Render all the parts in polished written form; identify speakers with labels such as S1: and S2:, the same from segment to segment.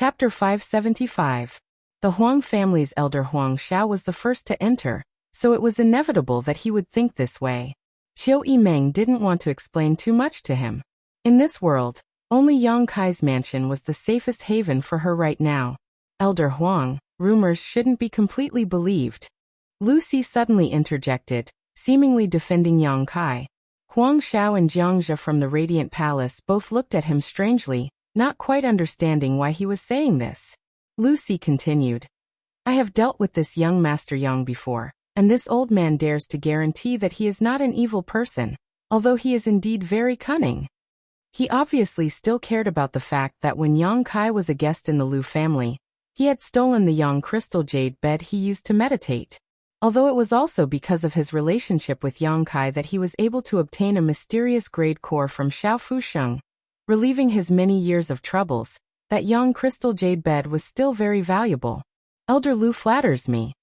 S1: Chapter 575. The Huang family's elder Huang Xiao was the first to enter, so it was inevitable that he would think this way. Qiu Yimeng didn't want to explain too much to him. In this world, only Yang Kai's mansion was the safest haven for her right now. Elder Huang, rumors shouldn't be completely believed. Lucy suddenly interjected, seemingly defending Yang Kai. Huang Xiao and Jiangzhe from the Radiant Palace both looked at him strangely, not quite understanding why he was saying this. Lucy continued. I have dealt with this young Master Yang before, and this old man dares to guarantee that he is not an evil person, although he is indeed very cunning. He obviously still cared about the fact that when Yang Kai was a guest in the Lu family, he had stolen the Yang crystal jade bed he used to meditate. Although it was also because of his relationship with Yang Kai that he was able to obtain a mysterious grade core from Xiao Fusheng, relieving his many years of troubles, that Yang crystal jade bed was still very valuable. Elder Lu flatters me.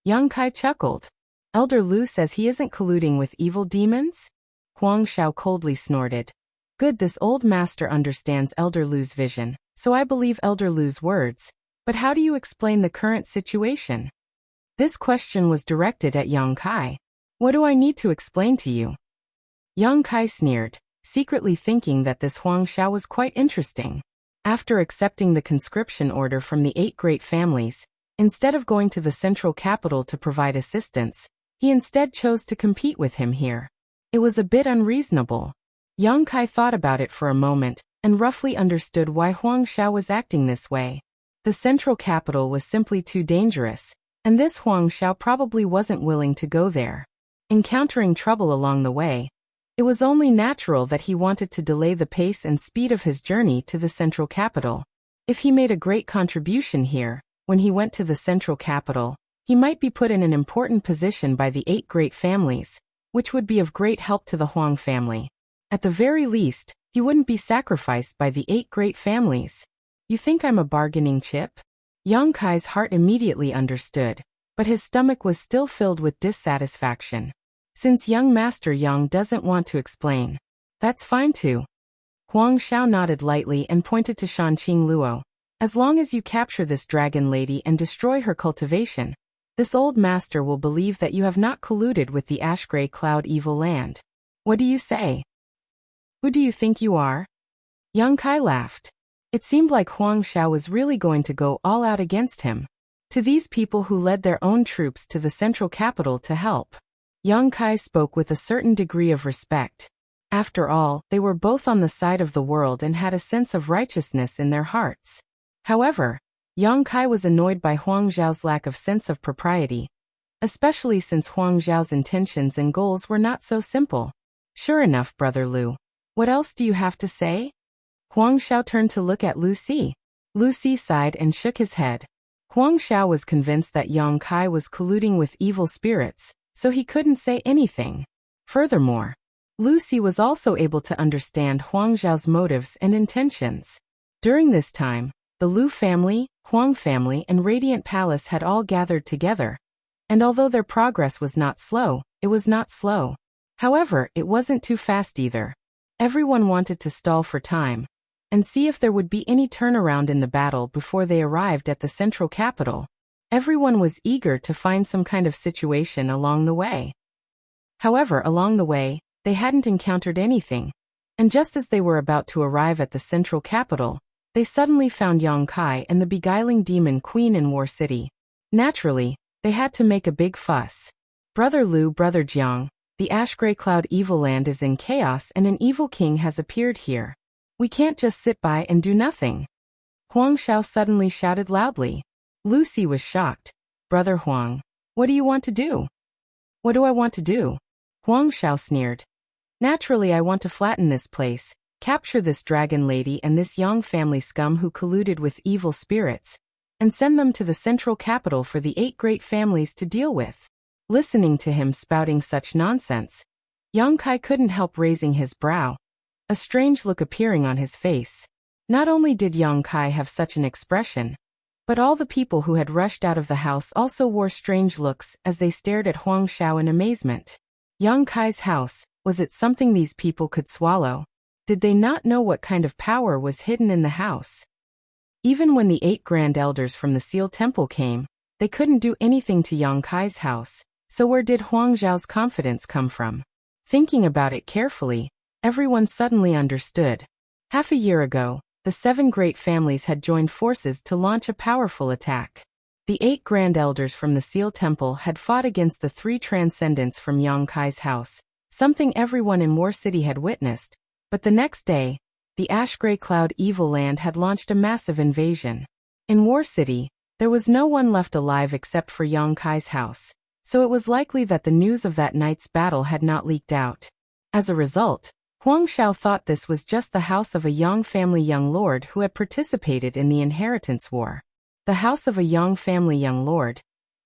S1: Yang Kai chuckled. Elder Lu says he isn't colluding with evil demons? Huang Xiao coldly snorted. Good, this old master understands Elder Lu's vision, so I believe Elder Lu's words, but how do you explain the current situation? This question was directed at Yang Kai. What do I need to explain to you? Yang Kai sneered, secretly thinking that this Huang Xiao was quite interesting. After accepting the conscription order from the 8 great families, instead of going to the central capital to provide assistance, he instead chose to compete with him here. It was a bit unreasonable. Yang Kai thought about it for a moment, and roughly understood why Huang Xiao was acting this way. The central capital was simply too dangerous, and this Huang Xiao probably wasn't willing to go there. Encountering trouble along the way, it was only natural that he wanted to delay the pace and speed of his journey to the central capital. If he made a great contribution here, when he went to the central capital, he might be put in an important position by the 8 great families, which would be of great help to the Huang family. At the very least, he wouldn't be sacrificed by the 8 great families. You think I'm a bargaining chip? Yang Kai's heart immediately understood, but his stomach was still filled with dissatisfaction. Since young Master Yang doesn't want to explain, that's fine too. Huang Xiao nodded lightly and pointed to Shanqing Luo. As long as you capture this dragon lady and destroy her cultivation, this old master will believe that you have not colluded with the Ash-Gray Cloud Evil Land. What do you say? Who do you think you are? Yang Kai laughed. It seemed like Huang Xiao was really going to go all out against him. To these people who led their own troops to the central capital to help, Yang Kai spoke with a certain degree of respect. After all, they were both on the side of the world and had a sense of righteousness in their hearts. However, Yang Kai was annoyed by Huang Xiao's lack of sense of propriety, especially since Huang Xiao's intentions and goals were not so simple. Sure enough, Brother Lu. What else do you have to say? Huang Xiao turned to look at Lucy. Lucy sighed and shook his head. Huang Xiao was convinced that Yang Kai was colluding with evil spirits, so he couldn't say anything. Furthermore, Lucy was also able to understand Huang Xiao's motives and intentions. During this time, the Lu family, Huang family, and Radiant Palace had all gathered together, and although their progress was not slow, it was not slow. However, it wasn't too fast either. Everyone wanted to stall for time and see if there would be any turnaround in the battle before they arrived at the central capital. Everyone was eager to find some kind of situation along the way. However, along the way, they hadn't encountered anything, and just as they were about to arrive at the central capital, they suddenly found Yang Kai and the beguiling demon queen in War City. Naturally, they had to make a big fuss. Brother Lu, Brother Jiang, the Ash-Gray Cloud Evil Land is in chaos and an evil king has appeared here. We can't just sit by and do nothing. Huang Xiao suddenly shouted loudly. Lucy was shocked. Brother Huang, what do you want to do? What do I want to do? Huang Xiao sneered. Naturally, I want to flatten this place, capture this dragon lady and this Yang family scum who colluded with evil spirits, and send them to the central capital for the 8 great families to deal with. Listening to him spouting such nonsense, Yang Kai couldn't help raising his brow, a strange look appearing on his face. Not only did Yang Kai have such an expression, but all the people who had rushed out of the house also wore strange looks as they stared at Huang Xiao in amazement. Yang Kai's house, was it something these people could swallow? Did they not know what kind of power was hidden in the house? Even when the 8 grand elders from the Seal Temple came, they couldn't do anything to Yang Kai's house, so where did Huang Zhao's confidence come from? Thinking about it carefully, everyone suddenly understood. Half a year ago, the 7 great families had joined forces to launch a powerful attack. The 8 grand elders from the Seal Temple had fought against the 3 transcendents from Yang Kai's house, something everyone in War City had witnessed, but the next day, the Ash-Gray Cloud Evil Land had launched a massive invasion. In War City, there was no one left alive except for Yang Kai's house, so it was likely that the news of that night's battle had not leaked out. As a result, Huang Xiao thought this was just the house of a Yang family young lord who had participated in the inheritance war. The house of a Yang family young lord.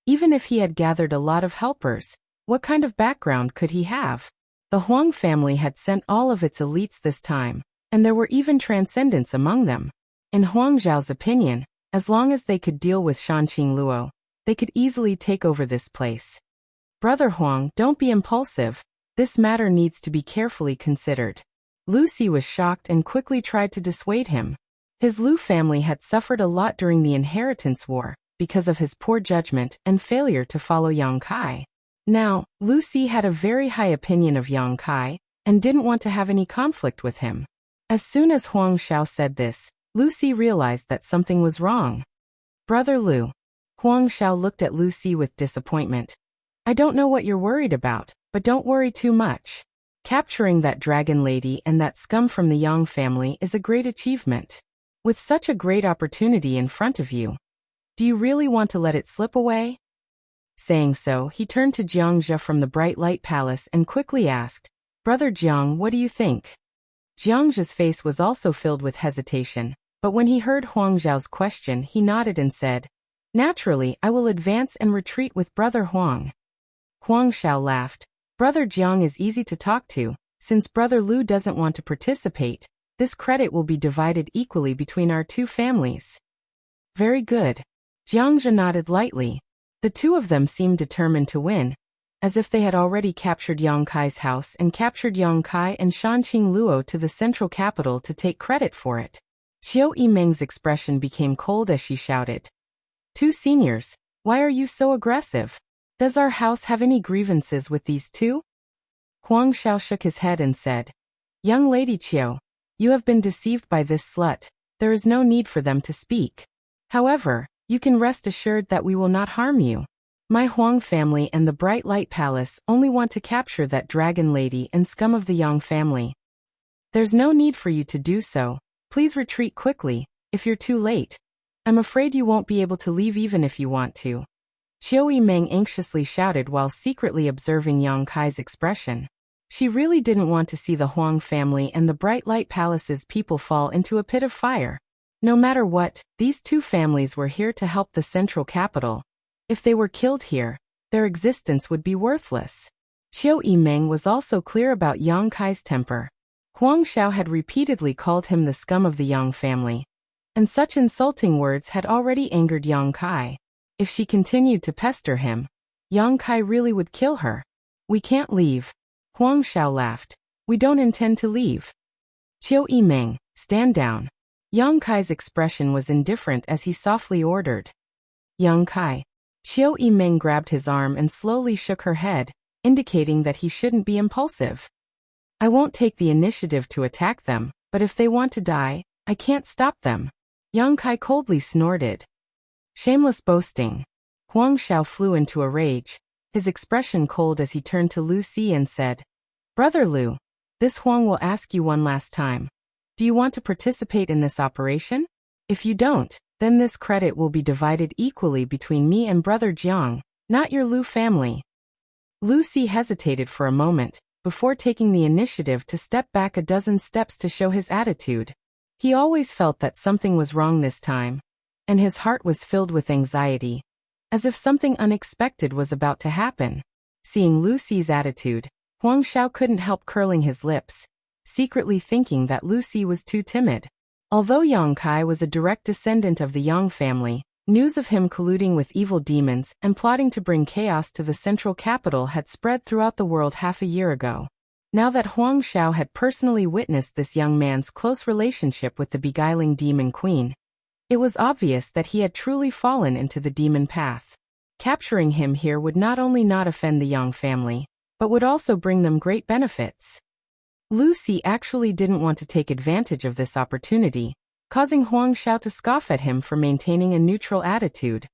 S1: Even if he had gathered a lot of helpers, what kind of background could he have? The Huang family had sent all of its elites this time, and there were even transcendents among them. In Huang Zhao's opinion, as long as they could deal with Shanqing Luo, they could easily take over this place. Brother Huang, don't be impulsive. This matter needs to be carefully considered. Lucy was shocked and quickly tried to dissuade him. His Lu family had suffered a lot during the inheritance war because of his poor judgment and failure to follow Yang Kai. Now, Lucy had a very high opinion of Yang Kai and didn't want to have any conflict with him. As soon as Huang Xiao said this, Lucy realized that something was wrong. Brother Lu. Huang Xiao looked at Lucy with disappointment. I don't know what you're worried about, but don't worry too much. Capturing that dragon lady and that scum from the Yang family is a great achievement. With such a great opportunity in front of you, do you really want to let it slip away? Saying so, he turned to Jiang Zhe from the Bright Light Palace and quickly asked, Brother Jiang, what do you think? Jiang Zhe's face was also filled with hesitation, but when he heard Huang Zhao's question, he nodded and said, Naturally, I will advance and retreat with Brother Huang. Huang Xiao laughed. Brother Jiang is easy to talk to. Since Brother Lu doesn't want to participate, this credit will be divided equally between our 2 families. Very good. Jiang Zhe nodded lightly. The 2 of them seemed determined to win, as if they had already captured Yang Kai's house and captured Yang Kai and Shanqing Luo to the central capital to take credit for it. Qiu Yimeng's expression became cold as she shouted. 2 seniors, why are you so aggressive? Does our house have any grievances with these 2? Huang Xiao shook his head and said, Young Lady Qiu, you have been deceived by this slut. There is no need for them to speak. However, you can rest assured that we will not harm you. My Huang family and the Bright Light Palace only want to capture that dragon lady and scum of the Yang family. There's no need for you to do so. Please retreat quickly, if you're too late. I'm afraid you won't be able to leave even if you want to. Qiu Yimeng anxiously shouted while secretly observing Yang Kai's expression. She really didn't want to see the Huang family and the Bright Light Palace's people fall into a pit of fire. No matter what, these 2 families were here to help the central capital. If they were killed here, their existence would be worthless. Qiu Yimeng was also clear about Yang Kai's temper. Huang Xiao had repeatedly called him the scum of the Yang family, and such insulting words had already angered Yang Kai. If she continued to pester him, Yang Kai really would kill her. We can't leave. Huang Xiao laughed. We don't intend to leave. Qiu Yimeng, stand down. Yang Kai's expression was indifferent as he softly ordered. Yang Kai. Qiu Yimeng grabbed his arm and slowly shook her head, indicating that he shouldn't be impulsive. I won't take the initiative to attack them, but if they want to die, I can't stop them. Yang Kai coldly snorted. Shameless boasting. Huang Xiao flew into a rage, his expression cold as he turned to Lucy and said, Brother Lu, this Huang will ask you one last time. Do you want to participate in this operation? If you don't, then this credit will be divided equally between me and Brother Jiang, not your Lu family. Lucy hesitated for a moment, before taking the initiative to step back a dozen steps to show his attitude. He always felt that something was wrong this time, and his heart was filled with anxiety, as if something unexpected was about to happen. Seeing Lucy's attitude, Huang Xiao couldn't help curling his lips, secretly thinking that Lucy was too timid. Although Yang Kai was a direct descendant of the Yang family, news of him colluding with evil demons and plotting to bring chaos to the central capital had spread throughout the world half a year ago. Now that Huang Xiao had personally witnessed this young man's close relationship with the beguiling demon queen, It was obvious that he had truly fallen into the demon path. Capturing him here would not only not offend the Yang family, but would also bring them great benefits. Lucy actually didn't want to take advantage of this opportunity, causing Huang Xiao to scoff at him for maintaining a neutral attitude.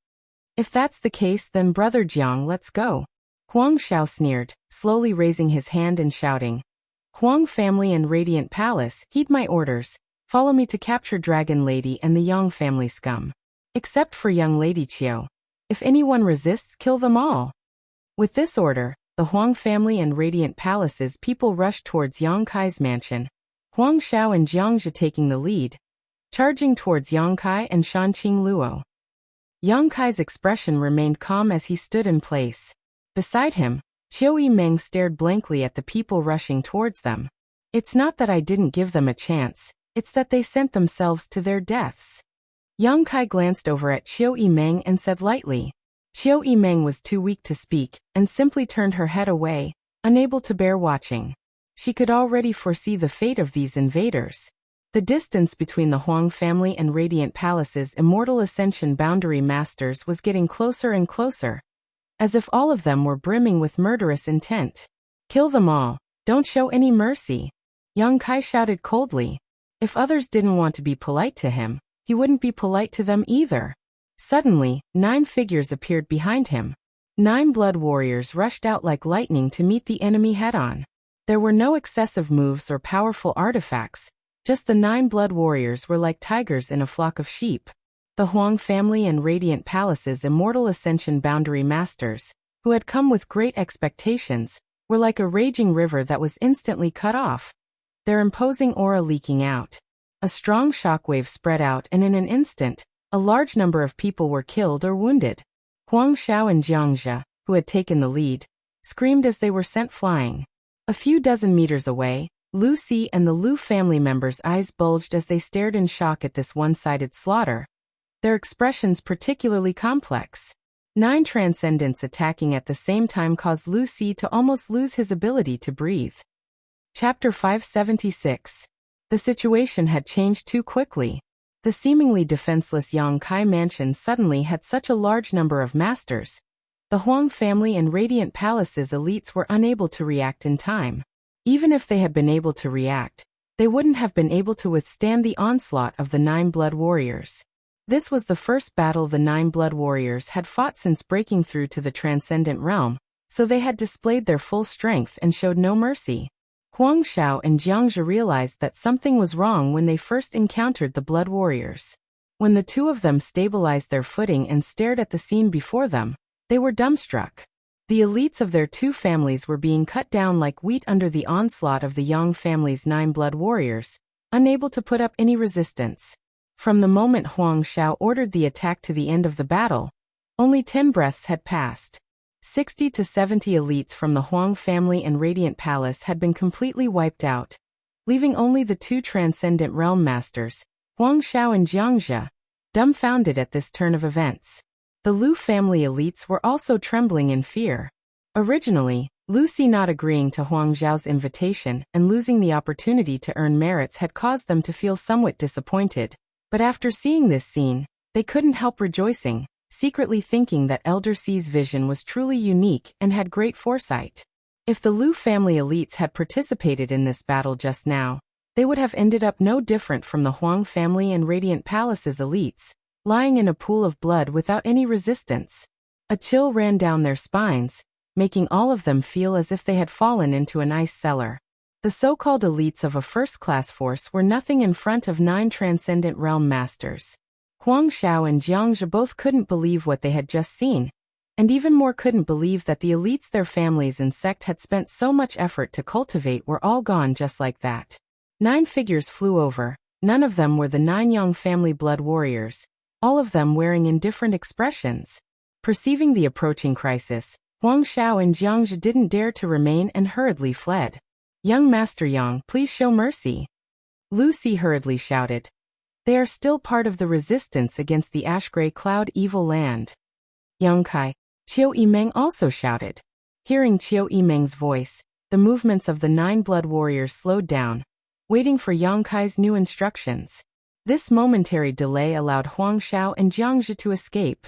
S1: If that's the case, then Brother Jiang, let's go. Huang Xiao sneered, slowly raising his hand and shouting. Huang family and Radiant Palace, heed my orders. Follow me to capture Dragon Lady and the Yang family scum. Except for young Lady Qiu. If anyone resists, kill them all. With this order, the Huang family and Radiant Palace's people rushed towards Yang Kai's mansion, Huang Xiao and Jiangzhe taking the lead, charging towards Yang Kai and Shanqing Luo. Yang Kai's expression remained calm as he stood in place. Beside him, Qiu Yimeng stared blankly at the people rushing towards them. It's not that I didn't give them a chance, it's that they sent themselves to their deaths. Yang Kai glanced over at Qiu Yimeng and said lightly. Qiu Yimeng was too weak to speak, and simply turned her head away, unable to bear watching. She could already foresee the fate of these invaders. The distance between the Huang family and Radiant Palace's Immortal Ascension boundary masters was getting closer and closer, as if all of them were brimming with murderous intent. Kill them all, don't show any mercy. Yang Kai shouted coldly. If others didn't want to be polite to him, he wouldn't be polite to them either. Suddenly, 9 figures appeared behind him. 9 blood warriors rushed out like lightning to meet the enemy head-on. There were no excessive moves or powerful artifacts, just the 9 blood warriors were like tigers in a flock of sheep. The Huang family and Radiant Palace's Immortal Ascension boundary masters, who had come with great expectations, were like a raging river that was instantly cut off, their imposing aura leaking out. A strong shockwave spread out, and in an instant, a large number of people were killed or wounded. Huang Xiao and Jiangzhe, who had taken the lead, screamed as they were sent flying. A few dozen meters away, Lucy and the Lu family members' eyes bulged as they stared in shock at this one-sided slaughter, their expressions particularly complex. 9 transcendents attacking at the same time caused Lucy to almost lose his ability to breathe. Chapter 576. The situation had changed too quickly. The seemingly defenseless Yang Kai mansion suddenly had such a large number of masters. The Huang family and Radiant Palace's elites were unable to react in time. Even if they had been able to react, they wouldn't have been able to withstand the onslaught of the 9 blood warriors. This was the first battle the 9 blood warriors had fought since breaking through to the transcendent realm, so they had displayed their full strength and showed no mercy. Huang Xiao and Jiangzhe realized that something was wrong when they first encountered the blood warriors. When the two of them stabilized their footing and stared at the scene before them, they were dumbstruck. The elites of their 2 families were being cut down like wheat under the onslaught of the Yang family's 9 blood warriors, unable to put up any resistance. From the moment Huang Xiao ordered the attack to the end of the battle, only 10 breaths had passed. 60 to 70 elites from the Huang family and Radiant Palace had been completely wiped out, leaving only the 2 transcendent realm masters, Huang Xiao and Jiangzhe, dumbfounded at this turn of events. The Lu family elites were also trembling in fear. Originally, Lucy not agreeing to Huang Xiao's invitation and losing the opportunity to earn merits had caused them to feel somewhat disappointed, but after seeing this scene, they couldn't help rejoicing, secretly thinking that Elder C's vision was truly unique and had great foresight. If the Lu family elites had participated in this battle just now, they would have ended up no different from the Huang family and Radiant Palace's elites, lying in a pool of blood without any resistance. A chill ran down their spines, making all of them feel as if they had fallen into an ice cellar. The so-called elites of a first-class force were nothing in front of 9 transcendent realm masters. Huang Xiao and Jiangzhe both couldn't believe what they had just seen, and even more couldn't believe that the elites their families and sect had spent so much effort to cultivate were all gone just like that. 9 figures flew over, none of them were the 9 Yang family blood warriors, all of them wearing indifferent expressions. Perceiving the approaching crisis, Huang Xiao and Jiangzhe didn't dare to remain and hurriedly fled. "Young Master Yang, please show mercy," Lucy hurriedly shouted. "They are still part of the resistance against the ash-gray cloud evil land." Yang Kai, Qiu Yimeng also shouted. Hearing Qiu Yimeng's voice, the movements of the 9 blood warriors slowed down, waiting for Yang Kai's new instructions. This momentary delay allowed Huang Xiao and Jiangzhe to escape.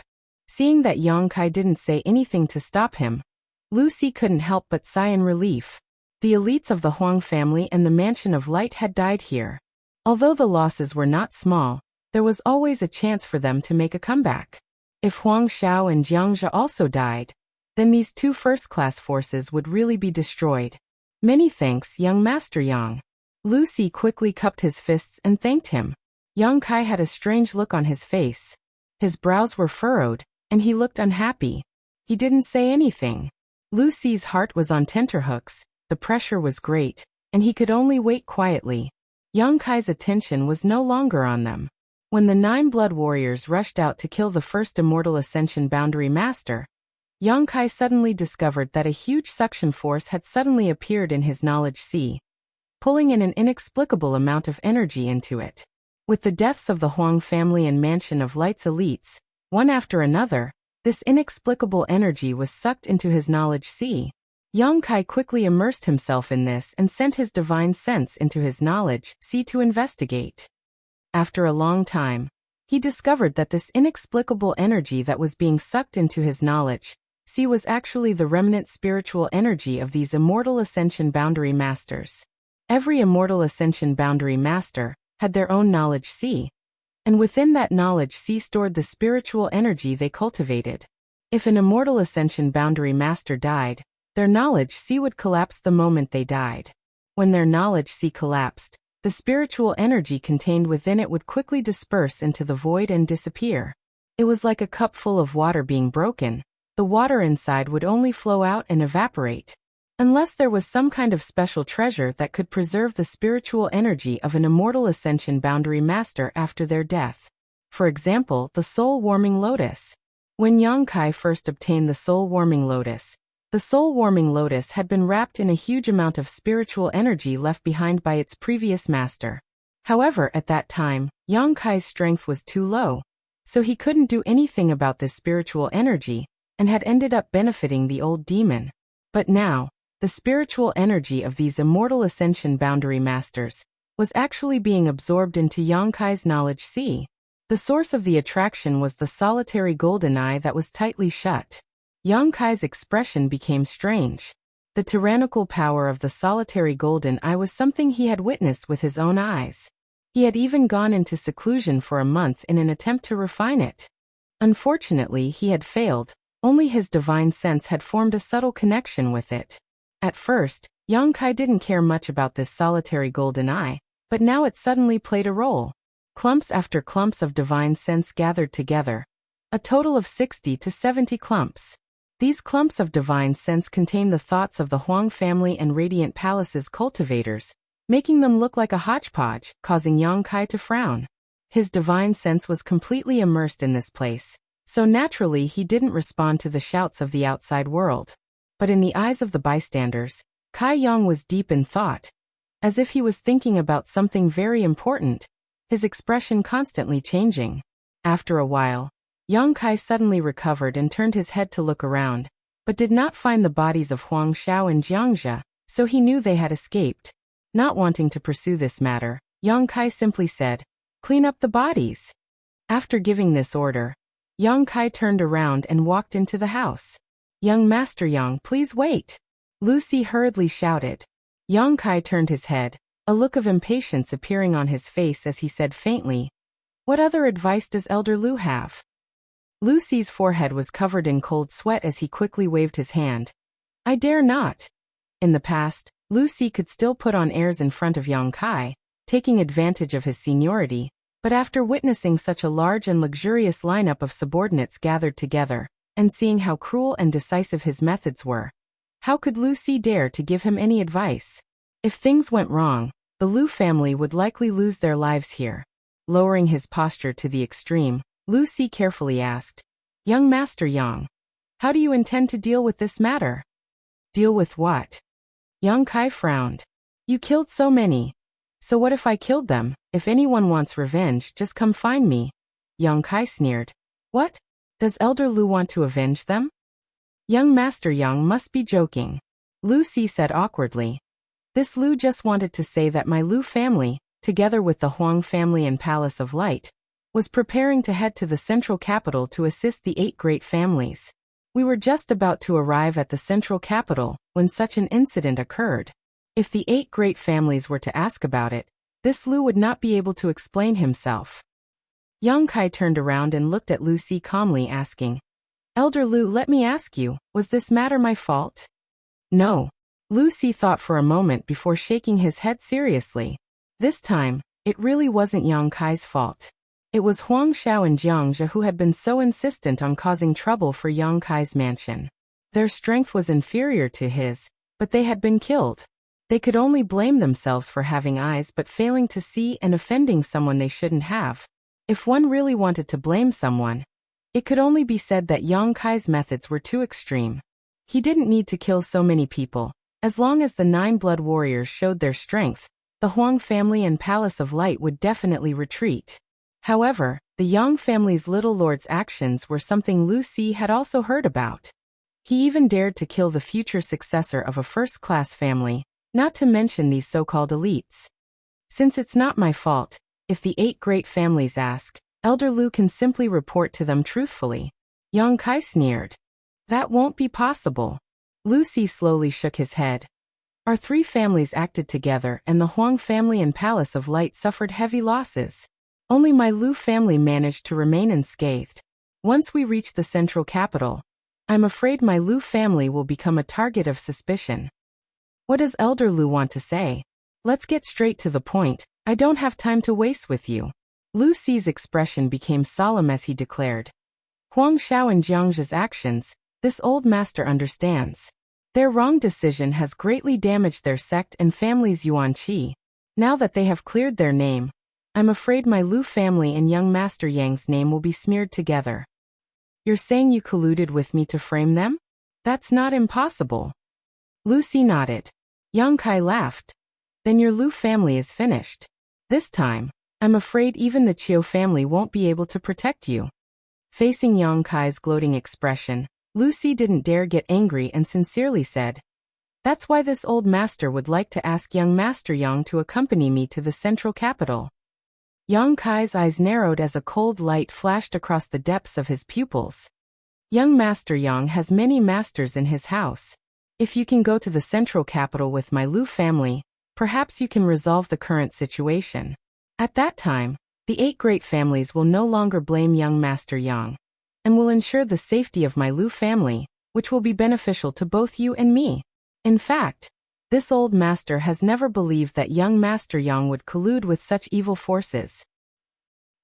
S1: Seeing that Yang Kai didn't say anything to stop him, Lu Si couldn't help but sigh in relief. The elites of the Huang family and the Mansion of Light had died here. Although the losses were not small, there was always a chance for them to make a comeback. If Huang Xiao and Jiangzhe also died, then these two first-class forces would really be destroyed. Many thanks, young Master Yang. Lu Si quickly cupped his fists and thanked him. Yang Kai had a strange look on his face. His brows were furrowed, and he looked unhappy. He didn't say anything. Lu Si's heart was on tenterhooks, the pressure was great, and he could only wait quietly. Yang Kai's attention was no longer on them. When the 9 blood warriors rushed out to kill the first Immortal Ascension Boundary Master, Yang Kai suddenly discovered that a huge suction force had suddenly appeared in his knowledge sea, pulling in an inexplicable amount of energy into it. With the deaths of the Huang family and Mansion of Light's elites, one after another, this inexplicable energy was sucked into his knowledge sea. Yang Kai quickly immersed himself in this and sent his divine sense into his knowledge sea to investigate. After a long time, he discovered that this inexplicable energy that was being sucked into his knowledge sea was actually the remnant spiritual energy of these Immortal Ascension Boundary Masters. Every Immortal Ascension Boundary Master had their own knowledge sea, and within that knowledge sea stored the spiritual energy they cultivated. If an Immortal Ascension Boundary Master died, their knowledge sea would collapse the moment they died. When their knowledge sea collapsed, the spiritual energy contained within it would quickly disperse into the void and disappear. It was like a cup full of water being broken. The water inside would only flow out and evaporate, unless there was some kind of special treasure that could preserve the spiritual energy of an Immortal Ascension Boundary Master after their death. For example, the soul-warming lotus. When Yang Kai first obtained the soul-warming lotus, the soul-warming lotus had been wrapped in a huge amount of spiritual energy left behind by its previous master. However, at that time, Yang Kai's strength was too low, so he couldn't do anything about this spiritual energy, and had ended up benefiting the old demon. But now, the spiritual energy of these Immortal Ascension Boundary Masters was actually being absorbed into Yang Kai's knowledge sea. The source of the attraction was the solitary golden eye that was tightly shut. Yang Kai's expression became strange. The tyrannical power of the solitary golden eye was something he had witnessed with his own eyes. He had even gone into seclusion for a month in an attempt to refine it. Unfortunately, he had failed. Only his divine sense had formed a subtle connection with it. At first, Yang Kai didn't care much about this solitary golden eye, but now it suddenly played a role. Clumps after clumps of divine sense gathered together. A total of 60 to 70 clumps. These clumps of divine sense contain the thoughts of the Huang family and Radiant Palace's cultivators, making them look like a hodgepodge, causing Yang Kai to frown. His divine sense was completely immersed in this place, so naturally he didn't respond to the shouts of the outside world. But in the eyes of the bystanders, Kai Yang was deep in thought. As if he was thinking about something very important, his expression constantly changing. After a while, Yang Kai suddenly recovered and turned his head to look around, but did not find the bodies of Huang Xiao and Jiangzhe, so he knew they had escaped. Not wanting to pursue this matter, Yang Kai simply said, "Clean up the bodies." After giving this order, Yang Kai turned around and walked into the house. "Young Master Yang, please wait!" Lu Si hurriedly shouted. Yang Kai turned his head, a look of impatience appearing on his face as he said faintly, "What other advice does Elder Lu have?" Lu Si's forehead was covered in cold sweat as he quickly waved his hand. "I dare not." In the past, Lu Si could still put on airs in front of Yang Kai, taking advantage of his seniority, but after witnessing such a large and luxurious lineup of subordinates gathered together, and seeing how cruel and decisive his methods were, how could Lu Si dare to give him any advice? If things went wrong, the Lu family would likely lose their lives here. Lowering his posture to the extreme, Lu Si carefully asked, "Young Master Yang, how do you intend to deal with this matter?" "Deal with what?" Yang Kai frowned. "You killed so many. So what if I killed them? If anyone wants revenge, just come find me." Yang Kai sneered. "What? Does Elder Lu want to avenge them?" "Young Master Yang must be joking," Lu Si said awkwardly. "This Lu just wanted to say that my Lu family, together with the Huang family and Palace of Light, was preparing to head to the central capital to assist the 8 great families. We were just about to arrive at the central capital when such an incident occurred. If the 8 great families were to ask about it, this Lu would not be able to explain himself. Yang Kai turned around and looked at Lu Si calmly, asking, "Elder Lu, let me ask you, was this matter my fault?" "No." Lu Si thought for a moment before shaking his head seriously. This time, it really wasn't Yang Kai's fault. It was Huang Xiao and Jiang Zhe who had been so insistent on causing trouble for Yang Kai's mansion. Their strength was inferior to his, but they had been killed. They could only blame themselves for having eyes but failing to see and offending someone they shouldn't have. If one really wanted to blame someone, it could only be said that Yang Kai's methods were too extreme. He didn't need to kill so many people. As long as the 9 blood warriors showed their strength, the Huang family and Palace of Light would definitely retreat. However, the Yang family's little lord's actions were something Lu Si had also heard about. He even dared to kill the future successor of a first-class family, not to mention these so-called elites. Since it's not my fault, if the 8 great families ask, Elder Lu can simply report to them truthfully. Yang Kai sneered. That won't be possible. Lu Si slowly shook his head. Our 3 families acted together and the Huang family and Palace of Light suffered heavy losses. Only my Lu family managed to remain unscathed. Once we reach the central capital, I'm afraid my Lu family will become a target of suspicion. What does Elder Lu want to say? Let's get straight to the point. I don't have time to waste with you. Lu Si's expression became solemn as he declared. Huang Xiao and Jiang Zhe's actions, this old master understands. Their wrong decision has greatly damaged their sect and family's Yuan Qi. Now that they have cleared their name, I'm afraid my Lu family and young Master Yang's name will be smeared together. You're saying you colluded with me to frame them? That's not impossible. Lu Si nodded. Yang Kai laughed. Then your Lu family is finished. This time, I'm afraid even the Qiu family won't be able to protect you. Facing Yang Kai's gloating expression, Lu Si didn't dare get angry and sincerely said, "That's why this old master would like to ask young Master Yang to accompany me to the central capital." Yang Kai's eyes narrowed as a cold light flashed across the depths of his pupils. Young Master Yang has many masters in his house. If you can go to the central capital with my Lu family, perhaps you can resolve the current situation. At that time, the 8 great families will no longer blame young Master Yang, and will ensure the safety of my Lu family, which will be beneficial to both you and me. In fact, this old master has never believed that young Master Yang would collude with such evil forces.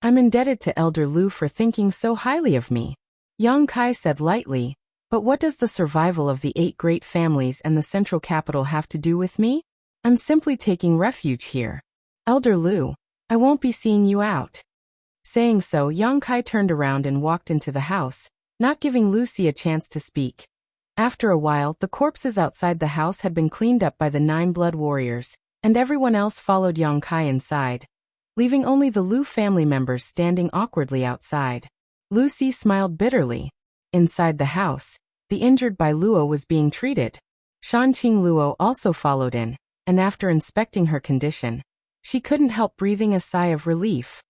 S1: I'm indebted to Elder Lu for thinking so highly of me, Yang Kai said lightly, but what does the survival of the 8 great families and the central capital have to do with me? I'm simply taking refuge here. Elder Lu, I won't be seeing you out. Saying so, Yang Kai turned around and walked into the house, not giving Lu Si a chance to speak. After a while, the corpses outside the house had been cleaned up by the 9 blood warriors, and everyone else followed Yang Kai inside, leaving only the Lu family members standing awkwardly outside. Lu Si smiled bitterly. Inside the house, the injured Bai Luo was being treated. Shanqing Luo also followed in, and after inspecting her condition, she couldn't help breathing a sigh of relief.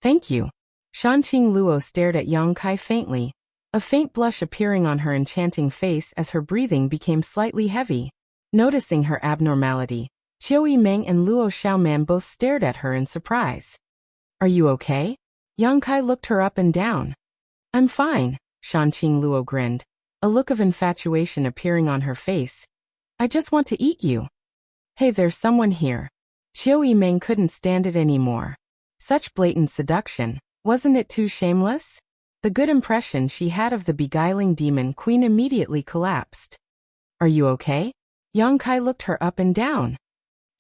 S1: Thank you. Shanqing Luo stared at Yang Kai faintly, a faint blush appearing on her enchanting face as her breathing became slightly heavy. Noticing her abnormality, Qiu Yimeng and Luo Xiaoman both stared at her in surprise. Are you okay? Yang Kai looked her up and down. I'm fine, Shanqing Luo grinned, a look of infatuation appearing on her face. I just want to eat you. Hey, there's someone here. Qiu Yimeng couldn't stand it anymore. Such blatant seduction, wasn't it too shameless? The good impression she had of the beguiling demon queen immediately collapsed. Are you okay? Yang Kai looked her up and down.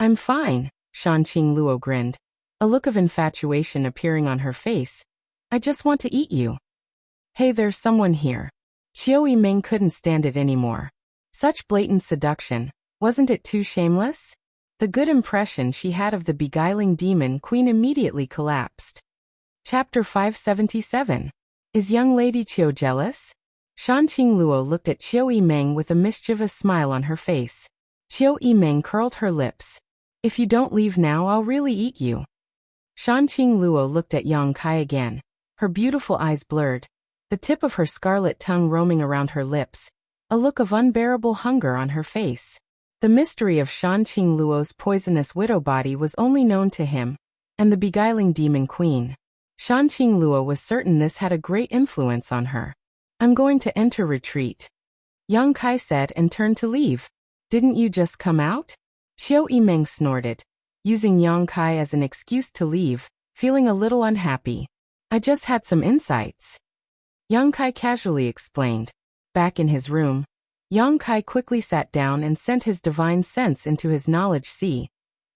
S1: I'm fine, Shanqing Luo grinned, a look of infatuation appearing on her face. I just want to eat you. Hey, there's someone here. Qiu Yimeng couldn't stand it anymore. Such blatant seduction, wasn't it too shameless? The good impression she had of the beguiling demon queen immediately collapsed. Chapter 577. Is young Lady Qiu jealous? Shanqing Luo looked at Qiu Yimeng with a mischievous smile on her face. Qiu Yimeng curled her lips. If you don't leave now, I'll really eat you. Shanqing Luo looked at Yang Kai again, her beautiful eyes blurred, the tip of her scarlet tongue roaming around her lips, a look of unbearable hunger on her face. The mystery of Shanqing Luo's poisonous widow body was only known to him, and the beguiling demon queen. Shanqing Luo was certain this had a great influence on her. I'm going to enter retreat, Yang Kai said and turned to leave. Didn't you just come out? Xiao Yimeng snorted, using Yang Kai as an excuse to leave, feeling a little unhappy. I just had some insights, Yang Kai casually explained. Back in his room, Yang Kai quickly sat down and sent his divine sense into his knowledge sea,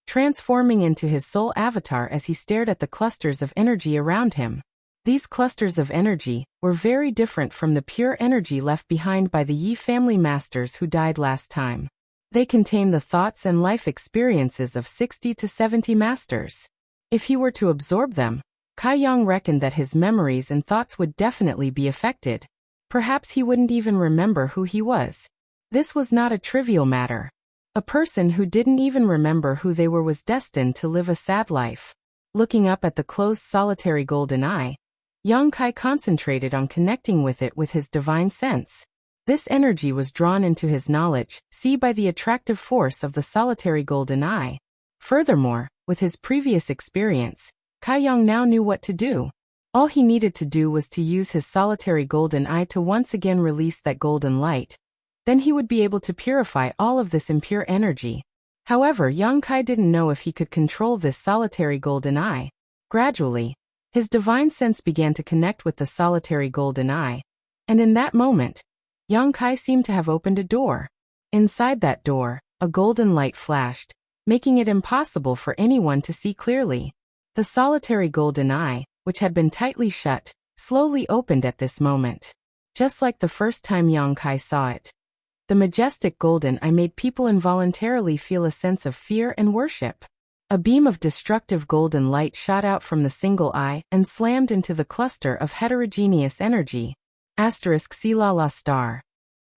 S1: transforming into his soul avatar as he stared at the clusters of energy around him. These clusters of energy were very different from the pure energy left behind by the Yi family masters who died last time. They contain the thoughts and life experiences of 60 to 70 masters. If he were to absorb them, Kai Yang reckoned that his memories and thoughts would definitely be affected. Perhaps he wouldn't even remember who he was. This was not a trivial matter. A person who didn't even remember who they were was destined to live a sad life. Looking up at the closed solitary golden eye, Yang Kai concentrated on connecting with it with his divine sense. This energy was drawn into his knowledge, see by the attractive force of the solitary golden eye. Furthermore, with his previous experience, Kai Yang now knew what to do. All he needed to do was to use his solitary golden eye to once again release that golden light. Then he would be able to purify all of this impure energy. However, Yang Kai didn't know if he could control this solitary golden eye. Gradually, his divine sense began to connect with the solitary golden eye. And in that moment, Yang Kai seemed to have opened a door. Inside that door, a golden light flashed, making it impossible for anyone to see clearly. The solitary golden eye, which had been tightly shut, slowly opened at this moment. Just like the first time Yang Kai saw it. The majestic golden eye made people involuntarily feel a sense of fear and worship. A beam of destructive golden light shot out from the single eye and slammed into the cluster of heterogeneous energy. Silala star.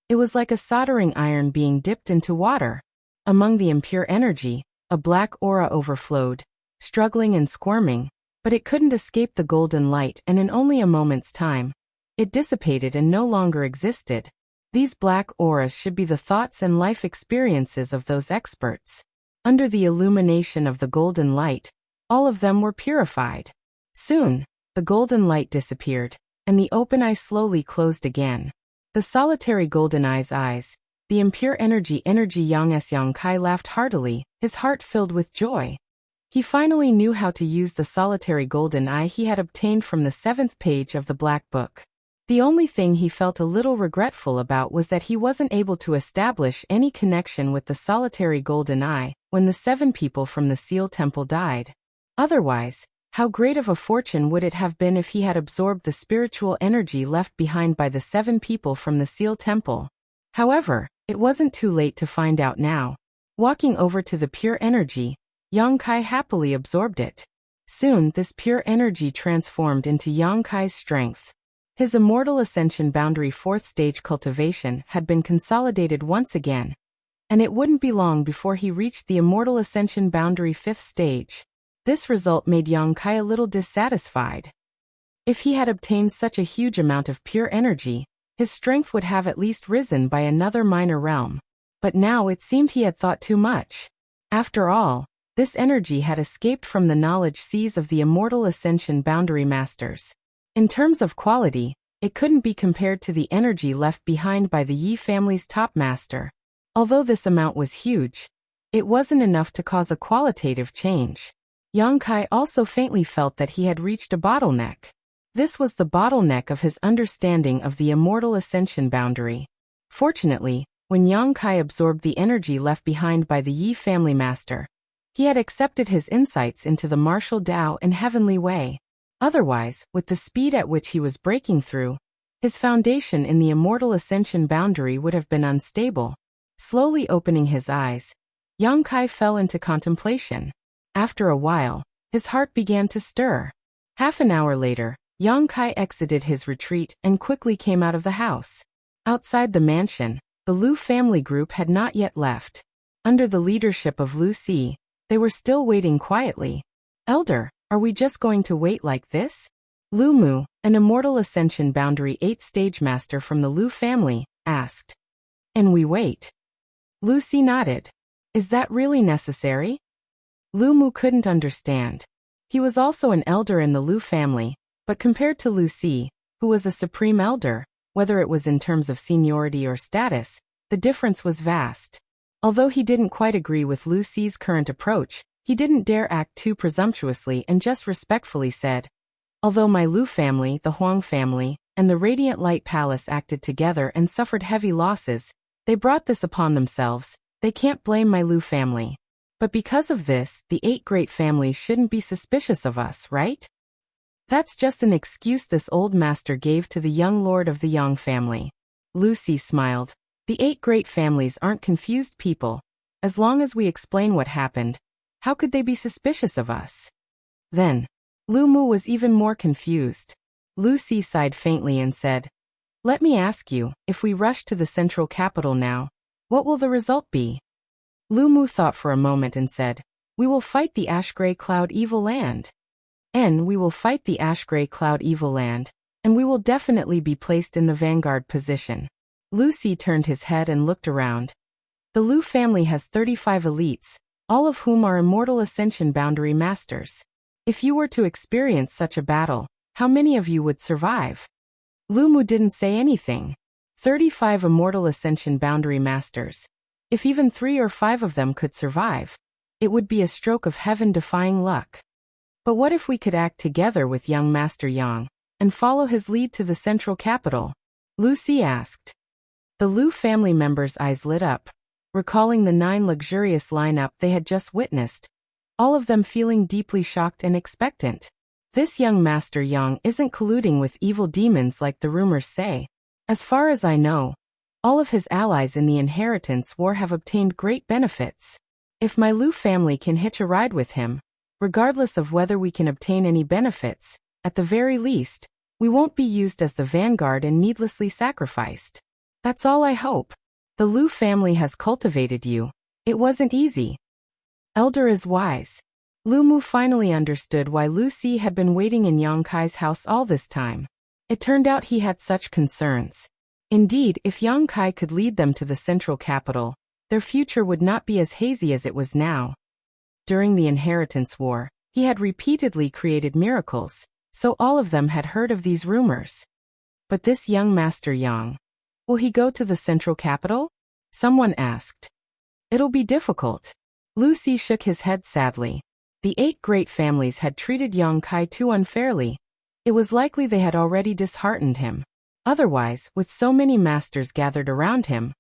S1: It was like a soldering iron being dipped into water. Among the impure energy, a black aura overflowed, struggling and squirming, but it couldn't escape the golden light, and in only a moment's time, it dissipated and no longer existed. These black auras should be the thoughts and life experiences of those experts. Under the illumination of the golden light, all of them were purified. Soon, the golden light disappeared, and the open eye slowly closed again. The solitary golden eye's eyes, the impure energy Yang Kai laughed heartily, his heart filled with joy. He finally knew how to use the solitary golden eye he had obtained from the 7th page of the Black Book. The only thing he felt a little regretful about was that he wasn't able to establish any connection with the solitary golden eye when the 7 people from the Seal Temple died. Otherwise, how great of a fortune would it have been if he had absorbed the spiritual energy left behind by the 7 people from the Seal Temple. However, it wasn't too late to find out now. Walking over to the pure energy, Yang Kai happily absorbed it. Soon, this pure energy transformed into Yang Kai's strength. His immortal ascension boundary 4th stage cultivation had been consolidated once again, and it wouldn't be long before he reached the immortal ascension boundary 5th stage. This result made Yang Kai a little dissatisfied. If he had obtained such a huge amount of pure energy, his strength would have at least risen by another minor realm. But now it seemed he had thought too much. After all, this energy had escaped from the knowledge seas of the immortal ascension boundary masters. In terms of quality, it couldn't be compared to the energy left behind by the Yi family's top master. Although this amount was huge, it wasn't enough to cause a qualitative change. Yang Kai also faintly felt that he had reached a bottleneck. This was the bottleneck of his understanding of the immortal ascension boundary. Fortunately, when Yang Kai absorbed the energy left behind by the Yi family master, he had accepted his insights into the martial Tao and heavenly way. Otherwise, with the speed at which he was breaking through, his foundation in the immortal ascension boundary would have been unstable. Slowly opening his eyes, Yang Kai fell into contemplation. After a while, his heart began to stir. Half an hour later, Yang Kai exited his retreat and quickly came out of the house. Outside the mansion, the Lu family group had not yet left. Under the leadership of Lu Si, they were still waiting quietly. "Elder, Are we just going to wait like this? Lu Mu, an Immortal Ascension Boundary 8th Stage Master from the Lu family, asked. And we wait. Lu Si nodded. Is that really necessary? Lu Mu couldn't understand. He was also an elder in the Lu family, but compared to Lu Si, who was a supreme elder, whether it was in terms of seniority or status, the difference was vast. Although he didn't quite agree with Lu Si's current approach, he didn't dare act too presumptuously and just respectfully said, although my Lu family, the Huang family, and the Radiant Light Palace acted together and suffered heavy losses, they brought this upon themselves, they can't blame my Lu family. But because of this, the 8 great families shouldn't be suspicious of us, right? That's just an excuse this old master gave to the young lord of the Yang family. Lu Si smiled. The 8 great families aren't confused people. As long as we explain what happened, how could they be suspicious of us? Then, Lu Mu was even more confused. Lu Si sighed faintly and said, let me ask you, if we rush to the central capital now, what will the result be? Lu Mu thought for a moment and said, we will fight the Ash-Gray Cloud Evil Land. And we will fight the Ash-Gray Cloud Evil Land, and we will definitely be placed in the vanguard position. Lu Si turned his head and looked around. The Lu family has 35 elites, all of whom are Immortal Ascension Boundary Masters. If you were to experience such a battle, how many of you would survive? Lu Mu didn't say anything. 35 Immortal Ascension Boundary Masters. If even 3 or 5 of them could survive, it would be a stroke of heaven-defying luck. But what if we could act together with young Master Yang, and follow his lead to the central capital? Lu Si asked. The Lu family members' eyes lit up, recalling the 9 luxurious lineup they had just witnessed, all of them feeling deeply shocked and expectant. This young Master Yang isn't colluding with evil demons like the rumors say. As far as I know, all of his allies in the Inheritance War have obtained great benefits. If my Lu family can hitch a ride with him, regardless of whether we can obtain any benefits, at the very least, we won't be used as the vanguard and needlessly sacrificed. That's all I hope. The Lu family has cultivated you. It wasn't easy. Elder is wise. Lu Mu finally understood why Lu Si had been waiting in Yang Kai's house all this time. It turned out he had such concerns. Indeed, if Yang Kai could lead them to the central capital, their future would not be as hazy as it was now. During the Inheritance War, he had repeatedly created miracles, so all of them had heard of these rumors. But this young Master Yang, will he go to the central capital? Someone asked. It'll be difficult. Lu Si shook his head sadly. The 8 great families had treated Yang Kai too unfairly. It was likely they had already disheartened him. Otherwise, with so many masters gathered around him,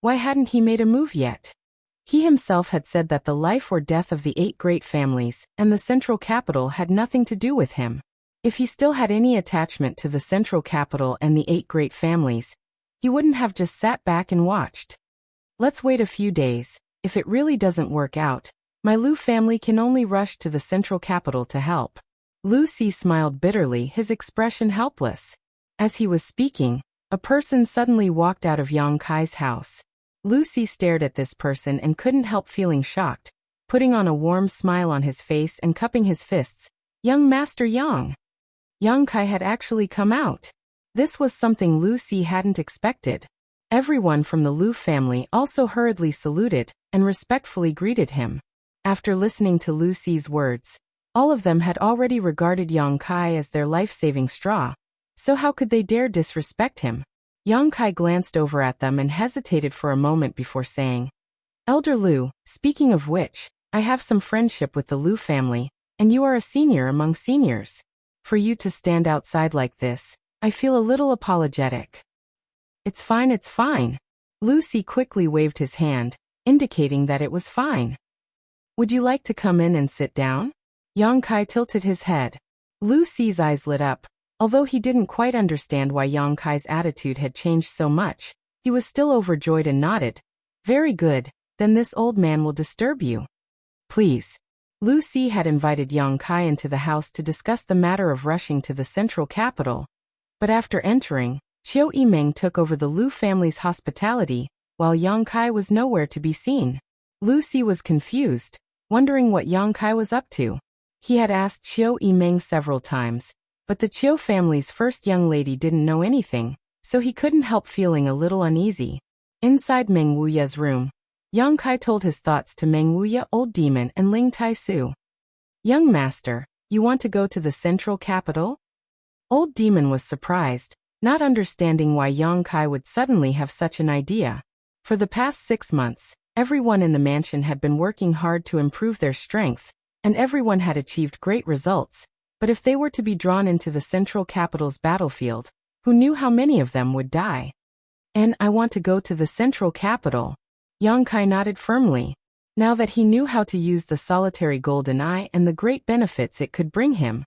S1: why hadn't he made a move yet? He himself had said that the life or death of the 8 great families and the central capital had nothing to do with him. If he still had any attachment to the central capital and the 8 great families, he wouldn't have just sat back and watched. Let's wait a few days. If it really doesn't work out, my Lu family can only rush to the central capital to help. Lu Si smiled bitterly, his expression helpless. As he was speaking, a person suddenly walked out of Yang Kai's house. Lu Si stared at this person and couldn't help feeling shocked, putting on a warm smile on his face and cupping his fists. Young Master Yang! Yang Kai had actually come out. This was something Lu Si hadn't expected. Everyone from the Lu family also hurriedly saluted and respectfully greeted him. After listening to Lu Si's words, all of them had already regarded Yang Kai as their life-saving straw, so how could they dare disrespect him? Yang Kai glanced over at them and hesitated for a moment before saying, Elder Lu, speaking of which, I have some friendship with the Lu family, and you are a senior among seniors. For you to stand outside like this, I feel a little apologetic. It's fine, it's fine. Lu Si quickly waved his hand, indicating that it was fine. Would you like to come in and sit down? Yang Kai tilted his head. Lu Si's eyes lit up. Although he didn't quite understand why Yang Kai's attitude had changed so much, he was still overjoyed and nodded. Very good, then this old man will disturb you. Please. Lu Si had invited Yang Kai into the house to discuss the matter of rushing to the central capital. But after entering, Xiao Yimeng took over the Lu family's hospitality, while Yang Kai was nowhere to be seen. Lu Si was confused, wondering what Yang Kai was up to. He had asked Qiu Yimeng several times, but the Qiu family's first young lady didn't know anything, so he couldn't help feeling a little uneasy. Inside Meng Wuya's room, Yang Kai told his thoughts to Meng Wuya, Old Demon, and Ling Tai-su. Young master, you want to go to the central capital? Old Demon was surprised, not understanding why Yang Kai would suddenly have such an idea. For the past 6 months, everyone in the mansion had been working hard to improve their strength, and everyone had achieved great results, but if they were to be drawn into the central capital's battlefield, who knew how many of them would die? And I want to go to the central capital. Yang Kai nodded firmly. Now that he knew how to use the solitary golden eye and the great benefits it could bring him,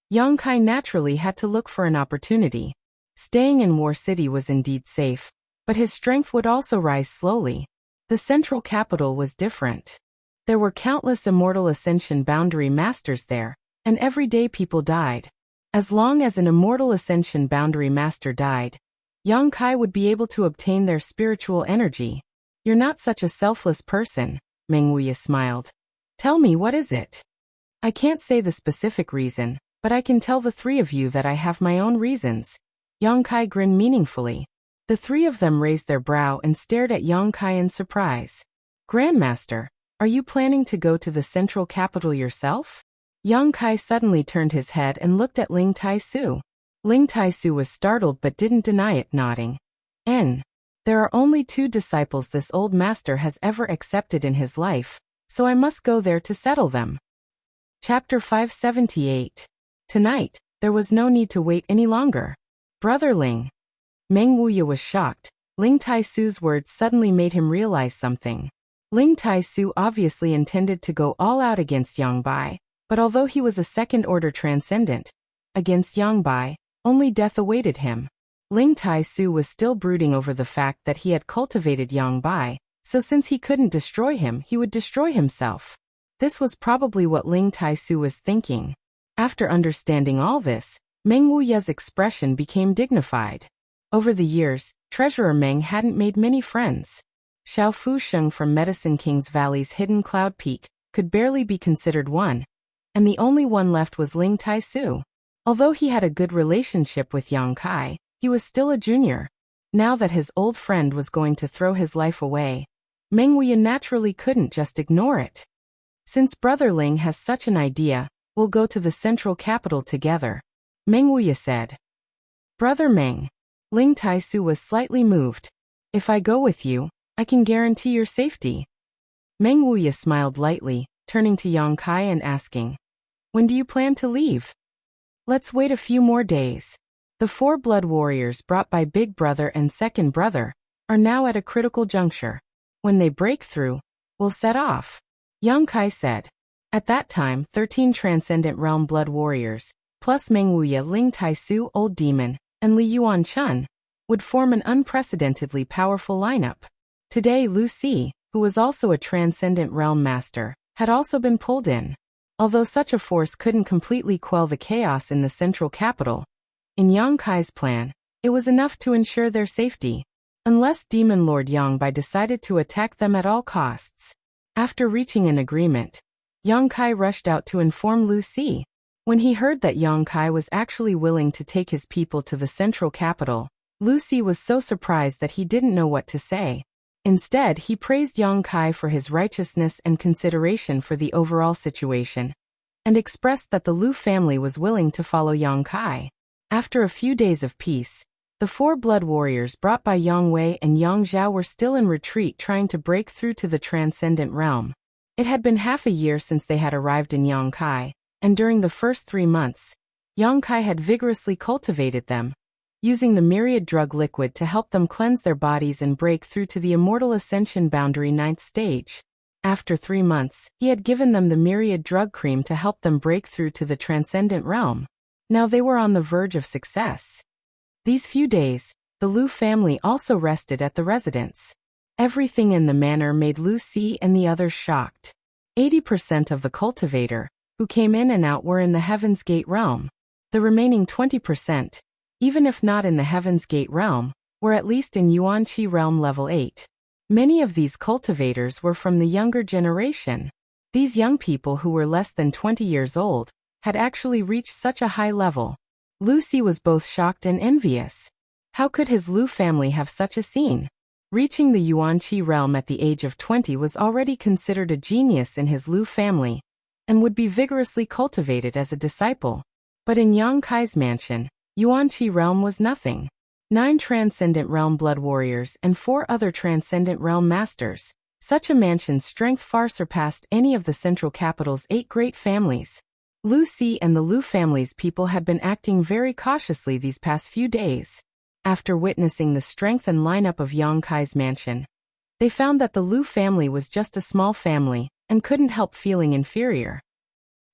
S1: Yang Kai naturally had to look for an opportunity. Staying in War City was indeed safe, but his strength would also rise slowly. The central capital was different. There were countless immortal ascension boundary masters there, and every day people died. As long as an immortal ascension boundary master died, Yang Kai would be able to obtain their spiritual energy. You're not such a selfless person, Meng Wuya smiled. Tell me, what is it? I can't say the specific reason, but I can tell the three of you that I have my own reasons. Yang Kai grinned meaningfully. The three of them raised their brow and stared at Yang Kai in surprise. Grandmaster, are you planning to go to the central capital yourself? Yang Kai suddenly turned his head and looked at Ling Tai-su. Ling Tai-su was startled but didn't deny it, nodding. There are only 2 disciples this old master has ever accepted in his life, so I must go there to settle them. Chapter 578. Tonight, there was no need to wait any longer. Brother Ling. Meng Wuya was shocked. Ling Tai-su's words suddenly made him realize something. Ling Tai-su obviously intended to go all out against Yang Bai, but although he was a second-order transcendent, against Yang Bai, only death awaited him. Ling Tai-su was still brooding over the fact that he had cultivated Yang Bai, so since he couldn't destroy him, he would destroy himself. This was probably what Ling Tai-su was thinking. After understanding all this, Meng Wuya's expression became dignified. Over the years, Treasurer Meng hadn't made many friends. Xiao Fusheng from Medicine King's Valley's hidden cloud peak could barely be considered one, and the only one left was Ling Tai-su. Although he had a good relationship with Yang Kai, he was still a junior. Now that his old friend was going to throw his life away, Meng Wuya naturally couldn't just ignore it. Since Brother Ling has such an idea, we'll go to the central capital together, Meng Wuya said. Brother Meng. Ling Tai-su was slightly moved. If I go with you, I can guarantee your safety. Meng Wuya smiled lightly, turning to Yang Kai and asking, when do you plan to leave? Let's wait a few more days. The 4 blood warriors brought by Big Brother and Second Brother are now at a critical juncture. When they break through, we'll set off, Yang Kai said. At that time, 13 Transcendent Realm blood warriors, plus Meng Wuya, Ling Tai-su, Old Demon, and Li Yuan Chun, would form an unprecedentedly powerful lineup. Today Lu Si, who was also a Transcendent Realm master, had also been pulled in. Although such a force couldn't completely quell the chaos in the central capital, in Yang Kai's plan, it was enough to ensure their safety, unless Demon Lord Yang Bai decided to attack them at all costs. After reaching an agreement, Yang Kai rushed out to inform Lu Si. When he heard that Yang Kai was actually willing to take his people to the central capital, Lu Si was so surprised that he didn't know what to say. Instead, he praised Yang Kai for his righteousness and consideration for the overall situation, and expressed that the Lu family was willing to follow Yang Kai. After a few days of peace, the 4 blood warriors brought by Yang Wei and Yang Zhao were still in retreat, trying to break through to the Transcendent Realm. It had been half a year since they had arrived in Yang Kai, and during the first 3 months, Yang Kai had vigorously cultivated them, using the myriad drug liquid to help them cleanse their bodies and break through to the Immortal Ascension Boundary 9th stage. After 3 months, he had given them the myriad drug cream to help them break through to the Transcendent Realm. Now they were on the verge of success. These few days, the Lu family also rested at the residence. Everything in the manor made Lu Si and the others shocked. 80% of the cultivator, who came in and out, were in the Heaven's Gate realm. The remaining 20%, even if not in the Heaven's Gate realm, were at least in Yuanqi realm level 8. Many of these cultivators were from the younger generation. These young people who were less than 20 years old had actually reached such a high level. Lucy was both shocked and envious. How could his Lu family have such a scene? Reaching the Yuanqi realm at the age of 20 was already considered a genius in his Lu family, and would be vigorously cultivated as a disciple. But in Yang Kai's mansion, Yuanqi realm was nothing. 9 Transcendent Realm Blood Warriors and 4 other Transcendent Realm Masters. Such a mansion's strength far surpassed any of the central capital's 8 great families. Lucy and the Lu family's people had been acting very cautiously these past few days. After witnessing the strength and lineup of Yang Kai's mansion, they found that the Lu family was just a small family and couldn't help feeling inferior.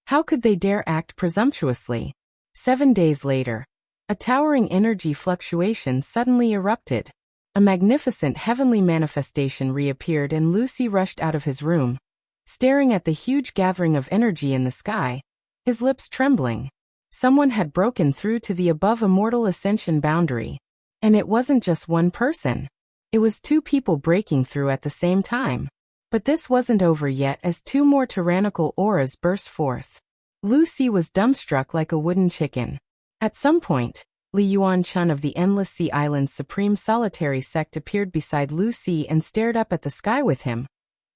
S1: How could they dare act presumptuously? 7 days later, a towering energy fluctuation suddenly erupted. A magnificent heavenly manifestation reappeared and Lucy rushed out of his room, staring at the huge gathering of energy in the sky, his lips trembling. Someone had broken through to the above immortal ascension boundary. And it wasn't just one person. It was 2 people breaking through at the same time. But this wasn't over yet as 2 more tyrannical auras burst forth. Lucy was dumbstruck like a wooden chicken. At some point, Li Yuan-chun of the Endless Sea Island's Supreme Solitary Sect appeared beside Lucy and stared up at the sky with him,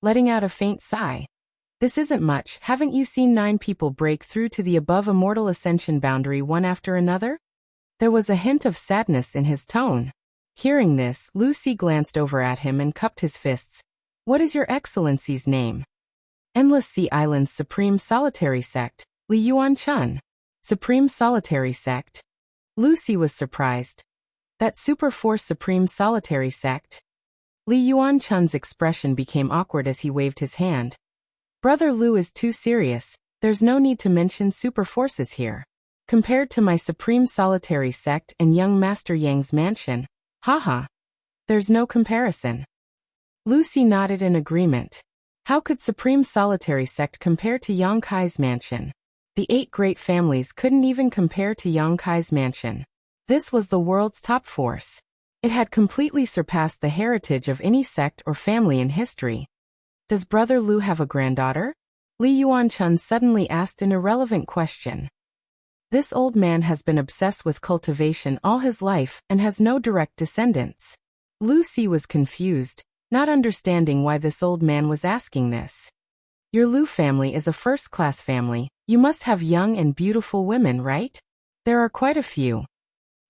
S1: letting out a faint sigh. This isn't much. Haven't you seen 9 people break through to the above immortal ascension boundary one after another? There was a hint of sadness in his tone. Hearing this, Lucy glanced over at him and cupped his fists. What is your excellency's name? Endless Sea Island's Supreme Solitary Sect, Li Yuan-chun. Supreme Solitary Sect? Lucy was surprised. That Super Force Supreme Solitary Sect? Li Yuan-chun's expression became awkward as he waved his hand. Brother Lu is too serious. There's no need to mention super forces here. Compared to my Supreme Solitary Sect and young Master Yang's mansion, haha. There's no comparison. Lucy nodded in agreement. How could Supreme Solitary Sect compare to Yang Kai's mansion? The 8 great families couldn't even compare to Yang Kai's mansion. This was the world's top force. It had completely surpassed the heritage of any sect or family in history. Does Brother Lu have a granddaughter? Li Yuan-chun suddenly asked an irrelevant question. This old man has been obsessed with cultivation all his life and has no direct descendants. Lucy was confused, not understanding why this old man was asking this. Your Lu family is a first-class family. You must have young and beautiful women, right? There are quite a few.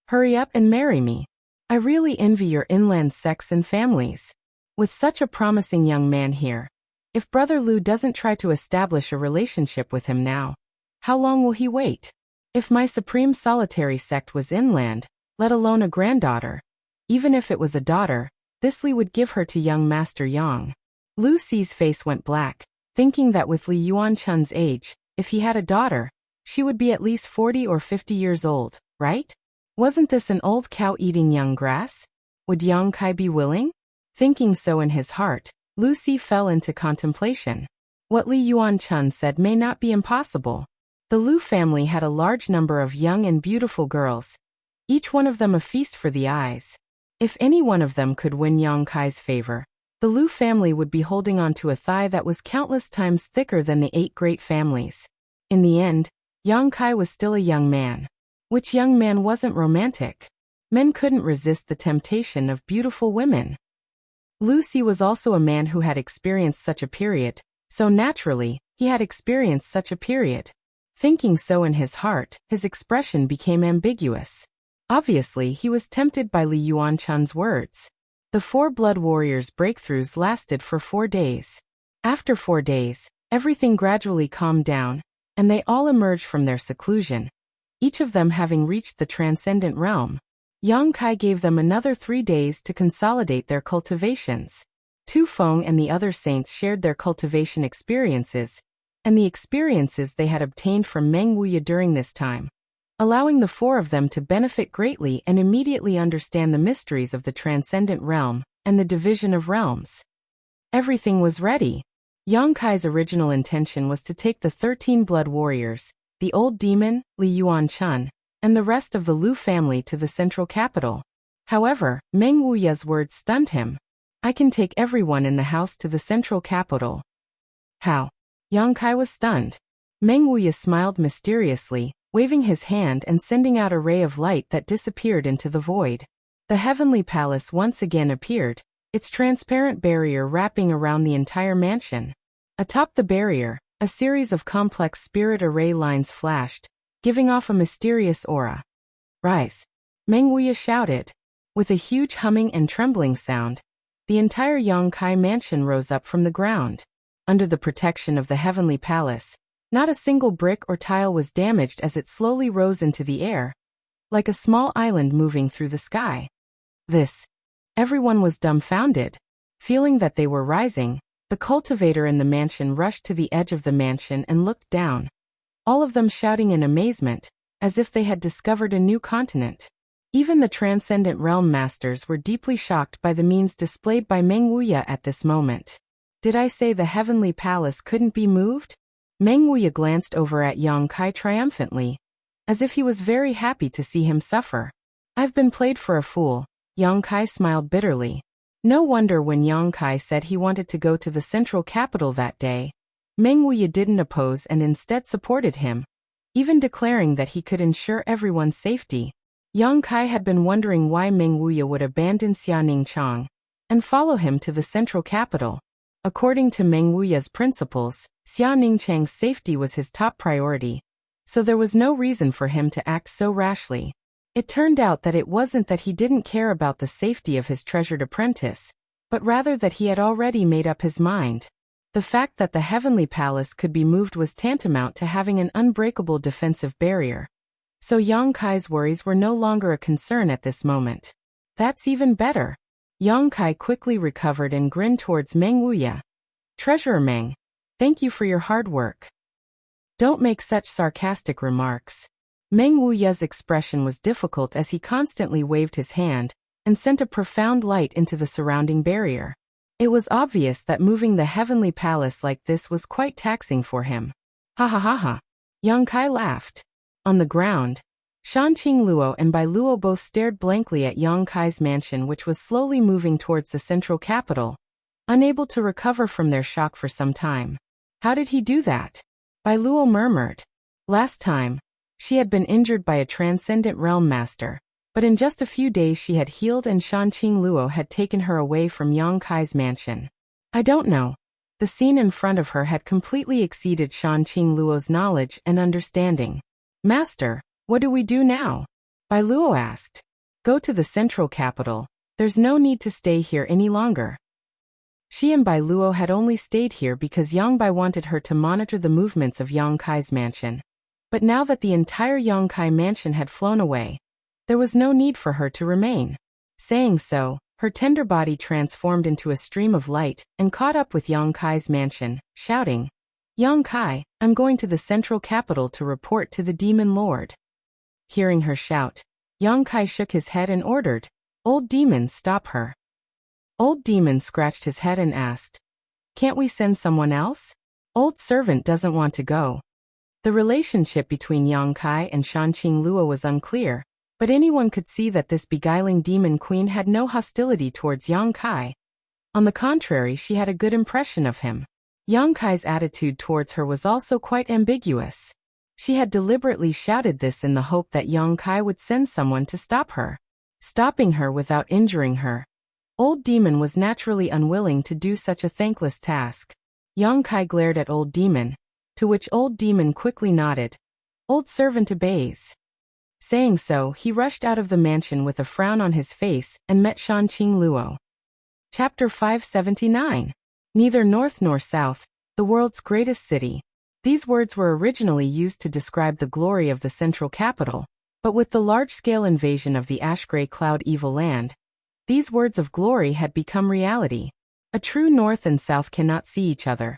S1: Hurry up and marry me. I really envy your inland sects and families. With such a promising young man here, if Brother Lu doesn't try to establish a relationship with him now, how long will he wait? If my Supreme Solitary Sect was inland, let alone a granddaughter, even if it was a daughter, this Li would give her to young Master Yang. Lucy's face went black, thinking that with Li Yuan-chun's age, if he had a daughter, she would be at least 40 or 50 years old, right? Wasn't this an old cow eating young grass? Would Yang Kai be willing? Thinking so in his heart, Lucy fell into contemplation. What Li Yuan-chun said may not be impossible. The Lu family had a large number of young and beautiful girls, each one of them a feast for the eyes. If any one of them could win Yang Kai's favor, the Lu family would be holding on to a thigh that was countless times thicker than the 8 great families. In the end, Yang Kai was still a young man. Which young man wasn't romantic? Men couldn't resist the temptation of beautiful women. Lucy was also a man who had experienced such a period, so naturally, he had experienced such a period. Thinking so in his heart, his expression became ambiguous. Obviously, he was tempted by Li Yuan-chun's words. The 4 blood warriors' breakthroughs lasted for 4 days. After 4 days, everything gradually calmed down, and they all emerged from their seclusion, each of them having reached the transcendent realm. Yang Kai gave them another 3 days to consolidate their cultivations. Tu Feng and the other saints shared their cultivation experiences, and the experiences they had obtained from Meng Wuya during this time, allowing the 4 of them to benefit greatly and immediately understand the mysteries of the transcendent realm and the division of realms. Everything was ready. Yang Kai's original intention was to take the 13 blood warriors, the old demon, Li Yuan-chun, and the rest of the Lu family to the central capital. However, Meng Wuya's words stunned him. I can take everyone in the house to the central capital. How? Yang Kai was stunned. Meng Wuya smiled mysteriously, waving his hand and sending out a ray of light that disappeared into the void. The heavenly palace once again appeared, its transparent barrier wrapping around the entire mansion. Atop the barrier, a series of complex spirit array lines flashed, giving off a mysterious aura. "Rise!" Meng Wuya shouted. With a huge humming and trembling sound, the entire Yang Kai mansion rose up from the ground. Under the protection of the heavenly palace, not a single brick or tile was damaged as it slowly rose into the air, like a small island moving through the sky. Everyone was dumbfounded. Feeling that they were rising, the cultivator in the mansion rushed to the edge of the mansion and looked down, all of them shouting in amazement, as if they had discovered a new continent. Even the transcendent realm masters were deeply shocked by the means displayed by Meng Wuya at this moment. Did I say the heavenly palace couldn't be moved? Meng Wuya glanced over at Yang Kai triumphantly, as if he was very happy to see him suffer. I've been played for a fool. Yang Kai smiled bitterly. No wonder when Yang Kai said he wanted to go to the central capital that day, Meng Wuya didn't oppose and instead supported him, even declaring that he could ensure everyone's safety. Yang Kai had been wondering why Meng Wuya would abandon Xianing and follow him to the central capital. According to Meng Wuya's principles, Xianing safety was his top priority, so there was no reason for him to act so rashly. It turned out that it wasn't that he didn't care about the safety of his treasured apprentice, but rather that he had already made up his mind. The fact that the heavenly palace could be moved was tantamount to having an unbreakable defensive barrier. So Yang Kai's worries were no longer a concern at this moment. That's even better. Yang Kai quickly recovered and grinned towards Meng Wuya. Treasurer Meng, thank you for your hard work. Don't make such sarcastic remarks. Meng Wuya's expression was difficult as he constantly waved his hand and sent a profound light into the surrounding barrier. It was obvious that moving the heavenly palace like this was quite taxing for him. Ha ha ha ha. Yang Kai laughed. On the ground, Shanqing Luo and Bai Luo both stared blankly at Yang Kai's mansion, which was slowly moving towards the central capital, unable to recover from their shock for some time. How did he do that? Bai Luo murmured. Last time, she had been injured by a transcendent realm master, but in just a few days she had healed and Shanqing Luo had taken her away from Yang Kai's mansion. I don't know. The scene in front of her had completely exceeded Shanqing Luo's knowledge and understanding. Master, what do we do now? Bai Luo asked. Go to the central capital. There's no need to stay here any longer. She and Bai Luo had only stayed here because Yang Bai wanted her to monitor the movements of Yang Kai's mansion. But now that the entire Yang Kai mansion had flown away, there was no need for her to remain. Saying so, her tender body transformed into a stream of light and caught up with Yang Kai's mansion, shouting, Yang Kai, I'm going to the central capital to report to the demon lord. Hearing her shout, Yang Kai shook his head and ordered, Old demon, stop her. Old demon scratched his head and asked, Can't we send someone else? Old servant doesn't want to go. The relationship between Yang Kai and Shanqing Luo was unclear, but anyone could see that this beguiling demon queen had no hostility towards Yang Kai. On the contrary, she had a good impression of him. Yang Kai's attitude towards her was also quite ambiguous. She had deliberately shouted this in the hope that Yang Kai would send someone to stop her. Stopping her without injuring her. Old demon was naturally unwilling to do such a thankless task. Yang Kai glared at old demon, to which old demon quickly nodded. Old servant obeys. Saying so, he rushed out of the mansion with a frown on his face and met Shanqing Luo. Chapter 579. Neither north nor south, the world's greatest city. These words were originally used to describe the glory of the central capital, but with the large-scale invasion of the ash-gray cloud evil land, these words of glory had become reality. A true north and south cannot see each other.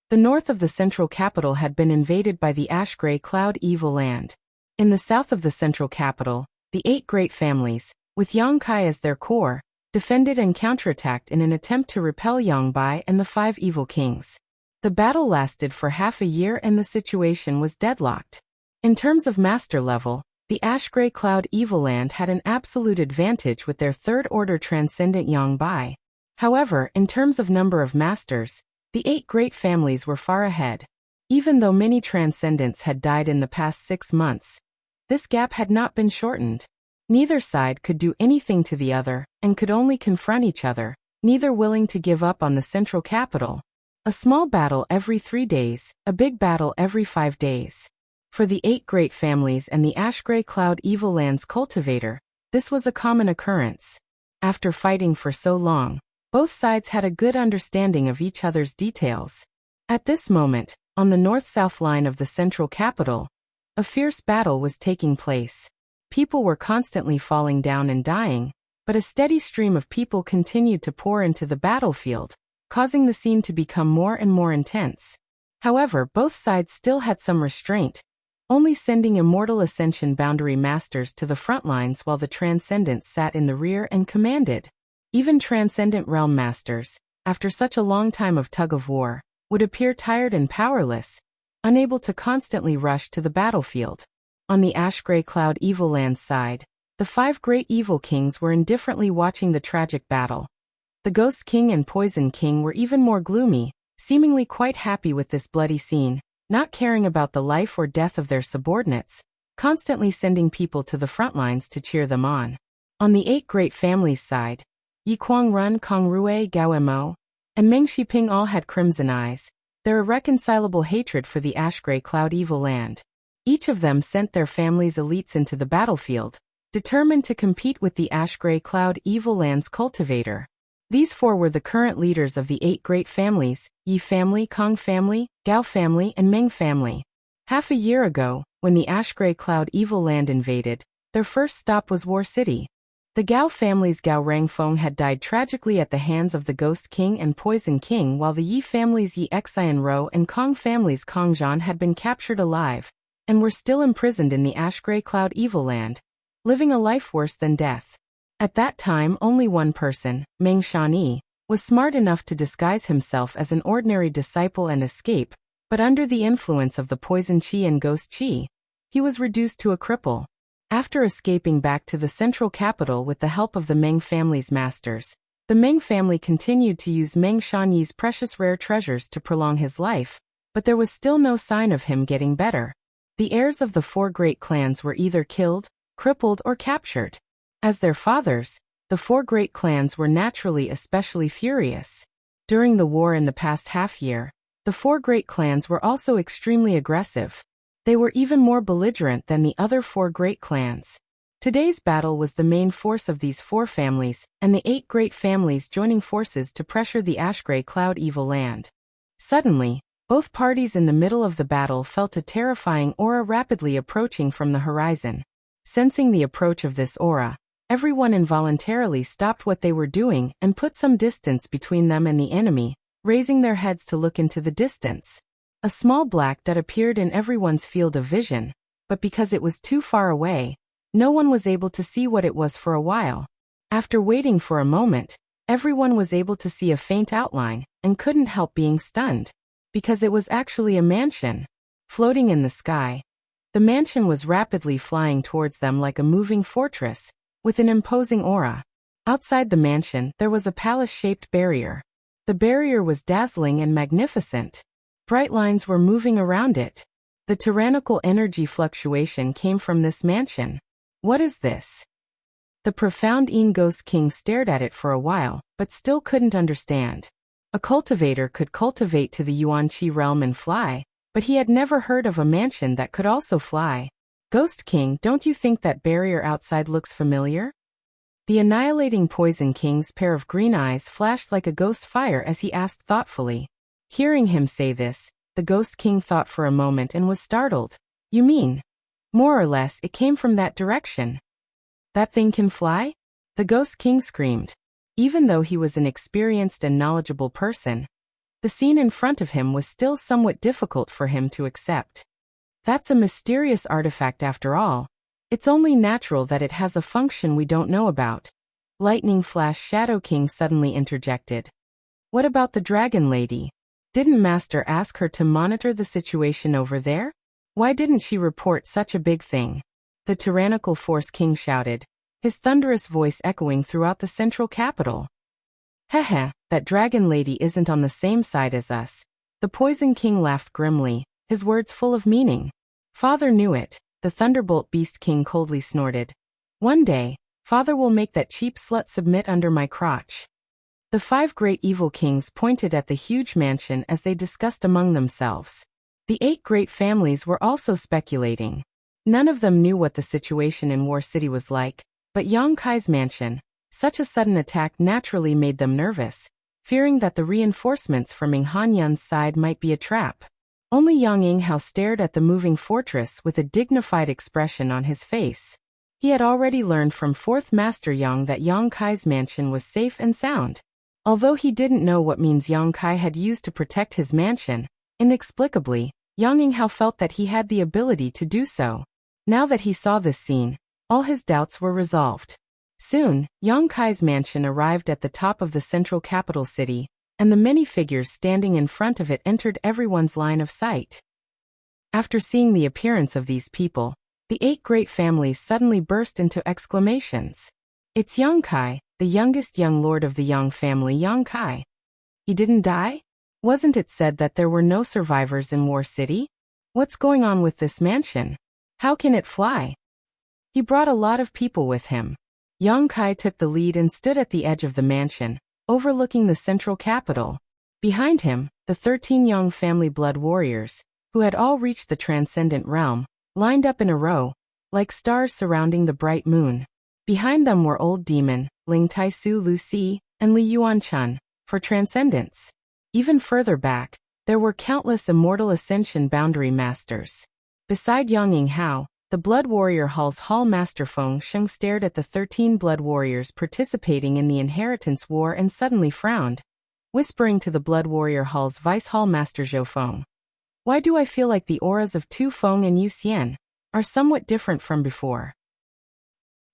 S1: The north of the central capital had been invaded by the ash-gray cloud evil land. In the south of the central capital, the 8 great families, with Yang Kai as their core, defended and counterattacked in an attempt to repel Yang Bai and the 5 evil kings. The battle lasted for half a year and the situation was deadlocked. In terms of master level, the ash-gray cloud evil land had an absolute advantage with their third-order transcendent Yang Bai. However, in terms of number of masters, the 8 great families were far ahead. Even though many transcendents had died in the past 6 months, this gap had not been shortened. Neither side could do anything to the other, and could only confront each other, neither willing to give up on the central capital. A small battle every 3 days, a big battle every 5 days. For the 8 great families and the Ash-Gray Cloud Evil Lands cultivator, this was a common occurrence. After fighting for so long, both sides had a good understanding of each other's details. At this moment, on the north-south line of the central capital, a fierce battle was taking place. People were constantly falling down and dying, but a steady stream of people continued to pour into the battlefield, causing the scene to become more and more intense. However, both sides still had some restraint, only sending immortal Ascension Boundary Masters to the front lines while the Transcendents sat in the rear and commanded. Even Transcendent Realm Masters, after such a long time of tug-of-war, would appear tired and powerless, unable to constantly rush to the battlefield. On the Ash-Gray Cloud Evil Lands side, the 5 great evil kings were indifferently watching the tragic battle. The Ghost King and Poison King were even more gloomy, seemingly quite happy with this bloody scene, not caring about the life or death of their subordinates, constantly sending people to the front lines to cheer them on. On the 8 great families side, Yi Run, Kong Rui, Gao Mo, and Meng Shiping all had crimson eyes, their irreconcilable hatred for the Ash-Gray Cloud Evil Land. Each of them sent their family's elites into the battlefield, determined to compete with the Ash-Gray Cloud Evil Lands cultivator. These 4 were the current leaders of the 8 great families: Yi family, Kong family, Gao family, and Meng family. Half a year ago, when the Ash-Gray Cloud Evil Land invaded, their first stop was War City. The Gao family's Gao Rangfeng had died tragically at the hands of the Ghost King and Poison King, while the Yi family's Yi Xian Ro and Kong family's Kong Zhan had been captured alive, and were still imprisoned in the Ash-Gray Cloud Evil Land, living a life worse than death. At that time, only one person, Meng Shani, was smart enough to disguise himself as an ordinary disciple and escape, but under the influence of the poison qi and ghost qi, he was reduced to a cripple. After escaping back to the central capital with the help of the Meng family's masters, the Meng family continued to use Meng Shani's precious rare treasures to prolong his life, but there was still no sign of him getting better. The heirs of the 4 great clans were either killed, crippled, or captured. As their fathers, the 4 great clans were naturally especially furious. During the war in the past half-year, the 4 great clans were also extremely aggressive. They were even more belligerent than the other 4 great clans. Today's battle was the main force of these 4 families, and the 8 great families joining forces to pressure the Ash-Gray Cloud Evil Land. Suddenly, both parties in the middle of the battle felt a terrifying aura rapidly approaching from the horizon. Sensing the approach of this aura, everyone involuntarily stopped what they were doing and put some distance between them and the enemy, raising their heads to look into the distance. A small black dot appeared in everyone's field of vision, but because it was too far away, no one was able to see what it was for a while. After waiting for a moment, everyone was able to see a faint outline, and couldn't help being stunned. Because it was actually a mansion, floating in the sky. The mansion was rapidly flying towards them like a moving fortress, with an imposing aura. Outside the mansion, there was a palace-shaped barrier. The barrier was dazzling and magnificent. Bright lines were moving around it. The tyrannical energy fluctuation came from this mansion. What is this? The profound Yin Ghost King stared at it for a while, but still couldn't understand. A cultivator could cultivate to the Yuan-Chi realm and fly, but he had never heard of a mansion that could also fly. Ghost King, don't you think that barrier outside looks familiar? The annihilating Poison King's pair of green eyes flashed like a ghost fire as he asked thoughtfully. Hearing him say this, the Ghost King thought for a moment and was startled. You mean? More or less, it came from that direction. That thing can fly? The Ghost King screamed. Even though he was an experienced and knowledgeable person, the scene in front of him was still somewhat difficult for him to accept. That's a mysterious artifact after all. It's only natural that it has a function we don't know about. Lightning Flash Shadow King suddenly interjected. What about the Dragon Lady? Didn't Master ask her to monitor the situation over there? Why didn't she report such a big thing? The tyrannical Force King shouted, his thunderous voice echoing throughout the central capital. Heh, that Dragon Lady isn't on the same side as us. The Poison King laughed grimly, his words full of meaning. Father knew it, the Thunderbolt Beast King coldly snorted. One day, Father will make that cheap slut submit under my crotch. The 5 great evil kings pointed at the huge mansion as they discussed among themselves. The 8 great families were also speculating. None of them knew what the situation in War City was like, but Yang Kai's mansion, such a sudden attack naturally made them nervous, fearing that the reinforcements from Ming Hanyun's side might be a trap. Only Yang Yinghao stared at the moving fortress with a dignified expression on his face. He had already learned from 4th Master Yang that Yang Kai's mansion was safe and sound. Although he didn't know what means Yang Kai had used to protect his mansion, inexplicably, Yang Yinghao felt that he had the ability to do so. Now that he saw this scene, all his doubts were resolved. Soon, Yang Kai's mansion arrived at the top of the central capital city, and the many figures standing in front of it entered everyone's line of sight. After seeing the appearance of these people, the 8 great families suddenly burst into exclamations. It's Yang Kai, the youngest young lord of the Yang family. Yang Kai. He didn't die? Wasn't it said that there were no survivors in War City? What's going on with this mansion? How can it fly? He brought a lot of people with him. Yang Kai took the lead and stood at the edge of the mansion, overlooking the central capital. Behind him, the 13 Yang family blood warriors, who had all reached the transcendent realm, lined up in a row, like stars surrounding the bright moon. Behind them were Old Demon, Ling Taisu Lu Si, and Li Yuanchun, for transcendence. Even further back, there were countless immortal ascension boundary masters. Beside Yang Yinghao, the Blood Warrior Hall's Hall Master Feng Sheng stared at the 13 blood warriors participating in the inheritance war and suddenly frowned, whispering to the Blood Warrior Hall's Vice Hall Master Zhou Feng. Why do I feel like the auras of Tu Feng and Yu Xian are somewhat different from before?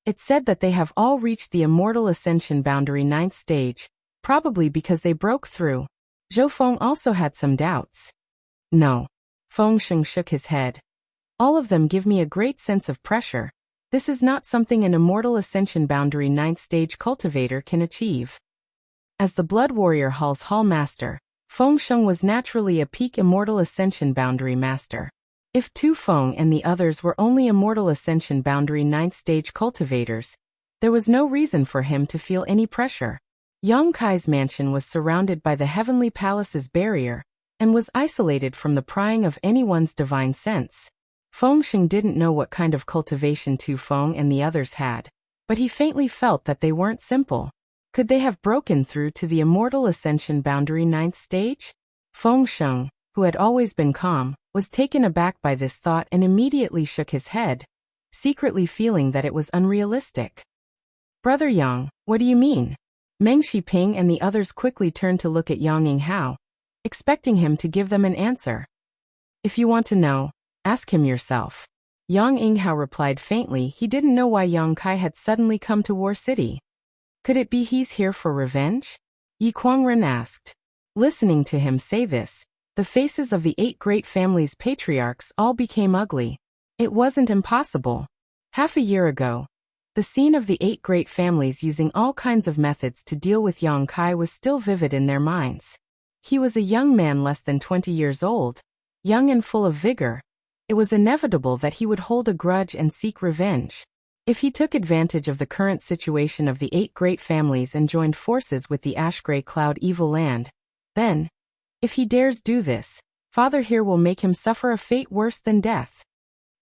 S1: It's said that they have all reached the Immortal Ascension Boundary 9th stage, probably because they broke through. Zhou Feng also had some doubts. No. Feng Sheng shook his head. All of them give me a great sense of pressure. This is not something an Immortal Ascension Boundary 9th stage cultivator can achieve. As the Blood Warrior Hall's Hall Master, Feng Sheng was naturally a peak Immortal Ascension Boundary Master. If Tu Feng and the others were only Immortal Ascension Boundary 9th stage cultivators, there was no reason for him to feel any pressure. Yang Kai's mansion was surrounded by the Heavenly Palace's barrier, and was isolated from the prying of anyone's divine sense. Feng Sheng didn't know what kind of cultivation Tu Feng and the others had, but he faintly felt that they weren't simple. Could they have broken through to the Immortal Ascension Boundary 9th stage? Feng Sheng, who had always been calm, was taken aback by this thought and immediately shook his head, secretly feeling that it was unrealistic. Brother Yang, what do you mean? Meng Shiping and the others quickly turned to look at Yang Yinghao, expecting him to give them an answer. If you want to know, ask him yourself. Yang Yinghao replied faintly. He didn't know why Yang Kai had suddenly come to War City. Could it be he's here for revenge? Yi Kuangren asked. Listening to him say this, the faces of the 8 great families' patriarchs all became ugly. It wasn't impossible. Half a year ago, the scene of the 8 great families using all kinds of methods to deal with Yang Kai was still vivid in their minds. He was a young man less than 20 years old, young and full of vigor. It was inevitable that he would hold a grudge and seek revenge. If he took advantage of the current situation of the 8 great families and joined forces with the Ash-Gray Cloud Evil Land, then, if he dares do this, Father here will make him suffer a fate worse than death.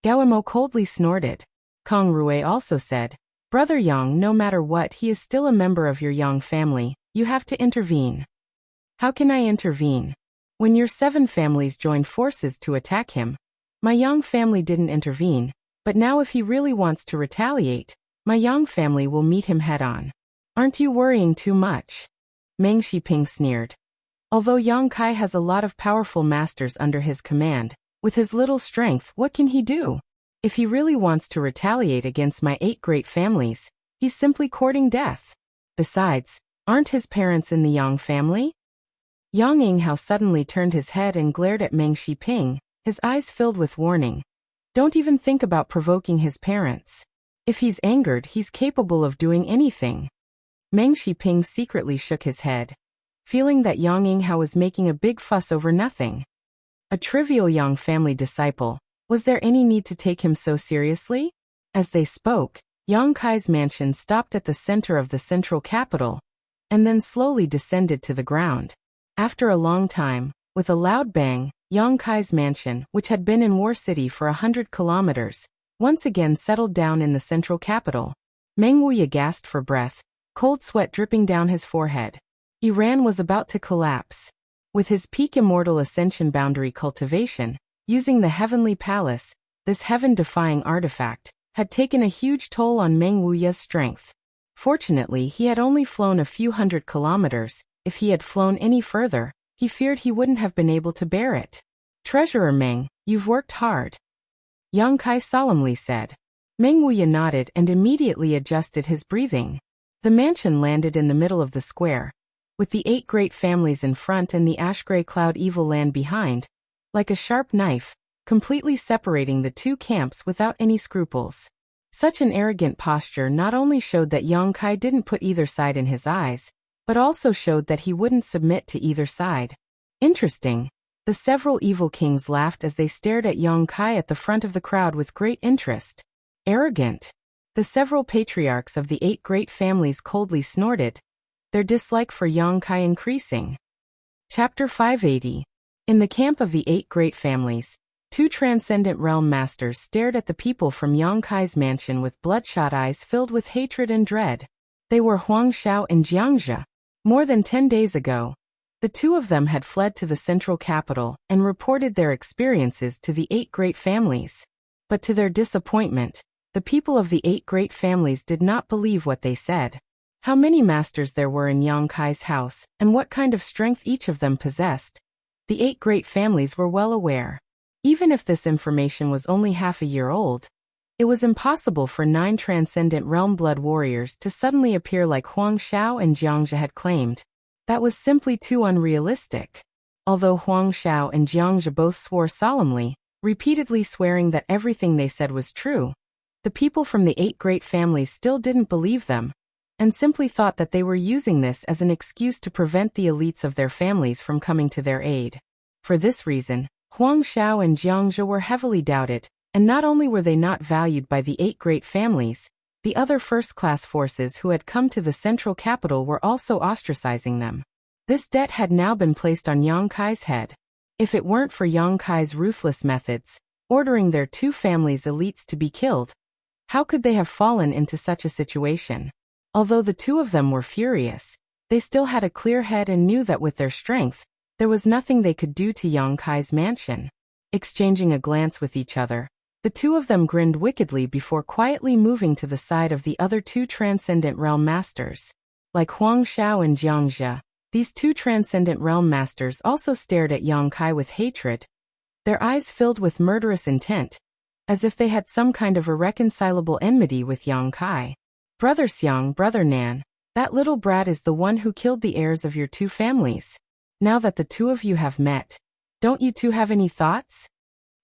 S1: Gao coldly snorted. Kong Rui also said, Brother Yang, no matter what, he is still a member of your Yang family. You have to intervene. How can I intervene? When your 7 families joined forces to attack him, my Yang family didn't intervene, but now if he really wants to retaliate, my Yang family will meet him head-on. Aren't you worrying too much? Meng Shiping sneered. Although Yang Kai has a lot of powerful masters under his command, with his little strength, what can he do? If he really wants to retaliate against my 8 great families, he's simply courting death. Besides, aren't his parents in the Yang family? Yang Yinghao suddenly turned his head and glared at Meng Shiping, his eyes filled with warning. Don't even think about provoking his parents. If he's angered, he's capable of doing anything. Meng Shiping secretly shook his head, feeling that Yang Yinghao was making a big fuss over nothing. A trivial Yang family disciple. Was there any need to take him so seriously? As they spoke, Yang Kai's mansion stopped at the center of the central capital, and then slowly descended to the ground. After a long time, with a loud bang, Yang Kai's mansion, which had been in War City for 100 kilometers, once again settled down in the central capital. Meng Wuya gasped for breath, cold sweat dripping down his forehead. Iran was about to collapse. With his peak immortal ascension boundary cultivation, using the heavenly palace, this heaven-defying artifact had taken a huge toll on Meng Wuya's strength. Fortunately, he had only flown a few hundred kilometers. If he had flown any further, he feared he wouldn't have been able to bear it. Treasurer Meng, you've worked hard, Yang Kai solemnly said. Meng Wuya nodded and immediately adjusted his breathing. The mansion landed in the middle of the square, with the 8 great families in front and the ash-gray cloud evil land behind, like a sharp knife, completely separating the two camps without any scruples. Such an arrogant posture not only showed that Yang Kai didn't put either side in his eyes, but also showed that he wouldn't submit to either side. Interesting. The several evil kings laughed as they stared at Yang Kai at the front of the crowd with great interest. Arrogant. The several patriarchs of the 8 great families coldly snorted, their dislike for Yang Kai increasing. Chapter 580. In the camp of the 8 great families, 2 transcendent realm masters stared at the people from Yang Kai's mansion with bloodshot eyes filled with hatred and dread. They were Huang Xiao and Jiangzhe. More than 10 days ago, the 2 of them had fled to the central capital and reported their experiences to the 8 great families. But to their disappointment, the people of the 8 great families did not believe what they said. How many masters there were in Yang Kai's house, and what kind of strength each of them possessed, the 8 great families were well aware. Even if this information was only half a year old, it was impossible for 9 transcendent realm blood warriors to suddenly appear like Huang Xiao and Jiangzhe had claimed. That was simply too unrealistic. Although Huang Xiao and Jiangzhe both swore solemnly, repeatedly swearing that everything they said was true, the people from the 8 great families still didn't believe them, and simply thought that they were using this as an excuse to prevent the elites of their families from coming to their aid. For this reason, Huang Xiao and Jiangzhe were heavily doubted, and not only were they not valued by the 8 great families, the other first-class forces who had come to the central capital were also ostracizing them. This debt had now been placed on Yang Kai's head. If it weren't for Yang Kai's ruthless methods, ordering their 2 families' elites to be killed, how could they have fallen into such a situation? Although the 2 of them were furious, they still had a clear head and knew that with their strength, there was nothing they could do to Yang Kai's mansion. Exchanging a glance with each other, the 2 of them grinned wickedly before quietly moving to the side of the other 2 transcendent realm masters. Like Huang Xiao and Jiangzhe, these 2 transcendent realm masters also stared at Yang Kai with hatred, their eyes filled with murderous intent, as if they had some kind of irreconcilable enmity with Yang Kai. Brother Xiang, Brother Nan, that little brat is the one who killed the heirs of your 2 families. Now that the 2 of you have met, don't you 2 have any thoughts?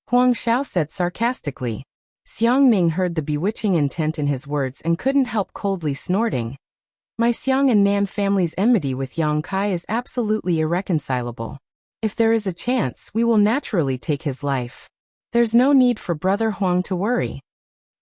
S1: Huang Xiao said sarcastically. Xiang Ning heard the bewitching intent in his words and couldn't help coldly snorting. My Xiang and Nan family's enmity with Yang Kai is absolutely irreconcilable. If there is a chance, we will naturally take his life. There's no need for Brother Huang to worry.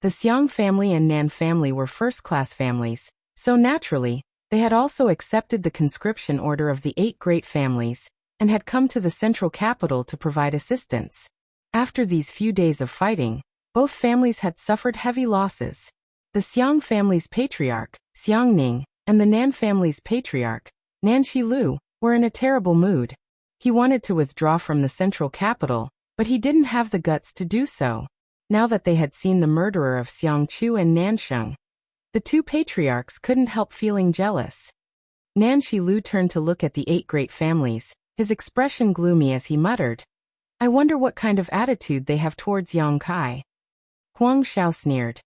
S1: The Xiang family and Nan family were first-class families, so naturally, they had also accepted the conscription order of the 8 great families, and had come to the central capital to provide assistance. After these few days of fighting, both families had suffered heavy losses. The Xiang family's patriarch, Xiang Ning, and the Nan family's patriarch, Nan Shilu, were in a terrible mood. He wanted to withdraw from the central capital, but he didn't have the guts to do so. Now that they had seen the murderer of Xiang Chu and Nan Sheng, the 2 patriarchs couldn't help feeling jealous. Nan Shilu turned to look at the 8 great families, his expression gloomy as he muttered, I wonder what kind of attitude they have towards Yang Kai. Huang Xiao sneered.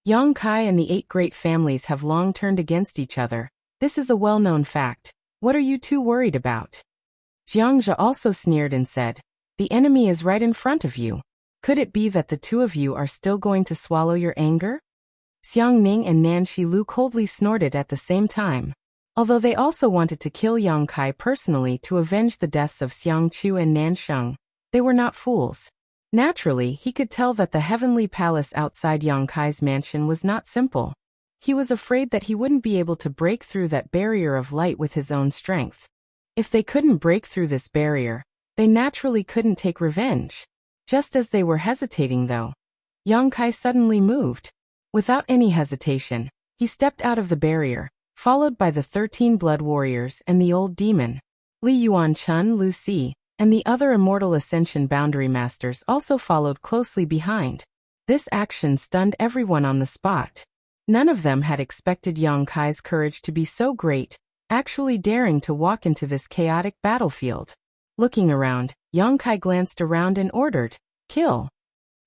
S1: Yang Kai and the 8 great families have long turned against each other. This is a well-known fact. What are you 2 worried about? Jiangzhe also sneered and said, the enemy is right in front of you. Could it be that the 2 of you are still going to swallow your anger? Xiang Ning and Nan Shilu coldly snorted at the same time. Although they also wanted to kill Yang Kai personally to avenge the deaths of Xiang Chu and Nan Sheng, They were not fools. Naturally, he could tell that the heavenly palace outside Yang Kai's mansion was not simple. He was afraid that he wouldn't be able to break through that barrier of light with his own strength. If they couldn't break through this barrier, they naturally couldn't take revenge. Just as they were hesitating though, Yang Kai suddenly moved. Without any hesitation, he stepped out of the barrier, followed by the 13 blood warriors and the old demon. Li Yuanchun, Lu Si, and the other immortal ascension boundary masters also followed closely behind. This action stunned everyone on the spot. None of them had expected Yang Kai's courage to be so great, actually daring to walk into this chaotic battlefield. Looking around, Yang Kai glanced around and ordered, "Kill."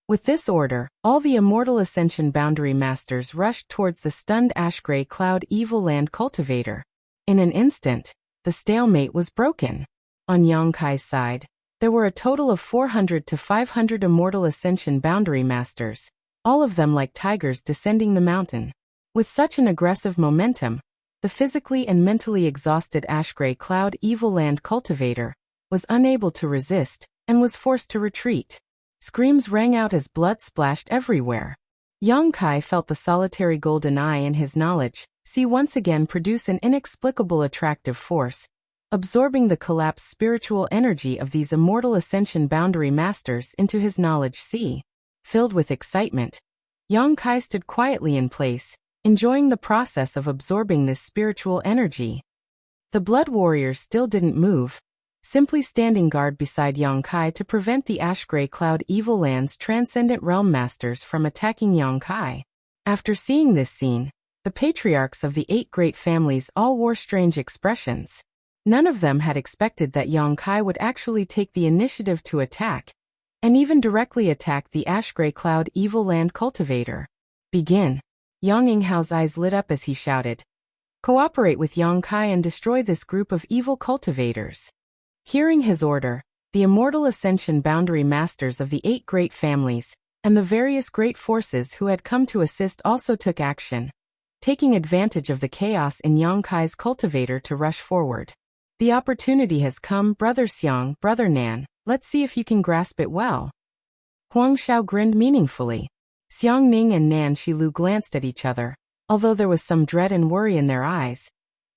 S1: With this order, all the immortal ascension boundary masters rushed towards the stunned ash-gray cloud evil land cultivator. In an instant, the stalemate was broken. On Yang Kai's side, there were a total of 400 to 500 immortal ascension boundary masters, all of them like tigers descending the mountain. With such an aggressive momentum, the physically and mentally exhausted ash-gray cloud evil land cultivator was unable to resist and was forced to retreat. Screams rang out as blood splashed everywhere. Yang Kai felt the solitary golden eye in his knowledge see once again produce an inexplicable attractive force, absorbing the collapsed spiritual energy of these immortal ascension boundary masters into his knowledge sea. Filled with excitement, Yang Kai stood quietly in place, enjoying the process of absorbing this spiritual energy. The blood warriors still didn't move, simply standing guard beside Yang Kai to prevent the ash-gray cloud evil land's transcendent realm masters from attacking Yang Kai. After seeing this scene, the patriarchs of the 8 great families all wore strange expressions. None of them had expected that Yang Kai would actually take the initiative to attack, and even directly attack the ash-gray cloud evil land cultivator. "Begin." Yang Yinghao's eyes lit up as he shouted, "Cooperate with Yang Kai and destroy this group of evil cultivators." Hearing his order, the immortal ascension boundary masters of the 8 great families, and the various great forces who had come to assist also took action, taking advantage of the chaos in Yang Kai's cultivator to rush forward. "The opportunity has come, Brother Xiang, Brother Nan, let's see if you can grasp it well." Huang Xiao grinned meaningfully. Xiang Ning and Nan Shilu glanced at each other, although there was some dread and worry in their eyes.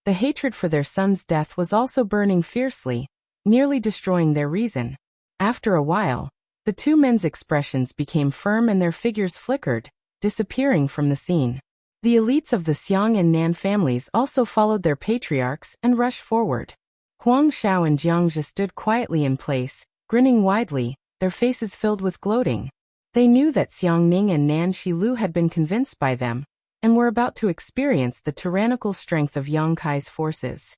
S1: The hatred for their son's death was also burning fiercely, nearly destroying their reason. After a while, the two men's expressions became firm and their figures flickered, disappearing from the scene. The elites of the Xiang and Nan families also followed their patriarchs and rushed forward. Huang Xiao and Jiangzhe stood quietly in place, grinning widely, their faces filled with gloating. They knew that Xiang Ning and Nan Shilu had been convinced by them, and were about to experience the tyrannical strength of Yang Kai's forces.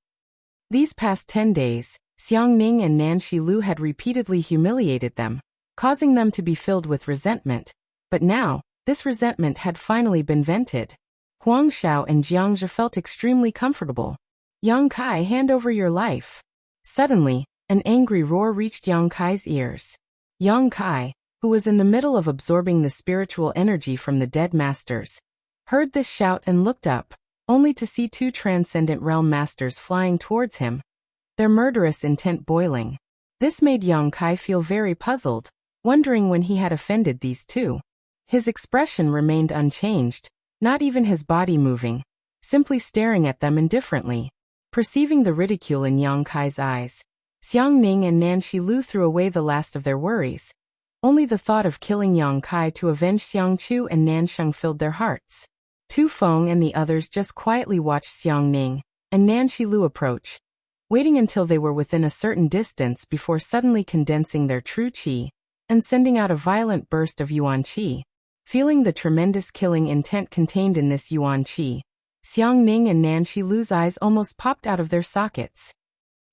S1: These past 10 days, Xiang Ning and Nan Shilu had repeatedly humiliated them, causing them to be filled with resentment, but now, this resentment had finally been vented. Huang Xiao and Jiangzhe felt extremely comfortable. "Yang Kai, hand over your life." Suddenly, an angry roar reached Yang Kai's ears. Yang Kai, who was in the middle of absorbing the spiritual energy from the dead masters, heard this shout and looked up, only to see 2 transcendent realm masters flying towards him, their murderous intent boiling. This made Yang Kai feel very puzzled, wondering when he had offended these 2. His expression remained unchanged, not even his body moving, simply staring at them indifferently. Perceiving the ridicule in Yang Kai's eyes, Xiang Ning and Nan Shilu threw away the last of their worries. Only the thought of killing Yang Kai to avenge Xiang Chu and Nan Sheng filled their hearts. Tu Feng and the others just quietly watched Xiang Ning and Nan Shilu approach, waiting until they were within a certain distance before suddenly condensing their true qi and sending out a violent burst of yuan qi. Feeling the tremendous killing intent contained in this yuan qi, Xiang Ning and Nan Shilu's eyes almost popped out of their sockets.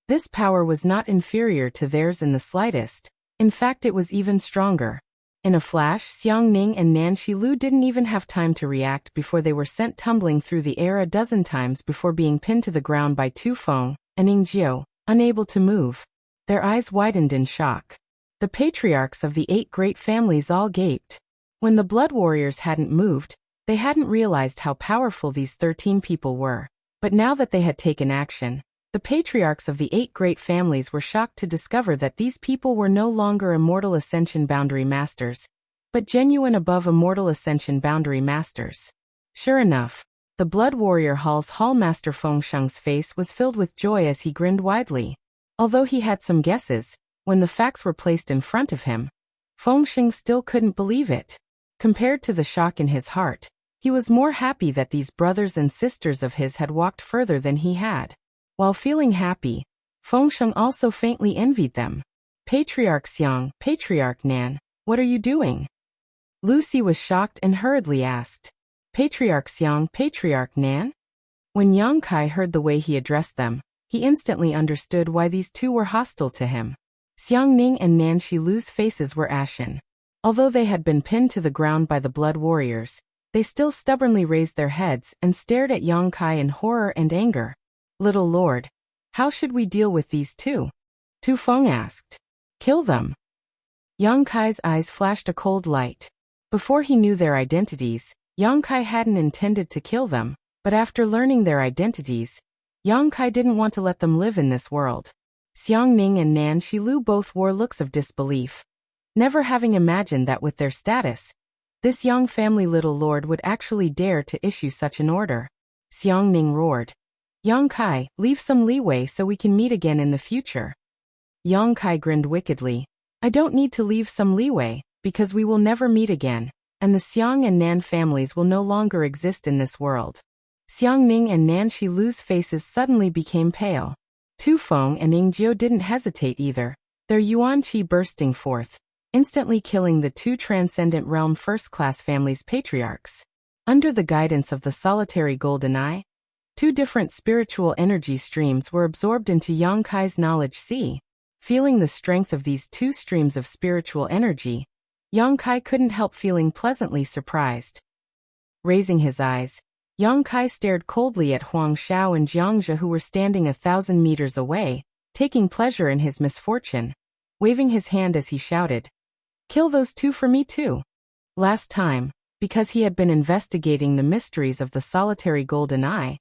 S1: This power was not inferior to theirs in the slightest. In fact, it was even stronger. In a flash, Xiang Ning and Nan Shilu didn't even have time to react before they were sent tumbling through the air a dozen times before being pinned to the ground by Tu Feng and Ning Jiu, unable to move. Their eyes widened in shock. The patriarchs of the 8 great families all gaped. When the blood warriors hadn't moved, they hadn't realized how powerful these 13 people were. But now that they had taken action, The patriarchs of the 8 great families were shocked to discover that these people were no longer immortal ascension boundary masters, but genuine above immortal ascension boundary masters. Sure enough, the Blood Warrior Hall's Hallmaster Fengsheng's face was filled with joy as he grinned widely. Although he had some guesses, when the facts were placed in front of him, Fengsheng still couldn't believe it. Compared to the shock in his heart, he was more happy that these brothers and sisters of his had walked further than he had. While feeling happy, Fengsheng also faintly envied them. Patriarch Xiang, Patriarch Nan, what are you doing? Lucy was shocked and hurriedly asked. Patriarch Xiang, Patriarch Nan? When Yang Kai heard the way he addressed them, he instantly understood why these two were hostile to him. Xiang Ning and Nan Shilu's faces were ashen. Although they had been pinned to the ground by the Blood Warriors, they still stubbornly raised their heads and stared at Yang Kai in horror and anger. Little Lord, how should we deal with these two? Tu Feng asked. Kill them. Yang Kai's eyes flashed a cold light. Before he knew their identities, Yang Kai hadn't intended to kill them, but after learning their identities, Yang Kai didn't want to let them live in this world. Xiang Ning and Nan Shilu both wore looks of disbelief, never having imagined that with their status, this Yang family little lord would actually dare to issue such an order. Xiang Ning roared. Yang Kai, leave some leeway so we can meet again in the future. Yang Kai grinned wickedly. I don't need to leave some leeway, because we will never meet again, and the Xiang and Nan families will no longer exist in this world. Xiang Ning and Nan Shilu's faces suddenly became pale. Tu Feng and Ning Jiu didn't hesitate either, their yuan qi bursting forth, instantly killing the two Transcendent Realm first-class families' patriarchs. Under the guidance of the solitary golden eye, two different spiritual energy streams were absorbed into Yang Kai's knowledge sea. Feeling the strength of these two streams of spiritual energy, Yang Kai couldn't help feeling pleasantly surprised. Raising his eyes, Yang Kai stared coldly at Huang Xiao and Jiangzhe, who were standing 1,000 meters away, taking pleasure in his misfortune, waving his hand as he shouted, "Kill those two for me too." Last time, because he had been investigating the mysteries of the solitary golden eye,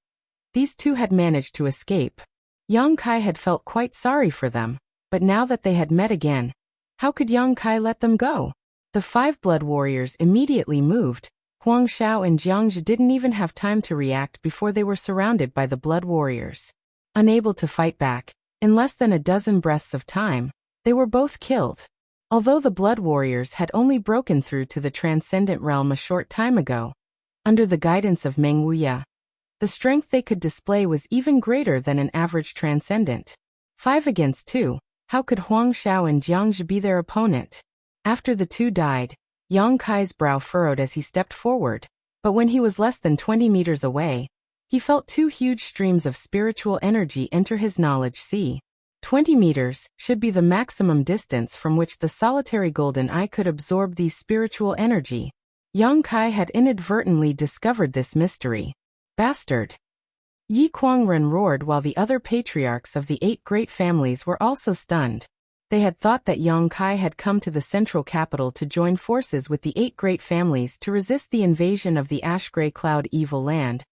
S1: these two had managed to escape. Yang Kai had felt quite sorry for them, but now that they had met again, how could Yang Kai let them go? The 5 blood warriors immediately moved. Huang Xiao and Jiangzhe didn't even have time to react before they were surrounded by the blood warriors. Unable to fight back, in less than a dozen breaths of time, they were both killed. Although the blood warriors had only broken through to the Transcendent Realm a short time ago, under the guidance of Meng Wuya, the strength they could display was even greater than an average Transcendent. 5 against 2, how could Huang Xiao and Jiangzhe be their opponent? After the two died, Yang Kai's brow furrowed as he stepped forward, but when he was less than 20 meters away, he felt 2 huge streams of spiritual energy enter his knowledge sea. 20 meters should be the maximum distance from which the solitary golden eye could absorb these spiritual energy. Yang Kai had inadvertently discovered this mystery. Bastard! Yi Kuangren roared while the other patriarchs of the 8 great families were also stunned. They had thought that Yang Kai had come to the central capital to join forces with the 8 great families to resist the invasion of the Ash-Gray Cloud evil land,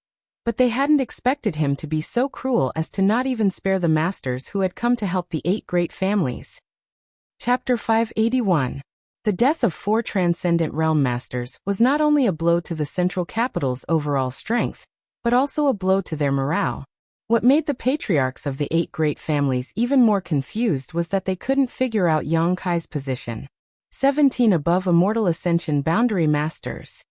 S1: but they hadn't expected him to be so cruel as to not even spare the masters who had come to help the 8 great families. Chapter 581. The death of 4 Transcendent Realm Masters was not only a blow to the central capital's overall strength, but also a blow to their morale. What made the patriarchs of the 8 great families even more confused was that they couldn't figure out Yang Kai's position. 17 above immortal ascension boundary masters.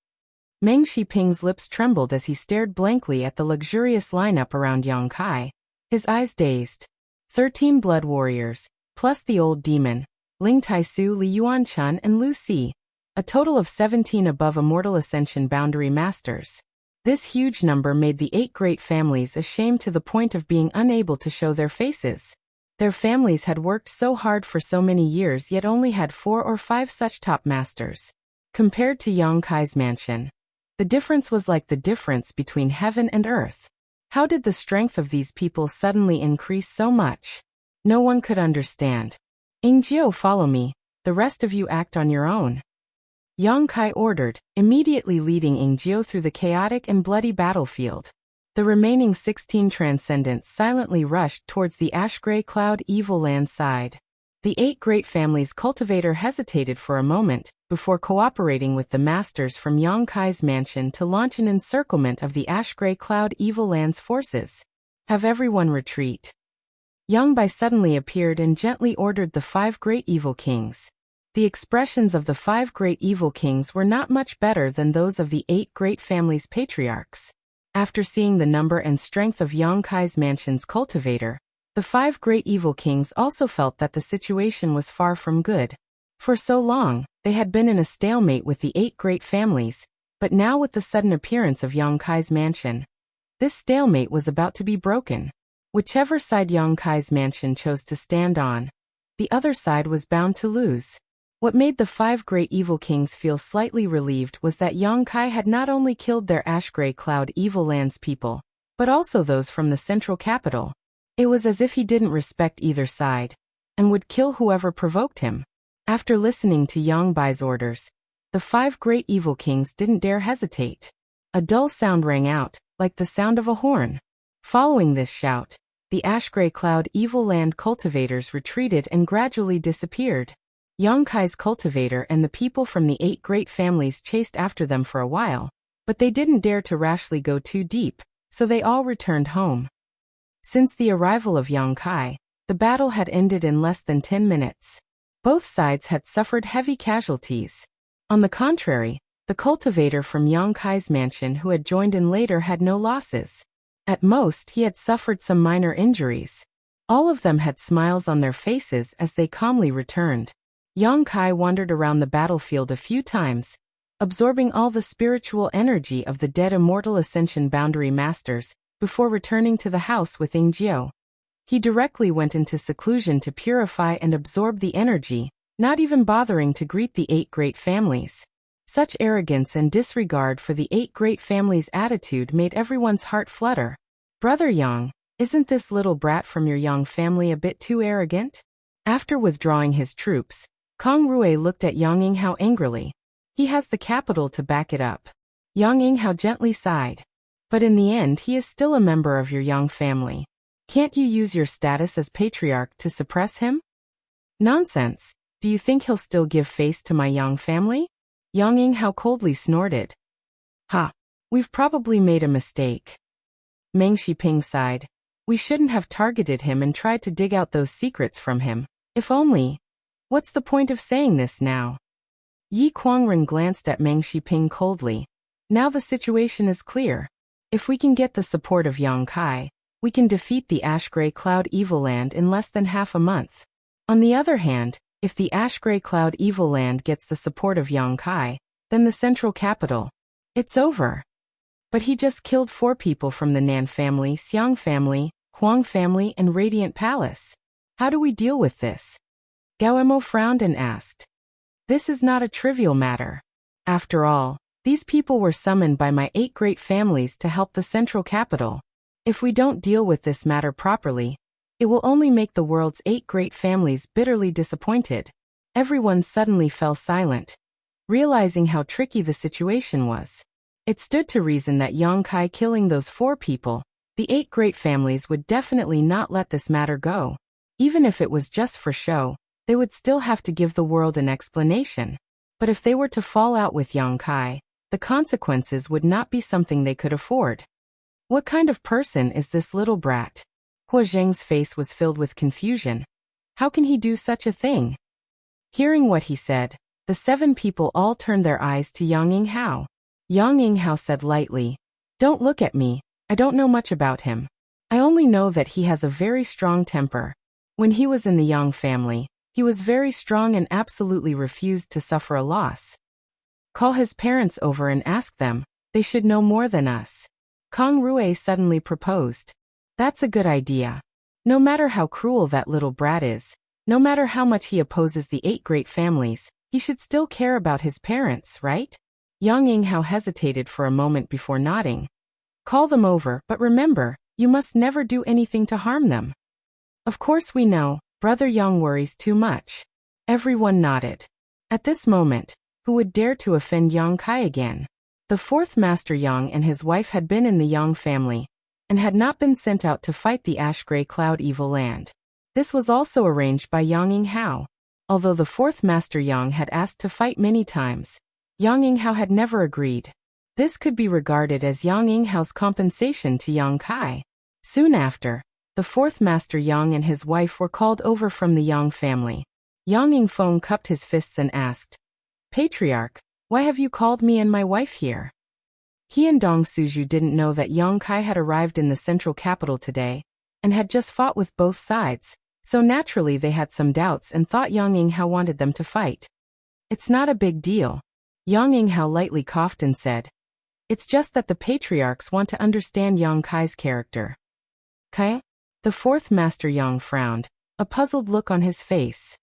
S1: Meng Shiping's lips trembled as he stared blankly at the luxurious lineup around Yang Kai, his eyes dazed. 13 blood warriors, plus the old demon, Ling Taisu, Li Yuanchun and Lu Si, a total of 17 above immortal ascension boundary masters. This huge number made the 8 great families ashamed to the point of being unable to show their faces. Their families had worked so hard for so many years yet only had 4 or 5 such top masters. Compared to Yang Kai's mansion, the difference was like the difference between heaven and earth. How did the strength of these people suddenly increase so much? No one could understand. Ingjiu, follow me, the rest of you act on your own. Yang Kai ordered, immediately leading Ingjiu through the chaotic and bloody battlefield. The remaining 16 transcendents silently rushed towards the ash-gray cloud evil land side. The 8 great families' cultivator hesitated for a moment before cooperating with the masters from Yang Kai's mansion to launch an encirclement of the ash-gray cloud evil land's forces. Have everyone retreat. Yang Bai suddenly appeared and gently ordered the 5 great evil kings. The expressions of the 5 great evil kings were not much better than those of the 8 great families' patriarchs. After seeing the number and strength of Yang Kai's mansion's cultivator, the 5 great evil kings also felt that the situation was far from good. For so long, they had been in a stalemate with the 8 great families, but now with the sudden appearance of Yang Kai's mansion, this stalemate was about to be broken. Whichever side Yang Kai's mansion chose to stand on, the other side was bound to lose. What made the 5 great evil kings feel slightly relieved was that Yang Kai had not only killed their ash-gray cloud evil land's people, but also those from the central capital. It was as if he didn't respect either side, and would kill whoever provoked him. After listening to Yang Bai's orders, the 5 great evil kings didn't dare hesitate. A dull sound rang out, like the sound of a horn. Following this shout, the ash-gray cloud evil land cultivators retreated and gradually disappeared. Yang Kai's cultivator and the people from the 8 great families chased after them for a while, but they didn't dare to rashly go too deep, so they all returned home. Since the arrival of Yang Kai, the battle had ended in less than 10 minutes. Both sides had suffered heavy casualties. On the contrary, the cultivator from Yang Kai's mansion who had joined in later had no losses. At most, he had suffered some minor injuries. All of them had smiles on their faces as they calmly returned. Yang Kai wandered around the battlefield a few times, absorbing all the spiritual energy of the dead immortal Ascension Boundary Masters, before returning to the house with Yingjiu. He directly went into seclusion to purify and absorb the energy, not even bothering to greet the 8 great families. Such arrogance and disregard for the 8 great families' attitude made everyone's heart flutter. Brother Yang, isn't this little brat from your Yang family a bit too arrogant? After withdrawing his troops, Kang Rui looked at Yang Yinghao angrily. He has the capital to back it up. Yang Yinghao gently sighed. But in the end he is still a member of your Yang family. Can't you use your status as patriarch to suppress him? Nonsense. Do you think he'll still give face to my Yang family? Yang Yinghao coldly snorted. Ha! We've probably made a mistake. Meng Shiping sighed. We shouldn't have targeted him and tried to dig out those secrets from him. If only. What's the point of saying this now? Yi Kuangren glanced at Meng Shiping coldly. Now the situation is clear. If we can get the support of Yang Kai, we can defeat the Ash-Gray Cloud Evil Land in less than half a month. On the other hand, if the Ash-Gray Cloud Evil Land gets the support of Yang Kai, then the central capital. It's over. But he just killed 4 people from the Nan family, Xiang family, Huang family, and Radiant Palace. How do we deal with this? Gao Emo frowned and asked. This is not a trivial matter. After all, these people were summoned by my 8 great families to help the central capital. If we don't deal with this matter properly, it will only make the world's 8 great families bitterly disappointed. Everyone suddenly fell silent, realizing how tricky the situation was. It stood to reason that Yang Kai killing those 4 people, the 8 great families would definitely not let this matter go. Even if it was just for show, they would still have to give the world an explanation. But if they were to fall out with Yang Kai, the consequences would not be something they could afford. What kind of person is this little brat? Hua Zheng's face was filled with confusion. How can he do such a thing? Hearing what he said, the 7 people all turned their eyes to Yang Yinghao. Yang Yinghao said lightly, Don't look at me, I don't know much about him. I only know that he has a very strong temper. When he was in the Yang family, he was very strong and absolutely refused to suffer a loss. Call his parents over and ask them, they should know more than us. Kang Rui suddenly proposed. That's a good idea. No matter how cruel that little brat is, no matter how much he opposes the 8 great families, he should still care about his parents, right? Yang Yinghao hesitated for a moment before nodding. Call them over, but remember, you must never do anything to harm them. Of course we know, Brother Yang worries too much. Everyone nodded. At this moment, who would dare to offend Yang Kai again? The 4th Master Yang and his wife had been in the Yang family, and had not been sent out to fight the ash-gray cloud evil land. This was also arranged by Yang Yinghao. Although the fourth Master Yang had asked to fight many times, Yang Yinghao had never agreed. This could be regarded as Yang Yinghao's compensation to Yang Kai. Soon after, the fourth Master Yang and his wife were called over from the Yang family. Yang Yingfeng cupped his fists and asked, "Patriarch, why have you called me and my wife here?" He and Dong Suju didn't know that Yang Kai had arrived in the central capital today, and had just fought with both sides, so naturally they had some doubts and thought Yang Yinghao wanted them to fight. "It's not a big deal." Yang Yinghao lightly coughed and said, "It's just that the patriarchs want to understand Yang Kai's character." "Kai?" The fourth Master Yang frowned, a puzzled look on his face.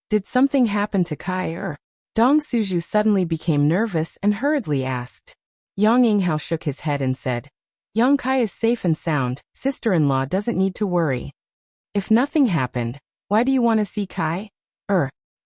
S1: Did something happen to Kai or? Dong Suju suddenly became nervous and hurriedly asked. Yang Yinghao shook his head and said, "Yang Kai is safe and sound, sister-in-law doesn't need to worry." "If nothing happened, why do you want to see Kai?"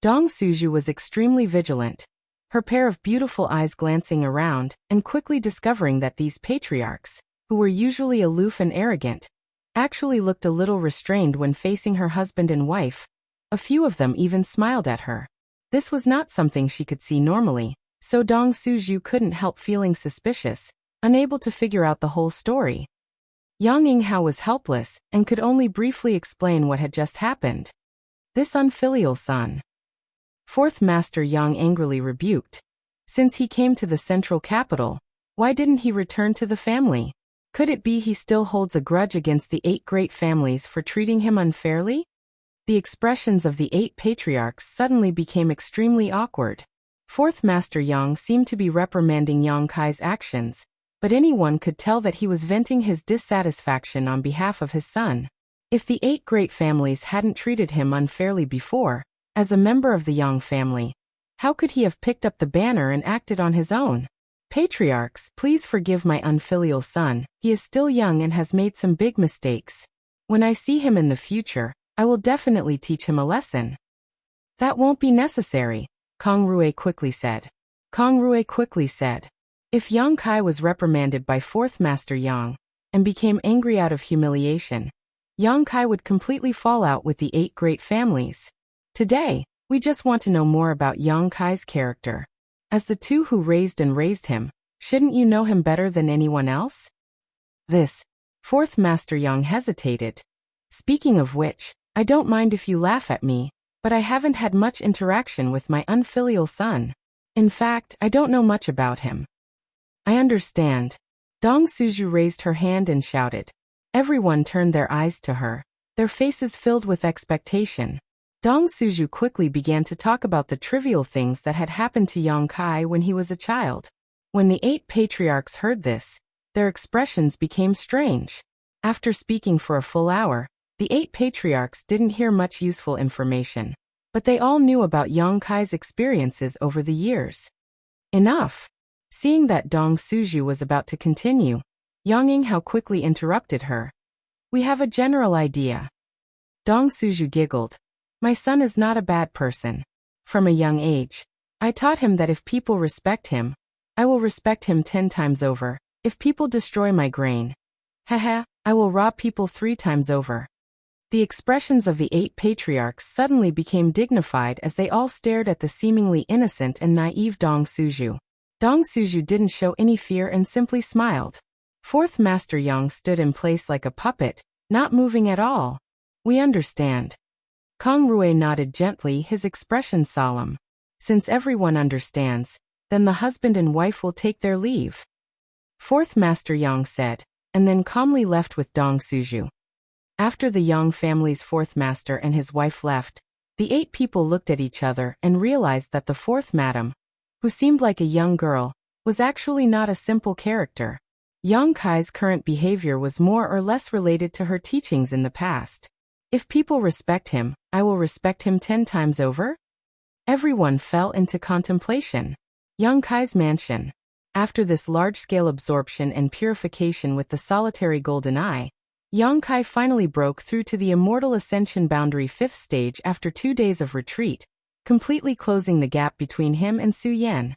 S1: Dong Suju was extremely vigilant, her pair of beautiful eyes glancing around and quickly discovering that these patriarchs, who were usually aloof and arrogant, actually looked a little restrained when facing her husband and wife. A few of them even smiled at her. This was not something she could see normally, so Dong Suju couldn't help feeling suspicious, unable to figure out the whole story. Yang Yinghao was helpless and could only briefly explain what had just happened. This unfilial son. Fourth Master Yang angrily rebuked. Since he came to the central capital, why didn't he return to the family? Could it be he still holds a grudge against the 8 great families for treating him unfairly? The expressions of the 8 patriarchs suddenly became extremely awkward. Fourth Master Yang seemed to be reprimanding Yang Kai's actions, but anyone could tell that he was venting his dissatisfaction on behalf of his son. If the 8 great families hadn't treated him unfairly before, as a member of the Yang family, how could he have picked up the banner and acted on his own? "Patriarchs, please forgive my unfilial son, he is still young and has made some big mistakes. When I see him in the future, I will definitely teach him a lesson." "That won't be necessary," Kong Rui quickly said. If Yang Kai was reprimanded by fourth Master Yang, and became angry out of humiliation, Yang Kai would completely fall out with the 8 great families. Today, we just want to know more about Yang Kai's character. As the two who raised him, shouldn't you know him better than anyone else? This. Fourth Master Yang hesitated. "Speaking of which, I don't mind if you laugh at me, but I haven't had much interaction with my unfilial son. In fact, I don't know much about him." "I understand." Dong Suju raised her hand and shouted. Everyone turned their eyes to her, their faces filled with expectation. Dong Suju quickly began to talk about the trivial things that had happened to Yang Kai when he was a child. When the 8 patriarchs heard this, their expressions became strange. After speaking for a full hour, the 8 patriarchs didn't hear much useful information, but they all knew about Yang Kai's experiences over the years. Enough! Seeing that Dong Suju was about to continue, Yang Yinghao quickly interrupted her. "We have a general idea." Dong Suju giggled. "My son is not a bad person. From a young age, I taught him that if people respect him, I will respect him 10 times over. If people destroy my grain, haha, I will rob people 3 times over." The expressions of the 8 patriarchs suddenly became dignified as they all stared at the seemingly innocent and naive Dong Suju. Dong Suju didn't show any fear and simply smiled. Fourth Master Yang stood in place like a puppet, not moving at all. "We understand." Kong Rui nodded gently, his expression solemn. "Since everyone understands, then the husband and wife will take their leave." Fourth Master Yang said, and then calmly left with Dong Suju. After the Yang family's fourth master and his wife left, the 8 people looked at each other and realized that the fourth madam, who seemed like a young girl, was actually not a simple character. Yang Kai's current behavior was more or less related to her teachings in the past. If people respect him, I will respect him 10 times over? Everyone fell into contemplation. Yang Kai's mansion. After this large-scale absorption and purification with the solitary golden eye, Yang Kai finally broke through to the immortal ascension boundary 5th stage after 2 days of retreat, completely closing the gap between him and Su Yan.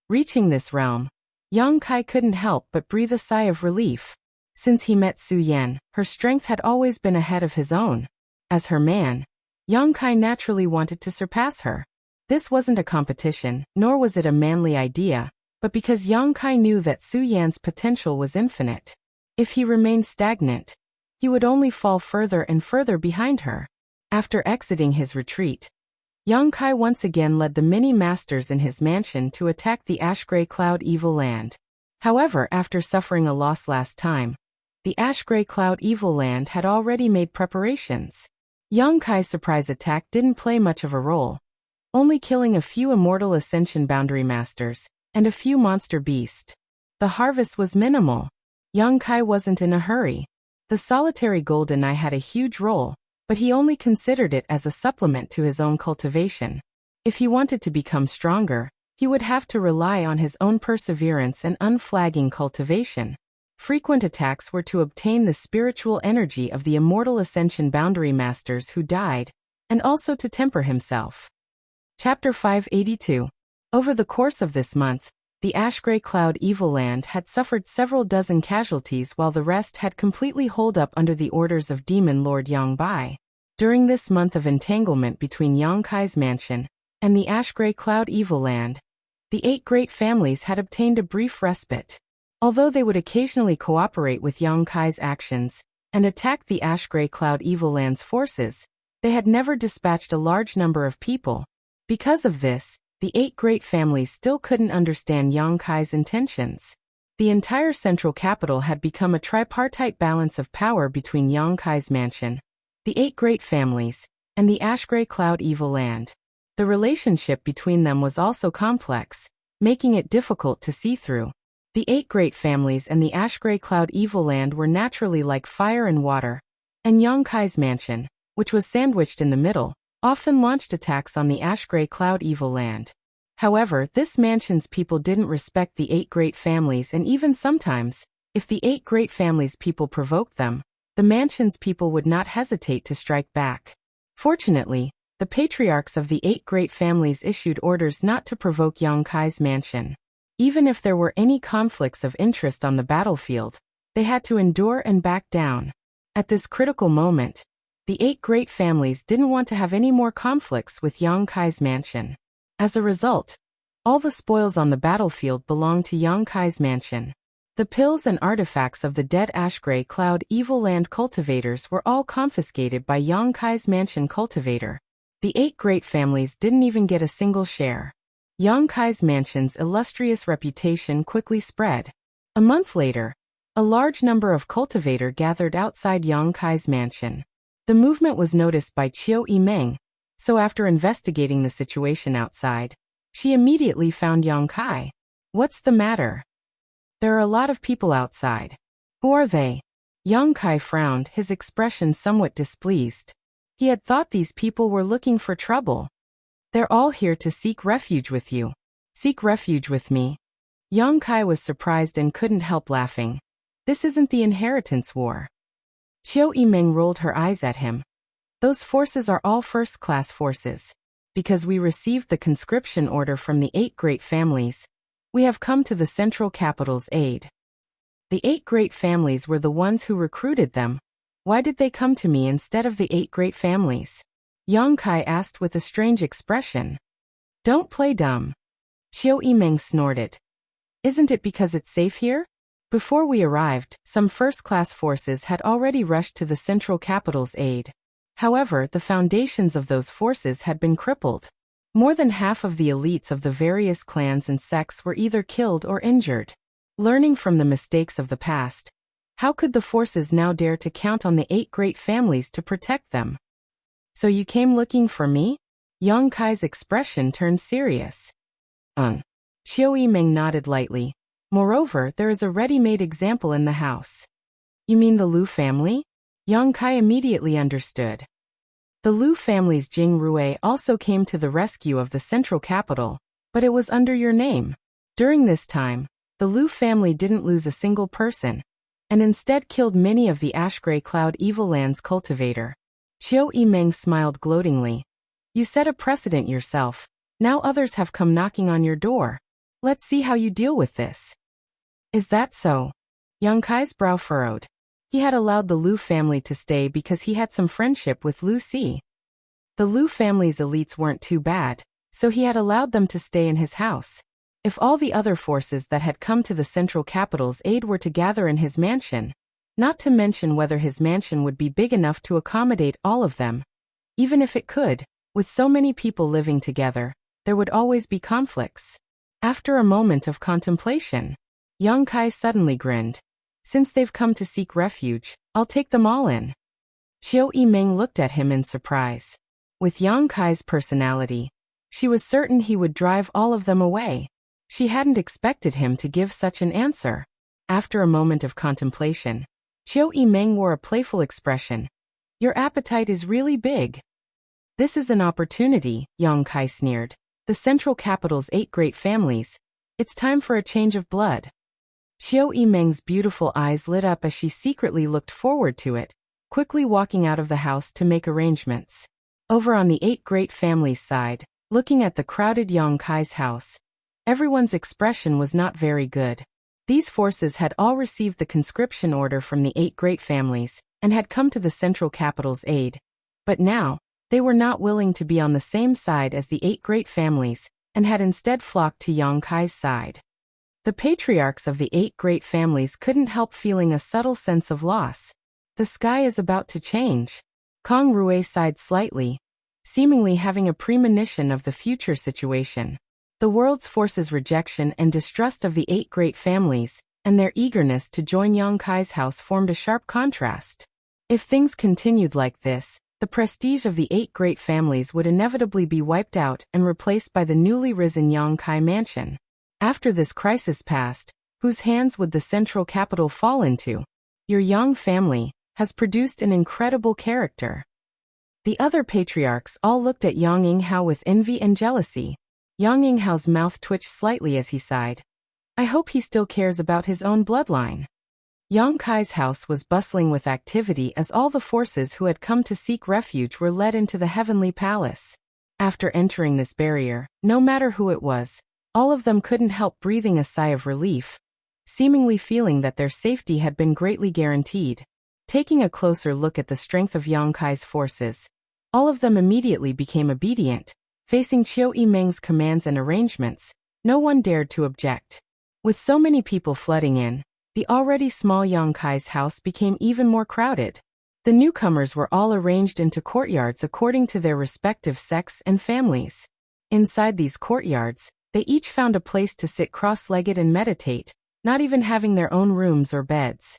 S1: Reaching this realm, Yang Kai couldn't help but breathe a sigh of relief. Since he met Su Yan, her strength had always been ahead of his own. As her man, Yang Kai naturally wanted to surpass her. This wasn't a competition, nor was it a manly idea, but because Yang Kai knew that Su Yan's potential was infinite. If he remained stagnant, he would only fall further and further behind her. After exiting his retreat, Yang Kai once again led the mini-masters in his mansion to attack the Ash-Gray Cloud Evil Land. However, after suffering a loss last time, the Ash-Gray Cloud Evil Land had already made preparations. Yang Kai's surprise attack didn't play much of a role, only killing a few Immortal Ascension Boundary Masters and a few monster beasts. The harvest was minimal. Yang Kai wasn't in a hurry. The solitary golden eye had a huge role, but he only considered it as a supplement to his own cultivation. If he wanted to become stronger, he would have to rely on his own perseverance and unflagging cultivation. Frequent attacks were to obtain the spiritual energy of the Immortal Ascension Boundary Masters who died, and also to temper himself. Chapter 582. Over the course of this month, the Ash-Gray Cloud Evil Land had suffered several dozen casualties while the rest had completely holed up under the orders of Demon Lord Yang Bai. During this month of entanglement between Yang Kai's mansion and the Ash-Gray Cloud Evil Land, the 8 great families had obtained a brief respite. Although they would occasionally cooperate with Yang Kai's actions and attack the Ash-Gray Cloud Evil Land's forces, they had never dispatched a large number of people. Because of this, the 8 great families still couldn't understand Yang Kai's intentions. The entire central capital had become a tripartite balance of power between Yang Kai's mansion, the 8 great families, and the Ash-Gray Cloud Evil Land. The relationship between them was also complex, making it difficult to see through. The 8 great families and the Ash-Gray Cloud Evil Land were naturally like fire and water, and Yang Kai's mansion, which was sandwiched in the middle, often launched attacks on the Ash-Gray Cloud Evil Land. However, this mansion's people didn't respect the 8 great families, and even sometimes, if the 8 great families' people provoked them, the mansion's people would not hesitate to strike back. Fortunately, the patriarchs of the 8 great families issued orders not to provoke Yang Kai's mansion. Even if there were any conflicts of interest on the battlefield, they had to endure and back down. At this critical moment, the 8 great families didn't want to have any more conflicts with Yang Kai's mansion. As a result, all the spoils on the battlefield belonged to Yang Kai's mansion. The pills and artifacts of the dead Ash-Gray Cloud Evil Land cultivators were all confiscated by Yang Kai's mansion cultivator. The 8 great families didn't even get a single share. Yang Kai's mansion's illustrious reputation quickly spread. A month later, a large number of cultivators gathered outside Yang Kai's mansion. The movement was noticed by Qiu Yimeng, so after investigating the situation outside, she immediately found Yang Kai. What's the matter? There are a lot of people outside. Who are they? Yang Kai frowned, his expression somewhat displeased. He had thought these people were looking for trouble. They're all here to seek refuge with you. Seek refuge with me? Yang Kai was surprised and couldn't help laughing. This isn't the inheritance war. Qiu Yimeng rolled her eyes at him. Those forces are all first-class forces. Because we received the conscription order from the 8 great families, we have come to the central capital's aid. The 8 great families were the ones who recruited them. Why did they come to me instead of the 8 great families? Yang Kai asked with a strange expression. Don't play dumb. Qiu Yimeng snorted. Isn't it because it's safe here? Before we arrived, some first-class forces had already rushed to the central capital's aid. However, the foundations of those forces had been crippled. More than half of the elites of the various clans and sects were either killed or injured. Learning from the mistakes of the past, how could the forces now dare to count on the 8 great families to protect them? So you came looking for me? Yang Kai's expression turned serious. Qiu Yimeng nodded lightly. Moreover, there is a ready-made example in the house. You mean the Lu family? Yang Kai immediately understood. The Lu family's Jing Rui also came to the rescue of the central capital, but it was under your name. During this time, the Lu family didn't lose a single person, and instead killed many of the Ash-Gray Cloud Evil Land's cultivator. Qiu Yimeng smiled gloatingly. You set a precedent yourself. Now others have come knocking on your door. Let's see how you deal with this. Is that so? Yang Kai's brow furrowed. He had allowed the Liu family to stay because he had some friendship with Liu Si. The Liu family's elites weren't too bad, so he had allowed them to stay in his house. If all the other forces that had come to the central capital's aid were to gather in his mansion, not to mention whether his mansion would be big enough to accommodate all of them. Even if it could, with so many people living together, there would always be conflicts. After a moment of contemplation, Yang Kai suddenly grinned. Since they've come to seek refuge, I'll take them all in. Qiu Yimeng looked at him in surprise. With Yang Kai's personality, she was certain he would drive all of them away. She hadn't expected him to give such an answer. After a moment of contemplation, Qiu Yimeng wore a playful expression. Your appetite is really big. This is an opportunity, Yang Kai sneered. The central capital's 8 great families. It's time for a change of blood. Qiu Yimeng's beautiful eyes lit up as she secretly looked forward to it, quickly walking out of the house to make arrangements. Over on the 8 great families' side, looking at the crowded Yang Kai's house, everyone's expression was not very good. These forces had all received the conscription order from the 8 great families, and had come to the central capital's aid. But now, they were not willing to be on the same side as the 8 great families, and had instead flocked to Yang Kai's side. The patriarchs of the 8 great families couldn't help feeling a subtle sense of loss. The sky is about to change. Kong Rui sighed slightly, seemingly having a premonition of the future situation. The world's forces' rejection and distrust of the 8 great families, and their eagerness to join Yang Kai's house formed a sharp contrast. If things continued like this, the prestige of the 8 great families would inevitably be wiped out and replaced by the newly risen Yang Kai mansion. After this crisis passed, whose hands would the central capital fall into? Your Yang family has produced an incredible character. The other patriarchs all looked at Yang Yinghao with envy and jealousy. Yang Yinghao's mouth twitched slightly as he sighed. I hope he still cares about his own bloodline. Yang Kai's house was bustling with activity as all the forces who had come to seek refuge were led into the heavenly palace. After entering this barrier, no matter who it was, all of them couldn't help breathing a sigh of relief, seemingly feeling that their safety had been greatly guaranteed. Taking a closer look at the strength of Yang Kai's forces, all of them immediately became obedient. Facing Qiu Yimeng's commands and arrangements, no one dared to object. With so many people flooding in, the already small Yang Kai's house became even more crowded. The newcomers were all arranged into courtyards according to their respective sects and families. Inside these courtyards, they each found a place to sit cross-legged and meditate, not even having their own rooms or beds.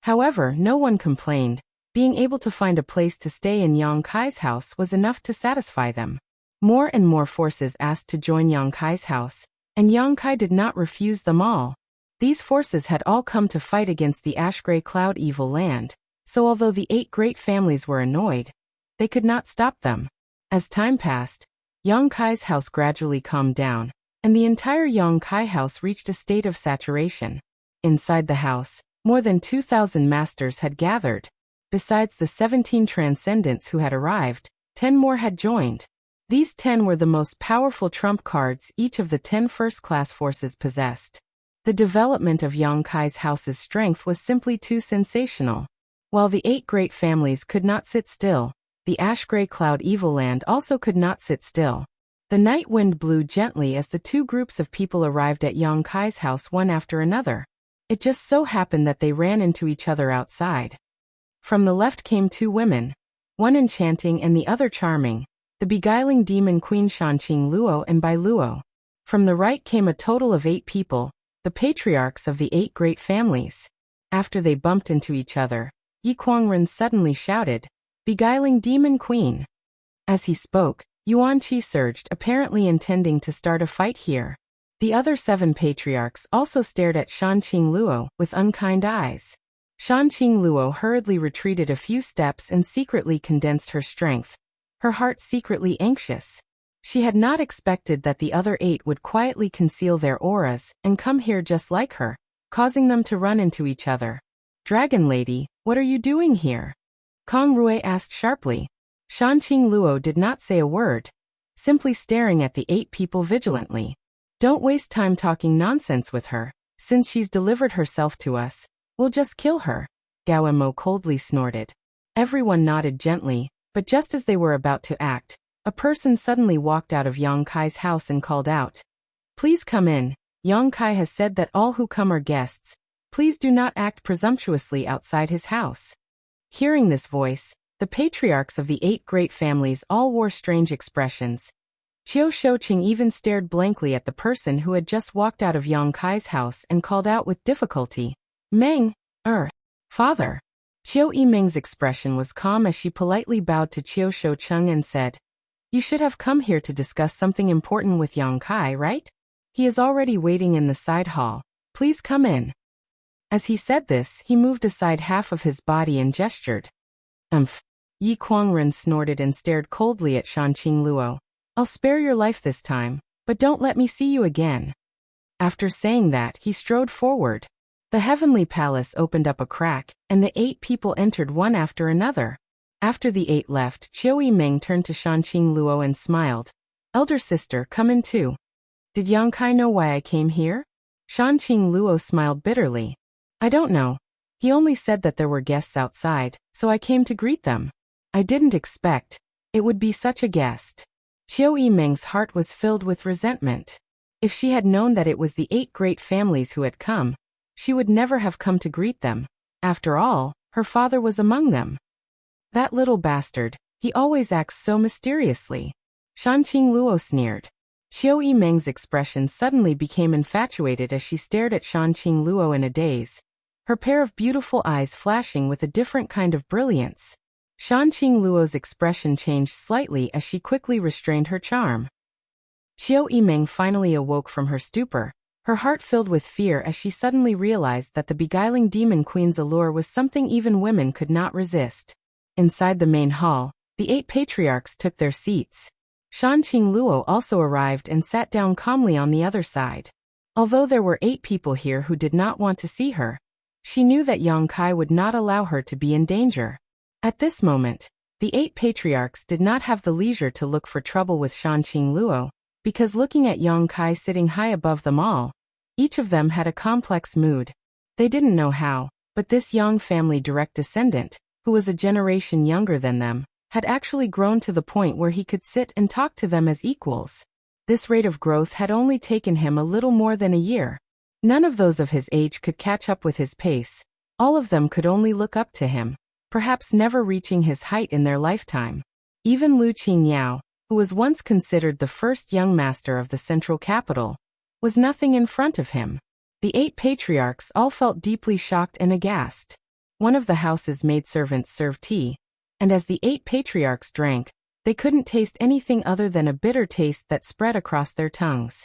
S1: However, no one complained. Being able to find a place to stay in Yang Kai's house was enough to satisfy them. More and more forces asked to join Yang Kai's house, and Yang Kai did not refuse them all. These forces had all come to fight against the ash-gray cloud evil land, so although the 8 great families were annoyed, they could not stop them. As time passed, Yang Kai's house gradually calmed down, and the entire Yang Kai house reached a state of saturation. Inside the house, more than 2,000 masters had gathered. Besides the 17 transcendents who had arrived, 10 more had joined. These 10 were the most powerful trump cards each of the 10 first-class forces possessed. The development of Yang Kai's house's strength was simply too sensational. While the 8 great families could not sit still, the ash-gray cloud evil land also could not sit still. The night wind blew gently as the 2 groups of people arrived at Yang Kai's house one after another. It just so happened that they ran into each other outside. From the left came 2 women, one enchanting and the other charming, the beguiling demon queen Shanqing Luo and Bai Luo. From the right came a total of 8 people, the patriarchs of the 8 great families. After they bumped into each other, Yi Kuangren suddenly shouted, "Beguiling demon queen!" As he spoke, Yuan Qi surged, apparently intending to start a fight here. The other 7 patriarchs also stared at Shanqing Luo with unkind eyes. Shanqing Luo hurriedly retreated a few steps and secretly condensed her strength, her heart secretly anxious. She had not expected that the other 8 would quietly conceal their auras and come here just like her, causing them to run into each other. "Dragon Lady, what are you doing here?" Kong Rui asked sharply. Shanqing Luo did not say a word, simply staring at the 8 people vigilantly. "Don't waste time talking nonsense with her. Since she's delivered herself to us, We'll just kill her, Gao Mo coldly snorted. Everyone nodded gently, but just as they were about to act, a person suddenly walked out of Yang Kai's house and called out. Please come in. Yang Kai has said that all who come are guests. Please do not act presumptuously outside his house. Hearing this voice, the patriarchs of the 8 great families all wore strange expressions. Qiu Shouqing even stared blankly at the person who had just walked out of Yang Kai's house and called out with difficulty. Meng, father. Qiu Yimeng's expression was calm as she politely bowed to Qiu Shoucheng and said, You should have come here to discuss something important with Yang Kai, right? He is already waiting in the side hall. Please come in. As he said this, he moved aside half of his body and gestured. Yi Kuangren snorted and stared coldly at Shanqing Luo. I'll spare your life this time, but don't let me see you again. After saying that, he strode forward. The heavenly palace opened up a crack, and the 8 people entered one after another. After the 8 left, Qiu Yimeng turned to Shanqing Luo and smiled. Elder sister, come in too. Did Yang Kai know why I came here? Shanqing Luo smiled bitterly. I don't know. He only said that there were guests outside, so I came to greet them. I didn't expect it would be such a guest. Qiu Yimeng's heart was filled with resentment. If she had known that it was the 8 great families who had come, she would never have come to greet them. After all, her father was among them. That little bastard, he always acts so mysteriously. Shanqing Luo sneered. Qiu Yimeng's expression suddenly became infatuated as she stared at Shanqing Luo in a daze, her pair of beautiful eyes flashing with a different kind of brilliance. Shanqing Luo's expression changed slightly as she quickly restrained her charm. Qiu Yimeng finally awoke from her stupor, her heart filled with fear as she suddenly realized that the beguiling demon queen's allure was something even women could not resist. Inside the main hall, the 8 patriarchs took their seats. Shanqing Luo also arrived and sat down calmly on the other side. Although there were 8 people here who did not want to see her, she knew that Yang Kai would not allow her to be in danger. At this moment, the 8 patriarchs did not have the leisure to look for trouble with Shanqing Luo, because looking at Yang Kai sitting high above them all, each of them had a complex mood. They didn't know how, but this Yang family direct descendant, who was a generation younger than them, had actually grown to the point where he could sit and talk to them as equals. This rate of growth had only taken him a little more than a year. None of those of his age could catch up with his pace. All of them could only look up to him, perhaps never reaching his height in their lifetime. Even Lu Qingyao, who was once considered the first young master of the central capital, was nothing in front of him. The 8 patriarchs all felt deeply shocked and aghast. One of the house's maidservants served tea, and as the 8 patriarchs drank, they couldn't taste anything other than a bitter taste that spread across their tongues.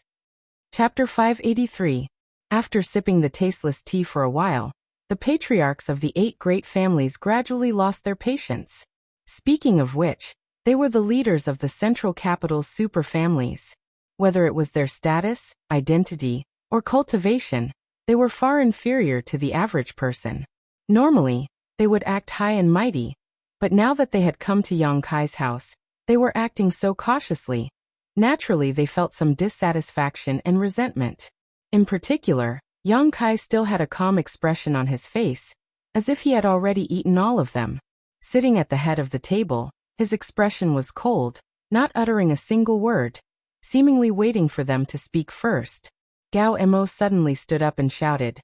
S1: Chapter 583. After sipping the tasteless tea for a while, the patriarchs of the 8 great families gradually lost their patience. Speaking of which, they were the leaders of the central capital's super families. Whether it was their status, identity, or cultivation, they were far inferior to the average person. Normally, they would act high and mighty, but now that they had come to Yang Kai's house, they were acting so cautiously. Naturally, they felt some dissatisfaction and resentment. In particular, Yang Kai still had a calm expression on his face, as if he had already eaten all of them. Sitting at the head of the table, his expression was cold, not uttering a single word, seemingly waiting for them to speak first. Gao Mo suddenly stood up and shouted,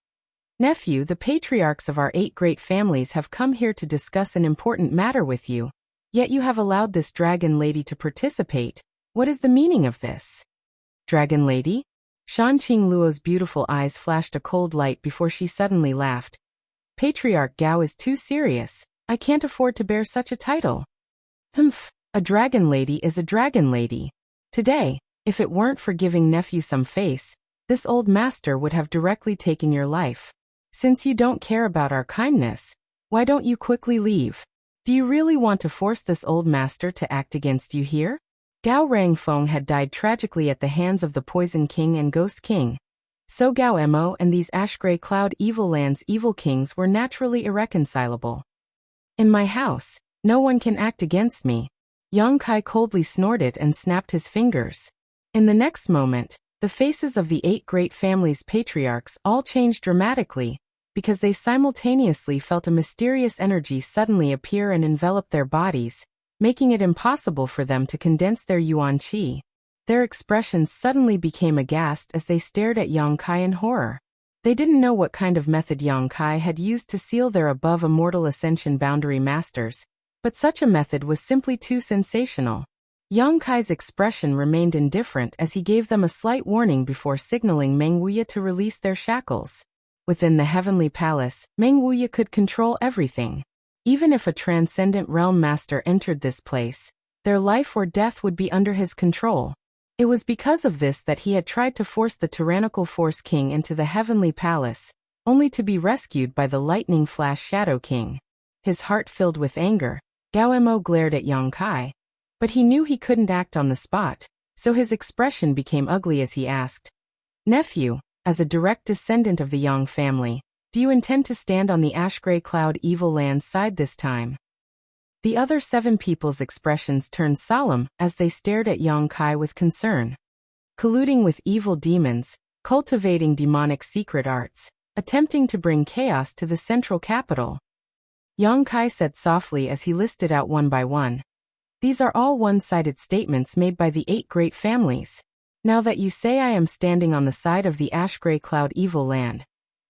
S1: Nephew, the patriarchs of our 8 great families have come here to discuss an important matter with you. Yet you have allowed this dragon lady to participate. What is the meaning of this? Dragon lady? Shanqing Luo's beautiful eyes flashed a cold light before she suddenly laughed. Patriarch Gao is too serious. I can't afford to bear such a title. A dragon lady is a dragon lady. Today, if it weren't for giving nephew some face, this old master would have directly taken your life. Since you don't care about our kindness, why don't you quickly leave? Do you really want to force this old master to act against you here? Gao Rangfeng had died tragically at the hands of the Poison King and Ghost King. So Gao Mo and these Ash-Grey Cloud Evil Land's evil kings were naturally irreconcilable. In my house, no one can act against me. Yang Kai coldly snorted and snapped his fingers. In the next moment, the faces of the 8 great families' patriarchs all changed dramatically, because they simultaneously felt a mysterious energy suddenly appear and envelop their bodies, making it impossible for them to condense their yuan qi. Their expressions suddenly became aghast as they stared at Yang Kai in horror. They didn't know what kind of method Yang Kai had used to seal their above-immortal ascension boundary masters, but such a method was simply too sensational. Yang Kai's expression remained indifferent as he gave them a slight warning before signaling Meng Wuya to release their shackles. Within the heavenly palace, Meng Wuya could control everything. Even if a transcendent realm master entered this place, their life or death would be under his control. It was because of this that he had tried to force the tyrannical Force King into the heavenly palace, only to be rescued by the lightning flash Shadow King. His heart filled with anger, Gao Mo glared at Yang Kai. But he knew he couldn't act on the spot, so his expression became ugly as he asked, "Nephew, as a direct descendant of the Yang family, do you intend to stand on the ash-gray cloud evil land's side this time?" The other 7 people's expressions turned solemn as they stared at Yang Kai with concern. Colluding with evil demons, cultivating demonic secret arts, attempting to bring chaos to the central capital. Yang Kai said softly as he listed out one by one. These are all one-sided statements made by the 8 great families. Now that you say I am standing on the side of the ash-gray cloud evil land,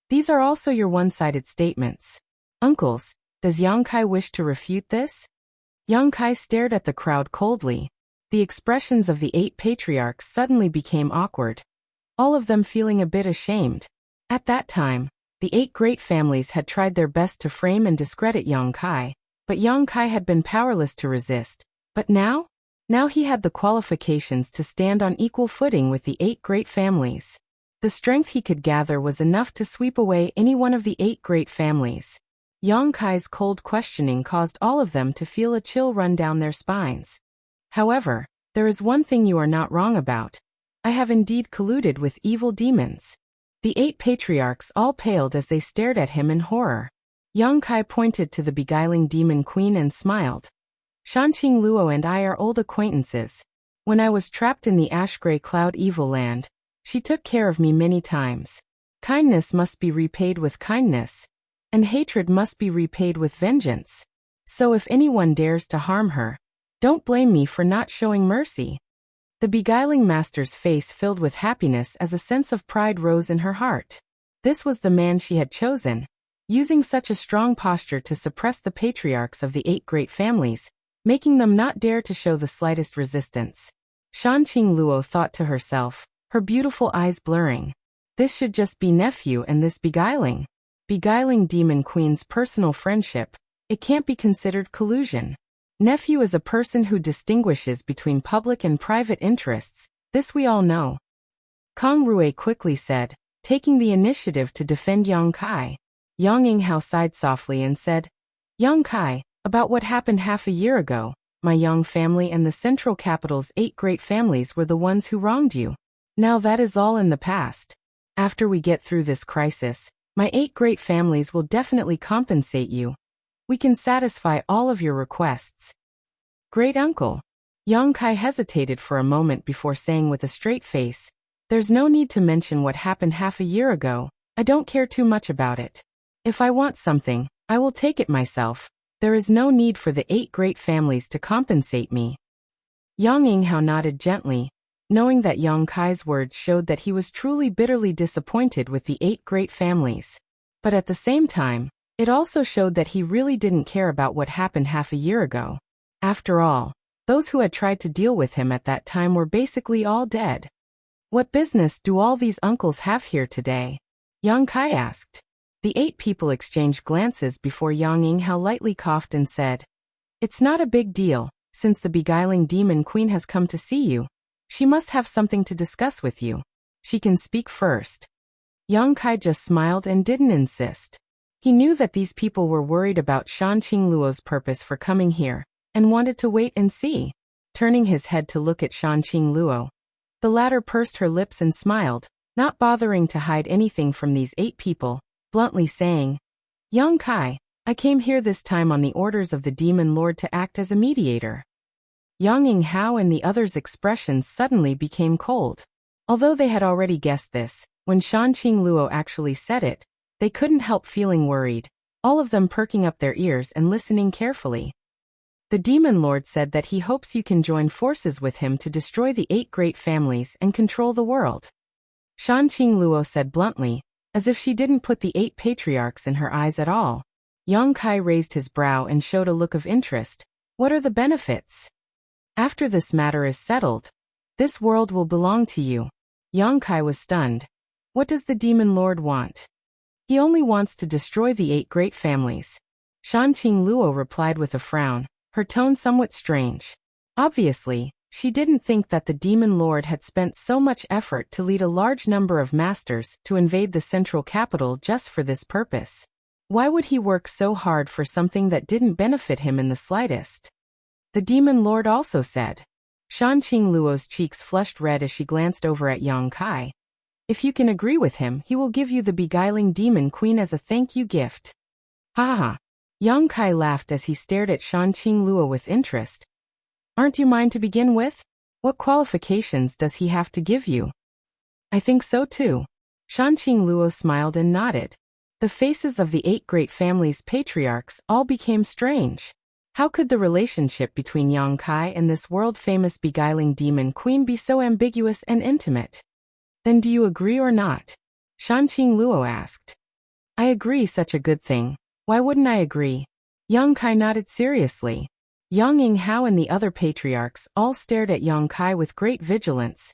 S1: these are also your one-sided statements. Uncles, does Yang Kai wish to refute this? Yang Kai stared at the crowd coldly. The expressions of the 8 patriarchs suddenly became awkward, all of them feeling a bit ashamed. At that time, the 8 great families had tried their best to frame and discredit Yang Kai, but Yang Kai had been powerless to resist. But now he had the qualifications to stand on equal footing with the 8 great families. The strength he could gather was enough to sweep away any one of the 8 great families. Yang Kai's cold questioning caused all of them to feel a chill run down their spines. However, there is one thing you are not wrong about. I have indeed colluded with evil demons. The 8 patriarchs all paled as they stared at him in horror. Yang Kai pointed to the beguiling demon queen and smiled. Shanqing Luo and I are old acquaintances. When I was trapped in the ash-gray cloud evil land, she took care of me many times. Kindness must be repaid with kindness, and hatred must be repaid with vengeance. So if anyone dares to harm her, don't blame me for not showing mercy. The beguiling master's face filled with happiness as a sense of pride rose in her heart. This was the man she had chosen, using such a strong posture to suppress the patriarchs of the 8 great families, making them not dare to show the slightest resistance. Shanqing Luo thought to herself, her beautiful eyes blurring. This should just be nephew and this beguiling demon queen's personal friendship. It can't be considered collusion. Nephew is a person who distinguishes between public and private interests, this we all know. Kong Rui quickly said, taking the initiative to defend Yang Kai. Yang Yinghao sighed softly and said, Yang Kai, about what happened half a year ago, my Yang family and the central capital's 8 great families were the ones who wronged you. Now that is all in the past. After we get through this crisis, my 8 great families will definitely compensate you. We can satisfy all of your requests. Great uncle. Yang Kai hesitated for a moment before saying with a straight face, there's no need to mention what happened half a year ago. I don't care too much about it. If I want something, I will take it myself. There is no need for the 8 great families to compensate me. Yang Yinghao nodded gently, knowing that Yang Kai's words showed that he was truly bitterly disappointed with the 8 great families. But at the same time, it also showed that he really didn't care about what happened half a year ago. After all, those who had tried to deal with him at that time were basically all dead. What business do all these uncles have here today? Yang Kai asked. The 8 people exchanged glances before Yang Yinghao lightly coughed and said, It's not a big deal, since the beguiling demon queen has come to see you. She must have something to discuss with you. She can speak first. Yang Kai just smiled and didn't insist. He knew that these people were worried about Shanqing Luo's purpose for coming here, and wanted to wait and see. Turning his head to look at Shanqing Luo, the latter pursed her lips and smiled, not bothering to hide anything from these 8 people, bluntly saying, Yang Kai, I came here this time on the orders of the demon lord to act as a mediator. Yang Yinghao and the others' expressions suddenly became cold. Although they had already guessed this, when Shanqing Luo actually said it, They couldn't help feeling worried, all of them perking up their ears and listening carefully. The demon lord said that he hopes you can join forces with him to destroy the 8 great families and control the world. Shanqing Luo said bluntly, as if she didn't put the 8 patriarchs in her eyes at all. Yang Kai raised his brow and showed a look of interest. What are the benefits? After this matter is settled, this world will belong to you. Yang Kai was stunned. What does the demon lord want? He only wants to destroy the 8 great families. Shanqing Luo replied with a frown, her tone somewhat strange. Obviously, she didn't think that the demon lord had spent so much effort to lead a large number of masters to invade the central capital just for this purpose. Why would he work so hard for something that didn't benefit him in the slightest? The demon lord also said. Shanqing Luo's cheeks flushed red as she glanced over at Yang Kai. If you can agree with him, he will give you the beguiling demon queen as a thank you gift. Ha ha ha. Yang Kai laughed as he stared at Shanqing Luo with interest. Aren't you mine to begin with? What qualifications does he have to give you? I think so too. Shanqing Luo smiled and nodded. The faces of the 8 great families' patriarchs all became strange. How could the relationship between Yang Kai and this world-famous beguiling demon queen be so ambiguous and intimate? Then do you agree or not? Shanqing Luo asked. I agree, such a good thing. Why wouldn't I agree? Yang Kai nodded seriously. Yang Yinghao and the other patriarchs all stared at Yang Kai with great vigilance,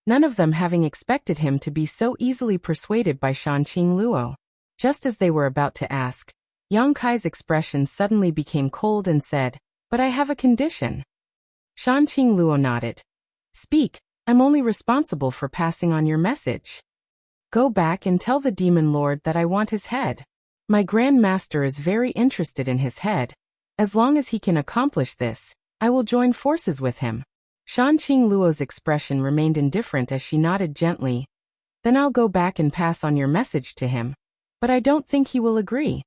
S1: none of them having expected him to be so easily persuaded by Shanqing Luo. Just as they were about to ask, Yang Kai's expression suddenly became cold and said, But I have a condition. Shanqing Luo nodded. Speak, I'm only responsible for passing on your message. Go back and tell the demon lord that I want his head. My Grand Master is very interested in his head. As long as he can accomplish this, I will join forces with him. Shanqing Luo's expression remained indifferent as she nodded gently. Then I'll go back and pass on your message to him. But I don't think he will agree.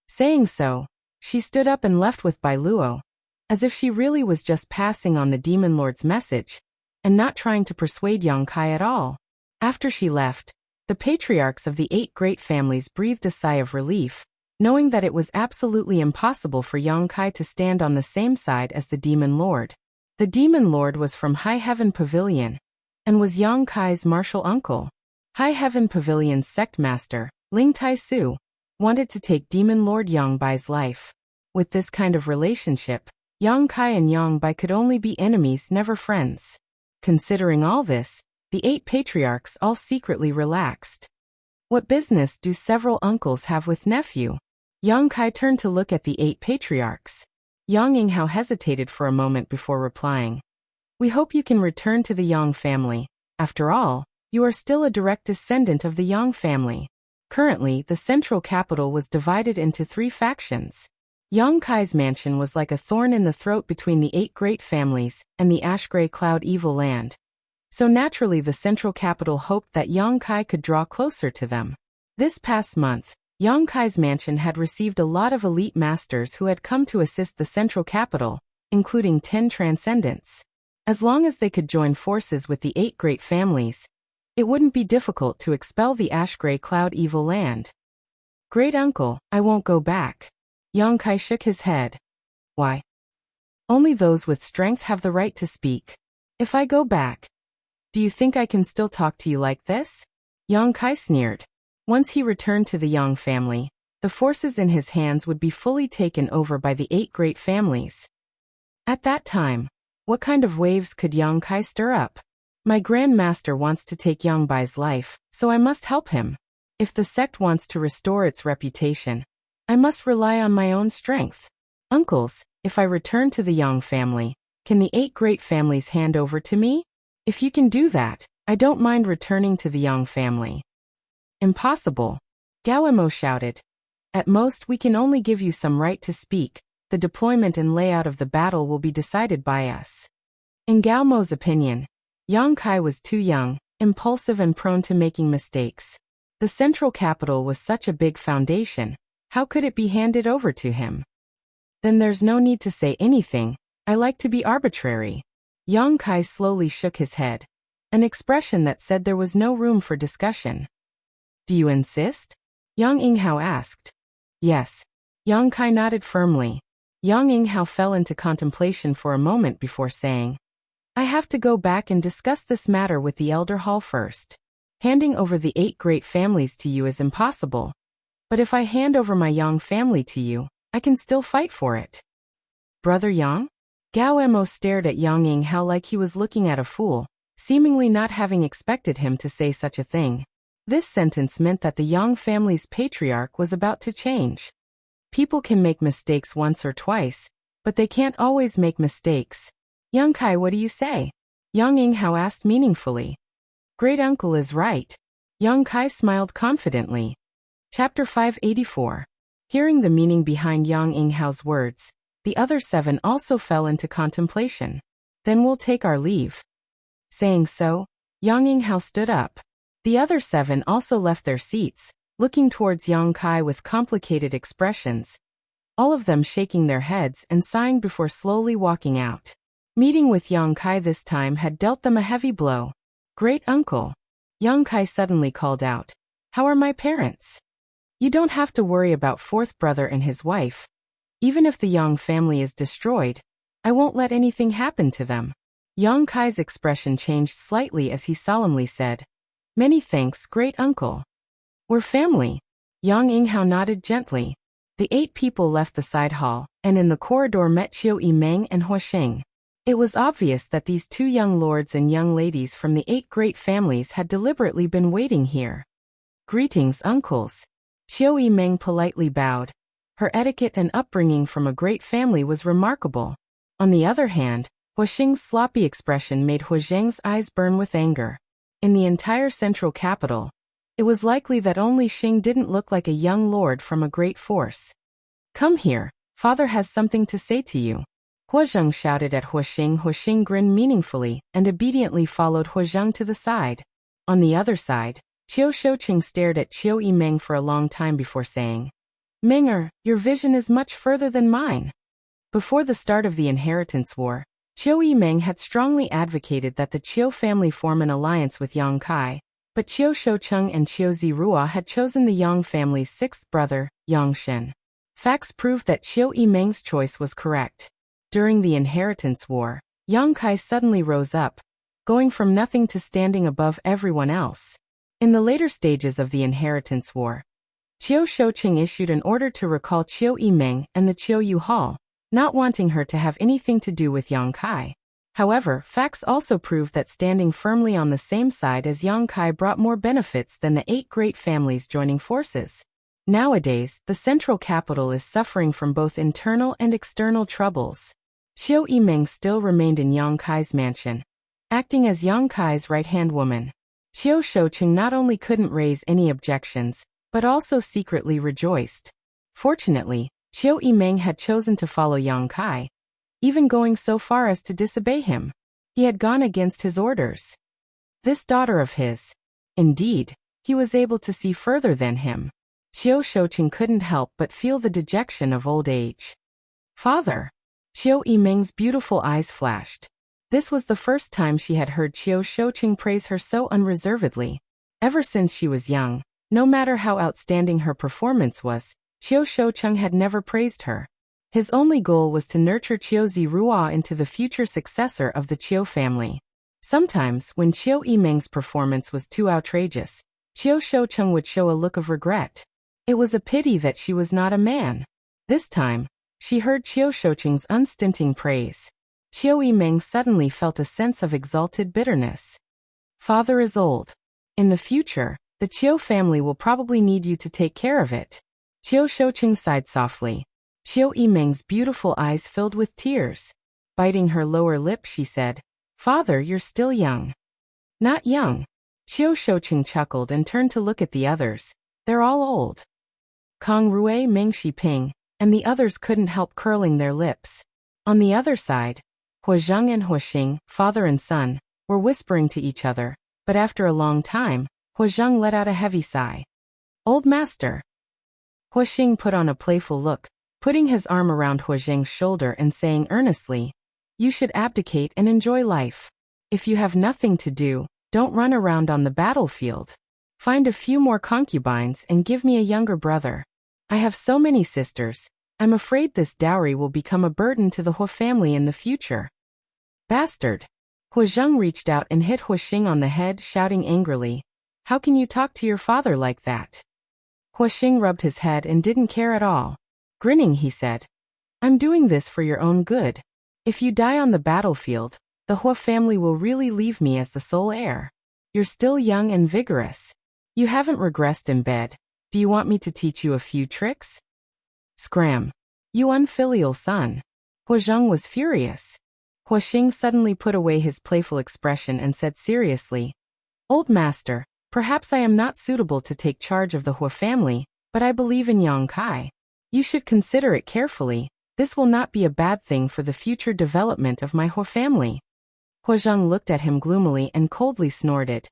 S1: Saying so, she stood up and left with Bai Luo, as if she really was just passing on the demon lord's message, and not trying to persuade Yang Kai at all. After she left, the patriarchs of the 8 great families breathed a sigh of relief, knowing that it was absolutely impossible for Yang Kai to stand on the same side as the demon lord. The demon lord was from High Heaven Pavilion, and was Yang Kai's martial uncle. High Heaven Pavilion's sect master, Ling Tai Su, wanted to take demon lord Yang Bai's life. With this kind of relationship, Yang Kai and Yang Bai could only be enemies, never friends. Considering all this, the 8 patriarchs all secretly relaxed. What business do several uncles have with nephew? Yang Kai turned to look at the 8 patriarchs. Yang Yinghao hesitated for a moment before replying. We hope you can return to the Yang family. After all, you are still a direct descendant of the Yang family. Currently, the central capital was divided into 3 factions. Yang Kai's mansion was like a thorn in the throat between the 8 great families and the ash-gray cloud evil land. So naturally the central capital hoped that Yang Kai could draw closer to them. This past month, Yang Kai's mansion had received a lot of elite masters who had come to assist the central capital, including 10 transcendents. As long as they could join forces with the 8 great families, it wouldn't be difficult to expel the ash-gray cloud evil land. Great uncle, I won't go back. Yang Kai shook his head. Why? Only those with strength have the right to speak. If I go back, do you think I can still talk to you like this? Yang Kai sneered. Once he returned to the Yang family, the forces in his hands would be fully taken over by the 8 great families. At that time, what kind of waves could Yang Kai stir up? My Grand Master wants to take Yang Bai's life, so I must help him. If the sect wants to restore its reputation, I must rely on my own strength. Uncles, if I return to the Yang family, can the 8 great families hand over to me? If you can do that, I don't mind returning to the Yang family. Impossible. Gao Emo shouted. At most we can only give you some right to speak. The deployment and layout of the battle will be decided by us. In Gao Mo's opinion, Yang Kai was too young, impulsive and prone to making mistakes. The central capital was such a big foundation, how could it be handed over to him? Then there's no need to say anything, I like to be arbitrary. Yang Kai slowly shook his head, an expression that said there was no room for discussion. Do you insist? Yang Yinghao asked. Yes. Yang Kai nodded firmly. Yang Yinghao fell into contemplation for a moment before saying, I have to go back and discuss this matter with the elder hall first. Handing over the 8 great families to you is impossible. But if I hand over my Yang family to you, I can still fight for it. Brother Yang? Gao Mo stared at Yang Yinghao like he was looking at a fool, seemingly not having expected him to say such a thing. This sentence meant that the Yang family's patriarch was about to change. People can make mistakes once or twice, but they can't always make mistakes. Yang Kai, what do you say? Yang Yinghao asked meaningfully. Great uncle is right. Yang Kai smiled confidently. Chapter 584. Hearing the meaning behind Yang Yinghao's words, the other 7 also fell into contemplation. Then we'll take our leave. Saying so, Yang Yinghao stood up. The other 7 also left their seats, looking towards Yang Kai with complicated expressions, all of them shaking their heads and sighing before slowly walking out. Meeting with Yang Kai this time had dealt them a heavy blow. Great uncle. Yang Kai suddenly called out. How are my parents? You don't have to worry about 4th brother and his wife. Even if the Yang family is destroyed, I won't let anything happen to them. Yang Kai's expression changed slightly as he solemnly said, Many thanks, great uncle. We're family. Yang Yinghao nodded gently. The 8 people left the side hall, and in the corridor met Qiu Yimeng and Huosheng. It was obvious that these 2 young lords and young ladies from the 8 great families had deliberately been waiting here. Greetings, uncles. Qiu Yimeng politely bowed. Her etiquette and upbringing from a great family was remarkable. On the other hand, Huosheng's sloppy expression made Huosheng's eyes burn with anger. In the entire central capital, it was likely that only Xing didn't look like a young lord from a great force. Come here, father has something to say to you. Huozheng shouted at Huosheng. Huosheng grinned meaningfully and obediently followed Huozheng to the side. On the other side, Qiu Shouqing stared at Qiu Yimeng for a long time before saying, Menger, your vision is much further than mine. Before the start of the inheritance war, Qiu Yimeng had strongly advocated that the Qiu family form an alliance with Yang Kai, but Qiu Shoucheng and Qiu Zirua had chosen the Yang family's 6th brother, Yang Shen. Facts proved that Qiu Yimeng's choice was correct. During the inheritance war, Yang Kai suddenly rose up, going from nothing to standing above everyone else. In the later stages of the inheritance war, Qiu Shouqing issued an order to recall Qiu Yimeng and the Qiu Yu Hall, not wanting her to have anything to do with Yang Kai. However, facts also proved that standing firmly on the same side as Yang Kai brought more benefits than the 8 great families joining forces. Nowadays, the central capital is suffering from both internal and external troubles. Qiu Yimeng still remained in Yang Kai's mansion, acting as Yang Kai's right-hand woman. Qiu Shouqing not only couldn't raise any objections, but also secretly rejoiced. Fortunately, Qiu Yimeng had chosen to follow Yang Kai, even going so far as to disobey him. He had gone against his orders. This daughter of his. Indeed, he was able to see further than him. Qiu Shouqing couldn't help but feel the dejection of old age. Father! Qiu Yimeng's beautiful eyes flashed. This was the first time she had heard Qiu Shouqing praise her so unreservedly. Ever since she was young, no matter how outstanding her performance was, Qiu Shouqing had never praised her. His only goal was to nurture Qiu Zirua into the future successor of the Qiu family. Sometimes, when Qiu Yimeng's performance was too outrageous, Qiu Shouqing would show a look of regret. It was a pity that she was not a man. This time, she heard Qiu Shouqing's unstinting praise. Qiu Yimeng suddenly felt a sense of exalted bitterness. Father is old. In the future, the Qiu family will probably need you to take care of it. Qiu Shouqing sighed softly. Qiu Yimeng's beautiful eyes filled with tears. Biting her lower lip, she said, Father, you're still young. Not young. Qiu Shouqing chuckled and turned to look at the others. They're all old. Kong Rui, Meng Shiping, and the others couldn't help curling their lips. On the other side, Huozheng and Huosheng, father and son, were whispering to each other, but after a long time, Huozheng let out a heavy sigh. Old master. Huosheng put on a playful look, putting his arm around Huozheng's shoulder and saying earnestly, You should abdicate and enjoy life. If you have nothing to do, don't run around on the battlefield. Find a few more concubines and give me a younger brother. I have so many sisters. I'm afraid this dowry will become a burden to the Hua family in the future. Bastard! Hua Zheng reached out and hit Hua Xing on the head, shouting angrily, "How can you talk to your father like that?" Hua Xing rubbed his head and didn't care at all. Grinning, he said, "I'm doing this for your own good. If you die on the battlefield, the Hua family will really leave me as the sole heir. You're still young and vigorous. You haven't regressed in bed. Do you want me to teach you a few tricks?" Scram! You unfilial son. Hua Zheng was furious. Hua Xing suddenly put away his playful expression and said seriously, "Old master, perhaps I am not suitable to take charge of the Hua family, but I believe in Yang Kai. You should consider it carefully. This will not be a bad thing for the future development of my Hua family." Hua Zheng looked at him gloomily and coldly snorted,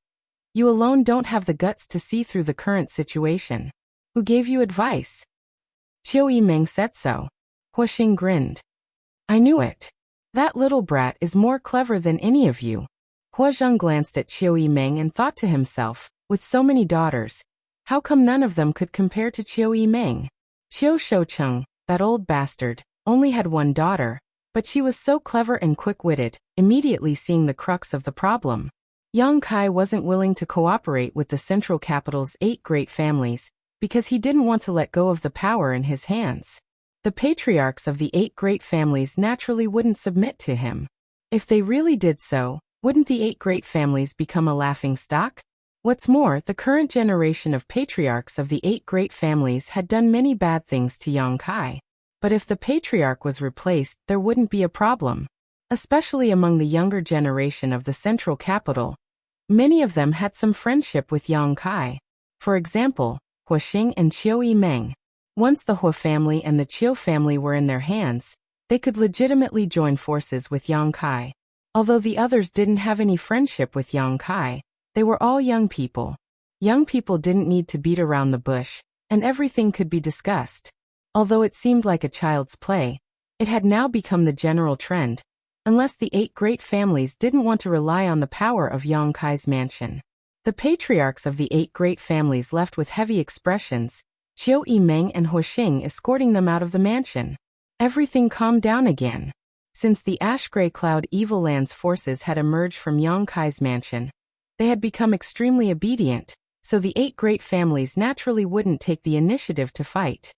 S1: "You alone don't have the guts to see through the current situation. Who gave you advice?" Qiu Yimeng said so. Hua Xing grinned. "I knew it. That little brat is more clever than any of you." Hua Zheng glanced at Qiu Yimeng and thought to himself, with so many daughters, how come none of them could compare to Qiu Yimeng? Qiu Shoucheng, that old bastard, only had one daughter, but she was so clever and quick-witted, immediately seeing the crux of the problem. Yang Kai wasn't willing to cooperate with the central capital's 8 great families, because he didn't want to let go of the power in his hands. The patriarchs of the 8 great families naturally wouldn't submit to him. If they really did so, wouldn't the 8 great families become a laughingstock? What's more, the current generation of patriarchs of the 8 great families had done many bad things to Yang Kai. But if the patriarch was replaced, there wouldn't be a problem. Especially among the younger generation of the central capital. Many of them had some friendship with Yang Kai. For example, Hua Xing and Qiu Yimeng. Once the Hua family and the Qiu family were in their hands, they could legitimately join forces with Yang Kai. Although the others didn't have any friendship with Yang Kai, they were all young people. Young people didn't need to beat around the bush, and everything could be discussed. Although it seemed like a child's play, it had now become the general trend, unless the 8 great families didn't want to rely on the power of Yang Kai's mansion. The patriarchs of the 8 great families left with heavy expressions, Qiu Yimeng and Hua Xing escorting them out of the mansion. Everything calmed down again. Since the ash-gray cloud Evil Land's forces had emerged from Yang Kai's mansion, they had become extremely obedient, so the 8 great families naturally wouldn't take the initiative to fight.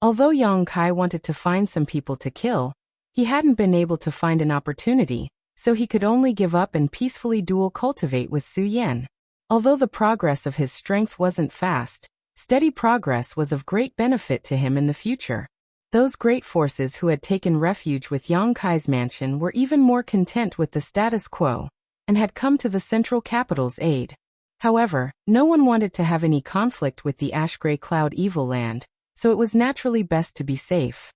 S1: Although Yang Kai wanted to find some people to kill, he hadn't been able to find an opportunity, so he could only give up and peacefully dual cultivate with Su Yan. Although the progress of his strength wasn't fast, steady progress was of great benefit to him in the future. Those great forces who had taken refuge with Yang Kai's mansion were even more content with the status quo, and had come to the central capital's aid. However, no one wanted to have any conflict with the ash-gray cloud Evil Land, so it was naturally best to be safe.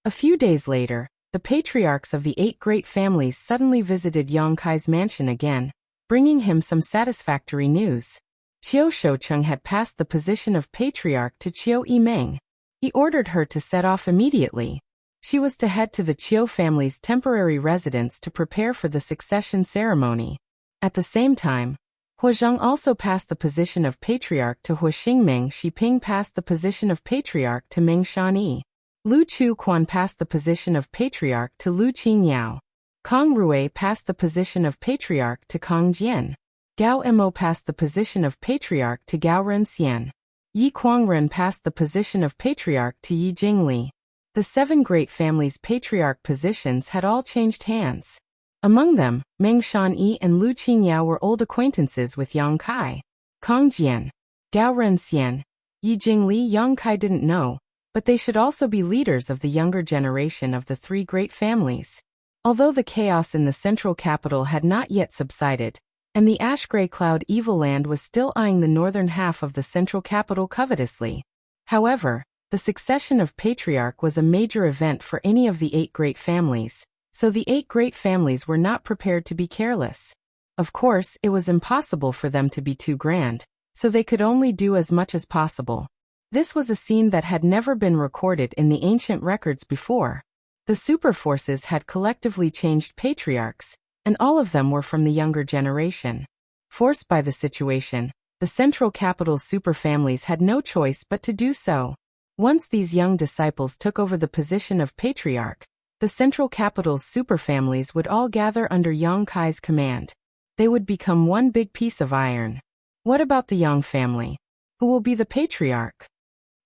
S1: A few days later, the patriarchs of the 8 great families suddenly visited Yang Kai's mansion again, bringing him some satisfactory news. Qiu Shoucheng had passed the position of patriarch to Qiu Yimeng. He ordered her to set off immediately. She was to head to the Qiu family's temporary residence to prepare for the succession ceremony. At the same time, Hua Zheng also passed the position of patriarch to Hua Xingmeng. Shiping passed the position of patriarch to Meng Shanyi. Lu Chu Quan passed the position of patriarch to Lu Qingyao. Kong Rui passed the position of patriarch to Kong Jian. Gao Mo passed the position of patriarch to Gao Renxian. Yi Kuangren passed the position of patriarch to Yi Jingli. The 7 great families' patriarch positions had all changed hands. Among them, Meng Shanyi and Lu Qingyao were old acquaintances with Yang Kai. Kong Jian, Gao Renxian, Yi Jingli Yang Kai didn't know, but they should also be leaders of the younger generation of the 3 great families. Although the chaos in the central capital had not yet subsided, and the ash-gray cloud Evil Land was still eyeing the northern half of the central capital covetously. However, the succession of patriarch was a major event for any of the 8 great families, so the 8 great families were not prepared to be careless. Of course, it was impossible for them to be too grand, so they could only do as much as possible. This was a scene that had never been recorded in the ancient records before. The superforces had collectively changed patriarchs, and all of them were from the younger generation. Forced by the situation, The central capital's superfamilies had no choice but to do so. Once these young disciples took over the position of patriarch, the central capital's superfamilies would all gather under Yang Kai's command. They would become one big piece of iron. What about the Yang family? Who will be the patriarch?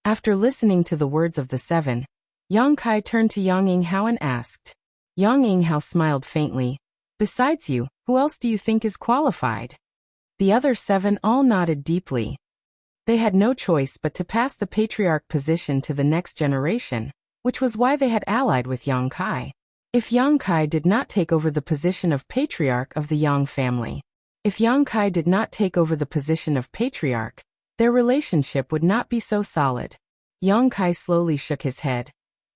S1: After listening to the words of the seven, Yang Kai turned to Yang Yinghao and asked. Yang Yinghao smiled faintly. Besides you, who else do you think is qualified? The other seven all nodded deeply. They had no choice but to pass the patriarch position to the next generation, which was why they had allied with Yang Kai. If Yang Kai did not take over the position of patriarch of the Yang family, their relationship would not be so solid. Yang Kai slowly shook his head.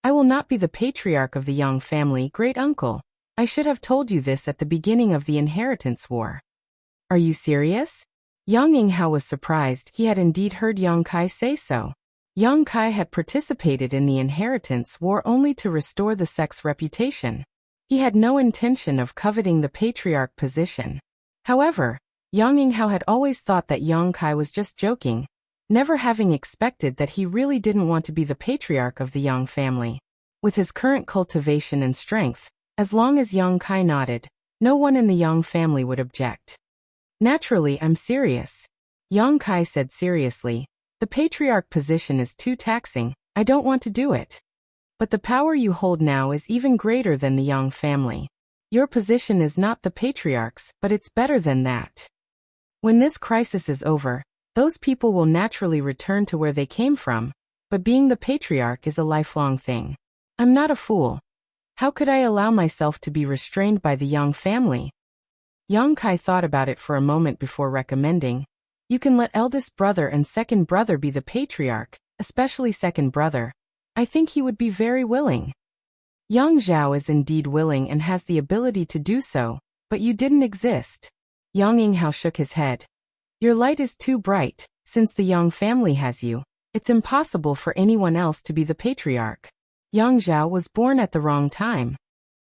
S1: I will not be the patriarch of the Yang family, great uncle. I should have told you this at the beginning of the inheritance war. Are you serious? Yang Yinghao was surprised. He had indeed heard Yang Kai say so. Yang Kai had participated in the inheritance war only to restore the sect's reputation. He had no intention of coveting the patriarch position. However, Yang Yinghao had always thought that Yang Kai was just joking, never having expected that he really didn't want to be the patriarch of the Yang family. With his current cultivation and strength, as long as Yang Kai nodded, no one in the Yang family would object. Naturally, I'm serious. Yang Kai said seriously. The patriarch position is too taxing. I don't want to do it. But the power you hold now is even greater than the Yang family. Your position is not the patriarch's, but it's better than that. When this crisis is over, those people will naturally return to where they came from, but being the patriarch is a lifelong thing. I'm not a fool. How could I allow myself to be restrained by the Yang family? Yang Kai thought about it for a moment before recommending, you can let eldest brother and second brother be the patriarch, especially second brother. I think he would be very willing. Yang Zhao is indeed willing and has the ability to do so, but you didn't exist. Yang Yinghao shook his head. Your light is too bright. Since the Yang family has you, it's impossible for anyone else to be the patriarch. Yang Zhao was born at the wrong time.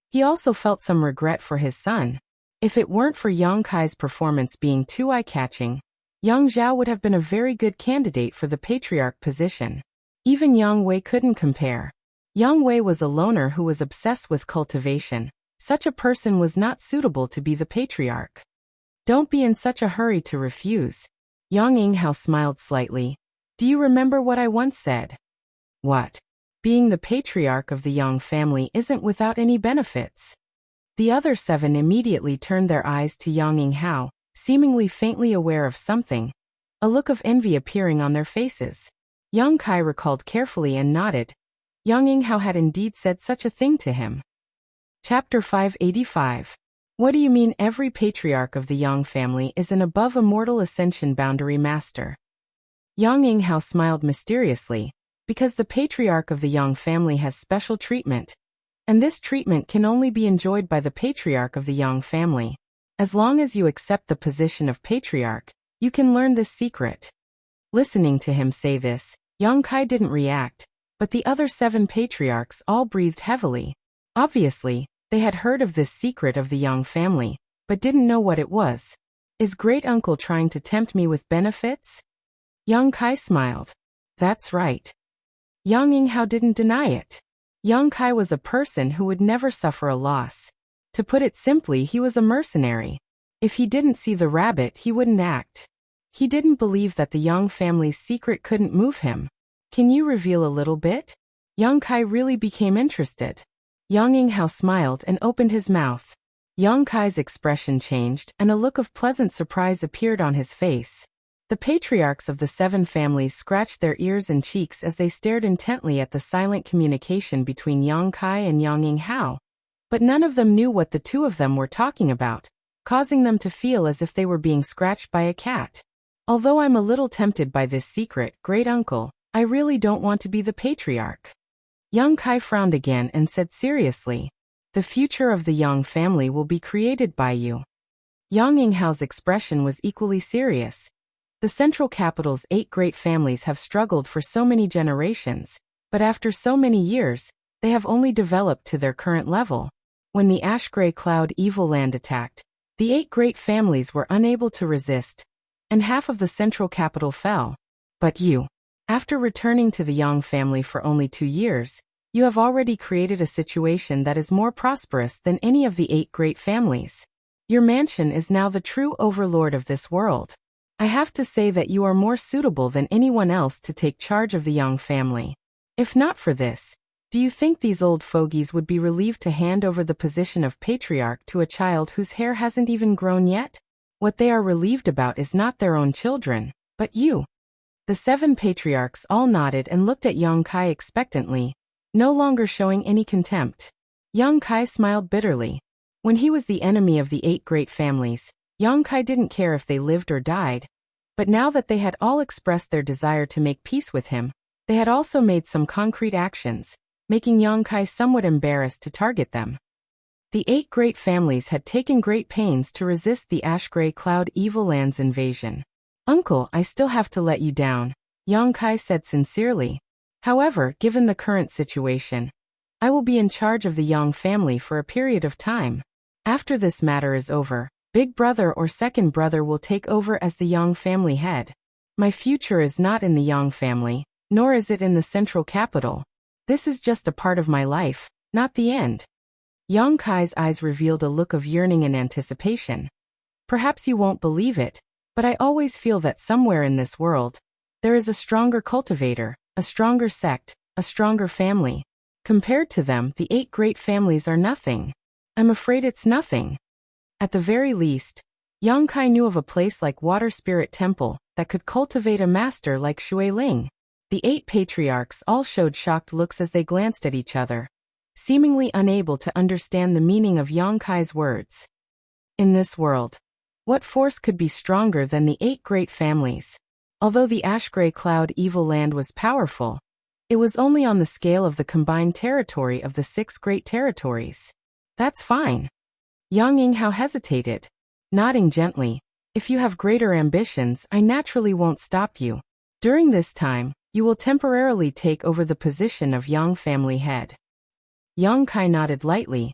S1: He also felt some regret for his son. If it weren't for Yang Kai's performance being too eye-catching, Yang Zhao would have been a very good candidate for the patriarch position. Even Yang Wei couldn't compare. Yang Wei was a loner who was obsessed with cultivation. Such a person was not suitable to be the patriarch. Don't be in such a hurry to refuse. Yang Yinghao smiled slightly. Do you remember what I once said? What? Being the patriarch of the Yang family isn't without any benefits. The other seven immediately turned their eyes to Yang Yinghao, seemingly faintly aware of something, a look of envy appearing on their faces. Yang Kai recalled carefully and nodded. Yang Yinghao had indeed said such a thing to him. Chapter 585. What do you mean every patriarch of the Yang family is an above immortal ascension boundary master? Yang Yinghao smiled mysteriously, because the patriarch of the Yang family has special treatment, and this treatment can only be enjoyed by the patriarch of the Yang family. As long as you accept the position of patriarch, you can learn this secret. Listening to him say this, Yang Kai didn't react, but the other seven patriarchs all breathed heavily. Obviously, they had heard of this secret of the Yang family, but didn't know what it was. Is great uncle trying to tempt me with benefits? Yang Kai smiled. That's right. Yang Yinghao didn't deny it. Yang Kai was a person who would never suffer a loss. To put it simply, he was a mercenary. If he didn't see the rabbit, he wouldn't act. He didn't believe that the Yang family's secret couldn't move him. Can you reveal a little bit? Yang Kai really became interested. Yang Yinghao smiled and opened his mouth. Yang Kai's expression changed, and a look of pleasant surprise appeared on his face. The patriarchs of the seven families scratched their ears and cheeks as they stared intently at the silent communication between Yang Kai and Yang Yinghao. But none of them knew what the two of them were talking about, causing them to feel as if they were being scratched by a cat. Although I'm a little tempted by this secret, great uncle, I really don't want to be the patriarch. Yang Kai frowned again and said seriously, the future of the Yang family will be created by you. Yang Yinghao's expression was equally serious. The central capital's 8 great families have struggled for so many generations, but after so many years, they have only developed to their current level. When the ash-gray cloud evil land attacked, the 8 great families were unable to resist, and half of the central capital fell. But you, after returning to the Yang family for only 2 years, you have already created a situation that is more prosperous than any of the 8 great families. Your mansion is now the true overlord of this world. I have to say that you are more suitable than anyone else to take charge of the Yang family. If not for this, do you think these old fogies would be relieved to hand over the position of patriarch to a child whose hair hasn't even grown yet? What they are relieved about is not their own children, but you. The 7 patriarchs all nodded and looked at Yang Kai expectantly, no longer showing any contempt. Yang Kai smiled bitterly. When he was the enemy of the 8 great families, Yang Kai didn't care if they lived or died. But now that they had all expressed their desire to make peace with him, they had also made some concrete actions, making Yang Kai somewhat embarrassed to target them. The 8 great families had taken great pains to resist the ash-gray cloud evil land's invasion. Uncle, I still have to let you down, Yang Kai said sincerely. However, given the current situation, I will be in charge of the Yang family for a period of time. After this matter is over, big brother or second brother will take over as the Yang family head. My future is not in the Yang family, nor is it in the central capital. This is just a part of my life, not the end. Yang Kai's eyes revealed a look of yearning and anticipation. Perhaps you won't believe it, but I always feel that somewhere in this world, there is a stronger cultivator, a stronger sect, a stronger family. Compared to them, the 8 great families are nothing. I'm afraid it's nothing. At the very least, Yang Kai knew of a place like Water Spirit Temple that could cultivate a master like Shui Ling. The 8 patriarchs all showed shocked looks as they glanced at each other, seemingly unable to understand the meaning of Yang Kai's words. In this world, what force could be stronger than the 8 great families? Although the ash-gray cloud evil land was powerful, it was only on the scale of the combined territory of the 6 great territories. That's fine. Yang Yinghao hesitated, nodding gently. If you have greater ambitions, I naturally won't stop you. During this time, you will temporarily take over the position of Yang family head. Yang Kai nodded lightly.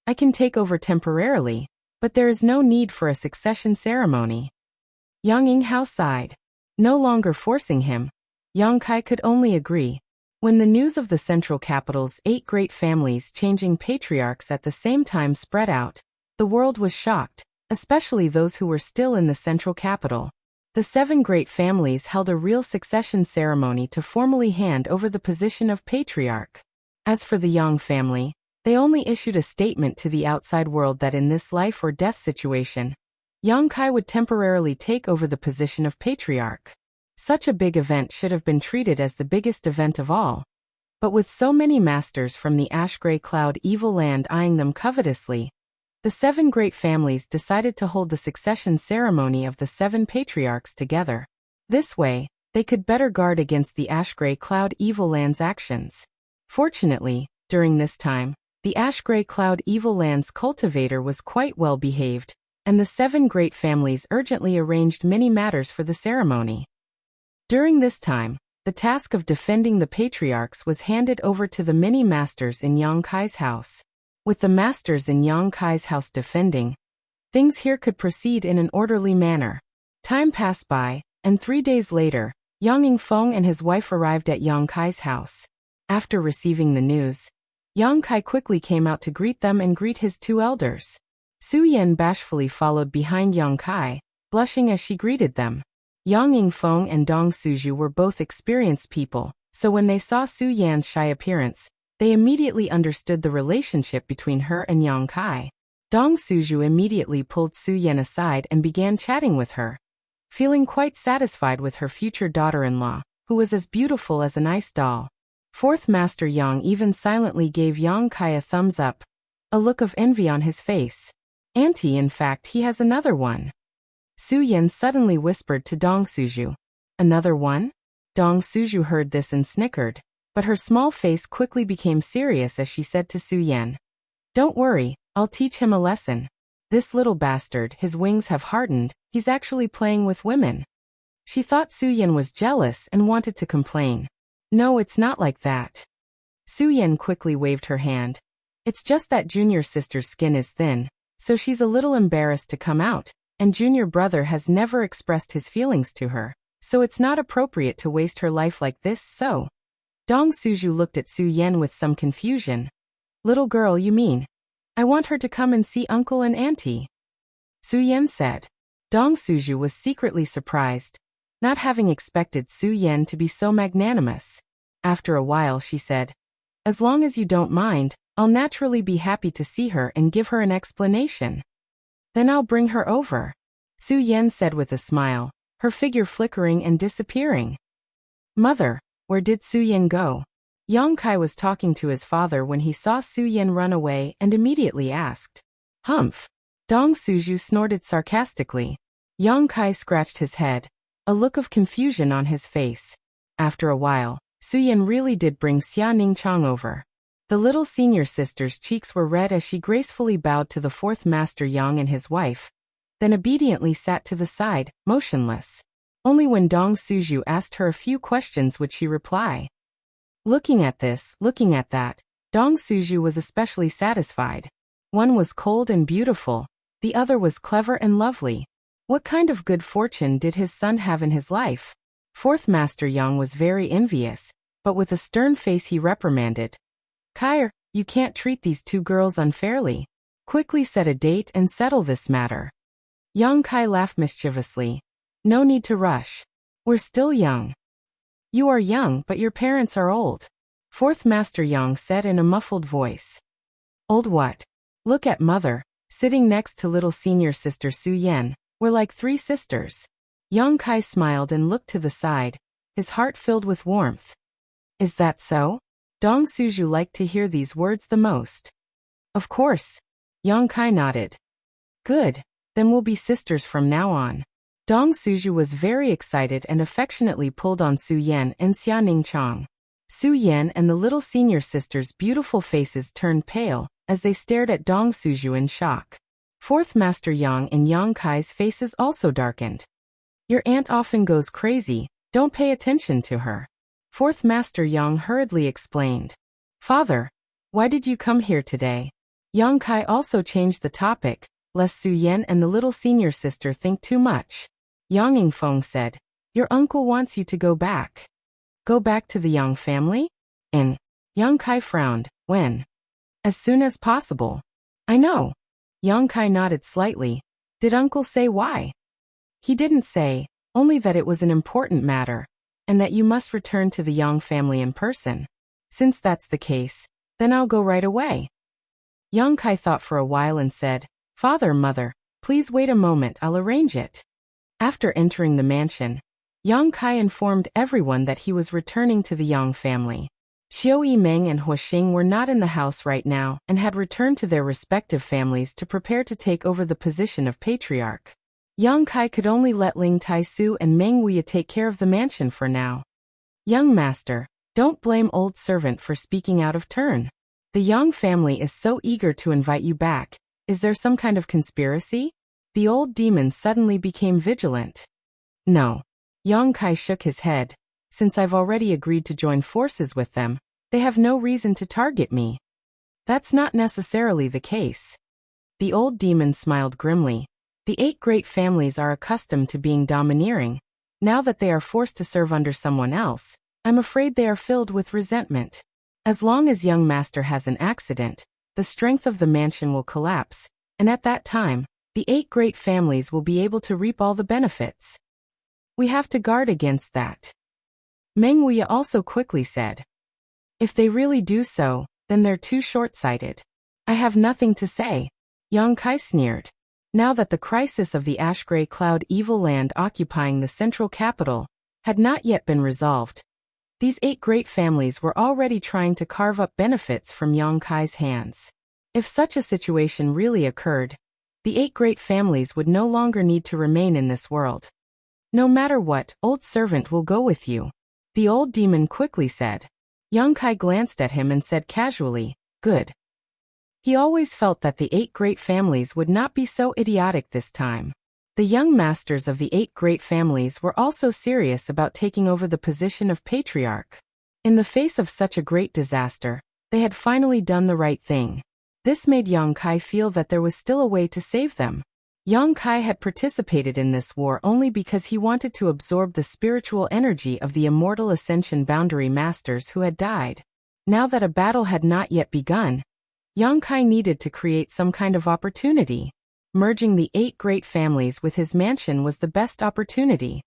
S1: I can take over temporarily, but there is no need for a succession ceremony. Yang Yinghao sighed. No longer forcing him, Yang Kai could only agree. When the news of the central capital's 8 great families changing patriarchs at the same time spread out, the world was shocked, especially those who were still in the central capital. The 7 great families held a real succession ceremony to formally hand over the position of patriarch. As for the Yang family, they only issued a statement to the outside world that in this life or death situation, Yang Kai would temporarily take over the position of patriarch. Such a big event should have been treated as the biggest event of all. But with so many masters from the ash-gray cloud evil land eyeing them covetously, the 7 great families decided to hold the succession ceremony of the 7 patriarchs together. This way, they could better guard against the ash-gray cloud evil land's actions. Fortunately, during this time, the ash-gray cloud evil land's cultivator was quite well behaved, and the 7 great families urgently arranged many matters for the ceremony. During this time, the task of defending the patriarchs was handed over to the many masters in Yang Kai's house. With the masters in Yang Kai's house defending, things here could proceed in an orderly manner. Time passed by, and 3 days later, Yang Yingfeng and his wife arrived at Yang Kai's house. After receiving the news, Yang Kai quickly came out to greet them and greet his 2 elders. Su Yan bashfully followed behind Yang Kai, blushing as she greeted them. Yang Yingfeng and Dong Suju were both experienced people, so when they saw Su Yan's shy appearance, they immediately understood the relationship between her and Yang Kai. Dong Suju immediately pulled Su Yan aside and began chatting with her, feeling quite satisfied with her future daughter-in-law, who was as beautiful as an ice doll. 4th Master Yang even silently gave Yang Kai a thumbs up, a look of envy on his face. Auntie, in fact, he has another one. Su Yan suddenly whispered to Dong Suju. Another one? Dong Suju heard this and snickered, but her small face quickly became serious as she said to Su Yan, Don't worry, I'll teach him a lesson. This little bastard, his wings have hardened, he's actually playing with women. She thought Su Yan was jealous and wanted to complain. No, it's not like that. Su Yan quickly waved her hand. It's just that junior sister's skin is thin, so she's a little embarrassed to come out, and junior brother has never expressed his feelings to her, so it's not appropriate to waste her life like this, so. Dong Suju looked at Su Yan with some confusion. Little girl, you mean? I want her to come and see uncle and auntie. Su Yan said. Dong Suju was secretly surprised, not having expected Su Yan to be so magnanimous. After a while she said, as long as you don't mind, I'll naturally be happy to see her and give her an explanation. Then I'll bring her over, Su Yan said with a smile, her figure flickering and disappearing. Mother, where did Su Yan go? Yang Kai was talking to his father when he saw Su Yan run away and immediately asked. Humph. Dong Suju snorted sarcastically. Yang Kai scratched his head, a look of confusion on his face. After a while, Su Yan really did bring Xia Ningchang over. The little senior sister's cheeks were red as she gracefully bowed to the fourth master Yang and his wife, then obediently sat to the side, motionless. Only when Dong Suju asked her a few questions would she reply. Looking at this, looking at that, Dong Suju was especially satisfied. One was cold and beautiful, the other was clever and lovely. What kind of good fortune did his son have in his life? Fourth Master Yang was very envious, but with a stern face he reprimanded. Kai, you can't treat these two girls unfairly. Quickly set a date and settle this matter. Yang Kai laughed mischievously. No need to rush. We're still young. You are young, but your parents are old. Fourth Master Yang said in a muffled voice. Old what? Look at mother, sitting next to little senior sister Su Yan. We're like three sisters. Yang Kai smiled and looked to the side, his heart filled with warmth. Is that so? Dong Suju liked to hear these words the most. Of course. Yang Kai nodded. Good, then we'll be sisters from now on. Dong Suju was very excited and affectionately pulled on Su Yan and Xia Ningchang. Su Yan and the little senior sister's beautiful faces turned pale as they stared at Dong Suju in shock. Fourth Master Yang and Yang Kai's faces also darkened. Your aunt often goes crazy, don't pay attention to her. Fourth Master Yang hurriedly explained. Father, why did you come here today? Yang Kai also changed the topic, lest Su Yan and the little senior sister think too much. Yang Yingfeng said, your uncle wants you to go back. Go back to the Yang family? Yang Kai frowned. When? As soon as possible. I know. Yang Kai nodded slightly. Did uncle say why? He didn't say, only that it was an important matter, and that you must return to the Yang family in person. Since that's the case, then I'll go right away. Yang Kai thought for a while and said, Father, Mother, please wait a moment, I'll arrange it. After entering the mansion, Yang Kai informed everyone that he was returning to the Yang family. Xiao Yimeng and Huoxing were not in the house right now and had returned to their respective families to prepare to take over the position of patriarch. Yang Kai could only let Ling Taisu and Meng Wuya take care of the mansion for now. Young master, don't blame old servant for speaking out of turn. The Yang family is so eager to invite you back. Is there some kind of conspiracy? The old demon suddenly became vigilant. No. Yang Kai shook his head. Since I've already agreed to join forces with them, they have no reason to target me. That's not necessarily the case. The old demon smiled grimly. The 8 great families are accustomed to being domineering. Now that they are forced to serve under someone else, I'm afraid they are filled with resentment. As long as young master has an accident, the strength of the mansion will collapse, and at that time, the 8 great families will be able to reap all the benefits. We have to guard against that. Meng Wuya also quickly said. If they really do so, then they're too short-sighted. I have nothing to say. Yang Kai sneered. Now that the crisis of the ash-gray cloud evil land occupying the central capital had not yet been resolved, these 8 great families were already trying to carve up benefits from Yang Kai's hands. If such a situation really occurred, the 8 great families would no longer need to remain in this world. No matter what, old servant will go with you. The old demon quickly said. Yang Kai glanced at him and said casually, good. He always felt that the 8 great families would not be so idiotic this time. The young masters of the 8 great families were also serious about taking over the position of patriarch. In the face of such a great disaster, they had finally done the right thing. This made Yang Kai feel that there was still a way to save them. Yang Kai had participated in this war only because he wanted to absorb the spiritual energy of the immortal Ascension Boundary Masters who had died. Now that a battle had not yet begun, Yang Kai needed to create some kind of opportunity. Merging the 8 great families with his mansion was the best opportunity.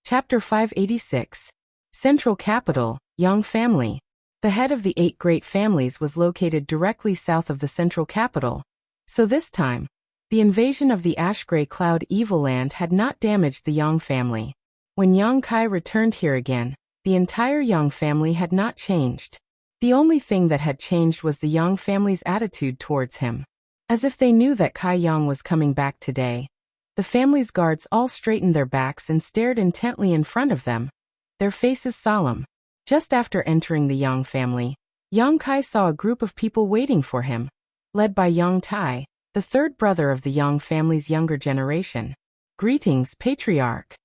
S1: Chapter 586. Central Capital, Yang Family. The head of the 8 great families was located directly south of the central capital. So this time, the invasion of the ash-gray cloud evil land had not damaged the Yang family. When Yang Kai returned here again, the entire Yang family had not changed. The only thing that had changed was the Yang family's attitude towards him. As if they knew that Kai Yang was coming back today, the family's guards all straightened their backs and stared intently in front of them, their faces solemn. Just after entering the Yang family, Yang Kai saw a group of people waiting for him, led by Yang Tai, the third brother of the Yang family's younger generation. "Greetings, Patriarch!"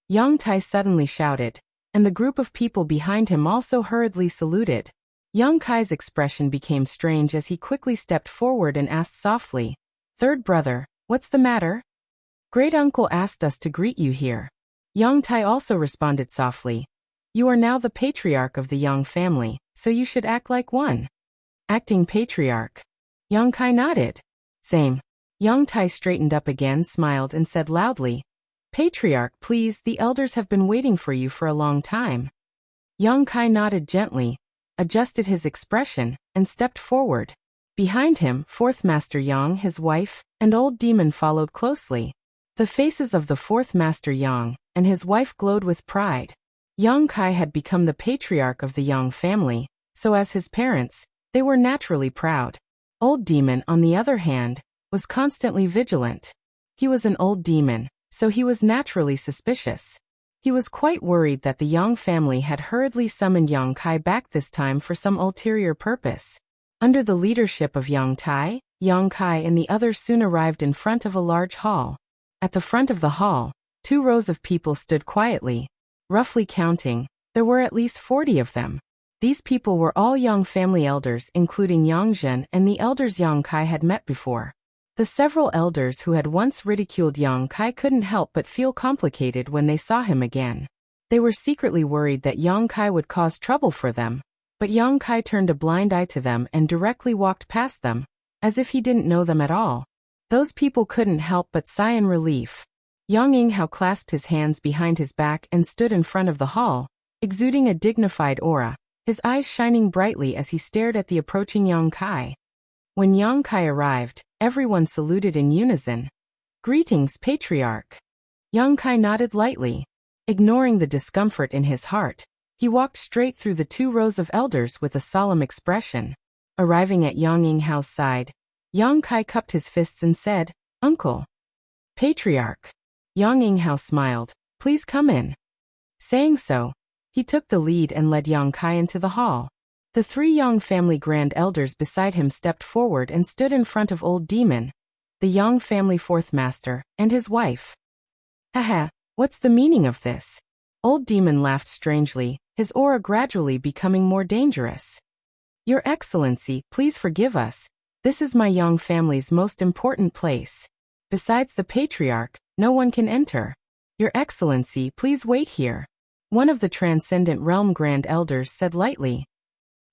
S1: Yang Tai suddenly shouted, and the group of people behind him also hurriedly saluted. Yang Kai's expression became strange as he quickly stepped forward and asked softly, "Third brother, what's the matter?" "Great uncle asked us to greet you here." Yang Tai also responded softly, "You are now the patriarch of the Yang family, so you should act like one." "Acting patriarch." Yang Kai nodded. "Same." Yang Tai straightened up again, smiled and said loudly, "Patriarch, please, the elders have been waiting for you for a long time." Yang Kai nodded gently, adjusted his expression, and stepped forward. Behind him, Fourth Master Yang, his wife, and Old Demon followed closely. The faces of the Fourth Master Yang and his wife glowed with pride. Yang Kai had become the patriarch of the Yang family, so as his parents, they were naturally proud. Old Demon, on the other hand, was constantly vigilant. He was an old demon, so he was naturally suspicious. He was quite worried that the Yang family had hurriedly summoned Yang Kai back this time for some ulterior purpose. Under the leadership of Yang Tai, Yang Kai and the others soon arrived in front of a large hall. At the front of the hall, 2 rows of people stood quietly. Roughly counting, there were at least 40 of them. These people were all Yang family elders, including Yang Zhen and the elders Yang Kai had met before. The several elders who had once ridiculed Yang Kai couldn't help but feel complicated when they saw him again. They were secretly worried that Yang Kai would cause trouble for them, but Yang Kai turned a blind eye to them and directly walked past them, as if he didn't know them at all. Those people couldn't help but sigh in relief. Yang Yinghao clasped his hands behind his back and stood in front of the hall, exuding a dignified aura, his eyes shining brightly as he stared at the approaching Yang Kai. When Yang Kai arrived, everyone saluted in unison. "Greetings, Patriarch." Yang Kai nodded lightly. Ignoring the discomfort in his heart, he walked straight through the 2 rows of elders with a solemn expression. Arriving at Yang Yinghao's side, Yang Kai cupped his fists and said, "Uncle." "Patriarch." Yang Yinghao smiled, "Please come in." Saying so, he took the lead and led Yang Kai into the hall. The 3 Yang family grand elders beside him stepped forward and stood in front of Old Demon, the Yang family 4th master, and his wife. "Haha, what's the meaning of this?" Old Demon laughed strangely, his aura gradually becoming more dangerous. "Your Excellency, please forgive us. This is my Yang family's most important place. Besides the Patriarch, no one can enter. Your Excellency, please wait here." One of the Transcendent Realm Grand Elders said lightly.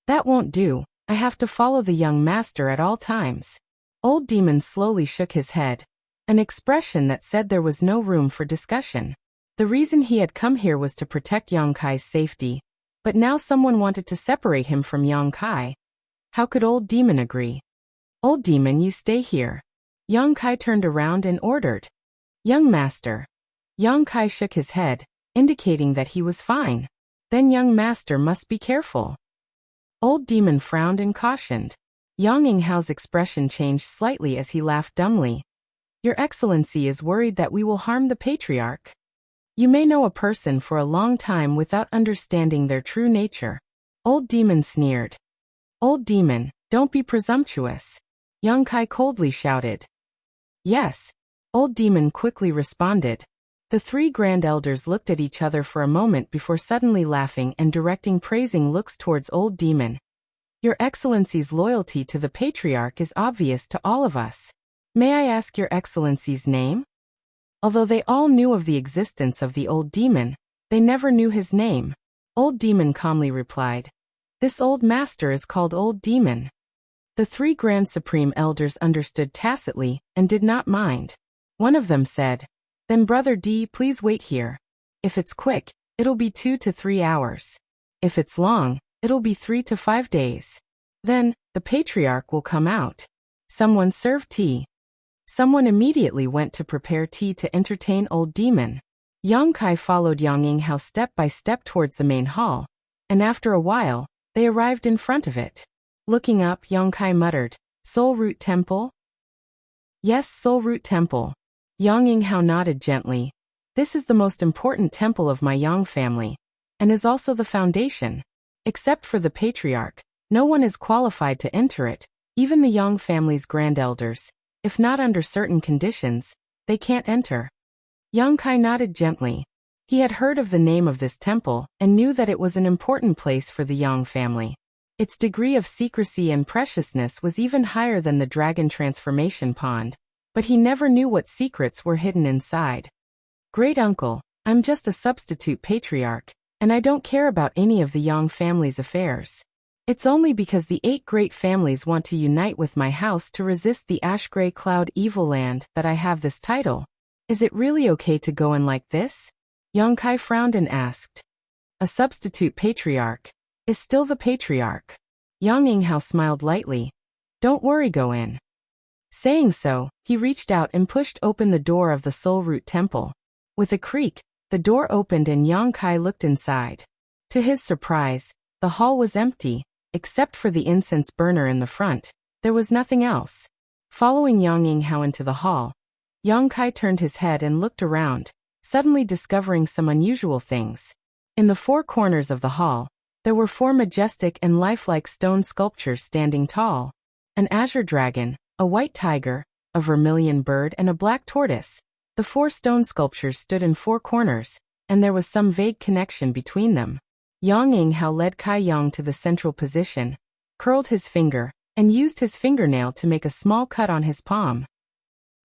S1: "That won't do, I have to follow the young master at all times." Old Demon slowly shook his head, an expression that said there was no room for discussion. The reason he had come here was to protect Yang Kai's safety, but now someone wanted to separate him from Yang Kai. How could Old Demon agree? "Old Demon, you stay here." Yang Kai turned around and ordered. "Young master." Yang Kai shook his head, indicating that he was fine. "Then young master must be careful." Old Demon frowned and cautioned. Yang Yinghao's expression changed slightly as he laughed dumbly. "Your Excellency is worried that we will harm the Patriarch. You may know a person for a long time without understanding their true nature." Old Demon sneered. "Old Demon, don't be presumptuous." Yang Kai coldly shouted. "Yes." Old Demon quickly responded. The 3 grand elders looked at each other for a moment before suddenly laughing and directing praising looks towards Old Demon. "Your Excellency's loyalty to the Patriarch is obvious to all of us. May I ask your Excellency's name?" Although they all knew of the existence of the old demon, they never knew his name. Old Demon calmly replied, "This old master is called Old Demon." The three Grand Supreme Elders understood tacitly and did not mind. One of them said, "Then Brother D, please wait here. If it's quick, it'll be 2 to 3 hours. If it's long, it'll be 3 to 5 days. Then, the patriarch will come out." Someone served tea. Someone immediately went to prepare tea to entertain Old Demon. Yang Kai followed Yang Yinghao step by step towards the main hall, and after a while, they arrived in front of it. Looking up, Yang Kai muttered, "Soul Root Temple?" "Yes, Soul Root Temple." Yang Yinghao nodded gently. "This is the most important temple of my Yang family, and is also the foundation. Except for the patriarch, no one is qualified to enter it, even the Yang family's grand elders. If not under certain conditions, they can't enter." Yang Kai nodded gently. He had heard of the name of this temple and knew that it was an important place for the Yang family. Its degree of secrecy and preciousness was even higher than the dragon transformation pond, but he never knew what secrets were hidden inside. "Great uncle, I'm just a substitute patriarch, and I don't care about any of the Yang family's affairs. It's only because the 8 great families want to unite with my house to resist the ash-gray cloud evil land that I have this title. Is it really okay to go in like this?" Yang Kai frowned and asked. "A substitute patriarch is still the patriarch." Yang Yinghao smiled lightly. "Don't worry, go in." Saying so, he reached out and pushed open the door of the Soul Root Temple. With a creak, the door opened and Yang Kai looked inside. To his surprise, the hall was empty, except for the incense burner in the front. There was nothing else. Following Yang Yinghao into the hall, Yang Kai turned his head and looked around, suddenly discovering some unusual things. In the 4 corners of the hall, there were 4 majestic and lifelike stone sculptures standing tall. An azure dragon, a white tiger, a vermilion bird and a black tortoise. The 4 stone sculptures stood in 4 corners, and there was some vague connection between them. Yang Yinghao led Kai Yang to the central position, curled his finger, and used his fingernail to make a small cut on his palm.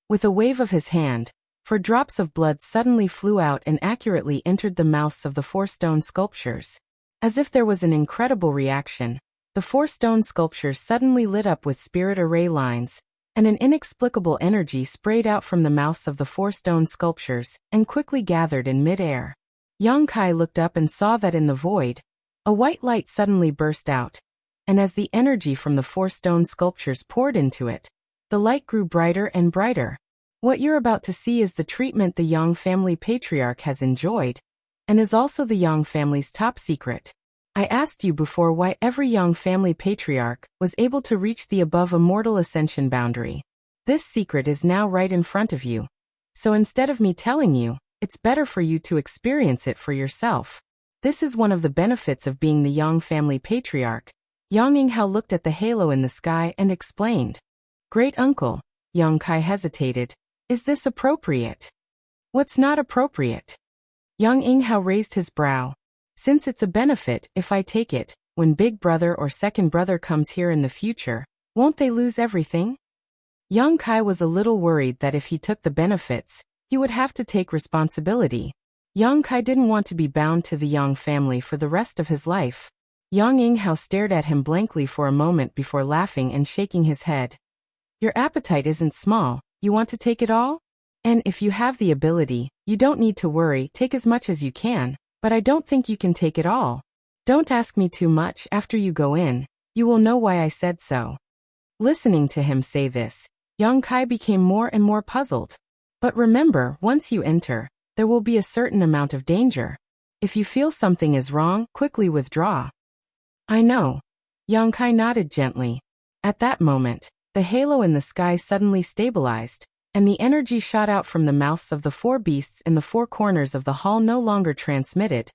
S1: With a wave of his hand, 4 drops of blood suddenly flew out and accurately entered the mouths of the 4 stone sculptures. As if there was an incredible reaction, the 4 stone sculptures suddenly lit up with spirit array lines, and an inexplicable energy sprayed out from the mouths of the 4 stone sculptures and quickly gathered in mid-air. Yang Kai looked up and saw that in the void, a white light suddenly burst out, and as the energy from the 4 stone sculptures poured into it, the light grew brighter and brighter. What you're about to see is the treatment the Yang family patriarch has enjoyed, and is also the Yang family's top secret. I asked you before why every Yang family patriarch was able to reach the above immortal ascension boundary. This secret is now right in front of you. So instead of me telling you, it's better for you to experience it for yourself. This is one of the benefits of being the Yang family patriarch. Yang Yinghao looked at the halo in the sky and explained. "Great uncle," Yang Kai hesitated. "Is this appropriate?" "What's not appropriate?" Yang Yinghao raised his brow. "Since it's a benefit, if I take it, when big brother or second brother comes here in the future, won't they lose everything?" Yang Kai was a little worried that if he took the benefits, he would have to take responsibility. Yang Kai didn't want to be bound to the Yang family for the rest of his life. Yang Yinghao stared at him blankly for a moment before laughing and shaking his head. "Your appetite isn't small, you want to take it all? And if you have the ability, you don't need to worry, take as much as you can, but I don't think you can take it all. Don't ask me too much after you go in, you will know why I said so." Listening to him say this, Yang Kai became more and more puzzled. "But remember, once you enter, there will be a certain amount of danger. If you feel something is wrong, quickly withdraw." "I know." Yang Kai nodded gently. At that moment, the halo in the sky suddenly stabilized, and the energy shot out from the mouths of the 4 beasts in the 4 corners of the hall no longer transmitted,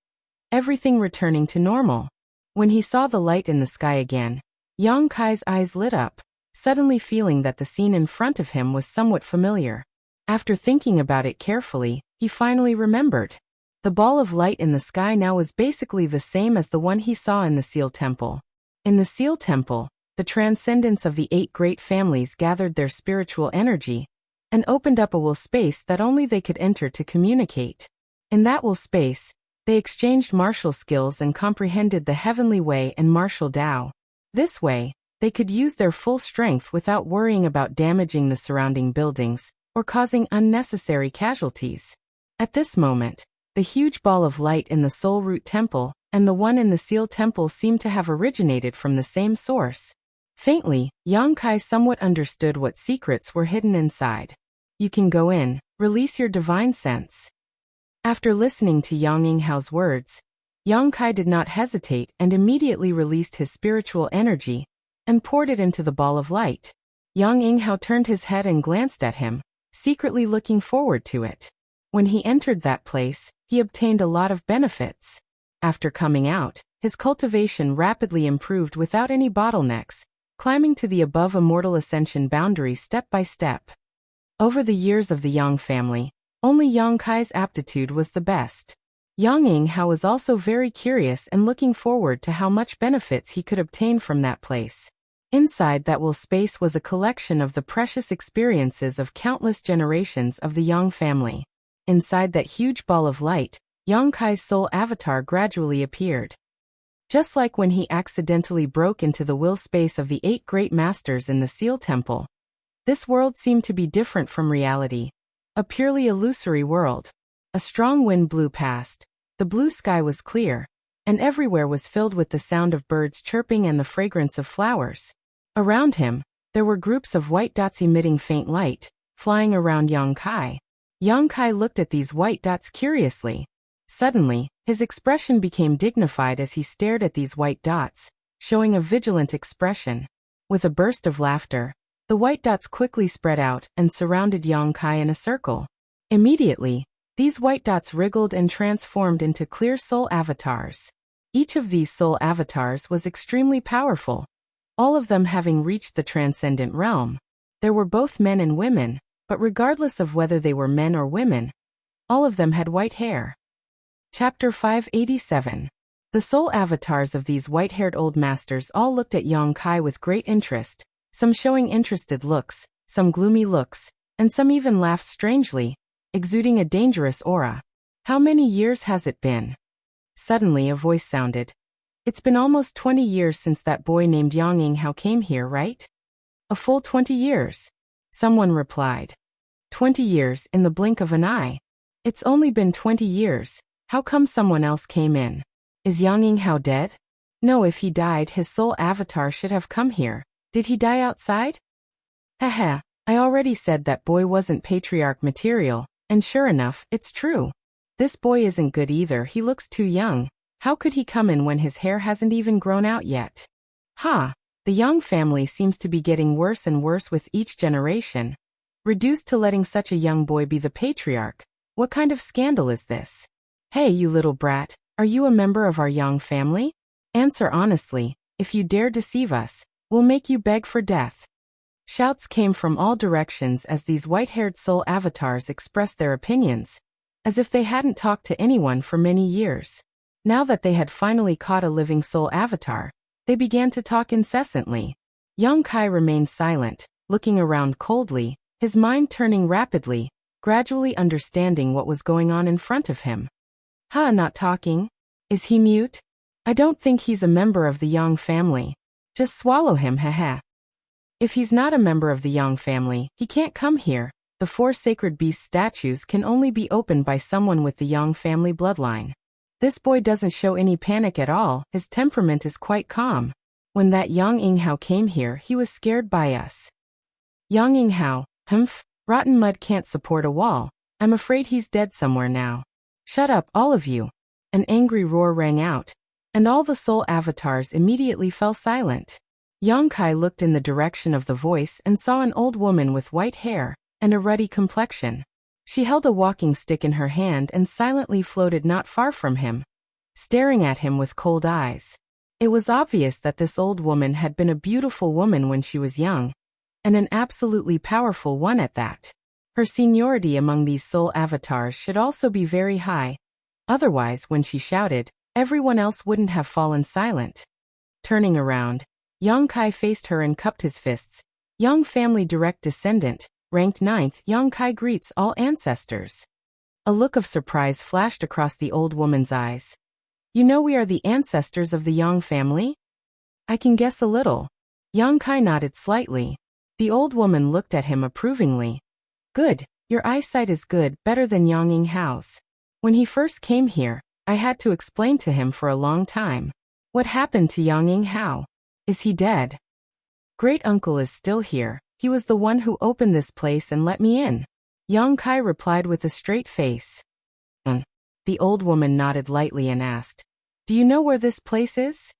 S1: everything returning to normal. When he saw the light in the sky again, Yang Kai's eyes lit up, suddenly feeling that the scene in front of him was somewhat familiar. After thinking about it carefully, he finally remembered. The ball of light in the sky now was basically the same as the one he saw in the Seal Temple. In the Seal Temple, the transcendence of the 8 great families gathered their spiritual energy, and opened up a will space that only they could enter to communicate. In that will space, they exchanged martial skills and comprehended the heavenly way and martial Tao. This way, they could use their full strength without worrying about damaging the surrounding buildings or causing unnecessary casualties. At this moment, the huge ball of light in the Soul Root Temple and the one in the Seal Temple seemed to have originated from the same source. Faintly, Yang Kai somewhat understood what secrets were hidden inside. You can go in, release your divine sense. After listening to Yang Yinghao's words, Yang Kai did not hesitate and immediately released his spiritual energy and poured it into the ball of light. Yang Yinghao turned his head and glanced at him, secretly looking forward to it. When he entered that place, he obtained a lot of benefits. After coming out, his cultivation rapidly improved without any bottlenecks, climbing to the above immortal ascension boundary step by step. Over the years of the Yang family, only Yang Kai's aptitude was the best. Yang Yinghao was also very curious and looking forward to how much benefits he could obtain from that place. Inside that will space was a collection of the precious experiences of countless generations of the Yang family. Inside that huge ball of light, Yang Kai's soul avatar gradually appeared. Just like when he accidentally broke into the will space of the 8 great masters in the Seal Temple, this world seemed to be different from reality, a purely illusory world. A strong wind blew past, the blue sky was clear, and everywhere was filled with the sound of birds chirping and the fragrance of flowers. Around him, there were groups of white dots emitting faint light, flying around Yang Kai. Yang Kai looked at these white dots curiously. Suddenly, his expression became dignified as he stared at these white dots, showing a vigilant expression. With a burst of laughter, the white dots quickly spread out and surrounded Yang Kai in a circle. Immediately, these white dots wriggled and transformed into clear soul avatars. Each of these soul avatars was extremely powerful, all of them having reached the transcendent realm. There were both men and women, but regardless of whether they were men or women, all of them had white hair. Chapter 587. The soul avatars of these white-haired old masters all looked at Yang Kai with great interest, some showing interested looks, some gloomy looks, and some even laughed strangely, exuding a dangerous aura. How many years has it been? Suddenly a voice sounded. It's been almost 20 years since that boy named Yang Yinghao came here, right? A full 20 years. Someone replied. 20 years in the blink of an eye. It's only been 20 years. How come someone else came in? Is Yang Yinghao dead? No, if he died, his soul avatar should have come here. Did he die outside? Haha, I already said that boy wasn't patriarch material, and sure enough, it's true. This boy isn't good either, he looks too young. How could he come in when his hair hasn't even grown out yet? The Yang family seems to be getting worse and worse with each generation. Reduced to letting such a young boy be the patriarch. What kind of scandal is this? Hey, you little brat, are you a member of our Yang family? Answer honestly, if you dare deceive us, we'll make you beg for death. Shouts came from all directions as these white-haired soul avatars expressed their opinions, as if they hadn't talked to anyone for many years. Now that they had finally caught a living soul avatar, they began to talk incessantly. Yang Kai remained silent, looking around coldly, his mind turning rapidly, gradually understanding what was going on in front of him. Not talking? Is he mute? I don't think he's a member of the Yang family. Just swallow him, haha. If he's not a member of the Yang family, he can't come here. The 4 sacred beast statues can only be opened by someone with the Yang family bloodline. This boy doesn't show any panic at all, his temperament is quite calm. When that Yang Yinghao came here, he was scared by us. Yang Yinghao, rotten mud can't support a wall. I'm afraid he's dead somewhere now. Shut up, all of you. An angry roar rang out, and all the soul avatars immediately fell silent. Yang Kai looked in the direction of the voice and saw an old woman with white hair and a ruddy complexion. She held a walking stick in her hand and silently floated not far from him, staring at him with cold eyes. It was obvious that this old woman had been a beautiful woman when she was young, and an absolutely powerful one at that. Her seniority among these soul avatars should also be very high. Otherwise, when she shouted, everyone else wouldn't have fallen silent. Turning around, Yang Kai faced her and cupped his fists. Yang family direct descendant, Ranked 9th, Yang Kai greets all ancestors. A look of surprise flashed across the old woman's eyes. You know we are the ancestors of the Yang family? I can guess a little. Yang Kai nodded slightly. The old woman looked at him approvingly. Good, your eyesight is good, better than Yang Yinghao's. When he first came here, I had to explain to him for a long time. What happened to Yang Yinghao? Is he dead? Great uncle is still here. He was the one who opened this place and let me in. Yang Kai replied with a straight face. The old woman nodded lightly and asked, Do you know where this place is?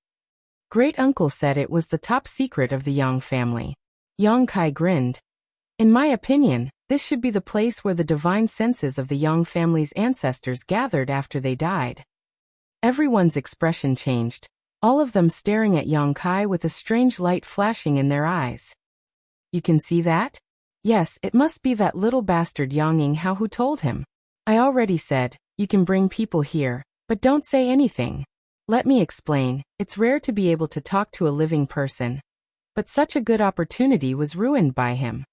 S1: Great uncle said it was the top secret of the Yang family. Yang Kai grinned. In my opinion, this should be the place where the divine senses of the Yang family's ancestors gathered after they died. Everyone's expression changed, all of them staring at Yang Kai with a strange light flashing in their eyes. You can see that? Yes, it must be that little bastard Yang Yinghao who told him. I already said, you can bring people here, but don't say anything. Let me explain, it's rare to be able to talk to a living person. But such a good opportunity was ruined by him.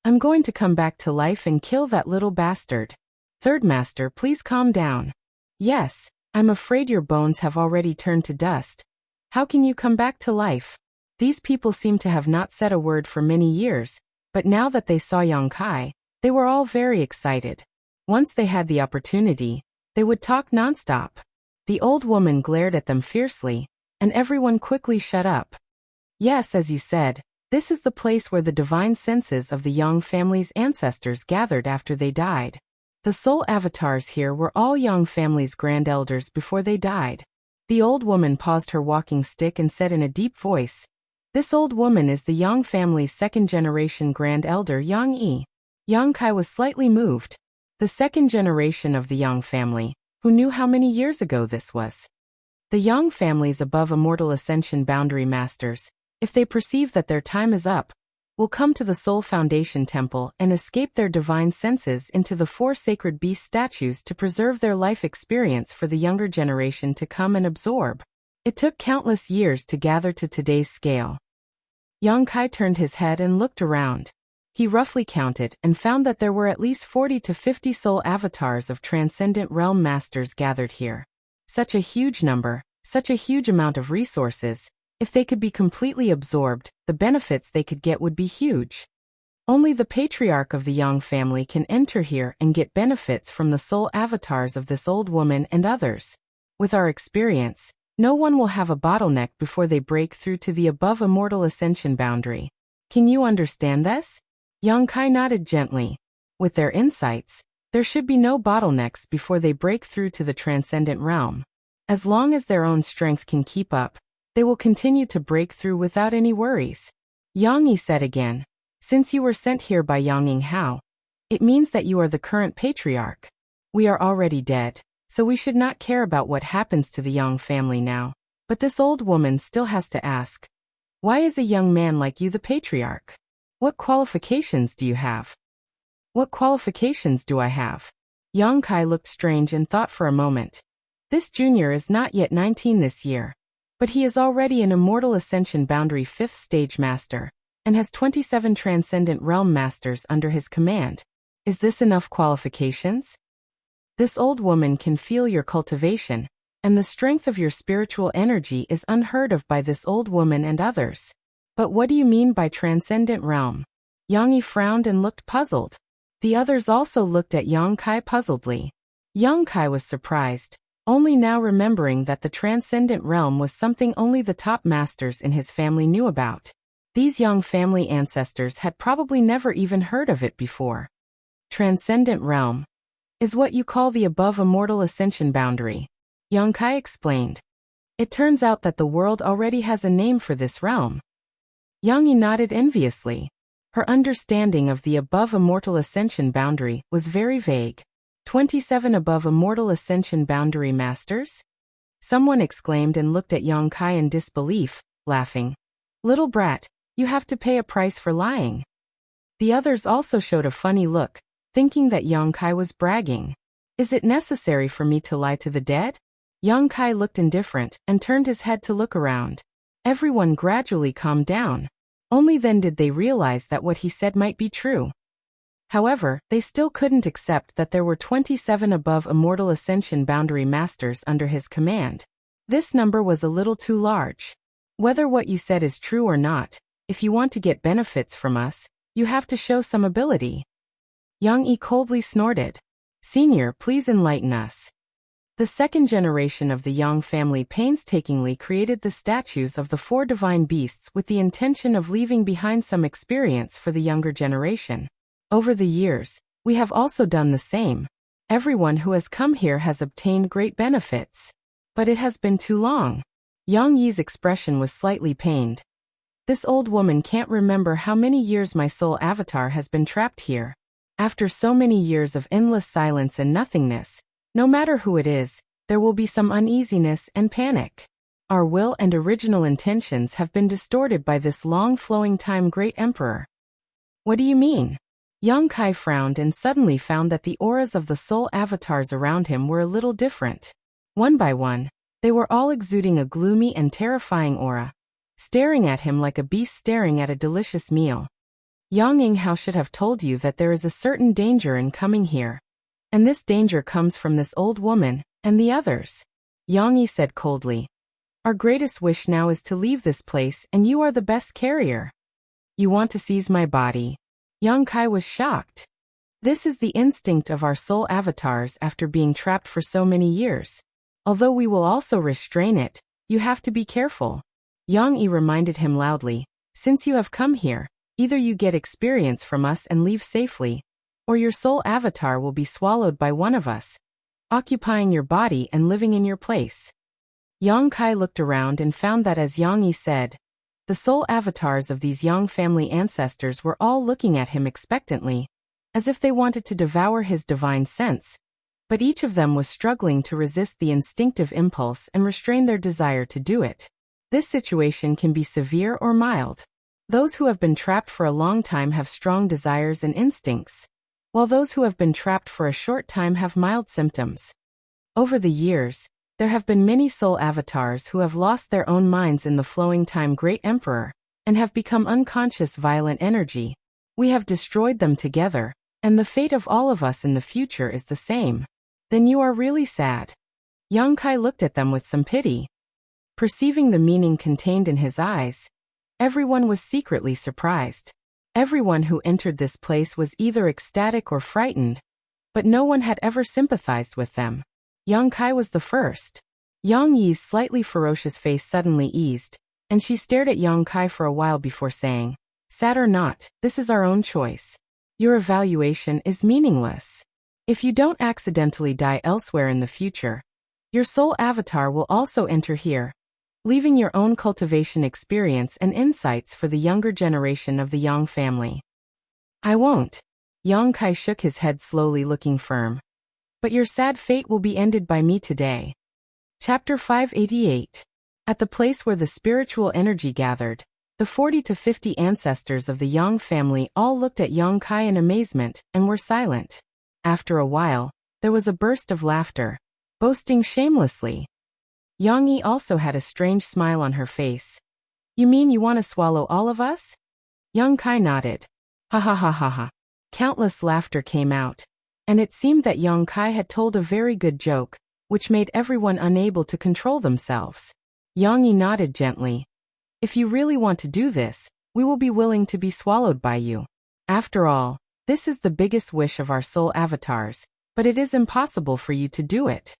S1: I'm going to come back to life and kill that little bastard. Third Master, please calm down. Yes, I'm afraid your bones have already turned to dust. How can you come back to life? These people seem to have not said a word for many years, but now that they saw Yang Kai, they were all very excited. Once they had the opportunity, they would talk nonstop. The old woman glared at them fiercely, and everyone quickly shut up. Yes, as you said, this is the place where the divine senses of the Yang family's ancestors gathered after they died. The soul avatars here were all Yang family's grand elders before they died. The old woman paused her walking stick and said in a deep voice, This old woman is the Yang family's second-generation grand elder Yang Yi. Yang Kai was slightly moved. The second generation of the Yang family, who knew how many years ago this was. The Yang family's above immortal ascension boundary masters, if they perceive that their time is up, will come to the Soul Foundation Temple and escape their divine senses into the 4 sacred beast statues to preserve their life experience for the younger generation to come and absorb. It took countless years to gather to today's scale. Yang Kai turned his head and looked around. He roughly counted and found that there were at least 40 to 50 soul avatars of transcendent realm masters gathered here. Such a huge number, such a huge amount of resources. If they could be completely absorbed, the benefits they could get would be huge. Only the patriarch of the Yang family can enter here and get benefits from the soul avatars of this old woman and others. With our experience, no one will have a bottleneck before they break through to the above immortal ascension boundary. Can you understand this? Yang Kai nodded gently. With their insights, there should be no bottlenecks before they break through to the transcendent realm. As long as their own strength can keep up, they will continue to break through without any worries. Yang Yi said again, Since you were sent here by Yang Yinghao, it means that you are the current patriarch. We are already dead, so we should not care about what happens to the Yang family now. But this old woman still has to ask, Why is a young man like you the patriarch? What qualifications do you have? What qualifications do I have? Yang Kai looked strange and thought for a moment. This junior is not yet 19 this year, but he is already an immortal ascension boundary 5th stage master, and has 27 transcendent realm masters under his command. Is this enough qualifications? This old woman can feel your cultivation, and the strength of your spiritual energy is unheard of by this old woman and others. But what do you mean by transcendent realm? Yang Yi frowned and looked puzzled. The others also looked at Yang Kai puzzledly. Yang Kai was surprised, only now remembering that the transcendent realm was something only the top masters in his family knew about. These Yang family ancestors had probably never even heard of it before. Transcendent realm is what you call the above immortal ascension boundary, Yang Kai explained. It turns out that the world already has a name for this realm. Yang Yi nodded enviously. Her understanding of the above immortal ascension boundary was very vague. 27 above immortal ascension boundary masters? Someone exclaimed and looked at Yang Kai in disbelief, laughing. Little brat, you have to pay a price for lying. The others also showed a funny look, thinking that Yang Kai was bragging. Is it necessary for me to lie to the dead? Yang Kai looked indifferent and turned his head to look around. Everyone gradually calmed down. Only then did they realize that what he said might be true. However, they still couldn't accept that there were 27 above Immortal Ascension Boundary Masters under his command. This number was a little too large. Whether what you said is true or not, if you want to get benefits from us, you have to show some ability. Yang Yi coldly snorted. Senior, please enlighten us. The second generation of the Yang family painstakingly created the statues of the 4 divine beasts with the intention of leaving behind some experience for the younger generation. Over the years, we have also done the same. Everyone who has come here has obtained great benefits. But it has been too long. Yang Yi's expression was slightly pained. This old woman can't remember how many years my soul avatar has been trapped here. After so many years of endless silence and nothingness, no matter who it is, there will be some uneasiness and panic. Our will and original intentions have been distorted by this long-flowing time, Great Emperor. What do you mean? Yang Kai frowned and suddenly found that the auras of the soul avatars around him were a little different. One by one, they were all exuding a gloomy and terrifying aura, staring at him like a beast staring at a delicious meal. Yang Yinghao should have told you that there is a certain danger in coming here. And this danger comes from this old woman, and the others. Yang Yi said coldly. Our greatest wish now is to leave this place, and you are the best carrier. You want to seize my body? Yang Kai was shocked. This is the instinct of our soul avatars after being trapped for so many years. Although we will also restrain it, you have to be careful. Yang Yi reminded him loudly. Since you have come here, either you get experience from us and leave safely, or your soul avatar will be swallowed by one of us, occupying your body and living in your place. Yang Kai looked around and found that, as Yang Yi said, the soul avatars of these Yang family ancestors were all looking at him expectantly, as if they wanted to devour his divine sense, but each of them was struggling to resist the instinctive impulse and restrain their desire to do it. This situation can be severe or mild. Those who have been trapped for a long time have strong desires and instincts, while those who have been trapped for a short time have mild symptoms. Over the years, there have been many soul avatars who have lost their own minds in the flowing time, Great Emperor, and have become unconscious violent energy. We have destroyed them together, and the fate of all of us in the future is the same. Then you are really sad. Yang Kai looked at them with some pity. Perceiving the meaning contained in his eyes, everyone was secretly surprised. Everyone who entered this place was either ecstatic or frightened, but no one had ever sympathized with them. Yang Kai was the first. Yang Yi's slightly ferocious face suddenly eased, and she stared at Yang Kai for a while before saying, sad or not, this is our own choice. Your evaluation is meaningless. If you don't accidentally die elsewhere in the future, your soul avatar will also enter here, leaving your own cultivation experience and insights for the younger generation of the Yang family. I won't. Yang Kai shook his head slowly, looking firm. But your sad fate will be ended by me today. Chapter 588. At the place where the spiritual energy gathered, the 40 to 50 ancestors of the Yang family all looked at Yang Kai in amazement and were silent. After a while, there was a burst of laughter, boasting shamelessly. Yang Yi also had a strange smile on her face. You mean you want to swallow all of us? Yang Kai nodded. Ha ha ha ha ha. Countless laughter came out, and it seemed that Yang Kai had told a very good joke, which made everyone unable to control themselves. Yang Yi nodded gently. If you really want to do this, we will be willing to be swallowed by you. After all, this is the biggest wish of our soul avatars, but it is impossible for you to do it.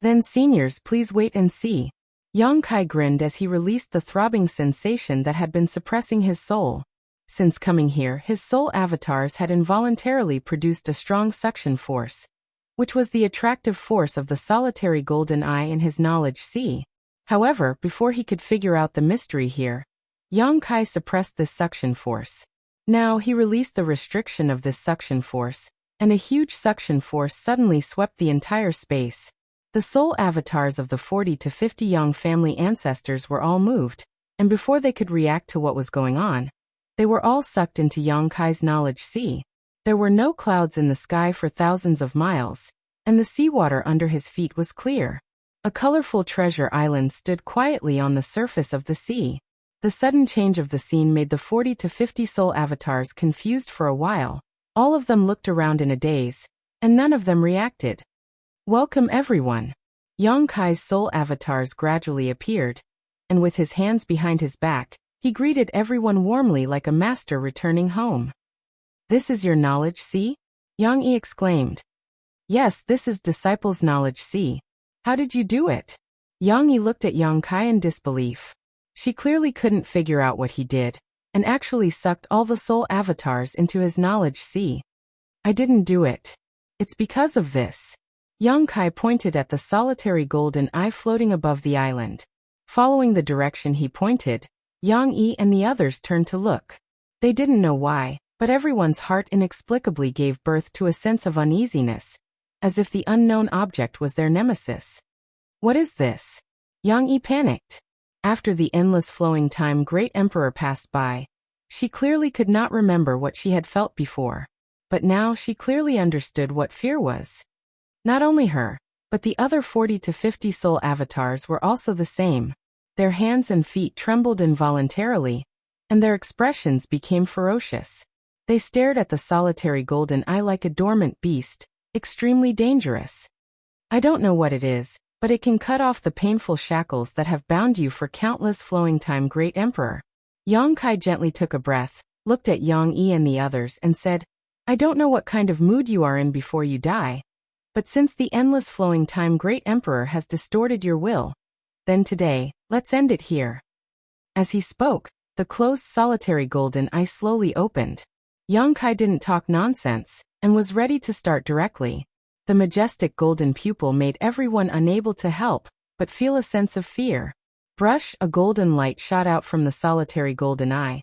S1: Then seniors, please wait and see. Yang Kai grinned as he released the throbbing sensation that had been suppressing his soul. Since coming here, his soul avatars had involuntarily produced a strong suction force, which was the attractive force of the solitary golden eye in his knowledge sea. However, before he could figure out the mystery here, Yang Kai suppressed this suction force. Now he released the restriction of this suction force, and a huge suction force suddenly swept the entire space. The soul avatars of the 40 to 50 Yang family ancestors were all moved, and before they could react to what was going on, they were all sucked into Yang Kai's knowledge sea. There were no clouds in the sky for thousands of miles, and the seawater under his feet was clear. A colorful treasure island stood quietly on the surface of the sea. The sudden change of the scene made the 40 to 50 soul avatars confused for a while, All of them looked around in a daze, and none of them reacted. Welcome everyone. Yang Kai's soul avatars gradually appeared, and with his hands behind his back, he greeted everyone warmly like a master returning home. This is your knowledge, see? Yang Yi exclaimed. Yes, this is disciples' knowledge, see. How did you do it? Yang Yi looked at Yang Kai in disbelief. She clearly couldn't figure out what he did, and actually sucked all the soul avatars into his knowledge, see. I didn't do it. It's because of this. Yang Kai pointed at the solitary golden eye floating above the island. Following the direction he pointed, Yang Yi and the others turned to look. They didn't know why, but everyone's heart inexplicably gave birth to a sense of uneasiness, as if the unknown object was their nemesis. What is this? Yang Yi panicked. After the endless flowing time Great Emperor passed by, she clearly could not remember what she had felt before. But now she clearly understood what fear was. Not only her, but the other 40 to 50 soul avatars were also the same. Their hands and feet trembled involuntarily, and their expressions became ferocious. They stared at the solitary golden eye like a dormant beast, extremely dangerous. I don't know what it is, but it can cut off the painful shackles that have bound you for countless flowing time, Great Emperor. Yang Kai gently took a breath, looked at Yang Yi and the others and said, I don't know what kind of mood you are in before you die, but since the endless flowing time Great Emperor has distorted your will, then today, let's end it here. As he spoke, the closed solitary golden eye slowly opened. Yang Kai didn't talk nonsense, and was ready to start directly. The majestic golden pupil made everyone unable to help, but feel a sense of fear. Brush, a golden light shot out from the solitary golden eye,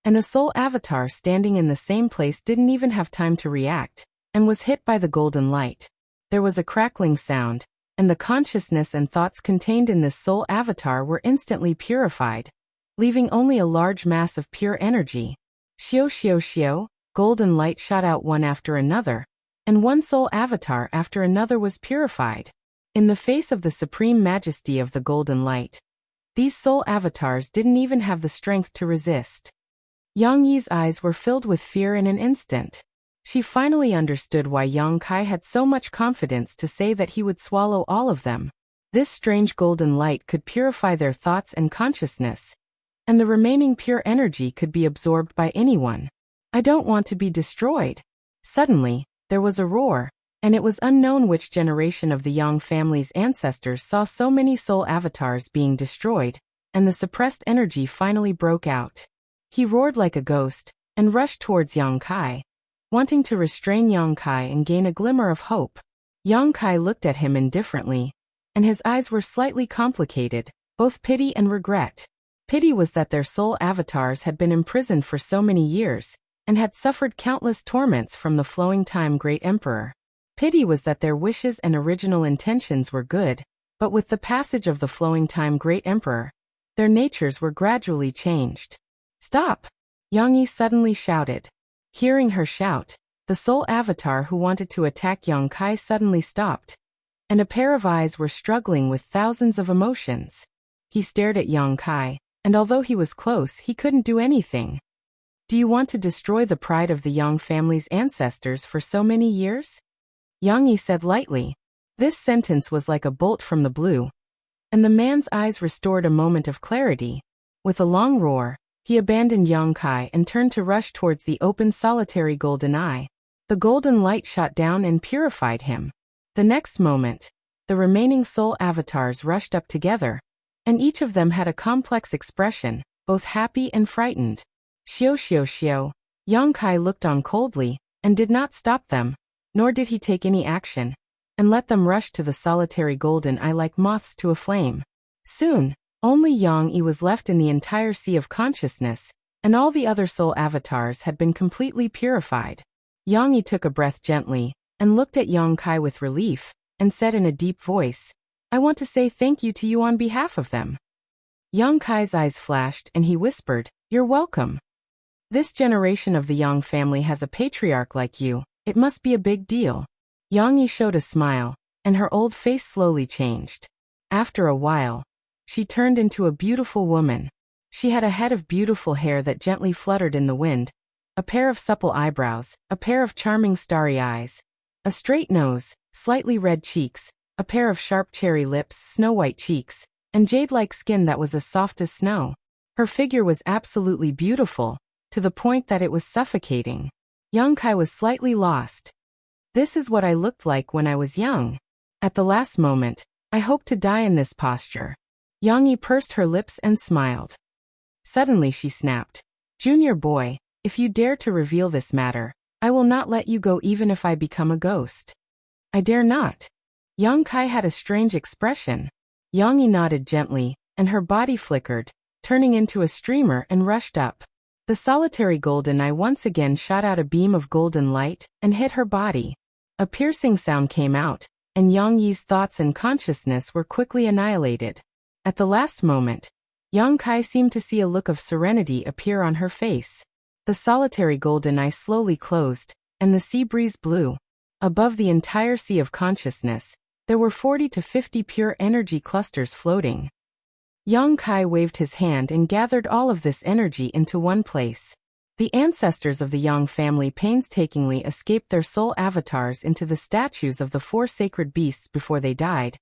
S1: and a soul avatar standing in the same place didn't even have time to react, and was hit by the golden light. There was a crackling sound, and the consciousness and thoughts contained in this soul avatar were instantly purified, leaving only a large mass of pure energy. Xiao xiao xiao, golden light shot out one after another, and one soul avatar after another was purified. In the face of the supreme majesty of the golden light, these soul avatars didn't even have the strength to resist. Yang Yi's eyes were filled with fear in an instant. She finally understood why Yang Kai had so much confidence to say that he would swallow all of them. This strange golden light could purify their thoughts and consciousness, and the remaining pure energy could be absorbed by anyone. I don't want to be destroyed. Suddenly, there was a roar, and it was unknown which generation of the Yang family's ancestors saw so many soul avatars being destroyed, and the suppressed energy finally broke out. He roared like a ghost, and rushed towards Yang Kai, wanting to restrain Yang Kai and gain a glimmer of hope. Yang Kai looked at him indifferently, and his eyes were slightly complicated, both pity and regret. Pity was that their soul avatars had been imprisoned for so many years, and had suffered countless torments from the flowing time Great Emperor. Pity was that their wishes and original intentions were good, but with the passage of the flowing time Great Emperor, their natures were gradually changed. Stop! Yang Yi suddenly shouted. Hearing her shout, the soul avatar who wanted to attack Yang Kai suddenly stopped, and a pair of eyes were struggling with thousands of emotions. He stared at Yang Kai, and although he was close, he couldn't do anything. Do you want to destroy the pride of the Yang family's ancestors for so many years? Yang Yi said lightly. This sentence was like a bolt from the blue, and the man's eyes restored a moment of clarity. With a long roar, he abandoned Yang Kai and turned to rush towards the open solitary golden eye. The golden light shot down and purified him. The next moment, the remaining soul avatars rushed up together, and each of them had a complex expression, both happy and frightened. Xiao xiao xiao. Yang Kai looked on coldly, and did not stop them, nor did he take any action, and let them rush to the solitary golden eye like moths to a flame. Soon, only Yang Yi was left in the entire sea of consciousness, and all the other soul avatars had been completely purified. Yang Yi took a breath gently, and looked at Yang Kai with relief, and said in a deep voice, I want to say thank you to you on behalf of them. Yang Kai's eyes flashed and he whispered, You're welcome. This generation of the Yang family has a patriarch like you, it must be a big deal. Yang Yi showed a smile, and her old face slowly changed. After a while, she turned into a beautiful woman. She had a head of beautiful hair that gently fluttered in the wind, a pair of supple eyebrows, a pair of charming starry eyes, a straight nose, slightly red cheeks, a pair of sharp cherry lips, snow-white cheeks, and jade-like skin that was as soft as snow. Her figure was absolutely beautiful, to the point that it was suffocating. Young Kai was slightly lost. This is what I looked like when I was young. At the last moment, I hoped to die in this posture. Yang Yi pursed her lips and smiled. Suddenly she snapped. Junior boy, if you dare to reveal this matter, I will not let you go even if I become a ghost. I dare not. Yang Kai had a strange expression. Yang Yi nodded gently, and her body flickered, turning into a streamer and rushed up. The solitary golden eye once again shot out a beam of golden light and hit her body. A piercing sound came out, and Yang Yi's thoughts and consciousness were quickly annihilated. At the last moment, Yang Kai seemed to see a look of serenity appear on her face. The solitary golden eye slowly closed, and the sea breeze blew. Above the entire sea of consciousness, there were 40 to 50 pure energy clusters floating. Yang Kai waved his hand and gathered all of this energy into one place. The ancestors of the Yang family painstakingly escaped their soul avatars into the statues of the 4 sacred beasts before they died,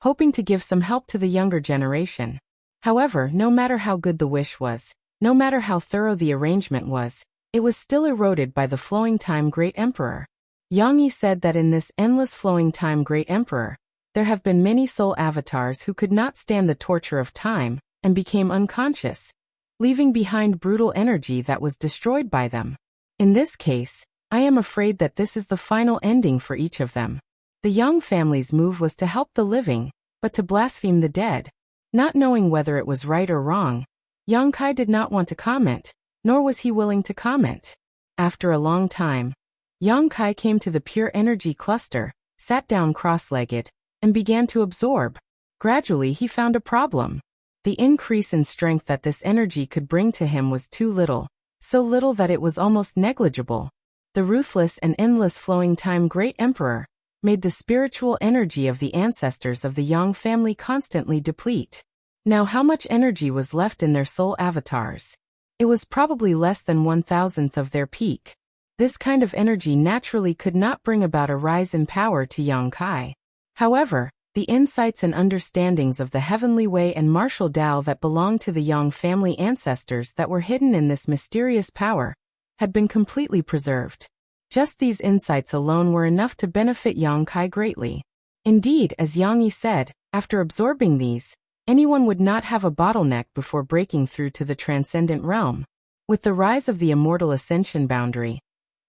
S1: hoping to give some help to the younger generation. However, no matter how good the wish was, no matter how thorough the arrangement was, it was still eroded by the flowing time Great Emperor. Yang Yi said that in this endless flowing time Great Emperor, there have been many soul avatars who could not stand the torture of time and became unconscious, leaving behind brutal energy that was destroyed by them. In this case, I am afraid that this is the final ending for each of them. The Yang family's move was to help the living, but to blaspheme the dead. Not knowing whether it was right or wrong, Yang Kai did not want to comment, nor was he willing to comment. After a long time, Yang Kai came to the pure energy cluster, sat down cross-legged, and began to absorb. Gradually he found a problem. The increase in strength that this energy could bring to him was too little, so little that it was almost negligible. The ruthless and endless flowing time Great Emperor made the spiritual energy of the ancestors of the Yang family constantly deplete. Now how much energy was left in their soul avatars? It was probably less than 1,000th of their peak. This kind of energy naturally could not bring about a rise in power to Yang Kai. However, the insights and understandings of the heavenly way and martial Tao that belonged to the Yang family ancestors that were hidden in this mysterious power had been completely preserved. Just these insights alone were enough to benefit Yang Kai greatly. Indeed, as Yang Yi said, after absorbing these, anyone would not have a bottleneck before breaking through to the transcendent realm. With the rise of the immortal ascension boundary,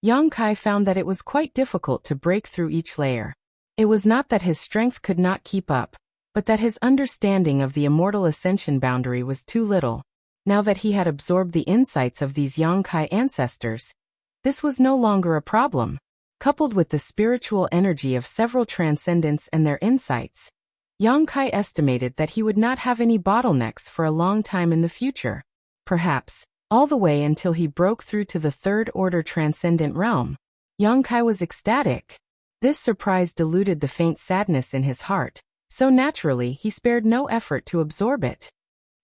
S1: Yang Kai found that it was quite difficult to break through each layer. It was not that his strength could not keep up, but that his understanding of the immortal ascension boundary was too little. Now that he had absorbed the insights of these Yang Kai ancestors, this was no longer a problem. Coupled with the spiritual energy of several transcendents and their insights, Yang Kai estimated that he would not have any bottlenecks for a long time in the future. Perhaps, all the way until he broke through to the third-order transcendent realm. Yang Kai was ecstatic. This surprise diluted the faint sadness in his heart, so naturally he spared no effort to absorb it.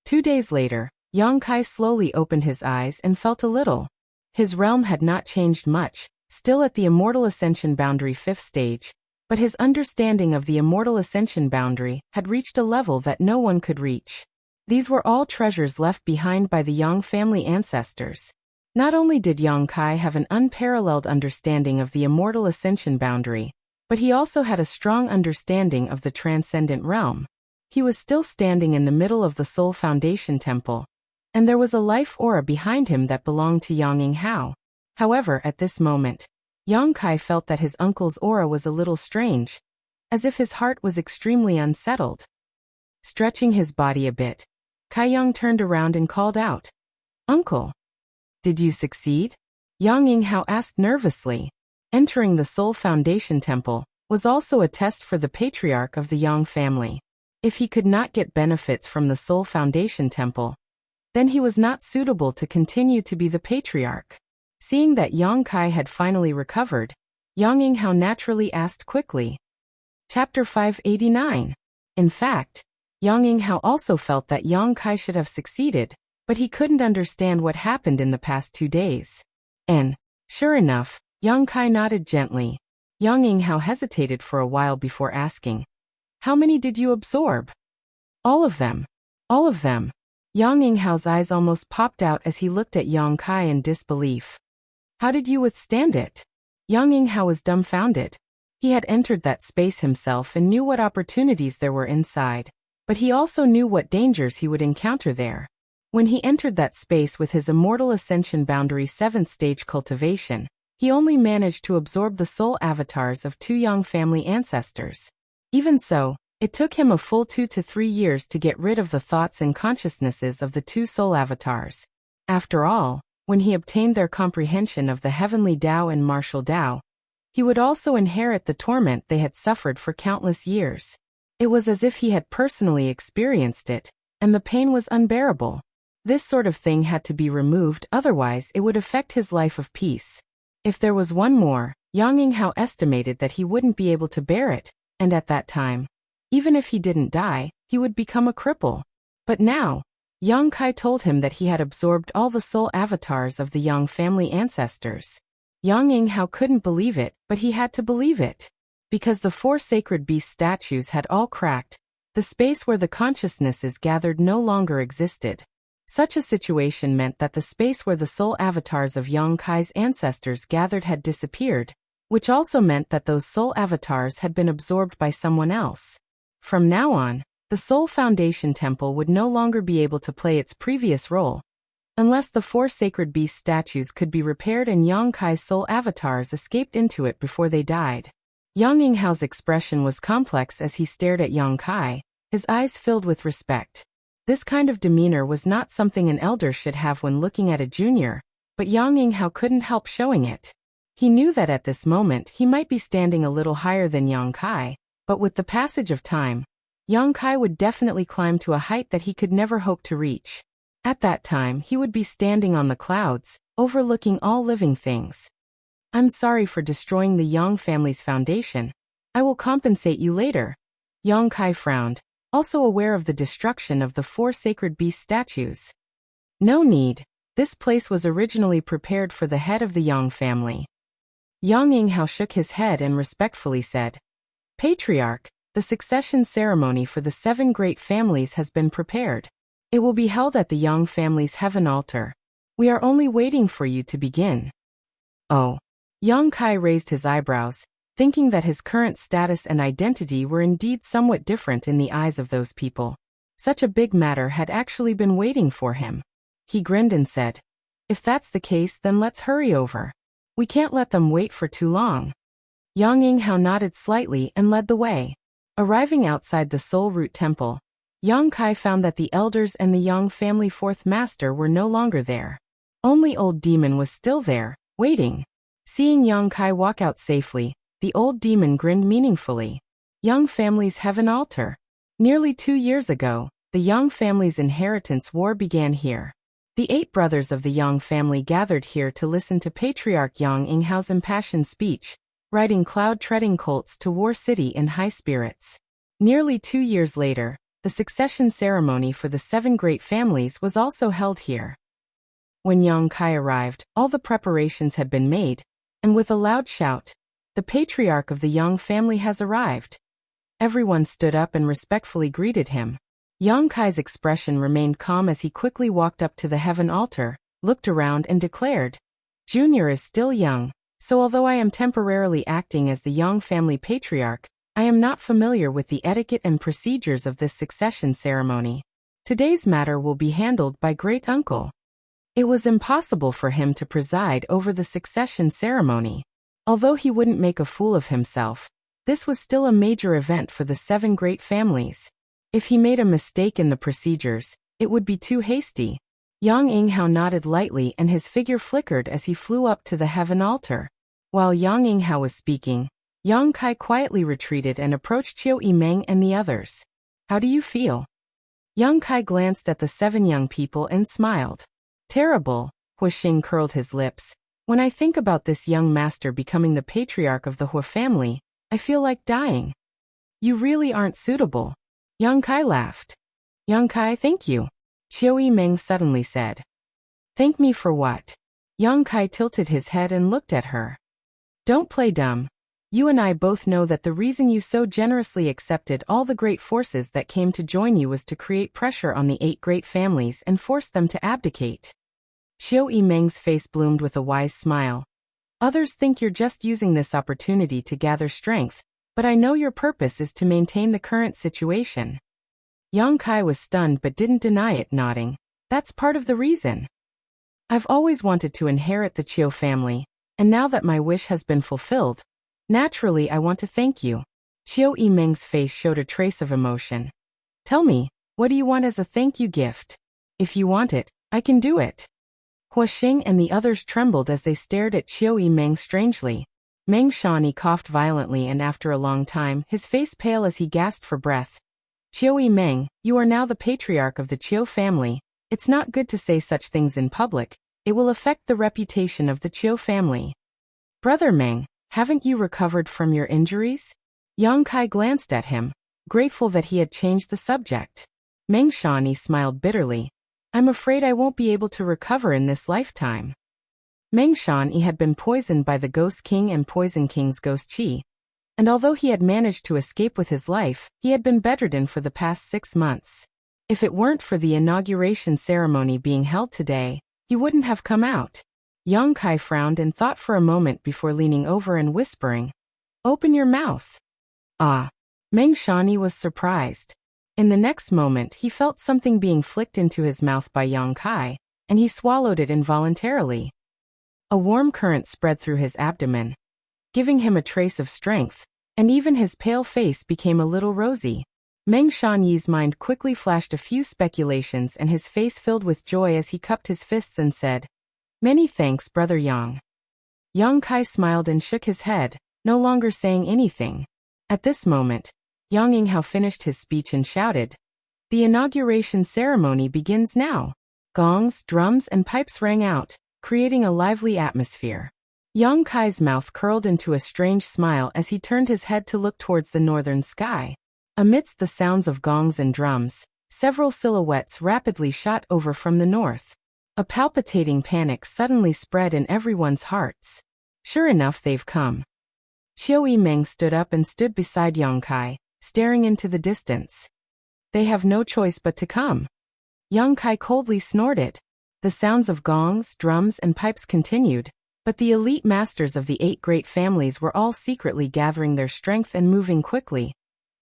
S1: 2 days later, Yang Kai slowly opened his eyes and felt a little. His realm had not changed much, still at the immortal ascension boundary 5th stage, but his understanding of the immortal ascension boundary had reached a level that no one could reach. These were all treasures left behind by the Yang family ancestors. Not only did Yang Kai have an unparalleled understanding of the immortal ascension boundary, but he also had a strong understanding of the transcendent realm. He was still standing in the middle of the Soul Foundation Temple, and there was a life aura behind him that belonged to Yang Yinghao. However, at this moment, Yang Kai felt that his uncle's aura was a little strange, as if his heart was extremely unsettled. Stretching his body a bit, Kai Yang turned around and called out, "Uncle, did you succeed?" Yang Yinghao asked nervously. Entering the Soul Foundation Temple was also a test for the patriarch of the Yang family. If he could not get benefits from the Soul Foundation Temple, then he was not suitable to continue to be the patriarch. Seeing that Yang Kai had finally recovered, Yang Yinghao naturally asked quickly. Chapter 589. In fact, Yang Yinghao also felt that Yang Kai should have succeeded, but he couldn't understand what happened in the past 2 days. And, sure enough, Yang Kai nodded gently. Yang Yinghao hesitated for a while before asking, "How many did you absorb?" "All of them. All of them." Yang Yinghao's eyes almost popped out as he looked at Yang Kai in disbelief. "How did you withstand it?" Yang Yinghao was dumbfounded. He had entered that space himself and knew what opportunities there were inside, but he also knew what dangers he would encounter there. When he entered that space with his immortal ascension boundary 7th stage cultivation, he only managed to absorb the soul avatars of 2 Yang family ancestors. Even so, it took him a full 2 to 3 years to get rid of the thoughts and consciousnesses of the 2 soul avatars. After all, when he obtained their comprehension of the heavenly Tao and martial Tao, he would also inherit the torment they had suffered for countless years. It was as if he had personally experienced it, and the pain was unbearable. This sort of thing had to be removed, otherwise it would affect his life of peace. If there was one more, Yang Yinghao estimated that he wouldn't be able to bear it, and at that time, even if he didn't die, he would become a cripple. But now, Yang Kai told him that he had absorbed all the soul avatars of the Yang family ancestors. Yang Yinghao couldn't believe it, but he had to believe it. Because the 4 sacred beast statues had all cracked, the space where the consciousnesses gathered no longer existed. Such a situation meant that the space where the soul avatars of Yang Kai's ancestors gathered had disappeared, which also meant that those soul avatars had been absorbed by someone else. From now on, the Soul Foundation Temple would no longer be able to play its previous role, unless the 4 sacred beast statues could be repaired and Yang Kai's soul avatars escaped into it before they died. Yang Yinghao's expression was complex as he stared at Yang Kai, his eyes filled with respect. This kind of demeanor was not something an elder should have when looking at a junior, but Yang Yinghao couldn't help showing it. He knew that at this moment he might be standing a little higher than Yang Kai, but with the passage of time, Yang Kai would definitely climb to a height that he could never hope to reach. At that time he would be standing on the clouds, overlooking all living things. "I'm sorry for destroying the Yang family's foundation. I will compensate you later." Yang Kai frowned, also aware of the destruction of the 4 sacred beast statues. "No need. This place was originally prepared for the head of the Yang family." Yang Yinghao shook his head and respectfully said, "Patriarch, the succession ceremony for the 7 great families has been prepared. It will be held at the Yang family's heaven altar. We are only waiting for you to begin." "Oh." Yang Kai raised his eyebrows, thinking that his current status and identity were indeed somewhat different in the eyes of those people. Such a big matter had actually been waiting for him. He grinned and said, "If that's the case, then let's hurry over. We can't let them wait for too long." Yang Yinghao nodded slightly and led the way. Arriving outside the Soul Root Temple, Yang Kai found that the elders and the Yang family 4th master were no longer there. Only Old Demon was still there, waiting. Seeing Yang Kai walk out safely, the old demon grinned meaningfully. Yang family's heaven altar. Nearly 2 years ago, the Yang family's inheritance war began here. The 8 brothers of the Yang family gathered here to listen to Patriarch Yang Yinghao's impassioned speech, riding cloud-treading colts to War City in high spirits. Nearly 2 years later, the succession ceremony for the 7 great families was also held here. When Yang Kai arrived, all the preparations had been made, and with a loud shout, "The patriarch of the Yang family has arrived." Everyone stood up and respectfully greeted him. Yang Kai's expression remained calm as he quickly walked up to the heaven altar, looked around and declared, "Junior is still young, so although I am temporarily acting as the Yang family patriarch, I am not familiar with the etiquette and procedures of this succession ceremony. Today's matter will be handled by great uncle." It was impossible for him to preside over the succession ceremony. Although he wouldn't make a fool of himself, this was still a major event for the 7 great families. If he made a mistake in the procedures, it would be too hasty. Yang Yinghao nodded lightly and his figure flickered as he flew up to the heaven altar. While Yang Yinghao was speaking, Yang Kai quietly retreated and approached Qiu Yimeng and the others. "How do you feel?" Yang Kai glanced at the 7 young people and smiled. "Terrible." Huixing curled his lips. "When I think about this young master becoming the patriarch of the Hua family, I feel like dying." "You really aren't suitable." Yang Kai laughed. "Yang Kai, thank you," Qiu Yimeng suddenly said. "Thank me for what?" Yang Kai tilted his head and looked at her. Don't play dumb. You and I both know that the reason you so generously accepted all the great forces that came to join you was to create pressure on the 8 great families and force them to abdicate. Qiu Yimeng's face bloomed with a wise smile. Others think you're just using this opportunity to gather strength, but I know your purpose is to maintain the current situation. Yang Kai was stunned but didn't deny it, nodding. That's part of the reason. I've always wanted to inherit the Qiu family, and now that my wish has been fulfilled, naturally I want to thank you. Qiu Yimeng's face showed a trace of emotion. Tell me, what do you want as a thank you gift? If you want it, I can do it. Hua Xing and the others trembled as they stared at Qiu Yimeng strangely. Meng Shani coughed violently and after a long time, his face pale as he gasped for breath. Qiu Yimeng, you are now the patriarch of the Qiu family. It's not good to say such things in public. It will affect the reputation of the Qiu family. Brother Meng, haven't you recovered from your injuries? Yang Kai glanced at him, grateful that he had changed the subject. Meng Shani smiled bitterly. I'm afraid I won't be able to recover in this lifetime. Meng Shani had been poisoned by the Ghost King and Poison King's Ghost Qi, and although he had managed to escape with his life, he had been bedridden for the past 6 months. If it weren't for the inauguration ceremony being held today, he wouldn't have come out. Yang Kai frowned and thought for a moment before leaning over and whispering, Open your mouth. Ah. Meng Shani was surprised. In the next moment he felt something being flicked into his mouth by Yang Kai, and he swallowed it involuntarily. A warm current spread through his abdomen, giving him a trace of strength, and even his pale face became a little rosy. Meng Shanyi's mind quickly flashed a few speculations and his face filled with joy as he cupped his fists and said, Many thanks, Brother Yang. Yang Kai smiled and shook his head, no longer saying anything. At this moment, Yang Yinghao finished his speech and shouted, The inauguration ceremony begins now. Gongs, drums, and pipes rang out, creating a lively atmosphere. Yang Kai's mouth curled into a strange smile as he turned his head to look towards the northern sky. Amidst the sounds of gongs and drums, several silhouettes rapidly shot over from the north. A palpitating panic suddenly spread in everyone's hearts. Sure enough, they've come. Qiu Yimeng stood up and stood beside Yang Kai, staring into the distance. They have no choice but to come. Yang Kai coldly snorted. The sounds of gongs, drums, and pipes continued, but the elite masters of the 8 great families were all secretly gathering their strength and moving quickly,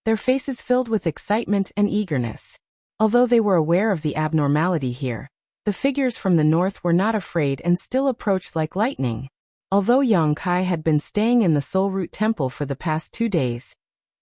S1: their faces filled with excitement and eagerness. Although they were aware of the abnormality here, the figures from the north were not afraid and still approached like lightning. Although Yang Kai had been staying in the Soul Root Temple for the past 2 days,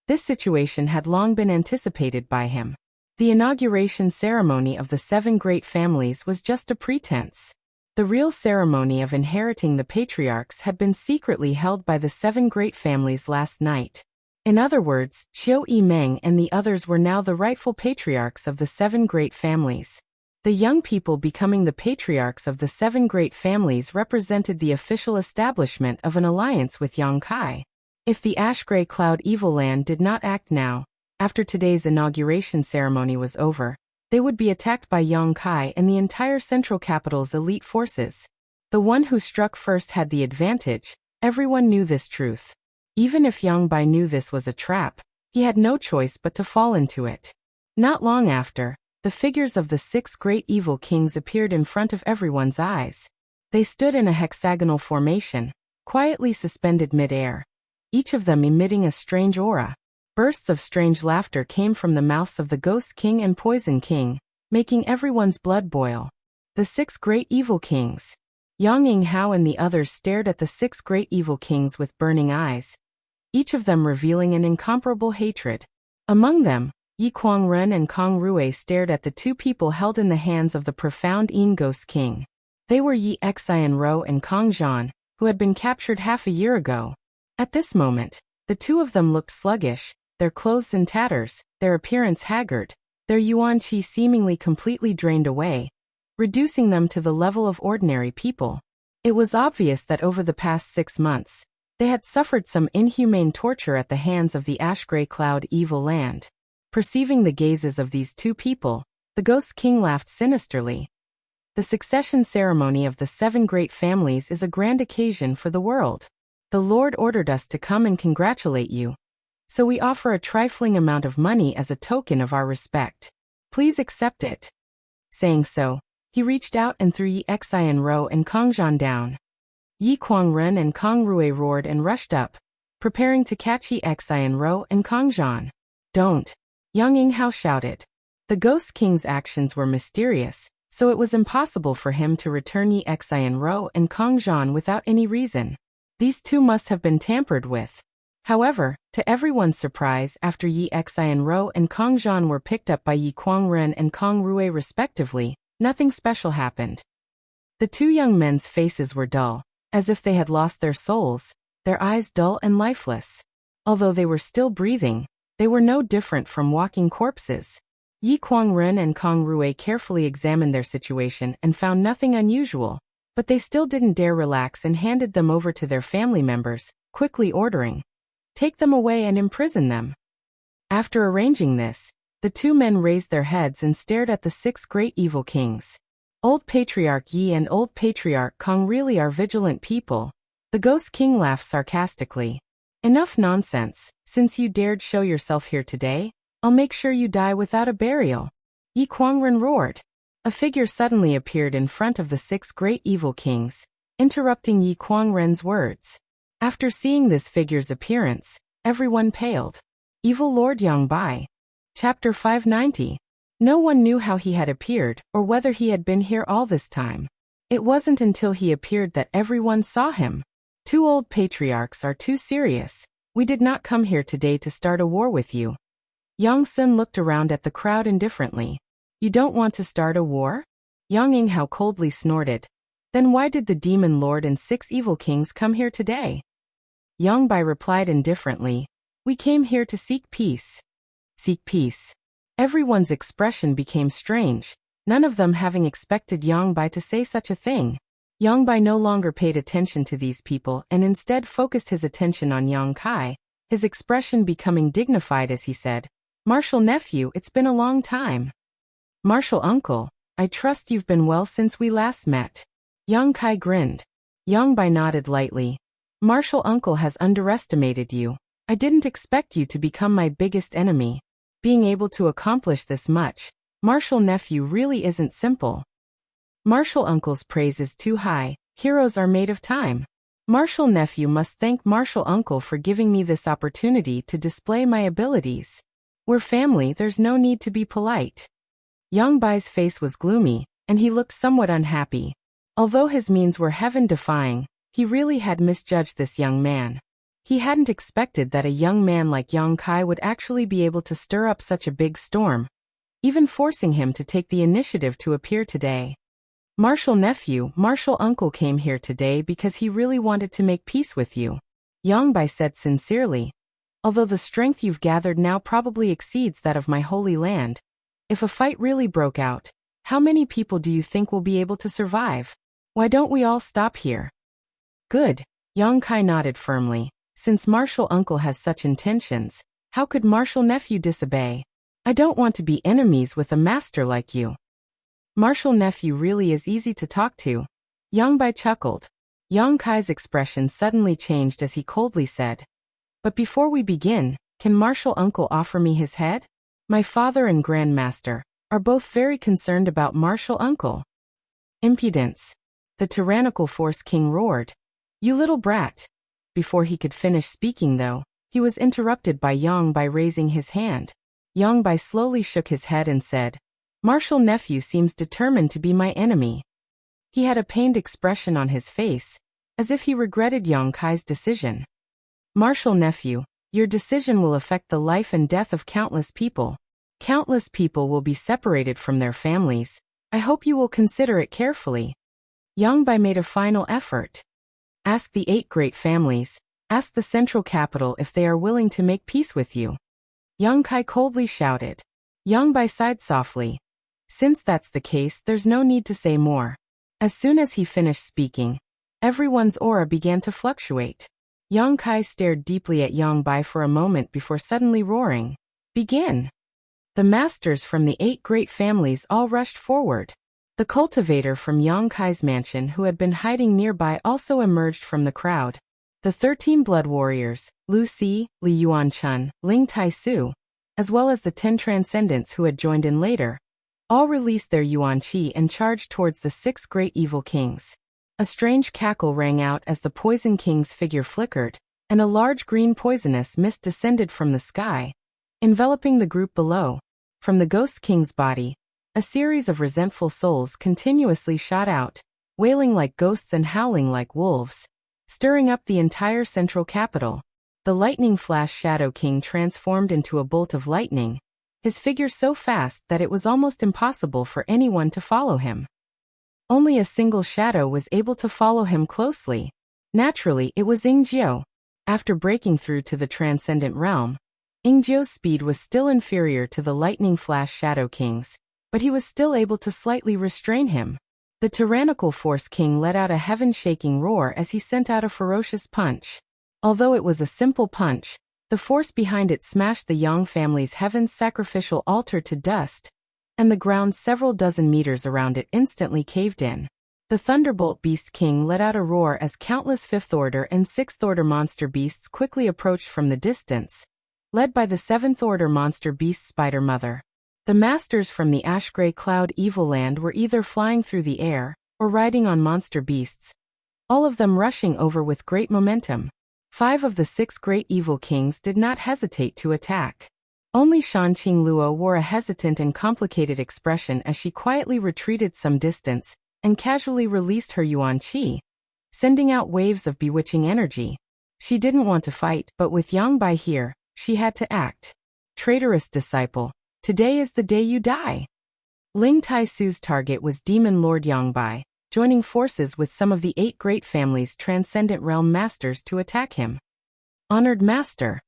S1: this situation had long been anticipated by him. The inauguration ceremony of the 7 great families was just a pretense. The real ceremony of inheriting the patriarchs had been secretly held by the 7 great families last night. In other words, Qiu Yimeng and the others were now the rightful patriarchs of the 7 great families. The young people becoming the patriarchs of the 7 great families represented the official establishment of an alliance with Yang Kai. If the Ash-Gray Cloud Evil Land did not act now, after today's inauguration ceremony was over, they would be attacked by Yang Kai and the entire central capital's elite forces. The one who struck first had the advantage. Everyone knew this truth. Even if Yang Bai knew this was a trap, he had no choice but to fall into it. Not long after, the figures of the 6 great evil kings appeared in front of everyone's eyes. They stood in a hexagonal formation, quietly suspended mid-air, each of them emitting a strange aura. Bursts of strange laughter came from the mouths of the Ghost King and Poison King, making everyone's blood boil. The 6 great evil kings. Yang Yinghao and the others stared at the 6 great evil kings with burning eyes, each of them revealing an incomparable hatred. Among them, Yi Kuangren and Kong Rui stared at the 2 people held in the hands of the profound Yin Ghost King. They were Yi Xian Ro and Kong Zhan, who had been captured half a year ago. At this moment, the 2 of them looked sluggish, their clothes in tatters, their appearance haggard, their yuan qi seemingly completely drained away, reducing them to the level of ordinary people. It was obvious that over the past 6 months, they had suffered some inhumane torture at the hands of the Ash-Gray Cloud Evil Land. Perceiving the gazes of these 2 people, the Ghost King laughed sinisterly. The succession ceremony of the 7 great families is a grand occasion for the world. The Lord ordered us to come and congratulate you. So we offer a trifling amount of money as a token of our respect. Please accept it. Saying so, he reached out and threw Yi Xian Ro and Kong Zhan down. Yi Kuangren and Kong Rui roared and rushed up, preparing to catch Yi Xian Ro and Kong Zhan. Don't! Yang Yinghao shouted. The Ghost King's actions were mysterious, so it was impossible for him to return Yi Xian Ro and Kong Zhan without any reason. These two must have been tampered with. However, to everyone's surprise, after Yi Xian Ro and Kong Zhan were picked up by Yi Kuangren and Kong Rui respectively, nothing special happened. The two young men's faces were dull, as if they had lost their souls, their eyes dull and lifeless. Although they were still breathing, they were no different from walking corpses. Yi Kuangren and Kong Rui carefully examined their situation and found nothing unusual, but they still didn't dare relax and handed them over to their family members, quickly ordering, "Take them away and imprison them." After arranging this, the two men raised their heads and stared at the 6 great evil kings. Old Patriarch Yi and Old Patriarch Kong really are vigilant people. The Ghost King laughed sarcastically. Enough nonsense. Since you dared show yourself here today, I'll make sure you die without a burial. Yi Kuangren roared. A figure suddenly appeared in front of the 6 great evil kings, interrupting Yi Kuangren's words. After seeing this figure's appearance, everyone paled. Evil Lord Yang Bai. Chapter 590. No one knew how he had appeared or whether he had been here all this time. It wasn't until he appeared that everyone saw him. 2 old patriarchs are too serious. We did not come here today to start a war with you. Yang Sun looked around at the crowd indifferently. You don't want to start a war? Yang Yinghao coldly snorted. Then why did the Demon Lord and 6 evil kings come here today? Yang Bai replied indifferently. We came here to seek peace. Seek peace. Everyone's expression became strange, none of them having expected Yang Bai to say such a thing. Yang Bai no longer paid attention to these people and instead focused his attention on Yang Kai, his expression becoming dignified as he said, Martial nephew, it's been a long time. Martial uncle, I trust you've been well since we last met. Yang Kai grinned. Yang Bai nodded lightly. Martial uncle has underestimated you. I didn't expect you to become my biggest enemy. Being able to accomplish this much, Martial nephew really isn't simple. Martial uncle's praise is too high, heroes are made of time. Martial nephew must thank Martial uncle for giving me this opportunity to display my abilities. We're family, there's no need to be polite. Yang Bai's face was gloomy, and he looked somewhat unhappy. Although his means were heaven-defying, he really had misjudged this young man. He hadn't expected that a young man like Yang Kai would actually be able to stir up such a big storm, even forcing him to take the initiative to appear today. Martial nephew, Martial uncle came here today because he really wanted to make peace with you. Yang Bai said sincerely. Although the strength you've gathered now probably exceeds that of my holy land, if a fight really broke out, how many people do you think will be able to survive? Why don't we all stop here? Good. Yang Kai nodded firmly. Since Martial uncle has such intentions, how could Martial nephew disobey? I don't want to be enemies with a master like you. Martial nephew really is easy to talk to. Yang Bai chuckled. Yang Kai's expression suddenly changed as he coldly said, But before we begin, can Martial uncle offer me his head? My father and grandmaster are both very concerned about Martial uncle. Impudence. The tyrannical Force King roared. You little brat. Before he could finish speaking though, he was interrupted by Yang Bai raising his hand. Yang Bai slowly shook his head and said, Martial nephew seems determined to be my enemy. He had a pained expression on his face, as if he regretted Yang Kai's decision. Martial nephew, your decision will affect the life and death of countless people. Countless people will be separated from their families. I hope you will consider it carefully. Yang Bai made a final effort. Ask the 8 great families, ask the central capital if they are willing to make peace with you. Yang Kai coldly shouted. Yang Bai sighed softly. Since that's the case, there's no need to say more. As soon as he finished speaking, everyone's aura began to fluctuate. Yang Kai stared deeply at Yang Bai for a moment before suddenly roaring. Begin! The masters from the 8 great families all rushed forward. The cultivator from Yang Kai's mansion who had been hiding nearby also emerged from the crowd. The 13 blood warriors, Lu Si, Li Yuanchun, Ling Tai-su, as well as the 10 transcendents who had joined in later, all released their yuan qi and charged towards the 6 great evil kings. A strange cackle rang out as the Poison King's figure flickered, and a large green poisonous mist descended from the sky, enveloping the group below. From the Ghost King's body, a series of resentful souls continuously shot out, wailing like ghosts and howling like wolves, stirring up the entire central capital. The Lightning Flash Shadow King transformed into a bolt of lightning, his figure so fast that it was almost impossible for anyone to follow him. Only a single shadow was able to follow him closely. Naturally, it was Yingjiu. After breaking through to the transcendent realm, Yingjiu's speed was still inferior to the Lightning Flash Shadow King's, but he was still able to slightly restrain him. The tyrannical Force King let out a heaven-shaking roar as he sent out a ferocious punch. Although it was a simple punch, the force behind it smashed the Yang family's heaven's sacrificial altar to dust, and the ground several dozen meters around it instantly caved in. The Thunderbolt Beast King let out a roar as countless 5th Order and 6th Order monster beasts quickly approached from the distance, led by the 7th Order monster beast Spider Mother. The masters from the Ash-Gray Cloud Evil Land were either flying through the air or riding on monster beasts, all of them rushing over with great momentum. 5 of the 6 great evil kings did not hesitate to attack. Only Shanqing Luo wore a hesitant and complicated expression as she quietly retreated some distance and casually released her yuan qi, sending out waves of bewitching energy. She didn't want to fight, but with Yang Bai here, she had to act. Traitorous disciple, today is the day you die. Ling Tai-su's target was Demon Lord Yang Bai, joining forces with some of the 8 great families' transcendent realm masters to attack him. Honored master.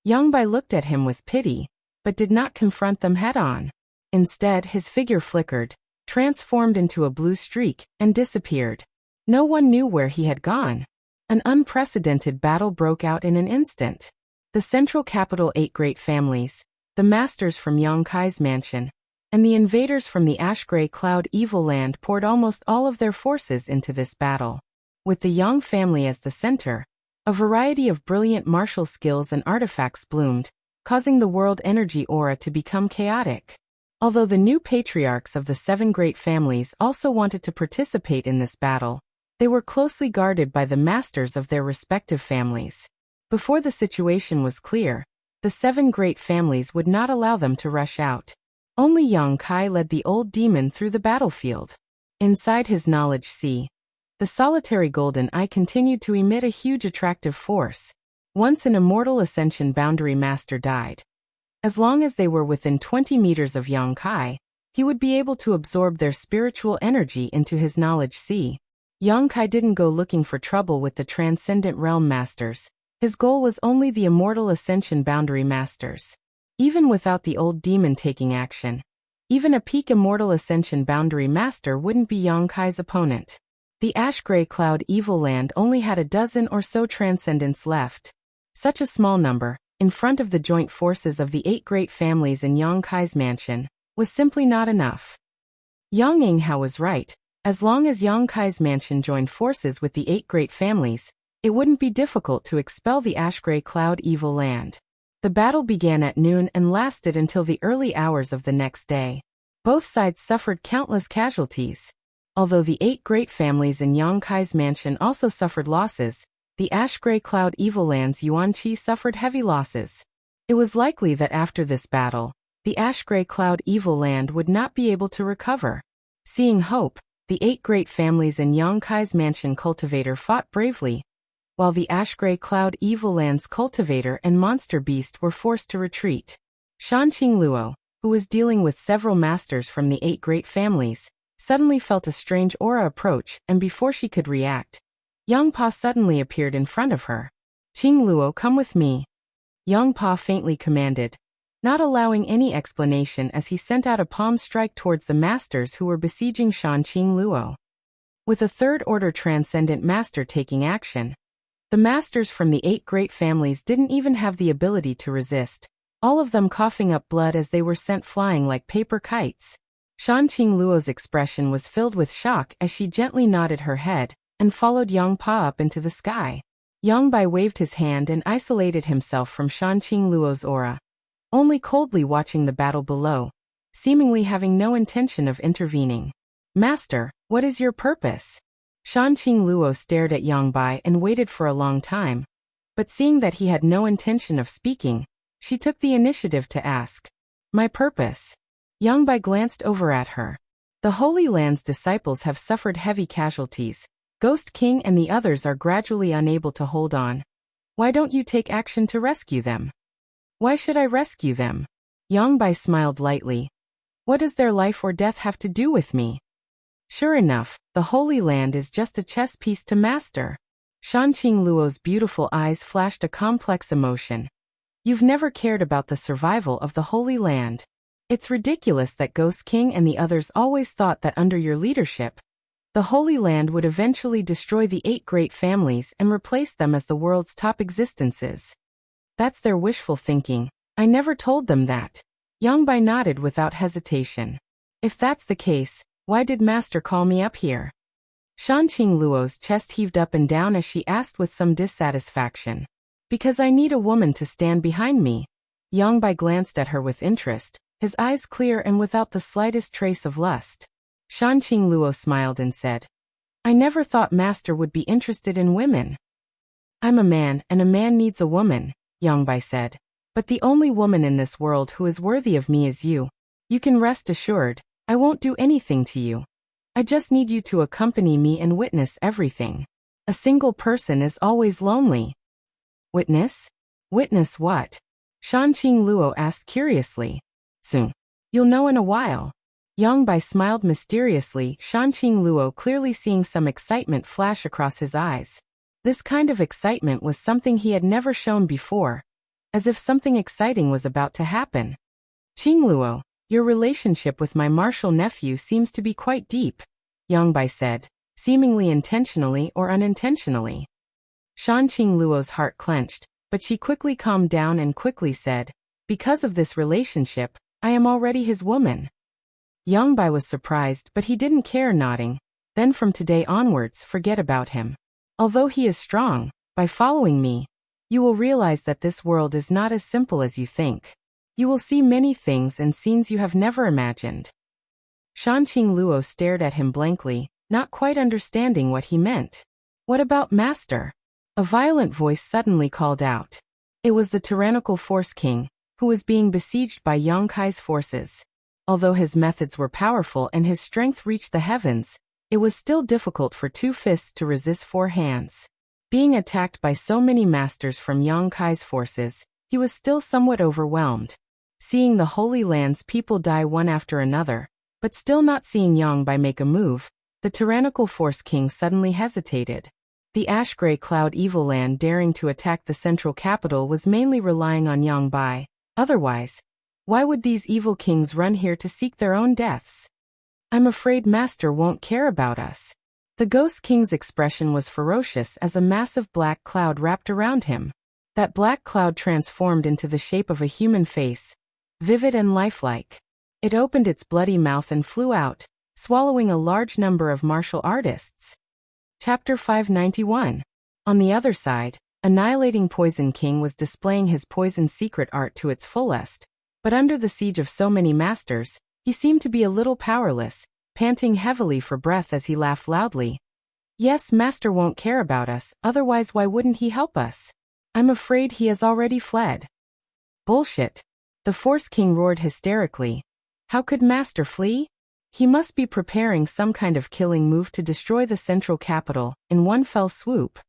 S1: Yang Bai looked at him with pity, but did not confront them head-on. Instead, his figure flickered, transformed into a blue streak, and disappeared. No one knew where he had gone. An unprecedented battle broke out in an instant. The central capital 8 great families, the masters from Yang Kai's mansion, and the invaders from the Ash-Gray Cloud Evil Land poured almost all of their forces into this battle. With the Yang family as the center, a variety of brilliant martial skills and artifacts bloomed, causing the world energy aura to become chaotic. Although the new patriarchs of the 7 great families also wanted to participate in this battle, they were closely guarded by the masters of their respective families. Before the situation was clear, the 7 great families would not allow them to rush out. Only Yang Kai led the old demon through the battlefield. Inside his knowledge sea, the solitary golden eye continued to emit a huge attractive force. Once an immortal ascension boundary master died, as long as they were within 20 meters of Yang Kai, he would be able to absorb their spiritual energy into his knowledge sea. Yang Kai didn't go looking for trouble with the transcendent realm masters. His goal was only the immortal ascension boundary masters. Even without the old demon taking action, even a peak immortal ascension boundary master wouldn't be Yang Kai's opponent. The Ash-Gray Cloud Evil Land only had a dozen or so transcendents left. Such a small number, in front of the joint forces of the 8 great families in Yang Kai's mansion, was simply not enough. Yang Yinghao was right. As long as Yang Kai's mansion joined forces with the 8 great families, it wouldn't be difficult to expel the Ash-Gray Cloud Evil Land. The battle began at noon and lasted until the early hours of the next day. Both sides suffered countless casualties. Although the 8 great families in Yang Kai's mansion also suffered losses, the Ash-Gray Cloud Evil Land's Yuan Qi suffered heavy losses. It was likely that after this battle, the Ash-Gray Cloud Evil Land would not be able to recover. Seeing hope, the 8 great families in Yang Kai's mansion cultivator fought bravely, while the Ash-Gray Cloud Evil Land's cultivator and monster beast were forced to retreat. Shanqing Luo, who was dealing with several masters from the 8 great families, suddenly felt a strange aura approach, and before she could react, Yang Pa suddenly appeared in front of her. "Qing Luo, come with me," Yang Pa faintly commanded, not allowing any explanation as he sent out a palm strike towards the masters who were besieging Shanqing Luo. With a 3rd Order Transcendent Master taking action, the masters from the 8 great families didn't even have the ability to resist, all of them coughing up blood as they were sent flying like paper kites. Shan Qingluo's expression was filled with shock as she gently nodded her head and followed Yang Pa up into the sky. Yang Bai waved his hand and isolated himself from Shan Qingluo's aura, only coldly watching the battle below, seemingly having no intention of intervening. Master, what is your purpose? Shan Qingluo stared at Yang Bai and waited for a long time, but seeing that he had no intention of speaking, she took the initiative to ask. My purpose? Yang Bai glanced over at her. The Holy Land's disciples have suffered heavy casualties. Ghost King and the others are gradually unable to hold on. Why don't you take action to rescue them? Why should I rescue them? Yang Bai smiled lightly. What does their life or death have to do with me? Sure enough, the Holy Land is just a chess piece to master. Shan Qingluo's beautiful eyes flashed a complex emotion. You've never cared about the survival of the Holy Land. It's ridiculous that Ghost King and the others always thought that under your leadership, the Holy Land would eventually destroy the 8 great families and replace them as the world's top existences. That's their wishful thinking. I never told them that. Yang Bai nodded without hesitation. If that's the case, why did Master call me up here? Shan Qingluo's chest heaved up and down as she asked with some dissatisfaction. Because I need a woman to stand behind me. Yang Bai glanced at her with interest, his eyes clear and without the slightest trace of lust. Shan Qingluo smiled and said, I never thought Master would be interested in women. I'm a man and a man needs a woman, Yang Bai said. But the only woman in this world who is worthy of me is you. You can rest assured, I won't do anything to you. I just need you to accompany me and witness everything. A single person is always lonely. Witness? Witness what? Shan Qingluo asked curiously. Soon. You'll know in a while. Yang Bai smiled mysteriously, Shan Qingluo clearly seeing some excitement flash across his eyes. This kind of excitement was something he had never shown before, as if something exciting was about to happen. Qingluo, your relationship with my martial nephew seems to be quite deep, Yang Bai said, seemingly intentionally or unintentionally. Shan Qingluo's heart clenched, but she quickly calmed down and quickly said, because of this relationship, I am already his woman. Yang Bai was surprised, but he didn't care, nodding. Then from today onwards, forget about him. Although he is strong, by following me, you will realize that this world is not as simple as you think. You will see many things and scenes you have never imagined. Shan Qingluo stared at him blankly, not quite understanding what he meant. What about Master? A violent voice suddenly called out. It was the tyrannical Force King, who was being besieged by Yang Kai's forces. Although his methods were powerful and his strength reached the heavens, it was still difficult for 2 fists to resist 4 hands. Being attacked by so many masters from Yang Kai's forces, he was still somewhat overwhelmed. Seeing the Holy Land's people die one after another, but still not seeing Yang Bai make a move, the tyrannical Force King suddenly hesitated. The ash-gray cloud evil land daring to attack the central capital was mainly relying on Yang Bai. Otherwise, why would these evil kings run here to seek their own deaths? I'm afraid Master won't care about us. The Ghost King's expression was ferocious as a massive black cloud wrapped around him. That black cloud transformed into the shape of a human face, vivid and lifelike. It opened its bloody mouth and flew out, swallowing a large number of martial artists. Chapter 591. On the other side, Annihilating Poison King was displaying his poison secret art to its fullest, but under the siege of so many masters, he seemed to be a little powerless, panting heavily for breath as he laughed loudly. Yes, Master won't care about us, otherwise why wouldn't he help us? I'm afraid he has already fled. Bullshit. The Force King roared hysterically. How could Master flee? He must be preparing some kind of killing move to destroy the central capital in one fell swoop.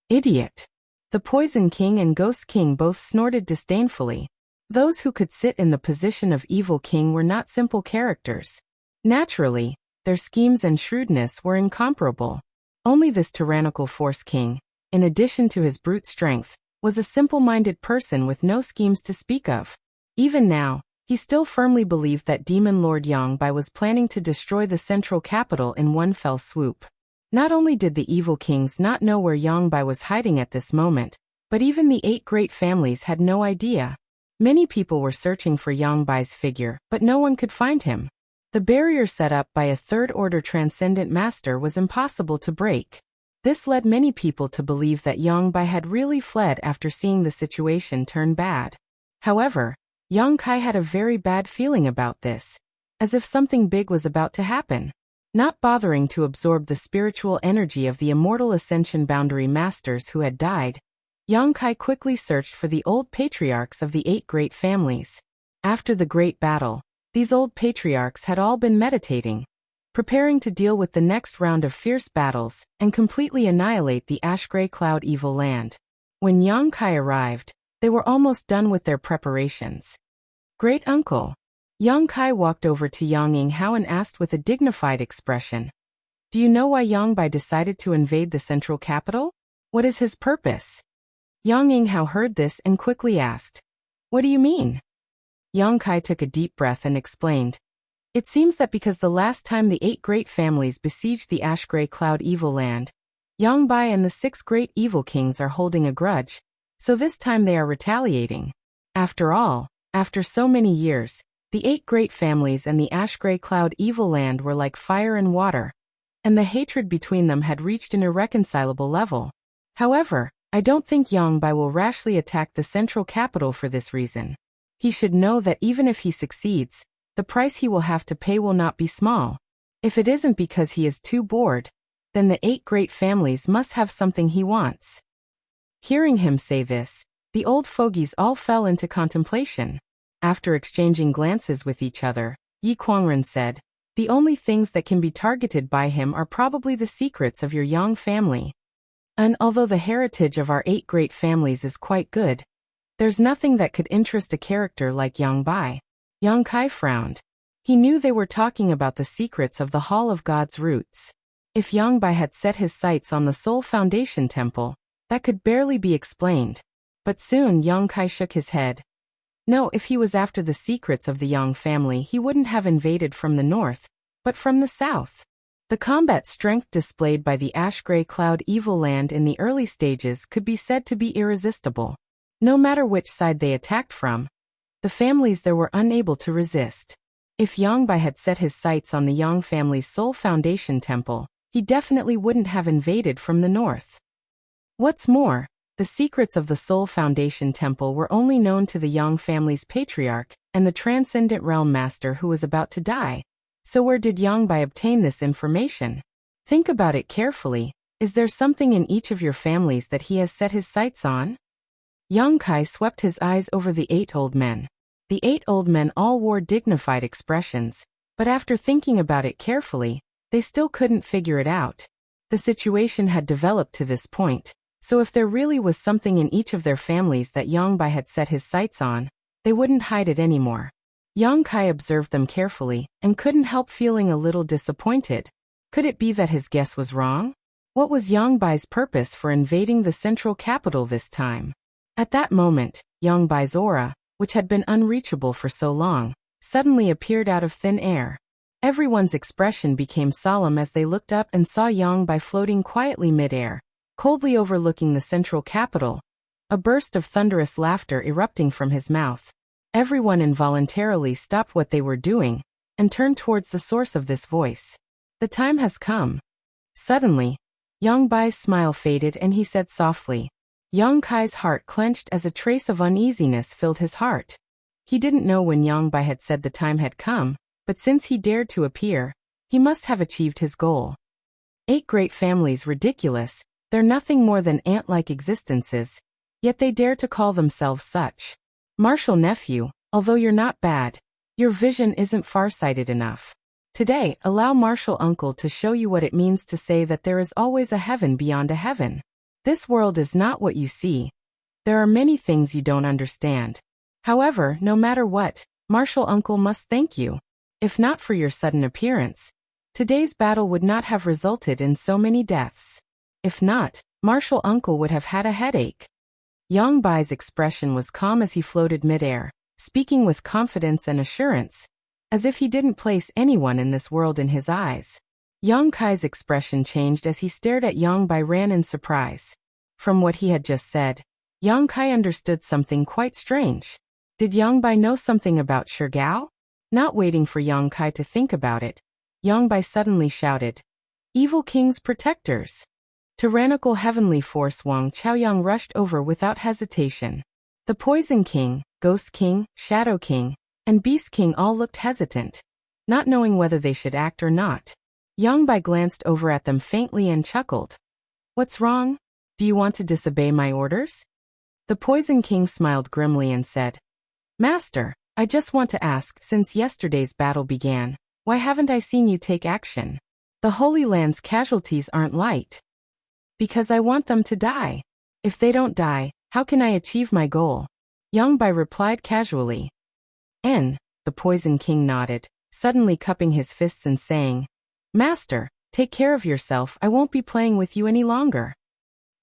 S1: Idiot. The Poison King and Ghost King both snorted disdainfully. Those who could sit in the position of Evil King were not simple characters. Naturally, their schemes and shrewdness were incomparable. Only this tyrannical Force King, in addition to his brute strength, was a simple-minded person with no schemes to speak of. Even now, he still firmly believed that Demon Lord Yang Bai was planning to destroy the central capital in one fell swoop. Not only did the evil kings not know where Yang Bai was hiding at this moment, but even the 8 great families had no idea. Many people were searching for Yang Bai's figure, but no one could find him. The barrier set up by a third-order transcendent master was impossible to break. This led many people to believe that Yang Bai had really fled after seeing the situation turn bad. However, Yang Kai had a very bad feeling about this, as if something big was about to happen. Not bothering to absorb the spiritual energy of the immortal ascension boundary masters who had died, Yang Kai quickly searched for the old patriarchs of the 8 great families. After the great battle, these old patriarchs had all been meditating, preparing to deal with the next round of fierce battles and completely annihilate the ash-gray cloud evil land. When Yang Kai arrived, they were almost done with their preparations. Great uncle. Yang Kai walked over to Yang Yinghao and asked with a dignified expression, "Do you know why Yang Bai decided to invade the central capital? What is his purpose?" Yang Yinghao heard this and quickly asked, "What do you mean?" Yang Kai took a deep breath and explained, "It seems that because the last time the 8 great families besieged the ash-gray cloud evil land, Yang Bai and the 6 great evil kings are holding a grudge, so this time they are retaliating. After all, after so many years, the 8 great families and the ash-gray cloud evil land were like fire and water, and the hatred between them had reached an irreconcilable level. However, I don't think Yang Bai will rashly attack the central capital for this reason. He should know that even if he succeeds, the price he will have to pay will not be small. If it isn't because he is too bored, then the 8 great families must have something he wants." Hearing him say this, the old fogies all fell into contemplation. After exchanging glances with each other, Yi Kuangren said, "The only things that can be targeted by him are probably the secrets of your Yang family. And although the heritage of our 8 great families is quite good, there's nothing that could interest a character like Yang Bai." Yang Kai frowned. He knew they were talking about the secrets of the Hall of God's Roots. If Yang Bai had set his sights on the Soul Foundation Temple, that could barely be explained. But soon Yang Kai shook his head. No, if he was after the secrets of the Yang family, he wouldn't have invaded from the north, but from the south. The combat strength displayed by the ash-gray cloud evil land in the early stages could be said to be irresistible. No matter which side they attacked from, the families there were unable to resist. If Yang Bai had set his sights on the Yang family's Soul Foundation Temple, he definitely wouldn't have invaded from the north. What's more, the secrets of the Soul Foundation Temple were only known to the Yang family's patriarch and the Transcendent Realm Master who was about to die. So where did Yang Bai obtain this information? Think about it carefully. Is there something in each of your families that he has set his sights on? Yang Kai swept his eyes over the 8 old men. The 8 old men all wore dignified expressions, but after thinking about it carefully, they still couldn't figure it out. The situation had developed to this point. So if there really was something in each of their families that Yang Bai had set his sights on, they wouldn't hide it anymore. Yang Kai observed them carefully and couldn't help feeling a little disappointed. Could it be that his guess was wrong? What was Yang Bai's purpose for invading the central capital this time? At that moment, Yang Bai's aura, which had been unreachable for so long, suddenly appeared out of thin air. Everyone's expression became solemn as they looked up and saw Yang Bai floating quietly mid-air, coldly overlooking the central capital, a burst of thunderous laughter erupting from his mouth. Everyone involuntarily stopped what they were doing and turned towards the source of this voice. The time has come. Suddenly, Yang Bai's smile faded and he said softly. Yang Kai's heart clenched as a trace of uneasiness filled his heart. He didn't know when Yang Bai had said the time had come, but since he dared to appear, he must have achieved his goal. 8 great families ridiculous. They're nothing more than ant-like existences, yet they dare to call themselves such. Martial nephew, although you're not bad, your vision isn't far-sighted enough. Today, allow Martial uncle to show you what it means to say that there is always a heaven beyond a heaven. This world is not what you see. There are many things you don't understand. However, no matter what, Martial uncle must thank you. If not for your sudden appearance, today's battle would not have resulted in so many deaths. If not, Martial uncle would have had a headache. Yang Bai's expression was calm as he floated mid-air, speaking with confidence and assurance, as if he didn't place anyone in this world in his eyes. Yang Kai's expression changed as he stared at Yang Bai ran in surprise. From what he had just said, Yang Kai understood something quite strange. Did Yang Bai know something about Shirgao? Not waiting for Yang Kai to think about it, Yang Bai suddenly shouted, "Evil King's protectors!" Tyrannical heavenly force Wang Chaoyang rushed over without hesitation. The Poison King, Ghost King, Shadow King, and Beast King all looked hesitant, not knowing whether they should act or not. Yang Bai glanced over at them faintly and chuckled. "What's wrong? Do you want to disobey my orders?" The Poison King smiled grimly and said, "Master, I just want to ask, since yesterday's battle began, why haven't I seen you take action? The Holy Land's casualties aren't light." "Because I want them to die. If they don't die, how can I achieve my goal?" Yang Bai replied casually. The Poison King nodded, suddenly cupping his fists and saying, "Master, take care of yourself, I won't be playing with you any longer."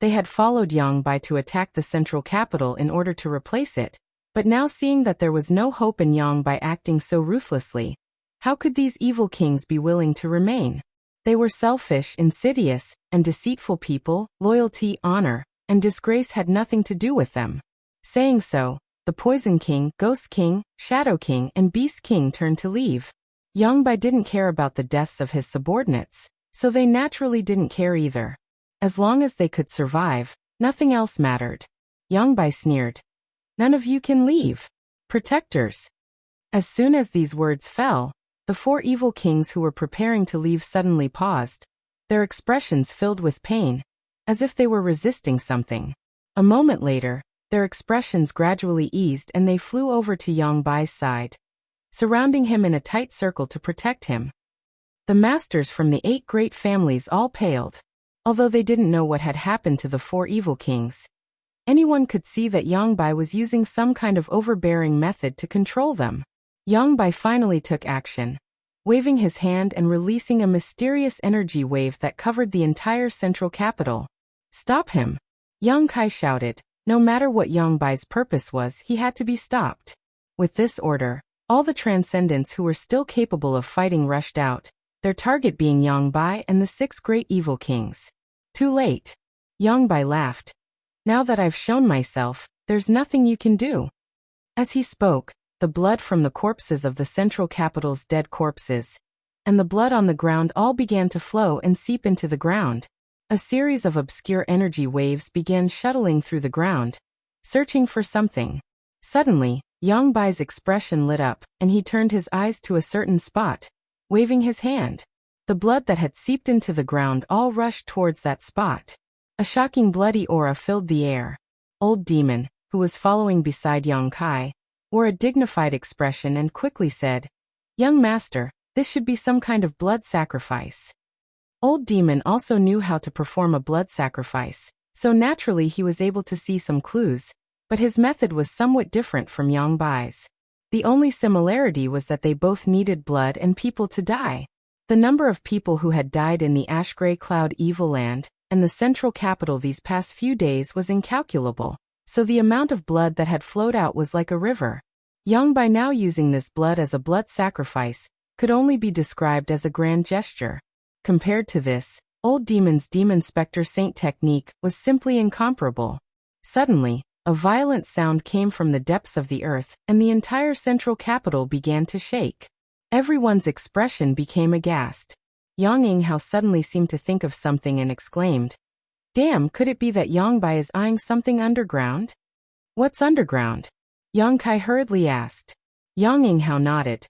S1: They had followed Yang Bai to attack the central capital in order to replace it, but now seeing that there was no hope in Yang Bai acting so ruthlessly, how could these evil kings be willing to remain? They were selfish, insidious, and deceitful people. Loyalty, honor, and disgrace had nothing to do with them. Saying so, the Poison King, Ghost King, Shadow King, and Beast King turned to leave. Yang Bai didn't care about the deaths of his subordinates, so they naturally didn't care either. As long as they could survive, nothing else mattered. Yang Bai sneered, "None of you can leave. Protectors." As soon as these words fell, the four evil kings who were preparing to leave suddenly paused, their expressions filled with pain, as if they were resisting something. A moment later, their expressions gradually eased and they flew over to Yang Bai's side, surrounding him in a tight circle to protect him. The masters from the 8 great families all paled. Although they didn't know what had happened to the 4 evil kings, anyone could see that Yang Bai was using some kind of overbearing method to control them. Yang Bai finally took action, waving his hand and releasing a mysterious energy wave that covered the entire central capital. "Stop him!" Yang Kai shouted. No matter what Yang Bai's purpose was, he had to be stopped. With this order, all the transcendents who were still capable of fighting rushed out, their target being Yang Bai and the 6 great evil kings. Too late. Yang Bai laughed. "Now that I've shown myself, there's nothing you can do." As he spoke, the blood from the corpses of the central capital's dead corpses, and the blood on the ground all began to flow and seep into the ground. A series of obscure energy waves began shuttling through the ground, searching for something. Suddenly, Yang Bai's expression lit up, and he turned his eyes to a certain spot, waving his hand. The blood that had seeped into the ground all rushed towards that spot. A shocking bloody aura filled the air. Old Demon, who was following beside Yang Kai, wore a dignified expression and quickly said, "Young master, this should be some kind of blood sacrifice." Old Demon also knew how to perform a blood sacrifice, so naturally he was able to see some clues, but his method was somewhat different from Yang Bai's. The only similarity was that they both needed blood and people to die. The number of people who had died in the ash-gray cloud evil land and the central capital these past few days was incalculable, so the amount of blood that had flowed out was like a river. Yang Bai, now using this blood as a blood sacrifice, could only be described as a grand gesture. Compared to this, Old Demon's Demon Spectre Saint technique was simply incomparable. Suddenly, a violent sound came from the depths of the earth, and the entire central capital began to shake. Everyone's expression became aghast. Yang Yinghao suddenly seemed to think of something and exclaimed, "Damn, could it be that Yang Bai is eyeing something underground?" "What's underground?" Yang Kai hurriedly asked. Yang Yinghao nodded.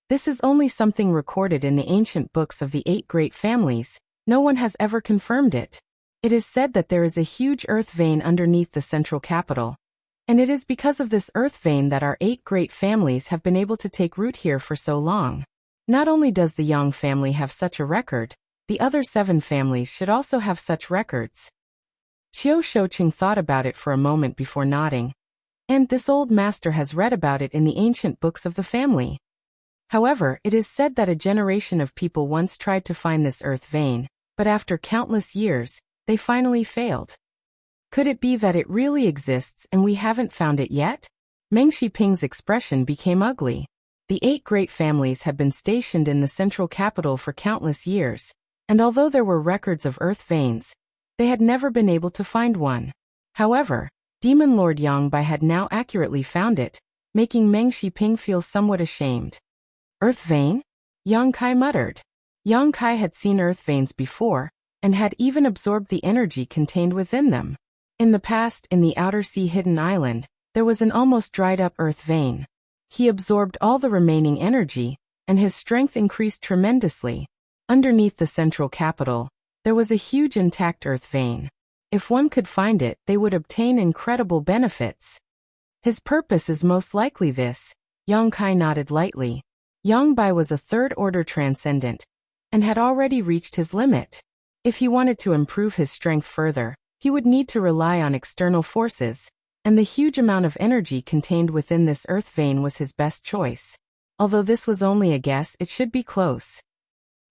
S1: "This is only something recorded in the ancient books of the 8 great families. No one has ever confirmed it. It is said that there is a huge earth vein underneath the central capital, and it is because of this earth vein that our 8 great families have been able to take root here for so long. Not only does the Yang family have such a record, the other 7 families should also have such records." Qiu Shouqing thought about it for a moment before nodding. "And this old master has read about it in the ancient books of the family. However, it is said that a generation of people once tried to find this earth vein, but after countless years, they finally failed. Could it be that it really exists and we haven't found it yet?" Meng Shiping's expression became ugly. The 8 great families had been stationed in the central capital for countless years, and although there were records of earth veins, they had never been able to find one. However, Demon Lord Yang Bai had now accurately found it, making Meng Shiping feel somewhat ashamed. Earth vein? Yang Kai muttered. Yang Kai had seen earth veins before, and had even absorbed the energy contained within them. In the past, in the outer sea hidden island, there was an almost dried-up earth vein. He absorbed all the remaining energy, and his strength increased tremendously. Underneath the central capital, there was a huge intact earth vein. If one could find it, they would obtain incredible benefits. His purpose is most likely this. Yang Kai nodded lightly. Yang Bai was a third-order transcendent, and had already reached his limit. If he wanted to improve his strength further, he would need to rely on external forces, and the huge amount of energy contained within this earth vein was his best choice. Although this was only a guess, it should be close.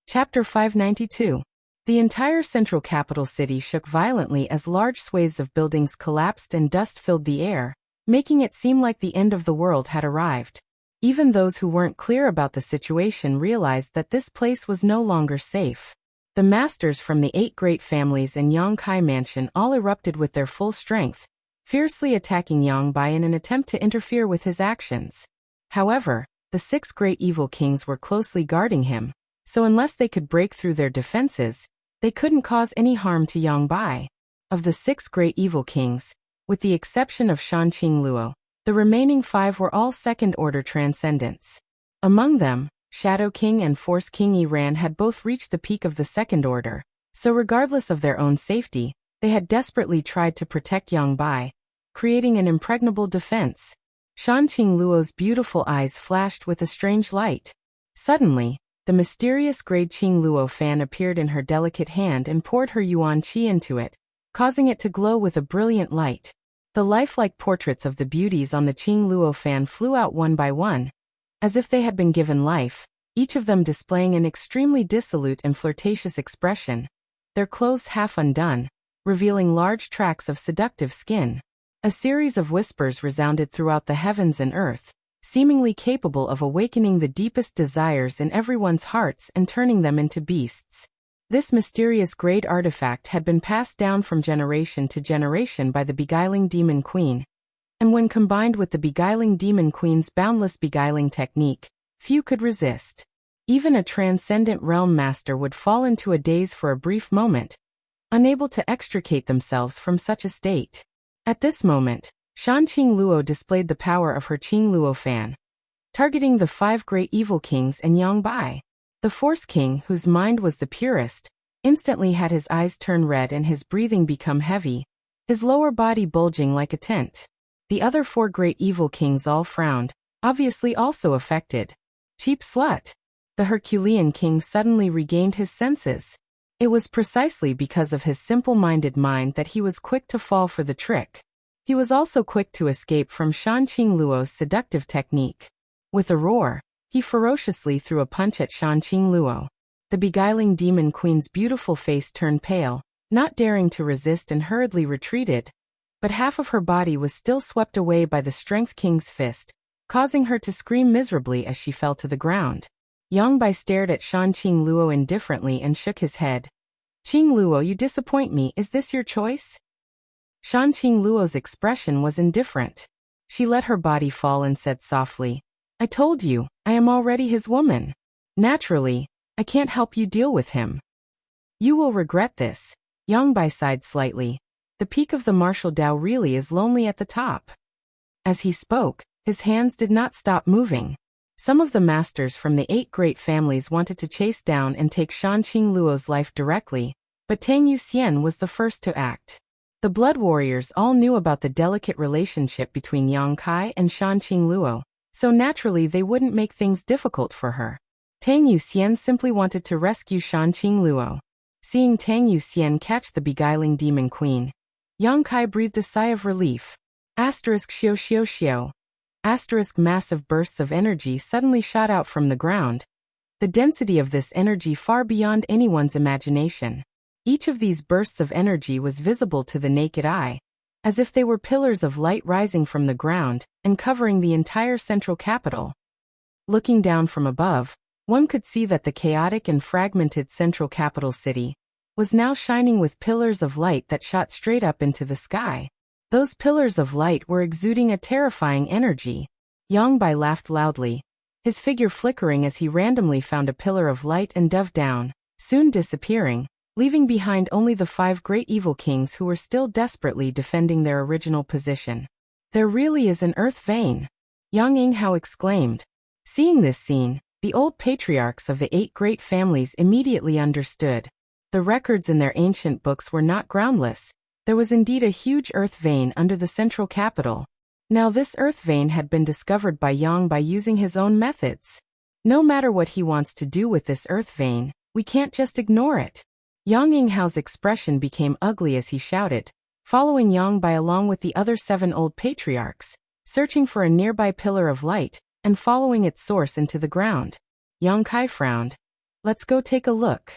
S1: Chapter 592. The entire central capital city shook violently as large swathes of buildings collapsed and dust filled the air, making it seem like the end of the world had arrived. Even those who weren't clear about the situation realized that this place was no longer safe. The masters from the 8 great families in Yang Kai Mansion all erupted with their full strength, fiercely attacking Yang Bai in an attempt to interfere with his actions. However, the 6 great evil kings were closely guarding him, so unless they could break through their defenses, they couldn't cause any harm to Yang Bai. Of the 6 great evil kings, with the exception of Shanqing Luo, the remaining 5 were all second-order transcendents. Among them, Shadow King and Force King Iran had both reached the peak of the second order, so regardless of their own safety, they had desperately tried to protect Yang Bai, creating an impregnable defense. Shanqing Luo's beautiful eyes flashed with a strange light. Suddenly, the mysterious Grade Qing Luo fan appeared in her delicate hand and poured her yuan qi into it, causing it to glow with a brilliant light. The lifelike portraits of the beauties on the Qing Luo fan flew out one by one, as if they had been given life, each of them displaying an extremely dissolute and flirtatious expression, their clothes half undone, revealing large tracts of seductive skin. A series of whispers resounded throughout the heavens and earth, seemingly capable of awakening the deepest desires in everyone's hearts and turning them into beasts. This mysterious great artifact had been passed down from generation to generation by the beguiling Demon Queen, and when combined with the beguiling Demon Queen's boundless beguiling technique, few could resist. Even a transcendent realm master would fall into a daze for a brief moment, unable to extricate themselves from such a state. At this moment, Shanqing Luo displayed the power of her Qing Luo fan, targeting the 5 great evil kings and Yang Bai. The Force King, whose mind was the purest, instantly had his eyes turn red and his breathing become heavy, his lower body bulging like a tent. The other 4 great evil kings all frowned, obviously also affected. Cheap slut. The Herculean king suddenly regained his senses. It was precisely because of his simple-minded mind that he was quick to fall for the trick. He was also quick to escape from Shanqing Luo's seductive technique. With a roar, he ferociously threw a punch at Shanqing Luo. The beguiling Demon Queen's beautiful face turned pale, not daring to resist, and hurriedly retreated. But half of her body was still swept away by the Strength King's fist, causing her to scream miserably as she fell to the ground. Yang Bai stared at Shanqing Luo indifferently and shook his head. "Qing Luo, you disappoint me. Is this your choice?" Shanqing Luo's expression was indifferent. She let her body fall and said softly, "I told you, I am already his woman. Naturally, I can't help you deal with him. You will regret this." Yang Bai sighed slightly. The peak of the martial Dao really is lonely at the top. As he spoke, his hands did not stop moving. Some of the masters from the 8 great families wanted to chase down and take Shanqing Luo's life directly, but Tang Yuxian was the first to act. The blood warriors all knew about the delicate relationship between Yang Kai and Shanqing Luo, so naturally they wouldn't make things difficult for her. Tang Yuxian simply wanted to rescue Shanqing Luo. Seeing Tang Yuxian catch the beguiling Demon Queen, Yang Kai breathed a sigh of relief. Xiao xiao xiao. Massive bursts of energy suddenly shot out from the ground. The density of this energy far beyond anyone's imagination. Each of these bursts of energy was visible to the naked eye, as if they were pillars of light rising from the ground and covering the entire central capital. Looking down from above, one could see that the chaotic and fragmented central capital city was now shining with pillars of light that shot straight up into the sky. Those pillars of light were exuding a terrifying energy. Yang Bai laughed loudly. his figure flickering as he randomly found a pillar of light and dove down, soon disappearing, leaving behind only the 5 great evil kings who were still desperately defending their original position. There really is an earth vein, Yang Yinghao exclaimed. Seeing this scene, the old patriarchs of the 8 great families immediately understood. The records in their ancient books were not groundless. There was indeed a huge earth vein under the central capital. Now this earth vein had been discovered by Yang by using his own methods. No matter what he wants to do with this earth vein, we can't just ignore it. Yang Yinghao's expression became ugly as he shouted, following Yang Bai along with the other 7 old patriarchs, searching for a nearby pillar of light, and following its source into the ground. Yang Kai frowned. Let's go take a look.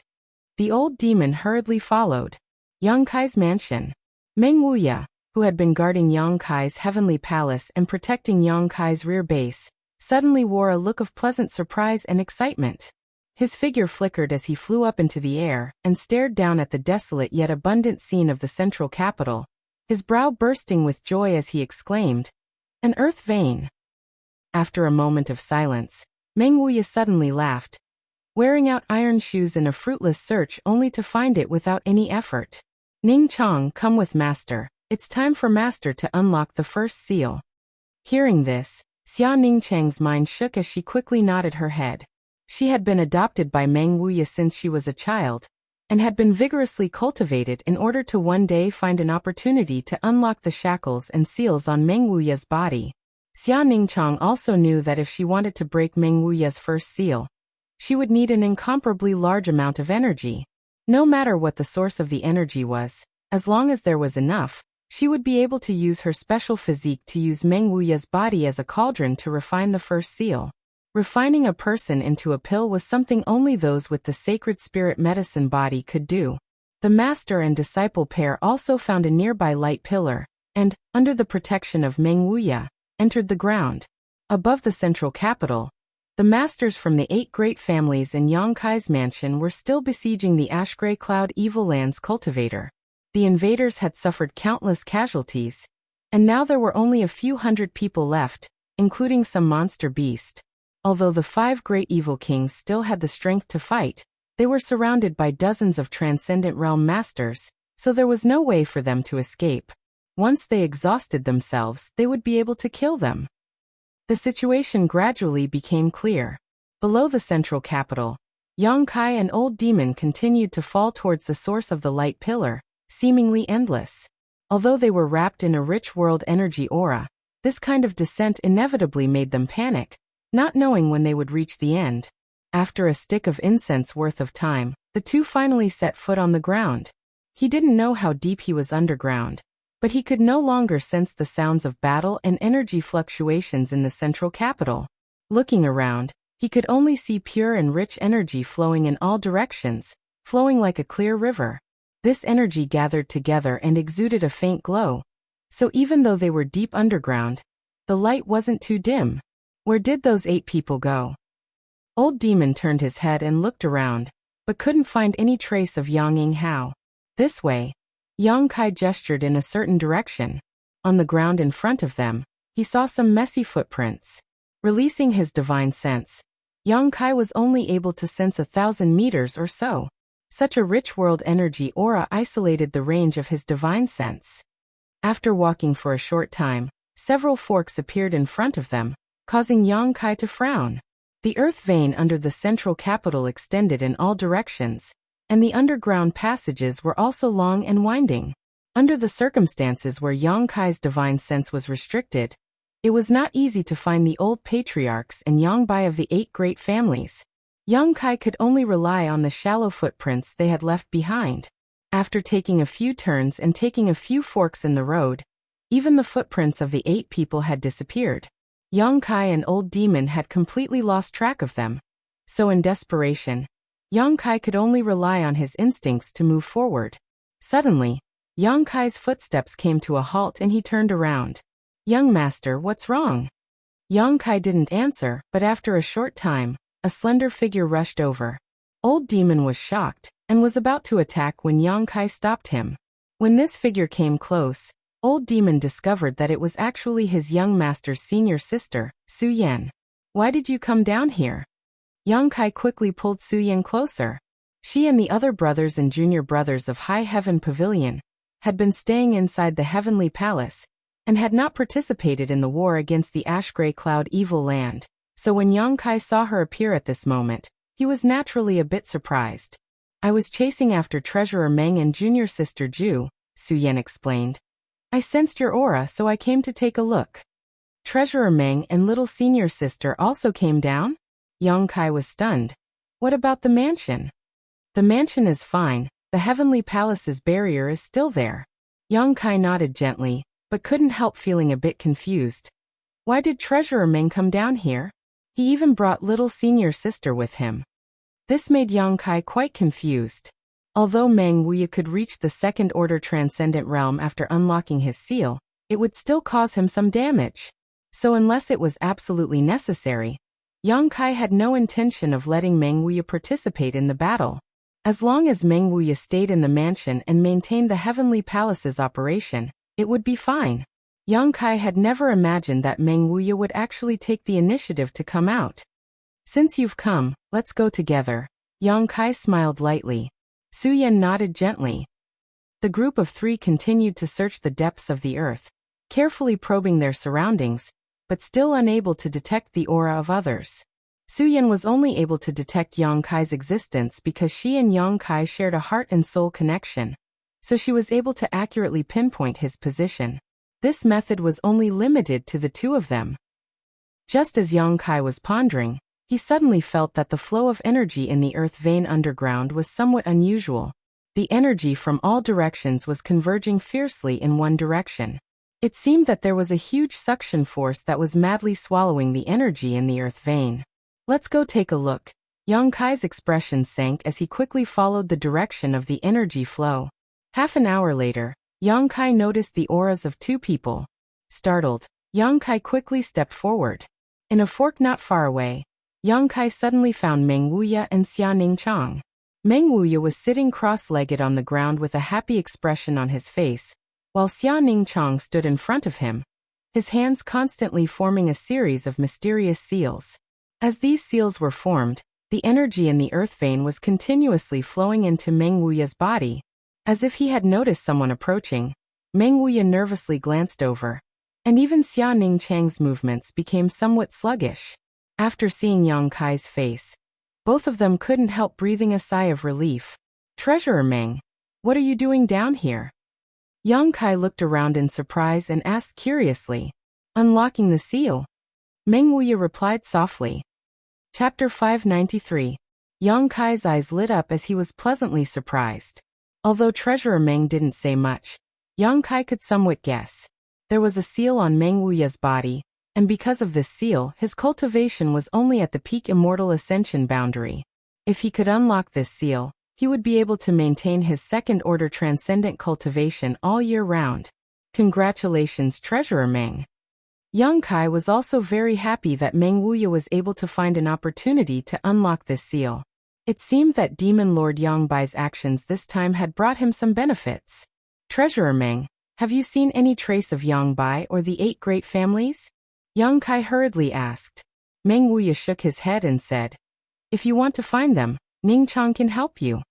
S1: The old demon hurriedly followed. Yang Kai's mansion. Meng Wuya, who had been guarding Yang Kai's heavenly palace and protecting Yang Kai's rear base, suddenly wore a look of pleasant surprise and excitement. His figure flickered as he flew up into the air and stared down at the desolate yet abundant scene of the central capital, his brow bursting with joy as he exclaimed, "An earth vein." After a moment of silence, Meng Wuya suddenly laughed, wearing out iron shoes in a fruitless search only to find it without any effort. "Ning Chong, come with Master. It's time for Master to unlock the first seal." Hearing this, Xia Ningchang's mind shook as she quickly nodded her head. She had been adopted by Meng Wuya since she was a child, and had been vigorously cultivated in order to one day find an opportunity to unlock the shackles and seals on Meng Wuya's body. Xia Ningchang also knew that if she wanted to break Meng Wuya's first seal, she would need an incomparably large amount of energy. No matter what the source of the energy was, as long as there was enough, she would be able to use her special physique to use Meng Wuya's body as a cauldron to refine the first seal. Refining a person into a pill was something only those with the sacred spirit medicine body could do. The master and disciple pair also found a nearby light pillar, and, under the protection of Meng Wuya, entered the ground. Above the central capital, the masters from the 8 great families in Yang Kai's mansion were still besieging the ash-gray cloud Evil Land's cultivator. The invaders had suffered countless casualties, and now there were only a few hundred people left, including some monster beast. Although the 5 great evil kings still had the strength to fight, they were surrounded by dozens of transcendent realm masters, so there was no way for them to escape. Once they exhausted themselves, they would be able to kill them. The situation gradually became clear. Below the central capital, Yang Kai and Old Demon continued to fall towards the source of the light pillar, seemingly endless. Although they were wrapped in a rich world energy aura, this kind of descent inevitably made them panic, not knowing when they would reach the end. After a stick of incense worth of time, the 2 finally set foot on the ground. He didn't know how deep he was underground, but he could no longer sense the sounds of battle and energy fluctuations in the central capital. Looking around, he could only see pure and rich energy flowing in all directions, flowing like a clear river. This energy gathered together and exuded a faint glow. So even though they were deep underground, the light wasn't too dim. Where did those 8 people go? Old Demon turned his head and looked around, but couldn't find any trace of Yang Yinghao. This way. Yang Kai gestured in a certain direction. On the ground in front of them, he saw some messy footprints. Releasing his divine sense, Yang Kai was only able to sense 1,000 meters or so. Such a rich world energy aura isolated the range of his divine sense. After walking for a short time, several forks appeared in front of them, causing Yang Kai to frown. The earth vein under the central capital extended in all directions, and the underground passages were also long and winding. Under the circumstances where Yang Kai's divine sense was restricted, it was not easy to find the old patriarchs and Yang Bai of the 8 great families. Yang Kai could only rely on the shallow footprints they had left behind. After taking a few turns and taking a few forks in the road, even the footprints of the 8 people had disappeared. Yang Kai and Old Demon had completely lost track of them. So in desperation, Yang Kai could only rely on his instincts to move forward. Suddenly, Yang Kai's footsteps came to a halt and he turned around. "Young master, what's wrong?" Yang Kai didn't answer, but after a short time, a slender figure rushed over. Old Demon was shocked, and was about to attack when Yang Kai stopped him. When this figure came close, Old Demon discovered that it was actually his young master's senior sister, Su Yan. Why did you come down here? Yang Kai quickly pulled Su Yan closer. She and the other brothers and junior brothers of High Heaven Pavilion had been staying inside the Heavenly Palace and had not participated in the war against the Ash-Gray Cloud Evil Land, so when Yang Kai saw her appear at this moment, he was naturally a bit surprised. I was chasing after Treasurer Meng and junior sister Ju, Su Yan explained. I sensed your aura, so I came to take a look. Treasurer Meng and little senior sister also came down? Yang Kai was stunned. What about the mansion? The mansion is fine, the Heavenly Palace's barrier is still there. Yang Kai nodded gently, but couldn't help feeling a bit confused. Why did Treasurer Meng come down here? He even brought little senior sister with him. This made Yang Kai quite confused. Although Meng Wuya could reach the second-order transcendent realm after unlocking his seal, it would still cause him some damage. So unless it was absolutely necessary, Yang Kai had no intention of letting Meng Wuya participate in the battle. As long as Meng Wuya stayed in the mansion and maintained the Heavenly Palace's operation, it would be fine. Yang Kai had never imagined that Meng Wuya would actually take the initiative to come out. Since you've come, let's go together. Yang Kai smiled lightly. Su Yan nodded gently. The group of three continued to search the depths of the earth, carefully probing their surroundings, but still unable to detect the aura of others. Su Yan was only able to detect Yang Kai's existence because she and Yang Kai shared a heart and soul connection, so she was able to accurately pinpoint his position. This method was only limited to the two of them. Just as Yang Kai was pondering, he suddenly felt that the flow of energy in the earth vein underground was somewhat unusual. The energy from all directions was converging fiercely in one direction. It seemed that there was a huge suction force that was madly swallowing the energy in the earth vein. Let's go take a look. Yang Kai's expression sank as he quickly followed the direction of the energy flow. Half an hour later, Yang Kai noticed the auras of two people. Startled, Yang Kai quickly stepped forward. In a fork not far away, Yang Kai suddenly found Meng Wuya and Xia Ningchang. Meng Wuya was sitting cross-legged on the ground with a happy expression on his face, while Xia Ningchang stood in front of him, his hands constantly forming a series of mysterious seals. As these seals were formed, the energy in the earth vein was continuously flowing into Meng Wuya's body. As if he had noticed someone approaching, Meng Wuya nervously glanced over, and even Xia Ningchang's movements became somewhat sluggish. After seeing Yang Kai's face, both of them couldn't help breathing a sigh of relief. Treasurer Meng, what are you doing down here? Yang Kai looked around in surprise and asked curiously. Unlocking the seal. Meng Wuya replied softly. Chapter 593. Yang Kai's eyes lit up as he was pleasantly surprised. Although Treasurer Meng didn't say much, Yang Kai could somewhat guess. There was a seal on Meng Wuya's body, and because of this seal, his cultivation was only at the peak immortal ascension boundary. If he could unlock this seal, he would be able to maintain his second-order transcendent cultivation all year round. Congratulations, Treasurer Meng. Yang Kai was also very happy that Meng Wuya was able to find an opportunity to unlock this seal. It seemed that Demon Lord Yang Bai's actions this time had brought him some benefits. Treasurer Meng, have you seen any trace of Yang Bai or the 8 great families? Yang Kai hurriedly asked. Meng Wuya shook his head and said, if you want to find them, Ningchang can help you.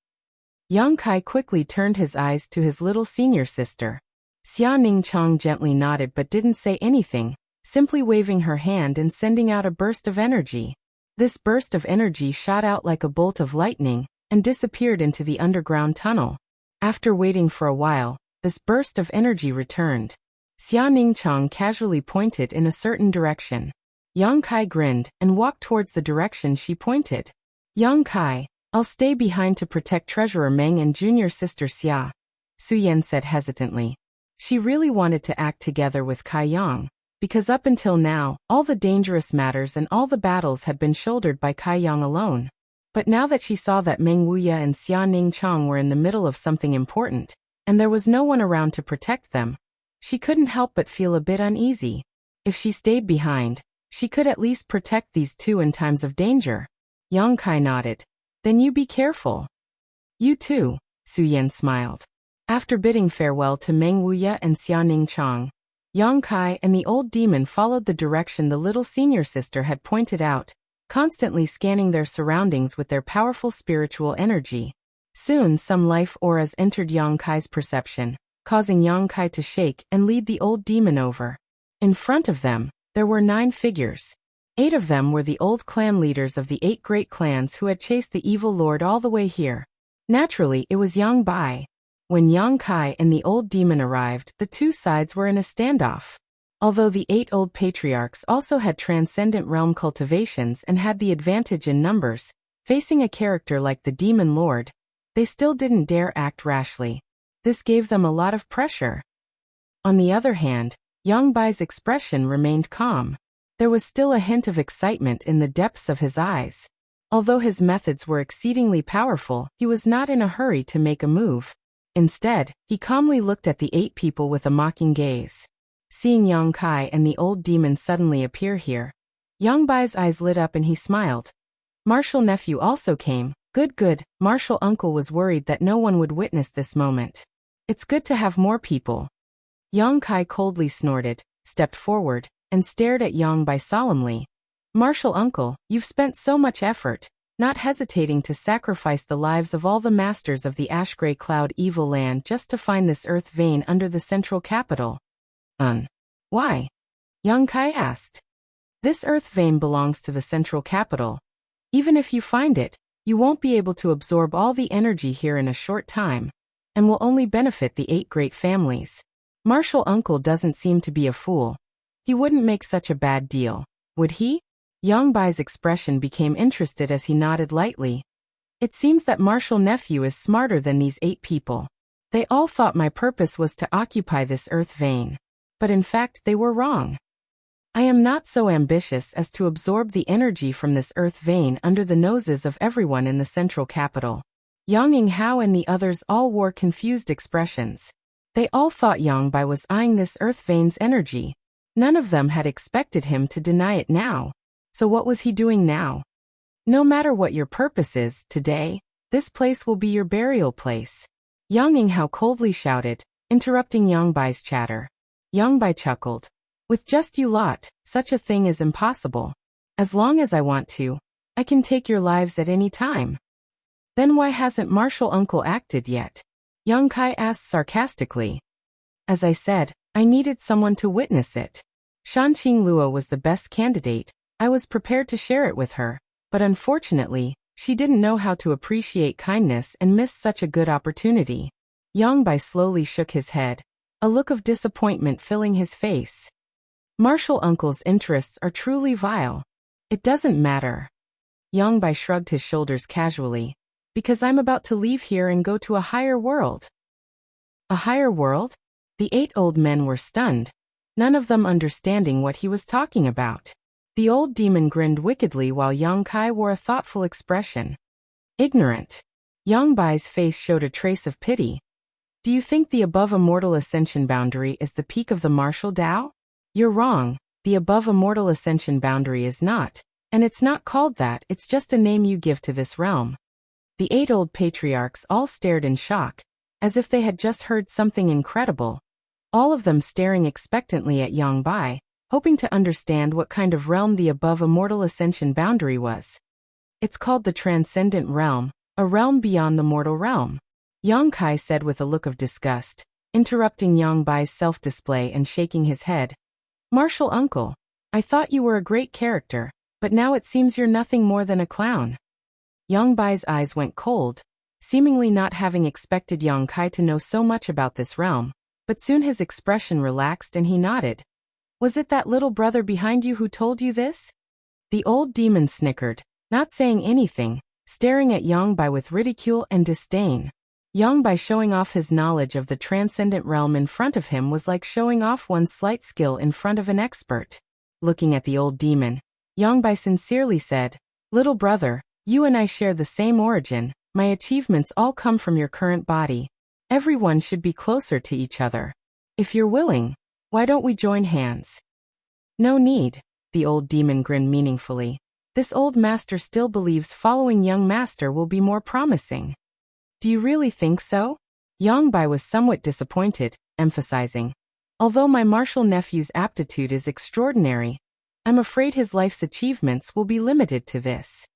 S1: Yang Kai quickly turned his eyes to his little senior sister. Xia Ningchang gently nodded but didn't say anything, simply waving her hand and sending out a burst of energy. This burst of energy shot out like a bolt of lightning and disappeared into the underground tunnel. After waiting for a while, this burst of energy returned. Xia Ningchang casually pointed in a certain direction. Yang Kai grinned and walked towards the direction she pointed. Yang Kai, I'll stay behind to protect Treasurer Meng and junior sister Xia, Su Yan said hesitantly. She really wanted to act together with Kai Yang, because up until now, all the dangerous matters and all the battles had been shouldered by Kai Yang alone. But now that she saw that Meng Wuya and Xia Ningchang were in the middle of something important, and there was no one around to protect them, she couldn't help but feel a bit uneasy. If she stayed behind, she could at least protect these two in times of danger. Yang Kai nodded. Then you be careful. You too, Su Yan smiled. After bidding farewell to Meng Wuya and Xia Ningchang, Yang Kai and the old demon followed the direction the little senior sister had pointed out, constantly scanning their surroundings with their powerful spiritual energy. Soon some life auras entered Yang Kai's perception, causing Yang Kai to shake and lead the old demon over. In front of them, there were 9 figures. 8 of them were the old clan leaders of the 8 great clans who had chased the evil lord all the way here. Naturally, it was Yang Bai. When Yang Kai and the old demon arrived, the two sides were in a standoff. Although the 8 old patriarchs also had transcendent realm cultivations and had the advantage in numbers, facing a character like the demon lord, they still didn't dare act rashly. This gave them a lot of pressure. On the other hand, Yang Bai's expression remained calm. There was still a hint of excitement in the depths of his eyes. Although his methods were exceedingly powerful, he was not in a hurry to make a move. Instead, he calmly looked at the 8 people with a mocking gaze. Seeing Yang Kai and the old demon suddenly appear here, Yang Bai's eyes lit up and he smiled. Martial nephew also came. Good. Martial uncle was worried that no one would witness this moment. It's good to have more people. Yang Kai coldly snorted, stepped forward, and stared at Yang Bai solemnly. Martial uncle, you've spent so much effort, not hesitating to sacrifice the lives of all the masters of the Ash-Gray Cloud evil land just to find this earth vein under the central capital. Why? Yang Kai asked. This earth vein belongs to the central capital. Even if you find it, you won't be able to absorb all the energy here in a short time, and will only benefit the 8 great families. Martial uncle doesn't seem to be a fool. He wouldn't make such a bad deal, would he? Yang Bai's expression became interested as he nodded lightly. It seems that martial nephew is smarter than these 8 people. They all thought my purpose was to occupy this earth vein. But in fact they were wrong. I am not so ambitious as to absorb the energy from this earth vein under the noses of everyone in the central capital. Yang Yinghao and the others all wore confused expressions. They all thought Yang Bai was eyeing this earth vein's energy. None of them had expected him to deny it now. So what was he doing now? No matter what your purpose is, today, this place will be your burial place. Yang Yinghao coldly shouted, interrupting Yang Bai's chatter. Yang Bai chuckled. With just you lot, such a thing is impossible. As long as I want to, I can take your lives at any time. Then why hasn't martial uncle acted yet? Yang Kai asked sarcastically. As I said, I needed someone to witness it. Shanqing Luo was the best candidate. I was prepared to share it with her, but unfortunately, she didn't know how to appreciate kindness and missed such a good opportunity. Yang Bai slowly shook his head, a look of disappointment filling his face. Martial uncle's interests are truly vile. It doesn't matter. Yang Bai shrugged his shoulders casually. Because I'm about to leave here and go to a higher world. A higher world? The 8 old men were stunned, none of them understanding what he was talking about. The old demon grinned wickedly while Yang Kai wore a thoughtful expression. Ignorant. Yang Bai's face showed a trace of pity. Do you think the above immortal ascension boundary is the peak of the martial Tao? You're wrong, the above immortal ascension boundary is not, and it's not called that, it's just a name you give to this realm. The 8 old patriarchs all stared in shock, as if they had just heard something incredible, all of them staring expectantly at Yang Bai, hoping to understand what kind of realm the above immortal ascension boundary was. It's called the transcendent realm, a realm beyond the mortal realm, Yang Kai said with a look of disgust, interrupting Yang Bai's self-display and shaking his head. Martial uncle, I thought you were a great character, but now it seems you're nothing more than a clown. Yang Bai's eyes went cold, seemingly not having expected Yang Kai to know so much about this realm, but soon his expression relaxed and he nodded. Was it that little brother behind you who told you this? The old demon snickered, not saying anything, staring at Yang Bai with ridicule and disdain. Yang Bai showing off his knowledge of the transcendent realm in front of him was like showing off one's slight skill in front of an expert. Looking at the old demon, Yang Bai sincerely said, Little brother, you and I share the same origin, my achievements all come from your current body. Everyone should be closer to each other. If you're willing, why don't we join hands? No need, the old demon grinned meaningfully. This old master still believes following young master will be more promising. Do you really think so? Yang Bai was somewhat disappointed, emphasizing. Although my martial nephew's aptitude is extraordinary, I'm afraid his life's achievements will be limited to this.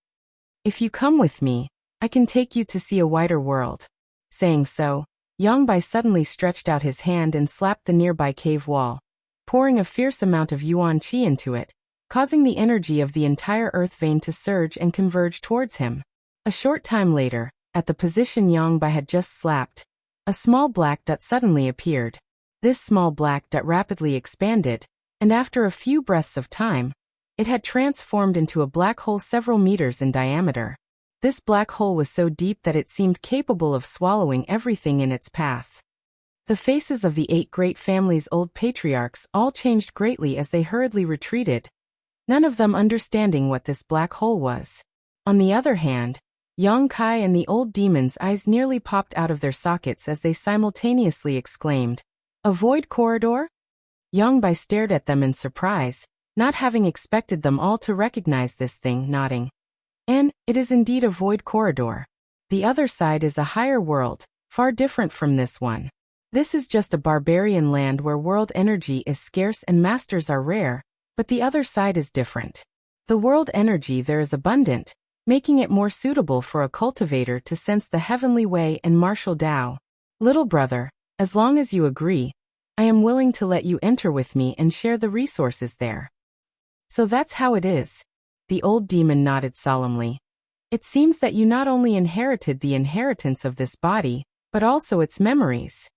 S1: If you come with me, I can take you to see a wider world. Saying so, Yang Bai suddenly stretched out his hand and slapped the nearby cave wall, pouring a fierce amount of yuan qi into it, causing the energy of the entire earth vein to surge and converge towards him. A short time later, at the position Yang Bai had just slapped, a small black dot suddenly appeared. This small black dot rapidly expanded, and after a few breaths of time, it had transformed into a black hole several meters in diameter. This black hole was so deep that it seemed capable of swallowing everything in its path. The faces of the 8 great families' old patriarchs all changed greatly as they hurriedly retreated, none of them understanding what this black hole was. On the other hand, Yang Kai and the old demon's eyes nearly popped out of their sockets as they simultaneously exclaimed, "A void corridor?" Yang Bai stared at them in surprise, not having expected them all to recognize this thing, nodding. "And it is indeed a void corridor. The other side is a higher world, far different from this one. This is just a barbarian land where world energy is scarce and masters are rare, but the other side is different. The world energy there is abundant, making it more suitable for a cultivator to sense the heavenly way and martial Tao. Little brother, as long as you agree, I am willing to let you enter with me and share the resources there." "So that's how it is." The old demon nodded solemnly. "It seems that you not only inherited the inheritance of this body, but also its memories."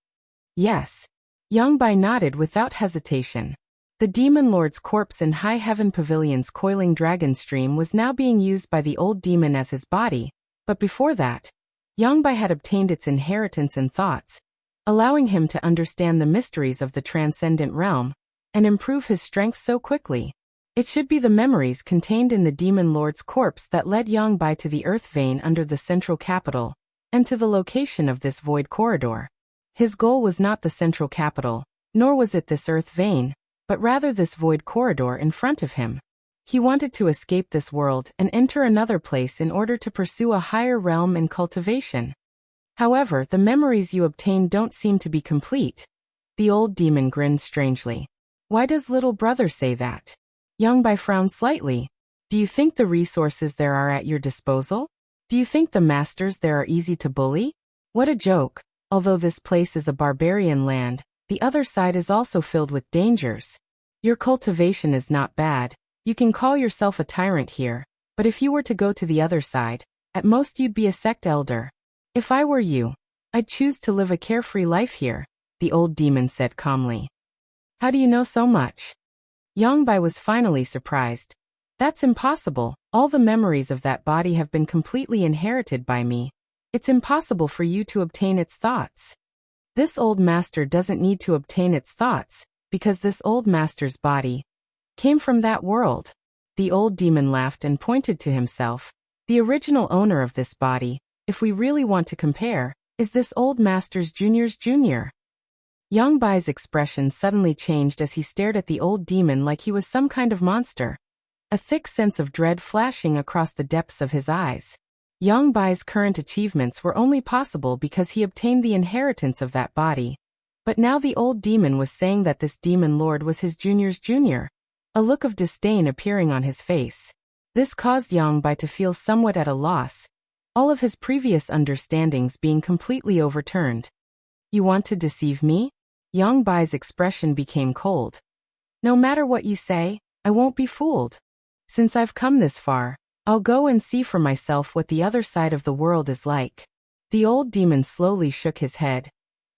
S1: "Yes." Yang Bai nodded without hesitation. The demon lord's corpse in High Heaven Pavilion's coiling dragon stream was now being used by the old demon as his body, but before that, Yang Bai had obtained its inheritance and thoughts, allowing him to understand the mysteries of the transcendent realm and improve his strength so quickly. It should be the memories contained in the demon lord's corpse that led Yang Bai to the earth vein under the central capital, and to the location of this void corridor. His goal was not the central capital, nor was it this earth vein, but rather this void corridor in front of him. He wanted to escape this world and enter another place in order to pursue a higher realm and cultivation. However, the memories you obtained don't seem to be complete. The old demon grinned strangely. "Why does little brother say that?" Yang Bai frowned slightly. "Do you think the resources there are at your disposal? Do you think the masters there are easy to bully? What a joke. Although this place is a barbarian land, the other side is also filled with dangers. Your cultivation is not bad. You can call yourself a tyrant here, but if you were to go to the other side, at most you'd be a sect elder. If I were you, I'd choose to live a carefree life here," the old demon said calmly. "How do you know so much?" Yang Bai was finally surprised. "That's impossible. All the memories of that body have been completely inherited by me. It's impossible for you to obtain its thoughts." "This old master doesn't need to obtain its thoughts, because this old master's body came from that world." The old demon laughed and pointed to himself. "The original owner of this body, if we really want to compare, is this old master's junior's junior." Yang Bai's expression suddenly changed as he stared at the old demon like he was some kind of monster, a thick sense of dread flashing across the depths of his eyes. Yang Bai's current achievements were only possible because he obtained the inheritance of that body. But now the old demon was saying that this demon lord was his junior's junior, a look of disdain appearing on his face. This caused Yang Bai to feel somewhat at a loss, all of his previous understandings being completely overturned. "You want to deceive me?" Yang Bai's expression became cold. "No matter what you say, I won't be fooled. Since I've come this far, I'll go and see for myself what the other side of the world is like." The old demon slowly shook his head.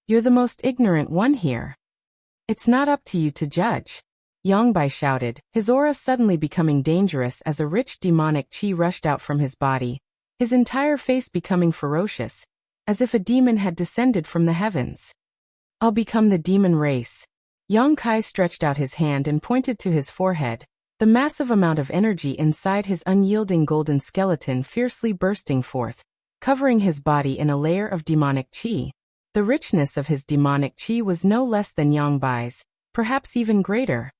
S1: "You're the most ignorant one here. It's not up to you to judge." Yang Bai shouted, his aura suddenly becoming dangerous as a rich demonic qi rushed out from his body, his entire face becoming ferocious, as if a demon had descended from the heavens. "I'll become the demon race." Yang Kai stretched out his hand and pointed to his forehead, the massive amount of energy inside his unyielding golden skeleton fiercely bursting forth, covering his body in a layer of demonic qi. The richness of his demonic qi was no less than Yang Bai's, perhaps even greater.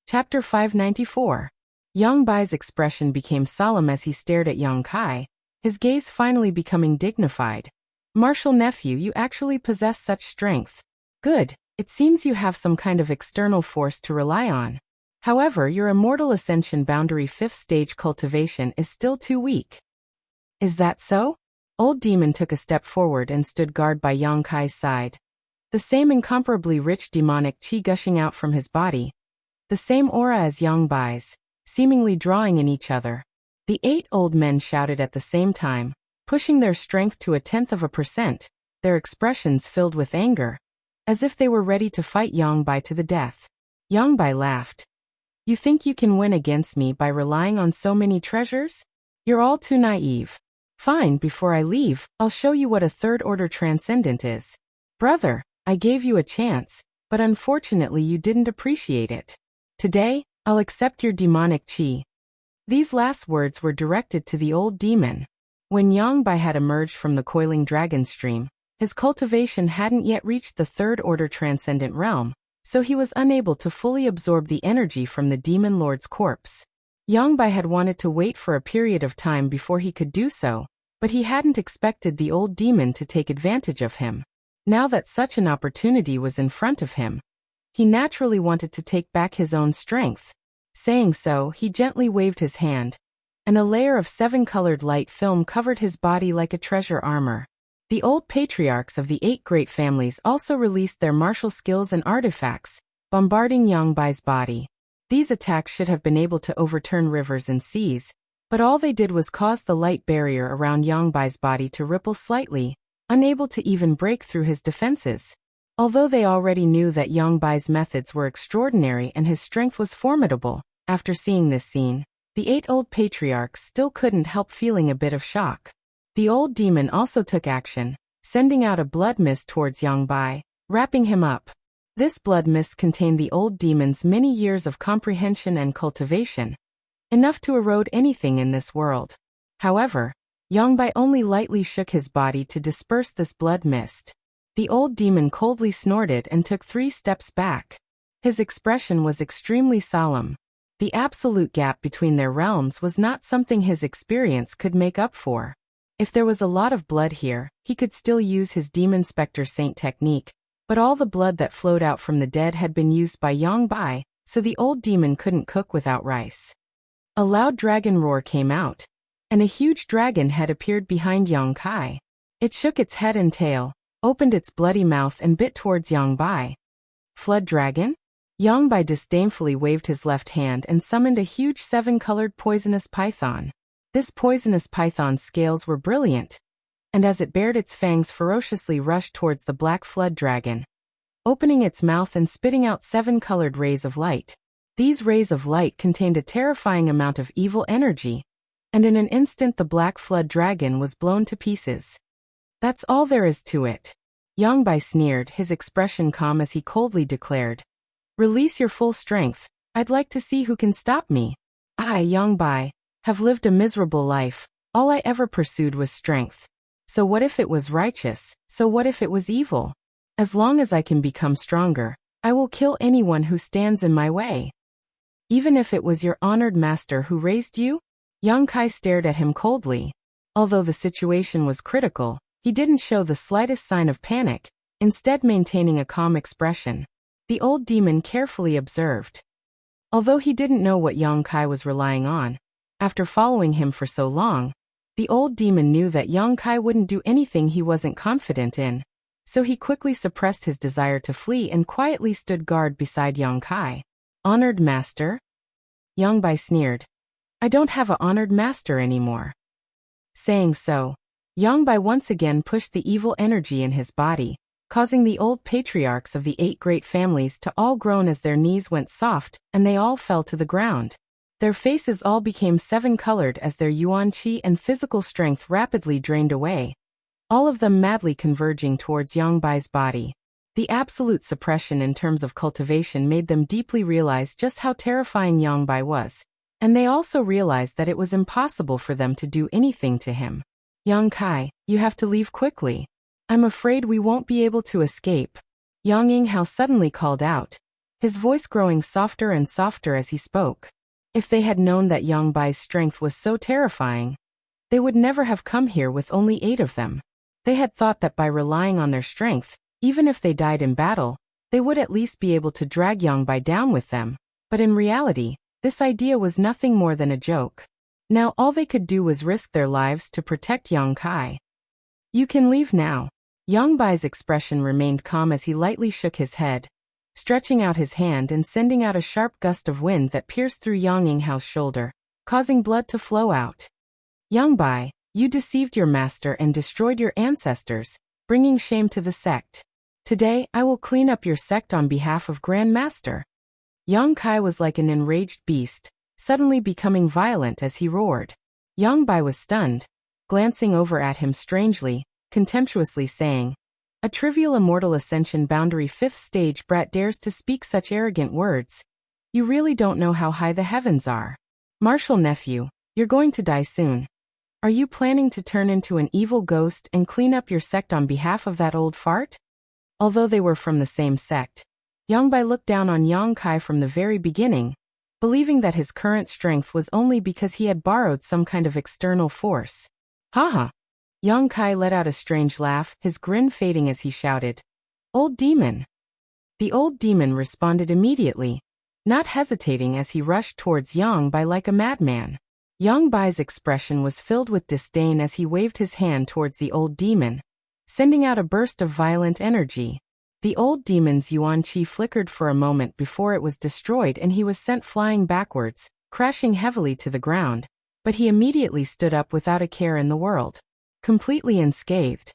S1: Chapter 594. Yang Bai's expression became solemn as he stared at Yang Kai, his gaze finally becoming dignified. "Martial nephew, you actually possess such strength. Good. It seems you have some kind of external force to rely on. However, your immortal ascension boundary 5th stage cultivation is still too weak. Is that so? Old Demon took a step forward and stood guard by Yang Kai's side. The same incomparably rich demonic qi gushing out from his body. The same aura as Yang Bai's, seemingly drawing in each other. The 8 old men shouted at the same time, pushing their strength to 0.1%, their expressions filled with anger, as if they were ready to fight Yang Bai to the death. Yang Bai laughed. You think you can win against me by relying on so many treasures? You're all too naive. Fine, before I leave, I'll show you what a third-order transcendent is. Brother, I gave you a chance, but unfortunately you didn't appreciate it. Today, I'll accept your demonic qi. These last words were directed to the old demon. When Yang Bai had emerged from the coiling dragon stream, his cultivation hadn't yet reached the third-order transcendent realm, so he was unable to fully absorb the energy from the demon lord's corpse. Yang Bai had wanted to wait for a period of time before he could do so, but he hadn't expected the old demon to take advantage of him. Now that such an opportunity was in front of him, he naturally wanted to take back his own strength. Saying so, he gently waved his hand, and a layer of 7-colored light film covered his body like a treasure armor. The old patriarchs of the 8 great families also released their martial skills and artifacts, bombarding Yang Bai's body. These attacks should have been able to overturn rivers and seas, but all they did was cause the light barrier around Yang Bai's body to ripple slightly, unable to even break through his defenses. Although they already knew that Yang Bai's methods were extraordinary and his strength was formidable, after seeing this scene, the 8 old patriarchs still couldn't help feeling a bit of shock. The old demon also took action, sending out a blood mist towards Yang Bai, wrapping him up. This blood mist contained the old demon's many years of comprehension and cultivation, enough to erode anything in this world. However, Yang Bai only lightly shook his body to disperse this blood mist. The old demon coldly snorted and took 3 steps back. His expression was extremely solemn. The absolute gap between their realms was not something his experience could make up for. If there was a lot of blood here, he could still use his Demon Spectre Saint technique, but all the blood that flowed out from the dead had been used by Yang Bai, so the old demon couldn't cook without rice. A loud dragon roar came out, and a huge dragon head appeared behind Yang Kai. It shook its head and tail, opened its bloody mouth and bit towards Yang Bai. Flood dragon? Yang Bai disdainfully waved his left hand and summoned a huge 7-colored poisonous python. This poisonous python's scales were brilliant, and as it bared its fangs ferociously rushed towards the black flood dragon, opening its mouth and spitting out 7-colored rays of light. These rays of light contained a terrifying amount of evil energy, and in an instant the black flood dragon was blown to pieces. That's all there is to it. Yang Bai sneered, his expression calm as he coldly declared, Release your full strength. I'd like to see who can stop me. I, Yang Bai, have lived a miserable life. All I ever pursued was strength. So what if it was righteous? So what if it was evil? As long as I can become stronger, I will kill anyone who stands in my way. Even if it was your honored master who raised you? Yang Kai stared at him coldly. Although the situation was critical, he didn't show the slightest sign of panic, instead maintaining a calm expression. The old demon carefully observed. Although he didn't know what Yang Kai was relying on, after following him for so long, the old demon knew that Yang Kai wouldn't do anything he wasn't confident in, so he quickly suppressed his desire to flee and quietly stood guard beside Yang Kai. Honored master? Yang Bai sneered. I don't have an honored master anymore. Saying so, Yang Bai once again pushed the evil energy in his body, causing the old patriarchs of the 8 great families to all groan as their knees went soft and they all fell to the ground. Their faces all became 7-colored as their yuan qi and physical strength rapidly drained away, all of them madly converging towards Yang Bai's body. The absolute suppression in terms of cultivation made them deeply realize just how terrifying Yang Bai was, and they also realized that it was impossible for them to do anything to him. Yang Kai, you have to leave quickly. I'm afraid we won't be able to escape. Yang Yinghao suddenly called out, his voice growing softer and softer as he spoke. If they had known that Yang Bai's strength was so terrifying, they would never have come here with only 8 of them. They had thought that by relying on their strength, even if they died in battle, They would at least be able to drag Yangbai down with them, but in reality, this idea was nothing more than a joke. Now all they could do was risk their lives to protect Yang Kai. You can leave now. Yangbai's expression remained calm as he lightly shook his head, stretching out his hand and sending out a sharp gust of wind that pierced through Yang Yinghao's shoulder, causing blood to flow out. Yangbai, you deceived your master and destroyed your ancestors, bringing shame to the sect. Today, I will clean up your sect on behalf of Grand Master. Yang Kai was like an enraged beast, suddenly becoming violent as he roared. Yangbai was stunned, glancing over at him strangely, contemptuously saying, "A trivial immortal ascension boundary 5th stage brat dares to speak such arrogant words. You really don't know how high the heavens are. Martial nephew, you're going to die soon. Are you planning to turn into an evil ghost and clean up your sect on behalf of that old fart?" Although they were from the same sect, Yangbai looked down on Yang Kai from the very beginning, believing that his current strength was only because he had borrowed some kind of external force. Haha! Yang Kai let out a strange laugh, his grin fading as he shouted, "Old demon!" The old demon responded immediately, not hesitating as he rushed towards Yangbai like a madman. Yangbai's expression was filled with disdain as he waved his hand towards the old demon, sending out a burst of violent energy. The old demon's yuan qi flickered for a moment before it was destroyed and he was sent flying backwards, crashing heavily to the ground, but he immediately stood up without a care in the world, completely unscathed.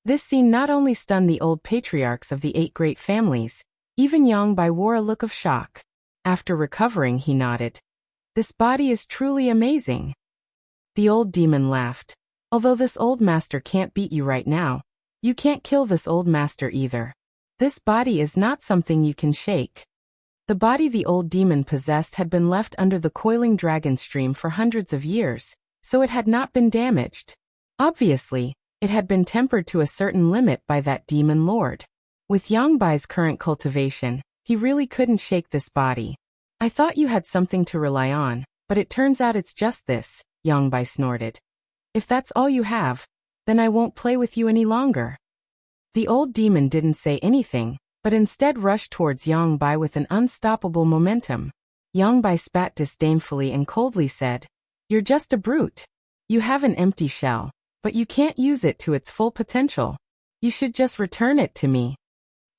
S1: This scene not only stunned the old patriarchs of the 8 great families, even Yangbai wore a look of shock. After recovering, he nodded. "This body is truly amazing." The old demon laughed. "Although this old master can't beat you right now, you can't kill this old master either. This body is not something you can shake." The body the old demon possessed had been left under the coiling dragon stream for hundreds of years, so it had not been damaged. Obviously, it had been tempered to a certain limit by that demon lord. With Yangbai's current cultivation, he really couldn't shake this body. "I thought you had something to rely on, but it turns out it's just this," Yangbai snorted. "If that's all you have, then I won't play with you any longer." The old demon didn't say anything, but instead rushed towards Yangbai with an unstoppable momentum. Yangbai spat disdainfully and coldly said, "You're just a brute. You have an empty shell, but you can't use it to its full potential. You should just return it to me."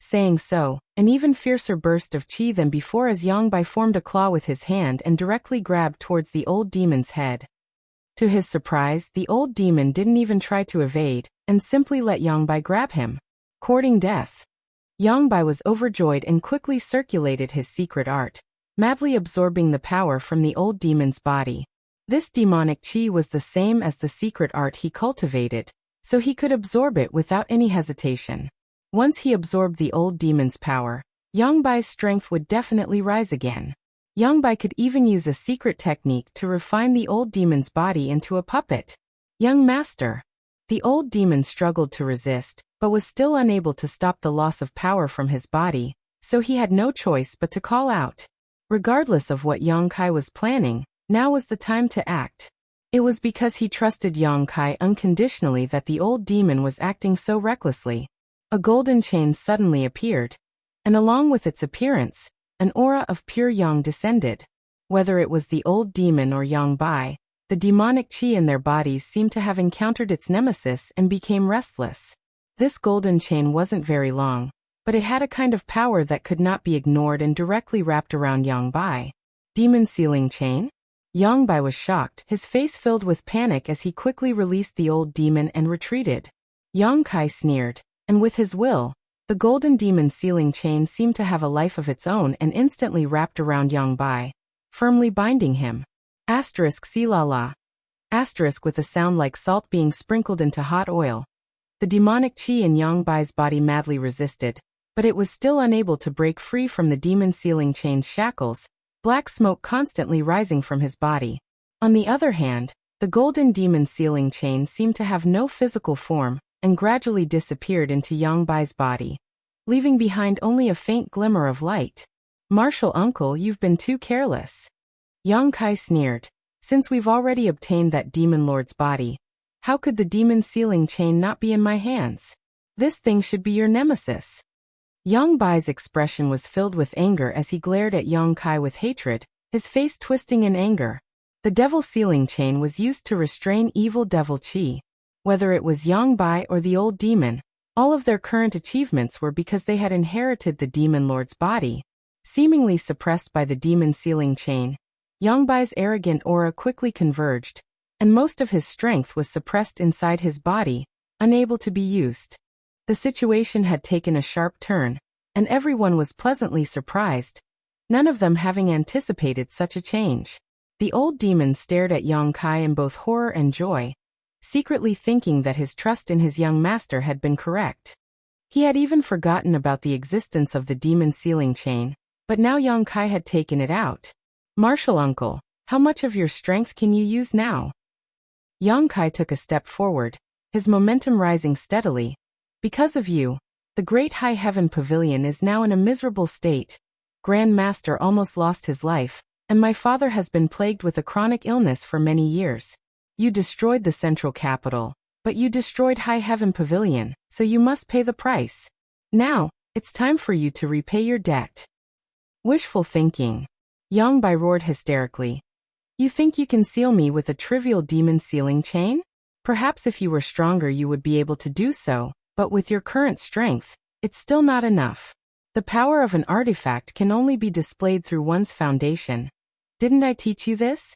S1: Saying so, an even fiercer burst of qi than before as Yangbai formed a claw with his hand and directly grabbed towards the old demon's head. To his surprise, the old demon didn't even try to evade, and simply let Yangbai grab him, courting death. Yangbai was overjoyed and quickly circulated his secret art, madly absorbing the power from the old demon's body. This demonic qi was the same as the secret art he cultivated, so he could absorb it without any hesitation. Once he absorbed the old demon's power, Yangbai's strength would definitely rise again. Yangbai could even use a secret technique to refine the old demon's body into a puppet. "Young master." The old demon struggled to resist, but was still unable to stop the loss of power from his body, so he had no choice but to call out. Regardless of what Yang Kai was planning, now was the time to act. It was because he trusted Yang Kai unconditionally that the old demon was acting so recklessly. A golden chain suddenly appeared, and along with its appearance, an aura of pure yang descended. Whether it was the old demon or Yangbai, the demonic qi in their bodies seemed to have encountered its nemesis and became restless. This golden chain wasn't very long, but it had a kind of power that could not be ignored and directly wrapped around Yangbai. Demon sealing chain? Yangbai was shocked, his face filled with panic as he quickly released the old demon and retreated. Yang Kai sneered, and with his will, the golden demon sealing chain seemed to have a life of its own and instantly wrapped around Yangbai, firmly binding him. Silala. With a sound like salt being sprinkled into hot oil. The demonic qi in Yangbai's body madly resisted, but it was still unable to break free from the demon sealing chain's shackles, black smoke constantly rising from his body. On the other hand, the golden demon sealing chain seemed to have no physical form, and gradually disappeared into Yangbai's body, leaving behind only a faint glimmer of light. "Martial uncle, you've been too careless." Yang Kai sneered. "Since we've already obtained that demon lord's body, how could the demon sealing chain not be in my hands? This thing should be your nemesis." Yang Bai's expression was filled with anger as he glared at Yang Kai with hatred, his face twisting in anger. The devil sealing chain was used to restrain evil devil qi. Whether it was Yang Bai or the old demon, all of their current achievements were because they had inherited the demon lord's body. Seemingly suppressed by the demon sealing chain, Yang Bai's arrogant aura quickly converged, and most of his strength was suppressed inside his body, unable to be used. The situation had taken a sharp turn, and everyone was pleasantly surprised, none of them having anticipated such a change. The old demon stared at Yang Kai in both horror and joy, secretly thinking that his trust in his young master had been correct. He had even forgotten about the existence of the demon sealing chain, but now Yang Kai had taken it out. "Martial uncle, how much of your strength can you use now?" Yang Kai took a step forward, his momentum rising steadily. "Because of you, the great high heaven pavilion is now in a miserable state. Grand Master almost lost his life, and my father has been plagued with a chronic illness for many years. You destroyed the central capital, but you destroyed High Heaven Pavilion, so you must pay the price. Now, it's time for you to repay your debt." "Wishful thinking," Yang Bai roared hysterically. "You think you can seal me with a trivial demon sealing chain? Perhaps if you were stronger you would be able to do so, but with your current strength, it's still not enough. The power of an artifact can only be displayed through one's foundation. Didn't I teach you this?"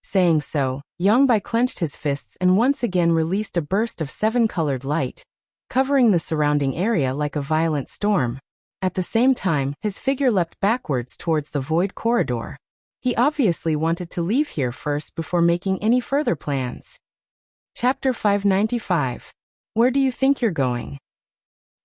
S1: Saying so, Yang Bai clenched his fists and once again released a burst of seven-colored light, covering the surrounding area like a violent storm. At the same time, his figure leapt backwards towards the void corridor. He obviously wanted to leave here first before making any further plans. Chapter 595. Where do you think you're going?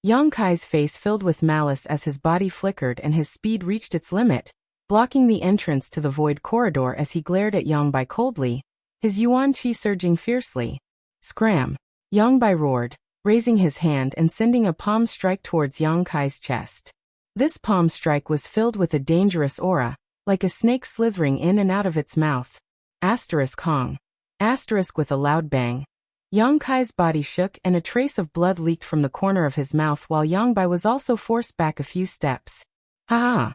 S1: Yang Kai's face filled with malice as his body flickered and his speed reached its limit, blocking the entrance to the void corridor as he glared at Yang Bai coldly, his yuan qi surging fiercely. "Scram!" Yang Bai roared, raising his hand and sending a palm strike towards Yang Kai's chest. This palm strike was filled with a dangerous aura, like a snake slithering in and out of its mouth. Asterisk Hong. Asterisk with a loud bang. Yang Kai's body shook and a trace of blood leaked from the corner of his mouth while Yang Bai was also forced back a few steps. "Ha ha!"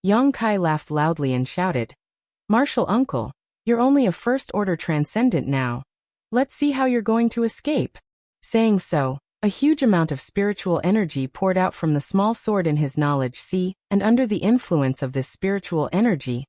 S1: Yang Kai laughed loudly and shouted, "Martial uncle, you're only a first-order transcendent now. Let's see how you're going to escape." Saying so, a huge amount of spiritual energy poured out from the small sword in his knowledge sea, and under the influence of this spiritual energy,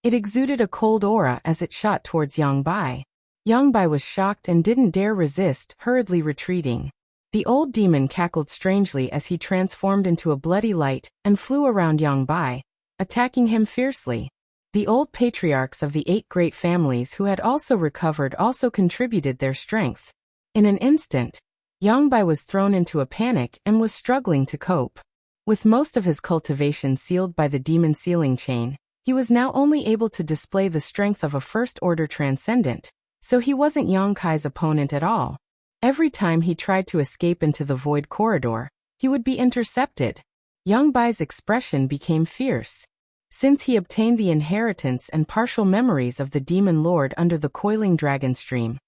S1: it exuded a cold aura as it shot towards Yang Bai. Yang Bai was shocked and didn't dare resist, hurriedly retreating. The old demon cackled strangely as he transformed into a bloody light and flew around Yang Bai, attacking him fiercely. The old patriarchs of the 8 great families who had also recovered also contributed their strength. In an instant, Yang Bai was thrown into a panic and was struggling to cope. With most of his cultivation sealed by the demon sealing chain, he was now only able to display the strength of a first-order transcendent, so he wasn't Yang Kai's opponent at all. Every time he tried to escape into the void corridor, he would be intercepted. Yang Bai's expression became fierce. Since he obtained the inheritance and partial memories of the demon lord under the coiling dragon stream,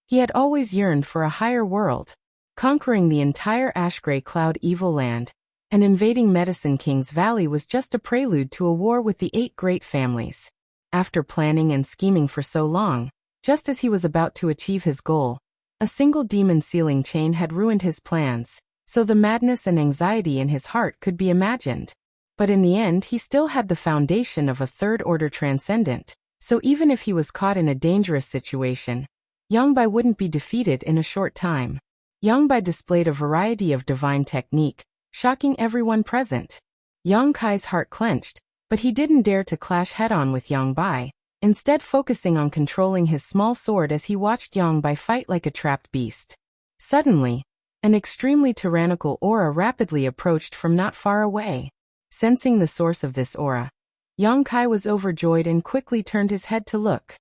S1: he had always yearned for a higher world. Conquering the entire ash-gray cloud evil land and invading Medicine King's Valley was just a prelude to a war with the 8 great families. After planning and scheming for so long, just as he was about to achieve his goal, a single demon sealing chain had ruined his plans, so the madness and anxiety in his heart could be imagined. But in the end he still had the foundation of a third-order transcendent, so even if he was caught in a dangerous situation, Yang Bai wouldn't be defeated in a short time. Yang Bai displayed a variety of divine technique, shocking everyone present. Yang Kai's heart clenched, but he didn't dare to clash head-on with Yang Bai, instead focusing on controlling his small sword as he watched Yang Bai fight like a trapped beast. Suddenly, an extremely tyrannical aura rapidly approached from not far away. Sensing the source of this aura, Yang Kai was overjoyed and quickly turned his head to look.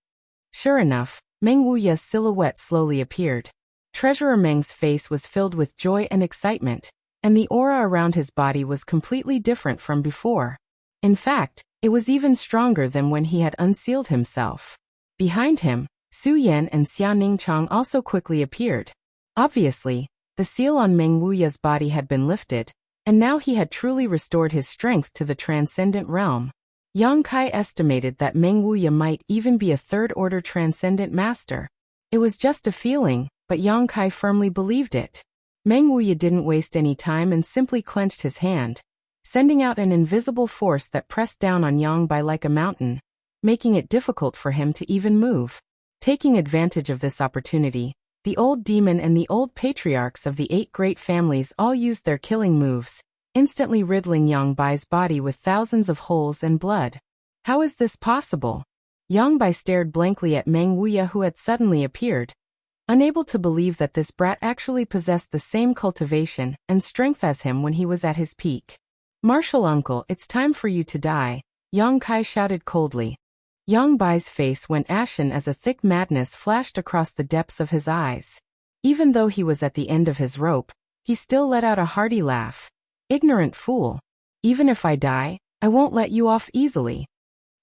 S1: Sure enough, Meng Wuya's silhouette slowly appeared. Treasurer Meng's face was filled with joy and excitement, and the aura around his body was completely different from before. In fact, it was even stronger than when he had unsealed himself. Behind him, Su Yan and Xia Ningchang also quickly appeared. Obviously, the seal on Meng Wuya's body had been lifted, and now he had truly restored his strength to the transcendent realm. Yang Kai estimated that Meng Wuya might even be a third-order transcendent master. It was just a feeling, but Yang Kai firmly believed it. Meng Wuya didn't waste any time and simply clenched his hand, sending out an invisible force that pressed down on Yang Bai like a mountain, making it difficult for him to even move. Taking advantage of this opportunity, the old demon and the old patriarchs of the 8 great families all used their killing moves, instantly riddling Yang Bai's body with thousands of holes and blood. How is this possible? Yang Bai stared blankly at Meng Wuya, who had suddenly appeared, unable to believe that this brat actually possessed the same cultivation and strength as him when he was at his peak. "Martial uncle, it's time for you to die," Yang Kai shouted coldly. Yang Bai's face went ashen as a thick madness flashed across the depths of his eyes. Even though he was at the end of his rope, he still let out a hearty laugh. "Ignorant fool. Even if I die, I won't let you off easily."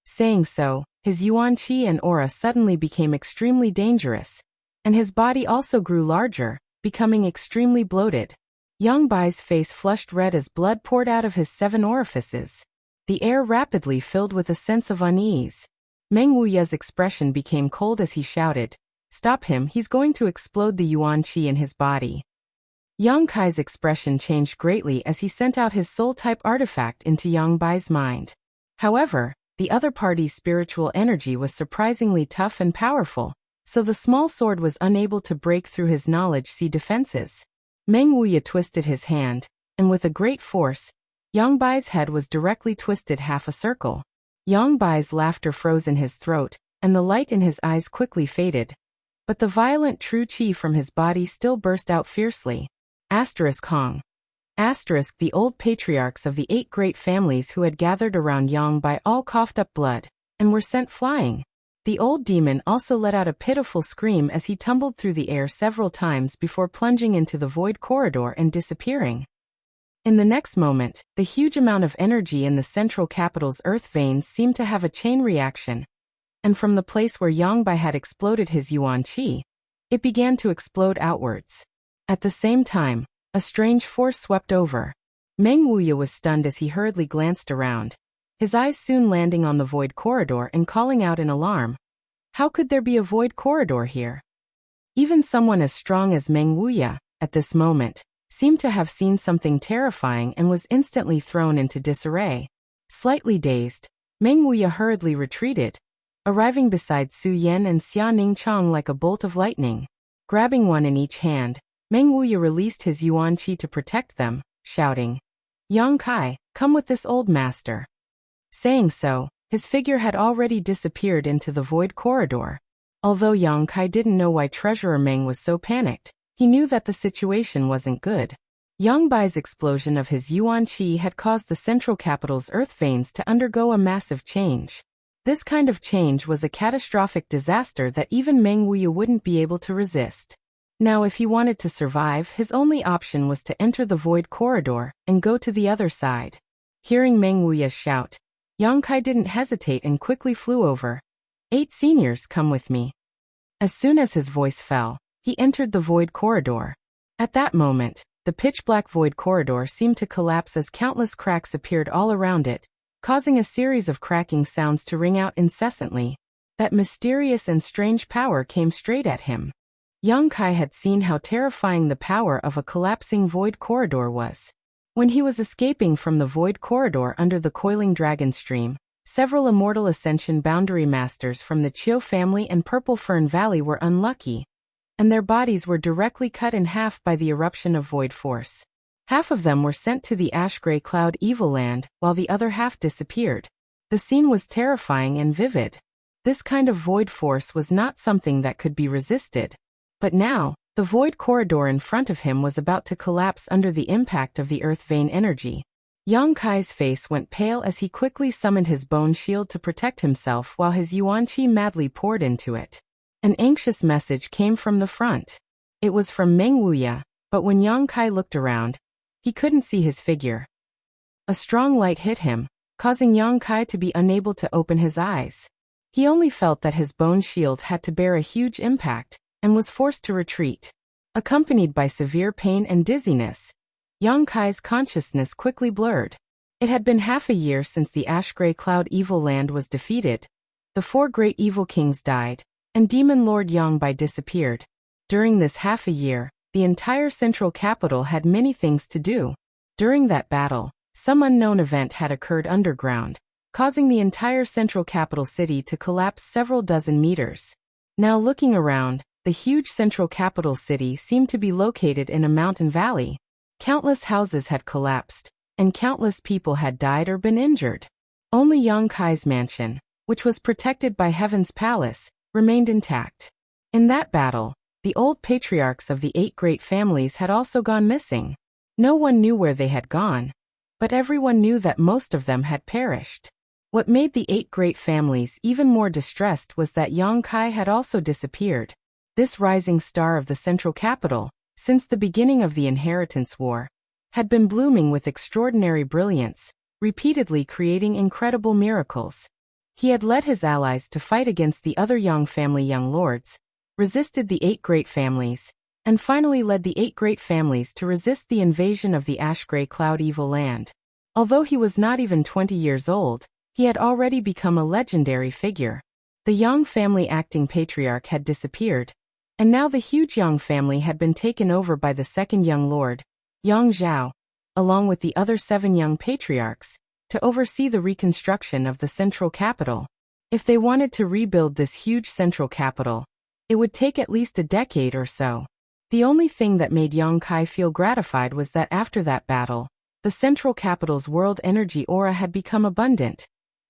S1: Saying so, his yuan qi and aura suddenly became extremely dangerous, and his body also grew larger, becoming extremely bloated. Yang Bai's face flushed red as blood poured out of his 7 orifices. The air rapidly filled with a sense of unease. Meng Wuya's expression became cold as he shouted, "Stop him, he's going to explode the yuan qi in his body." Yang Kai's expression changed greatly as he sent out his soul-type artifact into Yang Bai's mind. However, the other party's spiritual energy was surprisingly tough and powerful, so the small sword was unable to break through his knowledge-sea defenses. Meng Wuya twisted his hand, and with a great force, Yang Bai's head was directly twisted half a circle. Yang Bai's laughter froze in his throat, and the light in his eyes quickly faded. But the violent true qi from his body still burst out fiercely. Hong. The old patriarchs of the 8 great families who had gathered around Yang Bai all coughed up blood, and were sent flying. The old demon also let out a pitiful scream as he tumbled through the air several times before plunging into the void corridor and disappearing. In the next moment, the huge amount of energy in the central capital's earth veins seemed to have a chain reaction, and from the place where Yang Bai had exploded his yuan qi, it began to explode outwards. At the same time, a strange force swept over. Meng Wuya was stunned as he hurriedly glanced around, his eyes soon landing on the void corridor and calling out in alarm. How could there be a void corridor here? Even someone as strong as Meng Wuya, at this moment, seemed to have seen something terrifying and was instantly thrown into disarray. Slightly dazed, Meng Wuya hurriedly retreated, arriving beside Su Yan and Xia Ningchang like a bolt of lightning. Grabbing one in each hand, Meng Wuya released his yuan qi to protect them, shouting, "Yang Kai, come with this old master." Saying so, his figure had already disappeared into the void corridor. Although Yang Kai didn't know why Treasurer Meng was so panicked, he knew that the situation wasn't good. Yang Bai's explosion of his yuan qi had caused the central capital's earth veins to undergo a massive change. This kind of change was a catastrophic disaster that even Meng Wuya wouldn't be able to resist. Now if he wanted to survive, his only option was to enter the void corridor and go to the other side. Hearing Meng Wuya shout, Yang Kai didn't hesitate and quickly flew over. 8 seniors, come with me." As soon as his voice fell, he entered the void corridor. At that moment, the pitch-black void corridor seemed to collapse as countless cracks appeared all around it, causing a series of cracking sounds to ring out incessantly. That mysterious and strange power came straight at him. Yang Kai had seen how terrifying the power of a collapsing void corridor was. When he was escaping from the void corridor under the coiling dragon stream, several immortal ascension boundary masters from the Chiu family and Purple Fern Valley were unlucky, and their bodies were directly cut in half by the eruption of void force. Half of them were sent to the ash-gray cloud evil land, while the other half disappeared. The scene was terrifying and vivid. This kind of void force was not something that could be resisted. But now, the void corridor in front of him was about to collapse under the impact of the earth vein energy. Yang Kai's face went pale as he quickly summoned his bone shield to protect himself while his yuan qi madly poured into it. An anxious message came from the front. It was from Meng Wuya, but when Yang Kai looked around, he couldn't see his figure. A strong light hit him, causing Yang Kai to be unable to open his eyes. He only felt that his bone shield had to bear a huge impact, and was forced to retreat. Accompanied by severe pain and dizziness, Yang Kai's consciousness quickly blurred. It had been half a year since the ash-gray cloud evil land was defeated. The 4 great evil kings died, and Demon Lord Yang Bai disappeared. During this half a year, the entire central capital had many things to do. During that battle, some unknown event had occurred underground, causing the entire central capital city to collapse several dozen meters. Now looking around, the huge central capital city seemed to be located in a mountain valley. Countless houses had collapsed, and countless people had died or been injured. Only Yang Kai's mansion, which was protected by Heaven's palace, remained intact. In that battle, the old patriarchs of the 8 great families had also gone missing. No one knew where they had gone, but everyone knew that most of them had perished. What made the 8 great families even more distressed was that Yang Kai had also disappeared. This rising star of the central capital, since the beginning of the Inheritance War, had been blooming with extraordinary brilliance, repeatedly creating incredible miracles. He had led his allies to fight against the other Yang family young lords, resisted the 8 great families, and finally led the 8 great families to resist the invasion of the ash-gray cloud evil land. Although he was not even 20 years old, he had already become a legendary figure. The Yang family acting patriarch had disappeared, and now the huge Yang family had been taken over by the second young lord, Yang Zhao, along with the other 7 young patriarchs, to oversee the reconstruction of the central capital. If they wanted to rebuild this huge central capital, it would take at least a decade or so. The only thing that made Yang Kai feel gratified was that after that battle, the central capital's world energy aura had become abundant,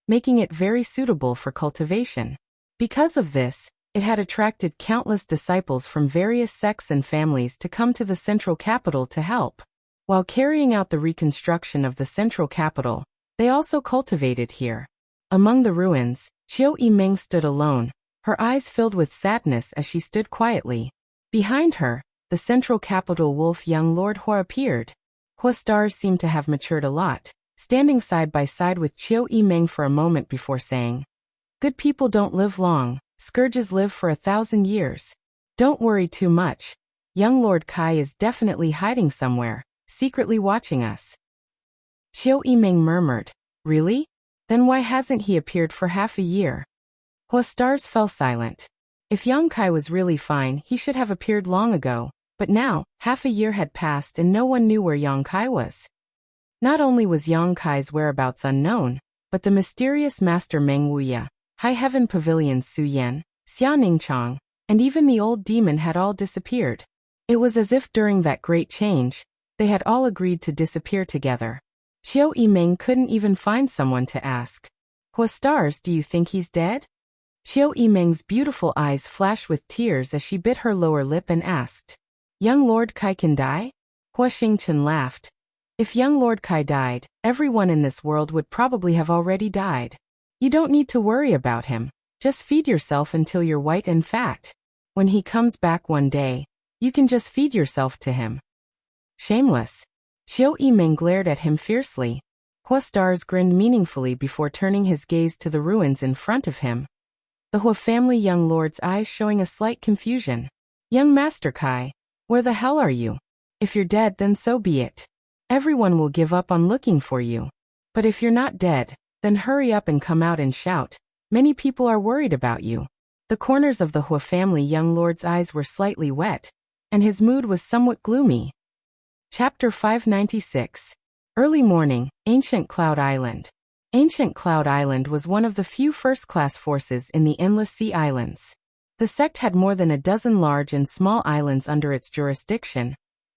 S1: making it very suitable for cultivation. Because of this, it had attracted countless disciples from various sects and families to come to the central capital to help. While carrying out the reconstruction of the central capital, they also cultivated here. Among the ruins, Qiu Yimeng stood alone, her eyes filled with sadness as she stood quietly. Behind her, the central capital wolf young Lord Hua appeared. Hua's stars seemed to have matured a lot, standing side by side with Qiu Yimeng for a moment before saying, "Good people don't live long. Scourges live for 1,000 years. Don't worry too much. Young Lord Kai is definitely hiding somewhere, secretly watching us." Qiu Yimeng murmured, "Really? Then why hasn't he appeared for half a year?" Hua's stars fell silent. If Yang Kai was really fine, he should have appeared long ago, but now, half a year had passed and no one knew where Yang Kai was. Not only was Yang Kai's whereabouts unknown, but the mysterious master Meng Wuya, High Heaven Pavilion's Su Yan, Xia Ningchang, and even the old demon had all disappeared. It was as if during that great change, they had all agreed to disappear together. Qiu Yimeng couldn't even find someone to ask, "Hua stars, do you think he's dead?" Qiu Yimeng's beautiful eyes flashed with tears as she bit her lower lip and asked, "Young Lord Kai can die?" Hua Xingchen laughed. "If young Lord Kai died, everyone in this world would probably have already died. You don't need to worry about him. Just feed yourself until you're white and fat. When he comes back one day, you can just feed yourself to him." Shameless. Qiu Yimeng glared at him fiercely. Hua stars grinned meaningfully before turning his gaze to the ruins in front of him. The Hua family young lord's eyes showing a slight confusion. "Young Master Kai, where the hell are you? If you're dead, then so be it. Everyone will give up on looking for you. But if you're not dead, then hurry up and come out and shout. Many people are worried about you." The corners of the Hua family young lord's eyes were slightly wet, and his mood was somewhat gloomy. Chapter 596. Early morning, Ancient Cloud Island. Ancient Cloud Island was one of the few first-class forces in the Endless Sea Islands. The sect had more than a dozen large and small islands under its jurisdiction,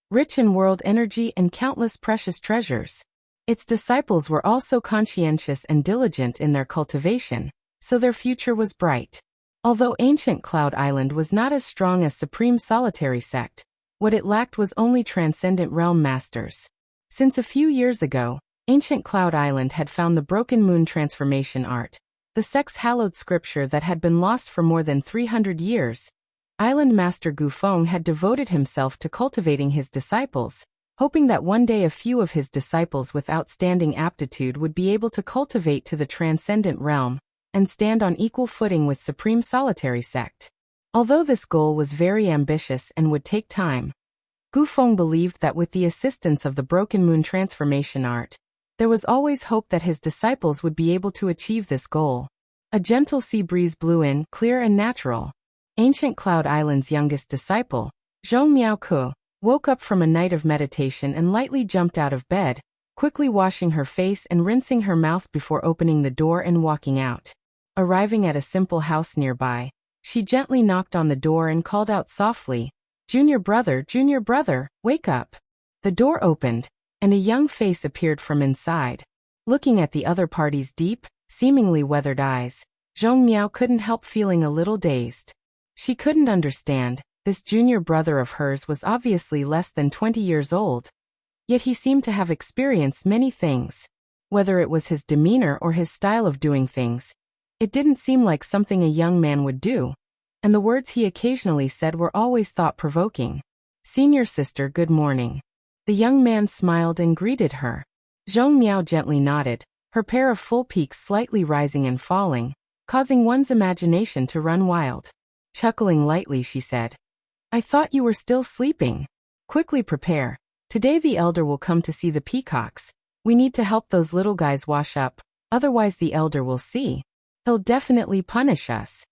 S1: rich in world energy and countless precious treasures. Its disciples were also conscientious and diligent in their cultivation, so their future was bright. Although Ancient Cloud Island was not as strong as Supreme Solitary Sect, what it lacked was only Transcendent Realm Masters. Since a few years ago, Ancient Cloud Island had found the Broken Moon transformation art, the sect's hallowed scripture that had been lost for more than 300 years. Island Master Gufeng had devoted himself to cultivating his disciples, hoping that one day a few of his disciples with outstanding aptitude would be able to cultivate to the Transcendent Realm and stand on equal footing with Supreme Solitary Sect. Although this goal was very ambitious and would take time, Gu Feng believed that with the assistance of the Broken Moon transformation art, there was always hope that his disciples would be able to achieve this goal. A gentle sea breeze blew in, clear and natural. Ancient Cloud Island's youngest disciple, Zhong Miaoke, woke up from a night of meditation and lightly jumped out of bed, quickly washing her face and rinsing her mouth before opening the door and walking out. Arriving at a simple house nearby, she gently knocked on the door and called out softly, Junior brother, wake up." The door opened, and a young face appeared from inside. Looking at the other party's deep, seemingly weathered eyes, Zhong Miao couldn't help feeling a little dazed. She couldn't understand, this junior brother of hers was obviously less than 20 years old. Yet he seemed to have experienced many things. Whether it was his demeanor or his style of doing things, it didn't seem like something a young man would do. And the words he occasionally said were always thought-provoking. "Senior sister, good morning." The young man smiled and greeted her. Zhong Miao gently nodded, her pair of full peaks slightly rising and falling, causing one's imagination to run wild. Chuckling lightly, she said, "I thought you were still sleeping. Quickly prepare. Today the elder will come to see the peacocks. We need to help those little guys wash up, otherwise the elder will see. He'll definitely punish us."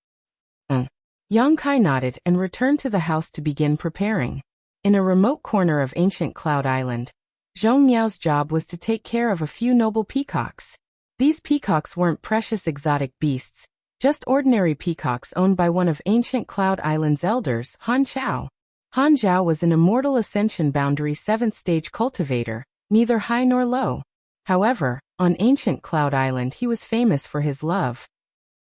S1: Yang Kai nodded and returned to the house to begin preparing. In a remote corner of ancient Cloud Island, Zhong Miao's job was to take care of a few noble peacocks. These peacocks weren't precious exotic beasts, just ordinary peacocks owned by one of ancient Cloud Island's elders, Han Zhao. Han Zhao was an immortal Ascension Boundary 7th stage cultivator, neither high nor low. However, on ancient Cloud Island he was famous for his love.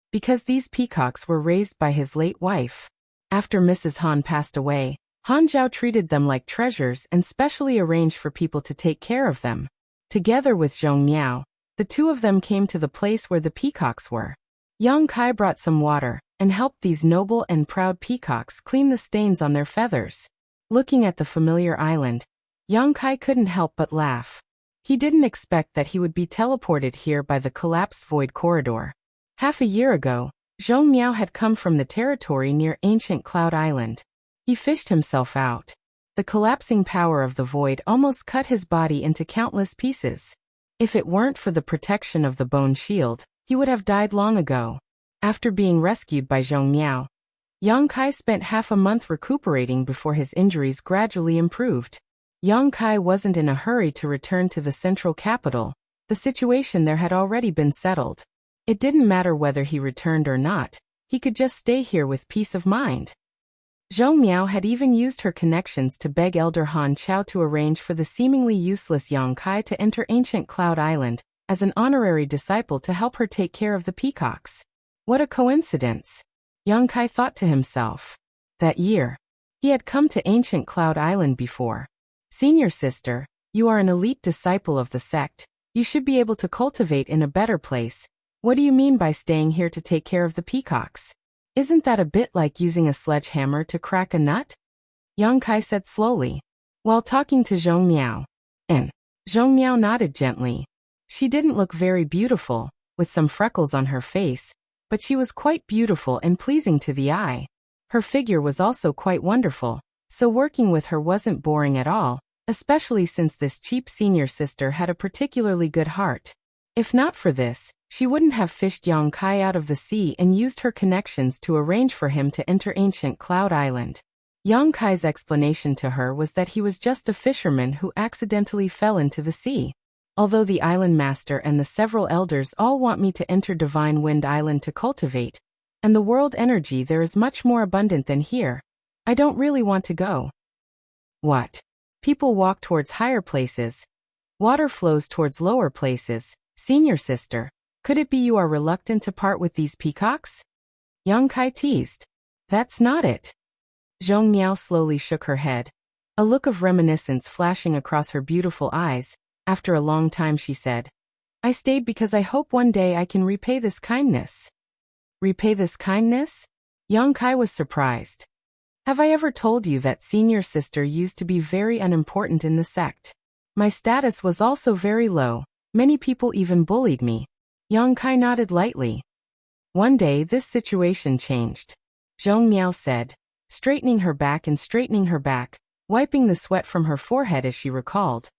S1: Because these peacocks were raised by his late wife. After Mrs. Han passed away, Han Zhao treated them like treasures and specially arranged for people to take care of them. Together with Zhong Miao, the two of them came to the place where the peacocks were. Yang Kai brought some water and helped these noble and proud peacocks clean the stains on their feathers. Looking at the familiar island, Yang Kai couldn't help but laugh. He didn't expect that he would be teleported here by the collapsed void corridor. Half a year ago, Zhong Miao had come from the territory near ancient Cloud Island. He fished himself out. The collapsing power of the void almost cut his body into countless pieces. If it weren't for the protection of the bone shield, he would have died long ago. After being rescued by Zhong Miao, Yang Kai spent half a month recuperating before his injuries gradually improved. Yang Kai wasn't in a hurry to return to the central capital. The situation there had already been settled. It didn't matter whether he returned or not, he could just stay here with peace of mind. Zhong Miao had even used her connections to beg Elder Han Chao to arrange for the seemingly useless Yang Kai to enter ancient Cloud Island as an honorary disciple to help her take care of the peacocks. What a coincidence! Yang Kai thought to himself. That year, he had come to ancient Cloud Island before. "Senior sister, you are an elite disciple of the sect. You should be able to cultivate in a better place. What do you mean by staying here to take care of the peacocks? Isn't that a bit like using a sledgehammer to crack a nut?" Yang Kai said slowly, while talking to Zhong Miao. And Zhong Miao nodded gently. She didn't look very beautiful, with some freckles on her face, but she was quite beautiful and pleasing to the eye. Her figure was also quite wonderful, so working with her wasn't boring at all, especially since this cheap senior sister had a particularly good heart. If not for this, she wouldn't have fished Yang Kai out of the sea and used her connections to arrange for him to enter ancient Cloud Island. Yang Kai's explanation to her was that he was just a fisherman who accidentally fell into the sea. "Although the island master and the several elders all want me to enter Divine Wind Island to cultivate, and the world energy there is much more abundant than here, I don't really want to go." "What? People walk towards higher places. Water flows towards lower places. Senior sister, could it be you are reluctant to part with these peacocks?" Yang Kai teased. "That's not it." Zhong Miao slowly shook her head, a look of reminiscence flashing across her beautiful eyes. After a long time she said, "I stayed because I hope one day I can repay this kindness." "Repay this kindness?" Yang Kai was surprised. "Have I ever told you that senior sister used to be very unimportant in the sect? My status was also very low. Many people even bullied me." Yang Kai nodded lightly. "One day this situation changed," Zhong Miao said, straightening her back. wiping the sweat from her forehead as she recalled.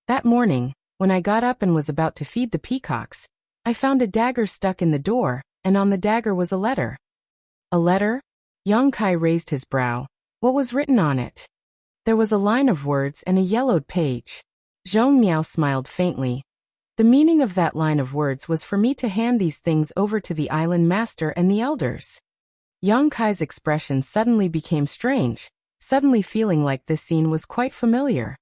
S1: That morning, when I got up and was about to feed the peacocks, I found a dagger stuck in the door, and on the dagger was a letter. A letter? Yang Kai raised his brow. What was written on it? There was a line of words and a yellowed page. Zhong Miao smiled faintly. The meaning of that line of words was for me to hand these things over to the island master and the elders. Yang Kai's expression suddenly became strange, suddenly feeling like this scene was quite familiar.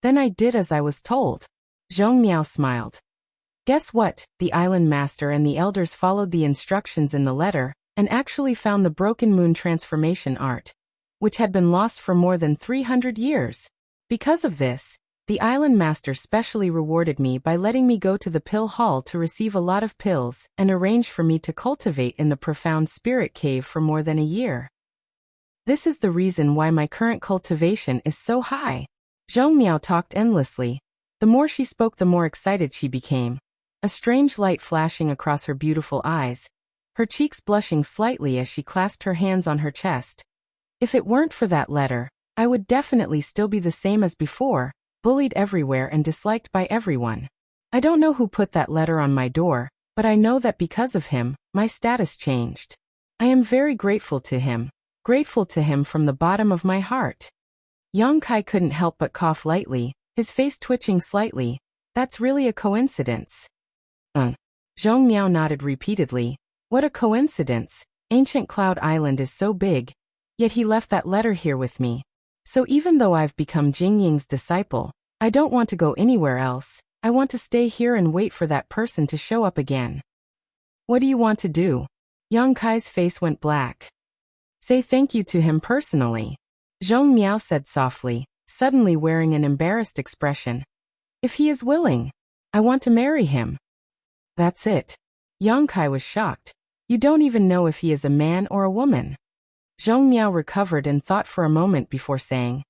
S1: Then I did as I was told. Zhong Miao smiled. Guess what? The island master and the elders followed the instructions in the letter and actually found the broken moon transformation art, which had been lost for more than 300 years. Because of this, the island master specially rewarded me by letting me go to the pill hall to receive a lot of pills and arranged for me to cultivate in the profound spirit cave for more than a year. This is the reason why my current cultivation is so high. Zhong Miao talked endlessly. The more she spoke, the more excited she became. A strange light flashing across her beautiful eyes, her cheeks blushing slightly as she clasped her hands on her chest. If it weren't for that letter, I would definitely still be the same as before, bullied everywhere and disliked by everyone. I don't know who put that letter on my door, but I know that because of him, my status changed. I am very grateful to him from the bottom of my heart. Yang Kai couldn't help but cough lightly, his face twitching slightly. That's really a coincidence. Zhong Miao nodded repeatedly. What a coincidence. Ancient Cloud Island is so big, yet he left that letter here with me. So even though I've become Jing Ying's disciple, I don't want to go anywhere else. I want to stay here and wait for that person to show up again. What do you want to do? Yang Kai's face went black. Say thank you to him personally. Zhong Miao said softly, suddenly wearing an embarrassed expression. If he is willing, I want to marry him. That's it. Yang Kai was shocked. You don't even know if he is a man or a woman. Zhong Miao recovered and thought for a moment before saying,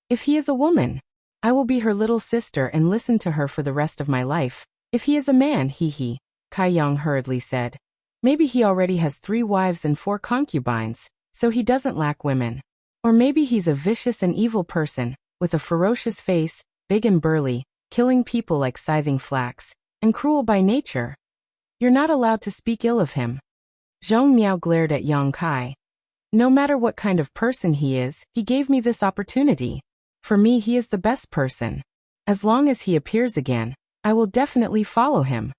S1: if he is a woman, I will be her little sister and listen to her for the rest of my life. If he is a man, he, Kai Yang hurriedly said. Maybe he already has 3 wives and 4 concubines, so he doesn't lack women. Or maybe he's a vicious and evil person, with a ferocious face, big and burly, killing people like scything flax, and cruel by nature. You're not allowed to speak ill of him. Zhong Miao glared at Yang Kai. No matter what kind of person he is, he gave me this opportunity. For me, he is the best person. As long as he appears again, I will definitely follow him.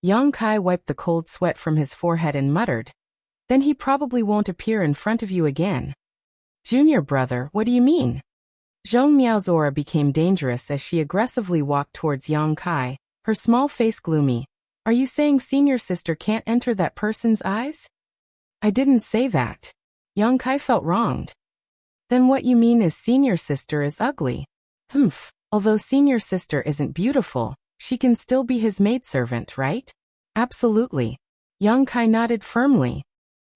S1: Yang Kai wiped the cold sweat from his forehead and muttered. Then he probably won't appear in front of you again. Junior brother, what do you mean? Zhong Miao's aura became dangerous as she aggressively walked towards Yang Kai, her small face gloomy. Are you saying senior sister can't enter that person's eyes? I didn't say that. Yang Kai felt wronged. Then what you mean is senior sister is ugly. Although senior sister isn't beautiful, she can still be his maidservant, right? Absolutely. Yang Kai nodded firmly.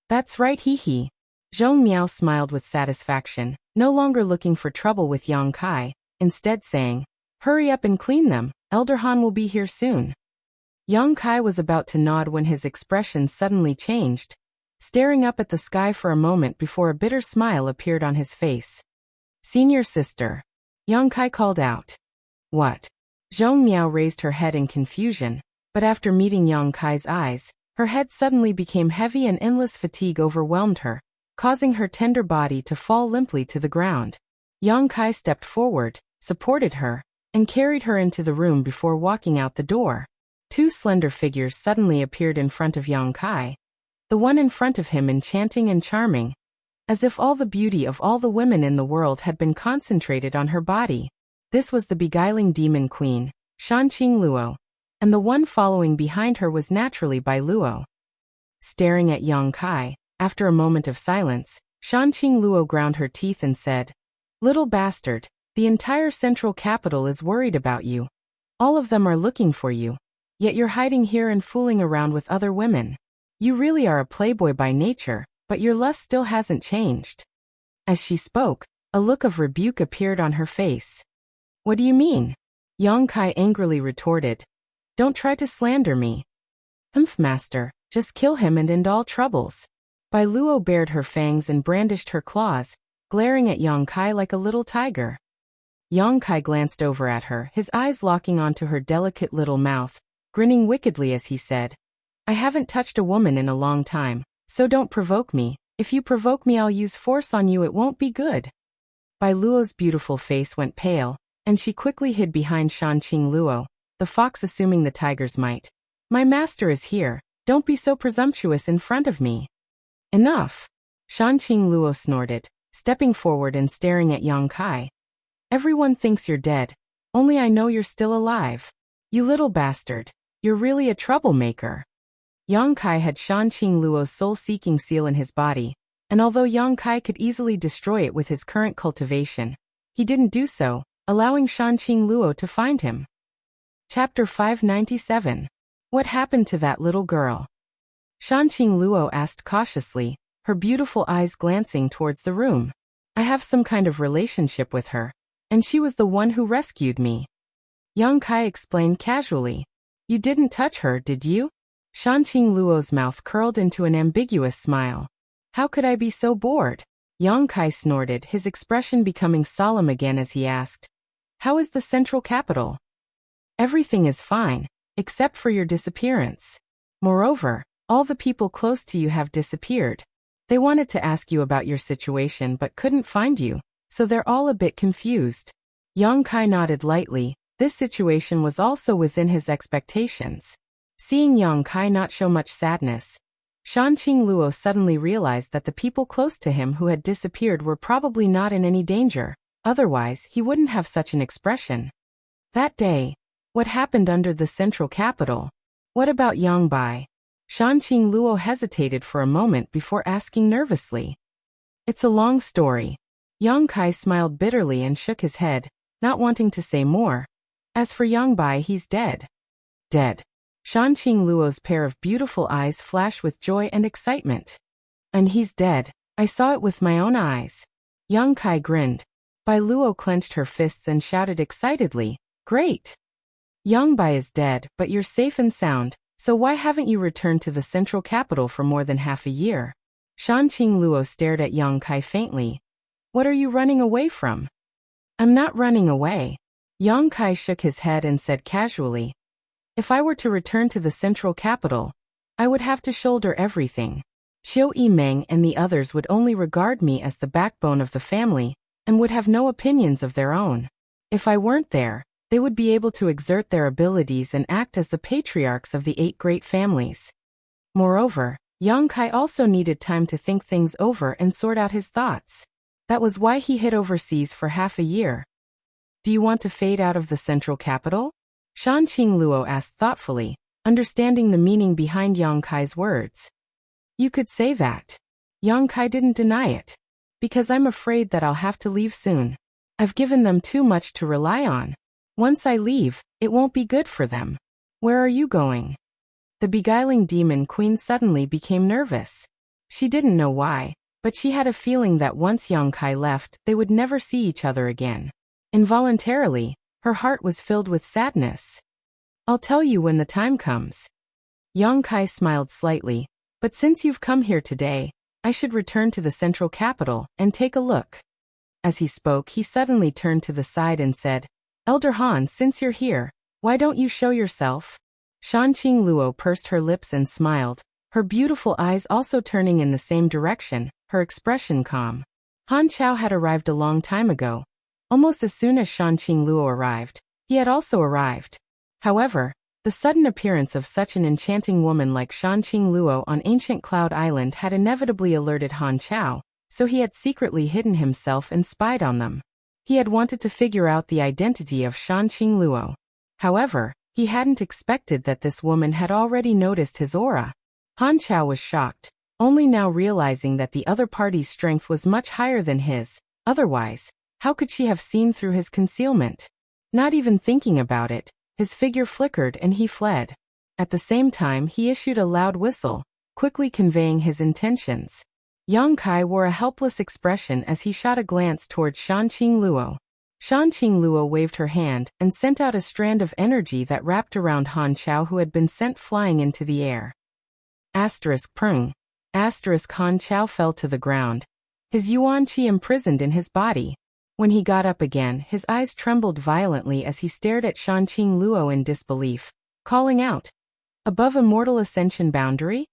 S1: That's right, he. Zhong Miao smiled with satisfaction, no longer looking for trouble with Yang Kai, instead saying, hurry up and clean them, Elder Han will be here soon. Yang Kai was about to nod when his expression suddenly changed, staring up at the sky for a moment before a bitter smile appeared on his face. Senior sister. Yang Kai called out. What? Zhong Miao raised her head in confusion, but after meeting Yang Kai's eyes, her head suddenly became heavy and endless fatigue overwhelmed her, causing her tender body to fall limply to the ground. Yang Kai stepped forward, supported her, and carried her into the room before walking out the door. 2 slender figures suddenly appeared in front of Yang Kai, the one in front of him enchanting and charming, as if all the beauty of all the women in the world had been concentrated on her body. This was the beguiling demon queen, Shanqing Luo, and the one following behind her was naturally Bai Luo. Staring at Yang Kai, after a moment of silence, Shanqing Luo ground her teeth and said, Little bastard, the entire central capital is worried about you. All of them are looking for you. Yet you're hiding here and fooling around with other women. You really are a playboy by nature, but your lust still hasn't changed. As she spoke, a look of rebuke appeared on her face. What do you mean? Yang Kai angrily retorted. Don't try to slander me. Master, just kill him and end all troubles. Bai Luo bared her fangs and brandished her claws, glaring at Yang Kai like a little tiger. Yang Kai glanced over at her, his eyes locking onto her delicate little mouth, grinning wickedly as he said, "I haven't touched a woman in a long time, so don't provoke me. If you provoke me, I'll use force on you. It won't be good." Bai Luo's beautiful face went pale, and she quickly hid behind Shanqing Luo, the fox assuming the tiger's might. "My master is here. Don't be so presumptuous in front of me." "Enough!" Shanqing Luo snorted, stepping forward and staring at Yang Kai. "Everyone thinks you're dead. Only I know you're still alive. You little bastard. You're really a troublemaker." Yang Kai had Shanqing Luo's soul-seeking seal in his body, and although Yang Kai could easily destroy it with his current cultivation, he didn't do so, allowing Shanqing Luo to find him. Chapter 597. What happened to that little girl? Shanqing Luo asked cautiously, her beautiful eyes glancing towards the room. "I have some kind of relationship with her, and she was the one who rescued me." Yang Kai explained casually. "You didn't touch her, did you?" Shanqing Luo's mouth curled into an ambiguous smile. "How could I be so bored?" Yang Kai snorted, his expression becoming solemn again as he asked, "How is the central capital?" "Everything is fine, except for your disappearance. Moreover, all the people close to you have disappeared. They wanted to ask you about your situation but couldn't find you, so they're all a bit confused." Yang Kai nodded lightly. This situation was also within his expectations. Seeing Yang Kai not show much sadness, Shanqing Luo suddenly realized that the people close to him who had disappeared were probably not in any danger, otherwise he wouldn't have such an expression. That day, what happened under the central capital? What about Yang Bai? Shanqing Luo hesitated for a moment before asking nervously. "It's a long story." Yang Kai smiled bitterly and shook his head, not wanting to say more. "As for Yang Bai, he's dead." "Dead?" Shanqing Luo's pair of beautiful eyes flashed with joy and excitement. "And he's dead. I saw it with my own eyes." Yang Kai grinned. Bai Luo clenched her fists and shouted excitedly, "Great! Yang Bai is dead, but you're safe and sound, so why haven't you returned to the central capital for more than half a year?" Shanqing Luo stared at Yang Kai faintly. "What are you running away from?" "I'm not running away." Yang Kai shook his head and said casually, "If I were to return to the central capital, I would have to shoulder everything. Qiu Yimeng and the others would only regard me as the backbone of the family, and would have no opinions of their own. If I weren't there, they would be able to exert their abilities and act as the patriarchs of the 8 great families." Moreover, Yang Kai also needed time to think things over and sort out his thoughts. That was why he hid overseas for half a year. "Do you want to fade out of the central capital?" Shanqing Luo asked thoughtfully, understanding the meaning behind Yang Kai's words. "You could say that." Yang Kai didn't deny it. "Because I'm afraid that I'll have to leave soon. I've given them too much to rely on. Once I leave, it won't be good for them." "Where are you going?" The beguiling demon queen suddenly became nervous. She didn't know why, but she had a feeling that once Yang Kai left, they would never see each other again. Involuntarily, her heart was filled with sadness. "I'll tell you when the time comes." Yang Kai smiled slightly, "But since you've come here today, I should return to the central capital and take a look." As he spoke, he suddenly turned to the side and said, "Elder Han, since you're here, why don't you show yourself?" Shanqing Luo pursed her lips and smiled, her beautiful eyes also turning in the same direction, her expression calm. Han Chao had arrived a long time ago. Almost as soon as Shanqing Luo arrived, he had also arrived. However, the sudden appearance of such an enchanting woman like Shanqing Luo on ancient Cloud Island had inevitably alerted Han Chao, so he had secretly hidden himself and spied on them. He had wanted to figure out the identity of Shanqing Luo. However, he hadn't expected that this woman had already noticed his aura. Han Chao was shocked, only now realizing that the other party's strength was much higher than his. Otherwise, how could she have seen through his concealment? Not even thinking about it, his figure flickered and he fled. At the same time, he issued a loud whistle, quickly conveying his intentions. Yang Kai wore a helpless expression as he shot a glance towards Shanqing Luo. Shanqing Luo waved her hand and sent out a strand of energy that wrapped around Han Chao, who had been sent flying into the air. *Prng. Han Chao fell to the ground, his yuan qi imprisoned in his body. When he got up again, his eyes trembled violently as he stared at Shanqing Luo in disbelief, calling out, "Above Immortal Ascension Boundary?"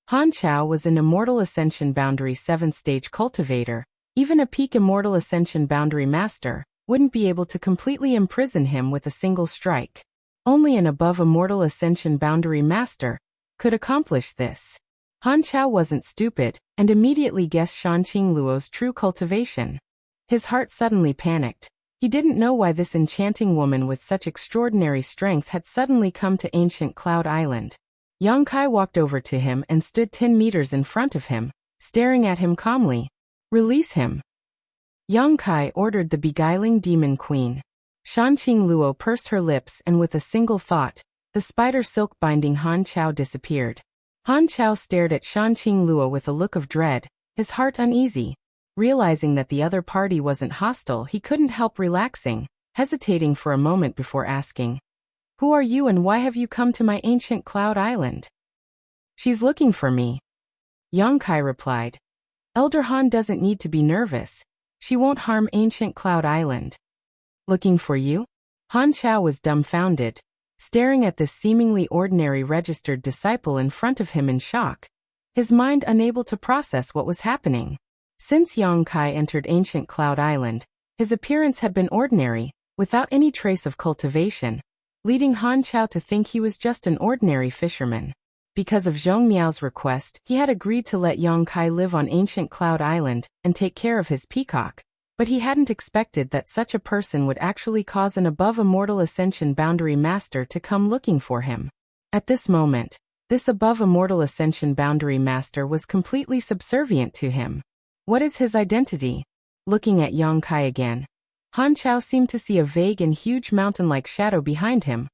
S1: Han Chao was an Immortal Ascension Boundary 7th stage cultivator. Even a peak Immortal Ascension Boundary master wouldn't be able to completely imprison him with a single strike. Only an above Immortal Ascension Boundary master could accomplish this. Han Chao wasn't stupid and immediately guessed Shanqing Luo's true cultivation. His heart suddenly panicked. He didn't know why this enchanting woman with such extraordinary strength had suddenly come to ancient Cloud Island. Yang Kai walked over to him and stood 10 meters in front of him, staring at him calmly. "Release him." Yang Kai ordered the beguiling demon queen. Shanqing Luo pursed her lips and with a single thought, the spider silk binding Han Chao disappeared. Han Chao stared at Shanqing Luo with a look of dread, his heart uneasy. Realizing that the other party wasn't hostile, he couldn't help relaxing, hesitating for a moment before asking, "Who are you and why have you come to my ancient Cloud Island?" "She's looking for me," Yang Kai replied. "Elder Han doesn't need to be nervous. She won't harm ancient Cloud Island." "Looking for you?" Han Chao was dumbfounded, staring at this seemingly ordinary registered disciple in front of him in shock, his mind unable to process what was happening. Since Yang Kai entered ancient Cloud Island, his appearance had been ordinary, without any trace of cultivation, leading Han Chao to think he was just an ordinary fisherman. Because of Zhong Miao's request, he had agreed to let Yang Kai live on ancient Cloud Island and take care of his peacock, but he hadn't expected that such a person would actually cause an above Immortal Ascension Boundary master to come looking for him. At this moment, this above Immortal Ascension Boundary master was completely subservient to him. What is his identity? Looking at Yang Kai again, Han Chao seemed to see a vague and huge mountain-like shadow behind him,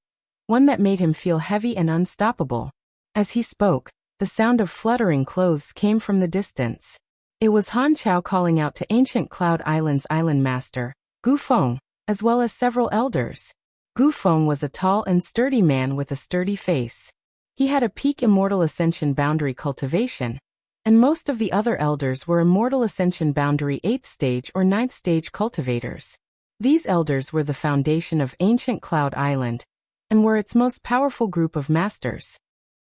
S1: one that made him feel heavy and unstoppable. As he spoke, the sound of fluttering clothes came from the distance. It was Han Chao calling out to ancient Cloud Island's island master, Gu Feng, as well as several elders. Gu Feng was a tall and sturdy man with a sturdy face. He had a peak Immortal Ascension Boundary cultivation, and most of the other elders were Immortal Ascension Boundary 8th stage or 9th stage cultivators. These elders were the foundation of ancient Cloud Island, and were its most powerful group of masters.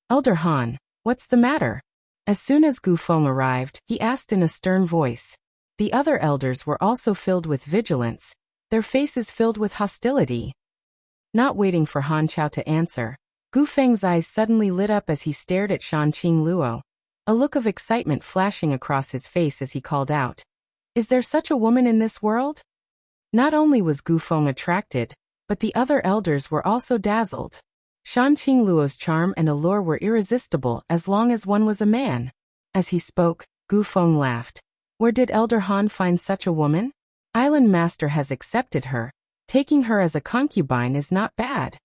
S1: "Elder Han, what's the matter?" As soon as Gu Feng arrived, he asked in a stern voice. The other elders were also filled with vigilance, their faces filled with hostility. Not waiting for Han Chao to answer, Gu Feng's eyes suddenly lit up as he stared at Shanqing Luo, a look of excitement flashing across his face as he called out, "Is there such a woman in this world?" Not only was Gu Feng attracted, but the other elders were also dazzled. Shanqing Luo's charm and allure were irresistible as long as one was a man. As he spoke, Gu Feng laughed. "Where did Elder Han find such a woman? Island Master has accepted her. Taking her as a concubine is not bad."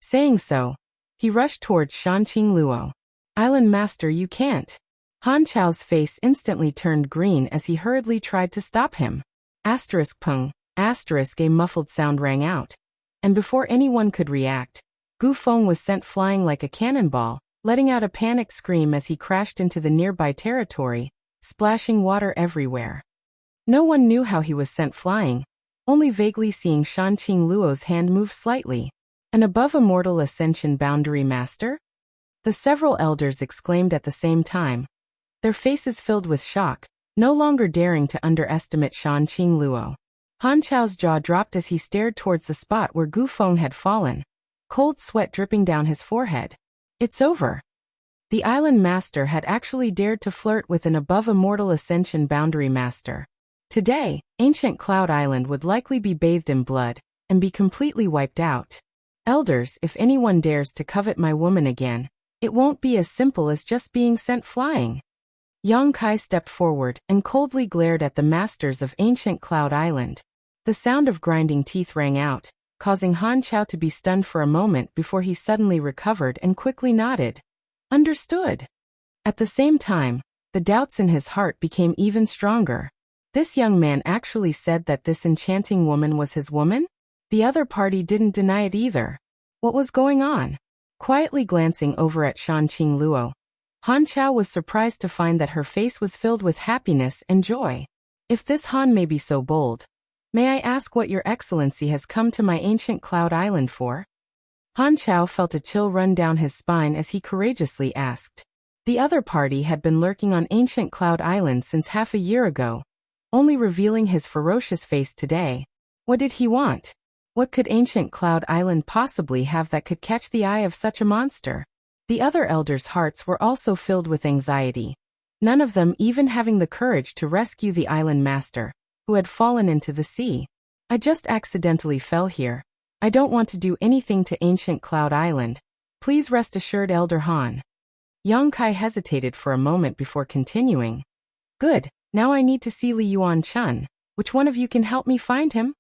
S1: Saying so, he rushed towards Shanqing Luo. "Island Master, you can't." Han Chao's face instantly turned green as he hurriedly tried to stop him. Peng, a muffled sound rang out. And before anyone could react, Gu Feng was sent flying like a cannonball, letting out a panicked scream as he crashed into the nearby territory, splashing water everywhere. No one knew how he was sent flying, only vaguely seeing Shanqing Luo's hand move slightly. An above Immortal Ascension Boundary Master? The several elders exclaimed at the same time, their faces filled with shock, no longer daring to underestimate Shanqing Luo. Han Chao's jaw dropped as he stared towards the spot where Gu Feng had fallen, cold sweat dripping down his forehead. It's over. The island master had actually dared to flirt with an above Immortal Ascension Boundary Master. Today, ancient Cloud Island would likely be bathed in blood and be completely wiped out. Elders, if anyone dares to covet my woman again, it won't be as simple as just being sent flying. Yang Kai stepped forward and coldly glared at the masters of ancient Cloud Island. The sound of grinding teeth rang out, causing Han Chao to be stunned for a moment before he suddenly recovered and quickly nodded. Understood. At the same time, the doubts in his heart became even stronger. This young man actually said that this enchanting woman was his woman? The other party didn't deny it either. What was going on? Quietly glancing over at Shanqing Luo, Han Chao was surprised to find that her face was filled with happiness and joy. If this Han may be so bold, may I ask what your excellency has come to my ancient cloud island for? Han Chao felt a chill run down his spine as he courageously asked. The other party had been lurking on ancient cloud island since half a year ago, only revealing his ferocious face today. What did he want? What could ancient cloud island possibly have that could catch the eye of such a monster? The other elders' hearts were also filled with anxiety, none of them even having the courage to rescue the island master, who had fallen into the sea. I just accidentally fell here. I don't want to do anything to ancient cloud island. Please rest assured, Elder Han. Yang Kai hesitated for a moment before continuing. Good, now I need to see Li Yuan-chun. Which one of you can help me find him?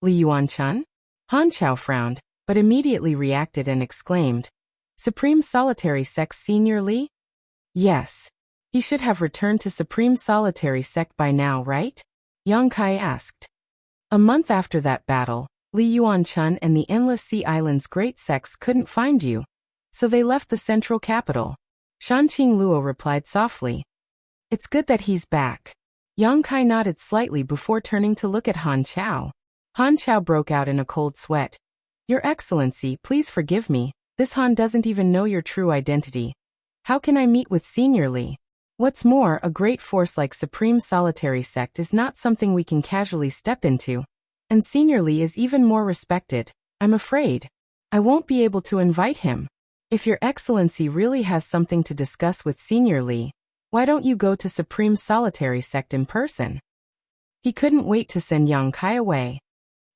S1: Li Yuan-chun? Han Chao frowned, but immediately reacted and exclaimed. Supreme Solitary Sect Senior Li? Yes. He should have returned to Supreme Solitary Sect by now, right? Yang Kai asked. A month after that battle, Li Yuan-chun and the Endless Sea Island's great sects couldn't find you, so they left the central capital. Shanqing Luo replied softly. It's good that he's back. Yang Kai nodded slightly before turning to look at Han Chao. Han Chao broke out in a cold sweat. Your Excellency, please forgive me, this Han doesn't even know your true identity. How can I meet with Senior Li? What's more, a great force like Supreme Solitary Sect is not something we can casually step into. And Senior Li is even more respected. I'm afraid I won't be able to invite him. If your Excellency really has something to discuss with Senior Li, why don't you go to Supreme Solitary Sect in person? He couldn't wait to send Yang Kai away.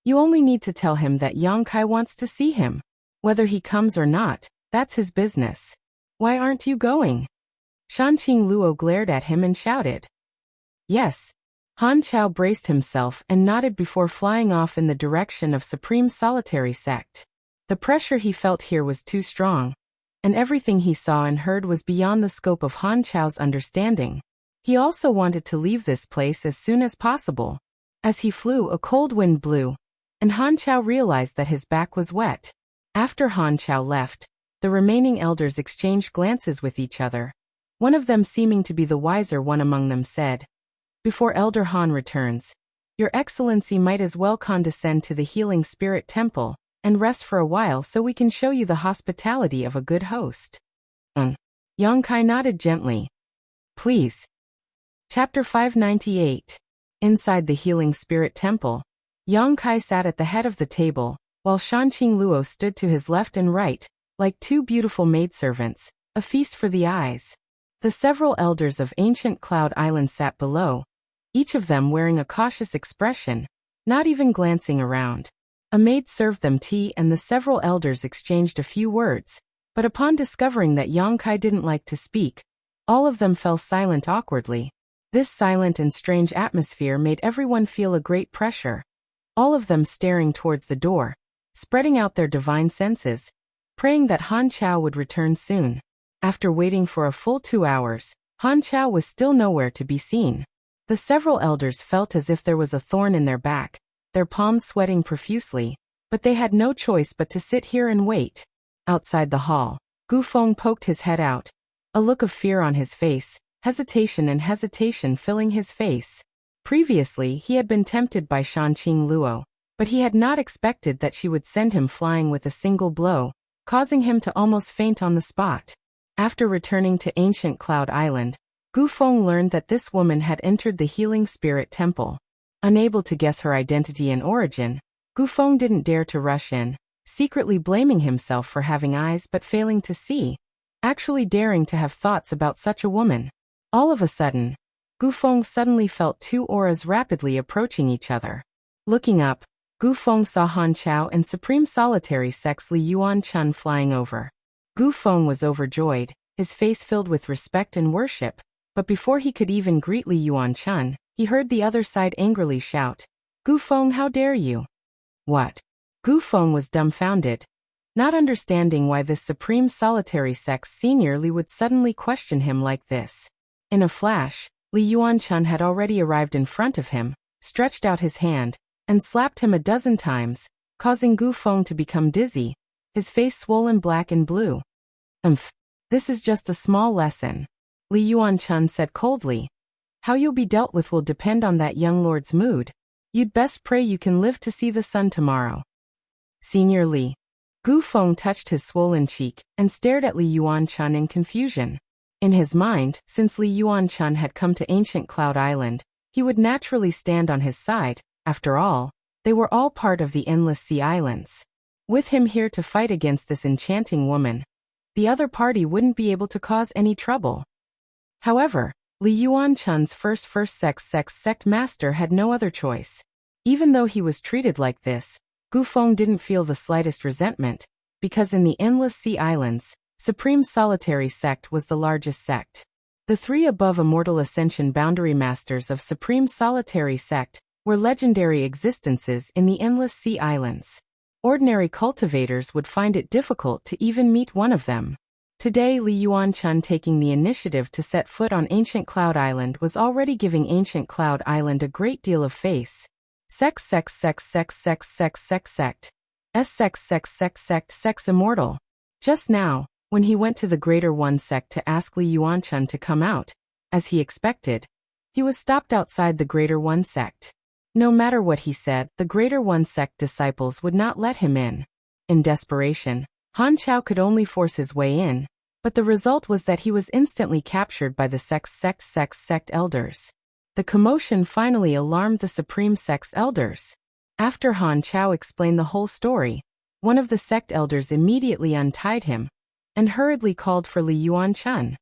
S1: You only need to tell him that Yang Kai wants to see him. Whether he comes or not, that's his business. Why aren't you going? Shanqing Luo glared at him and shouted. Yes. Han Chao braced himself and nodded before flying off in the direction of Supreme Solitary Sect. The pressure he felt here was too strong, and everything he saw and heard was beyond the scope of Han Chao's understanding. He also wanted to leave this place as soon as possible. As he flew, a cold wind blew, and Han Chao realized that his back was wet. After Han Chao left, the remaining elders exchanged glances with each other. One of them, seeming to be the wiser one among them, said, Before Elder Han returns, Your Excellency might as well condescend to the Healing Spirit Temple and rest for a while so we can show you the hospitality of a good host. Yang Kai nodded gently. Please. Chapter 598. Inside the Healing Spirit Temple, Yang Kai sat at the head of the table, while Shanqing Luo stood to his left and right, like two beautiful maidservants, a feast for the eyes. The several elders of ancient Cloud Island sat below, each of them wearing a cautious expression, not even glancing around. A maid served them tea and the several elders exchanged a few words, but upon discovering that Yang Kai didn't like to speak, all of them fell silent awkwardly. This silent and strange atmosphere made everyone feel a great pressure, all of them staring towards the door, spreading out their divine senses, praying that Han Chao would return soon. After waiting for a full 2 hours, Han Chao was still nowhere to be seen. The several elders felt as if there was a thorn in their back, their palms sweating profusely, but they had no choice but to sit here and wait. Outside the hall, Gu Feng poked his head out, a look of fear on his face, hesitation filling his face. Previously, he had been tempted by Shanqing Luo, but he had not expected that she would send him flying with a single blow, causing him to almost faint on the spot. After returning to ancient Cloud Island, Gu Feng learned that this woman had entered the Healing Spirit Temple. Unable to guess her identity and origin, Gu Feng didn't dare to rush in, secretly blaming himself for having eyes but failing to see, actually daring to have thoughts about such a woman. All of a sudden, Gu Feng suddenly felt two auras rapidly approaching each other. Looking up, Gu Feng saw Han Chao and Supreme Solitary Sect's Li Yuan-chun flying over. Gu Feng was overjoyed, his face filled with respect and worship, but before he could even greet Li Yuan-chun, he heard the other side angrily shout, Gu Feng, how dare you? What? Gu Feng was dumbfounded, not understanding why this Supreme Solitary Sect's Senior Li would suddenly question him like this. In a flash, Li Yuan-chun had already arrived in front of him, stretched out his hand, and slapped him a dozen times, causing Gu Feng to become dizzy, his face swollen black and blue. This is just a small lesson, Li Yuan-chun said coldly. How you'll be dealt with will depend on that young lord's mood. You'd best pray you can live to see the sun tomorrow. Senior Li. Gu Feng touched his swollen cheek and stared at Li Yuanchun in confusion. In his mind, since Li Yuanchun had come to ancient Cloud Island, he would naturally stand on his side. After all, they were all part of the Endless Sea Islands. With him here to fight against this enchanting woman, the other party wouldn't be able to cause any trouble. However, Li Yuanchun's first sect master had no other choice. Even though he was treated like this, Gu Feng didn't feel the slightest resentment, because in the Endless Sea Islands, Supreme Solitary Sect was the largest sect. The three above Immortal Ascension Boundary Masters of Supreme Solitary Sect were legendary existences in the Endless Sea Islands. Ordinary cultivators would find it difficult to even meet one of them. Today, Li Yuanchun taking the initiative to set foot on Ancient Cloud Island was already giving Ancient Cloud Island a great deal of face. Sex Immortal. Just now, when he went to the Greater One Sect to ask Li Yuanchun to come out, as he expected, he was stopped outside the Greater One Sect. No matter what he said, the Greater One Sect disciples would not let him in. In desperation, Han Chao could only force his way in, but the result was that he was instantly captured by the sect elders. The commotion finally alarmed the Supreme Sect's elders. After Han Chao explained the whole story, one of the sect elders immediately untied him and hurriedly called for Li Yuanchun.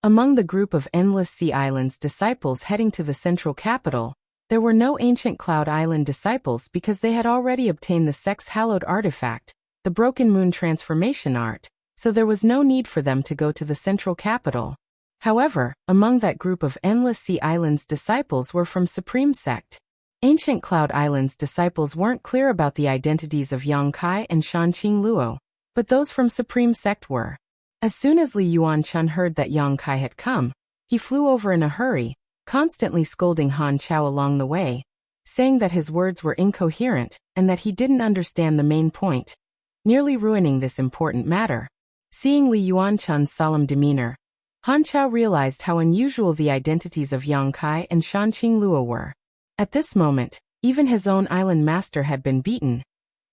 S1: Among the group of Endless Sea Islands disciples heading to the central capital, there were no Ancient Cloud Island disciples because they had already obtained the sect's hallowed artifact, the Broken Moon Transformation Art, so there was no need for them to go to the central capital. However, among that group of Endless Sea Islands disciples were from Supreme Sect. Ancient Cloud Islands disciples weren't clear about the identities of Yang Kai and Shanqing Luo, but those from Supreme Sect were. As soon as Li Yuanchun heard that Yang Kai had come, he flew over in a hurry, constantly scolding Han Chao along the way, saying that his words were incoherent and that he didn't understand the main point, nearly ruining this important matter. Seeing Li Yuanchun's solemn demeanor, Han Chao realized how unusual the identities of Yang Kai and Shanqing Luo were. At this moment, even his own island master had been beaten.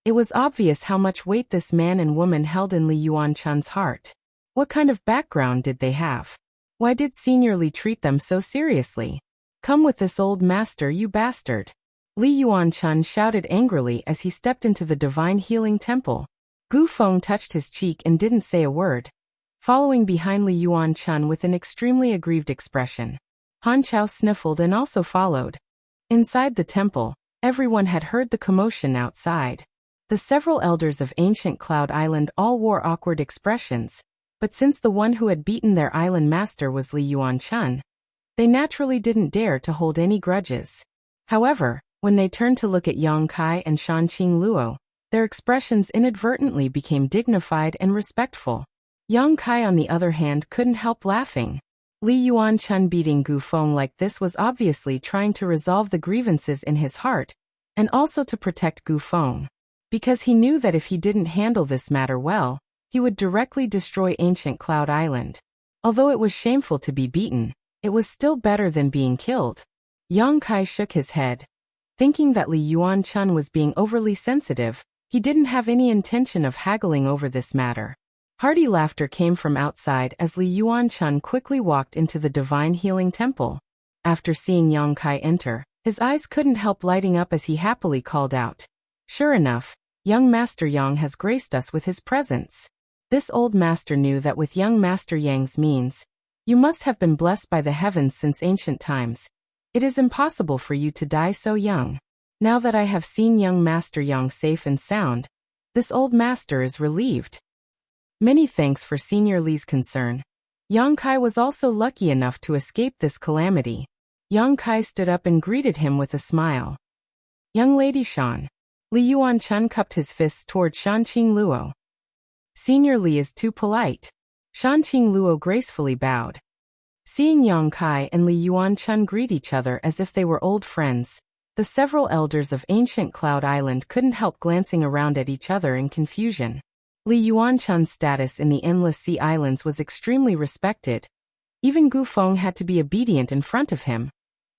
S1: It was obvious how much weight this man and woman held in Li Yuanchun's heart. What kind of background did they have? Why did Senior Li treat them so seriously? Come with this old master, you bastard! Li Yuanchun shouted angrily as he stepped into the Divine Healing Temple. Gu Feng touched his cheek and didn't say a word, following behind Li Yuanchun with an extremely aggrieved expression. Han Chao sniffled and also followed. Inside the temple, everyone had heard the commotion outside. The several elders of Ancient Cloud Island all wore awkward expressions, but since the one who had beaten their island master was Li Yuanchun, they naturally didn't dare to hold any grudges. However, when they turned to look at Yang Kai and Shanqing Luo, their expressions inadvertently became dignified and respectful. Yang Kai, on the other hand, couldn't help laughing. Li Yuanchun beating Gu Feng like this was obviously trying to resolve the grievances in his heart, and also to protect Gu Feng. Because he knew that if he didn't handle this matter well, he would directly destroy Ancient Cloud Island. Although it was shameful to be beaten, it was still better than being killed. Yang Kai shook his head. Thinking that Li Yuanchun was being overly sensitive, he didn't have any intention of haggling over this matter. Hearty laughter came from outside as Li Yuanchun quickly walked into the Divine Healing Temple. After seeing Yang Kai enter, his eyes couldn't help lighting up as he happily called out, "Sure enough, young Master Yang has graced us with his presence." This old master knew that with young Master Yang's means, you must have been blessed by the heavens since ancient times. It is impossible for you to die so young. Now that I have seen young Master Yang safe and sound, this old master is relieved. Many thanks for Senior Li's concern. Yang Kai was also lucky enough to escape this calamity. Yang Kai stood up and greeted him with a smile. "Young Lady Shan." Li Yuanchun cupped his fists toward Shanqing Luo. "Senior Li is too polite." Shanqing Luo gracefully bowed. Seeing Yang Kai and Li Yuanchun greet each other as if they were old friends, the several elders of Ancient Cloud Island couldn't help glancing around at each other in confusion. Li Yuanchun's status in the Endless Sea Islands was extremely respected. Even Gu Feng had to be obedient in front of him.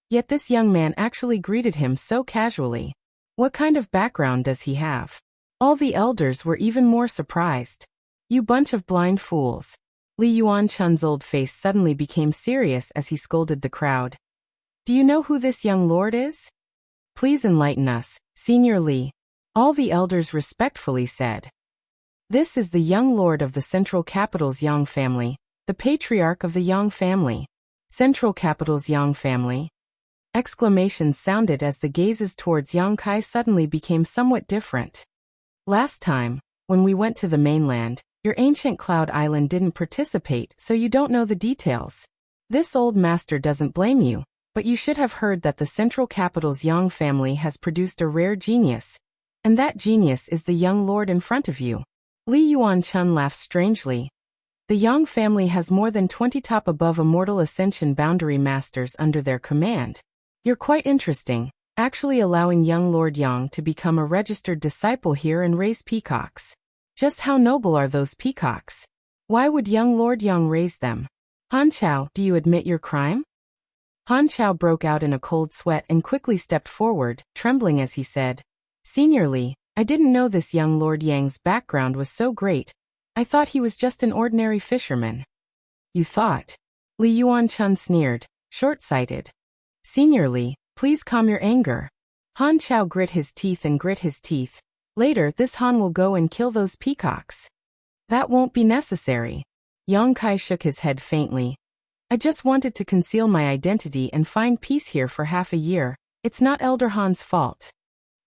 S1: Yet this young man actually greeted him so casually. What kind of background does he have? All the elders were even more surprised. You bunch of blind fools. Li Yuanchun's old face suddenly became serious as he scolded the crowd. Do you know who this young lord is? Please enlighten us, Senior Li. All the elders respectfully said. This is the young lord of the central capital's Yang family, the patriarch of the Yang family. Central capital's Yang family. Exclamations sounded as the gazes towards Yang Kai suddenly became somewhat different. Last time, when we went to the mainland, your ancient cloud island didn't participate, so you don't know the details. This old master doesn't blame you, but you should have heard that the central capital's Yang family has produced a rare genius, and that genius is the young lord in front of you. Li Yuanchun laughed strangely. The Yang family has more than 20 top above immortal ascension boundary masters under their command. You're quite interesting, actually allowing young Lord Yang to become a registered disciple here and raise peacocks. Just how noble are those peacocks? Why would young Lord Yang raise them? Han Chao, do you admit your crime? Han Chao broke out in a cold sweat and quickly stepped forward, trembling as he said, Senior Li, I didn't know this young Lord Yang's background was so great. I thought he was just an ordinary fisherman. You thought? Li Yuanchun sneered, short-sighted. Senior Li, please calm your anger. Han Chao grit his teeth and grit his teeth. Later this Han will go and kill those peacocks. That won't be necessary. Yang Kai shook his head faintly. I just wanted to conceal my identity and find peace here for half a year. It's not Elder Han's fault.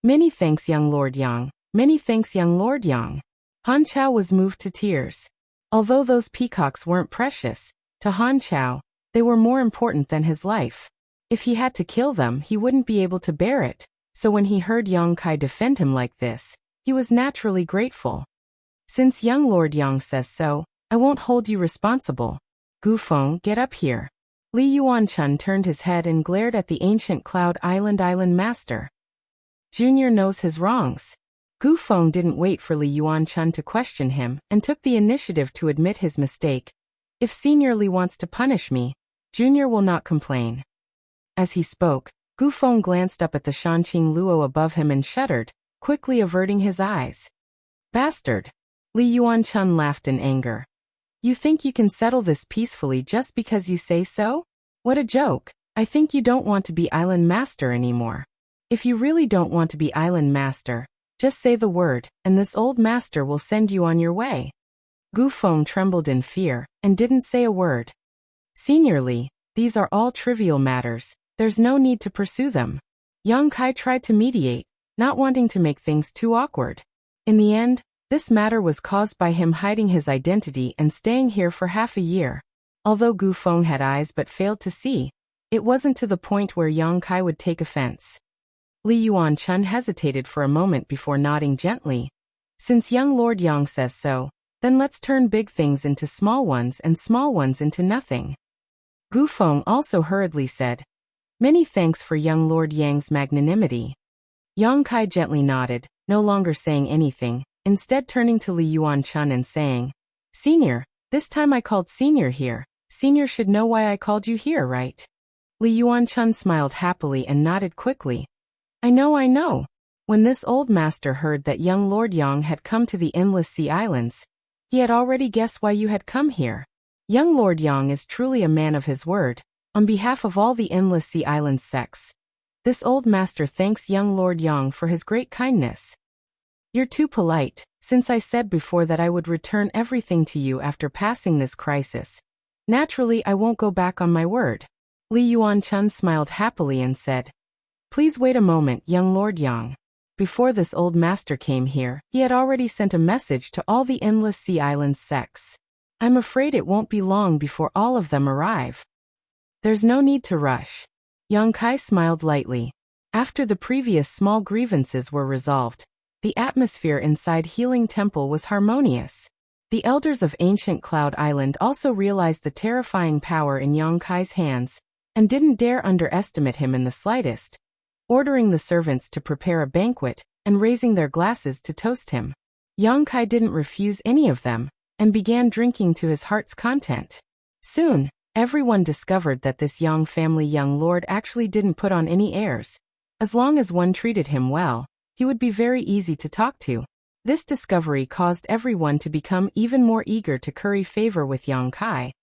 S1: Many thanks, young Lord Yang. Many thanks, young Lord Yang. Han Chao was moved to tears. Although those peacocks weren't precious, to Han Chao, they were more important than his life. If he had to kill them, he wouldn't be able to bear it, so when he heard Yang Kai defend him like this, he was naturally grateful. Since young Lord Yang says so, I won't hold you responsible. Gu Feng, get up here. Li Yuanchun turned his head and glared at the ancient Cloud Island master. Junior knows his wrongs. Gu Feng didn't wait for Li Yuanchun to question him and took the initiative to admit his mistake. If Senior Li wants to punish me, Junior will not complain. As he spoke, Gu Feng glanced up at the Shanqing Luo above him and shuddered, quickly averting his eyes. Bastard! Li Yuanchun laughed in anger. You think you can settle this peacefully just because you say so? What a joke! I think you don't want to be island master anymore. If you really don't want to be island master, just say the word, and this old master will send you on your way. Gu Feng trembled in fear, and didn't say a word. Senior Li, these are all trivial matters, there's no need to pursue them. Yang Kai tried to mediate, not wanting to make things too awkward. In the end, this matter was caused by him hiding his identity and staying here for half a year. Although Gu Feng had eyes but failed to see, it wasn't to the point where Yang Kai would take offense. Li Yuanchun hesitated for a moment before nodding gently. Since young Lord Yang says so, then let's turn big things into small ones and small ones into nothing. Gu Feng also hurriedly said, Many thanks for young Lord Yang's magnanimity. Yang Kai gently nodded, no longer saying anything, instead turning to Li Yuanchun and saying, Senior, this time I called Senior here. Senior should know why I called you here, right? Li Yuanchun smiled happily and nodded quickly. I know. When this old master heard that young Lord Yang had come to the Endless Sea Islands, he had already guessed why you had come here. Young Lord Yang is truly a man of his word. On behalf of all the Endless Sea Islands sects, this old master thanks young Lord Yang for his great kindness. You're too polite, since I said before that I would return everything to you after passing this crisis. Naturally, I won't go back on my word. Li Yuanchun smiled happily and said, Please wait a moment, young Lord Yang. Before this old master came here, he had already sent a message to all the Endless Sea Islands sects. I'm afraid it won't be long before all of them arrive. There's no need to rush. Yang Kai smiled lightly. After the previous small grievances were resolved, the atmosphere inside Healing Temple was harmonious. The elders of ancient Cloud Island also realized the terrifying power in Yang Kai's hands, and didn't dare underestimate him in the slightest, ordering the servants to prepare a banquet and raising their glasses to toast him. Yang Kai didn't refuse any of them, and began drinking to his heart's content. Soon, Everyone discovered that this Yang family young lord actually didn't put on any airs. As long as one treated him well, he would be very easy to talk to. This discovery caused everyone to become even more eager to curry favor with Yang Kai,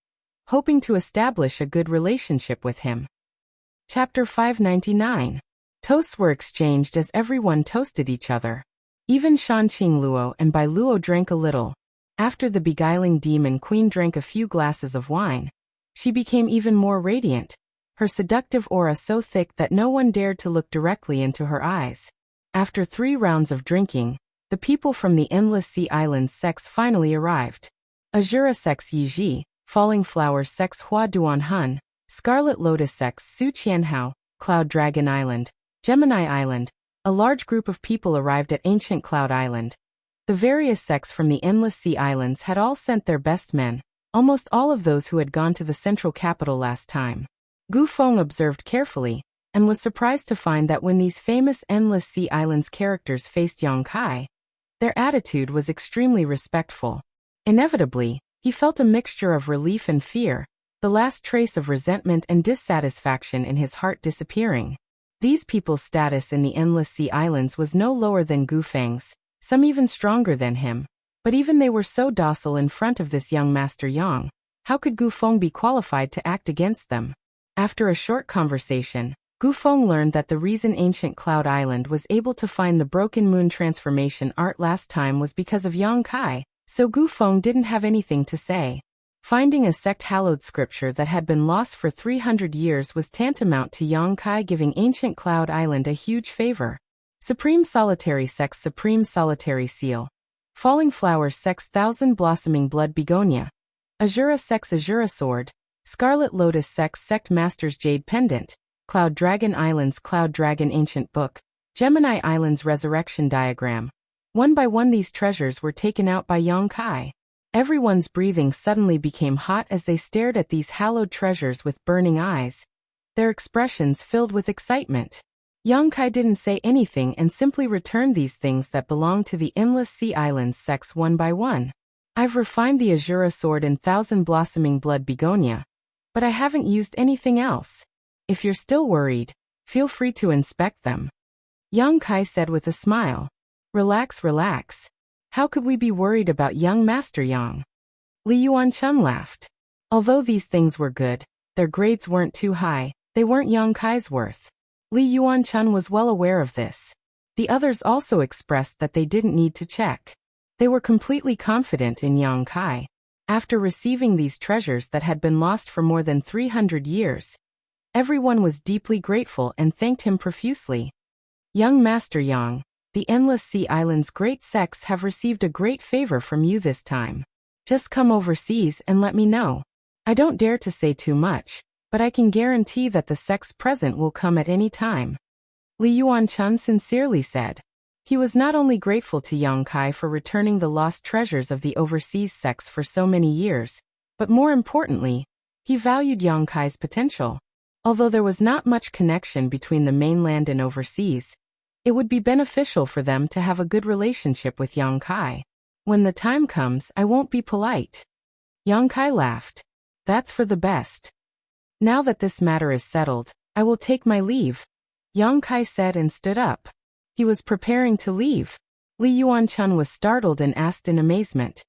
S1: hoping to establish a good relationship with him. Chapter 599. Toasts were exchanged as everyone toasted each other. Even Shanqing Luo and Bai Luo drank a little. After the beguiling demon queen drank a few glasses of wine, she became even more radiant, her seductive aura so thick that no one dared to look directly into her eyes. After 3 rounds of drinking, the people from the Endless Sea Islands sects finally arrived. Azura sects Yiji, Falling Flowers sects Hua Duanhun, Scarlet Lotus sects Su Qianhao, Cloud Dragon Island, Gemini Island. A large group of people arrived at Ancient Cloud Island. The various sects from the Endless Sea Islands had all sent their best men, almost all of those who had gone to the central capital last time. Gu Feng observed carefully, and was surprised to find that when these famous Endless Sea Islands characters faced Yang Kai, their attitude was extremely respectful. Inevitably, he felt a mixture of relief and fear, the last trace of resentment and dissatisfaction in his heart disappearing. These people's status in the Endless Sea Islands was no lower than Gu Feng's, some even stronger than him. But even they were so docile in front of this young Master Yang, how could Gu Feng be qualified to act against them? After a short conversation, Gu Feng learned that the reason Ancient Cloud Island was able to find the Broken Moon transformation art last time was because of Yang Kai, so Gu Feng didn't have anything to say. Finding a sect-hallowed scripture that had been lost for 300 years was tantamount to Yang Kai giving Ancient Cloud Island a huge favor. Supreme Solitary Sect's Supreme Solitary Seal. Falling Flowers sect's Thousand Blossoming Blood Begonia. Azura sect's Azura Sword. Scarlet Lotus sect's Sect Master's Jade Pendant. Cloud Dragon Island's Cloud Dragon Ancient Book. Gemini Island's Resurrection Diagram. One by one these treasures were taken out by Yang Kai. Everyone's breathing suddenly became hot as they stared at these hallowed treasures with burning eyes, their expressions filled with excitement. Yang Kai didn't say anything and simply returned these things that belonged to the Endless Sea Islands sects one by one. I've refined the Azura Sword and Thousand Blossoming Blood Begonia, but I haven't used anything else. If you're still worried, feel free to inspect them. Yang Kai said with a smile. Relax, relax. How could we be worried about young Master Yang? Li Yuanchun laughed. Although these things were good, their grades weren't too high, they weren't Yang Kai's worth. Li Yuanchun was well aware of this. The others also expressed that they didn't need to check. They were completely confident in Yang Kai. After receiving these treasures that had been lost for more than 300 years, everyone was deeply grateful and thanked him profusely. Young Master Yang, the Endless Sea Islands great sects have received a great favor from you this time. Just come overseas and let me know. I don't dare to say too much, but I can guarantee that the sects present will come at any time. Li Yuanchun sincerely said. He was not only grateful to Yang Kai for returning the lost treasures of the overseas sects for so many years, but more importantly, he valued Yang Kai's potential. Although there was not much connection between the mainland and overseas, it would be beneficial for them to have a good relationship with Yang Kai. When the time comes, I won't be polite. Yang Kai laughed. That's for the best. Now that this matter is settled, I will take my leave, Yang Kai said and stood up. He was preparing to leave. Li Yuanchun was startled and asked in amazement.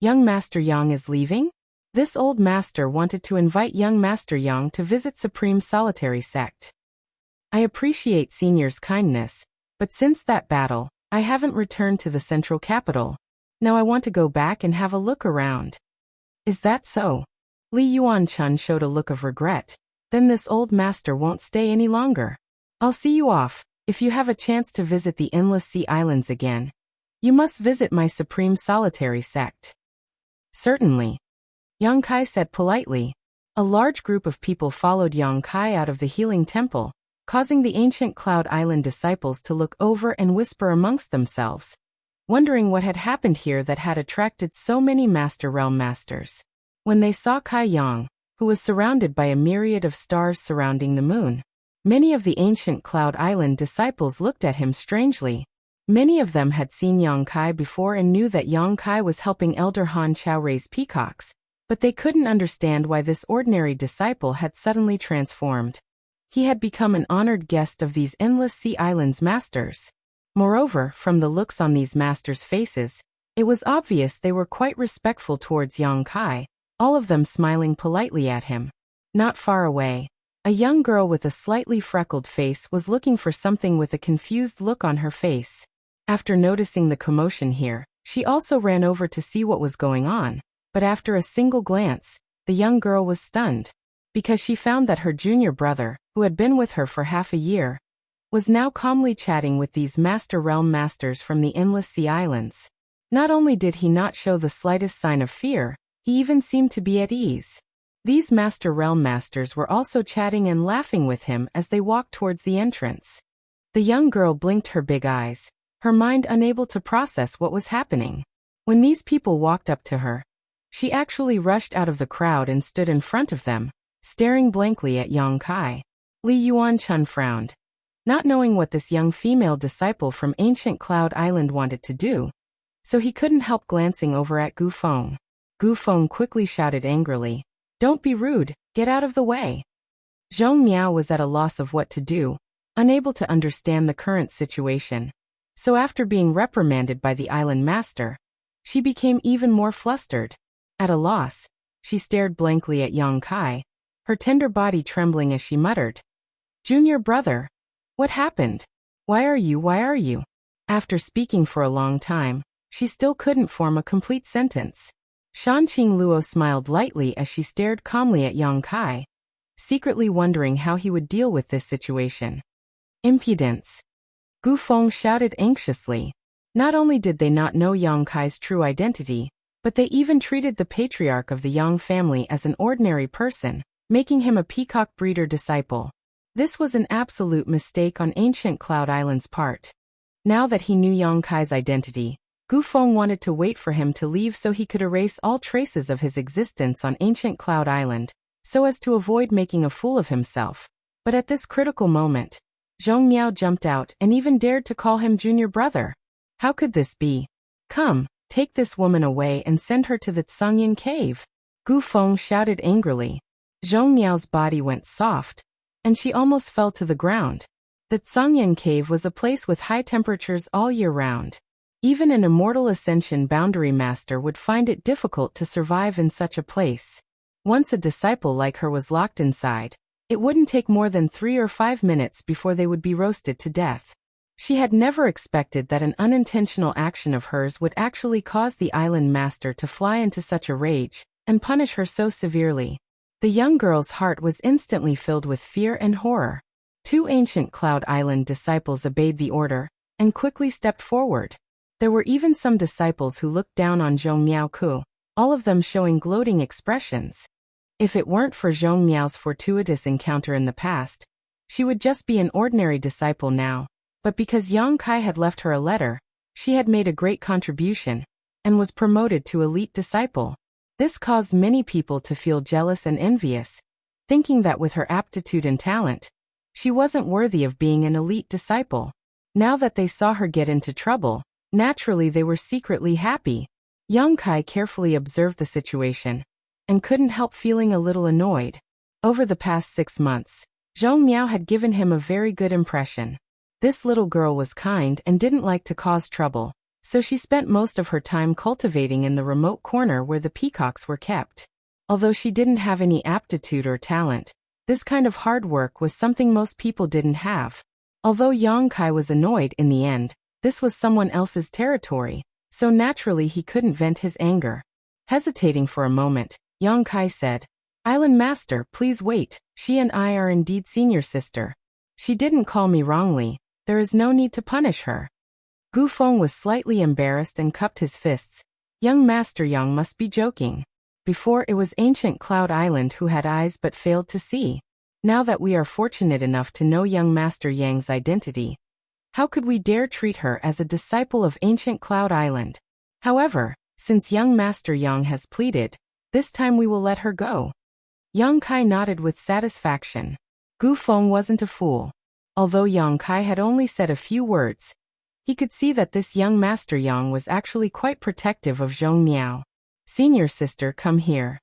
S1: Young Master Yang is leaving? This old master wanted to invite young Master Yang to visit Supreme Solitary Sect. I appreciate Senior's kindness, but since that battle, I haven't returned to the central capital. Now I want to go back and have a look around. Is that so? Li Yuanchun showed a look of regret. Then this old master won't stay any longer. I'll see you off. If you have a chance to visit the Endless Sea Islands again, you must visit my Supreme Solitary Sect. Certainly. Yang Kai said politely. A large group of people followed Yang Kai out of the healing temple, causing the ancient Cloud Island disciples to look over and whisper amongst themselves, wondering what had happened here that had attracted so many Master Realm Masters. When they saw Kai Yang, who was surrounded by a myriad of stars surrounding the moon, many of the ancient Cloud Island disciples looked at him strangely. Many of them had seen Yang Kai before and knew that Yang Kai was helping Elder Han Chao raise peacocks, But they couldn't understand why this ordinary disciple had suddenly transformed. He had become an honored guest of these endless sea islands' masters. Moreover, from the looks on these masters' faces, it was obvious they were quite respectful towards Yang Kai, all of them smiling politely at him. Not far away, a young girl with a slightly freckled face was looking for something with a confused look on her face. After noticing the commotion here, she also ran over to see what was going on, but after a single glance, the young girl was stunned, because she found that her junior brother, who had been with her for half a year, was now calmly chatting with these Master Realm masters from the endless sea islands. Not only did he not show the slightest sign of fear, he even seemed to be at ease. These Master Realm masters were also chatting and laughing with him as they walked towards the entrance. The young girl blinked her big eyes, her mind unable to process what was happening. When these people walked up to her, she actually rushed out of the crowd and stood in front of them, staring blankly at Yang Kai. Li Yuanchun frowned, not knowing what this young female disciple from ancient Cloud Island wanted to do, so he couldn't help glancing over at Gu Feng. Gu Feng quickly shouted angrily, "Don't be rude, get out of the way." Zhong Miao was at a loss of what to do, unable to understand the current situation. So after being reprimanded by the island master, she became even more flustered. At a loss, she stared blankly at Yang Kai, her tender body trembling as she muttered, "Junior brother, what happened? Why are you?" After speaking for a long time, she still couldn't form a complete sentence. Shanqing Luo smiled lightly as she stared calmly at Yang Kai, secretly wondering how he would deal with this situation. Impudence! Gu Feng shouted anxiously. Not only did they not know Yang Kai's true identity, but they even treated the patriarch of the Yang family as an ordinary person, making him a peacock breeder disciple. This was an absolute mistake on ancient Cloud Island's part. Now that he knew Yang Kai's identity, Gu Feng wanted to wait for him to leave so he could erase all traces of his existence on ancient Cloud Island, so as to avoid making a fool of himself. But at this critical moment, Zhong Miao jumped out and even dared to call him junior brother. How could this be? "Come, take this woman away and send her to the Tsangyan cave," Gu Feng shouted angrily. Zhong Miao's body went soft, and she almost fell to the ground. The Tsangyan cave was a place with high temperatures all year round. Even an immortal ascension boundary master would find it difficult to survive in such a place. Once a disciple like her was locked inside, it wouldn't take more than 3 or 5 minutes before they would be roasted to death. She had never expected that an unintentional action of hers would actually cause the island master to fly into such a rage and punish her so severely. The young girl's heart was instantly filled with fear and horror. 2 ancient Cloud Island disciples obeyed the order and quickly stepped forward. There were even some disciples who looked down on Zhong Miao, all of them showing gloating expressions. If it weren't for Zhong Miao's fortuitous encounter in the past, she would just be an ordinary disciple now. But because Yang Kai had left her a letter, she had made a great contribution and was promoted to elite disciple. This caused many people to feel jealous and envious, thinking that with her aptitude and talent, she wasn't worthy of being an elite disciple. Now that they saw her get into trouble, naturally they were secretly happy. Yang Kai carefully observed the situation and couldn't help feeling a little annoyed. Over the past 6 months, Zhong Miao had given him a very good impression. This little girl was kind and didn't like to cause trouble, so she spent most of her time cultivating in the remote corner where the peacocks were kept. Although she didn't have any aptitude or talent, this kind of hard work was something most people didn't have. Although Yang Kai was annoyed in the end, this was someone else's territory, so naturally he couldn't vent his anger. Hesitating for a moment, Yang Kai said, "Island Master, please wait, she and I are indeed senior sister. She didn't call me wrongly, there is no need to punish her." Gu Feng was slightly embarrassed and cupped his fists. Young Master Yang must be joking. Before it was ancient Cloud Island who had eyes but failed to see. Now that we are fortunate enough to know young Master Yang's identity, how could we dare treat her as a disciple of ancient Cloud Island? However, since young Master Yang has pleaded, this time we will let her go. Yang Kai nodded with satisfaction. Gu Feng wasn't a fool. Although Yang Kai had only said a few words, he could see that this young Master Yang was actually quite protective of Zhong Miao. "Senior sister, come here."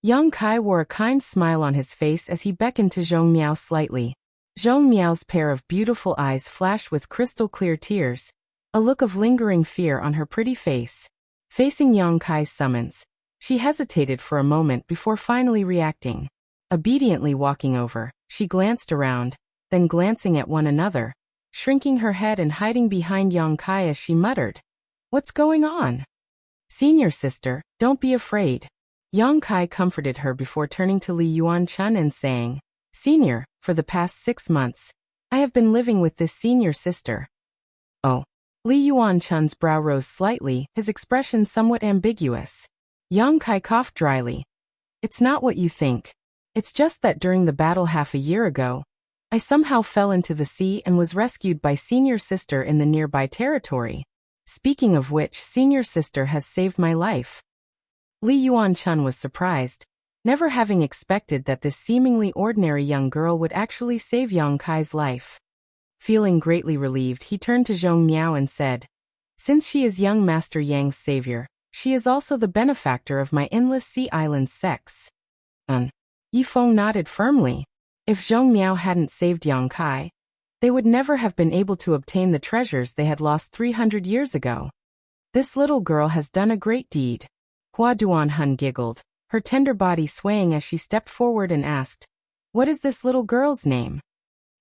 S1: Yang Kai wore a kind smile on his face as he beckoned to Zhong Miao slightly. Zhong Miao's pair of beautiful eyes flashed with crystal-clear tears, a look of lingering fear on her pretty face. Facing Yang Kai's summons, she hesitated for a moment before finally reacting. Obediently walking over, she glanced around, then glancing at one another, shrinking her head and hiding behind Yang Kai as she muttered, "What's going on?" "Senior sister, don't be afraid." Yang Kai comforted her before turning to Li Yuan-chun and saying, "Senior, for the past 6 months, I have been living with this senior sister." "Oh." Li Yuan-chun's brow rose slightly, his expression somewhat ambiguous. Yang Kai coughed dryly. "It's not what you think. It's just that during the battle half a year ago, I somehow fell into the sea and was rescued by senior sister in the nearby territory. Speaking of which, senior sister has saved my life." Li Yuan-chun was surprised, never having expected that this seemingly ordinary young girl would actually save Yang Kai's life. Feeling greatly relieved, he turned to Zhong Miao and said, "Since she is young Master Yang's savior, she is also the benefactor of my endless sea island sects." Yifeng nodded firmly. If Zhong Miao hadn't saved Yang Kai, they would never have been able to obtain the treasures they had lost 300 years ago. "This little girl has done a great deed." Hua Duanhun giggled, her tender body swaying as she stepped forward and asked, "What is this little girl's name?"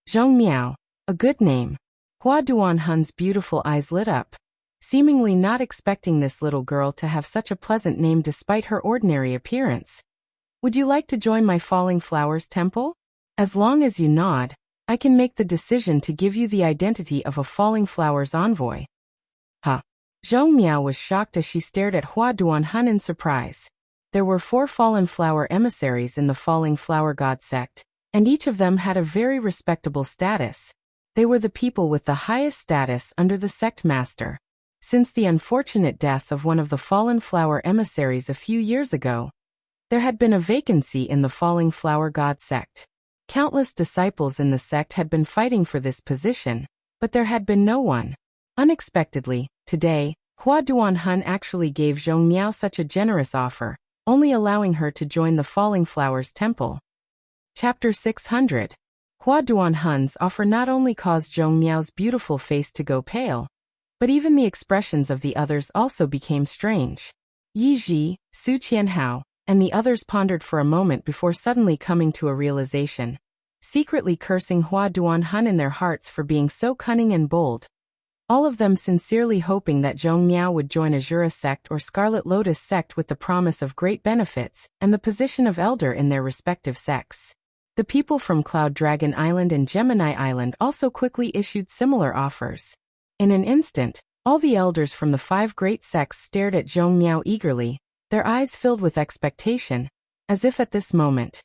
S1: "Zhong Miao. A good name." Hua Duanhun's beautiful eyes lit up, seemingly not expecting this little girl to have such a pleasant name despite her ordinary appearance. "Would you like to join my Falling Flowers temple? As long as you nod, I can make the decision to give you the identity of a Falling Flowers envoy." "Huh." Zhong Miao was shocked as she stared at Hua Duanhun in surprise. There were 4 Fallen Flower emissaries in the Falling Flower God sect, and each of them had a very respectable status. They were the people with the highest status under the sect master. Since the unfortunate death of one of the Fallen Flower emissaries a few years ago, there had been a vacancy in the Falling Flower God sect. Countless disciples in the sect had been fighting for this position, but there had been no one. Unexpectedly, today, Hua Duanhun actually gave Zhong Miao such a generous offer, only allowing her to join the Falling Flowers temple. Chapter 600. Hua Duanhun's offer not only caused Zhong Miao's beautiful face to go pale, but even the expressions of the others also became strange. Yi Ji, Su Qianhao, and the others pondered for a moment before suddenly coming to a realization, secretly cursing Hua Duanhun in their hearts for being so cunning and bold. All of them sincerely hoping that Zhong Miao would join Azura sect or Scarlet Lotus sect with the promise of great benefits and the position of elder in their respective sects. The people from Cloud Dragon Island and Gemini Island also quickly issued similar offers. In an instant, all the elders from the 5 great sects stared at Zhong Miao eagerly, their eyes filled with expectation, as if at this moment,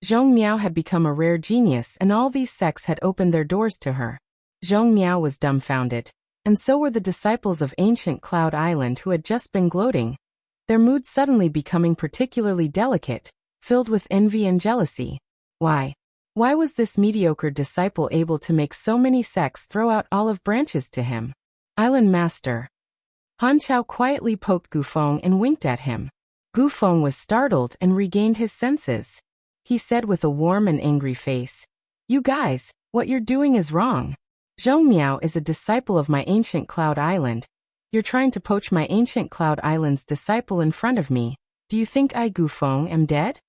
S1: Zhong Miao had become a rare genius and all these sects had opened their doors to her. Zhong Miao was dumbfounded, and so were the disciples of ancient Cloud Island who had just been gloating, their mood suddenly becoming particularly delicate, filled with envy and jealousy. Why was this mediocre disciple able to make so many sects throw out olive branches to him? Island Master. Han Chao quietly poked Gufeng and winked at him. Gufeng was startled and regained his senses. He said with a warm and angry face, "You guys, what you're doing is wrong. Zhong Miao is a disciple of my ancient Cloud Island. You're trying to poach my ancient Cloud Island's disciple in front of me. Do you think I, Gufeng, am dead?"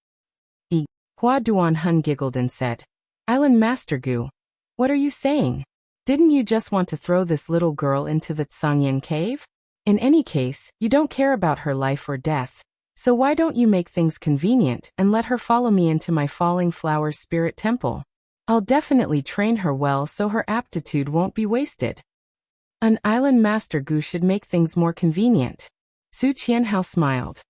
S1: Hua Duanhun giggled and said, "Island Master Gu, what are you saying? Didn't you just want to throw this little girl into the Tsangyan cave? In any case, you don't care about her life or death, so why don't you make things convenient and let her follow me into my Falling Flowers Spirit Temple? I'll definitely train her well so her aptitude won't be wasted." An Island Master Gu should make things more convenient. Su Qianhao smiled.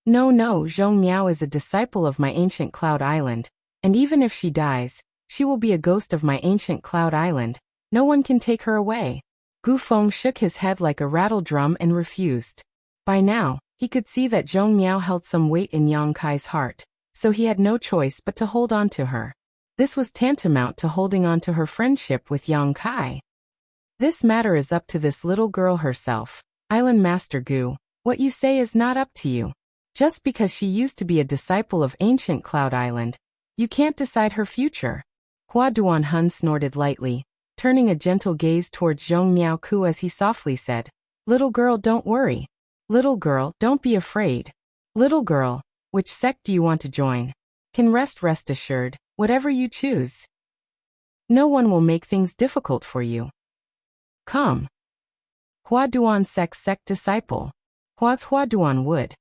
S1: No, Zhong Miao is a disciple of my ancient Cloud Island, and even if she dies, she will be a ghost of my ancient Cloud Island. No one can take her away. Gufeng shook his head like a rattle drum and refused. By now, he could see that Zhong Miao held some weight in Yang Kai's heart, so he had no choice but to hold on to her. This was tantamount to holding on to her friendship with Yang Kai. "This matter is up to this little girl herself. Island Master Gu, what you say is not up to you. Just because she used to be a disciple of ancient Cloud Island, you can't decide her future. Hua Duanhun snorted lightly, turning a gentle gaze towards Zhong Miaoku as he softly said, "Little girl, don't worry. Little girl, don't be afraid. Little girl, which sect do you want to join? Can rest assured, whatever you choose. No one will make things difficult for you. Come." Hua Duan sect disciple. Hua's Hua Duan would.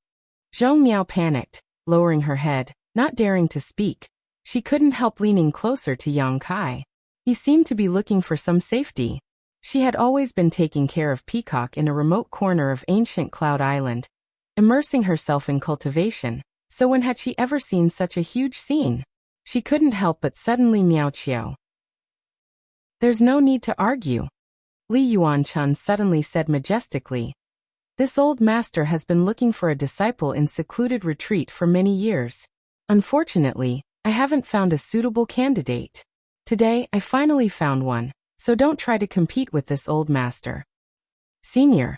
S1: Zhong Miao panicked, lowering her head, not daring to speak. She couldn't help leaning closer to Yang Kai. He seemed to be looking for some safety. She had always been taking care of Peacock in a remote corner of ancient Cloud Island, immersing herself in cultivation, so when had she ever seen such a huge scene? She couldn't help but suddenly meow Chiao. "There's no need to argue," Li Yuanchun suddenly said majestically. "This old master has been looking for a disciple in secluded retreat for many years. Unfortunately, I haven't found a suitable candidate. Today, I finally found one, so don't try to compete with this old master." Senior.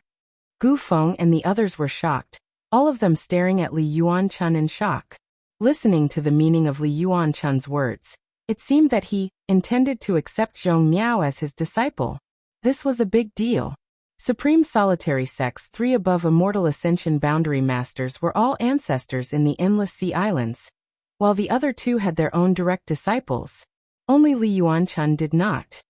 S1: Gu Feng and the others were shocked, all of them staring at Li Yuanchun in shock. Listening to the meaning of Li Yuanchun's words, it seemed that he intended to accept Zhong Miao as his disciple. This was a big deal. Supreme Solitary Sect's 3 above Immortal Ascension Boundary Masters were all ancestors in the Endless Sea Islands, while the other 2 had their own direct disciples. Only Li Yuanchun did not.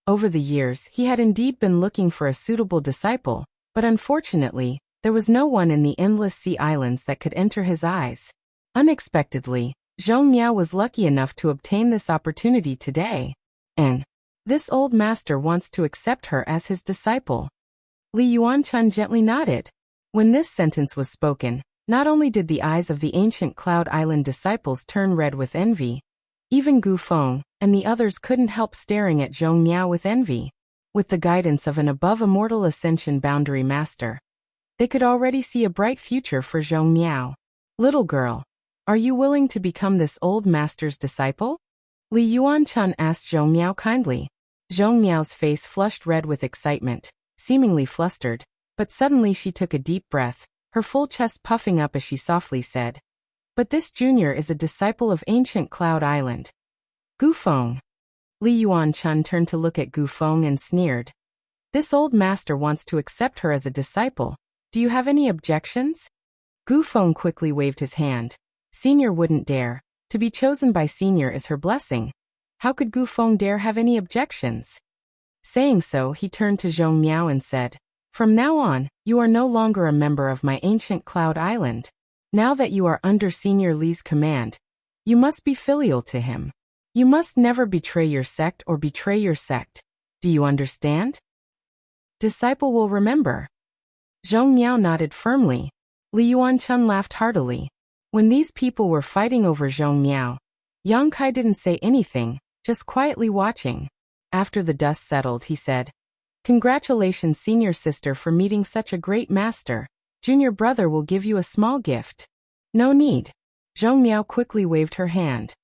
S1: Over the years, he had indeed been looking for a suitable disciple, but unfortunately, there was no one in the Endless Sea Islands that could enter his eyes. Unexpectedly, Zhong Miao was lucky enough to obtain this opportunity today, and this old master wants to accept her as his disciple. Li Yuanchun gently nodded. When this sentence was spoken, not only did the eyes of the ancient Cloud Island disciples turn red with envy, even Gu Feng and the others couldn't help staring at Zhong Miao with envy. With the guidance of an above Immortal Ascension Boundary Master, they could already see a bright future for Zhong Miao. "Little girl, are you willing to become this old master's disciple?" Li Yuanchun asked Zhong Miao kindly. Zhong Miao's face flushed red with excitement, seemingly flustered, but suddenly she took a deep breath, her full chest puffing up as she softly said, "But this junior is a disciple of ancient Cloud Island." Gu Feng. Li Yuanchun turned to look at Gu Feng and sneered. "This old master wants to accept her as a disciple. Do you have any objections?" Gu Feng quickly waved his hand. Senior wouldn't dare. To be chosen by Senior is her blessing. How could Gu Feng dare have any objections? Saying so, he turned to Zhong Miao and said, "From now on, you are no longer a member of my ancient Cloud Island. Now that you are under Senior Li's command, you must be filial to him. You must never betray your sect or betray your sect. Do you understand?" "Disciple will remember." Zhong Miao nodded firmly. Li Yuanchun laughed heartily. When these people were fighting over Zhong Miao, Yang Kai didn't say anything, just quietly watching. After the dust settled, he said, "Congratulations, senior sister, for meeting such a great master. Junior brother will give you a small gift." "No need." Zhong Miao quickly waved her hand.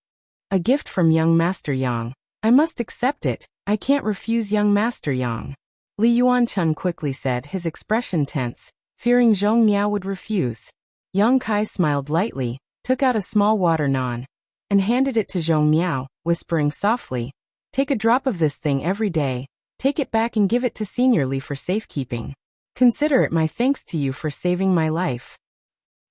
S1: "A gift from young Master Yang. I must accept it. I can't refuse young Master Yang." Li Yuanchun quickly said, his expression tense, fearing Zhong Miao would refuse. Yang Kai smiled lightly, took out a small water nan, and handed it to Zhong Miao, whispering softly, "Take a drop of this thing every day. Take it back and give it to Senior Li for safekeeping. Consider it my thanks to you for saving my life."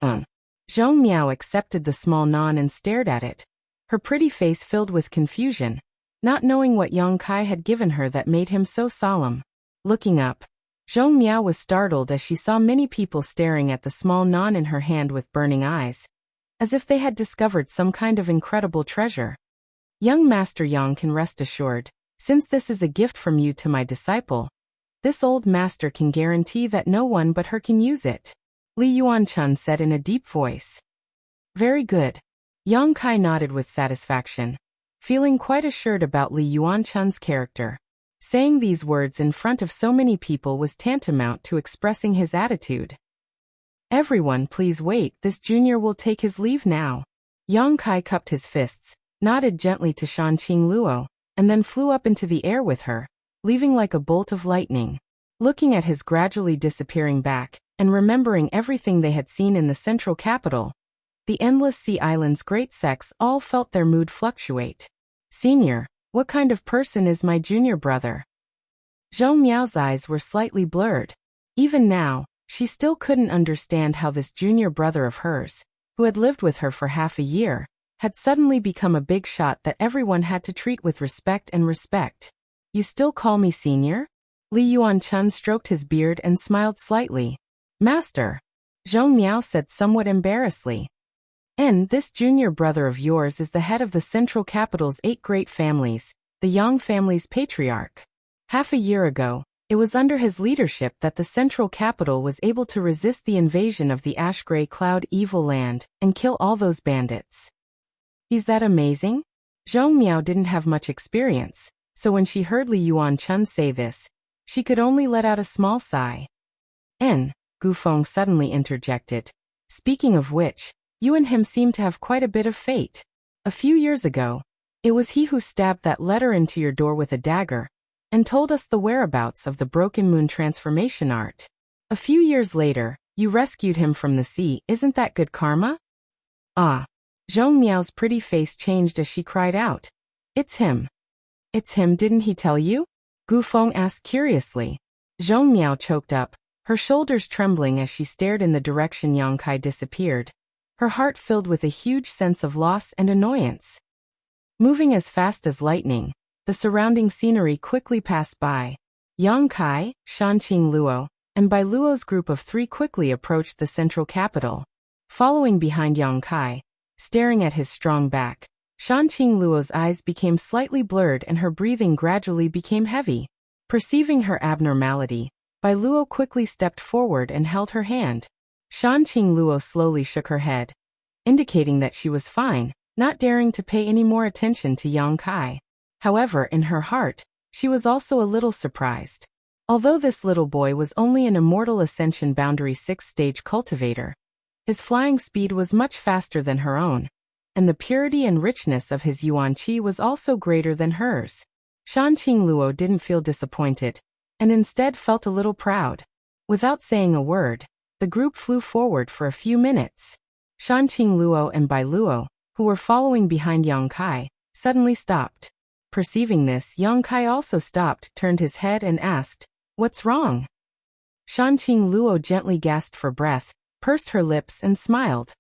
S1: Zhong Miao accepted the small nan and stared at it. Her pretty face filled with confusion, not knowing what Yang Kai had given her that made him so solemn. Looking up, Zhong Miao was startled as she saw many people staring at the small nan in her hand with burning eyes, as if they had discovered some kind of incredible treasure. "Young Master Yang can rest assured, since this is a gift from you to my disciple, this old master can guarantee that no one but her can use it," Li Yuanchun said in a deep voice. "Very good." Yang Kai nodded with satisfaction, feeling quite assured about Li Yuanchun's character. Saying these words in front of so many people was tantamount to expressing his attitude. "Everyone please wait, this junior will take his leave now." Yang Kai cupped his fists, nodded gently to Shan Qing Luo, and then flew up into the air with her, leaving like a bolt of lightning. Looking at his gradually disappearing back, and remembering everything they had seen in the central capital, the endless sea island's great sex, all felt their mood fluctuate. Senior, what kind of person is my junior brother? Zhou Miao's eyes were slightly blurred. Even now, she still couldn't understand how this junior brother of hers, who had lived with her for half a year, had suddenly become a big shot that everyone had to treat with respect. You still call me senior? Li Yuanchun stroked his beard and smiled slightly. Master, Zhou Miao said somewhat embarrassedly. And this junior brother of yours is the head of the central capital's 8 great families, the Yang family's patriarch. Half a year ago, it was under his leadership that the central capital was able to resist the invasion of the ash-gray cloud evil land and kill all those bandits. Is that amazing? Zhou Miao didn't have much experience, so when she heard Li Yuanchun say this, she could only let out a small sigh. Gu Feng suddenly interjected. Speaking of which, you and him seem to have quite a bit of fate. A few years ago, it was he who stabbed that letter into your door with a dagger, and told us the whereabouts of the Broken Moon transformation art. A few years later, you rescued him from the sea. Isn't that good karma? Ah. Zhou Miao's pretty face changed as she cried out. It's him. It's him, didn't he tell you? Gu Feng asked curiously. Zhou Miao choked up, her shoulders trembling as she stared in the direction Yang Kai disappeared, her heart filled with a huge sense of loss and annoyance. Moving as fast as lightning, the surrounding scenery quickly passed by. Yang Kai, Shanqing Luo, and Bai Luo's group of 3 quickly approached the central capital. Following behind Yang Kai, staring at his strong back, Shanqing Luo's eyes became slightly blurred and her breathing gradually became heavy. Perceiving her abnormality, Bai Luo quickly stepped forward and held her hand. Shanqing Luo slowly shook her head, indicating that she was fine, not daring to pay any more attention to Yang Kai. However, in her heart, she was also a little surprised. Although this little boy was only an immortal ascension boundary 6-stage cultivator, his flying speed was much faster than her own, and the purity and richness of his yuan qi was also greater than hers. Shanqing Luo didn't feel disappointed, and instead felt a little proud. Without saying a word, the group flew forward for a few minutes. Shanqing Luo and Bai Luo, who were following behind Yang Kai, suddenly stopped. Perceiving this, Yang Kai also stopped, turned his head and asked, "What's wrong?" Shanqing Luo gently gasped for breath, pursed her lips and smiled.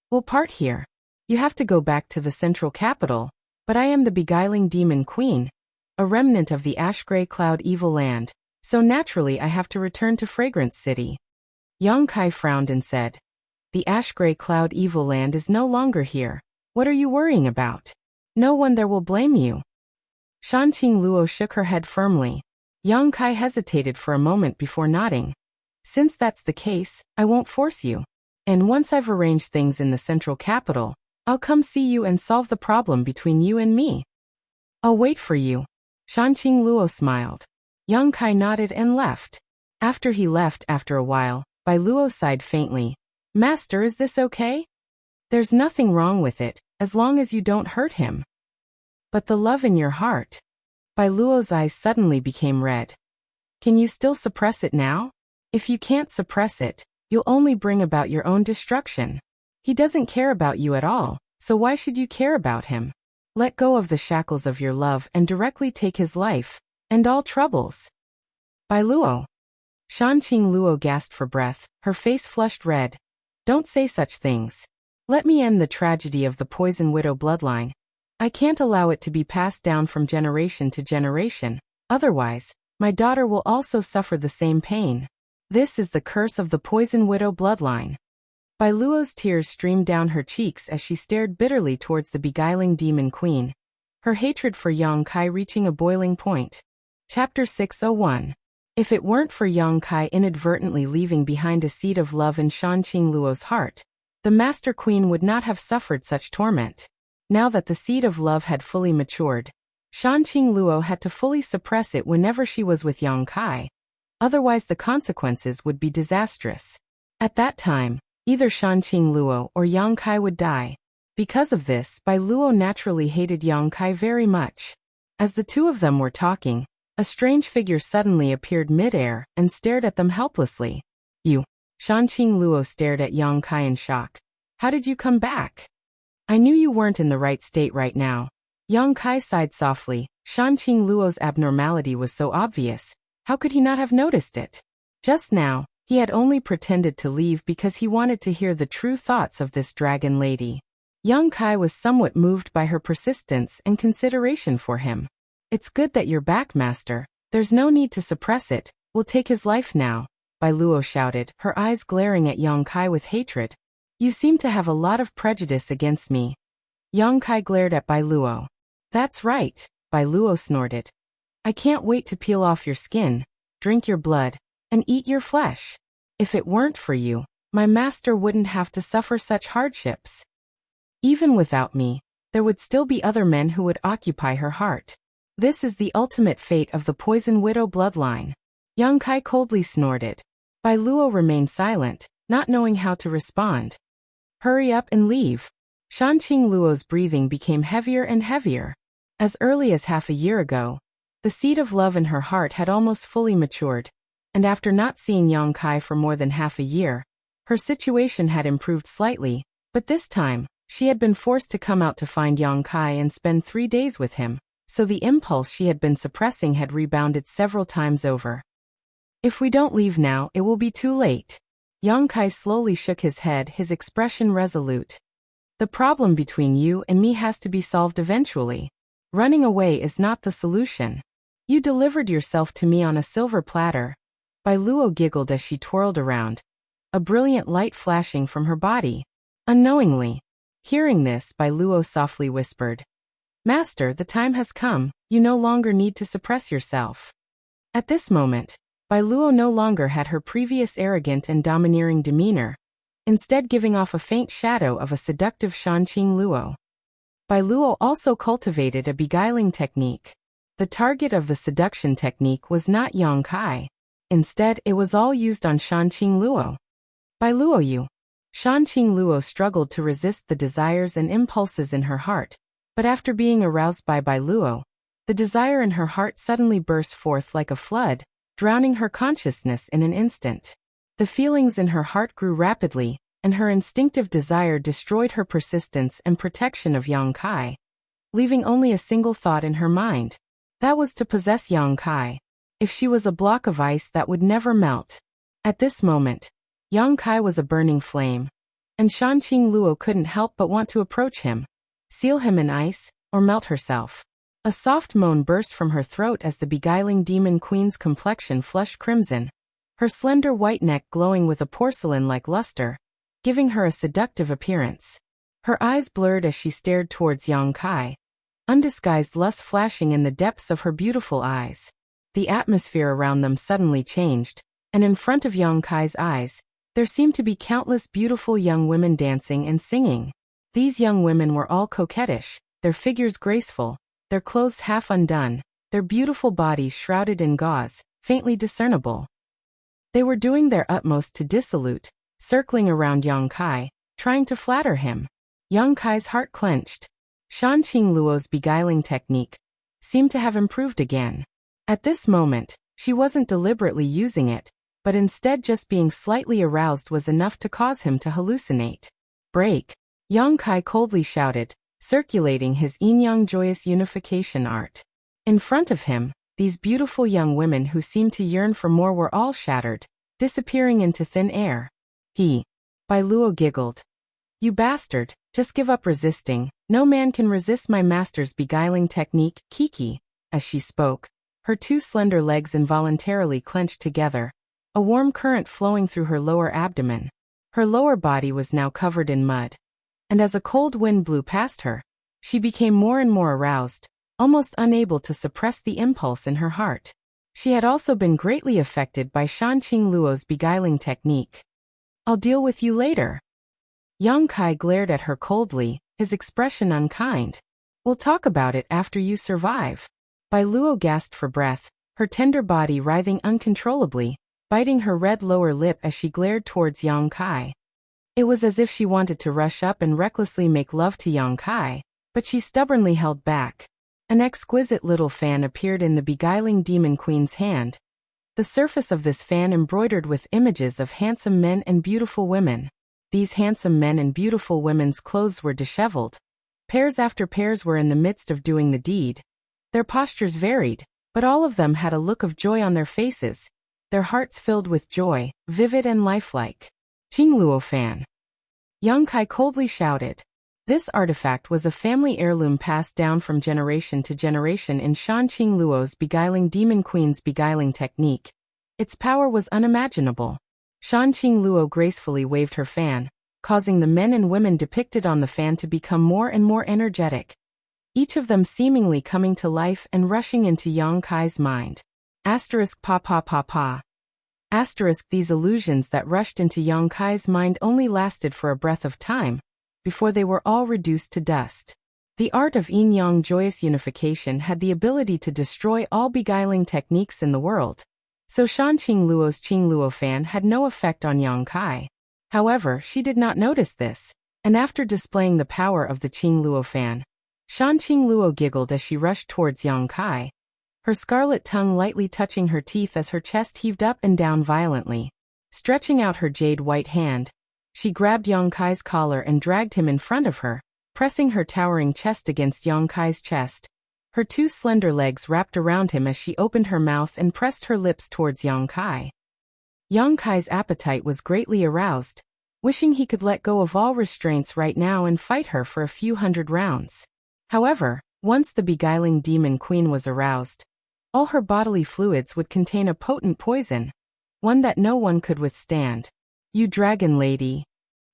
S1: "We'll part here. You have to go back to the central capital, but I am the beguiling demon queen, a remnant of the ash-gray cloud evil land, so naturally I have to return to Fragrance City." Yang Kai frowned and said, "The ash-gray cloud evil land is no longer here. What are you worrying about? No one there will blame you." Shanqing Luo shook her head firmly. Yang Kai hesitated for a moment before nodding. "Since that's the case, I won't force you. And once I've arranged things in the central capital, I'll come see you and solve the problem between you and me." "I'll wait for you." Shanqing Luo smiled. Yang Kai nodded and left. After he left after a while, Bai Luo sighed faintly. "Master, is this okay?" "There's nothing wrong with it, as long as you don't hurt him." "But the love in your heart." Bai Luo's eyes suddenly became red. "Can you still suppress it now? If you can't suppress it, you'll only bring about your own destruction. He doesn't care about you at all, so why should you care about him? Let go of the shackles of your love and directly take his life, and all troubles." "Bai Luo." Shanqing Luo gasped for breath, her face flushed red. "Don't say such things. Let me end the tragedy of the Poison Widow bloodline. I can't allow it to be passed down from generation to generation, otherwise, my daughter will also suffer the same pain. This is the curse of the Poison Widow bloodline." Bai Luo's tears streamed down her cheeks as she stared bitterly towards the beguiling demon queen, her hatred for Yang Kai reaching a boiling point. Chapter 601. If it weren't for Yang Kai inadvertently leaving behind a seed of love in Shanqing Luo's heart, the Master Queen would not have suffered such torment. Now that the seed of love had fully matured, Shanqing Luo had to fully suppress it whenever she was with Yang Kai. Otherwise the consequences would be disastrous. At that time, either Shanqing Luo or Yang Kai would die. Because of this, Bai Luo naturally hated Yang Kai very much. As the two of them were talking, a strange figure suddenly appeared mid-air and stared at them helplessly. "You." Shanqing Luo stared at Yang Kai in shock. How did you come back? I knew you weren't in the right state right now. Yang Kai sighed softly. Shanqing Luo's abnormality was so obvious. How could he not have noticed it? Just now, he had only pretended to leave because he wanted to hear the true thoughts of this dragon lady. Yang Kai was somewhat moved by her persistence and consideration for him. It's good that you're back, master. There's no need to suppress it. We'll take his life now, Bai Luo shouted, her eyes glaring at Yang Kai with hatred. You seem to have a lot of prejudice against me. Yang Kai glared at Bai Luo. That's right, Bai Luo snorted. I can't wait to peel off your skin, drink your blood, and eat your flesh. If it weren't for you, my master wouldn't have to suffer such hardships. Even without me, there would still be other men who would occupy her heart. This is the ultimate fate of the Poison Widow bloodline. Yang Kai coldly snorted. Bai Luo remained silent, not knowing how to respond. Hurry up and leave. Shanqing Luo's breathing became heavier and heavier. As early as half a year ago, the seed of love in her heart had almost fully matured, and after not seeing Yang Kai for more than half a year, her situation had improved slightly, but this time, she had been forced to come out to find Yang Kai and spend 3 days with him, so the impulse she had been suppressing had rebounded several times over. If we don't leave now, it will be too late. Yang Kai slowly shook his head, his expression resolute. The problem between you and me has to be solved eventually. Running away is not the solution. You delivered yourself to me on a silver platter. Bai Luo giggled as she twirled around, a brilliant light flashing from her body. Unknowingly, hearing this, Bai Luo softly whispered, Master, the time has come, you no longer need to suppress yourself. At this moment, Bai Luo no longer had her previous arrogant and domineering demeanor, instead giving off a faint shadow of a seductive Shanqing Luo. Bai Luo also cultivated a beguiling technique. The target of the seduction technique was not Yang Kai. Instead, it was all used on Shanqing Luo. Bai Luo you. Shanqing Luo struggled to resist the desires and impulses in her heart, but after being aroused by Bai Luo, the desire in her heart suddenly burst forth like a flood, drowning her consciousness in an instant. The feelings in her heart grew rapidly, and her instinctive desire destroyed her persistence and protection of Yang Kai, leaving only a single thought in her mind. That was to possess Yang Kai. If she was a block of ice that would never melt. At this moment, Yang Kai was a burning flame, and Shanqing Luo couldn't help but want to approach him, seal him in ice, or melt herself. A soft moan burst from her throat as the beguiling demon queen's complexion flushed crimson, her slender white neck glowing with a porcelain-like luster, giving her a seductive appearance. Her eyes blurred as she stared towards Yang Kai, undisguised lust flashing in the depths of her beautiful eyes. The atmosphere around them suddenly changed, and in front of Yang Kai's eyes, there seemed to be countless beautiful young women dancing and singing. These young women were all coquettish, their figures graceful, their clothes half undone, their beautiful bodies shrouded in gauze, faintly discernible. They were doing their utmost to dissolute, circling around Yang Kai, trying to flatter him. Yang Kai's heart clenched. Shanqing Luo's beguiling technique seemed to have improved again. At this moment, she wasn't deliberately using it, but instead just being slightly aroused was enough to cause him to hallucinate. Break! Yang Kai coldly shouted, circulating his yin-yang joyous unification art. In front of him, these beautiful young women who seemed to yearn for more were all shattered, disappearing into thin air. Bai Luo giggled. You bastard, just give up resisting. No man can resist my master's beguiling technique, Kiki. As she spoke, her two slender legs involuntarily clenched together, a warm current flowing through her lower abdomen. Her lower body was now covered in mud, and as a cold wind blew past her, she became more and more aroused, almost unable to suppress the impulse in her heart. She had also been greatly affected by Shanqing Luo's beguiling technique. I'll deal with you later. Yang Kai glared at her coldly, his expression unkind. We'll talk about it after you survive. Bai Luo gasped for breath, her tender body writhing uncontrollably, biting her red lower lip as she glared towards Yang Kai. It was as if she wanted to rush up and recklessly make love to Yang Kai, but she stubbornly held back. An exquisite little fan appeared in the beguiling demon queen's hand, The surface of this fan embroidered with images of handsome men and beautiful women. These handsome men and beautiful women's clothes were disheveled. Pairs after pairs were in the midst of doing the deed. Their postures varied, but all of them had a look of joy on their faces, their hearts filled with joy, vivid and lifelike. Qingluo fan. Yang Kai coldly shouted. This artifact was a family heirloom passed down from generation to generation in Shan Qingluo's beguiling demon queen's beguiling technique. Its power was unimaginable. Shan Qingluo gracefully waved her fan, causing the men and women depicted on the fan to become more and more energetic, each of them seemingly coming to life and rushing into Yang Kai's mind. Asterisk pa pa pa pa. Asterisk these illusions that rushed into Yang Kai's mind only lasted for a breath of time, before they were all reduced to dust. The art of yin-yang joyous unification had the ability to destroy all beguiling techniques in the world, so Shan Qingluo's Qingluo fan had no effect on Yang Kai. However, she did not notice this, and after displaying the power of the Qingluo fan, Shan Qingluo giggled as she rushed towards Yang Kai, her scarlet tongue lightly touching her teeth as her chest heaved up and down violently. Stretching out her jade-white hand, she grabbed Yang Kai's collar and dragged him in front of her, pressing her towering chest against Yang Kai's chest. Her two slender legs wrapped around him as she opened her mouth and pressed her lips towards Yang Kai. Yang Kai's appetite was greatly aroused, wishing he could let go of all restraints right now and fight her for a few hundred rounds. However, once the beguiling demon queen was aroused, all her bodily fluids would contain a potent poison, one that no one could withstand. You dragon lady.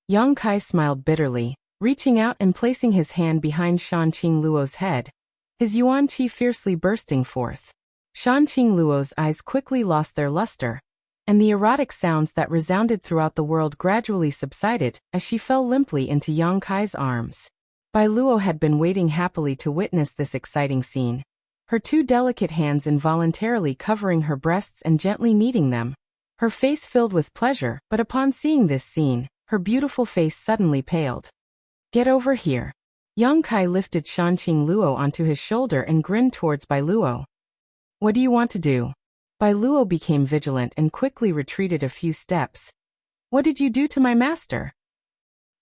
S1: Yang Kai smiled bitterly, reaching out and placing his hand behind Shan Qingluo's head, his yuan qi fiercely bursting forth. Shan Qingluo's eyes quickly lost their luster, and the erotic sounds that resounded throughout the world gradually subsided as she fell limply into Yang Kai's arms. Bai Luo had been waiting happily to witness this exciting scene, her two delicate hands involuntarily covering her breasts and gently kneading them, her face filled with pleasure, but upon seeing this scene, her beautiful face suddenly paled. Get over here. Yang Kai lifted Shan Qingluo onto his shoulder and grinned towards Bai Luo. What do you want to do? Bai Luo became vigilant and quickly retreated a few steps. What did you do to my master?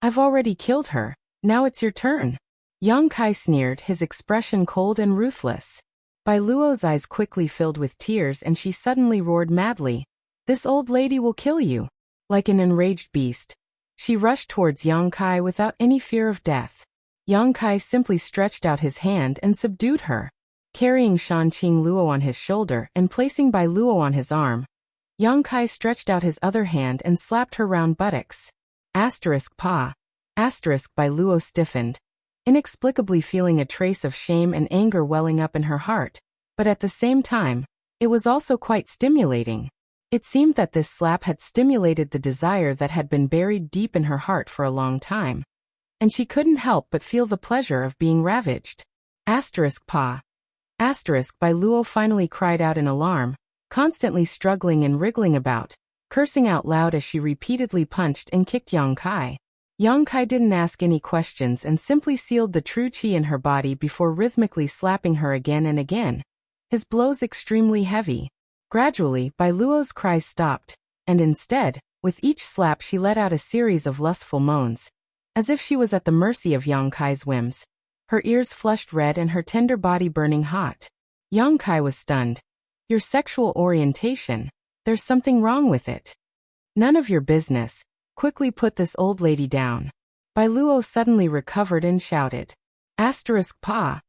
S1: I've already killed her, now it's your turn. Yang Kai sneered, his expression cold and ruthless. Bai Luo's eyes quickly filled with tears and she suddenly roared madly. This old lady will kill you. Like an enraged beast, she rushed towards Yang Kai without any fear of death. Yang Kai simply stretched out his hand and subdued her. Carrying Shan Qingluo on his shoulder and placing Bai Luo on his arm, Yang Kai stretched out his other hand and slapped her round buttocks. Asterisk pa. Asterisk Bai Luo stiffened, inexplicably feeling a trace of shame and anger welling up in her heart, but at the same time, it was also quite stimulating. It seemed that this slap had stimulated the desire that had been buried deep in her heart for a long time, and she couldn't help but feel the pleasure of being ravaged. Asterisk pa. Asterisk Bai Luo finally cried out in alarm, constantly struggling and wriggling about, cursing out loud as she repeatedly punched and kicked Yang Kai. Yang Kai didn't ask any questions and simply sealed the true qi in her body before rhythmically slapping her again and again, his blows extremely heavy. Gradually, Bai Luo's cries stopped, and instead, with each slap she let out a series of lustful moans, as if she was at the mercy of Yang Kai's whims, her ears flushed red and her tender body burning hot. Yang Kai was stunned. Your sexual orientation, there's something wrong with it. None of your business. Quickly put this old lady down. Bai Luo suddenly recovered and shouted. Asterisk pa.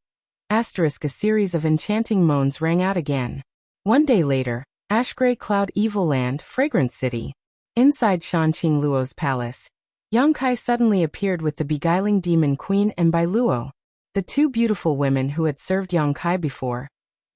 S1: Asterisk a series of enchanting moans rang out again. One day later, Ashgray Cloud Evil Land, Fragrant City. Inside Shan Qingluo's palace, Yang Kai suddenly appeared with the beguiling demon queen and Bai Luo, the two beautiful women who had served Yang Kai before.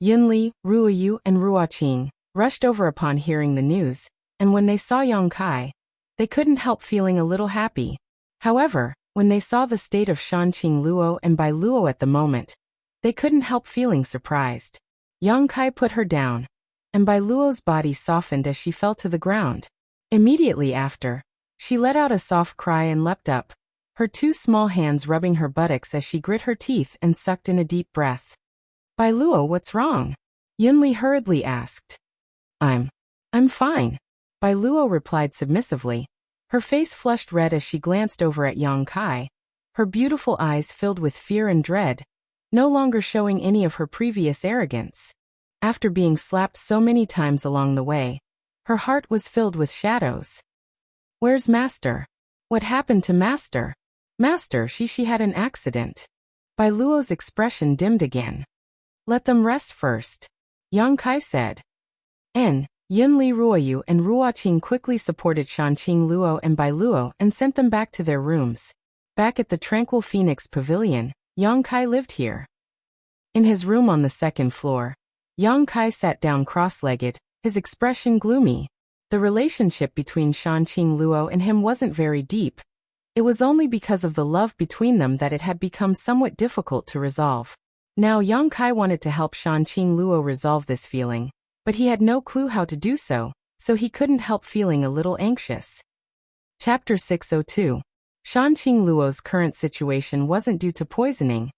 S1: Yunli, Ruoyu and Ruoqing rushed over upon hearing the news, and when they saw Yang Kai, they couldn't help feeling a little happy. However, when they saw the state of Shan Qingluo and Bai Luo at the moment, they couldn't help feeling surprised. Yang Kai put her down, and Bai Luo's body softened as she fell to the ground. Immediately after, she let out a soft cry and leapt up, her two small hands rubbing her buttocks as she grit her teeth and sucked in a deep breath. Bai Luo, what's wrong? Yunli hurriedly asked. I'm I'm fine. Bai Luo replied submissively. Her face flushed red as she glanced over at Yang Kai. Her beautiful eyes filled with fear and dread, no longer showing any of her previous arrogance. After being slapped so many times along the way, her heart was filled with shadows. Where's Master? What happened to Master? Master, she had an accident. Bai Luo's expression dimmed again. Let them rest first, Yang Kai said. Yin Li Ruoyu and Ruoqing quickly supported Shanqing Luo and Bai Luo and sent them back to their rooms. Back at the Tranquil Phoenix Pavilion, Yang Kai lived here. In his room on the second floor, Yang Kai sat down cross-legged, his expression gloomy. The relationship between Shanqing Luo and him wasn't very deep. It was only because of the love between them that it had become somewhat difficult to resolve. Now Yang Kai wanted to help Shanqing Luo resolve this feeling, but he had no clue how to do so, so he couldn't help feeling a little anxious. Chapter 602. Shanqing Luo's current situation wasn't due to poisoning.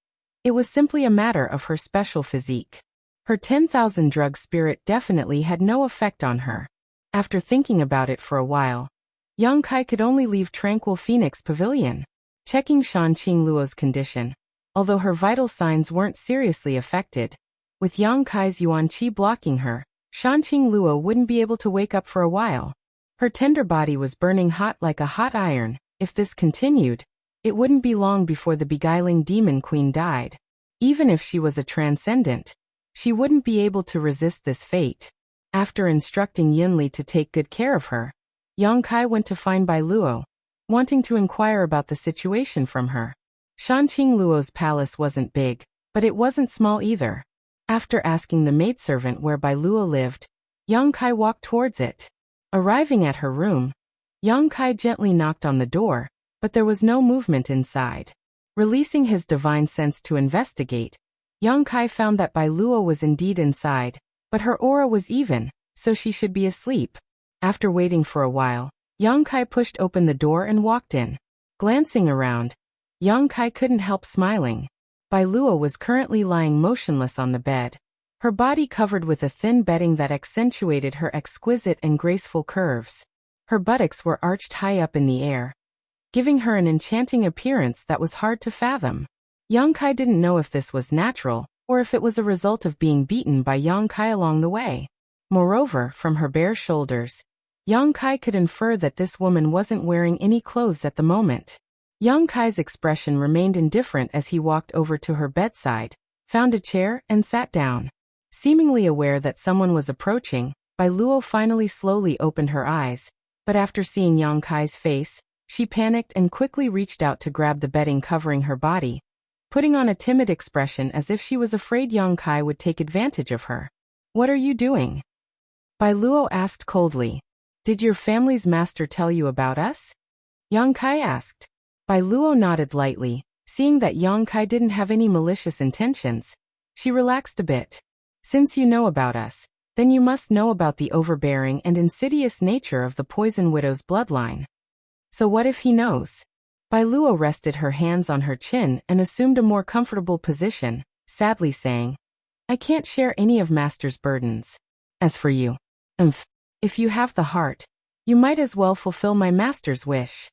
S1: It was simply a matter of her special physique. Her 10,000 drug spirit definitely had no effect on her. After thinking about it for a while, Yang Kai could only leave Tranquil Phoenix Pavilion. Checking Shanqing Luo's condition, although her vital signs weren't seriously affected, with Yang Kai's Yuan Qi blocking her, Shanqing Luo wouldn't be able to wake up for a while. Her tender body was burning hot like a hot iron. If this continued, it wouldn't be long before the beguiling demon queen died. Even if she was a transcendent, she wouldn't be able to resist this fate. After instructing Yinli to take good care of her, Yang Kai went to find Bai Luo, wanting to inquire about the situation from her. Shanqing Luo's palace wasn't big, but it wasn't small either. After asking the maidservant where Bai Luo lived, Yang Kai walked towards it. Arriving at her room, Yang Kai gently knocked on the door, but there was no movement inside. Releasing his divine sense to investigate, Yang Kai found that Bai Luo was indeed inside, but her aura was even, so she should be asleep. After waiting for a while, Yang Kai pushed open the door and walked in. Glancing around, Yang Kai couldn't help smiling. Bai Luo was currently lying motionless on the bed, her body covered with a thin bedding that accentuated her exquisite and graceful curves. Her buttocks were arched high up in the air, giving her an enchanting appearance that was hard to fathom. Yang Kai didn't know if this was natural, or if it was a result of being beaten by Yang Kai along the way. Moreover, from her bare shoulders, Yang Kai could infer that this woman wasn't wearing any clothes at the moment. Yang Kai's expression remained indifferent as he walked over to her bedside, found a chair, and sat down. Seemingly aware that someone was approaching, Bai Luo finally slowly opened her eyes, but after seeing Yang Kai's face, she panicked and quickly reached out to grab the bedding covering her body, putting on a timid expression as if she was afraid Yang Kai would take advantage of her. What are you doing? Bai Luo asked coldly. Did your family's master tell you about us? Yang Kai asked. Bai Luo nodded lightly, seeing that Yang Kai didn't have any malicious intentions. She relaxed a bit. Since you know about us, then you must know about the overbearing and insidious nature of the Poison Widow's bloodline. So what if he knows? Bai Luo rested her hands on her chin and assumed a more comfortable position, sadly saying, I can't share any of Master's burdens. As for you, if you have the heart, you might as well fulfill my Master's wish.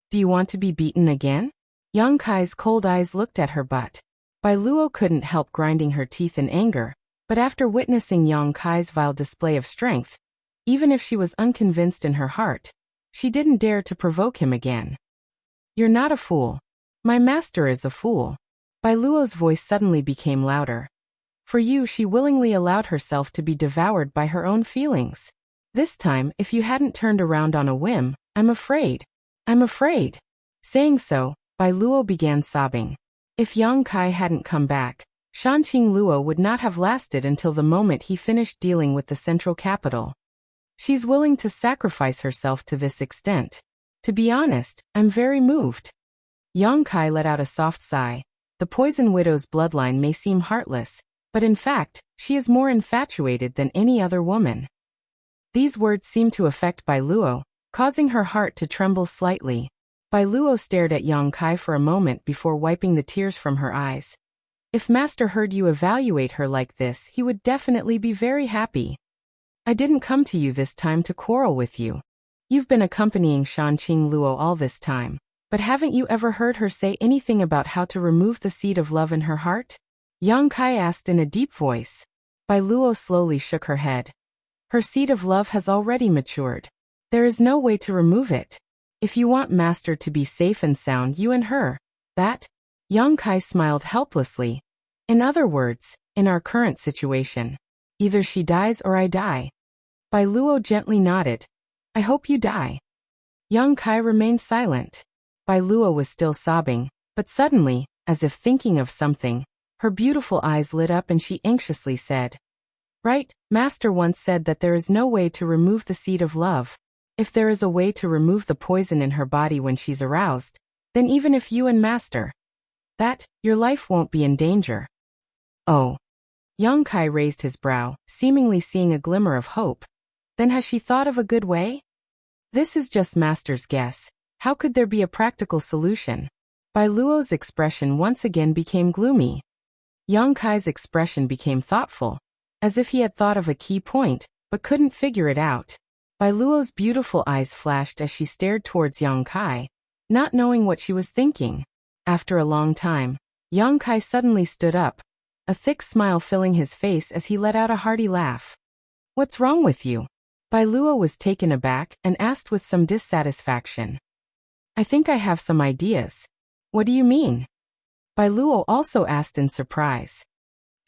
S1: Do you want to be beaten again? Yang Kai's cold eyes looked at her butt. Bai Luo couldn't help grinding her teeth in anger, but after witnessing Yang Kai's vile display of strength, even if she was unconvinced in her heart, she didn't dare to provoke him again. You're not a fool. My master is a fool. Bai Luo's voice suddenly became louder. For you, she willingly allowed herself to be devoured by her own feelings. This time, if you hadn't turned around on a whim, I'm afraid. Saying so, Bai Luo began sobbing. If Yang Kai hadn't come back, Shanqing Luo would not have lasted until the moment he finished dealing with the central capital. She's willing to sacrifice herself to this extent. To be honest, I'm very moved. Yang Kai let out a soft sigh. The Poison Widow's bloodline may seem heartless, but in fact, she is more infatuated than any other woman. These words seemed to affect Bai Luo, causing her heart to tremble slightly. Bai Luo stared at Yang Kai for a moment before wiping the tears from her eyes. If Master heard you evaluate her like this, he would definitely be very happy. I didn't come to you this time to quarrel with you. You've been accompanying Shanqing Luo all this time, but haven't you ever heard her say anything about how to remove the seed of love in her heart? Yang Kai asked in a deep voice. Bai Luo slowly shook her head. Her seed of love has already matured. There is no way to remove it. If you want Master to be safe and sound, you and her, that? Yang Kai smiled helplessly. In other words, in our current situation, either she dies or I die. Bai Luo gently nodded. I hope you die. Yang Kai remained silent. Bai Luo was still sobbing, but suddenly, as if thinking of something, her beautiful eyes lit up and she anxiously said, Right, Master once said that there is no way to remove the seed of love. If there is a way to remove the poison in her body when she's aroused, then even if you and Master, that, your life won't be in danger. Oh. Yang Kai raised his brow, seemingly seeing a glimmer of hope. Then has she thought of a good way? This is just Master's guess. How could there be a practical solution? Bai Luo's expression once again became gloomy. Yang Kai's expression became thoughtful, as if he had thought of a key point, but couldn't figure it out. Bai Luo's beautiful eyes flashed as she stared towards Yang Kai, not knowing what she was thinking. After a long time, Yang Kai suddenly stood up, a thick smile filling his face as he let out a hearty laugh. What's wrong with you? Bai Luo was taken aback and asked with some dissatisfaction. I think I have some ideas. What do you mean? Bai Luo also asked in surprise.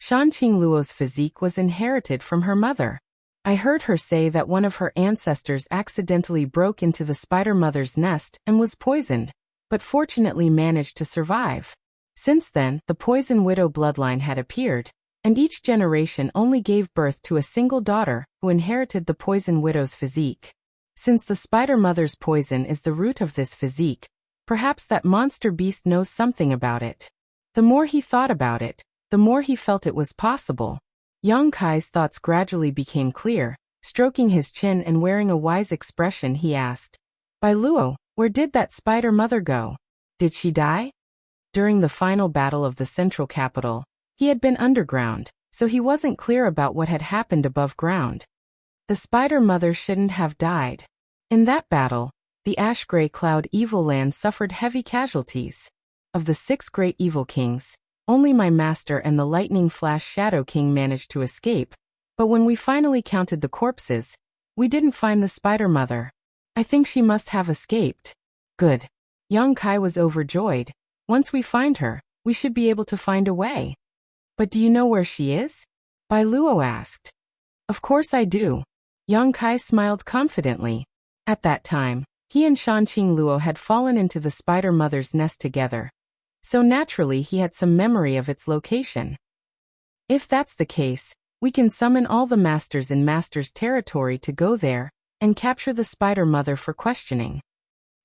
S1: Shanqing Luo's physique was inherited from her mother. I heard her say that one of her ancestors accidentally broke into the spider mother's nest and was poisoned, but fortunately managed to survive. Since then, the poison widow bloodline had appeared, and each generation only gave birth to a single daughter who inherited the poison widow's physique. Since the spider mother's poison is the root of this physique, perhaps that monster beast knows something about it. The more he thought about it, the more he felt it was possible. Yang Kai's thoughts gradually became clear. Stroking his chin and wearing a wise expression, he asked, Bai Luo, where did that spider mother go? Did she die? During the final battle of the central capital, he had been underground, so he wasn't clear about what had happened above ground. The spider mother shouldn't have died. In that battle, the ash-gray cloud evil land suffered heavy casualties. Of the 6 great evil kings, only my master and the lightning flash shadow king managed to escape, but when we finally counted the corpses, we didn't find the spider mother. I think she must have escaped. Good. Yang Kai was overjoyed. Once we find her, we should be able to find a way. But do you know where she is? Bai Luo asked. Of course I do. Yang Kai smiled confidently. At that time, he and Shanqing Luo had fallen into the spider mother's nest together, so naturally he had some memory of its location. If that's the case, we can summon all the masters in Master's territory to go there and capture the spider mother for questioning.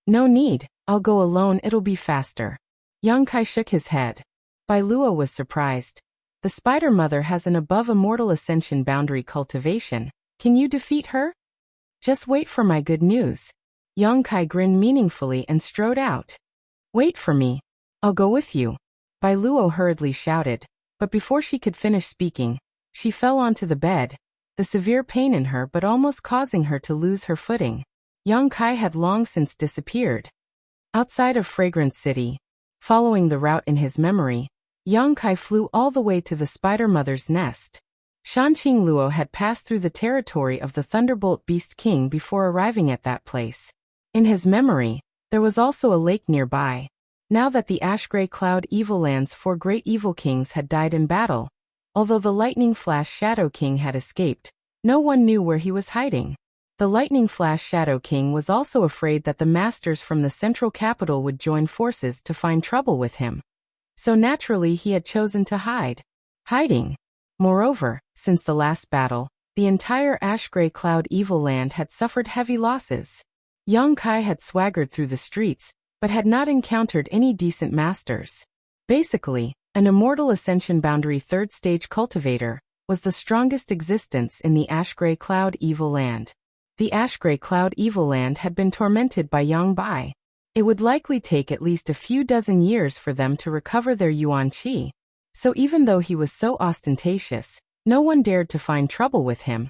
S1: No need, I'll go alone, it'll be faster. Yang Kai shook his head. Bai Luo was surprised. The spider mother has an above immortal ascension boundary cultivation. Can you defeat her? Just wait for my good news. Yang Kai grinned meaningfully and strode out. Wait for me. I'll go with you. Bai Luo hurriedly shouted, but before she could finish speaking, she fell onto the bed, the severe pain in her but almost causing her to lose her footing. Yang Kai had long since disappeared. Outside of Fragrance City, following the route in his memory, Yang Kai flew all the way to the spider mother's nest. Shanqing Luo had passed through the territory of the Thunderbolt Beast King before arriving at that place. In his memory, there was also a lake nearby. Now that the Ash-Gray Cloud Evil Land's 4 great evil kings had died in battle, although the Lightning Flash Shadow King had escaped, no one knew where he was hiding. The Lightning Flash Shadow King was also afraid that the masters from the central capital would join forces to find trouble with him. So naturally he had chosen to hide. Hiding. Moreover, since the last battle, the entire Ash-Gray Cloud Evil Land had suffered heavy losses. Yang Kai had swaggered through the streets, but had not encountered any decent masters. Basically, an immortal ascension boundary 3rd stage cultivator was the strongest existence in the Ash-Gray Cloud Evil Land. The Ash-Gray Cloud Evil Land had been tormented by Yang Bai. It would likely take at least a few dozen years for them to recover their Yuan Qi. So even though he was so ostentatious, no one dared to find trouble with him.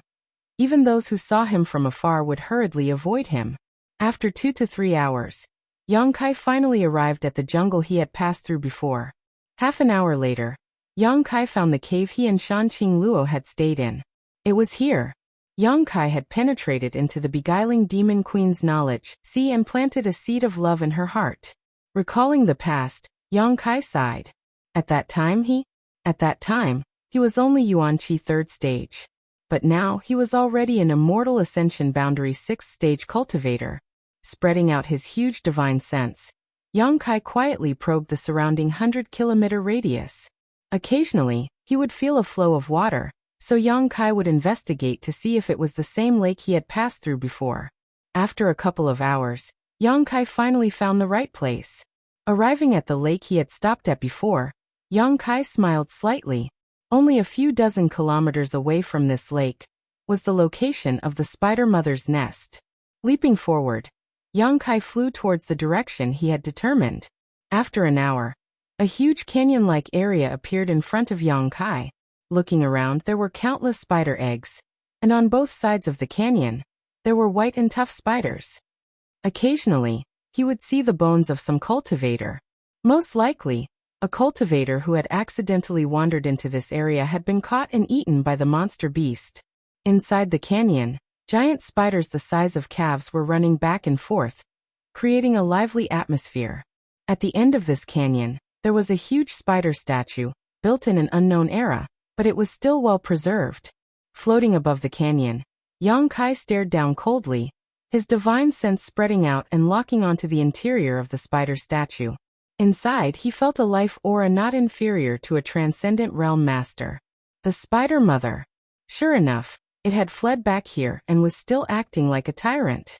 S1: Even those who saw him from afar would hurriedly avoid him. After 2 to 3 hours, Yang Kai finally arrived at the jungle he had passed through before. Half an hour later, Yang Kai found the cave he and Shan Qing Luo had stayed in. It was here Yang Kai had penetrated into the beguiling demon queen's knowledge, and planted a seed of love in her heart. Recalling the past, Yang Kai sighed. At that time he was only Yuanqi 3rd stage. But now he was already an immortal Ascension Boundary 6th stage cultivator. Spreading out his huge divine sense, Yang Kai quietly probed the surrounding 100-kilometer radius. Occasionally, he would feel a flow of water, so Yang Kai would investigate to see if it was the same lake he had passed through before. After a couple of hours, Yang Kai finally found the right place. Arriving at the lake he had stopped at before, Yang Kai smiled slightly. Only a few dozen kilometers away from this lake was the location of the spider mother's nest. Leaping forward, Yang Kai flew towards the direction he had determined. After an hour, a huge canyon-like area appeared in front of Yang Kai. Looking around, there were countless spider eggs, and on both sides of the canyon, there were white and tough spiders. Occasionally, he would see the bones of some cultivator. Most likely, a cultivator who had accidentally wandered into this area had been caught and eaten by the monster beast. Inside the canyon, giant spiders the size of calves were running back and forth, creating a lively atmosphere. At the end of this canyon, there was a huge spider statue, built in an unknown era, but it was still well preserved. Floating above the canyon, Yang Kai stared down coldly, his divine sense spreading out and locking onto the interior of the spider statue. Inside, he felt a life aura not inferior to a transcendent realm master. The spider mother. Sure enough, it had fled back here and was still acting like a tyrant.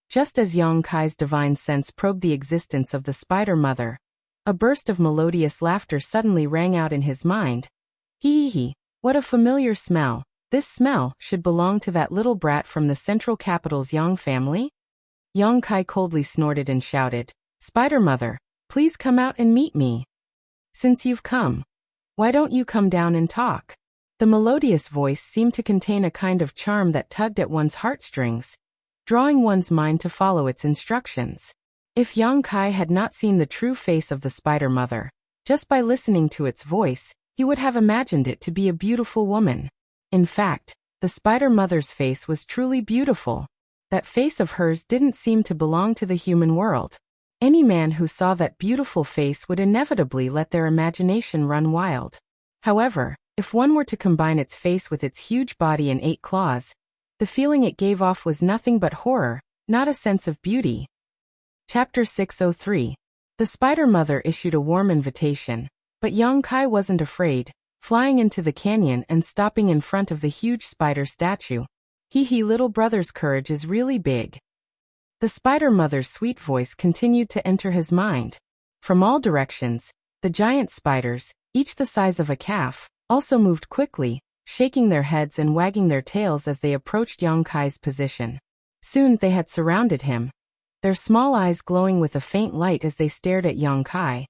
S1: Just as Yang Kai's divine sense probed the existence of the spider mother, a burst of melodious laughter suddenly rang out in his mind. Hee, what a familiar smell. This smell should belong to that little brat from the central capital's Yang family? Yang Kai coldly snorted and shouted, "Spider mother, please come out and meet me. Since you've come, why don't you come down and talk?" The melodious voice seemed to contain a kind of charm that tugged at one's heartstrings, drawing one's mind to follow its instructions. If Yang Kai had not seen the true face of the spider mother, just by listening to its voice, he would have imagined it to be a beautiful woman. In fact, the spider mother's face was truly beautiful. That face of hers didn't seem to belong to the human world. Any man who saw that beautiful face would inevitably let their imagination run wild. However, if one were to combine its face with its huge body and 8 claws, the feeling it gave off was nothing but horror, not a sense of beauty. Chapter 603. The spider mother issued a warm invitation, but Yang Kai wasn't afraid, flying into the canyon and stopping in front of the huge spider statue. Little brother's courage is really big. The spider mother's sweet voice continued to enter his mind. From all directions, the giant spiders, each the size of a calf, also moved quickly, shaking their heads and wagging their tails as they approached Yang Kai's position. Soon they had surrounded him, their small eyes glowing with a faint light as they stared at Yang Kai,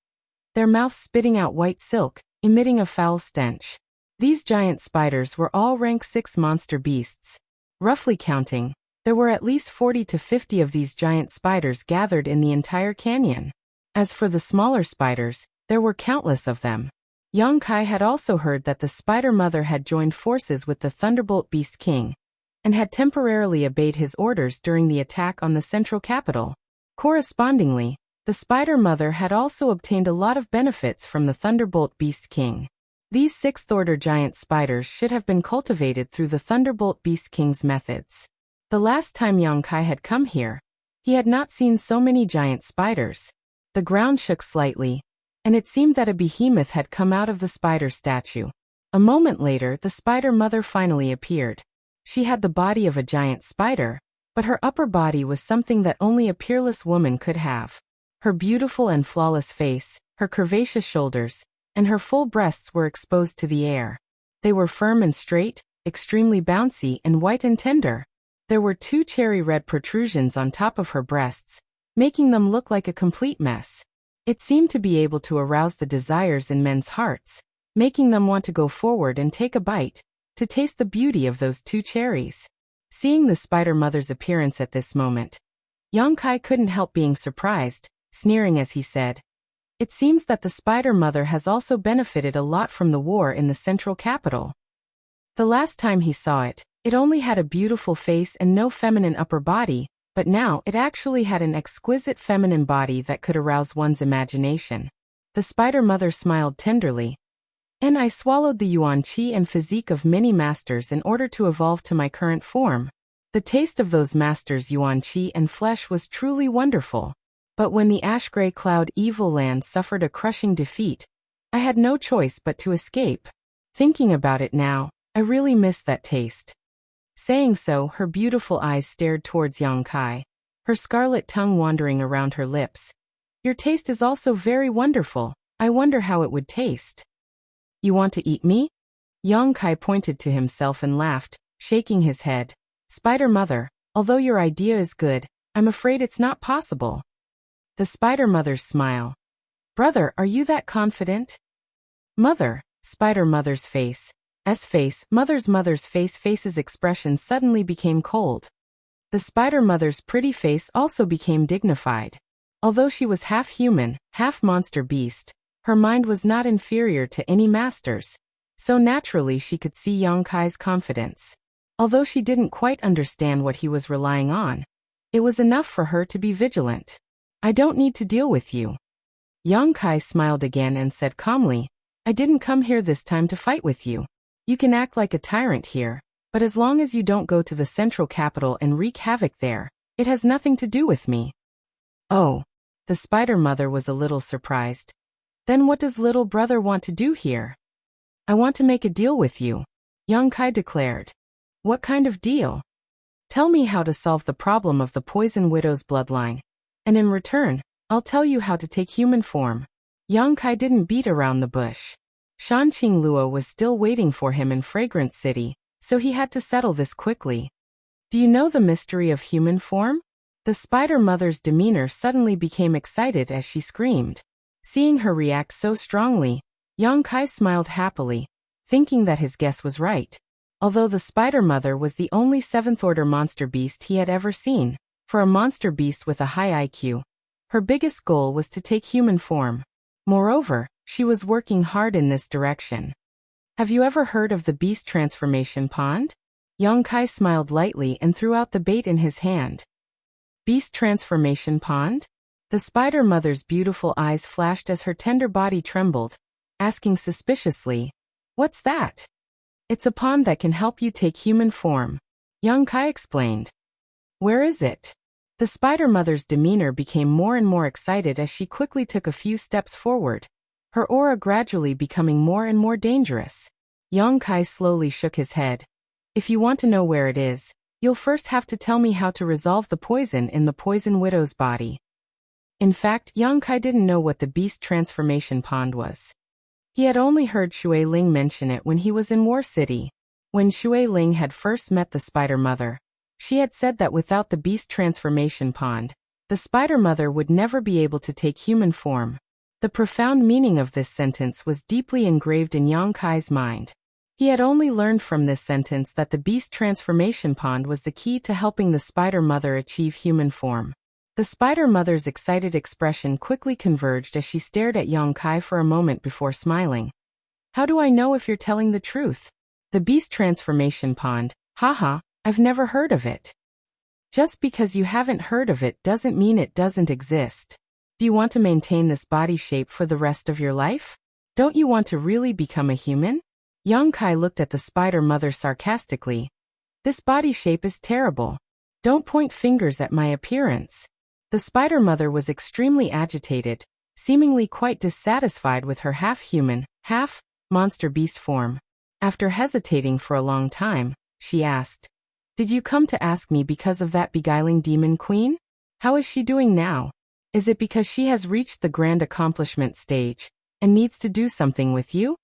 S1: their mouths spitting out white silk, emitting a foul stench. These giant spiders were all rank 6 monster beasts. Roughly counting, there were at least 40 to 50 of these giant spiders gathered in the entire canyon. As for the smaller spiders, there were countless of them. Yang Kai had also heard that the spider mother had joined forces with the Thunderbolt Beast King, and had temporarily obeyed his orders during the attack on the central capital. Correspondingly, the spider mother had also obtained a lot of benefits from the Thunderbolt Beast King. These 6th-order giant spiders should have been cultivated through the Thunderbolt Beast King's methods. The last time Yang Kai had come here, he had not seen so many giant spiders. The ground shook slightly, and it seemed that a behemoth had come out of the spider statue. A moment later, the spider mother finally appeared. She had the body of a giant spider, but her upper body was something that only a peerless woman could have. Her beautiful and flawless face, her curvaceous shoulders, and her full breasts were exposed to the air. They were firm and straight, extremely bouncy and white and tender. There were 2 cherry-red protrusions on top of her breasts, making them look like a complete mess. It seemed to be able to arouse the desires in men's hearts, making them want to go forward and take a bite, to taste the beauty of those 2 cherries. Seeing the spider mother's appearance at this moment, Yang Kai couldn't help being surprised, sneering as he said, "It seems that the spider mother has also benefited a lot from the war in the central capital." The last time he saw it, it only had a beautiful face and no feminine upper body, but now it actually had an exquisite feminine body that could arouse one's imagination. The spider mother smiled tenderly. "And I swallowed the yuan qi and physique of many masters in order to evolve to my current form. The taste of those masters' yuan qi and flesh was truly wonderful. But when the ash-gray cloud evil land suffered a crushing defeat, I had no choice but to escape. Thinking about it now, I really miss that taste." Saying so, her beautiful eyes stared towards Yang Kai, her scarlet tongue wandering around her lips. "Your taste is also very wonderful. I wonder how it would taste." "You want to eat me?" Yang Kai pointed to himself and laughed, shaking his head. "Spider Mother, although your idea is good, I'm afraid it's not possible." The Spider Mother's smile. "Brother, are you that confident?" "Mother," Spider Mother's face. Mother's face's expression suddenly became cold. The Spider Mother's pretty face also became dignified. Although she was half human, half monster beast, her mind was not inferior to any master's, so naturally she could see Yang Kai's confidence. Although she didn't quite understand what he was relying on, it was enough for her to be vigilant. "I don't need to deal with you." Yang Kai smiled again and said calmly, "I didn't come here this time to fight with you. You can act like a tyrant here, but as long as you don't go to the central capital and wreak havoc there, it has nothing to do with me." "Oh." The Spider Mother was a little surprised. "Then what does little brother want to do here?" "I want to make a deal with you," Yang Kai declared. "What kind of deal?" "Tell me how to solve the problem of the Poison Widow's bloodline, and in return, I'll tell you how to take human form." Yang Kai didn't beat around the bush. Shanqing Luo was still waiting for him in Fragrance City, so he had to settle this quickly. "Do you know the mystery of human form?" The Spider Mother's demeanor suddenly became excited as she screamed. Seeing her react so strongly, Yang Kai smiled happily, thinking that his guess was right. Although the Spider Mother was the only 7th-order monster beast he had ever seen, for a monster beast with a high IQ, her biggest goal was to take human form. Moreover, she was working hard in this direction. "Have you ever heard of the beast transformation pond?" Yang Kai smiled lightly and threw out the bait in his hand. "Beast transformation pond?" The Spider Mother's beautiful eyes flashed as her tender body trembled, asking suspiciously, "What's that?" "It's a pond that can help you take human form," Yang Kai explained. "Where is it?" The Spider Mother's demeanor became more and more excited as she quickly took a few steps forward, her aura gradually becoming more and more dangerous. Yang Kai slowly shook his head. "If you want to know where it is, you'll first have to tell me how to resolve the poison in the Poison Widow's body." In fact, Yang Kai didn't know what the beast transformation pond was. He had only heard Shui Ling mention it when he was in War City. When Shui Ling had first met the Spider Mother, she had said that without the beast transformation pond, the Spider Mother would never be able to take human form. The profound meaning of this sentence was deeply engraved in Yang Kai's mind. He had only learned from this sentence that the beast transformation pond was the key to helping the Spider Mother achieve human form. The Spider Mother's excited expression quickly converged as she stared at Yang Kai for a moment before smiling. "How do I know if you're telling the truth?" "The beast transformation pond, haha, I've never heard of it." "Just because you haven't heard of it doesn't mean it doesn't exist. Do you want to maintain this body shape for the rest of your life? Don't you want to really become a human?" Yang Kai looked at the Spider Mother sarcastically. "This body shape is terrible. Don't point fingers at my appearance." The Spider Mother was extremely agitated, seemingly quite dissatisfied with her half-human, half-monster beast form. After hesitating for a long time, she asked, "Did you come to ask me because of that beguiling demon queen? How is she doing now? Is it because she has reached the grand accomplishment stage and needs to do something with you?"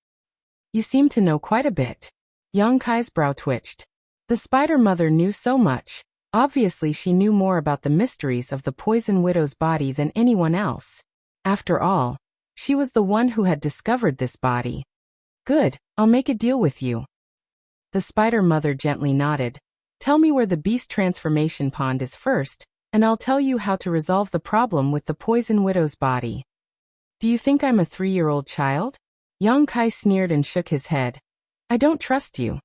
S1: "You seem to know quite a bit." Yang Kai's brow twitched. The Spider Mother knew so much. Obviously she knew more about the mysteries of the Poison Widow's body than anyone else. After all, she was the one who had discovered this body. "Good, I'll make a deal with you." The Spider Mother gently nodded. Tell me where the beast transformation pond is first, and I'll tell you how to resolve the problem with the poison widow's body. Do you think I'm a 3-year-old child? Yang Kai sneered and shook his head. I don't trust you.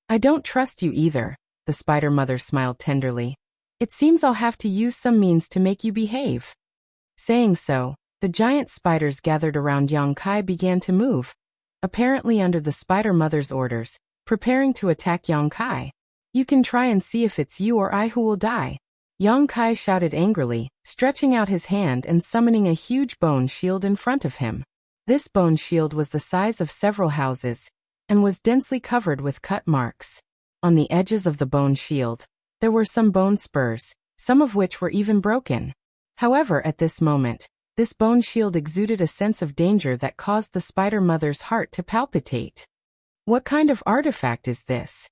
S1: I don't trust you either, the spider mother smiled tenderly. It seems I'll have to use some means to make you behave. Saying so, the giant spiders gathered around Yang Kai began to move, apparently under the spider mother's orders, preparing to attack Yang Kai. You can try and see if it's you or I who will die. Yang Kai shouted angrily, stretching out his hand and summoning a huge bone shield in front of him. This bone shield was the size of several houses, and was densely covered with cut marks. On the edges of the bone shield, there were some bone spurs, some of which were even broken. However, at this moment, this bone shield exuded a sense of danger that caused the spider mother's heart to palpitate. What kind of artifact is this?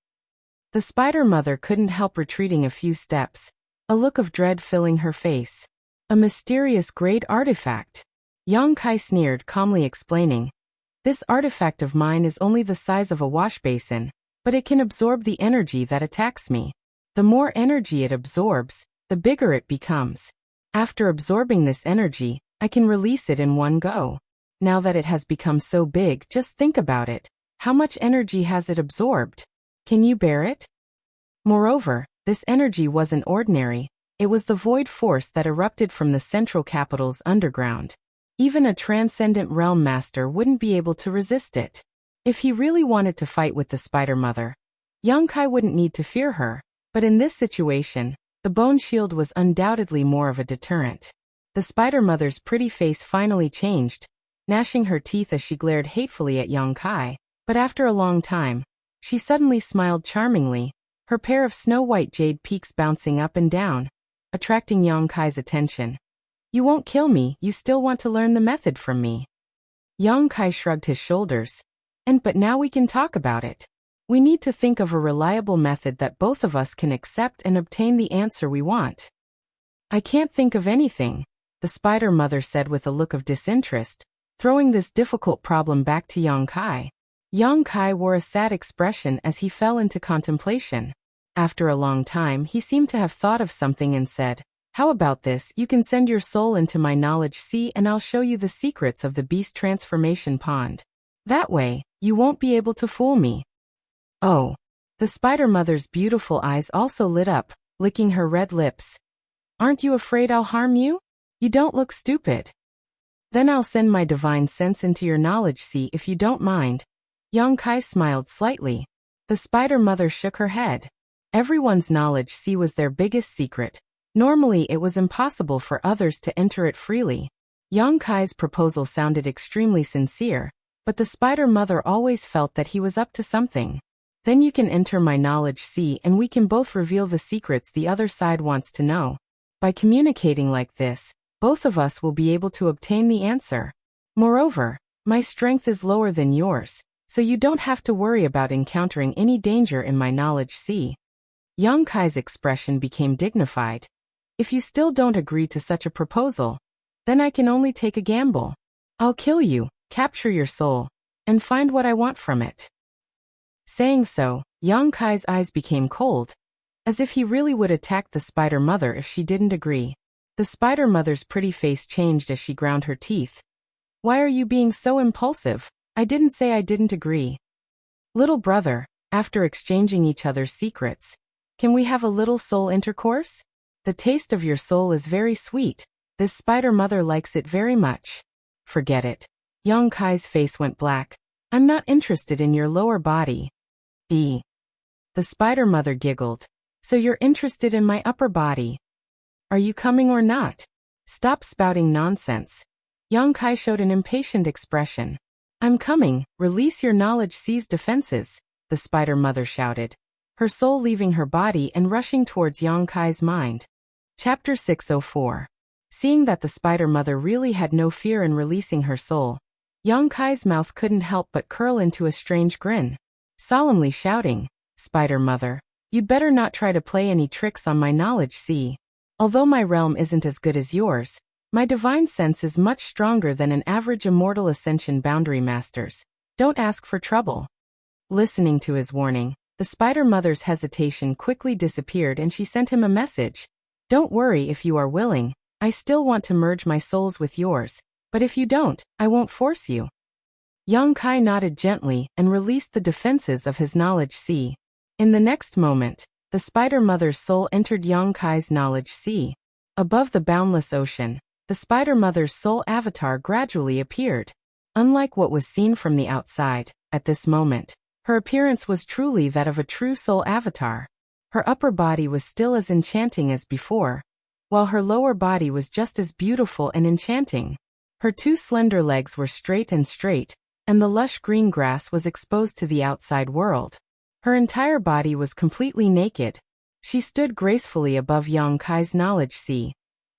S1: The spider mother couldn't help retreating a few steps, a look of dread filling her face. A mysterious great artifact. Yang Kai sneered, calmly explaining. This artifact of mine is only the size of a wash basin, but it can absorb the energy that attacks me. The more energy it absorbs, the bigger it becomes. After absorbing this energy, I can release it in one go. Now that it has become so big, just think about it. How much energy has it absorbed? Can you bear it? Moreover, this energy wasn't ordinary. It was the void force that erupted from the central capital's underground. Even a transcendent realm master wouldn't be able to resist it. If he really wanted to fight with the spider mother, Yang Kai wouldn't need to fear her. But in this situation, the bone shield was undoubtedly more of a deterrent. The spider mother's pretty face finally changed, gnashing her teeth as she glared hatefully at Yang Kai. But after a long time, she suddenly smiled charmingly, her pair of snow-white jade peaks bouncing up and down, attracting Yang Kai's attention. You won't kill me, you still want to learn the method from me. Yang Kai shrugged his shoulders. But now we can talk about it. We need to think of a reliable method that both of us can accept and obtain the answer we want. I can't think of anything, the spider mother said with a look of disinterest, throwing this difficult problem back to Yang Kai. Yang Kai wore a sad expression as he fell into contemplation. After a long time, he seemed to have thought of something and said, How about this? You can send your soul into my knowledge sea and I'll show you the secrets of the beast transformation pond. That way, you won't be able to fool me. Oh. The spider mother's beautiful eyes also lit up, licking her red lips. Aren't you afraid I'll harm you? You don't look stupid. Then I'll send my divine sense into your knowledge sea if you don't mind. Yang Kai smiled slightly. The spider mother shook her head. Everyone's knowledge sea was their biggest secret. Normally it was impossible for others to enter it freely. Yang Kai's proposal sounded extremely sincere, but the spider mother always felt that he was up to something. Then you can enter my knowledge sea and we can both reveal the secrets the other side wants to know. By communicating like this, both of us will be able to obtain the answer. Moreover, my strength is lower than yours, so you don't have to worry about encountering any danger in my knowledge sea. Yang Kai's expression became dignified. If you still don't agree to such a proposal, then I can only take a gamble. I'll kill you, capture your soul, and find what I want from it. Saying so, Yang Kai's eyes became cold, as if he really would attack the spider mother if she didn't agree. The spider mother's pretty face changed as she ground her teeth. Why are you being so impulsive? I didn't say I didn't agree. Little brother, after exchanging each other's secrets, can we have a little soul intercourse? The taste of your soul is very sweet. This spider mother likes it very much. Forget it. Yang Kai's face went black. I'm not interested in your lower body. The spider mother giggled. So you're interested in my upper body. Are you coming or not? Stop spouting nonsense. Yang Kai showed an impatient expression. I'm coming, release your knowledge sea's defenses, the spider mother shouted, her soul leaving her body and rushing towards Yang Kai's mind. Chapter 604. Seeing that the spider mother really had no fear in releasing her soul, Yang Kai's mouth couldn't help but curl into a strange grin. Solemnly shouting, Spider Mother, you'd better not try to play any tricks on my knowledge sea. Although my realm isn't as good as yours, my divine sense is much stronger than an average immortal ascension boundary master's. Don't ask for trouble. Listening to his warning, The spider mother's hesitation quickly disappeared and she sent him a message. Don't worry if you are willing, I still want to merge my souls with yours, but if you don't, I won't force you. Yang Kai nodded gently and released the defenses of his knowledge sea. In the next moment, the spider mother's soul entered Yang Kai's knowledge sea. Above the boundless ocean, the spider mother's soul avatar gradually appeared. Unlike what was seen from the outside, at this moment, her appearance was truly that of a true soul avatar. Her upper body was still as enchanting as before, while her lower body was just as beautiful and enchanting. Her two slender legs were straight, and the lush green grass was exposed to the outside world. Her entire body was completely naked. She stood gracefully above Yang Kai's knowledge sea,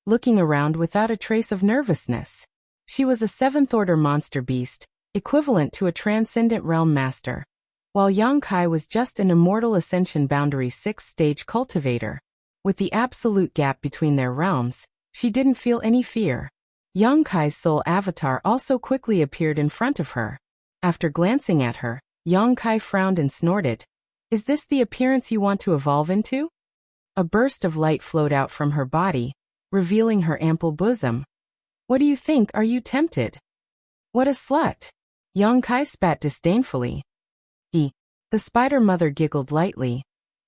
S1: looking around without a trace of nervousness. She was a seventh-order monster beast, equivalent to a transcendent realm master, while Yang Kai was just an immortal ascension boundary 6th-stage cultivator. With the absolute gap between their realms, she didn't feel any fear. Yang Kai's soul avatar also quickly appeared in front of her. After glancing at her, Yang Kai frowned and snorted. Is this the appearance you want to evolve into? A burst of light flowed out from her body, revealing her ample bosom. What do you think? Are you tempted? What a slut! Yang Kai spat disdainfully. The spider mother giggled lightly.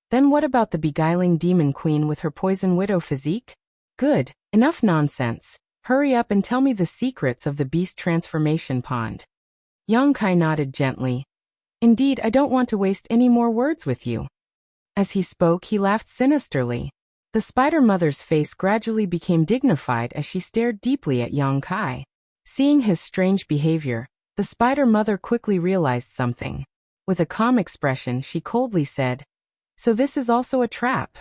S1: Then what about the beguiling demon queen with her poison widow physique? Good, enough nonsense. Hurry up and tell me the secrets of the beast transformation pond. Yang Kai nodded gently. Indeed, I don't want to waste any more words with you. As he spoke, he laughed sinisterly. The spider mother's face gradually became dignified as she stared deeply at Yang Kai. Seeing his strange behavior, the spider mother quickly realized something. With a calm expression, she coldly said, So this is also a trap?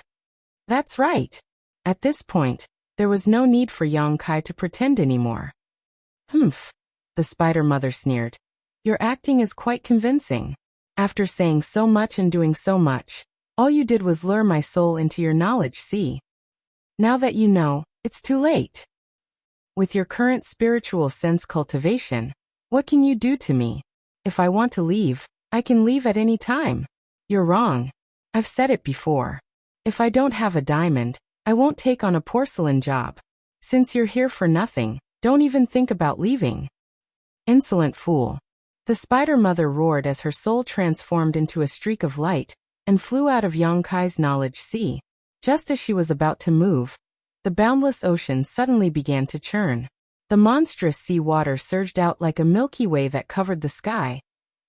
S1: That's right. At this point, there was no need for Yang Kai to pretend anymore. Humph, the spider mother sneered. Your acting is quite convincing. After saying so much and doing so much, all you did was lure my soul into your knowledge sea. Now that you know, it's too late. With your current spiritual sense cultivation, what can you do to me? If I want to leave, I can leave at any time. You're wrong. I've said it before. If I don't have a diamond, I won't take on a porcelain job. Since you're here for nothing, don't even think about leaving. Insolent fool. The spider mother roared as her soul transformed into a streak of light and flew out of Yang Kai's knowledge sea. Just as she was about to move, the boundless ocean suddenly began to churn. The monstrous sea water surged out like a milky way that covered the sky,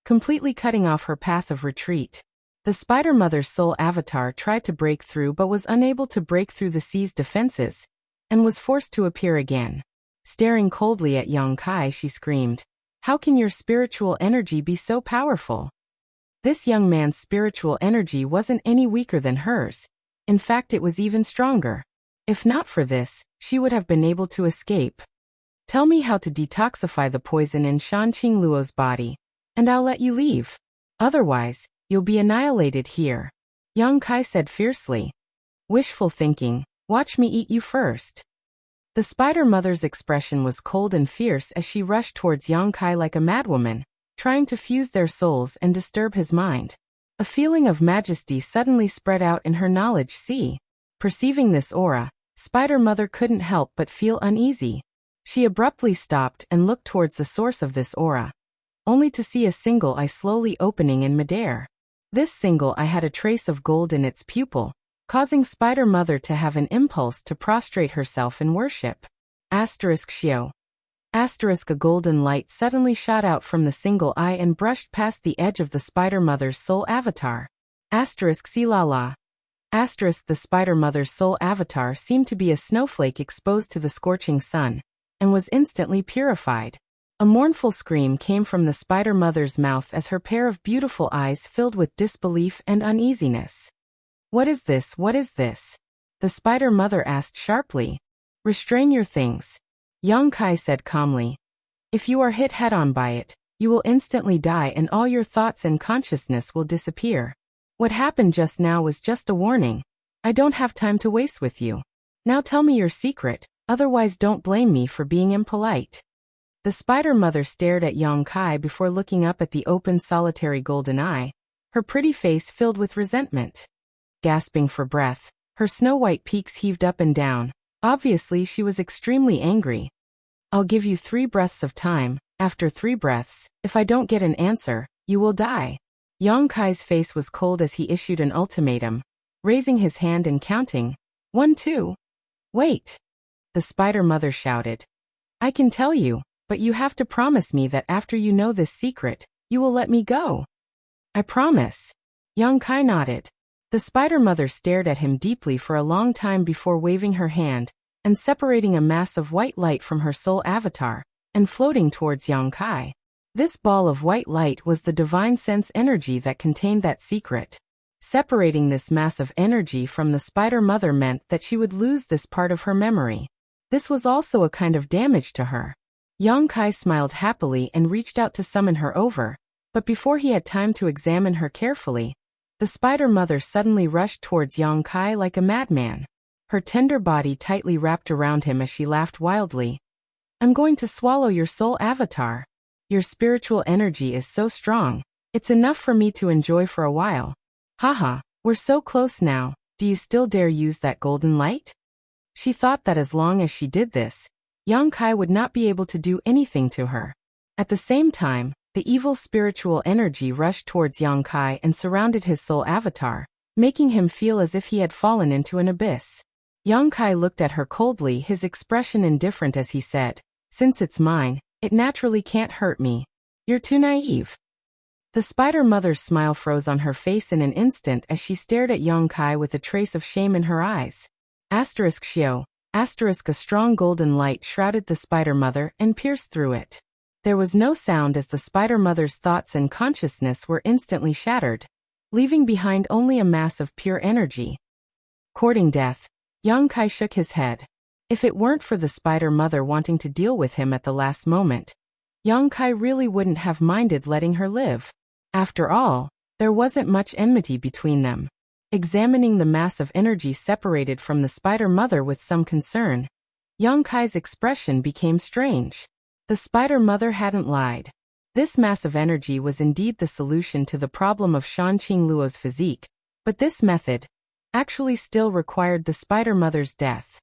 S1: completely cutting off her path of retreat. The spider mother's soul avatar tried to break through but was unable to break through the sea's defenses, and was forced to appear again. Staring coldly at Yang Kai, she screamed, How can your spiritual energy be so powerful? This young man's spiritual energy wasn't any weaker than hers. In fact, it was even stronger. If not for this, she would have been able to escape. Tell me how to detoxify the poison in Shan Qing Luo's body, and I'll let you leave. Otherwise, you'll be annihilated here. Yang Kai said fiercely. Wishful thinking, watch me eat you first. The spider mother's expression was cold and fierce as she rushed towards Yang Kai like a madwoman, trying to fuse their souls and disturb his mind. A feeling of majesty suddenly spread out in her knowledge sea. Perceiving this aura, Spider Mother couldn't help but feel uneasy. She abruptly stopped and looked towards the source of this aura, only to see a single eye slowly opening in midair. This single eye had a trace of gold in its pupil, causing Spider Mother to have an impulse to prostrate herself in worship. Xiao. A golden light suddenly shot out from the single eye and brushed past the edge of the Spider Mother's soul avatar. Silala. The Spider Mother's soul avatar seemed to be a snowflake exposed to the scorching sun, and was instantly purified. A mournful scream came from the Spider Mother's mouth as her pair of beautiful eyes filled with disbelief and uneasiness. What is this? What is this? The Spider Mother asked sharply. Restrain your things. Yang Kai said calmly. If you are hit head-on by it, you will instantly die and all your thoughts and consciousness will disappear. What happened just now was just a warning. I don't have time to waste with you. Now tell me your secret, otherwise don't blame me for being impolite. The Spider Mother stared at Yang Kai before looking up at the open solitary golden eye. her pretty face filled with resentment. Gasping for breath, her snow-white peaks heaved up and down. Obviously she was extremely angry. I'll give you 3 breaths of time. After 3 breaths, if I don't get an answer, you will die. Yang Kai's face was cold as he issued an ultimatum, raising his hand and counting. 1, 2. Wait! The spider mother shouted. I can tell you, but you have to promise me that after you know this secret, you will let me go. I promise. Yang Kai nodded. The spider mother stared at him deeply for a long time before waving her hand and separating a mass of white light from her soul avatar and floating towards Yang Kai. This ball of white light was the divine sense energy that contained that secret. Separating this mass of energy from the spider mother meant that she would lose this part of her memory. This was also a kind of damage to her. Yang Kai smiled happily and reached out to summon her over, but before he had time to examine her carefully, the spider mother suddenly rushed towards Yang Kai like a madman. Her tender body tightly wrapped around him as she laughed wildly. I'm going to swallow your soul avatar. Your spiritual energy is so strong, it's enough for me to enjoy for a while. Haha, we're so close now, do you still dare use that golden light? She thought that as long as she did this, Yang Kai would not be able to do anything to her. At the same time, the evil spiritual energy rushed towards Yang Kai and surrounded his soul avatar, making him feel as if he had fallen into an abyss. Yang Kai looked at her coldly, his expression indifferent as he said, Since it's mine, it naturally can't hurt me. You're too naive. The spider mother's smile froze on her face in an instant as she stared at Yang Kai with a trace of shame in her eyes. Xiao. A strong golden light shrouded the spider mother and pierced through it. There was no sound as the spider mother's thoughts and consciousness were instantly shattered, leaving behind only a mass of pure energy. Courting death, Yang Kai shook his head. If it weren't for the spider mother wanting to deal with him at the last moment, Yang Kai really wouldn't have minded letting her live. After all, there wasn't much enmity between them. Examining the mass of energy separated from the spider mother with some concern, Yang Kai's expression became strange. The spider mother hadn't lied. This mass of energy was indeed the solution to the problem of Shanqing Luo's physique, but this method actually still required the spider mother's death.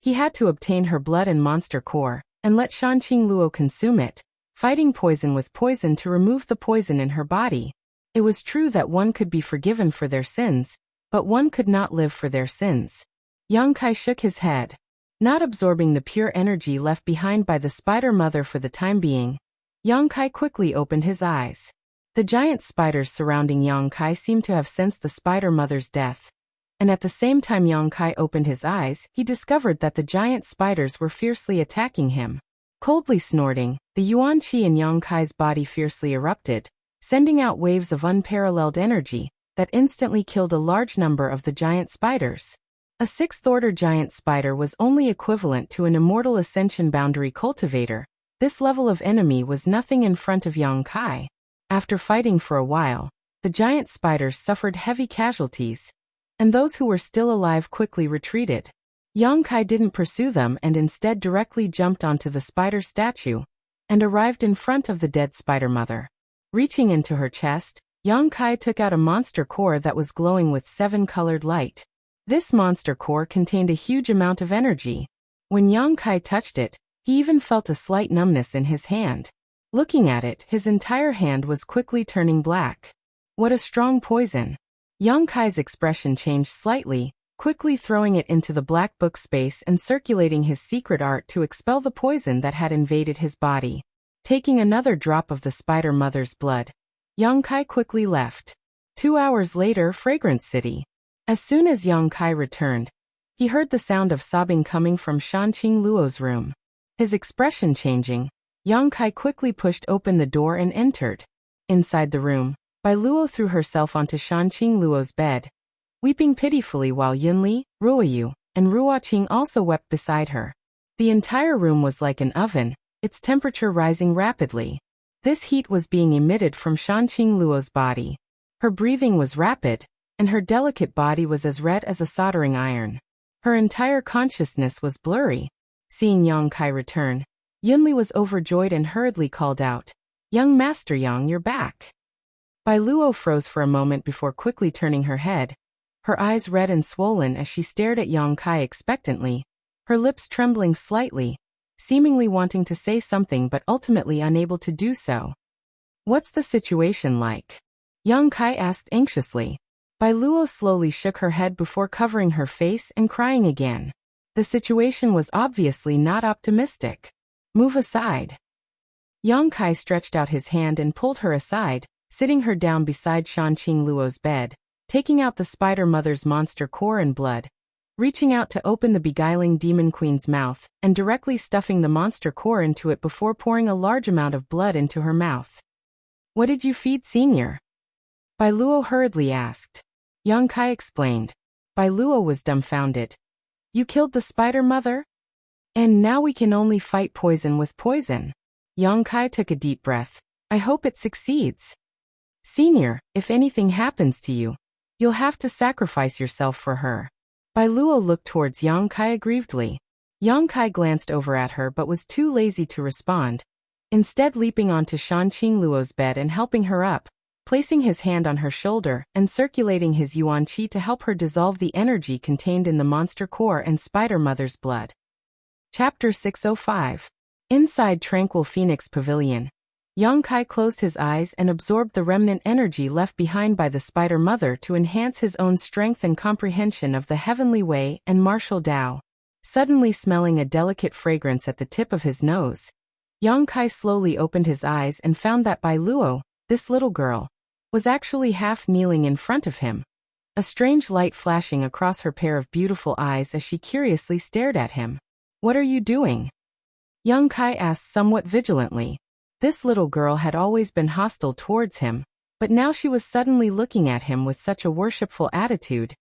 S1: He had to obtain her blood and monster core, and let Shanqing Luo consume it, fighting poison with poison to remove the poison in her body. It was true that one could be forgiven for their sins, but one could not live for their sins. Yang Kai shook his head. Not absorbing the pure energy left behind by the spider mother for the time being, Yang Kai quickly opened his eyes. The giant spiders surrounding Yang Kai seemed to have sensed the spider mother's death, and at the same time Yang Kai opened his eyes, he discovered that the giant spiders were fiercely attacking him. Coldly snorting, the yuan qi in Yang Kai's body fiercely erupted, sending out waves of unparalleled energy that instantly killed a large number of the giant spiders. A 6th-order giant spider was only equivalent to an immortal ascension boundary cultivator. This level of enemy was nothing in front of Yang Kai. After fighting for a while, the giant spiders suffered heavy casualties, and those who were still alive quickly retreated. Yang Kai didn't pursue them and instead directly jumped onto the spider statue and arrived in front of the dead spider mother. Reaching into her chest, Yang Kai took out a monster core that was glowing with 7-colored light. This monster core contained a huge amount of energy. When Yang Kai touched it, he even felt a slight numbness in his hand. Looking at it, his entire hand was quickly turning black. What a strong poison! Yang Kai's expression changed slightly, quickly throwing it into the black book space and circulating his secret art to expel the poison that had invaded his body. Taking another drop of the spider mother's blood, Yang Kai quickly left. 2 hours later, Fragrance City. As soon as Yang Kai returned, he heard the sound of sobbing coming from Shanqing Luo's room. His expression changing, Yang Kai quickly pushed open the door and entered. Inside the room, Bai Luo threw herself onto Shanqing Luo's bed, weeping pitifully while Yunli, Ruoyu, and Ruoqing also wept beside her. The entire room was like an oven, its temperature rising rapidly. This heat was being emitted from Shanqing Luo's body. Her breathing was rapid, and her delicate body was as red as a soldering iron. Her entire consciousness was blurry. Seeing Yang Kai return, Yunli was overjoyed and hurriedly called out, "Young Master Yang, you're back." Bai Luo froze for a moment before quickly turning her head, her eyes red and swollen as she stared at Yang Kai expectantly, her lips trembling slightly, seemingly wanting to say something but ultimately unable to do so. "What's the situation like?" Yang Kai asked anxiously. Bai Luo slowly shook her head before covering her face and crying again. The situation was obviously not optimistic. "Move aside." Yang Kai stretched out his hand and pulled her aside, sitting her down beside Shanqing Luo's bed, taking out the Spider Mother's monster core and blood, reaching out to open the beguiling Demon Queen's mouth, and directly stuffing the monster core into it before pouring a large amount of blood into her mouth. "What did you feed Senior?" Bai Luo hurriedly asked. Yang Kai explained. Bai Luo was dumbfounded. "You killed the Spider Mother? And now we can only fight poison with poison." Yang Kai took a deep breath. "I hope it succeeds. Senior, if anything happens to you, you'll have to sacrifice yourself for her." Bai Luo looked towards Yang Kai aggrievedly. Yang Kai glanced over at her but was too lazy to respond, instead leaping onto Shanqing Luo's bed and helping her up, placing his hand on her shoulder and circulating his yuan qi to help her dissolve the energy contained in the monster core and Spider Mother's blood. Chapter 605. Inside Tranquil Phoenix Pavilion, Yang Kai closed his eyes and absorbed the remnant energy left behind by the Spider Mother to enhance his own strength and comprehension of the heavenly way and martial Tao. Suddenly smelling a delicate fragrance at the tip of his nose, Yang Kai slowly opened his eyes and found that Bai Luo, this little girl, was actually half kneeling in front of him, a strange light flashing across her pair of beautiful eyes as she curiously stared at him. "What are you doing?" Yang Kai asked somewhat vigilantly. This little girl had always been hostile towards him, but now she was suddenly looking at him with such a worshipful attitude.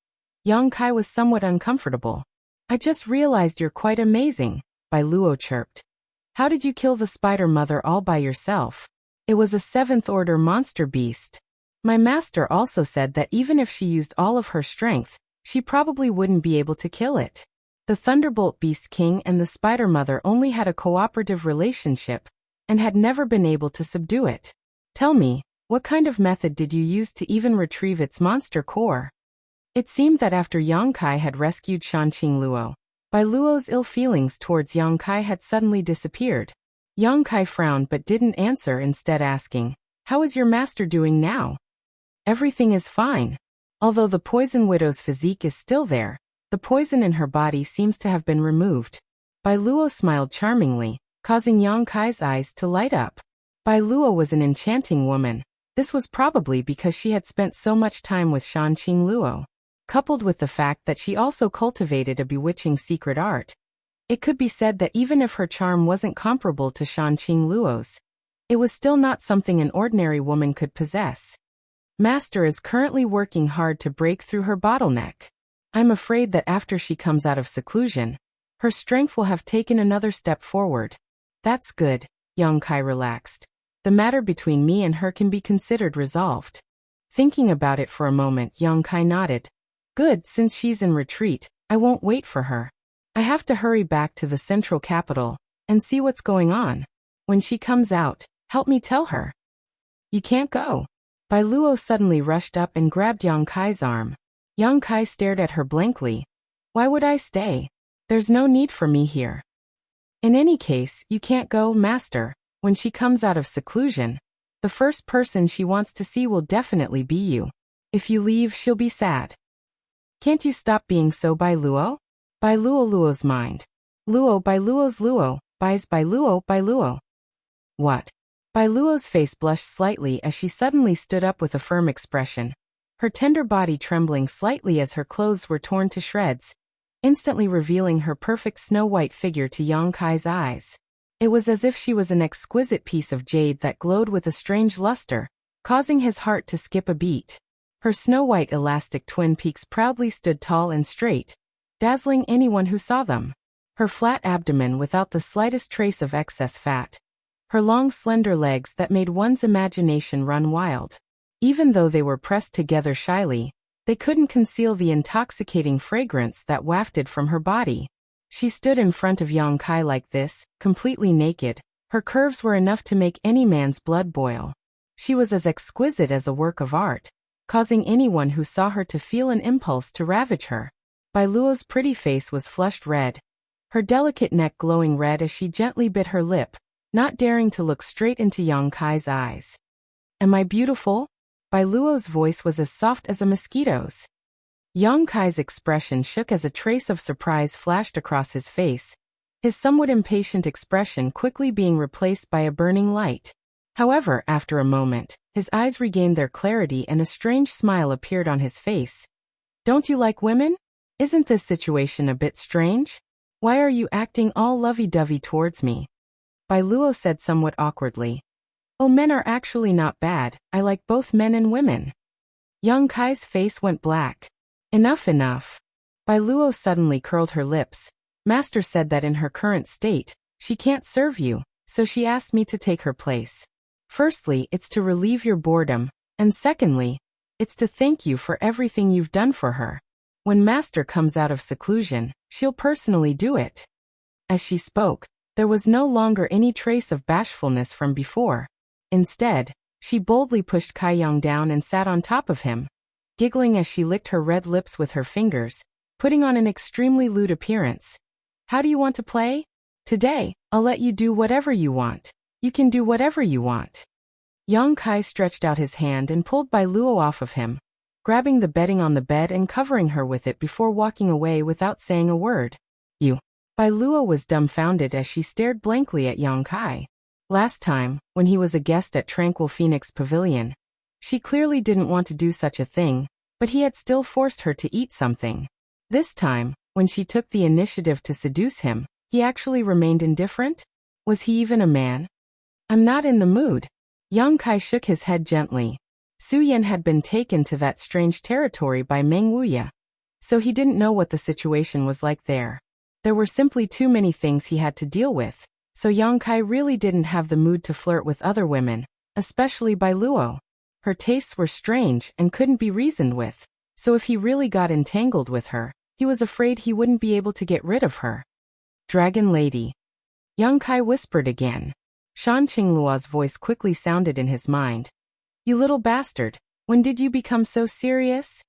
S1: Yang Kai was somewhat uncomfortable. "I just realized you're quite amazing," Bai Luo chirped. "How did you kill the Spider Mother all by yourself? It was a 7th-order monster beast. My master also said that even if she used all of her strength, she probably wouldn't be able to kill it. The Thunderbolt Beast King and the Spider Mother only had a cooperative relationship, and had never been able to subdue it. Tell me, what kind of method did you use to even retrieve its monster core?" It seemed that after Yang Kai had rescued Shanqing Luo, Bai Luo's ill feelings towards Yang Kai had suddenly disappeared. Yang Kai frowned but didn't answer, instead asking, "How is your master doing now?" "Everything is fine. Although the Poison Widow's physique is still there, the poison in her body seems to have been removed." Bai Luo smiled charmingly, causing Yang Kai's eyes to light up. Bai Luo was an enchanting woman. This was probably because she had spent so much time with Shanqing Luo, coupled with the fact that she also cultivated a bewitching secret art. It could be said that even if her charm wasn't comparable to Shanqing Luo's, it was still not something an ordinary woman could possess. "Master is currently working hard to break through her bottleneck. I'm afraid that after she comes out of seclusion, her strength will have taken another step forward." "That's good," Yang Kai relaxed. "The matter between me and her can be considered resolved." Thinking about it for a moment, Yang Kai nodded. "Good, since she's in retreat, I won't wait for her. I have to hurry back to the central capital and see what's going on. When she comes out, help me tell her." "You can't go." Bai Luo suddenly rushed up and grabbed Yang Kai's arm. Yang Kai stared at her blankly. "Why would I stay? There's no need for me here." "In any case, you can't go, Master. When she comes out of seclusion, the first person she wants to see will definitely be you. If you leave, she'll be sad." "Can't you stop being so, Bai Luo?" Bai Luo's mind. "Luo Bai Luo's Luo, Bai's Bai Luo Bai Luo." "What?" Bai Luo's face blushed slightly as she suddenly stood up with a firm expression, her tender body trembling slightly as her clothes were torn to shreds, instantly revealing her perfect snow-white figure to Yang Kai's eyes. It was as if she was an exquisite piece of jade that glowed with a strange luster, causing his heart to skip a beat. Her snow-white elastic twin peaks proudly stood tall and straight, dazzling anyone who saw them. Her flat abdomen without the slightest trace of excess fat. Her long slender legs that made one's imagination run wild. Even though they were pressed together shyly, they couldn't conceal the intoxicating fragrance that wafted from her body. She stood in front of Yang Kai like this, completely naked. Her curves were enough to make any man's blood boil. She was as exquisite as a work of art, causing anyone who saw her to feel an impulse to ravage her. Bai Luo's pretty face was flushed red, her delicate neck glowing red as she gently bit her lip, not daring to look straight into Yang Kai's eyes. Am I beautiful? Bai Luo's voice was as soft as a mosquito's. Yang Kai's expression shook as a trace of surprise flashed across his face, his somewhat impatient expression quickly being replaced by a burning light. However, after a moment, his eyes regained their clarity and a strange smile appeared on his face. Don't you like women? Isn't this situation a bit strange? Why are you acting all lovey-dovey towards me? Bai Luo said somewhat awkwardly. Oh, men are actually not bad, I like both men and women. Yang Kai's face went black. Enough, enough. Bai Luo suddenly curled her lips. Master said that in her current state, she can't serve you, so she asked me to take her place. Firstly, it's to relieve your boredom, and secondly, it's to thank you for everything you've done for her. When Master comes out of seclusion, she'll personally do it. As she spoke, there was no longer any trace of bashfulness from before. Instead, she boldly pushed Kai Yang down and sat on top of him, giggling as she licked her red lips with her fingers, putting on an extremely lewd appearance. How do you want to play? Today, I'll let you do whatever you want. You can do whatever you want. Yang Kai stretched out his hand and pulled Bai Luo off of him, grabbing the bedding on the bed and covering her with it before walking away without saying a word. You. Bai Luo was dumbfounded as she stared blankly at Yang Kai. Last time, when he was a guest at Tranquil Phoenix Pavilion, she clearly didn't want to do such a thing, but he had still forced her to eat something. This time, when she took the initiative to seduce him, he actually remained indifferent? Was he even a man? I'm not in the mood. Yang Kai shook his head gently. Su Yan had been taken to that strange territory by Meng Wuya, so he didn't know what the situation was like there. There were simply too many things he had to deal with, so Yang Kai really didn't have the mood to flirt with other women, especially Bai Luo. Her tastes were strange and couldn't be reasoned with, so if he really got entangled with her, he was afraid he wouldn't be able to get rid of her. Dragon Lady. Yang Kai whispered again. Shan Qingluo's voice quickly sounded in his mind. You little bastard, when did you become so serious?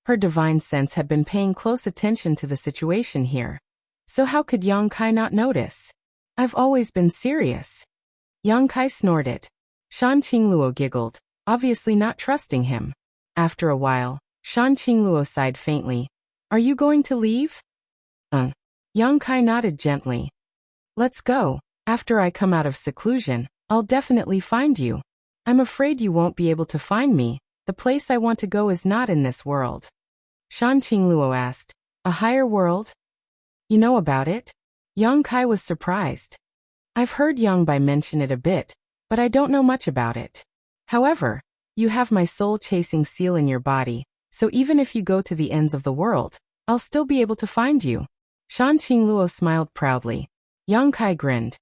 S1: Her divine sense had been paying close attention to the situation here. So how could Yang Kai not notice? I've always been serious. Yang Kai snorted. Shan Qingluo giggled, obviously not trusting him. After a while, Shan Qingluo sighed faintly. Are you going to leave? Yang Kai nodded gently. Let's go. After I come out of seclusion, I'll definitely find you. I'm afraid you won't be able to find me. The place I want to go is not in this world. Shan Qingluo asked. A higher world? You know about it? Yang Kai was surprised. I've heard Yang Bai mention it a bit, but I don't know much about it. However, you have my soul-chasing seal in your body, so even if you go to the ends of the world, I'll still be able to find you. Shan Qingluo smiled proudly. Yang Kai grinned.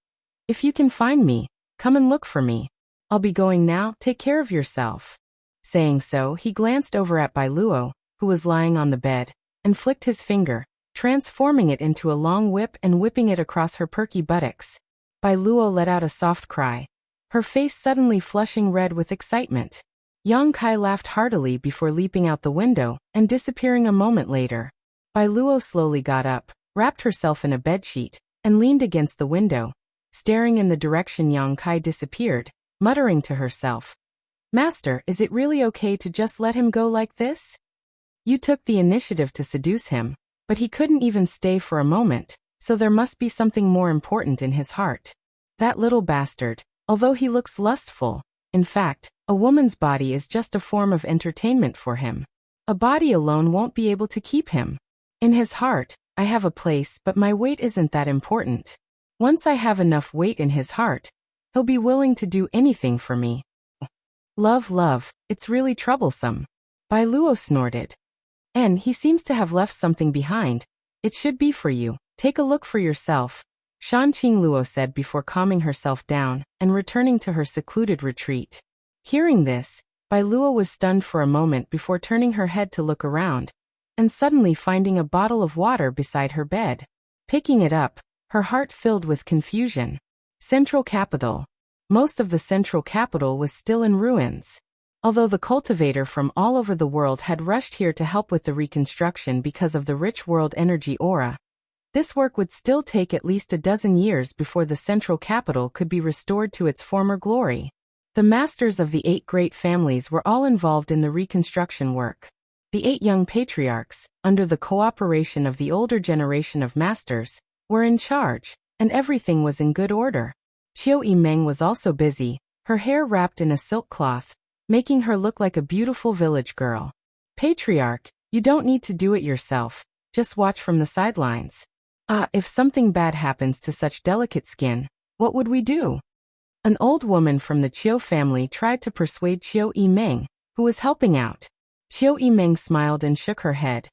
S1: If you can find me, come and look for me. I'll be going now, take care of yourself. Saying so, he glanced over at Bai Luo, who was lying on the bed, and flicked his finger, transforming it into a long whip and whipping it across her perky buttocks. Bai Luo let out a soft cry, her face suddenly flushing red with excitement. Yang Kai laughed heartily before leaping out the window and disappearing a moment later. Bai Luo slowly got up, wrapped herself in a bedsheet, and leaned against the window, staring in the direction Yang Kai disappeared, muttering to herself. Master, is it really okay to just let him go like this? You took the initiative to seduce him, but he couldn't even stay for a moment, so there must be something more important in his heart. That little bastard, although he looks lustful, in fact, a woman's body is just a form of entertainment for him. A body alone won't be able to keep him. In his heart, I have a place, but my weight isn't that important. Once I have enough weight in his heart, he'll be willing to do anything for me. Love, it's really troublesome. Bai Luo snorted. And he seems to have left something behind. It should be for you. Take a look for yourself. Shan Qingluo said before calming herself down and returning to her secluded retreat. Hearing this, Bai Luo was stunned for a moment before turning her head to look around, and suddenly finding a bottle of water beside her bed. Picking it up, her heart filled with confusion. Central Capital. Most of the central capital was still in ruins. Although the cultivator from all over the world had rushed here to help with the reconstruction because of the rich world energy aura, this work would still take at least a dozen years before the central capital could be restored to its former glory. The masters of the 8 great families were all involved in the reconstruction work. The 8 young patriarchs, under the cooperation of the older generation of masters, were in charge, and everything was in good order. Qiu Yimeng was also busy, her hair wrapped in a silk cloth, making her look like a beautiful village girl. Patriarch, you don't need to do it yourself, just watch from the sidelines. If something bad happens to such delicate skin, what would we do? An old woman from the Qiu family tried to persuade Qiu Yimeng, who was helping out. Qiu Yimeng smiled and shook her head.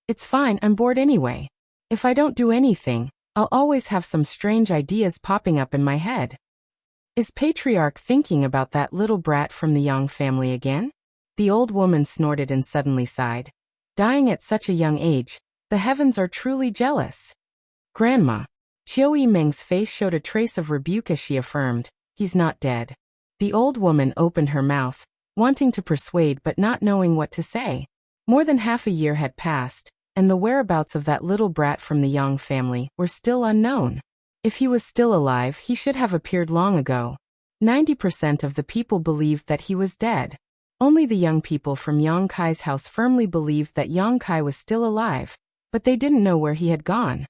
S1: It's fine, I'm bored anyway. If I don't do anything, I'll always have some strange ideas popping up in my head. Is Patriarch thinking about that little brat from the Yang family again? The old woman snorted and suddenly sighed. Dying at such a young age, the heavens are truly jealous. Grandma. Qiu Yimeng's face showed a trace of rebuke as she affirmed, he's not dead. The old woman opened her mouth, wanting to persuade but not knowing what to say. More than half a year had passed, and the whereabouts of that little brat from the Yang family were still unknown. If he was still alive, he should have appeared long ago. 90% of the people believed that he was dead. Only the young people from Yang Kai's house firmly believed that Yang Kai was still alive, but they didn't know where he had gone.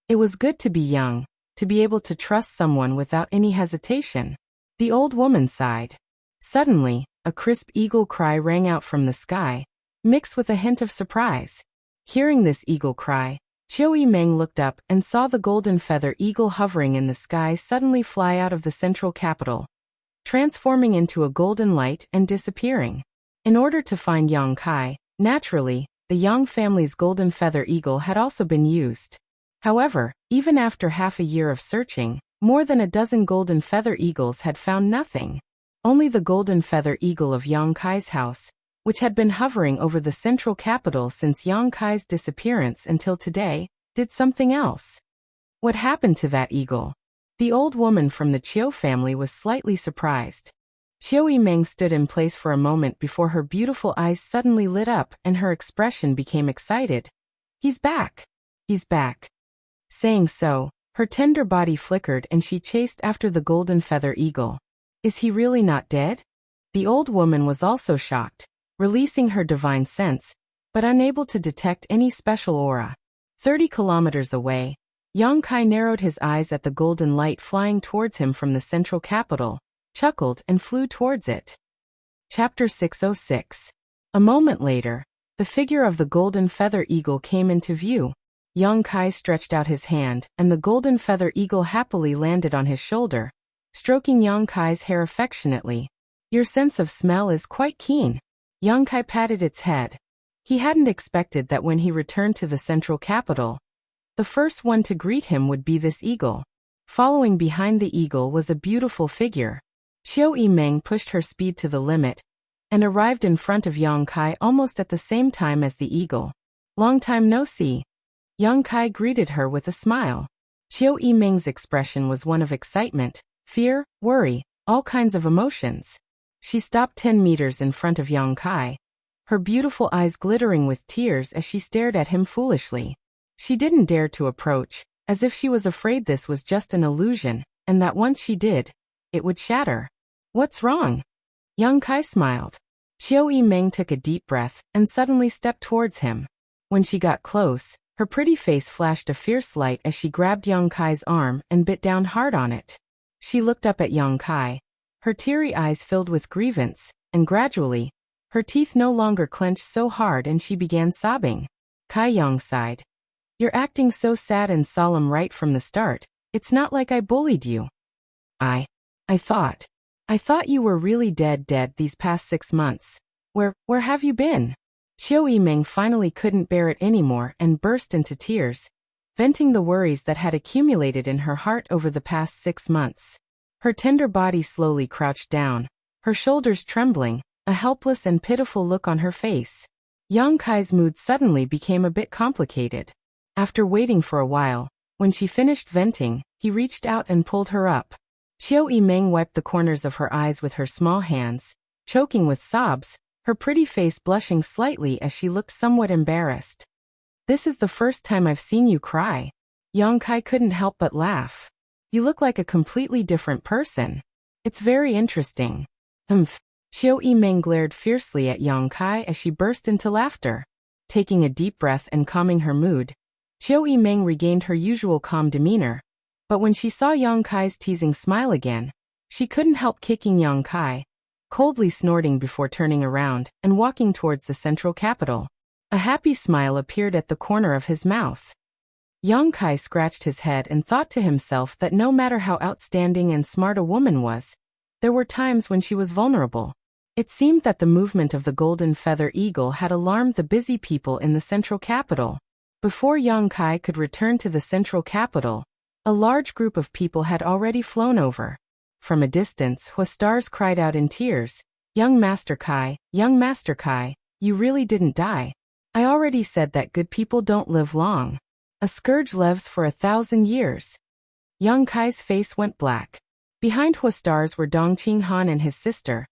S1: It was good to be young, to be able to trust someone without any hesitation. The old woman sighed. Suddenly, a crisp eagle cry rang out from the sky, mixed with a hint of surprise. Hearing this eagle cry, Qiu Yimeng looked up and saw the golden feather eagle hovering in the sky suddenly fly out of the central capital, transforming into a golden light and disappearing. In order to find Yang Kai, naturally, the Yang family's golden feather eagle had also been used. However, even after half a year of searching, more than a dozen golden feather eagles had found nothing. Only the golden feather eagle of Yang Kai's house, which had been hovering over the central capital since Yang Kai's disappearance until today, did something else. What happened to that eagle? The old woman from the Qiu family was slightly surprised. Qiu Yimeng stood in place for a moment before her beautiful eyes suddenly lit up and her expression became excited. He's back! He's back! Saying so, her tender body flickered and she chased after the golden feather eagle. Is he really not dead? The old woman was also shocked, releasing her divine sense, but unable to detect any special aura. 30 kilometers away, Yang Kai narrowed his eyes at the golden light flying towards him from the central capital, chuckled and flew towards it. Chapter 606. A moment later, the figure of the golden feather eagle came into view. Yang Kai stretched out his hand, and the golden feather eagle happily landed on his shoulder, stroking Yang Kai's hair affectionately. Your sense of smell is quite keen. Yang Kai patted its head. He hadn't expected that when he returned to the central capital, the first one to greet him would be this eagle. Following behind the eagle was a beautiful figure. Qiu Yimeng pushed her speed to the limit, and arrived in front of Yang Kai almost at the same time as the eagle. Long time no see. Yang Kai greeted her with a smile. Qiu Yimeng's expression was one of excitement, fear, worry, all kinds of emotions. She stopped 10 meters in front of Yang Kai, her beautiful eyes glittering with tears as she stared at him foolishly. She didn't dare to approach, as if she was afraid this was just an illusion, and that once she did, it would shatter. What's wrong? Yang Kai smiled. Qiu Yimeng took a deep breath and suddenly stepped towards him. When she got close, her pretty face flashed a fierce light as she grabbed Yang Kai's arm and bit down hard on it. She looked up at Yang Kai, her teary eyes filled with grievance, and gradually, her teeth no longer clenched so hard and she began sobbing. Kai Yang sighed. You're acting so sad and solemn right from the start. It's not like I bullied you. I thought you were really dead these past 6 months. Where have you been? Qiu Yimeng finally couldn't bear it anymore and burst into tears, venting the worries that had accumulated in her heart over the past 6 months. Her tender body slowly crouched down, her shoulders trembling, a helpless and pitiful look on her face. Yang Kai's mood suddenly became a bit complicated. After waiting for a while, when she finished venting, he reached out and pulled her up. Qiu Yimeng wiped the corners of her eyes with her small hands, choking with sobs, her pretty face blushing slightly as she looked somewhat embarrassed. This is the first time I've seen you cry. Yang Kai couldn't help but laugh. You look like a completely different person. It's very interesting. Qiu Yimeng glared fiercely at Yang Kai as she burst into laughter. Taking a deep breath and calming her mood, Qiu Yimeng regained her usual calm demeanor. But when she saw Yang Kai's teasing smile again, she couldn't help kicking Yang Kai, coldly snorting before turning around and walking towards the central capital. A happy smile appeared at the corner of his mouth. Yang Kai scratched his head and thought to himself that no matter how outstanding and smart a woman was, there were times when she was vulnerable. It seemed that the movement of the golden feather eagle had alarmed the busy people in the central capital. Before Yang Kai could return to the central capital, a large group of people had already flown over. From a distance, Huastars cried out in tears, Young Master Kai, you really didn't die. I already said that good people don't live long. A scourge lives for 1,000 years. Yang Kai's face went black. Behind Huastars were Dong Qinghan and his sister,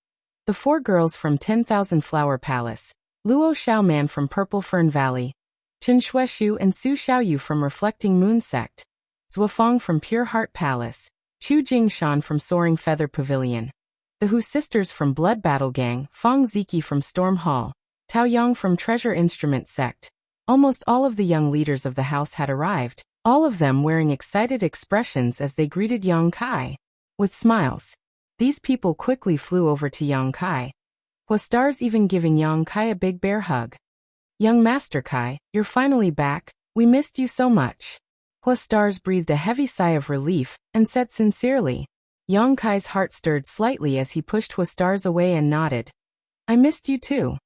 S1: the 4 girls from 10,000 Flower Palace, Luo Xiaoman from Purple Fern Valley, Chen Shueshu and Su Xiaoyu from Reflecting Moon Sect, Zuofeng from Pure Heart Palace, Chu Jingshan from Soaring Feather Pavilion, the Hu sisters from Blood Battle Gang, Fang Ziki from Storm Hall, Tao Yang from Treasure Instrument Sect. Almost all of the young leaders of the house had arrived, all of them wearing excited expressions as they greeted Yang Kai. With smiles, these people quickly flew over to Yang Kai, Huastars even giving Yang Kai a big bear hug. Young Master Kai, you're finally back, we missed you so much. Huastars breathed a heavy sigh of relief and said sincerely. Yang Kai's heart stirred slightly as he pushed Huastars away and nodded. I missed you too.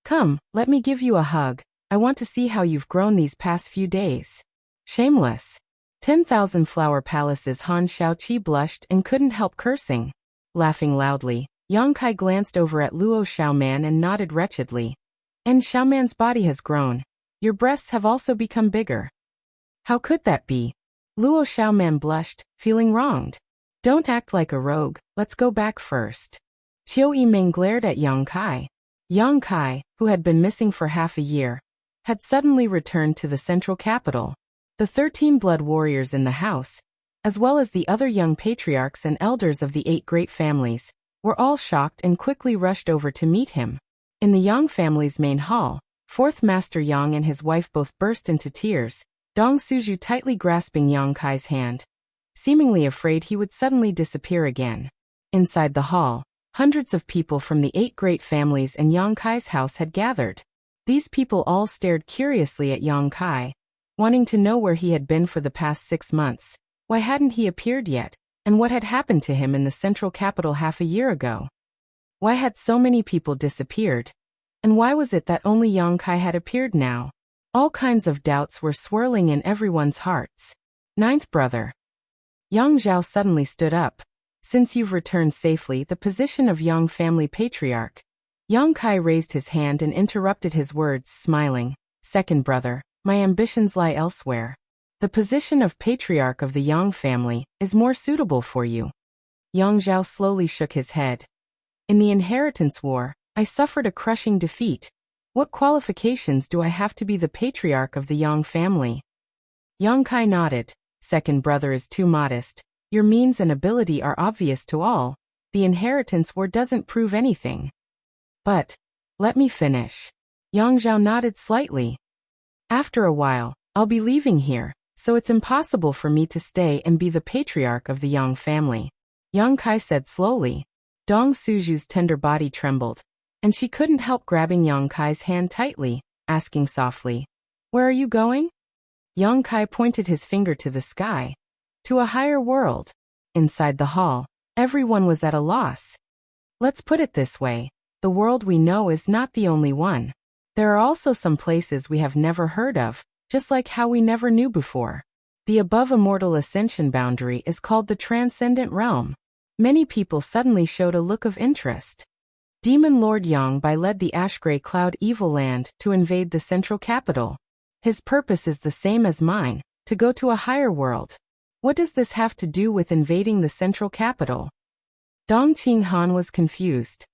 S1: Come, let me give you a hug. I want to see how you've grown these past few days. Shameless. 10,000 Flower Palace's Han Xiaoqi blushed and couldn't help cursing. Laughing loudly, Yang Kai glanced over at Luo Xiaoman and nodded wretchedly. And Xiaoman's body has grown. Your breasts have also become bigger. How could that be? Luo Xiaoman blushed, feeling wronged. Don't act like a rogue, let's go back first. Qiu Yimeng glared at Yang Kai. Yang Kai, who had been missing for half a year, had suddenly returned to the central capital. The 13 blood warriors in the house, as well as the other young patriarchs and elders of the 8 great families, were all shocked and quickly rushed over to meet him. In the Yang family's main hall, 4th Master Yang and his wife both burst into tears, Dong Suju tightly grasping Yang Kai's hand, seemingly afraid he would suddenly disappear again. Inside the hall, hundreds of people from the 8 great families and Yang Kai's house had gathered. These people all stared curiously at Yang Kai, wanting to know where he had been for the past 6 months, why hadn't he appeared yet, and what had happened to him in the central capital half a year ago. Why had so many people disappeared? And why was it that only Yang Kai had appeared now? All kinds of doubts were swirling in everyone's hearts. 9th brother. Yang Zhao suddenly stood up. Since you've returned safely, the position of Yang family patriarch. Yang Kai raised his hand and interrupted his words, smiling. 2nd brother, my ambitions lie elsewhere. The position of patriarch of the Yang family is more suitable for you. Yang Zhao slowly shook his head. In the inheritance war, I suffered a crushing defeat. What qualifications do I have to be the patriarch of the Yang family? Yang Kai nodded. 2nd brother is too modest. Your means and ability are obvious to all. The inheritance war doesn't prove anything. But, let me finish. Yang Zhao nodded slightly. After a while, I'll be leaving here, so it's impossible for me to stay and be the patriarch of the Yang family. Yang Kai said slowly. Dong Suju's tender body trembled, and she couldn't help grabbing Yang Kai's hand tightly, asking softly, where are you going? Yang Kai pointed his finger to the sky. To a higher world. Inside the hall, everyone was at a loss. Let's put it this way, the world we know is not the only one. There are also some places we have never heard of, just like how we never knew before. The above immortal ascension boundary is called the Transcendent Realm. Many people suddenly showed a look of interest. Demon Lord Yang Bai led the Ash-Grey Cloud Evil Land to invade the central capital. His purpose is the same as mine, to go to a higher world. What does this have to do with invading the central capital? Dong Qinghan was confused.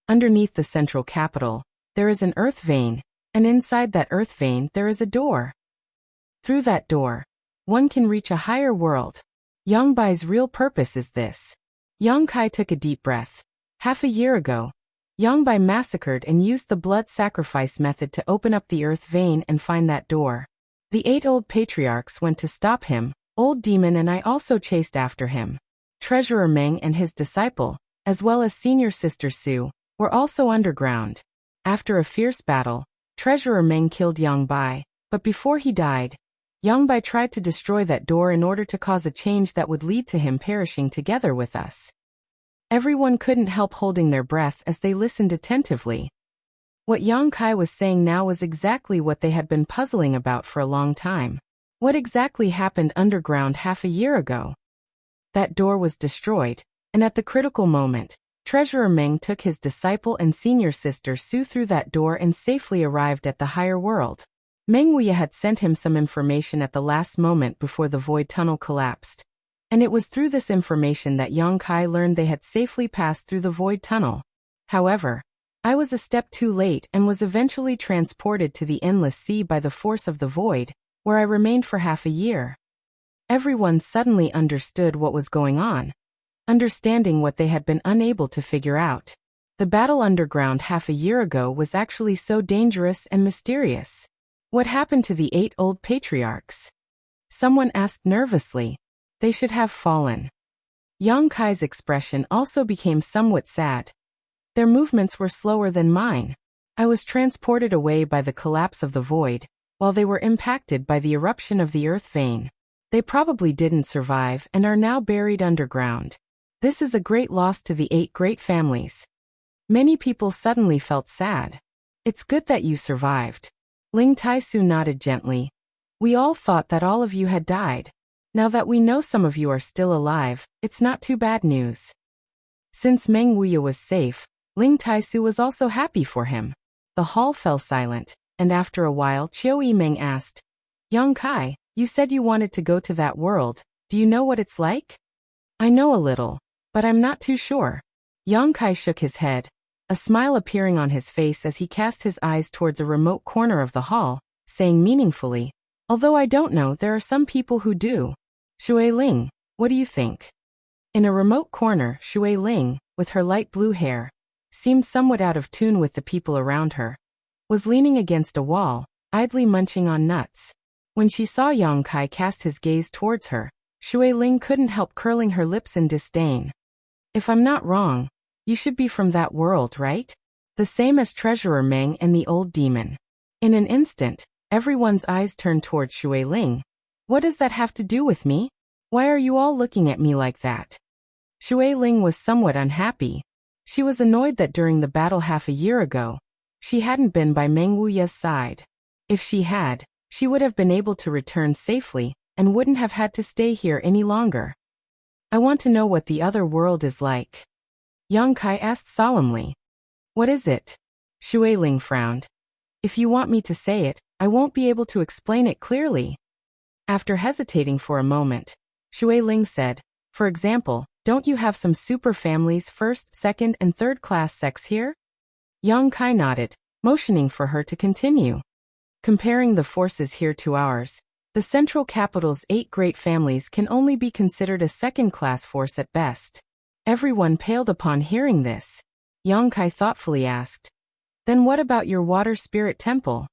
S1: Underneath the central capital, there is an earth vein, and inside that earth vein there is a door. Through that door, one can reach a higher world. Yang Bai's real purpose is this. Yang Kai took a deep breath. Half a year ago, Yang Bai massacred and used the blood sacrifice method to open up the earth vein and find that door. The 8 old patriarchs went to stop him. Old Demon and I also chased after him. Treasurer Meng and his disciple, as well as senior sister Su, were also underground. After a fierce battle, Treasurer Meng killed Yang Bai, but before he died, Yang Bai tried to destroy that door in order to cause a change that would lead to him perishing together with us. Everyone couldn't help holding their breath as they listened attentively. What Yang Kai was saying now was exactly what they had been puzzling about for a long time. What exactly happened underground half a year ago? That door was destroyed, and at the critical moment, Treasurer Meng took his disciple and senior sister Su through that door and safely arrived at the higher world. Meng Wuya had sent him some information at the last moment before the void tunnel collapsed. And it was through this information that Yang Kai learned they had safely passed through the void tunnel. However, I was a step too late and was eventually transported to the endless sea by the force of the void, where I remained for half a year. Everyone suddenly understood what was going on, understanding what they had been unable to figure out. The battle underground half a year ago was actually so dangerous and mysterious. What happened to the 8 old patriarchs? Someone asked nervously. They should have fallen. Yang Kai's expression also became somewhat sad. Their movements were slower than mine. I was transported away by the collapse of the void, while they were impacted by the eruption of the earth vein. They probably didn't survive and are now buried underground. This is a great loss to the 8 great families. Many people suddenly felt sad. It's good that you survived. Ling Taisu nodded gently. We all thought that all of you had died. Now that we know some of you are still alive, it's not too bad news. Since Meng Wuya was safe, Ling Taisu was also happy for him. The hall fell silent, and after a while Chiao Yimeng asked, Yang Kai, you said you wanted to go to that world, do you know what it's like? I know a little, but I'm not too sure. Yang Kai shook his head, a smile appearing on his face as he cast his eyes towards a remote corner of the hall, saying meaningfully, although I don't know, there are some people who do. Shui Ling, what do you think? In a remote corner, Shui Ling, with her light blue hair, seemed somewhat out of tune with the people around her, was leaning against a wall, idly munching on nuts. When she saw Yang Kai cast his gaze towards her, Shui Ling couldn't help curling her lips in disdain. If I'm not wrong, you should be from that world, right? The same as Treasurer Meng and the old demon. In an instant, everyone's eyes turned towards Shui Ling. What does that have to do with me? Why are you all looking at me like that? Shui Ling was somewhat unhappy. She was annoyed that during the battle half a year ago, she hadn't been by Meng Wuya's side. If she had, she would have been able to return safely, and wouldn't have had to stay here any longer. I want to know what the other world is like. Yang Kai asked solemnly. What is it? Shui Ling frowned. If you want me to say it, I won't be able to explain it clearly. After hesitating for a moment, Shui Ling said, for example, don't you have some super families first, second, and third class sex here? Yang Kai nodded, motioning for her to continue. Comparing the forces here to ours, the central capital's 8 great families can only be considered a second-class force at best. Everyone paled upon hearing this. Yang Kai thoughtfully asked, then what about your water spirit temple?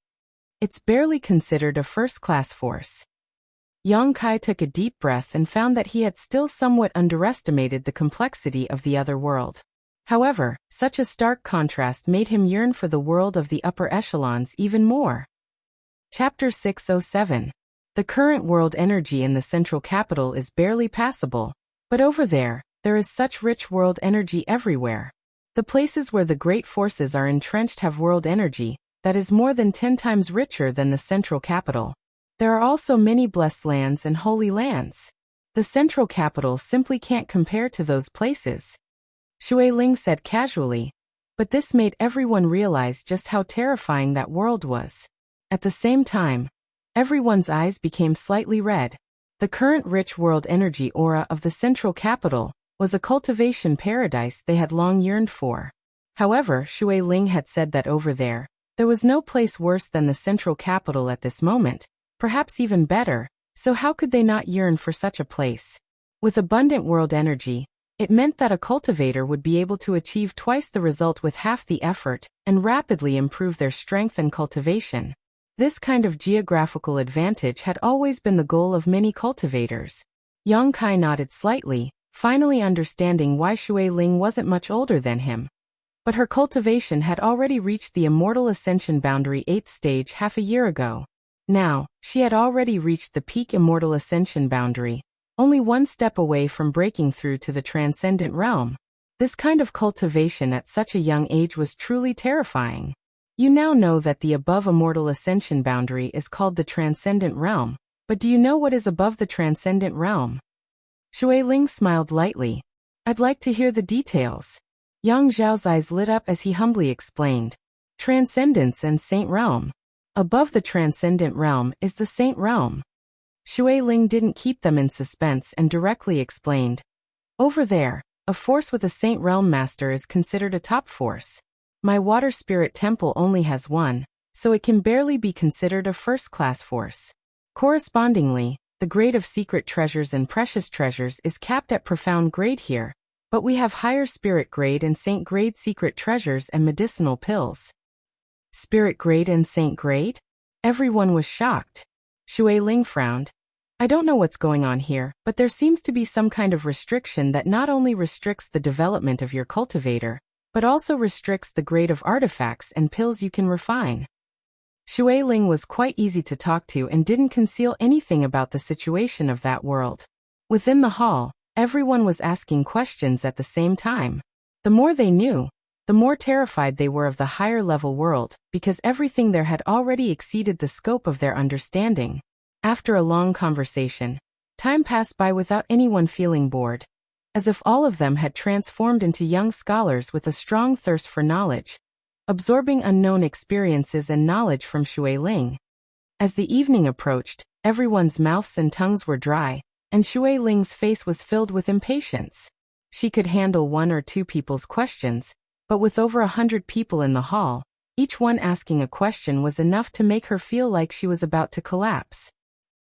S1: It's barely considered a first-class force. Yang Kai took a deep breath and found that he had still somewhat underestimated the complexity of the other world. However, such a stark contrast made him yearn for the world of the upper echelons even more. Chapter 607. The current world energy in the central capital is barely passable, but over there is such rich world energy everywhere. The places where the great forces are entrenched have world energy that is more than 10 times richer than the central capital. There are also many blessed lands and holy lands. The central capital simply can't compare to those places. Shui Ling said casually, but this made everyone realize just how terrifying that world was. At the same time, everyone's eyes became slightly red. The current rich world energy aura of the central capital was a cultivation paradise they had long yearned for. However, Shui Ling had said that over there was no place worse than the central capital at this moment, perhaps even better, so how could they not yearn for such a place? With abundant world energy, it meant that a cultivator would be able to achieve twice the result with half the effort and rapidly improve their strength and cultivation. This kind of geographical advantage had always been the goal of many cultivators. Yang Kai nodded slightly, finally understanding why Shui Ling wasn't much older than him. But her cultivation had already reached the Immortal Ascension boundary 8th stage half a year ago. Now, she had already reached the peak Immortal Ascension boundary, only one step away from breaking through to the Transcendent Realm. This kind of cultivation at such a young age was truly terrifying. You now know that the above Immortal Ascension boundary is called the Transcendent Realm, but do you know what is above the Transcendent Realm? Shui Ling smiled lightly. I'd like to hear the details. Yang Zhao's eyes lit up as he humbly explained. Transcendence and Saint Realm. Above the Transcendent Realm is the Saint Realm. Shui Ling didn't keep them in suspense and directly explained. Over there, a force with a Saint Realm Master is considered a top force. My Water Spirit Temple only has one, so it can barely be considered a first-class force. Correspondingly, the grade of secret treasures and precious treasures is capped at profound grade here, but we have higher spirit grade and saint grade secret treasures and medicinal pills. Spirit grade and saint grade? Everyone was shocked. Shui Ling frowned. I don't know what's going on here, but there seems to be some kind of restriction that not only restricts the development of your cultivator, but also restricts the grade of artifacts and pills you can refine. Shui Ling was quite easy to talk to and didn't conceal anything about the situation of that world. Within the hall, everyone was asking questions at the same time. The more they knew, the more terrified they were of the higher level world, because everything there had already exceeded the scope of their understanding. After a long conversation, time passed by without anyone feeling bored, as if all of them had transformed into young scholars with a strong thirst for knowledge, absorbing unknown experiences and knowledge from Shui Ling. As the evening approached, everyone's mouths and tongues were dry, and Shui Ling's face was filled with impatience. She could handle 1 or 2 people's questions, but with over 100 people in the hall, each one asking a question was enough to make her feel like she was about to collapse.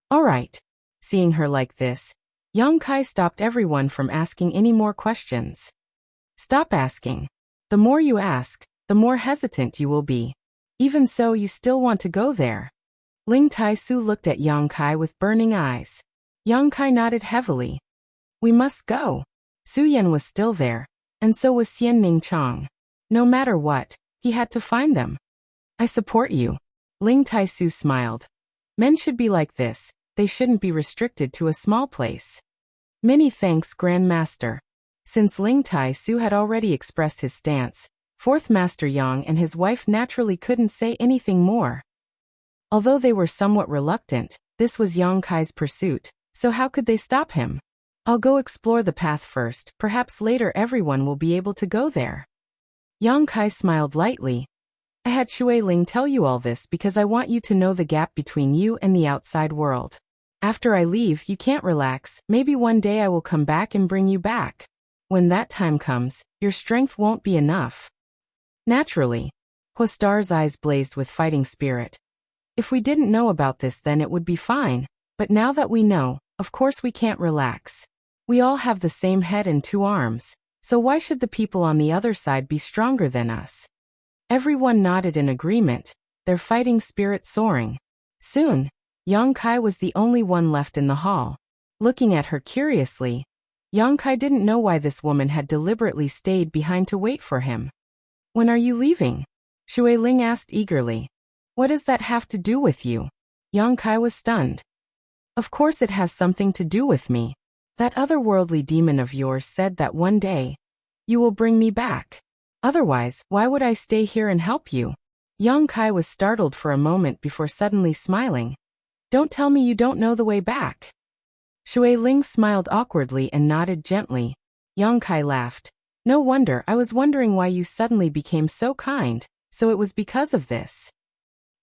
S1: All right. Seeing her like this, Yang Kai stopped everyone from asking any more questions. Stop asking. The more you ask, the more hesitant you will be. Even so, you still want to go there. Ling Tai-su looked at Yang Kai with burning eyes. Yang Kai nodded heavily. We must go. Su Yan was still there, and so was Xian Ning Chong. No matter what, he had to find them. I support you. Ling Tai-su smiled. Men should be like this, they shouldn't be restricted to a small place. Many thanks, Grand Master. Since Ling Tai-su had already expressed his stance, Fourth Master Yang and his wife naturally couldn't say anything more. Although they were somewhat reluctant, this was Yang Kai's pursuit, so how could they stop him? I'll go explore the path first, perhaps later everyone will be able to go there. Yang Kai smiled lightly. I had Shui Ling tell you all this because I want you to know the gap between you and the outside world. After I leave, you can't relax, maybe one day I will come back and bring you back. When that time comes, your strength won't be enough. Naturally. Huastar's eyes blazed with fighting spirit. If we didn't know about this then it would be fine, but now that we know, of course we can't relax. We all have the same head and 2 arms, so why should the people on the other side be stronger than us? Everyone nodded in agreement, their fighting spirit soaring. Soon, Yang Kai was the only one left in the hall. Looking at her curiously, Yang Kai didn't know why this woman had deliberately stayed behind to wait for him. When are you leaving? Shui Ling asked eagerly. What does that have to do with you? Yang Kai was stunned. Of course it has something to do with me. That otherworldly demon of yours said that one day, you will bring me back. Otherwise, why would I stay here and help you? Yang Kai was startled for a moment before suddenly smiling. Don't tell me you don't know the way back. Shui Ling smiled awkwardly and nodded gently. Yang Kai laughed. No wonder, I was wondering why you suddenly became so kind, so it was because of this.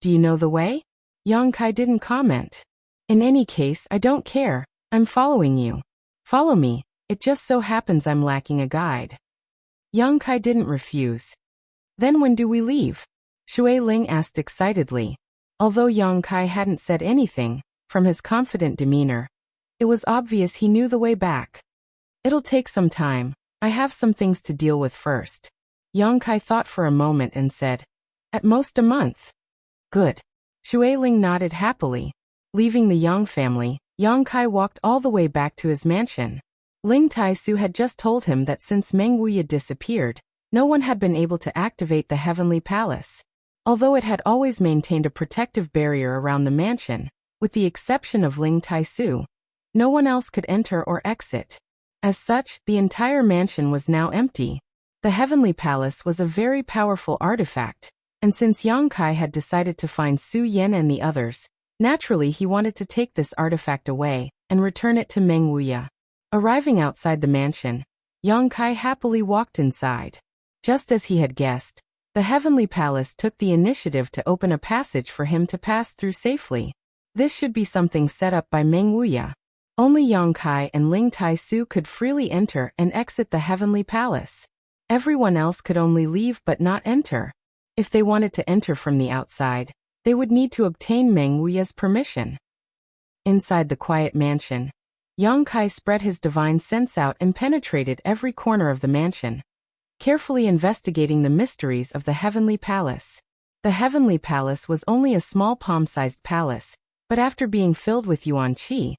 S1: Do you know the way? Yang Kai didn't comment. In any case, I don't care. I'm following you. Follow me. It just so happens I'm lacking a guide. Yang Kai didn't refuse. Then when do we leave? Shui Ling asked excitedly. Although Yang Kai hadn't said anything, from his confident demeanor, it was obvious he knew the way back. It'll take some time. I have some things to deal with first. Yang Kai thought for a moment and said, at most a month. Good. Shui Ling nodded happily. Leaving the Yang family, Yang Kai walked all the way back to his mansion. Ling Tai-su had just told him that since Meng Wuya disappeared, no one had been able to activate the Heavenly Palace. Although it had always maintained a protective barrier around the mansion, with the exception of Ling Tai-su, no one else could enter or exit. As such, the entire mansion was now empty. The Heavenly Palace was a very powerful artifact, and since Yang Kai had decided to find Su Yan and the others, naturally he wanted to take this artifact away and return it to Meng Wuya. Arriving outside the mansion, Yang Kai happily walked inside. Just as he had guessed, the Heavenly Palace took the initiative to open a passage for him to pass through safely. This should be something set up by Meng Wuya. Only Yang Kai and Ling Tai-su could freely enter and exit the Heavenly Palace. Everyone else could only leave but not enter. If they wanted to enter from the outside, they would need to obtain Meng Wuya's permission. Inside the quiet mansion, Yang Kai spread his divine sense out and penetrated every corner of the mansion, carefully investigating the mysteries of the Heavenly Palace. The Heavenly Palace was only a small palm-sized palace, but after being filled with Yuan Qi,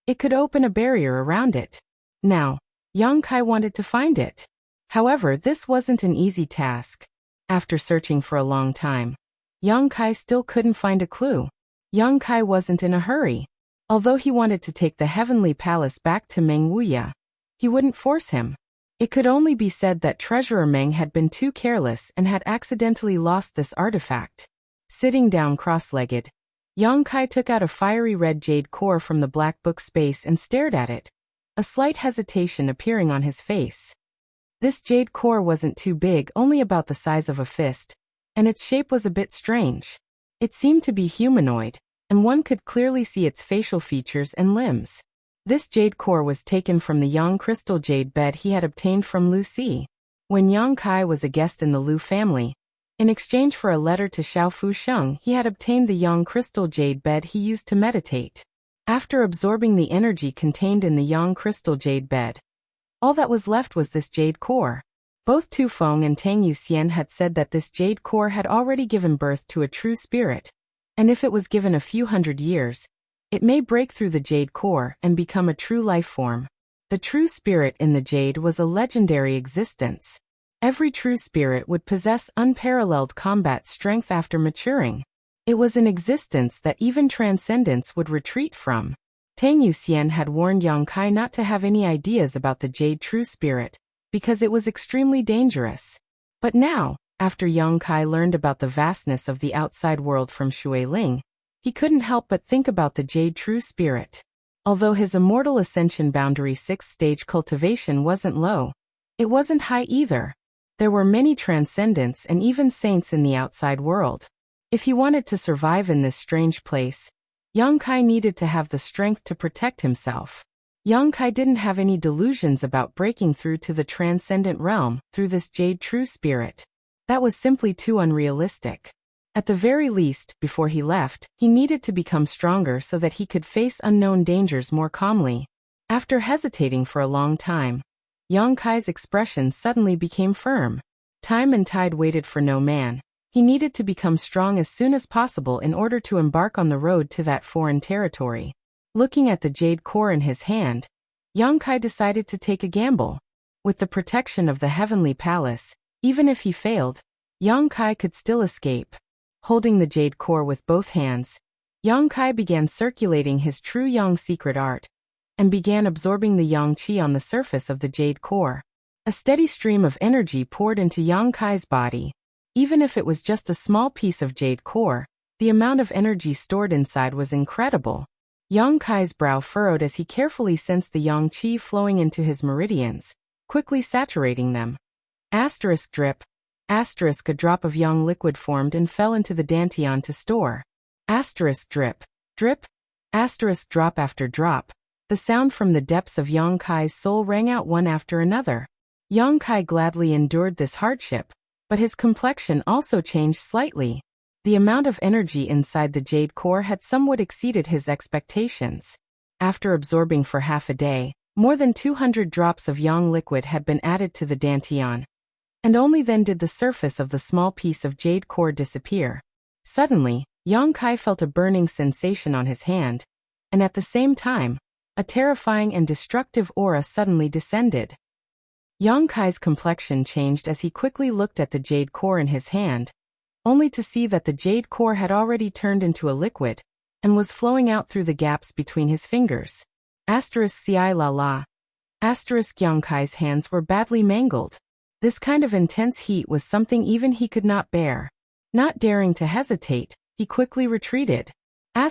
S1: it could open a barrier around it. Now, Yang Kai wanted to find it. However, this wasn't an easy task. After searching for a long time, Yang Kai still couldn't find a clue. Yang Kai wasn't in a hurry. Although he wanted to take the Heavenly Palace back to Meng Wuya, he wouldn't force him. It could only be said that Treasurer Meng had been too careless and had accidentally lost this artifact. Sitting down cross-legged, Yang Kai took out a fiery red jade core from the black book space and stared at it, a slight hesitation appearing on his face. This jade core wasn't too big, only about the size of a fist, and its shape was a bit strange. It seemed to be humanoid, and one could clearly see its facial features and limbs. This jade core was taken from the Yang crystal jade bed he had obtained from Lu Si. When Yang Kai was a guest in the Lu family, in exchange for a letter to Xiao Fu Sheng, he had obtained the Yang crystal jade bed he used to meditate. After absorbing the energy contained in the Yang crystal jade bed, all that was left was this jade core. Both Tu Feng and Tang Yuxian had said that this jade core had already given birth to a true spirit, and if it was given a few hundred years, it may break through the jade core and become a true life form. The true spirit in the jade was a legendary existence. Every true spirit would possess unparalleled combat strength after maturing. It was an existence that even transcendence would retreat from. Tang Yuxian had warned Yang Kai not to have any ideas about the jade true spirit, because it was extremely dangerous. But now, after Yang Kai learned about the vastness of the outside world from Shui Ling, he couldn't help but think about the jade true spirit. Although his immortal ascension boundary 6th stage cultivation wasn't low, it wasn't high either. There were many transcendents and even saints in the outside world. If he wanted to survive in this strange place, Yang Kai needed to have the strength to protect himself. Yang Kai didn't have any delusions about breaking through to the transcendent realm through this jade true spirit. That was simply too unrealistic. At the very least, before he left, he needed to become stronger so that he could face unknown dangers more calmly. After hesitating for a long time, Yang Kai's expression suddenly became firm. Time and tide waited for no man. He needed to become strong as soon as possible in order to embark on the road to that foreign territory. Looking at the jade core in his hand, Yang Kai decided to take a gamble. With the protection of the Heavenly Palace, even if he failed, Yang Kai could still escape. Holding the jade core with both hands, Yang Kai began circulating his true Yang secret art, and began absorbing the Yang Qi on the surface of the jade core. A steady stream of energy poured into Yang Kai's body. Even if it was just a small piece of jade core, the amount of energy stored inside was incredible. Yang Kai's brow furrowed as he carefully sensed the Yang Qi flowing into his meridians, quickly saturating them. Asterisk drip. Asterisk a drop of Yang liquid formed and fell into the dantian to store. Asterisk drip. Drip. Asterisk drop after drop. The sound from the depths of Yang Kai's soul rang out one after another. Yang Kai gladly endured this hardship, but his complexion also changed slightly. The amount of energy inside the jade core had somewhat exceeded his expectations. After absorbing for half a day, more than 200 drops of yang liquid had been added to the dantian, and only then did the surface of the small piece of jade core disappear. Suddenly, Yang Kai felt a burning sensation on his hand, and at the same time, a terrifying and destructive aura suddenly descended. Yang Kai's complexion changed as he quickly looked at the jade core in his hand, only to see that the jade core had already turned into a liquid, and was flowing out through the gaps between his fingers. Asterisk ci la la. Asterisk Yang Kai's hands were badly mangled. This kind of intense heat was something even he could not bear. Not daring to hesitate, he quickly retreated. When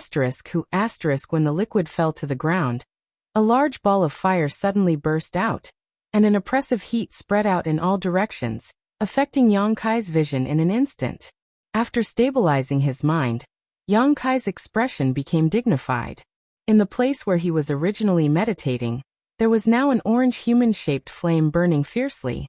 S1: the liquid fell to the ground, a large ball of fire suddenly burst out, and an oppressive heat spread out in all directions, affecting Yang Kai's vision in an instant. After stabilizing his mind, Yang Kai's expression became dignified. In the place where he was originally meditating, there was now an orange human-shaped flame burning fiercely.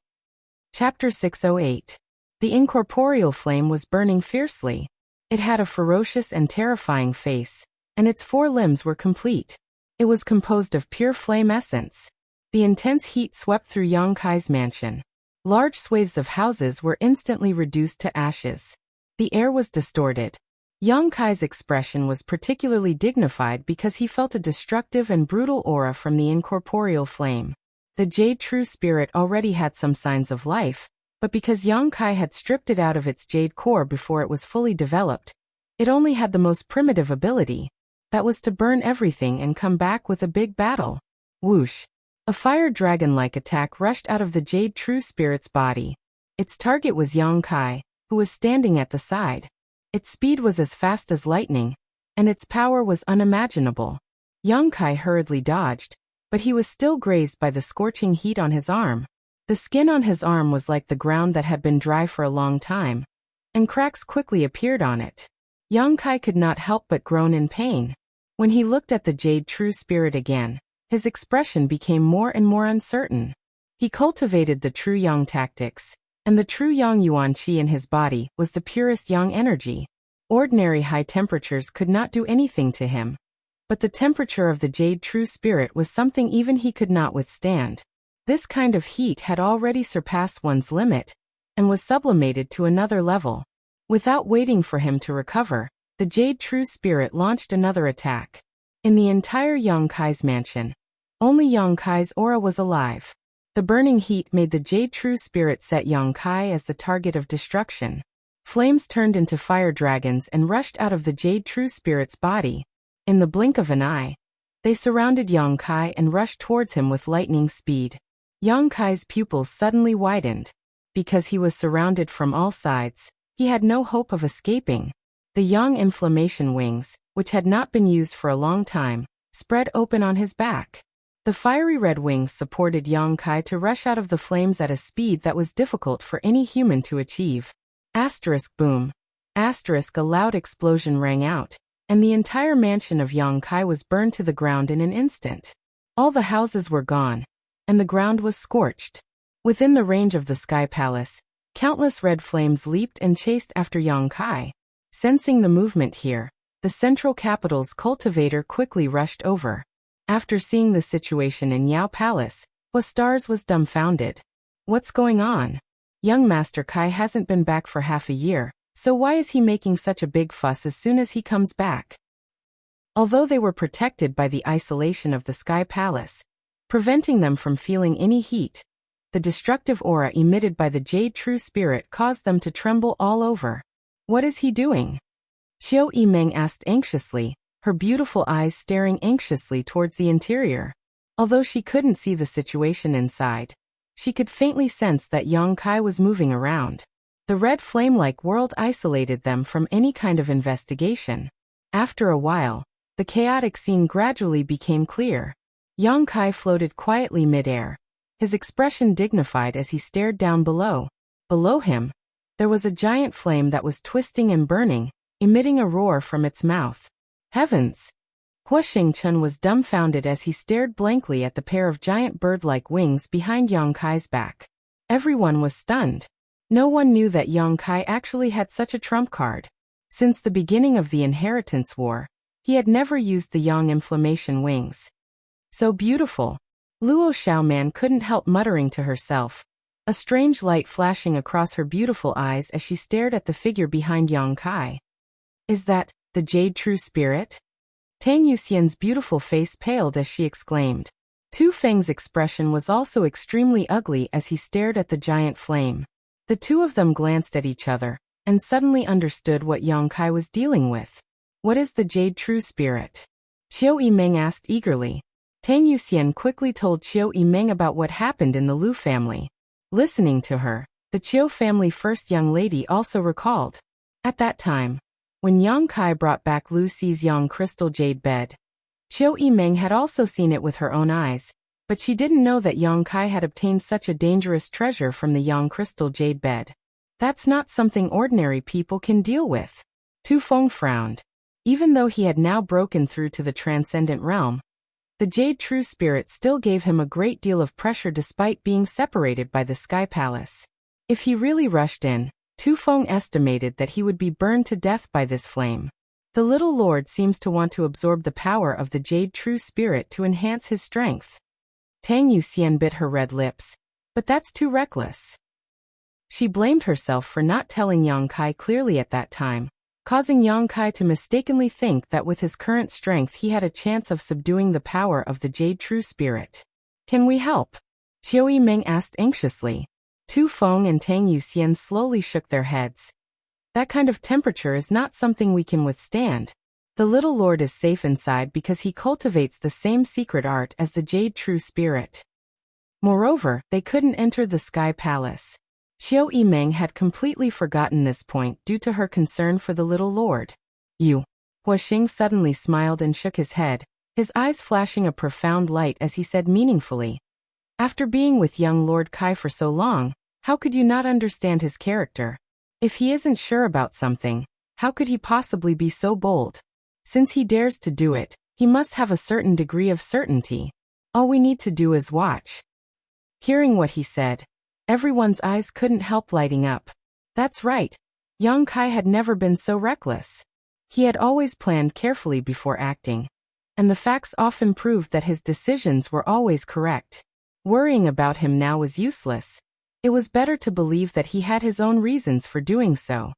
S1: Chapter 608. The incorporeal flame was burning fiercely. It had a ferocious and terrifying face, and its 4 limbs were complete. It was composed of pure flame essence. The intense heat swept through Yang Kai's mansion. Large swathes of houses were instantly reduced to ashes. The air was distorted. Yang Kai's expression was particularly dignified because he felt a destructive and brutal aura from the incorporeal flame. The jade true spirit already had some signs of life, but because Yang Kai had stripped it out of its jade core before it was fully developed, it only had the most primitive ability. That was to burn everything and come back with a big battle. Whoosh! A fire dragon-like attack rushed out of the jade true spirit's body. Its target was Yang Kai, who was standing at the side. Its speed was as fast as lightning, and its power was unimaginable. Yang Kai hurriedly dodged, but he was still grazed by the scorching heat on his arm. The skin on his arm was like the ground that had been dry for a long time, and cracks quickly appeared on it. Yang Kai could not help but groan in pain. When he looked at the jade true spirit again, his expression became more and more uncertain. He cultivated the true yang tactics, and the true yang yuan qi in his body was the purest yang energy. Ordinary high temperatures could not do anything to him, but the temperature of the jade true spirit was something even he could not withstand. This kind of heat had already surpassed one's limit, and was sublimated to another level. Without waiting for him to recover, the jade true spirit launched another attack. In the entire Yang Kai's mansion, only Yang Kai's aura was alive. The burning heat made the jade true spirit set Yang Kai as the target of destruction. Flames turned into fire dragons and rushed out of the jade true spirit's body. In the blink of an eye, they surrounded Yang Kai and rushed towards him with lightning speed. Yang Kai's pupils suddenly widened. Because he was surrounded from all sides, he had no hope of escaping. The yang inflammation wings, which had not been used for a long time, spread open on his back. The fiery red wings supported Yang Kai to rush out of the flames at a speed that was difficult for any human to achieve. Asterisk boom. Asterisk a loud explosion rang out, and the entire mansion of Yang Kai was burned to the ground in an instant. All the houses were gone, and the ground was scorched. Within the range of the Sky Palace, countless red flames leaped and chased after Yang Kai. Sensing the movement here, the central capital's cultivator quickly rushed over. After seeing the situation in Yao Palace, Stars was dumbfounded. What's going on? Young Master Kai hasn't been back for half a year, so why is he making such a big fuss as soon as he comes back? Although they were protected by the isolation of the Sky Palace, preventing them from feeling any heat, the destructive aura emitted by the Jade True Spirit caused them to tremble all over. What is he doing? Xiao Yimeng asked anxiously, her beautiful eyes staring anxiously towards the interior. Although she couldn't see the situation inside, she could faintly sense that Yang Kai was moving around. The red flame-like world isolated them from any kind of investigation. After a while, the chaotic scene gradually became clear. Yang Kai floated quietly mid-air, his expression dignified as he stared down below. Below him, there was a giant flame that was twisting and burning, emitting a roar from its mouth. Heavens! Hua Xingchen was dumbfounded as he stared blankly at the pair of giant bird-like wings behind Yang Kai's back. Everyone was stunned. No one knew that Yang Kai actually had such a trump card. Since the beginning of the Inheritance War, he had never used the Yang Inflammation wings. So beautiful. Luo Xiaoman couldn't help muttering to herself, a strange light flashing across her beautiful eyes as she stared at the figure behind Yang Kai. Is that the Jade True Spirit? Tang Yuxian's beautiful face paled as she exclaimed. Tu Feng's expression was also extremely ugly as he stared at the giant flame. The two of them glanced at each other, and suddenly understood what Yang Kai was dealing with. What is the Jade True Spirit? Qiu Yimeng asked eagerly. Tang Yuxian quickly told Qiu Yimeng about what happened in the Lu family. Listening to her, the Qiu family first young lady also recalled. At that time, when Yang Kai brought back Lu Xi's Yang crystal jade bed, Qiu Yimeng had also seen it with her own eyes, but she didn't know that Yang Kai had obtained such a dangerous treasure from the Yang crystal jade bed. That's not something ordinary people can deal with. Tu Feng frowned. Even though he had now broken through to the transcendent realm, the Jade True Spirit still gave him a great deal of pressure despite being separated by the Sky Palace. If he really rushed in, Tu Feng estimated that he would be burned to death by this flame. The little lord seems to want to absorb the power of the Jade True Spirit to enhance his strength. Tang Yuxian bit her red lips. But that's too reckless. She blamed herself for not telling Yang Kai clearly at that time, causing Yang Kai to mistakenly think that with his current strength he had a chance of subduing the power of the Jade True Spirit. Can we help? Qiu Yimeng asked anxiously. Tu Feng and Tang Yuxian slowly shook their heads. That kind of temperature is not something we can withstand. The little lord is safe inside because he cultivates the same secret art as the Jade True Spirit. Moreover, they couldn't enter the Sky Palace. Qiu Yimeng had completely forgotten this point due to her concern for the little lord. You. Hua Xing suddenly smiled and shook his head, his eyes flashing a profound light as he said meaningfully. After being with young Lord Kai for so long, how could you not understand his character? If he isn't sure about something, how could he possibly be so bold? Since he dares to do it, he must have a certain degree of certainty. All we need to do is watch. Hearing what he said, everyone's eyes couldn't help lighting up. That's right. Yang Kai had never been so reckless. He had always planned carefully before acting, and the facts often proved that his decisions were always correct. Worrying about him now was useless. It was better to believe that he had his own reasons for doing so.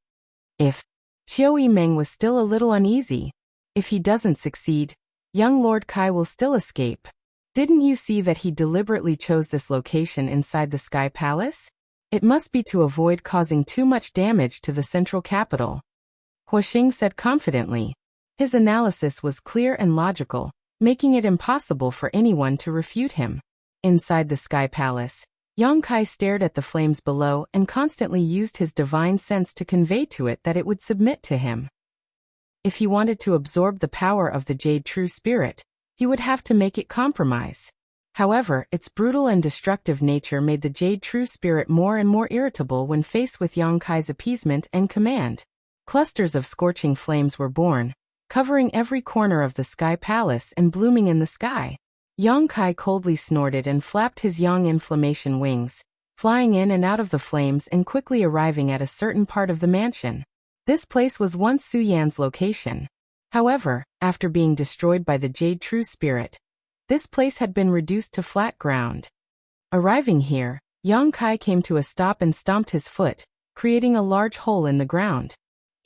S1: If Qiu Yimeng was still a little uneasy, if he doesn't succeed, young Lord Kai will still escape. Didn't you see that he deliberately chose this location inside the Sky Palace? It must be to avoid causing too much damage to the central capital. Hua Xing said confidently. His analysis was clear and logical, making it impossible for anyone to refute him. Inside the Sky Palace, Yang Kai stared at the flames below and constantly used his divine sense to convey to it that it would submit to him. If he wanted to absorb the power of the Jade True Spirit, he would have to make it compromise. However, its brutal and destructive nature made the Jade True Spirit more and more irritable when faced with Yang Kai's appeasement and command. Clusters of scorching flames were born, covering every corner of the Sky Palace and blooming in the sky. Yang Kai coldly snorted and flapped his Yang Inflammation wings, flying in and out of the flames and quickly arriving at a certain part of the mansion. This place was once Su Yan's location. However, after being destroyed by the Jade True Spirit, this place had been reduced to flat ground. Arriving here, Yang Kai came to a stop and stomped his foot, creating a large hole in the ground.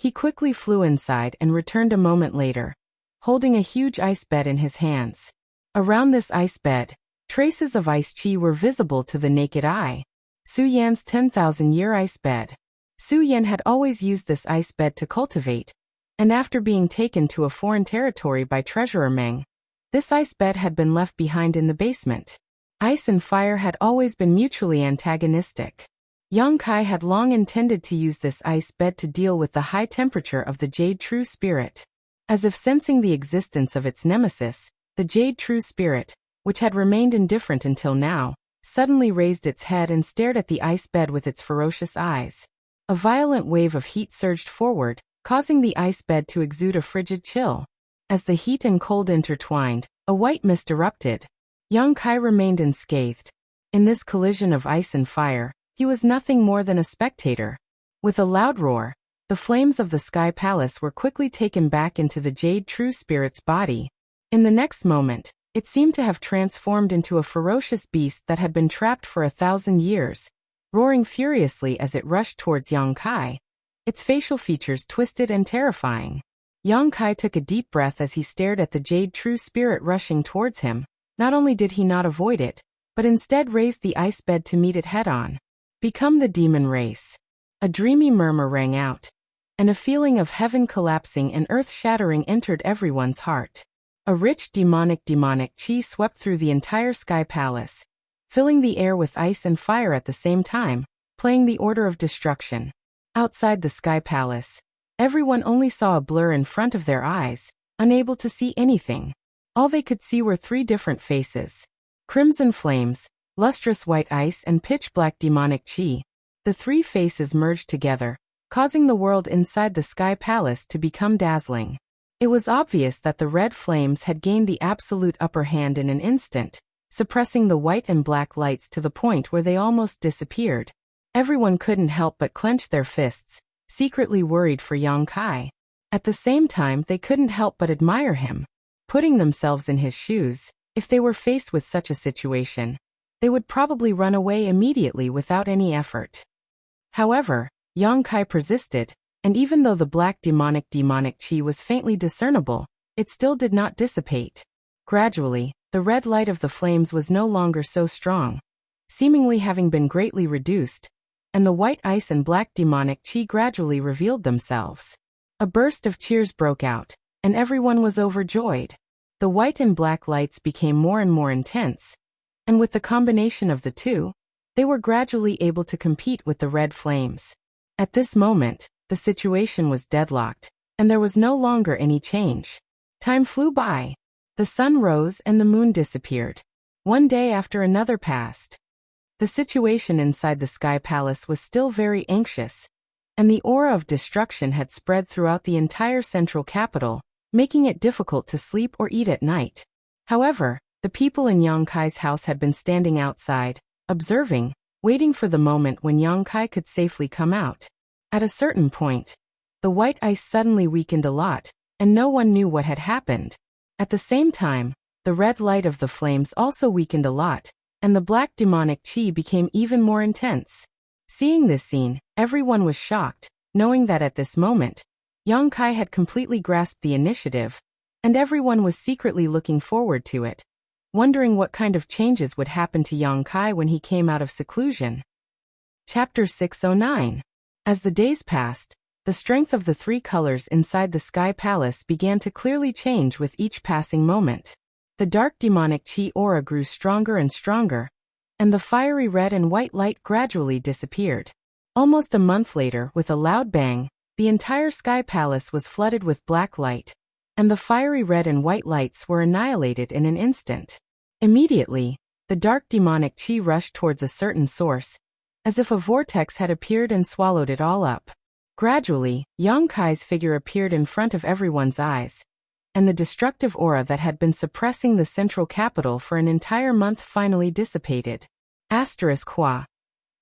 S1: He quickly flew inside and returned a moment later, holding a huge ice bed in his hands. Around this ice bed, traces of ice chi were visible to the naked eye. Su Yan's 10,000-year ice bed. Su Yan had always used this ice bed to cultivate, and after being taken to a foreign territory by Treasurer Meng, this ice bed had been left behind in the basement. Ice and fire had always been mutually antagonistic. Yang Kai had long intended to use this ice bed to deal with the high temperature of the Jade True Spirit. As if sensing the existence of its nemesis, the Jade True Spirit, which had remained indifferent until now, suddenly raised its head and stared at the ice bed with its ferocious eyes. A violent wave of heat surged forward, causing the ice bed to exude a frigid chill. As the heat and cold intertwined, a white mist erupted. Young Kai remained unscathed. In this collision of ice and fire, he was nothing more than a spectator. With a loud roar, the flames of the Sky Palace were quickly taken back into the Jade True Spirit's body. In the next moment, it seemed to have transformed into a ferocious beast that had been trapped for 1,000 years, roaring furiously as it rushed towards Young Kai, its facial features twisted and terrifying. Young Kai took a deep breath as he stared at the Jade True Spirit rushing towards him. Not only did he not avoid it, but instead raised the ice bed to meet it head-on. Become the demon race. A dreamy murmur rang out, and a feeling of heaven collapsing and earth shattering entered everyone's heart. A rich demonic chi swept through the entire Sky Palace, filling the air with ice and fire at the same time, playing the order of destruction. Outside the Sky Palace, everyone only saw a blur in front of their eyes, unable to see anything. All they could see were 3 different faces. Crimson flames, lustrous white ice and pitch-black demonic chi. The 3 faces merged together, causing the world inside the Sky Palace to become dazzling. It was obvious that the red flames had gained the absolute upper hand in an instant, suppressing the white and black lights to the point where they almost disappeared. Everyone couldn't help but clench their fists, secretly worried for Young Kai. At the same time, they couldn't help but admire him. Putting themselves in his shoes, if they were faced with such a situation, they would probably run away immediately without any effort. However, Young Kai persisted, and even though the black demonic chi was faintly discernible, it still did not dissipate. Gradually, the red light of the flames was no longer so strong, seemingly having been greatly reduced, and the white ice and black demonic chi gradually revealed themselves. A burst of cheers broke out, and everyone was overjoyed. The white and black lights became more and more intense, and with the combination of the two, they were gradually able to compete with the red flames. At this moment, the situation was deadlocked, and there was no longer any change. Time flew by. The sun rose and the moon disappeared. One day after another passed. The situation inside the Sky Palace was still very anxious, and the aura of destruction had spread throughout the entire central capital, making it difficult to sleep or eat at night. However, the people in Young Kai's house had been standing outside, observing, waiting for the moment when Young Kai could safely come out. At a certain point, the white ice suddenly weakened a lot, and no one knew what had happened. At the same time, the red light of the flames also weakened a lot, and the black demonic chi became even more intense. Seeing this scene, everyone was shocked, knowing that at this moment, Young Kai had completely grasped the initiative, and everyone was secretly looking forward to it, wondering what kind of changes would happen to Young Kai when he came out of seclusion. Chapter 609. As the days passed, the strength of the 3 colors inside the Sky Palace began to clearly change with each passing moment. The dark demonic chi aura grew stronger and stronger, and the fiery red and white light gradually disappeared. Almost a month later, with a loud bang, the entire Sky Palace was flooded with black light, and the fiery red and white lights were annihilated in an instant. Immediately, the dark demonic chi rushed towards a certain source, as if a vortex had appeared and swallowed it all up. Gradually, Young Kai's figure appeared in front of everyone's eyes, and the destructive aura that had been suppressing the central capital for an entire month finally dissipated. Qua.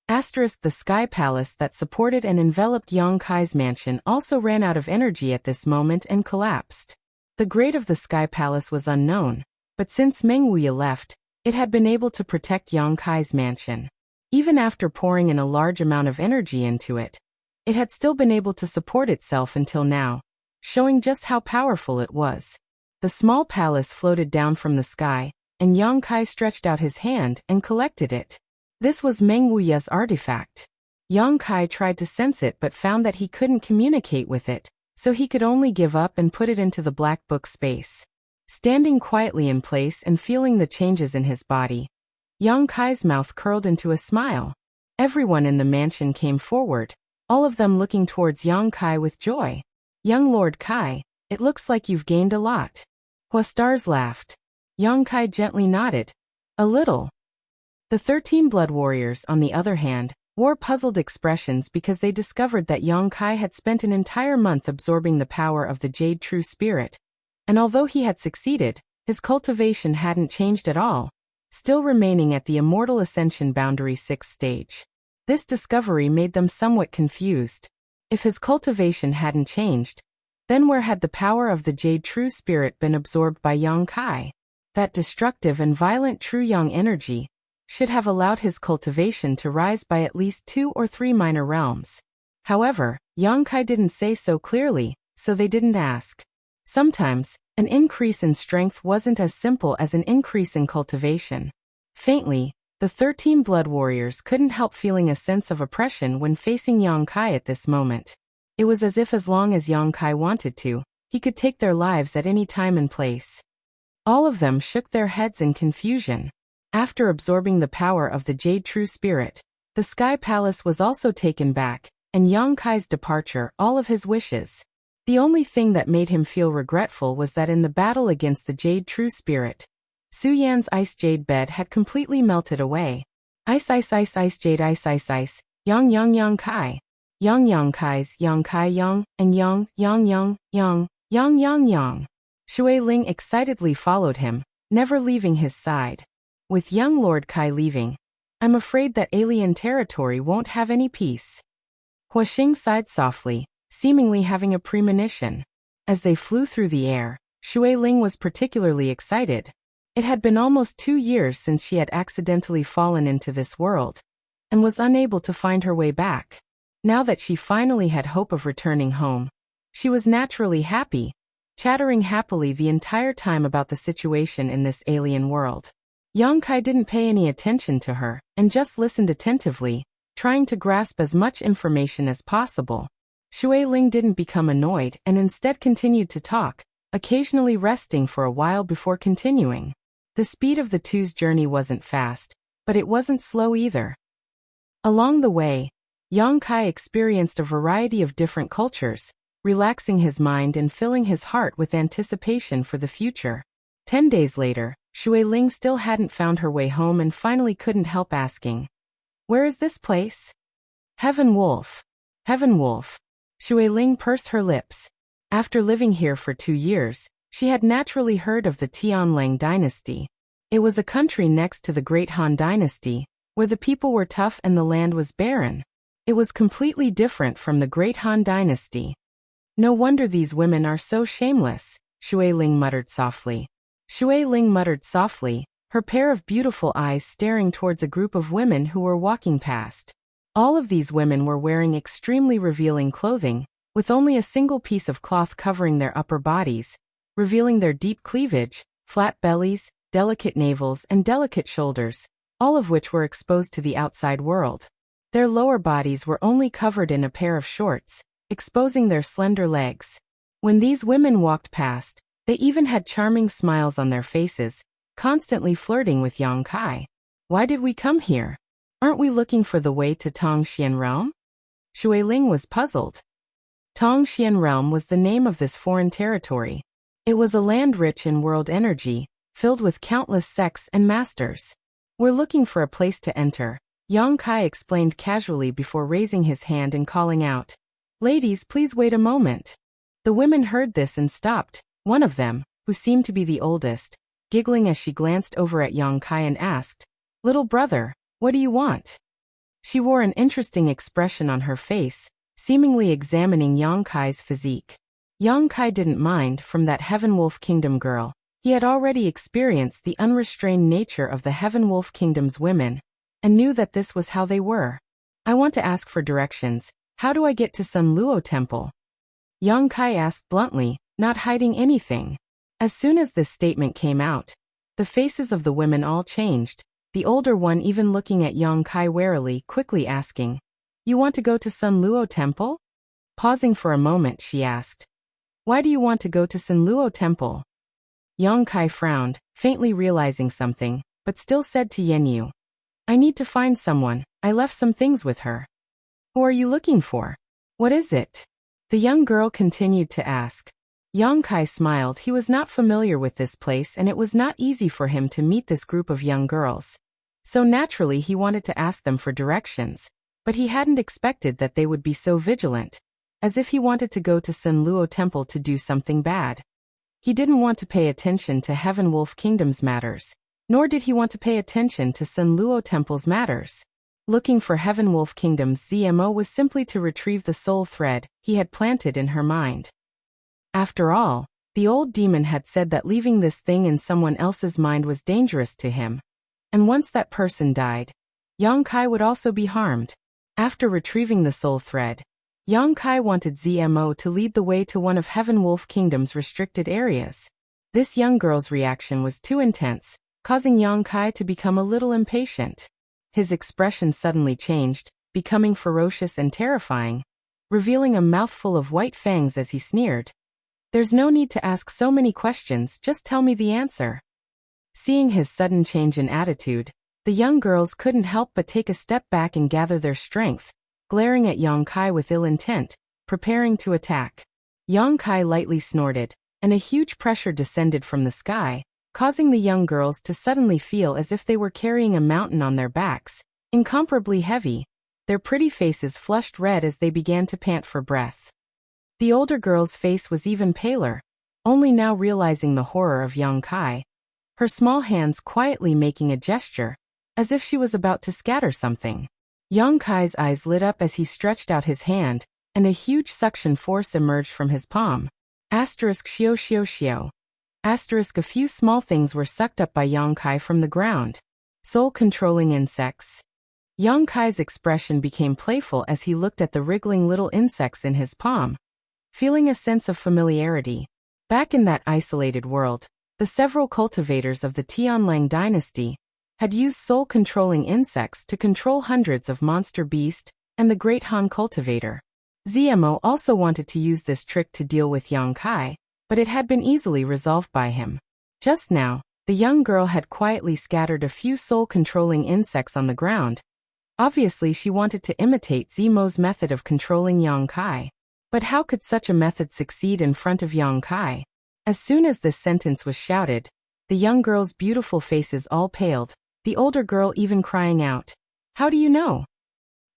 S1: The Sky Palace that supported and enveloped Young Kai's mansion also ran out of energy at this moment and collapsed. The grade of the Sky Palace was unknown, but since Meng Wuya left, it had been able to protect Young Kai's mansion. Even after pouring in a large amount of energy into it, it had still been able to support itself until now, showing just how powerful it was. The small palace floated down from the sky, and Young Kai stretched out his hand and collected it. This was Meng Wuya's artifact. Young Kai tried to sense it but found that he couldn't communicate with it, so he could only give up and put it into the black book space. Standing quietly in place and feeling the changes in his body, Young Kai's mouth curled into a smile. Everyone in the mansion came forward, all of them looking towards Young Kai with joy. "Young Lord Kai, it looks like you've gained a lot." Huastars laughed. Young Kai gently nodded. "A little." The 13 blood warriors, on the other hand, wore puzzled expressions because they discovered that Young Kai had spent an entire month absorbing the power of the Jade True Spirit, And although he had succeeded, his cultivation hadn't changed at all, still remaining at the immortal ascension boundary 6th stage. This discovery made them somewhat confused. If his cultivation hadn't changed, then where had the power of the Jade True Spirit been absorbed by Yang Kai? That destructive and violent True Yang energy should have allowed his cultivation to rise by at least 2 or 3 minor realms. However, Yang Kai didn't say so clearly, so they didn't ask. Sometimes, an increase in strength wasn't as simple as an increase in cultivation. Faintly, the 13 blood warriors couldn't help feeling a sense of oppression when facing Yang Kai at this moment. It was as if as long as Yang Kai wanted to, he could take their lives at any time and place. All of them shook their heads in confusion. After absorbing the power of the Jade True Spirit, the Sky Palace was also taken back, and Yang Kai's departure, all of his wishes. The only thing that made him feel regretful was that in the battle against the Jade True Spirit, Su Yan's ice jade bed had completely melted away. Ice ice ice ice jade ice ice ice, Yang Kai. Yang Kai's Yang Kai Yang, and Yang. Shui Ling excitedly followed him, never leaving his side. With young Lord Kai leaving, I'm afraid that alien territory won't have any peace. Huaxing sighed softly, seemingly having a premonition. As they flew through the air, Shui Ling was particularly excited. It had been almost 2 years since she had accidentally fallen into this world, and was unable to find her way back. Now that she finally had hope of returning home, she was naturally happy, chattering happily the entire time about the situation in this alien world. Yang Kai didn't pay any attention to her, and just listened attentively, trying to grasp as much information as possible. Shui Ling didn't become annoyed and instead continued to talk, occasionally resting for a while before continuing. The speed of the two's journey wasn't fast, but it wasn't slow either. Along the way, Yang Kai experienced a variety of different cultures, relaxing his mind and filling his heart with anticipation for the future. 10 days later, Shui Ling still hadn't found her way home and finally couldn't help asking, "Where is this place?" Heaven Wolf. Heaven Wolf. Shui Ling pursed her lips. After living here for 2 years, she had naturally heard of the Tianlang dynasty. It was a country next to the Great Han dynasty, where the people were tough and the land was barren. It was completely different from the Great Han dynasty. No wonder these women are so shameless, Shui Ling muttered softly. Shui Ling muttered softly, her pair of beautiful eyes staring towards a group of women who were walking past. All of these women were wearing extremely revealing clothing, with only a single piece of cloth covering their upper bodies, revealing their deep cleavage, flat bellies, delicate navels and delicate shoulders, all of which were exposed to the outside world. Their lower bodies were only covered in a pair of shorts, exposing their slender legs. When these women walked past, they even had charming smiles on their faces, constantly flirting with Yang Kai. Why did we come here? Aren't we looking for the way to Tongxian Realm? Shui Ling was puzzled. Tongxian Realm was the name of this foreign territory. It was a land rich in world energy, filled with countless sects and masters. We're looking for a place to enter, Yang Kai explained casually before raising his hand and calling out, "Ladies, please wait a moment." The women heard this and stopped, one of them, who seemed to be the oldest, giggling as she glanced over at Yang Kai and asked, "Little brother, what do you want?" She wore an interesting expression on her face, seemingly examining Yang Kai's physique. Yang Kai didn't mind from that Heaven Wolf Kingdom girl. He had already experienced the unrestrained nature of the Heaven Wolf Kingdom's women, and knew that this was how they were. "I want to ask for directions. How do I get to Sun Luo Temple?" Yang Kai asked bluntly, not hiding anything. As soon as this statement came out, the faces of the women all changed, the older one even looking at Yang Kai warily, quickly asking, "You want to go to Sun Luo Temple?" Pausing for a moment, she asked, "Why do you want to go to Sun Luo Temple?" Yang Kai frowned, faintly realizing something, but still said to Yenyu, "I need to find someone. I left some things with her." "Who are you looking for? What is it?" the young girl continued to ask. Yang Kai smiled. He was not familiar with this place and it was not easy for him to meet this group of young girls. So naturally he wanted to ask them for directions, but he hadn't expected that they would be so vigilant, as if he wanted to go to Sun Luo Temple to do something bad. He didn't want to pay attention to Heaven Wolf Kingdom's matters, nor did he want to pay attention to Sun Luo Temple's matters. Looking for Heaven Wolf Kingdom's ZMO was simply to retrieve the soul thread he had planted in her mind. After all, the old demon had said that leaving this thing in someone else's mind was dangerous to him. And once that person died, Yang Kai would also be harmed. After retrieving the soul thread, Yang Kai wanted ZMO to lead the way to one of Heaven Wolf Kingdom's restricted areas. This young girl's reaction was too intense, causing Yang Kai to become a little impatient. His expression suddenly changed, becoming ferocious and terrifying, revealing a mouthful of white fangs as he sneered. "There's no need to ask so many questions, just tell me the answer." Seeing his sudden change in attitude, the young girls couldn't help but take a step back and gather their strength, glaring at Yang Kai with ill intent, preparing to attack. Yang Kai lightly snorted, and a huge pressure descended from the sky, causing the young girls to suddenly feel as if they were carrying a mountain on their backs, incomparably heavy. Their pretty faces flushed red as they began to pant for breath. The older girl's face was even paler, only now realizing the horror of Yang Kai, her small hands quietly making a gesture, as if she was about to scatter something. Yang Kai's eyes lit up as he stretched out his hand, and a huge suction force emerged from his palm. Xio xio xio. A few small things were sucked up by Yang Kai from the ground. Soul-controlling insects. Yang Kai's expression became playful as he looked at the wriggling little insects in his palm, feeling a sense of familiarity. Back in that isolated world, the several cultivators of the Tianlang dynasty had used soul-controlling insects to control hundreds of monster beasts and the Great Han cultivator. ZMO also wanted to use this trick to deal with Yang Kai, but it had been easily resolved by him. Just now, the young girl had quietly scattered a few soul-controlling insects on the ground. Obviously she wanted to imitate ZMO's method of controlling Yang Kai. But how could such a method succeed in front of Yang Kai? As soon as this sentence was shouted, the young girl's beautiful faces all paled, the older girl even crying out, "How do you know?"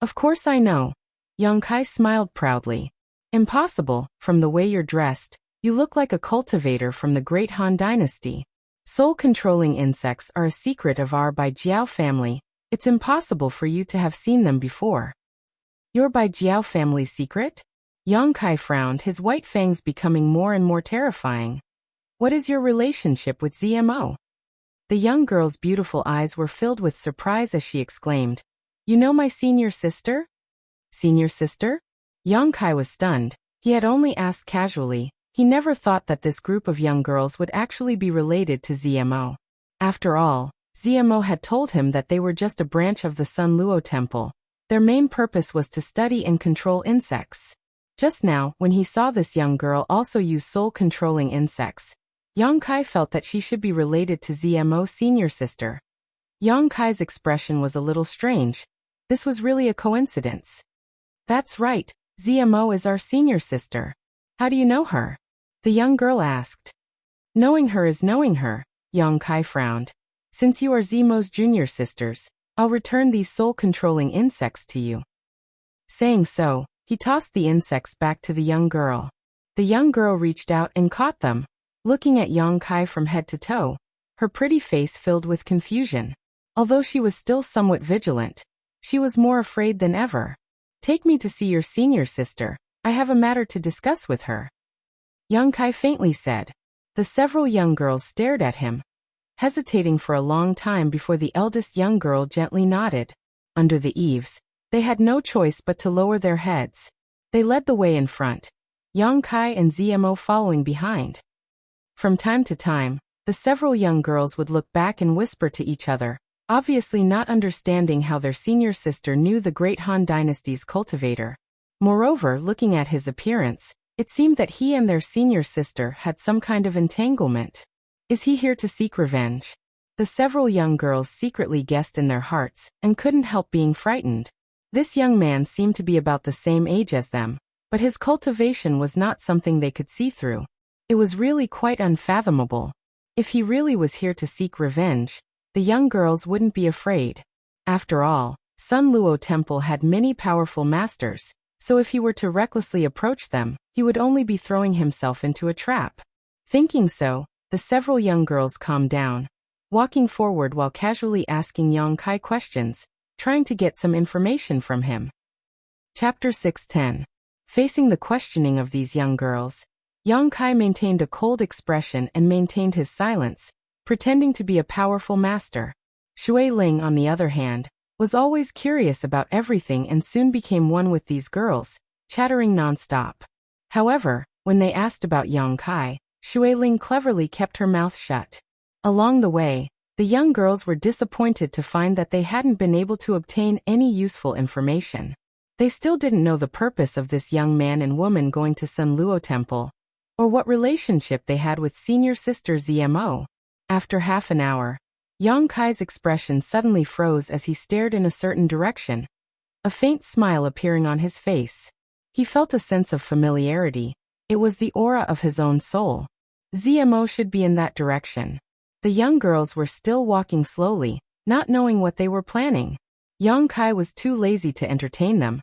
S1: "Of course I know." Yang Kai smiled proudly. "Impossible, from the way you're dressed. You look like a cultivator from the Great Han dynasty. Soul-controlling insects are a secret of our Bai Jiao family. It's impossible for you to have seen them before." "Your Bai Jiao family's secret?" Yang Kai frowned, his white fangs becoming more and more terrifying. "What is your relationship with ZMO?" The young girl's beautiful eyes were filled with surprise as she exclaimed, "You know my senior sister?" "Senior sister?" Yang Kai was stunned. He had only asked casually. He never thought that this group of young girls would actually be related to ZMO. After all, ZMO had told him that they were just a branch of the Sun Luo Temple. Their main purpose was to study and control insects. Just now, when he saw this young girl also use soul-controlling insects, Yang Kai felt that she should be related to ZMO's senior sister. Yang Kai's expression was a little strange. This was really a coincidence. "That's right, ZMO is our senior sister. How do you know her?" the young girl asked. "Knowing her is knowing her," Yang Kai frowned. "Since you are ZMO's junior sisters, I'll return these soul-controlling insects to you." Saying so, he tossed the insects back to the young girl. The young girl reached out and caught them, looking at Yang Kai from head to toe, her pretty face filled with confusion. Although she was still somewhat vigilant, she was more afraid than ever. "Take me to see your senior sister. I have a matter to discuss with her," Yang Kai faintly said. The several young girls stared at him, hesitating for a long time before the eldest young girl gently nodded. Under the eaves, they had no choice but to lower their heads. They led the way in front, Yang Kai and ZMO following behind. From time to time, the several young girls would look back and whisper to each other, obviously not understanding how their senior sister knew the Great Han Dynasty's cultivator. Moreover, looking at his appearance, it seemed that he and their senior sister had some kind of entanglement. Is he here to seek revenge? The several young girls secretly guessed in their hearts and couldn't help being frightened. This young man seemed to be about the same age as them, but his cultivation was not something they could see through. It was really quite unfathomable. If he really was here to seek revenge, the young girls wouldn't be afraid. After all, Sun Luo Temple had many powerful masters, so if he were to recklessly approach them, he would only be throwing himself into a trap. Thinking so, the several young girls calmed down, walking forward while casually asking Yang Kai questions, trying to get some information from him. Chapter 610. Facing the questioning of these young girls, Yang Kai maintained a cold expression and maintained his silence, pretending to be a powerful master. Shui Ling, on the other hand, was always curious about everything and soon became one with these girls, chattering non-stop. However, when they asked about Yang Kai, Shui Ling cleverly kept her mouth shut. Along the way, the young girls were disappointed to find that they hadn't been able to obtain any useful information. They still didn't know the purpose of this young man and woman going to Sun Luo Temple, or what relationship they had with senior sister ZMO. After half an hour, Yang Kai's expression suddenly froze as he stared in a certain direction, a faint smile appearing on his face. He felt a sense of familiarity. It was the aura of his own soul. ZMO should be in that direction. The young girls were still walking slowly, not knowing what they were planning. Yang Kai was too lazy to entertain them,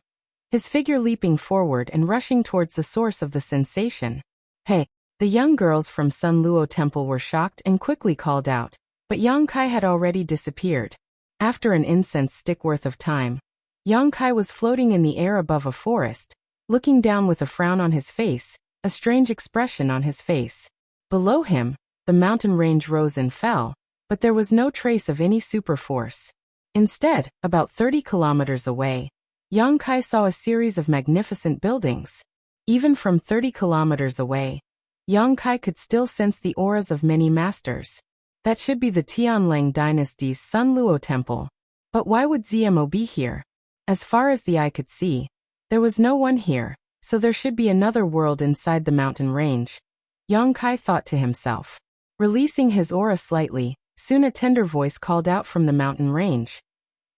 S1: his figure leaping forward and rushing towards the source of the sensation. Hey! The young girls from Sun Luo Temple were shocked and quickly called out, but Yang Kai had already disappeared. After an incense stick worth of time, Yang Kai was floating in the air above a forest, looking down with a frown on his face, a strange expression on his face. Below him, the mountain range rose and fell, but there was no trace of any super force. Instead, about 30 kilometers away, Yang Kai saw a series of magnificent buildings. Even from 30 kilometers away, Yang Kai could still sense the auras of many masters. That should be the Tianlang dynasty's Sun Luo Temple. But why would ZMO be here? As far as the eye could see, there was no one here, so there should be another world inside the mountain range. Yang Kai thought to himself. Releasing his aura slightly, soon a tender voice called out from the mountain range.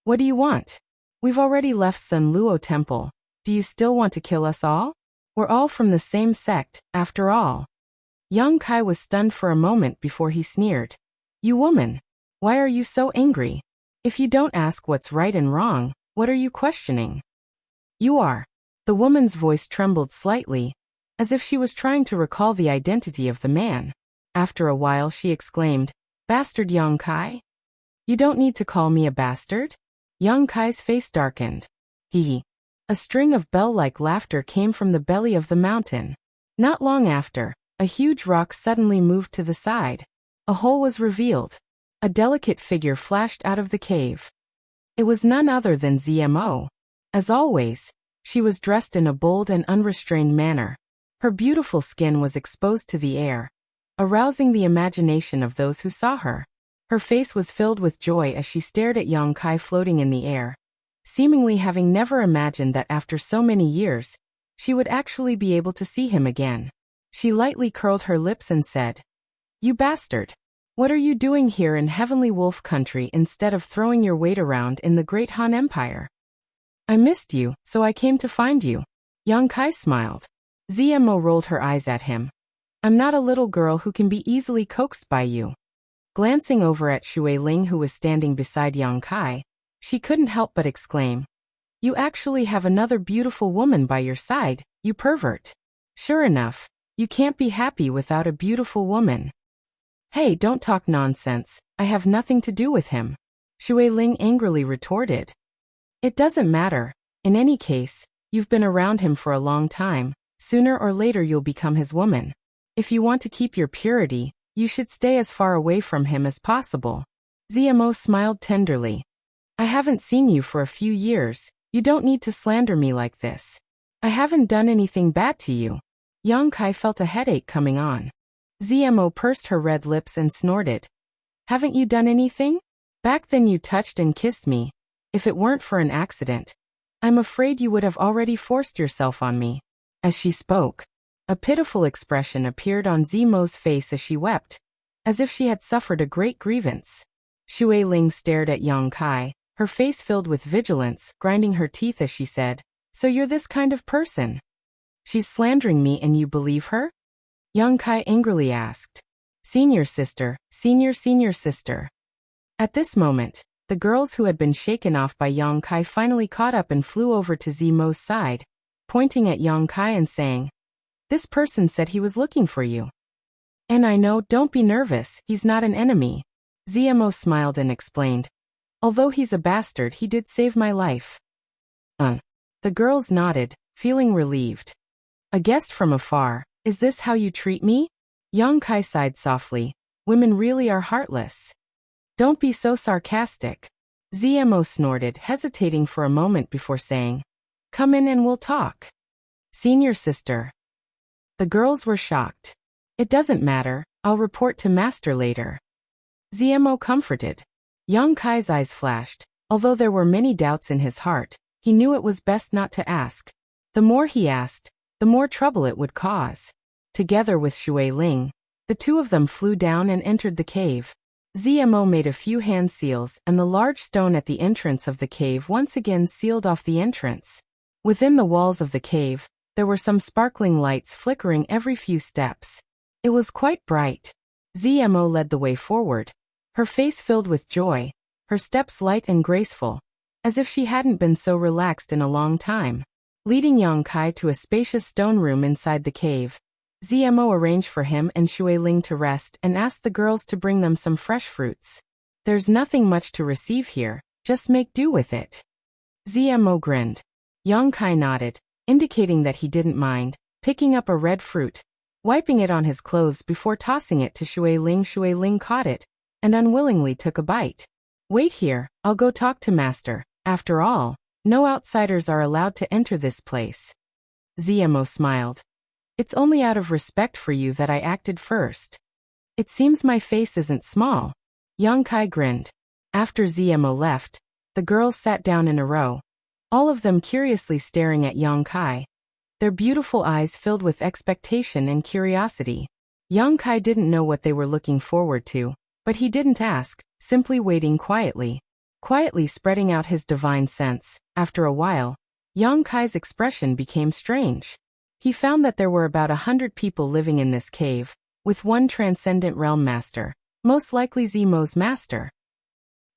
S1: What do you want? We've already left Sun Luo Temple. Do you still want to kill us all? We're all from the same sect, after all. Yang Kai was stunned for a moment before he sneered. You woman! Why are you so angry? If you don't ask what's right and wrong, what are you questioning? You are. The woman's voice trembled slightly, as if she was trying to recall the identity of the man. After a while she exclaimed, Bastard Yang Kai? You don't need to call me a bastard? Yang Kai's face darkened. Hee. A string of bell-like laughter came from the belly of the mountain. Not long after, a huge rock suddenly moved to the side. A hole was revealed. A delicate figure flashed out of the cave. It was none other than ZMO. As always, she was dressed in a bold and unrestrained manner. Her beautiful skin was exposed to the air, arousing the imagination of those who saw her. Her face was filled with joy as she stared at Yang Kai floating in the air, seemingly having never imagined that after so many years, she would actually be able to see him again. She lightly curled her lips and said, You bastard! What are you doing here in Heavenly Wolf Country instead of throwing your weight around in the Great Han Empire? I missed you, so I came to find you. Yang Kai smiled. ZMO rolled her eyes at him. I'm not a little girl who can be easily coaxed by you. Glancing over at Shui Ling, who was standing beside Yang Kai, she couldn't help but exclaim, You actually have another beautiful woman by your side, you pervert. Sure enough, you can't be happy without a beautiful woman. Hey, don't talk nonsense, I have nothing to do with him. Shui Ling angrily retorted. It doesn't matter. In any case, you've been around him for a long time. Sooner or later you'll become his woman. If you want to keep your purity, you should stay as far away from him as possible. ZMO smiled tenderly. I haven't seen you for a few years. You don't need to slander me like this. I haven't done anything bad to you. Yang Kai felt a headache coming on. ZMO pursed her red lips and snorted. Haven't you done anything? Back then you touched and kissed me. If it weren't for an accident, I'm afraid you would have already forced yourself on me. As she spoke, a pitiful expression appeared on ZMO's face as she wept, as if she had suffered a great grievance. Shui Ling stared at Yang Kai, her face filled with vigilance, grinding her teeth as she said, So you're this kind of person? She's slandering me and you believe her? Yang Kai angrily asked. Senior sister, senior sister. At this moment, the girls who had been shaken off by Yang Kai finally caught up and flew over to ZMO's side, pointing at Yang Kai and saying, This person said he was looking for you. And I know, don't be nervous, he's not an enemy. Zmo smiled and explained. Although he's a bastard, he did save my life. The girls nodded, feeling relieved. A guest from afar, is this how you treat me? Yang Kai sighed softly. Women really are heartless. Don't be so sarcastic. Zmo snorted, hesitating for a moment before saying, come in and we'll talk. Senior sister. The girls were shocked. It doesn't matter, I'll report to master later. Zmo comforted. Yang Kai's eyes flashed. Although there were many doubts in his heart, he knew it was best not to ask. The more he asked, the more trouble it would cause. Together with Shui Ling, the two of them flew down and entered the cave. Zmo made a few hand seals, and the large stone at the entrance of the cave once again sealed off the entrance. Within the walls of the cave, there were some sparkling lights flickering every few steps. It was quite bright. Zmo led the way forward, her face filled with joy, her steps light and graceful, as if she hadn't been so relaxed in a long time. Leading Yang Kai to a spacious stone room inside the cave, Zmo arranged for him and Shui Ling to rest and asked the girls to bring them some fresh fruits. There's nothing much to receive here, just make do with it. Zmo grinned. Yang Kai nodded, indicating that he didn't mind, picking up a red fruit, wiping it on his clothes before tossing it to Shui Ling. Shui Ling caught it, and unwillingly took a bite. Wait here, I'll go talk to master. After all, no outsiders are allowed to enter this place. Zmo smiled. It's only out of respect for you that I acted first. It seems my face isn't small. Yang Kai grinned. After Zmo left, the girls sat down in a row, all of them curiously staring at Yang Kai, their beautiful eyes filled with expectation and curiosity. Yang Kai didn't know what they were looking forward to, but he didn't ask, simply waiting quietly spreading out his divine sense. After a while, Yang Kai's expression became strange. He found that there were about 100 people living in this cave, with one transcendent realm master, most likely Zmo's master.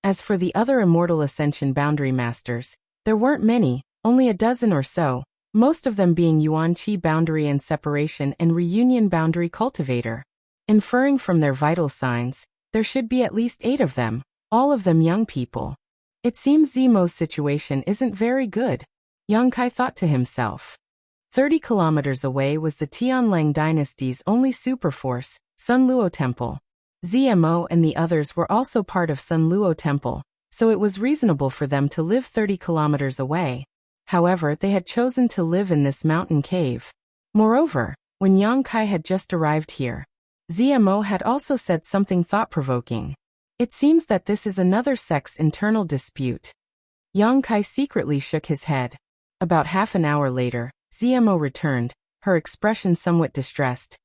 S1: As for the other immortal ascension boundary masters, there weren't many, only a dozen or so, most of them being Yuan Qi boundary and separation and reunion boundary cultivator. Inferring from their vital signs, there should be at least 8 of them, all of them young people. It seems Zmo's situation isn't very good, Yang Kai thought to himself. 30 kilometers away was the Tianlang dynasty's only superforce, Sun Luo Temple. Zmo and the others were also part of Sun Luo Temple, so it was reasonable for them to live 30 kilometers away. However, they had chosen to live in this mountain cave. Moreover, when Yang Kai had just arrived here, Zmo had also said something thought-provoking. It seems that this is another sect's internal dispute. Yang Kai secretly shook his head. About half an hour later, Zmo returned, her expression somewhat distressed.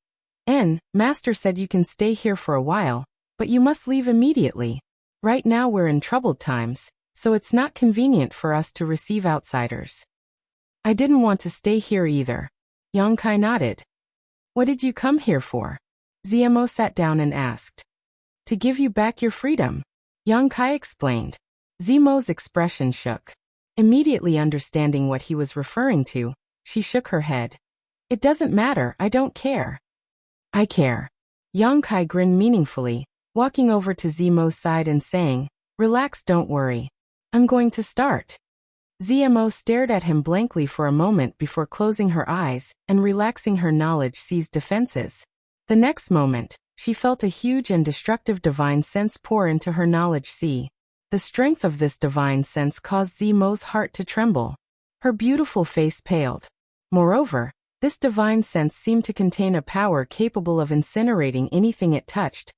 S1: Master said you can stay here for a while, but you must leave immediately. Right now we're in troubled times, so it's not convenient for us to receive outsiders. I didn't want to stay here either. Yang Kai nodded. What did you come here for? Zmo sat down and asked. To give you back your freedom, Yang Kai explained. Zmo's expression shook. Immediately understanding what he was referring to, she shook her head. It doesn't matter, I don't care. I care. Yang Kai grinned meaningfully, walking over to Zmo's side and saying, Relax, don't worry. I'm going to start. Zmo stared at him blankly for a moment before closing her eyes and relaxing her knowledge-seized defenses. The next moment, she felt a huge and destructive divine sense pour into her knowledge sea. The strength of this divine sense caused Zmo's heart to tremble. Her beautiful face paled. Moreover, this divine sense seemed to contain a power capable of incinerating anything it touched,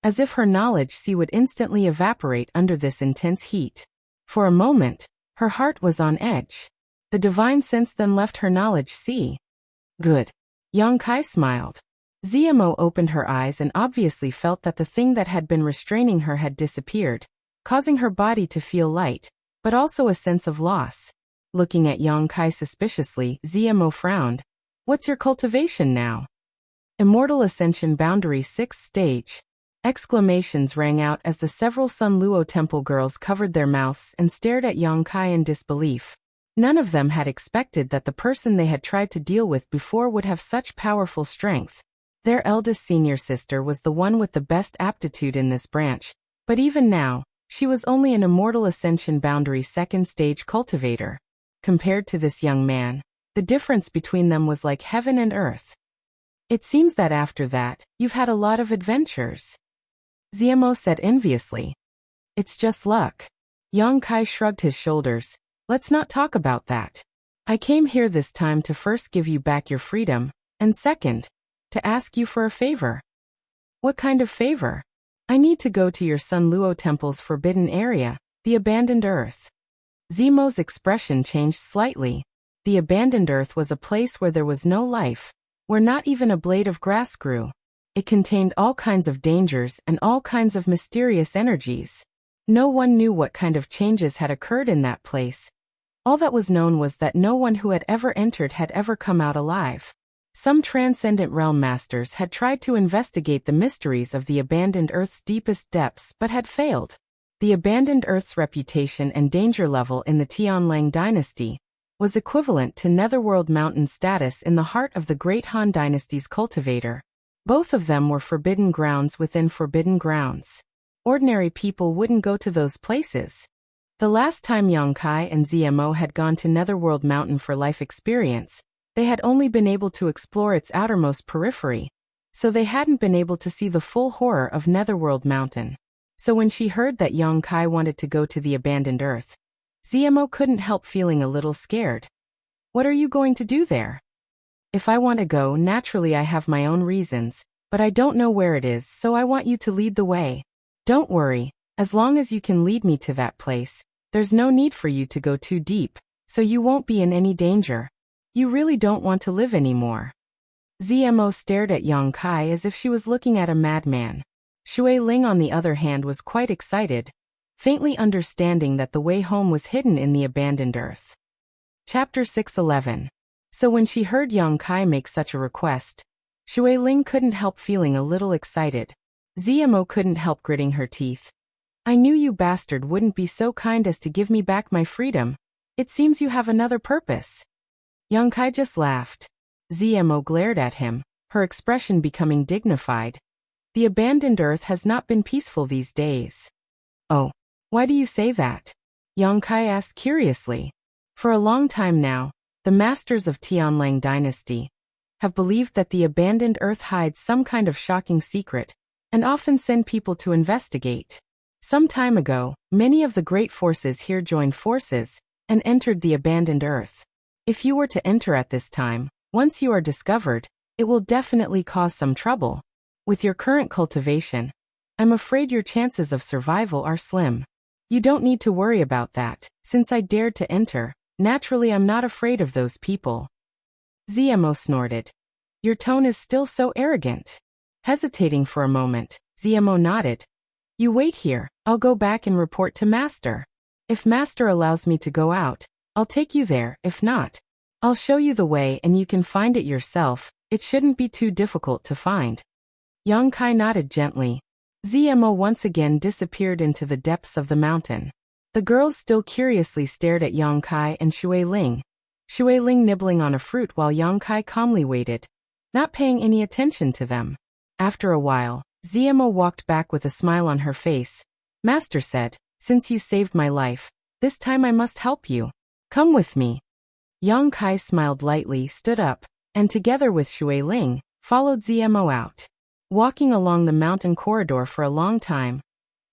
S1: as if her knowledge sea would instantly evaporate under this intense heat. For a moment, her heart was on edge. The divine sense then left her knowledge sea. Good. Yang Kai smiled. Zmo opened her eyes and obviously felt that the thing that had been restraining her had disappeared, causing her body to feel light, but also a sense of loss. Looking at Yang Kai suspiciously, Zmo frowned. What's your cultivation now? Immortal Ascension Boundary 6th Stage. Exclamations rang out as the several Sun Luo Temple girls covered their mouths and stared at Yang Kai in disbelief. None of them had expected that the person they had tried to deal with before would have such powerful strength. Their eldest senior sister was the one with the best aptitude in this branch, but even now, she was only an immortal ascension boundary second stage cultivator. Compared to this young man, the difference between them was like heaven and earth. It seems that after that, you've had a lot of adventures. Ziemo said enviously. It's just luck. Yang Kai shrugged his shoulders. Let's not talk about that. I came here this time to first give you back your freedom, and second, to ask you for a favor. What kind of favor? I need to go to your son Luo Temple's forbidden area, the abandoned earth. Zemo's expression changed slightly. The abandoned earth was a place where there was no life, where not even a blade of grass grew. It contained all kinds of dangers and all kinds of mysterious energies. No one knew what kind of changes had occurred in that place. All that was known was that no one who had ever entered had ever come out alive. Some transcendent realm masters had tried to investigate the mysteries of the abandoned Earth's deepest depths but had failed. The abandoned Earth's reputation and danger level in the Tianlang dynasty was equivalent to Netherworld Mountain status in the heart of the Great Han dynasty's cultivator. Both of them were forbidden grounds within forbidden grounds. Ordinary people wouldn't go to those places. The last time Yang Kai and Ziemo had gone to Netherworld Mountain for life experience, they had only been able to explore its outermost periphery, so they hadn't been able to see the full horror of Netherworld Mountain. So when she heard that Yang Kai wanted to go to the abandoned earth, Ziemo couldn't help feeling a little scared. What are you going to do there? If I want to go, naturally I have my own reasons, but I don't know where it is, so I want you to lead the way. Don't worry, as long as you can lead me to that place, there's no need for you to go too deep, so you won't be in any danger. You really don't want to live anymore. Ziemo stared at Yang Kai as if she was looking at a madman. Shui Ling on the other hand was quite excited, faintly understanding that the way home was hidden in the abandoned earth. Chapter 611. So when she heard Yang Kai make such a request, Shui Ling couldn't help feeling a little excited. Ziemo couldn't help gritting her teeth. I knew you bastard wouldn't be so kind as to give me back my freedom. It seems you have another purpose. Yang Kai just laughed. Ziemo glared at him, her expression becoming dignified. The abandoned earth has not been peaceful these days. Oh, why do you say that? Yang Kai asked curiously. For a long time now, the masters of Tianlang dynasty have believed that the abandoned earth hides some kind of shocking secret, and often send people to investigate. Some time ago, many of the great forces here joined forces and entered the abandoned earth. If you were to enter at this time, once you are discovered, it will definitely cause some trouble. With your current cultivation, I'm afraid your chances of survival are slim. You don't need to worry about that, since I dared to enter. Naturally, I'm not afraid of those people. Ziemo snorted. Your tone is still so arrogant. Hesitating for a moment, Ziemo nodded. You wait here, I'll go back and report to Master. If Master allows me to go out, I'll take you there. If not, I'll show you the way and you can find it yourself. It shouldn't be too difficult to find. Yang Kai nodded gently. Ziemo once again disappeared into the depths of the mountain. The girls still curiously stared at Yang Kai and Shui Ling. Shui Ling nibbling on a fruit while Yang Kai calmly waited, not paying any attention to them. After a while, Ziemo walked back with a smile on her face. Master said, since you saved my life, this time I must help you. Come with me. Yang Kai smiled lightly, stood up, and together with Shui Ling, followed Ziemo out. Walking along the mountain corridor for a long time,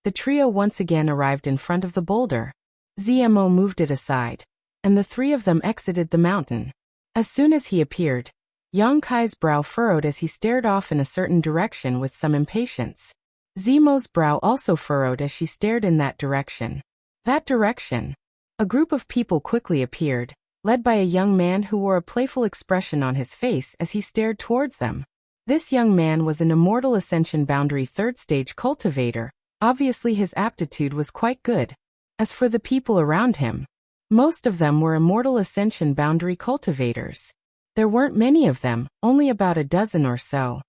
S1: the trio once again arrived in front of the boulder. Ziemo moved it aside, and the three of them exited the mountain. As soon as he appeared, Yang Kai's brow furrowed as he stared off in a certain direction with some impatience. Zemo's brow also furrowed as she stared in that direction. That direction. A group of people quickly appeared, led by a young man who wore a playful expression on his face as he stared towards them. This young man was an immortal ascension boundary third stage cultivator. Obviously his aptitude was quite good. As for the people around him, most of them were immortal ascension boundary cultivators. There weren't many of them, only about a dozen or so.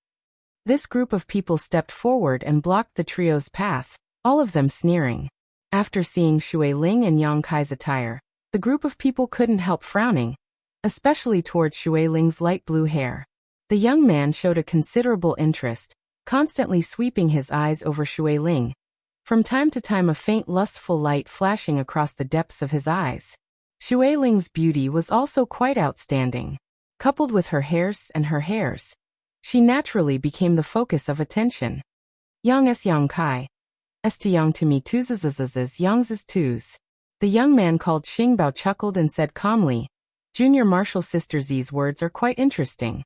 S1: This group of people stepped forward and blocked the trio's path, all of them sneering. After seeing Shui Ling and Yang Kai's attire, the group of people couldn't help frowning, especially towards Shui Ling's light blue hair. The young man showed a considerable interest, constantly sweeping his eyes over Shui Ling. From time to time a faint lustful light flashing across the depths of his eyes. Shui Ling's beauty was also quite outstanding. Coupled with her hairs, she naturally became the focus of attention. Yang s yang kai. St yang to me tuzes yangs is tuz. The young man called Xingbao chuckled and said calmly, Junior Martial Sister Z's words are quite interesting.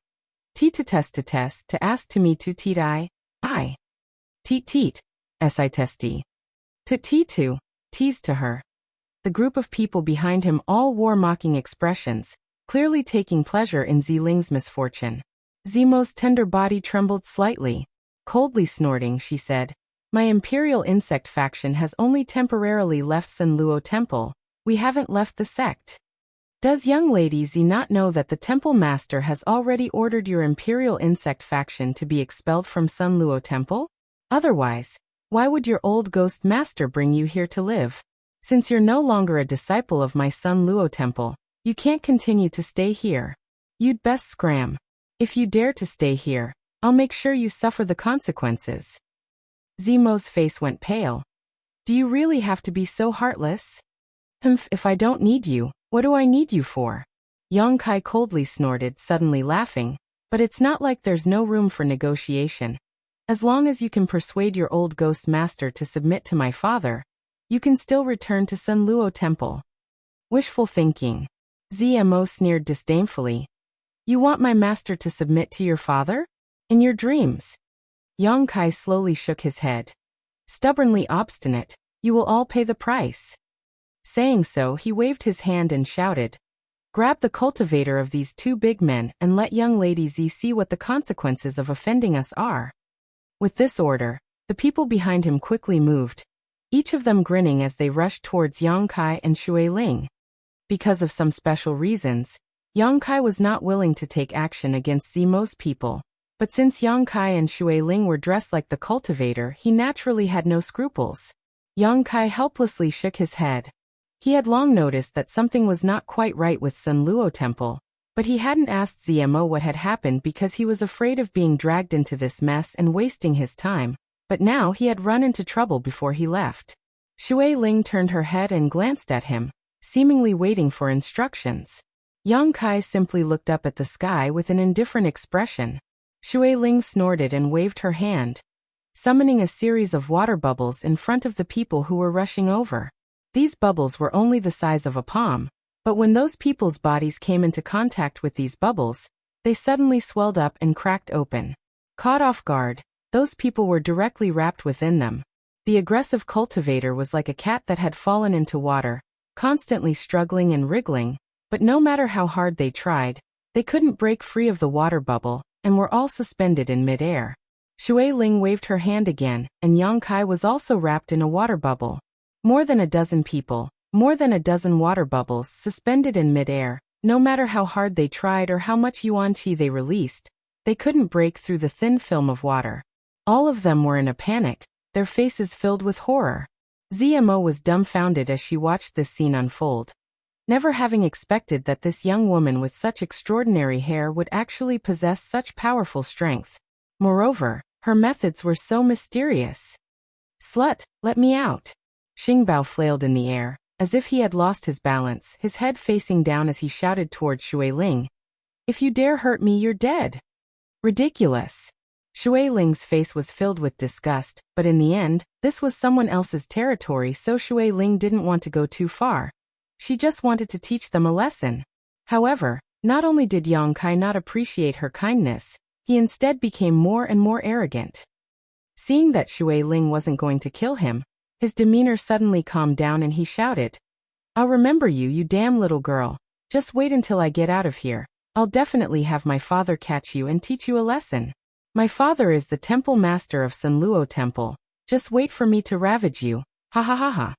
S1: Ti to test to ask to me to teat I. Teat. Si testi. To tease to her. The group of people behind him all wore mocking expressions, clearly taking pleasure in Ziling's misfortune. Zimo's tender body trembled slightly. Coldly snorting, she said, My imperial insect faction has only temporarily left Sun Luo Temple. We haven't left the sect. Does young lady Z not know that the temple master has already ordered your imperial insect faction to be expelled from Sun Luo Temple? Otherwise, why would your old ghost master bring you here to live? Since you're no longer a disciple of my Sun Luo Temple, you can't continue to stay here. You'd best scram. If you dare to stay here, I'll make sure you suffer the consequences. Zimo's face went pale. Do you really have to be so heartless? If I don't need you, what do I need you for? Yang Kai coldly snorted, suddenly laughing, but it's not like there's no room for negotiation. As long as you can persuade your old ghost master to submit to my father, you can still return to Sun Luo Temple. Wishful thinking. Zmo sneered disdainfully. You want my master to submit to your father? In your dreams. Yang Kai slowly shook his head. Stubbornly obstinate, you will all pay the price. Saying so, he waved his hand and shouted, Grab the cultivator of these two big men and let young lady Z see what the consequences of offending us are. With this order, the people behind him quickly moved, each of them grinning as they rushed towards Yang Kai and Shui Ling. Because of some special reasons, Yang Kai was not willing to take action against Zimo's people, but since Yang Kai and Shui Ling were dressed like the cultivator, he naturally had no scruples. Yang Kai helplessly shook his head. He had long noticed that something was not quite right with Sun Luo Temple, but he hadn't asked Zmo what had happened because he was afraid of being dragged into this mess and wasting his time, but now he had run into trouble before he left. Shui Ling turned her head and glanced at him, seemingly waiting for instructions. Yang Kai simply looked up at the sky with an indifferent expression. Shui Ling snorted and waved her hand, summoning a series of water bubbles in front of the people who were rushing over. These bubbles were only the size of a palm, but when those people's bodies came into contact with these bubbles, they suddenly swelled up and cracked open. Caught off guard, those people were directly wrapped within them. The aggressive cultivator was like a cat that had fallen into water, constantly struggling and wriggling, but no matter how hard they tried, they couldn't break free of the water bubble, and were all suspended in mid-air. Shui Ling waved her hand again, and Yang Kai was also wrapped in a water bubble. More than a dozen people, more than a dozen water bubbles suspended in mid-air. No matter how hard they tried or how much yuan qi they released, they couldn't break through the thin film of water. All of them were in a panic, their faces filled with horror. Zmo was dumbfounded as she watched this scene unfold, never having expected that this young woman with such extraordinary hair would actually possess such powerful strength. Moreover, her methods were so mysterious. Slut, let me out. Xingbao flailed in the air, as if he had lost his balance, his head facing down as he shouted towards Shui Ling. If you dare hurt me, you're dead. Ridiculous. Shui Ling's face was filled with disgust, but in the end, this was someone else's territory, so Shui Ling didn't want to go too far. She just wanted to teach them a lesson. However, not only did Yang Kai not appreciate her kindness, he instead became more and more arrogant. Seeing that Shui Ling wasn't going to kill him, his demeanor suddenly calmed down and he shouted, I'll remember you, you damn little girl. Just wait until I get out of here. I'll definitely have my father catch you and teach you a lesson. My father is the temple master of Sun Luo Temple. Just wait for me to ravage you. Ha ha ha ha.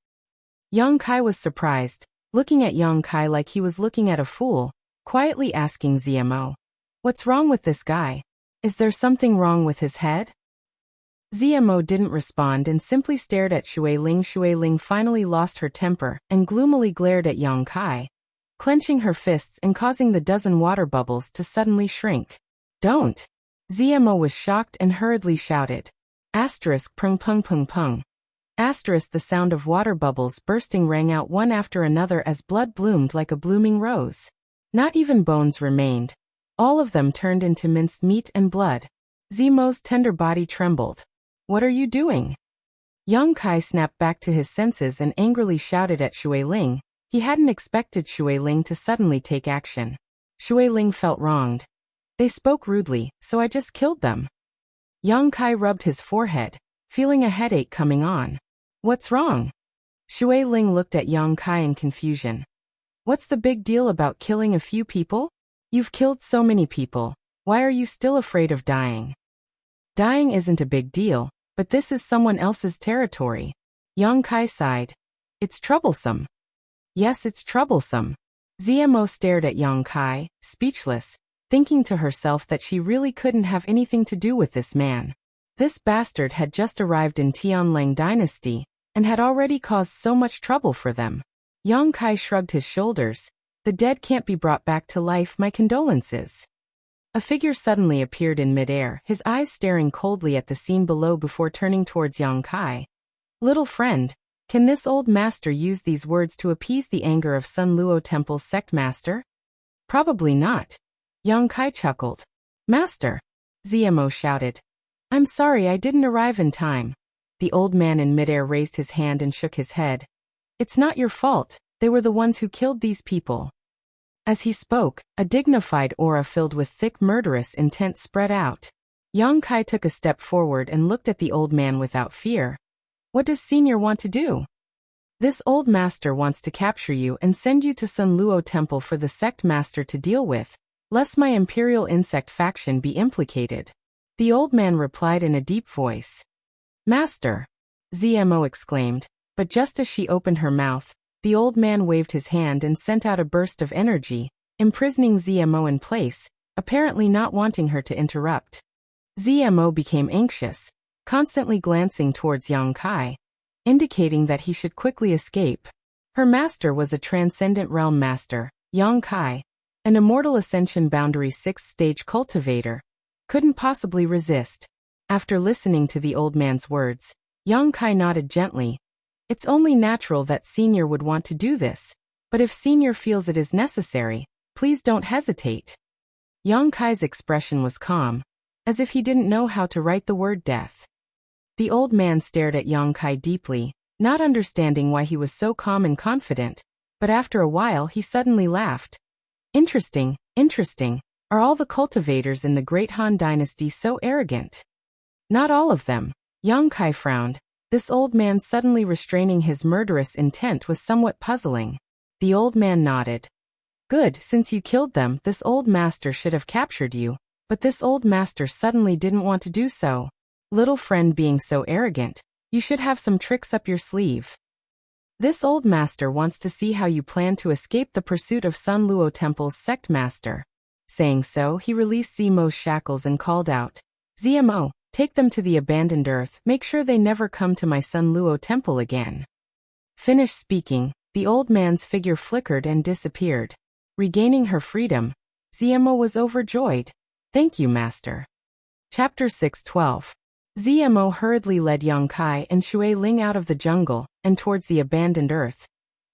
S1: Yang Kai was surprised, looking at Yang Kai like he was looking at a fool, quietly asking Zmo, What's wrong with this guy? Is there something wrong with his head? Zmo didn't respond and simply stared at Shui Ling. Shui Ling finally lost her temper and gloomily glared at Yang Kai, clenching her fists and causing the dozen water bubbles to suddenly shrink. Don't. Zmo was shocked and hurriedly shouted. Asterisk pung pung pung pung. Asterisk the sound of water bubbles bursting rang out one after another as blood bloomed like a blooming rose. Not even bones remained. All of them turned into minced meat and blood. Zmo's tender body trembled. What are you doing? Yang Kai snapped back to his senses and angrily shouted at Shui Ling. He hadn't expected Shui Ling to suddenly take action. Shui Ling felt wronged. They spoke rudely, so I just killed them. Yang Kai rubbed his forehead, feeling a headache coming on. What's wrong? Shui Ling looked at Yang Kai in confusion. What's the big deal about killing a few people? You've killed so many people. Why are you still afraid of dying? Dying isn't a big deal, but this is someone else's territory. Yang Kai sighed. It's troublesome. Yes, it's troublesome. Zmo stared at Yang Kai, speechless, thinking to herself that she really couldn't have anything to do with this man. This bastard had just arrived in Tianlang dynasty, and had already caused so much trouble for them. Yang Kai shrugged his shoulders. The dead can't be brought back to life, my condolences. A figure suddenly appeared in midair, his eyes staring coldly at the scene below before turning towards Yang Kai. Little friend, can this old master use these words to appease the anger of Sun Luo Temple's sect master? Probably not. Yang Kai chuckled. Master! Zmo shouted. I'm sorry I didn't arrive in time. The old man in midair raised his hand and shook his head. It's not your fault, they were the ones who killed these people. As he spoke, a dignified aura filled with thick murderous intent spread out. Yang Kai took a step forward and looked at the old man without fear. What does Senior want to do? This old master wants to capture you and send you to Sun Luo Temple for the sect master to deal with, lest my imperial insect faction be implicated. The old man replied in a deep voice. Master! Zmo exclaimed, but just as she opened her mouth, the old man waved his hand and sent out a burst of energy, imprisoning Zmo in place, apparently not wanting her to interrupt. Zmo became anxious, constantly glancing towards Yang Kai, indicating that he should quickly escape. Her master was a transcendent realm master, Yang Kai, an immortal ascension boundary 6th stage cultivator, couldn't possibly resist. After listening to the old man's words, Yang Kai nodded gently. It's only natural that Senior would want to do this, but if Senior feels it is necessary, please don't hesitate. Yang Kai's expression was calm, as if he didn't know how to write the word death. The old man stared at Yang Kai deeply, not understanding why he was so calm and confident, but after a while he suddenly laughed. Interesting, interesting. Are all the cultivators in the Great Han Dynasty so arrogant? Not all of them. Yang Kai frowned. This old man suddenly restraining his murderous intent was somewhat puzzling. The old man nodded. Good, since you killed them, this old master should have captured you, but this old master suddenly didn't want to do so. Little friend being so arrogant, you should have some tricks up your sleeve. This old master wants to see how you plan to escape the pursuit of Sun Luo Temple's sect master. Saying so, he released Zmo's shackles and called out, Zmo, take them to the abandoned earth, make sure they never come to my Sun Luo Temple again. Finished speaking, the old man's figure flickered and disappeared. Regaining her freedom, Zmo was overjoyed. Thank you, master. Chapter 6:12. Zmo hurriedly led Yang Kai and Shui Ling out of the jungle and towards the abandoned earth,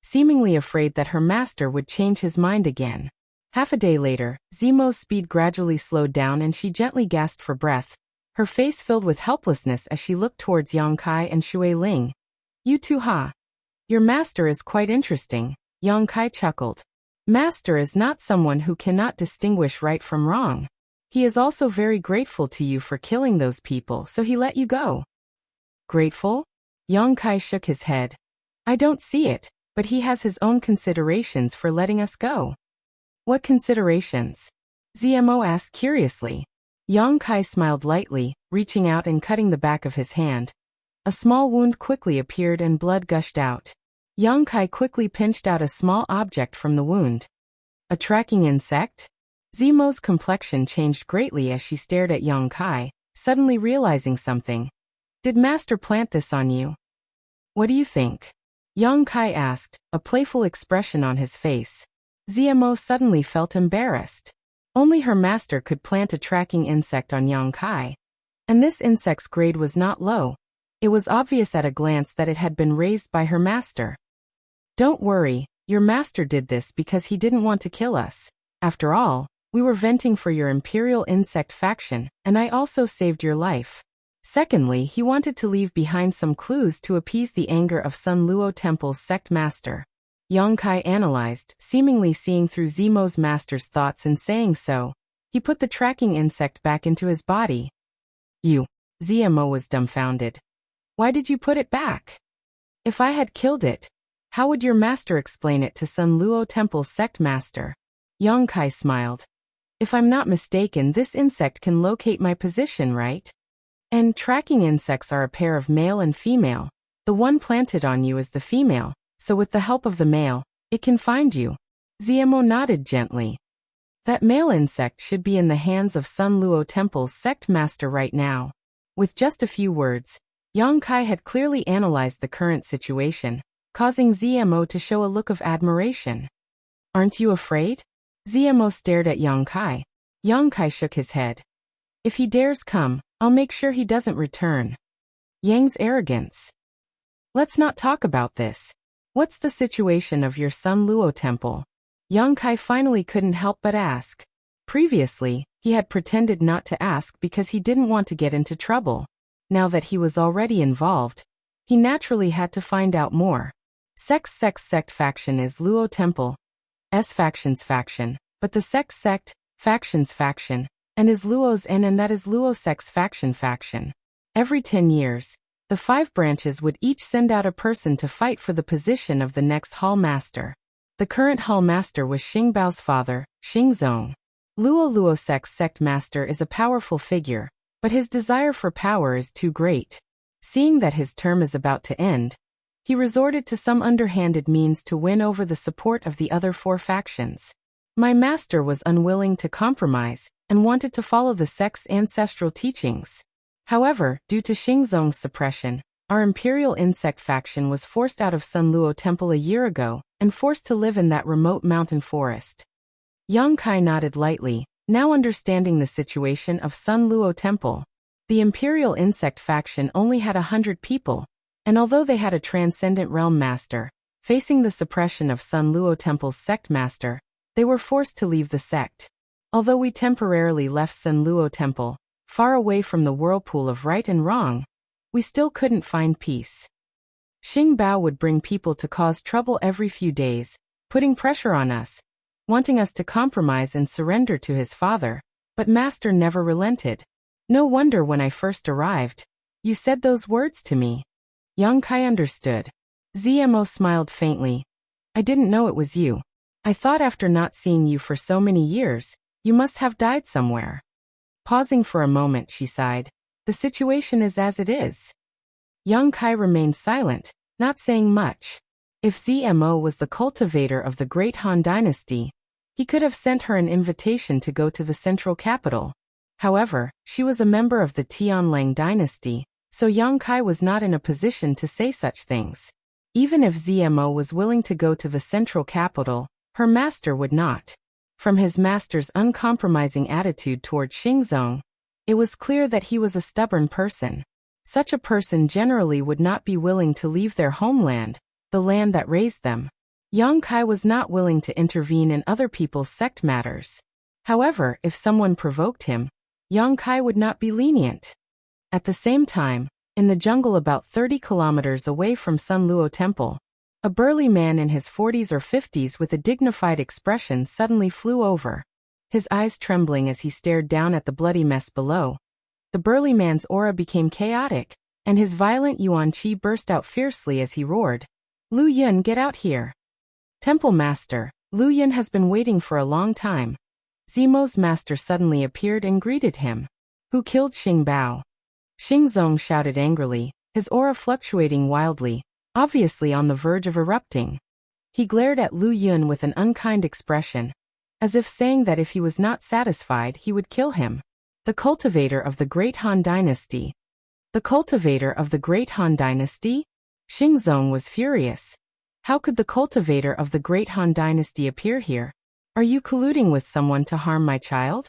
S1: seemingly afraid that her master would change his mind again. Half a day later, Zmo's speed gradually slowed down and she gently gasped for breath, her face filled with helplessness as she looked towards Yang Kai and Shui Ling. You two ha. Your master is quite interesting, Yang Kai chuckled. Master is not someone who cannot distinguish right from wrong. He is also very grateful to you for killing those people, so he let you go. Grateful? Yang Kai shook his head. I don't see it, but he has his own considerations for letting us go. What considerations? Zmo asked curiously. Yang Kai smiled lightly, reaching out and cutting the back of his hand. A small wound quickly appeared and blood gushed out. Yang Kai quickly pinched out a small object from the wound. A tracking insect? Zmo's complexion changed greatly as she stared at Yang Kai, suddenly realizing something. Did Master plant this on you? What do you think? Yang Kai asked, a playful expression on his face. Zmo suddenly felt embarrassed. Only her master could plant a tracking insect on Yang Kai. And this insect's grade was not low. It was obvious at a glance that it had been raised by her master. Don't worry, your master did this because he didn't want to kill us. After all, we were venting for your imperial insect faction, and I also saved your life. Secondly, he wanted to leave behind some clues to appease the anger of Sun Luo Temple's sect master. Yang Kai analyzed, seemingly seeing through Zemo's master's thoughts, and saying so, he put the tracking insect back into his body. You. Zemo was dumbfounded. Why did you put it back? If I had killed it, how would your master explain it to Sun Luo Temple's sect master? Yang Kai smiled. If I'm not mistaken, this insect can locate my position, right? And tracking insects are a pair of male and female. The one planted on you is the female, so with the help of the male, it can find you. Zemo nodded gently. That male insect should be in the hands of Sun Luo Temple's sect master right now. With just a few words, Yang Kai had clearly analyzed the current situation, causing Zemo to show a look of admiration. Aren't you afraid? Zemo stared at Yang Kai. Yang Kai shook his head. If he dares come, I'll make sure he doesn't return. Yang's arrogance. Let's not talk about this. What's the situation of your Sun Luo Temple? Yang Kai finally couldn't help but ask. Previously, he had pretended not to ask because he didn't want to get into trouble. Now that he was already involved, he naturally had to find out more. Sect faction is Luo Temple. Faction's faction, but the sect, faction's faction, and is Luo's and that is Luo Sect's faction. Every 10 years, the 5 branches would each send out a person to fight for the position of the next Hall Master. The current Hall Master was Xingbao's father, Xingzong. Luo Sect's sect master is a powerful figure, but his desire for power is too great. Seeing that his term is about to end, he resorted to some underhanded means to win over the support of the other 4 factions. My master was unwilling to compromise and wanted to follow the sect's ancestral teachings. However, due to Xingzong's suppression, our imperial insect faction was forced out of Sun Luo Temple a year ago and forced to live in that remote mountain forest. Yang Kai nodded lightly, now understanding the situation of Sun Luo Temple. The imperial insect faction only had 100 people, and although they had a transcendent realm master, facing the suppression of Sun Luo Temple's sect master, they were forced to leave the sect. Although we temporarily left Sun Luo Temple, far away from the whirlpool of right and wrong, we still couldn't find peace. Xingbao would bring people to cause trouble every few days, putting pressure on us, wanting us to compromise and surrender to his father, but master never relented. No wonder when I first arrived, you said those words to me. Yang Kai understood. Zemo smiled faintly. I didn't know it was you. I thought after not seeing you for so many years, you must have died somewhere. Pausing for a moment, she sighed. The situation is as it is. Yang Kai remained silent, not saying much. If Zemo was the cultivator of the great Han dynasty, he could have sent her an invitation to go to the central capital. However, she was a member of the Tianlang dynasty, so Yang Kai was not in a position to say such things. Even if Zemo was willing to go to the central capital, her master would not. From his master's uncompromising attitude toward Xingzong, it was clear that he was a stubborn person. Such a person generally would not be willing to leave their homeland, the land that raised them. Yang Kai was not willing to intervene in other people's sect matters. However, if someone provoked him, Yang Kai would not be lenient. At the same time, in the jungle about 30 kilometers away from Sun Luo Temple, a burly man in his 40s or 50s with a dignified expression suddenly flew over, his eyes trembling as he stared down at the bloody mess below. The burly man's aura became chaotic, and his violent yuan qi burst out fiercely as he roared. Lu Yun, get out here. Temple Master, Lu Yun has been waiting for a long time. Zemo's master suddenly appeared and greeted him. Who killed Xingbao? Xingzong shouted angrily, his aura fluctuating wildly, obviously on the verge of erupting. He glared at Lu Yun with an unkind expression, as if saying that if he was not satisfied he would kill him. The cultivator of the great Han dynasty. The cultivator of the great Han dynasty? Xingzong was furious. How could the cultivator of the great Han dynasty appear here? Are you colluding with someone to harm my child?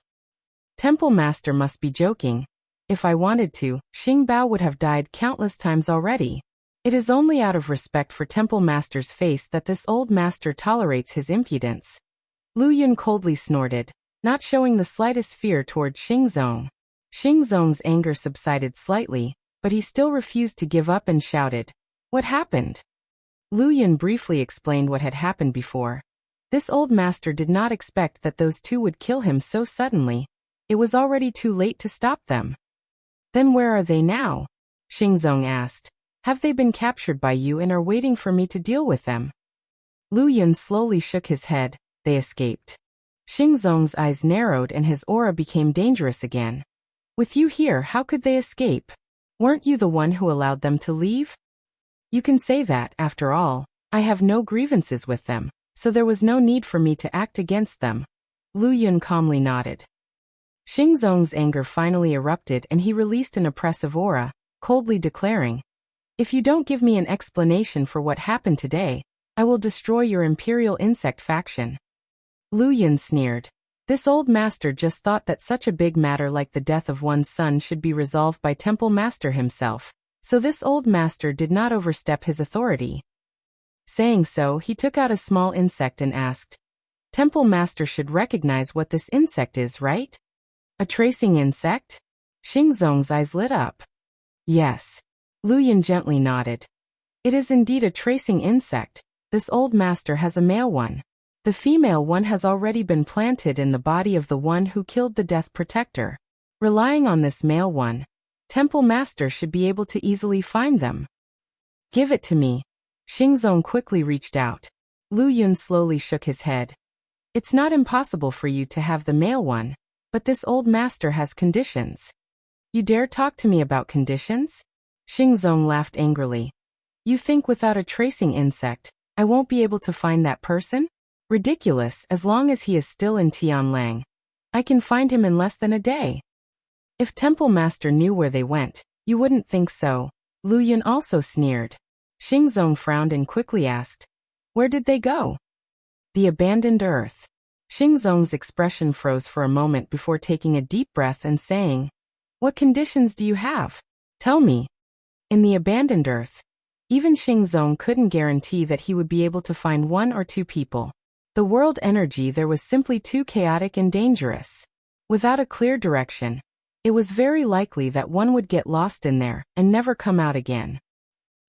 S1: Temple Master must be joking. If I wanted to, Xingbao would have died countless times already. It is only out of respect for Temple Master's face that this old master tolerates his impudence. Lu Yun coldly snorted, not showing the slightest fear toward Xingzong. Xingzong's anger subsided slightly, but he still refused to give up and shouted, "What happened?" Lu Yun briefly explained what had happened before. This old master did not expect that those two would kill him so suddenly. It was already too late to stop them. Then where are they now? Xingzong asked. Have they been captured by you and are waiting for me to deal with them? Lu Yun slowly shook his head. They escaped. Xingzong's eyes narrowed and his aura became dangerous again. With you here, how could they escape? Weren't you the one who allowed them to leave? You can say that, after all. I have no grievances with them, so there was no need for me to act against them. Lu Yun calmly nodded. Xingzong's anger finally erupted and he released an oppressive aura, coldly declaring, "If you don't give me an explanation for what happened today, I will destroy your Imperial Insect faction." Lu Yun sneered. This old master just thought that such a big matter like the death of one's son should be resolved by Temple Master himself, so this old master did not overstep his authority. Saying so, he took out a small insect and asked, "Temple Master should recognize what this insect is, right?" "A tracing insect?" Xingzong's eyes lit up. "Yes." Lu Yun gently nodded. "It is indeed a tracing insect. This old master has a male one. The female one has already been planted in the body of the one who killed the Death Protector. Relying on this male one, Temple Master should be able to easily find them." "Give it to me." Xingzong quickly reached out. Lu Yun slowly shook his head. "It's not impossible for you to have the male one, but this old master has conditions." "You dare talk to me about conditions?" Xingzong laughed angrily. "You think without a tracing insect, I won't be able to find that person? Ridiculous, as long as he is still in Tianlang. I can find him in less than a day." "If Temple Master knew where they went, you wouldn't think so." Lu Yun also sneered. Xingzong frowned and quickly asked, "Where did they go?" "The abandoned earth." Xingzong's expression froze for a moment before taking a deep breath and saying, "What conditions do you have? Tell me." "In the abandoned earth." Even Xingzong couldn't guarantee that he would be able to find one or two people. The world energy there was simply too chaotic and dangerous. Without a clear direction, it was very likely that one would get lost in there and never come out again.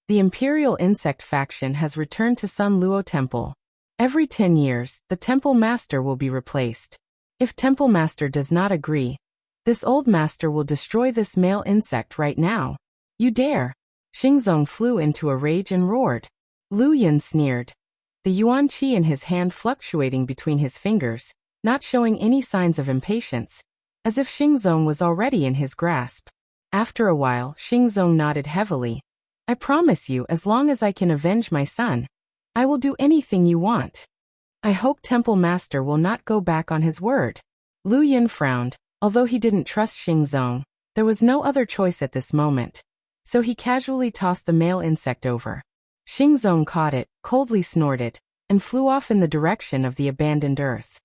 S1: The Imperial Insect faction has returned to Sun Luo Temple. Every 10 years, the Temple Master will be replaced. If Temple Master does not agree, this old master will destroy this male insect right now. "You dare!" Xingzong flew into a rage and roared. Lu Yun sneered, the yuan qi in his hand fluctuating between his fingers, not showing any signs of impatience, as if Xingzong was already in his grasp. After a while, Xingzong nodded heavily. "I promise you, as long as I can avenge my son, I will do anything you want. I hope Temple Master will not go back on his word." Lu Yun frowned. Although he didn't trust Xingzong, there was no other choice at this moment, so he casually tossed the male insect over. Xingzong caught it, coldly snorted, and flew off in the direction of the abandoned earth.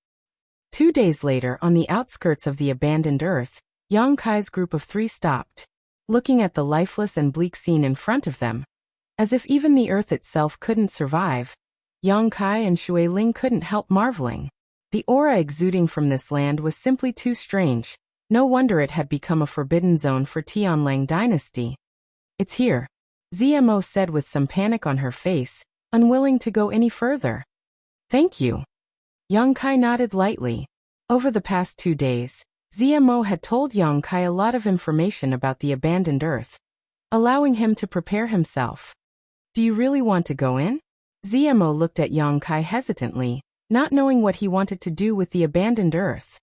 S1: 2 days later, on the outskirts of the abandoned earth, Yang Kai's group of 3 stopped, looking at the lifeless and bleak scene in front of them. As if even the earth itself couldn't survive, Yang Kai and Shui Ling couldn't help marveling. The aura exuding from this land was simply too strange. No wonder it had become a forbidden zone for Tianlang dynasty. "It's here," ZMO said with some panic on her face, unwilling to go any further. "Thank you." Yang Kai nodded lightly. Over the past 2 days, ZMO had told Yang Kai a lot of information about the abandoned earth, allowing him to prepare himself. "Do you really want to go in?" ZMO looked at Yang Kai hesitantly, not knowing what he wanted to do with the abandoned earth.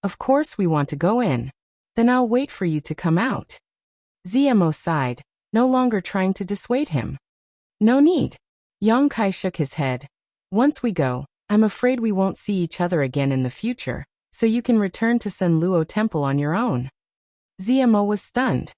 S1: "Of course we want to go in. Then I'll wait for you to come out." ZMO sighed, no longer trying to dissuade him. "No need." Yang Kai shook his head. "Once we go, I'm afraid we won't see each other again in the future, so you can return to Sun Luo Temple on your own." ZMO was stunned.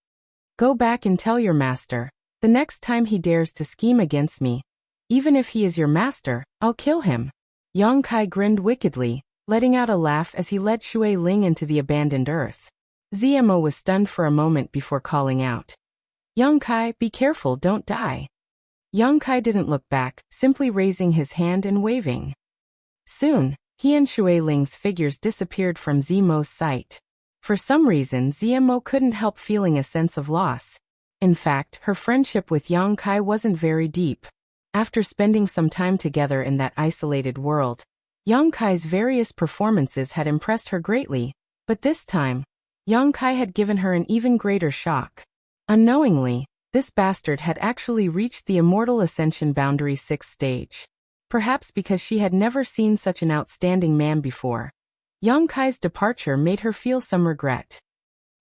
S1: "Go back and tell your master, the next time he dares to scheme against me, even if he is your master, I'll kill him." Yang Kai grinned wickedly, letting out a laugh as he led Shui Ling into the abandoned earth. Zmo was stunned for a moment before calling out. Yang Kai, be careful, don't die. Yang Kai didn't look back, simply raising his hand and waving. Soon, he and Shui Ling's figures disappeared from Zmo's sight. For some reason, Zmo couldn't help feeling a sense of loss. In fact, her friendship with Yang Kai wasn't very deep. After spending some time together in that isolated world, Yang Kai's various performances had impressed her greatly, but this time, Yang Kai had given her an even greater shock. Unknowingly, this bastard had actually reached the Immortal Ascension Boundary 6th stage. Perhaps because she had never seen such an outstanding man before. Yang Kai's departure made her feel some regret.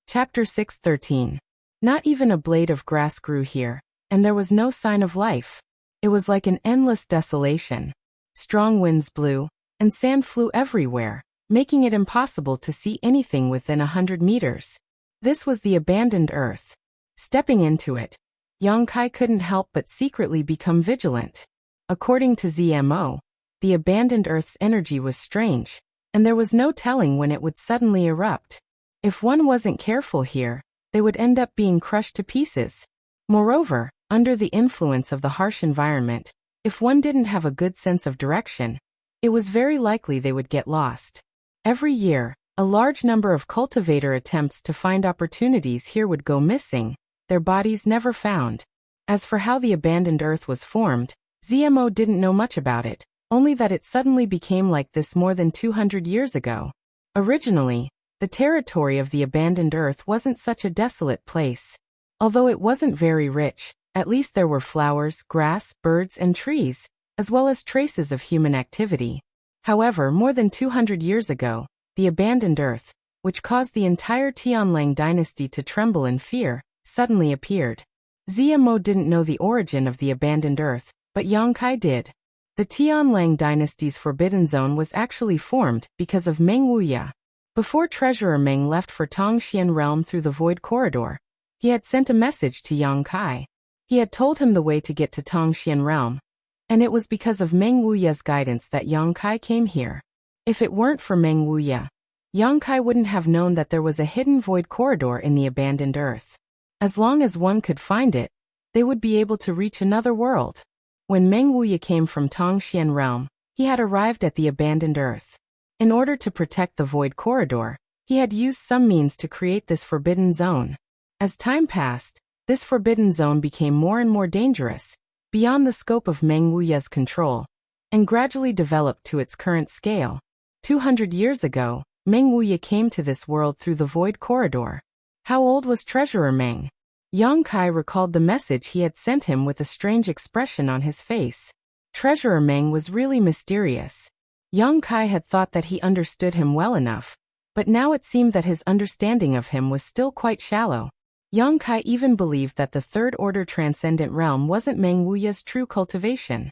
S1: Chapter 6:13. Not even a blade of grass grew here, and there was no sign of life. It was like an endless desolation. Strong winds blew, and sand flew everywhere, making it impossible to see anything within 100 meters. This was the abandoned earth. Stepping into it, Yang Kai couldn't help but secretly become vigilant. According to Zmo, the abandoned earth's energy was strange, and there was no telling when it would suddenly erupt. If one wasn't careful here, they would end up being crushed to pieces. Moreover, under the influence of the harsh environment, if one didn't have a good sense of direction, it was very likely they would get lost. Every year, a large number of cultivator attempts to find opportunities here would go missing, their bodies never found. As for how the abandoned earth was formed, Zmo didn't know much about it, only that it suddenly became like this more than 200 years ago. Originally, the territory of the abandoned earth wasn't such a desolate place. Although it wasn't very rich, at least there were flowers, grass, birds, and trees, as well as traces of human activity. However, more than 200 years ago, the abandoned earth, which caused the entire Tianlang dynasty to tremble in fear, suddenly appeared. Zmo didn't know the origin of the abandoned earth, but Yang Kai did. The Tianlang dynasty's Forbidden Zone was actually formed because of Meng Wuya. Before Treasurer Meng left for Tongxian Realm through the Void Corridor, he had sent a message to Yang Kai. He had told him the way to get to Tongxian Realm, and it was because of Meng Wuya's guidance that Yang Kai came here. If it weren't for Meng Wuya, Yang Kai wouldn't have known that there was a hidden Void Corridor in the abandoned earth. As long as one could find it, they would be able to reach another world. When Meng Wuya came from Tongxian Realm, he had arrived at the abandoned earth. In order to protect the Void Corridor, he had used some means to create this Forbidden Zone. As time passed, this Forbidden Zone became more and more dangerous, beyond the scope of Meng Wuya's control, and gradually developed to its current scale. 200 years ago, Meng Wuya came to this world through the Void Corridor. How old was Treasurer Meng? Yang Kai recalled the message he had sent him with a strange expression on his face. Treasurer Meng was really mysterious. Yang Kai had thought that he understood him well enough, but now it seemed that his understanding of him was still quite shallow. Yang Kai even believed that the Third Order Transcendent Realm wasn't Meng Wuya's true cultivation.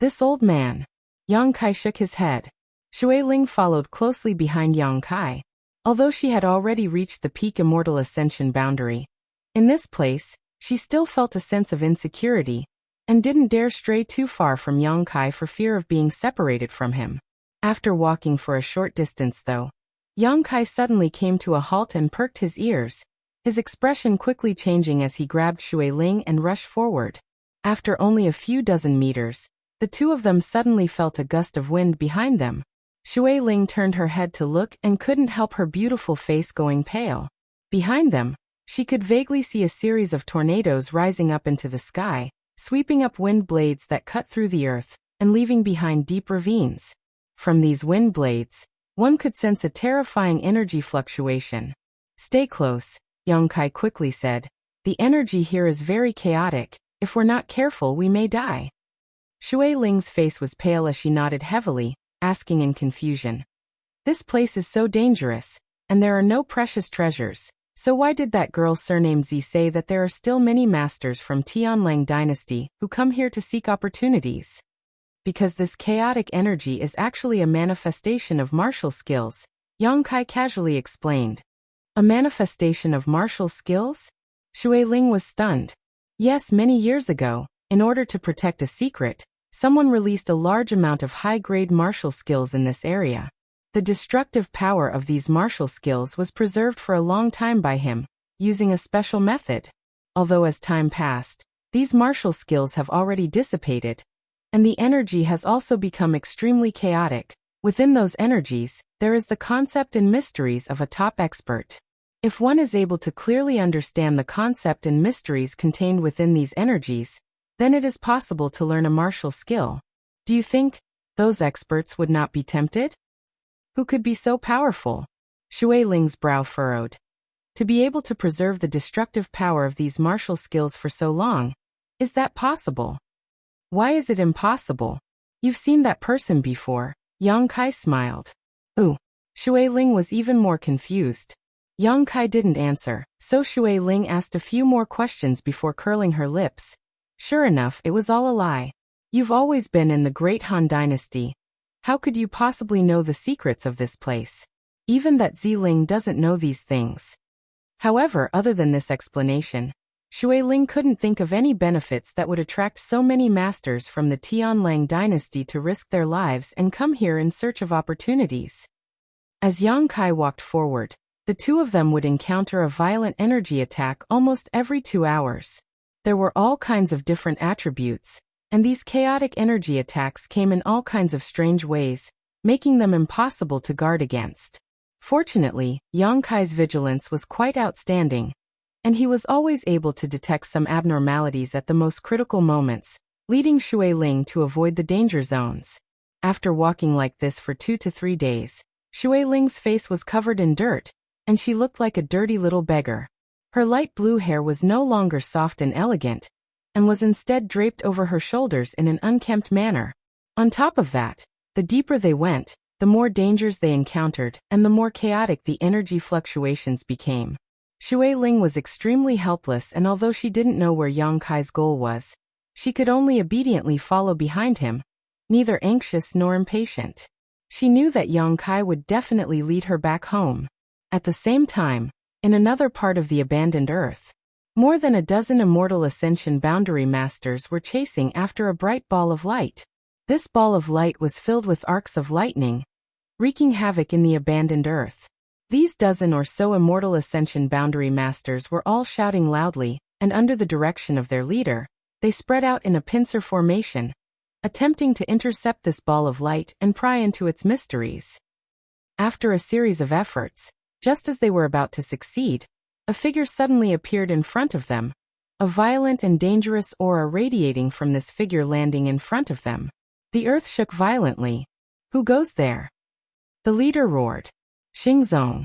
S1: This old man. Yang Kai shook his head. Shui Ling followed closely behind Yang Kai. Although she had already reached the peak Immortal Ascension boundary, in this place, she still felt a sense of insecurity, and didn't dare stray too far from Yang Kai for fear of being separated from him. After walking for a short distance though, Yang Kai suddenly came to a halt and perked his ears, his expression quickly changing as he grabbed Shui Ling and rushed forward. After only a few dozen meters, the two of them suddenly felt a gust of wind behind them. Shui Ling turned her head to look and couldn't help her beautiful face going pale. Behind them, she could vaguely see a series of tornadoes rising up into the sky, sweeping up wind blades that cut through the earth, and leaving behind deep ravines. From these wind blades, one could sense a terrifying energy fluctuation. "Stay close," Yang Kai quickly said. "The energy here is very chaotic. If we're not careful, we may die." Shui Ling's face was pale as she nodded heavily, asking in confusion. "This place is so dangerous, and there are no precious treasures. So why did that girl surnamed Z say that there are still many masters from Tianlang dynasty who come here to seek opportunities?" "Because this chaotic energy is actually a manifestation of martial skills," Yang Kai casually explained. "A manifestation of martial skills?" Shui Ling was stunned. Yes, many years ago, in order to protect a secret, Someone released a large amount of high-grade martial skills in this area. The destructive power of these martial skills was preserved for a long time by him, using a special method. Although as time passed, these martial skills have already dissipated, and the energy has also become extremely chaotic. Within those energies, there is the concept and mysteries of a top expert. If one is able to clearly understand the concept and mysteries contained within these energies, then it is possible to learn a martial skill. Do you think those experts would not be tempted? Who could be so powerful? Shui Ling's brow furrowed. To be able to preserve the destructive power of these martial skills for so long, is that possible? Why is it impossible? You've seen that person before. Yang Kai smiled. Ooh. Shui Ling was even more confused. Yang Kai didn't answer, so Shui Ling asked a few more questions before curling her lips. Sure enough, it was all a lie. You've always been in the Great Han Dynasty. How could you possibly know the secrets of this place? Even that Ziling doesn't know these things. However, other than this explanation, Shui Ling couldn't think of any benefits that would attract so many masters from the Tianlang dynasty to risk their lives and come here in search of opportunities. As Yang Kai walked forward, the two of them would encounter a violent energy attack almost every 2 hours. There were all kinds of different attributes, and these chaotic energy attacks came in all kinds of strange ways, making them impossible to guard against. Fortunately, Yang Kai's vigilance was quite outstanding, and he was always able to detect some abnormalities at the most critical moments, leading Shui Ling to avoid the danger zones. After walking like this for 2 to 3 days, Shui Ling's face was covered in dirt, and she looked like a dirty little beggar. Her light blue hair was no longer soft and elegant, and was instead draped over her shoulders in an unkempt manner. On top of that, the deeper they went, the more dangers they encountered, and the more chaotic the energy fluctuations became. Shui Ling was extremely helpless, and although she didn't know where Yang Kai's goal was, she could only obediently follow behind him, neither anxious nor impatient. She knew that Yang Kai would definitely lead her back home. At the same time, in another part of the abandoned Earth, more than a dozen immortal ascension boundary masters were chasing after a bright ball of light. This ball of light was filled with arcs of lightning, wreaking havoc in the abandoned Earth. These dozen or so immortal ascension boundary masters were all shouting loudly, and under the direction of their leader, they spread out in a pincer formation, attempting to intercept this ball of light and pry into its mysteries. After a series of efforts, just as they were about to succeed, a figure suddenly appeared in front of them, a violent and dangerous aura radiating from this figure landing in front of them. The earth shook violently. Who goes there? The leader roared. Xingzong.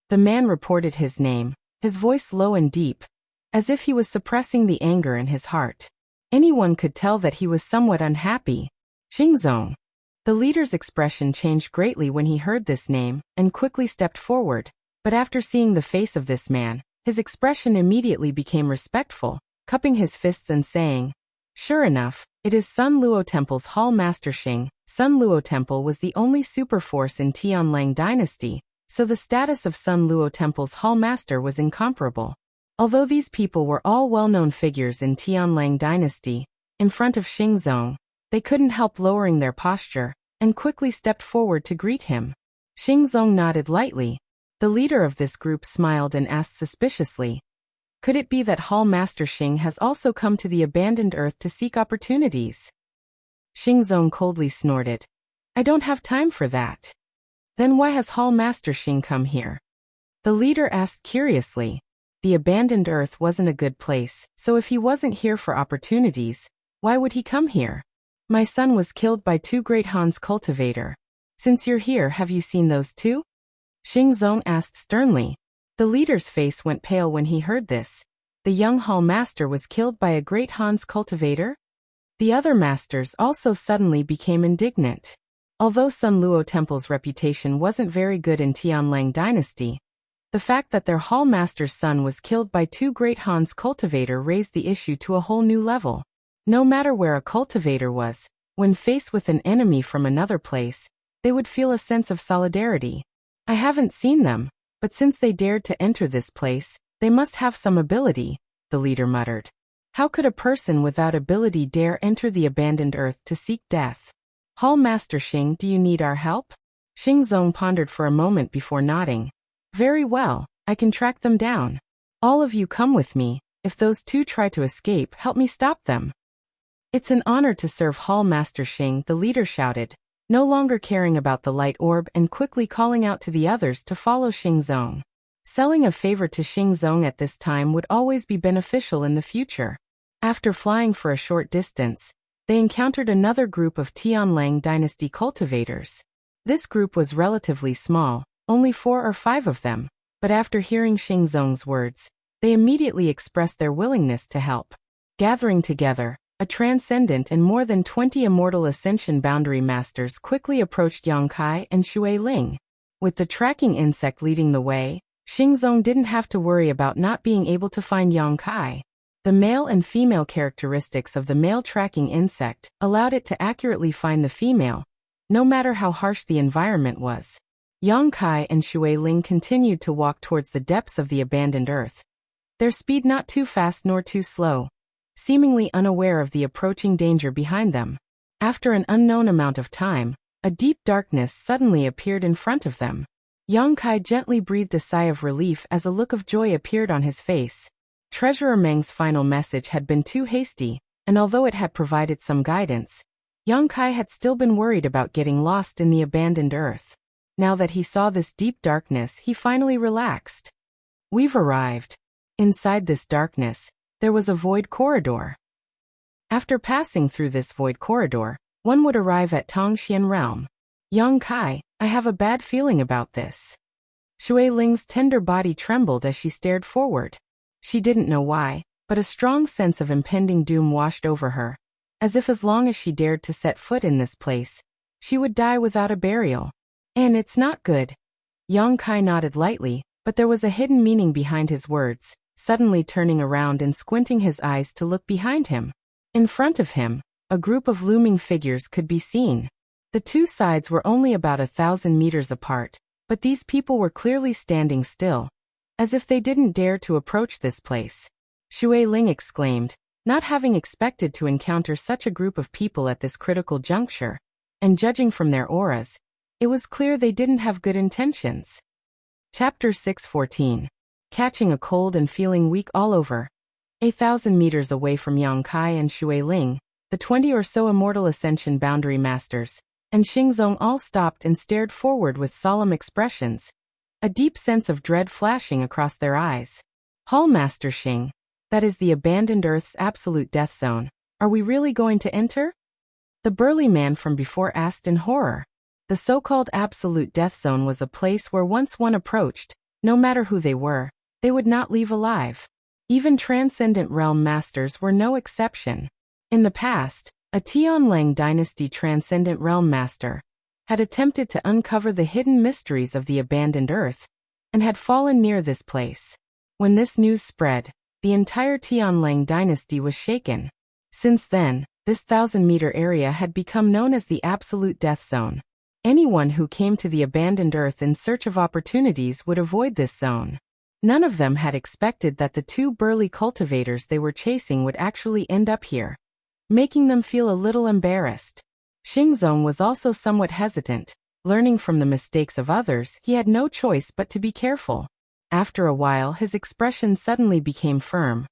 S1: The man reported his name, his voice low and deep, as if he was suppressing the anger in his heart. Anyone could tell that he was somewhat unhappy. Xingzong. The leader's expression changed greatly when he heard this name, and quickly stepped forward, but after seeing the face of this man, his expression immediately became respectful, cupping his fists and saying, "Sure enough, it is Sun Luo Temple's Hall Master Xing." Sun Luo Temple was the only superforce in Tianlang dynasty, so the status of Sun Luo Temple's Hall Master was incomparable. Although these people were all well-known figures in Tianlang dynasty, in front of Xingzong, they couldn't help lowering their posture, and quickly stepped forward to greet him. Xingzong nodded lightly. The leader of this group smiled and asked suspiciously, "Could it be that Hall Master Xing has also come to the abandoned earth to seek opportunities?" Xingzong coldly snorted, "I don't have time for that." "Then why has Hall Master Xing come here?" The leader asked curiously. The abandoned earth wasn't a good place, so if he wasn't here for opportunities, why would he come here? "My son was killed by 2 Great Han's cultivator. Since you're here, have you seen those 2? Xingzong asked sternly. The leader's face went pale when he heard this. The young Hall Master was killed by a Great Han's cultivator? The other masters also suddenly became indignant. Although Sun Luo Temple's reputation wasn't very good in Tianlang dynasty, the fact that their Hall Master's son was killed by 2 Great Han's cultivator raised the issue to a whole new level. No matter where a cultivator was, when faced with an enemy from another place, they would feel a sense of solidarity. "I haven't seen them, but since they dared to enter this place, they must have some ability," the leader muttered. How could a person without ability dare enter the abandoned earth to seek death? Hall Master Xing, do you need our help? Xingzong pondered for a moment before nodding. Very well, I can track them down. All of you come with me. If those two try to escape, help me stop them. It's an honor to serve Hall Master Xing, the leader shouted, no longer caring about the light orb and quickly calling out to the others to follow Xingzong. Selling a favor to Xingzong at this time would always be beneficial in the future. After flying for a short distance, they encountered another group of Tianlang dynasty cultivators. This group was relatively small, only 4 or 5 of them, but after hearing Xingzong's words, they immediately expressed their willingness to help. Gathering together, a transcendent and more than 20 immortal ascension boundary masters quickly approached Yang Kai and Shui Ling. With the tracking insect leading the way, Xingzong didn't have to worry about not being able to find Yang Kai. The male and female characteristics of the male tracking insect allowed it to accurately find the female, no matter how harsh the environment was. Yang Kai and Shui Ling continued to walk towards the depths of the abandoned earth. Their speed not too fast nor too slow, seemingly unaware of the approaching danger behind them. After an unknown amount of time, a deep darkness suddenly appeared in front of them. Yang Kai gently breathed a sigh of relief as a look of joy appeared on his face. Treasurer Meng's final message had been too hasty, and although it had provided some guidance, Yang Kai had still been worried about getting lost in the abandoned earth. Now that he saw this deep darkness, he finally relaxed. We've arrived. Inside this darkness, there was a void corridor. After passing through this void corridor, one would arrive at Tongxian realm. Yang Kai, I have a bad feeling about this. Shui Ling's tender body trembled as she stared forward. She didn't know why, but a strong sense of impending doom washed over her, as if as long as she dared to set foot in this place, she would die without a burial. And it's not good. Yang Kai nodded lightly, but there was a hidden meaning behind his words, suddenly turning around and squinting his eyes to look behind him. In front of him, a group of looming figures could be seen. The two sides were only about 1,000 meters apart, but these people were clearly standing still, as if they didn't dare to approach this place. Shui Ling exclaimed, not having expected to encounter such a group of people at this critical juncture, and judging from their auras, it was clear they didn't have good intentions. Chapter 6:14. Catching a cold and feeling weak all over. 1,000 meters away from Yang Kai and Shui Ling, the 20 or so immortal ascension boundary masters, and Xingzong all stopped and stared forward with solemn expressions, a deep sense of dread flashing across their eyes. Hall Master Xing, that is the abandoned Earth's absolute death zone. Are we really going to enter? The burly man from before asked in horror. The so-called absolute death zone was a place where once one approached, no matter who they were, they would not leave alive. Even transcendent realm masters were no exception. In the past, a Tianlang dynasty transcendent realm master had attempted to uncover the hidden mysteries of the abandoned earth, and had fallen near this place. When this news spread, the entire Tianlang dynasty was shaken. Since then, this 1,000-meter area had become known as the absolute death zone. Anyone who came to the abandoned earth in search of opportunities would avoid this zone. None of them had expected that the two burly cultivators they were chasing would actually end up here, making them feel a little embarrassed. Xingzong was also somewhat hesitant. Learning from the mistakes of others, he had no choice but to be careful. After a while, his expression suddenly became firm.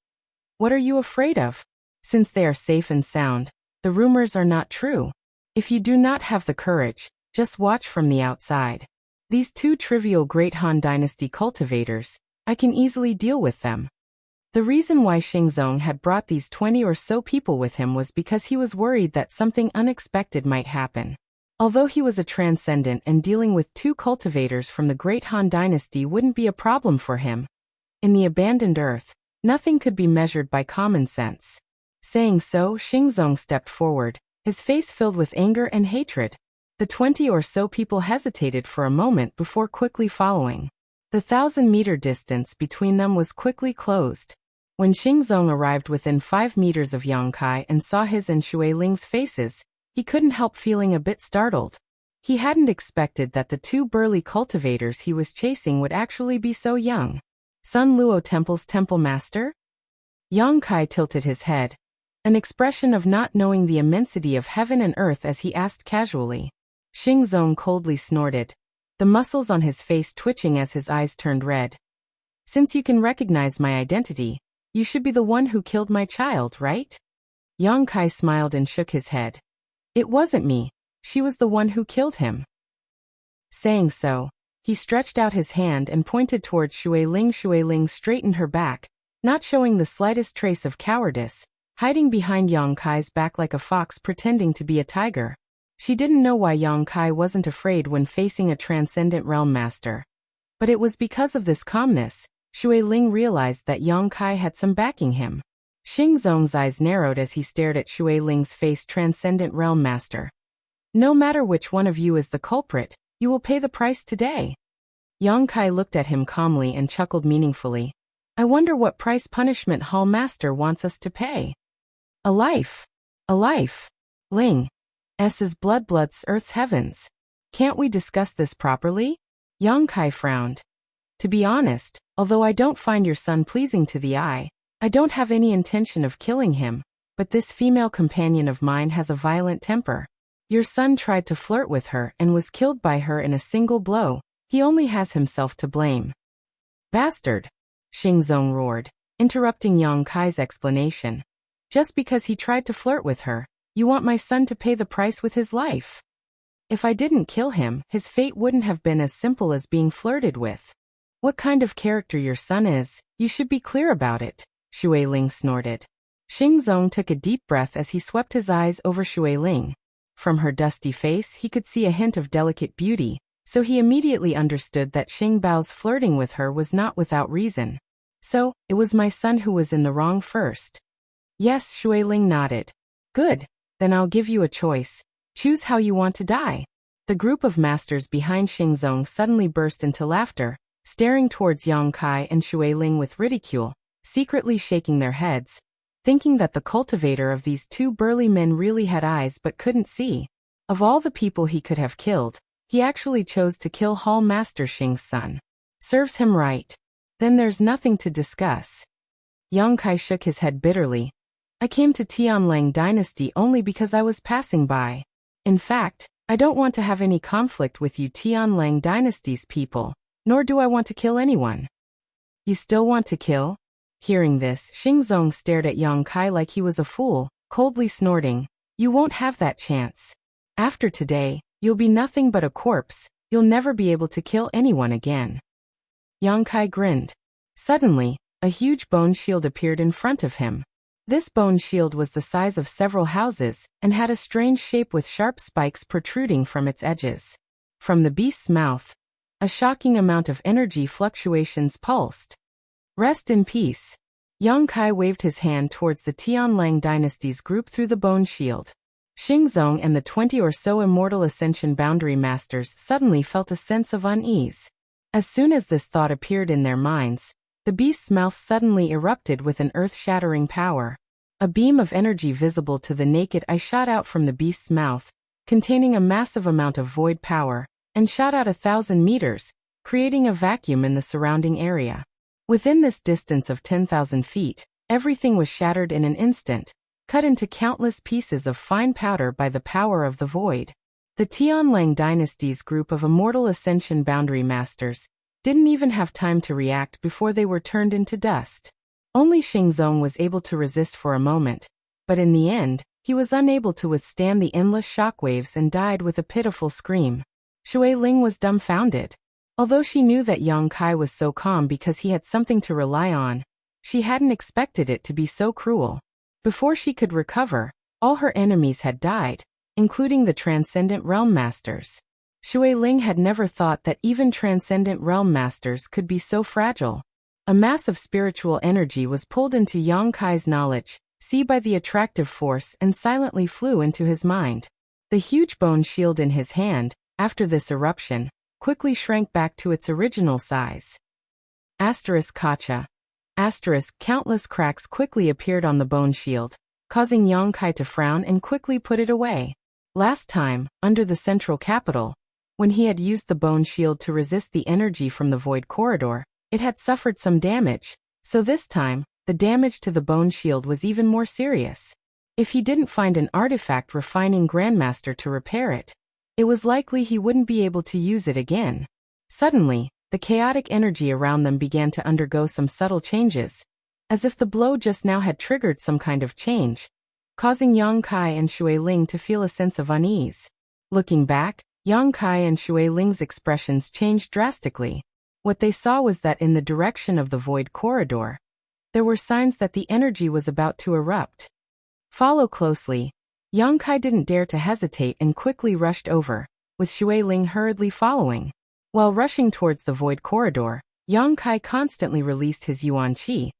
S1: What are you afraid of? Since they are safe and sound, the rumors are not true. If you do not have the courage, just watch from the outside. These two trivial Great Han Dynasty cultivators, I can easily deal with them. The reason why Xingzong had brought these 20 or so people with him was because he was worried that something unexpected might happen. Although he was a transcendent and dealing with two cultivators from the Great Han Dynasty wouldn't be a problem for him. In the abandoned earth, nothing could be measured by common sense. Saying so, Xingzong stepped forward, his face filled with anger and hatred. The 20 or so people hesitated for a moment before quickly following. The 1,000-meter distance between them was quickly closed. When Xingzong arrived within 5 meters of Yang Kai and saw his and Shui Ling's faces, he couldn't help feeling a bit startled. He hadn't expected that the two burly cultivators he was chasing would actually be so young. Sun Luo Temple's temple master? Yang Kai tilted his head, an expression of not knowing the immensity of heaven and earth as he asked casually. Xing Zong coldly snorted, the muscles on his face twitching as his eyes turned red. Since you can recognize my identity, you should be the one who killed my child, right? Yang Kai smiled and shook his head. It wasn't me. She was the one who killed him. Saying so, he stretched out his hand and pointed towards Shui Ling. Shui Ling straightened her back, not showing the slightest trace of cowardice, hiding behind Yang Kai's back like a fox pretending to be a tiger. She didn't know why Yang Kai wasn't afraid when facing a transcendent realm master. But it was because of this calmness, Shui Ling realized that Yang Kai had some backing him. Xing Zong's eyes narrowed as he stared at Shui Ling's face. Transcendent realm master. No matter which one of you is the culprit, you will pay the price today. Yang Kai looked at him calmly and chuckled meaningfully. I wonder what price Punishment Hall Master wants us to pay. A life. A life. Ling. S's blood's Earth's heavens. Can't we discuss this properly? Yang Kai frowned. To be honest, although I don't find your son pleasing to the eye, I don't have any intention of killing him, but this female companion of mine has a violent temper. Your son tried to flirt with her and was killed by her in a single blow. He only has himself to blame. Bastard! Xing Zong roared, interrupting Yang Kai's explanation. Just because he tried to flirt with her, you want my son to pay the price with his life? If I didn't kill him, his fate wouldn't have been as simple as being flirted with. What kind of character your son is, you should be clear about it, Shui Ling snorted. Xing Zong took a deep breath as he swept his eyes over Shui Ling. From her dusty face he could see a hint of delicate beauty, so he immediately understood that Xing Bao's flirting with her was not without reason. So, it was my son who was in the wrong first. Yes, Shui Ling nodded. Good, then I'll give you a choice. Choose how you want to die. The group of masters behind Xing Zong suddenly burst into laughter, staring towards Yang Kai and Shui Ling with ridicule, secretly shaking their heads, thinking that the cultivator of these two burly men really had eyes but couldn't see. Of all the people he could have killed, he actually chose to kill Hall Master Xing's son. Serves him right. Then there's nothing to discuss. Yang Kai shook his head bitterly. I came to Tianlang Dynasty only because I was passing by. In fact, I don't want to have any conflict with you Tianlang Dynasty's people, nor do I want to kill anyone. You still want to kill? Hearing this, Xing Zong stared at Yang Kai like he was a fool, coldly snorting. You won't have that chance. After today, you'll be nothing but a corpse. You'll never be able to kill anyone again. Yang Kai grinned. Suddenly, a huge bone shield appeared in front of him. This bone shield was the size of several houses and had a strange shape with sharp spikes protruding from its edges. From the beast's mouth, a shocking amount of energy fluctuations pulsed. Rest in peace. Yang Kai waved his hand towards the Tianlang Dynasty's group through the bone shield. Xing Zong and the 20 or so immortal Ascension Boundary Masters suddenly felt a sense of unease. As soon as this thought appeared in their minds, the beast's mouth suddenly erupted with an earth-shattering power. A beam of energy visible to the naked eye shot out from the beast's mouth, containing a massive amount of void power, and shot out 1,000 meters, creating a vacuum in the surrounding area. Within this distance of 10,000 feet, everything was shattered in an instant, cut into countless pieces of fine powder by the power of the void. The Tianlang Dynasty's group of immortal Ascension Boundary Masters didn't even have time to react before they were turned into dust. Only Xing Zong was able to resist for a moment, but in the end, he was unable to withstand the endless shockwaves and died with a pitiful scream. Shui Ling was dumbfounded. Although she knew that Yang Kai was so calm because he had something to rely on, she hadn't expected it to be so cruel. Before she could recover, all her enemies had died, including the Transcendent Realm Masters. Shui Ling had never thought that even Transcendent Realm Masters could be so fragile. A mass of spiritual energy was pulled into Yang Kai's knowledge, see by the attractive force and silently flew into his mind. The huge bone shield in his hand, after this eruption, quickly shrank back to its original size. Kacha. Countless cracks quickly appeared on the bone shield, causing Yang Kai to frown and quickly put it away. Last time, under the central capital, when he had used the bone shield to resist the energy from the void corridor, it had suffered some damage, so this time, the damage to the bone shield was even more serious. If he didn't find an artifact refining grandmaster to repair it, it was likely he wouldn't be able to use it again. Suddenly, the chaotic energy around them began to undergo some subtle changes, as if the blow just now had triggered some kind of change, causing Yang Kai and Shui Ling to feel a sense of unease. Looking back, Yang Kai and Shui Ling's expressions changed drastically. What they saw was that in the direction of the void corridor, there were signs that the energy was about to erupt. Follow closely. Yang Kai didn't dare to hesitate and quickly rushed over, with Shui Ling hurriedly following. While rushing towards the void corridor, Yang Kai constantly released his Yuan Qi,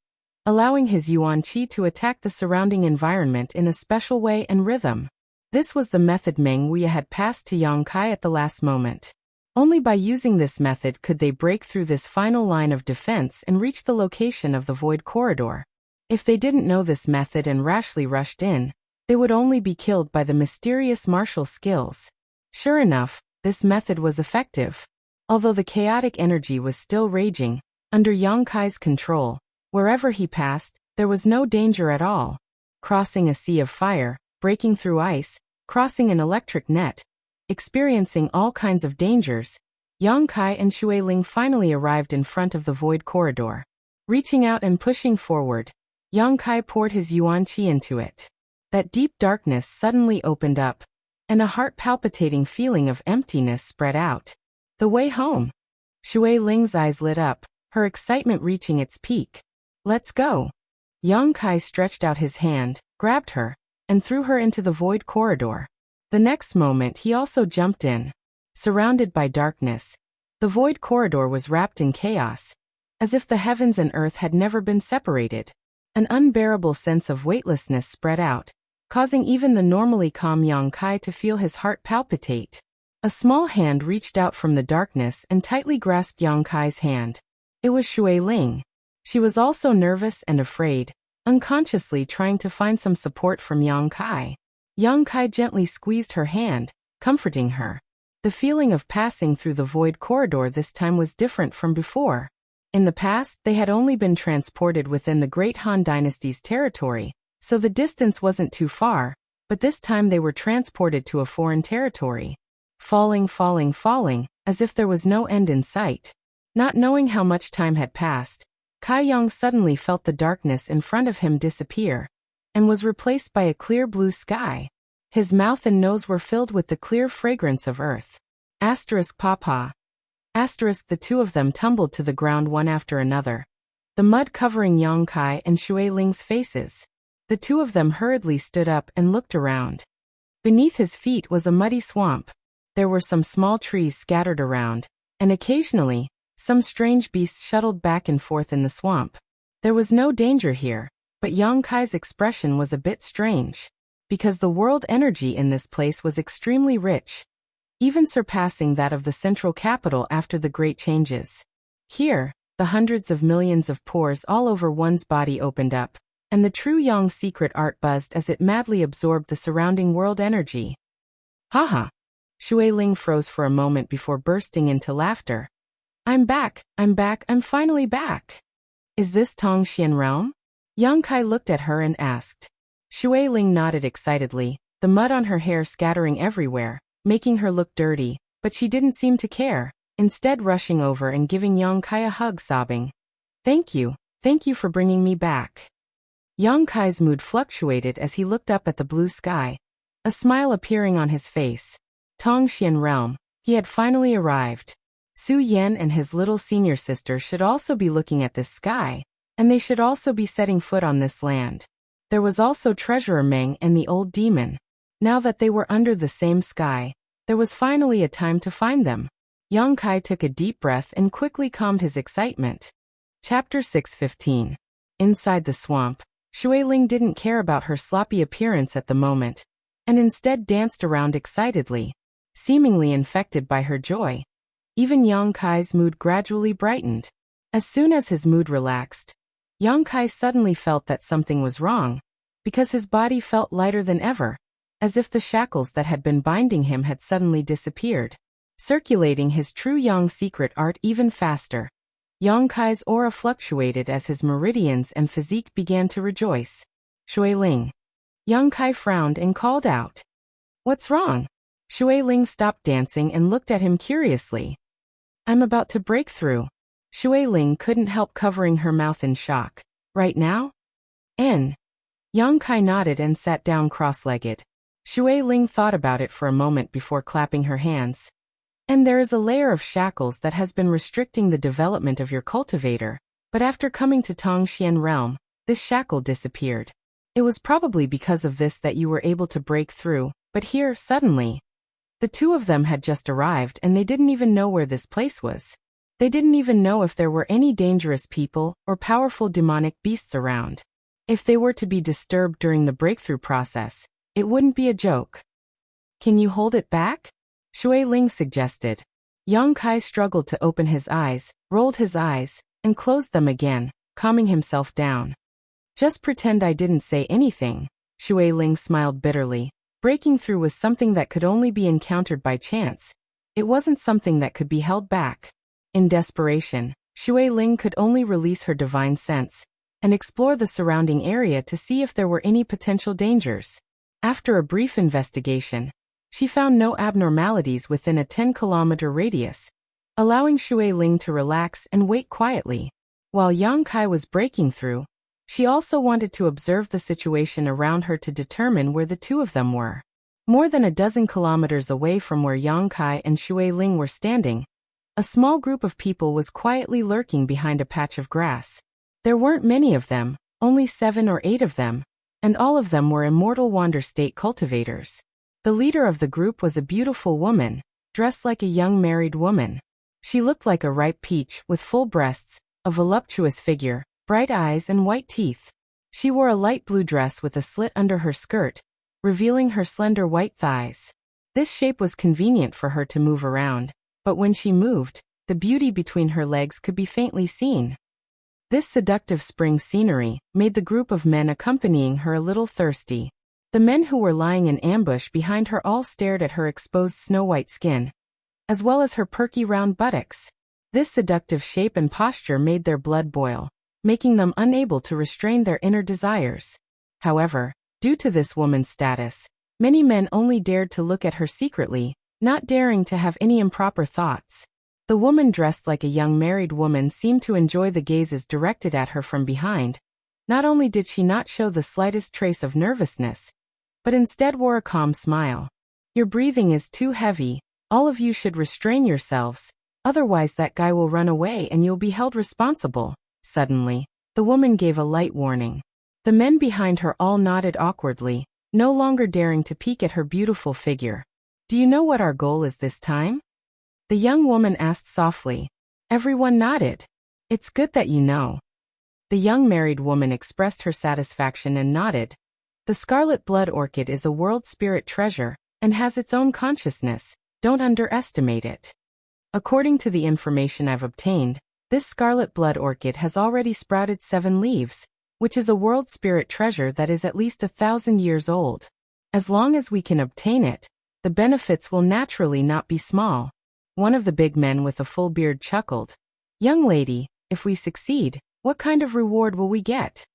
S1: allowing his Yuan Qi to attack the surrounding environment in a special way and rhythm. This was the method Meng Wuya had passed to Yang Kai at the last moment. Only by using this method could they break through this final line of defense and reach the location of the void corridor. If they didn't know this method and rashly rushed in, they would only be killed by the mysterious martial skills. Sure enough, this method was effective. Although the chaotic energy was still raging, under Yang Kai's control, wherever he passed, there was no danger at all. Crossing a sea of fire, breaking through ice, crossing an electric net, experiencing all kinds of dangers, Yang Kai and Shui Ling finally arrived in front of the void corridor. Reaching out and pushing forward, Yang Kai poured his Yuan Qi into it. That deep darkness suddenly opened up, and a heart-palpitating feeling of emptiness spread out. The way home. Shui Ling's eyes lit up, her excitement reaching its peak. Let's go. Yang Kai stretched out his hand, grabbed her, and threw her into the void corridor. The next moment he also jumped in. Surrounded by darkness, the void corridor was wrapped in chaos, as if the heavens and earth had never been separated. An unbearable sense of weightlessness spread out, causing even the normally calm Yang Kai to feel his heart palpitate. A small hand reached out from the darkness and tightly grasped Yang Kai's hand. It was Shui Ling. She was also nervous and afraid, unconsciously trying to find some support from Yang Kai. Yang Kai gently squeezed her hand, comforting her. The feeling of passing through the void corridor this time was different from before. In the past, they had only been transported within the Great Han Dynasty's territory, so the distance wasn't too far, but this time they were transported to a foreign territory. Falling, as if there was no end in sight. Not knowing how much time had passed, Kai Yang suddenly felt the darkness in front of him disappear, and was replaced by a clear blue sky. His mouth and nose were filled with the clear fragrance of earth. Papa. The two of them tumbled to the ground one after another, the mud covering Yang Kai and Shui Ling's faces. The two of them hurriedly stood up and looked around. Beneath his feet was a muddy swamp. There were some small trees scattered around, and occasionally, some strange beasts shuttled back and forth in the swamp. There was no danger here, but Yang Kai's expression was a bit strange, because the world energy in this place was extremely rich, even surpassing that of the central capital after the great changes. Here, the hundreds of millions of pores all over one's body opened up, and the true Yang secret art buzzed as it madly absorbed the surrounding world energy. Haha! Shui Ling froze for a moment before bursting into laughter. I'm back, I'm finally back. Is this Tong Xian realm? Yang Kai looked at her and asked. Shui Ling nodded excitedly, the mud on her hair scattering everywhere, making her look dirty, but she didn't seem to care, instead rushing over and giving Yang Kai a hug, sobbing. Thank you for bringing me back. Yang Kai's mood fluctuated as he looked up at the blue sky, a smile appearing on his face. Tong Xian realm, he had finally arrived. Su Yan and his little senior sister should also be looking at this sky, and they should also be setting foot on this land. There was also Treasurer Meng and the old demon. Now that they were under the same sky, there was finally a time to find them. Yang Kai took a deep breath and quickly calmed his excitement. Chapter 6:15. Inside the swamp, Shui Ling didn't care about her sloppy appearance at the moment, and instead danced around excitedly, seemingly infected by her joy. Even Yang Kai's mood gradually brightened. As soon as his mood relaxed, Yang Kai suddenly felt that something was wrong, because his body felt lighter than ever, as if the shackles that had been binding him had suddenly disappeared, circulating his true Yang secret art even faster. Yang Kai's aura fluctuated as his meridians and physique began to rejoice. Shui Ling. Yang Kai frowned and called out. What's wrong? Shui Ling stopped dancing and looked at him curiously. I'm about to break through. Shui Ling couldn't help covering her mouth in shock. Right now? Yang Kai nodded and sat down cross-legged. Shui Ling thought about it for a moment before clapping her hands. And there is a layer of shackles that has been restricting the development of your cultivator, but after coming to Tongxian realm, this shackle disappeared. It was probably because of this that you were able to break through, but here, suddenly. The two of them had just arrived and they didn't even know where this place was. They didn't even know if there were any dangerous people or powerful demonic beasts around. If they were to be disturbed during the breakthrough process, it wouldn't be a joke. Can you hold it back? Shui Ling suggested. Yang Kai struggled to open his eyes, rolled his eyes, and closed them again, calming himself down. Just pretend I didn't say anything. Shui Ling smiled bitterly. Breaking through was something that could only be encountered by chance. It wasn't something that could be held back. In desperation, Shui Ling could only release her divine sense and explore the surrounding area to see if there were any potential dangers. After a brief investigation, she found no abnormalities within a 10-kilometer radius, allowing Shui Ling to relax and wait quietly. While Yang Kai was breaking through, she also wanted to observe the situation around her to determine where the two of them were. More than a dozen kilometers away from where Yang Kai and Shui Ling were standing, a small group of people was quietly lurking behind a patch of grass. There weren't many of them, only 7 or 8 of them, and all of them were immortal Wander State cultivators. The leader of the group was a beautiful woman, dressed like a young married woman. She looked like a ripe peach with full breasts, a voluptuous figure, bright eyes and white teeth. She wore a light blue dress with a slit under her skirt, revealing her slender white thighs. This shape was convenient for her to move around, but when she moved, the beauty between her legs could be faintly seen. This seductive spring scenery made the group of men accompanying her a little thirsty. The men who were lying in ambush behind her all stared at her exposed snow-white skin, as well as her perky round buttocks. This seductive shape and posture made their blood boil, making them unable to restrain their inner desires. However, due to this woman's status, many men only dared to look at her secretly, not daring to have any improper thoughts. The woman dressed like a young married woman seemed to enjoy the gazes directed at her from behind. Not only did she not show the slightest trace of nervousness, but instead wore a calm smile. Your breathing is too heavy. All of you should restrain yourselves, otherwise that guy will run away and you'll be held responsible. Suddenly, the woman gave a light warning. The men behind her all nodded awkwardly, no longer daring to peek at her beautiful figure. Do you know what our goal is this time? The young woman asked softly. Everyone nodded. It's good that you know. The young married woman expressed her satisfaction and nodded. The scarlet blood orchid is a world spirit treasure and has its own consciousness. Don't underestimate it. According to the information I've obtained, this scarlet blood orchid has already sprouted 7 leaves, which is a world spirit treasure that is at least 1,000 years old. As long as we can obtain it, the benefits will naturally not be small. One of the big men with a full beard chuckled. Young lady, if we succeed, what kind of reward will we get?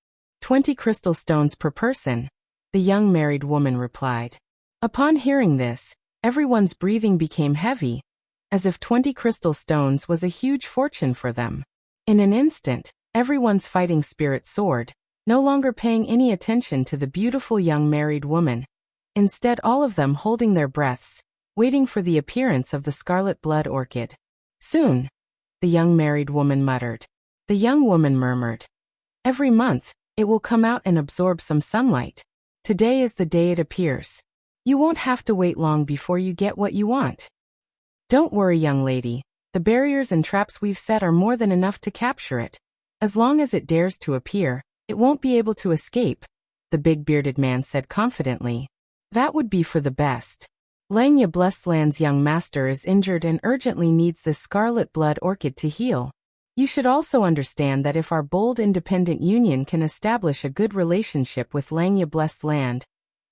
S1: 20 crystal stones per person, the young married woman replied. Upon hearing this, everyone's breathing became heavy, as if 20 crystal stones was a huge fortune for them. In an instant, everyone's fighting spirit soared, no longer paying any attention to the beautiful young married woman. Instead, all of them holding their breaths, waiting for the appearance of the scarlet blood orchid. Soon, the young married woman muttered. The young woman murmured. Every month, it will come out and absorb some sunlight. Today is the day it appears. You won't have to wait long before you get what you want. Don't worry, young lady. The barriers and traps we've set are more than enough to capture it. As long as it dares to appear, it won't be able to escape, the big bearded man said confidently. That would be for the best. Langya Blessed Land's young master is injured and urgently needs this scarlet blood orchid to heal. You should also understand that if our bold independent union can establish a good relationship with Langya Blessed Land,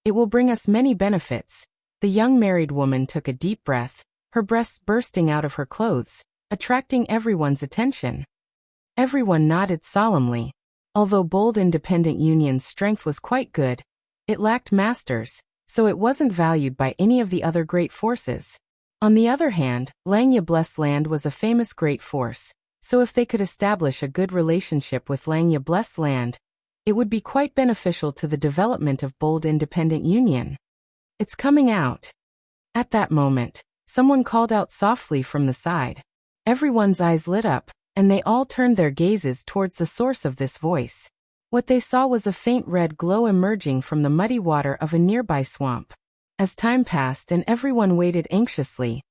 S1: it will bring us many benefits. The young married woman took a deep breath, her breasts bursting out of her clothes, attracting everyone's attention. Everyone nodded solemnly. Although Bold Independent Union's strength was quite good, it lacked masters, so it wasn't valued by any of the other great forces. On the other hand, Langya Blessed Land was a famous great force, so if they could establish a good relationship with Langya Blessed Land, it would be quite beneficial to the development of Bold Independent Union. It's coming out. At that moment, someone called out softly from the side. Everyone's eyes lit up, and they all turned their gazes towards the source of this voice. What they saw was a faint red glow emerging from the muddy water of a nearby swamp. As time passed and everyone waited anxiously,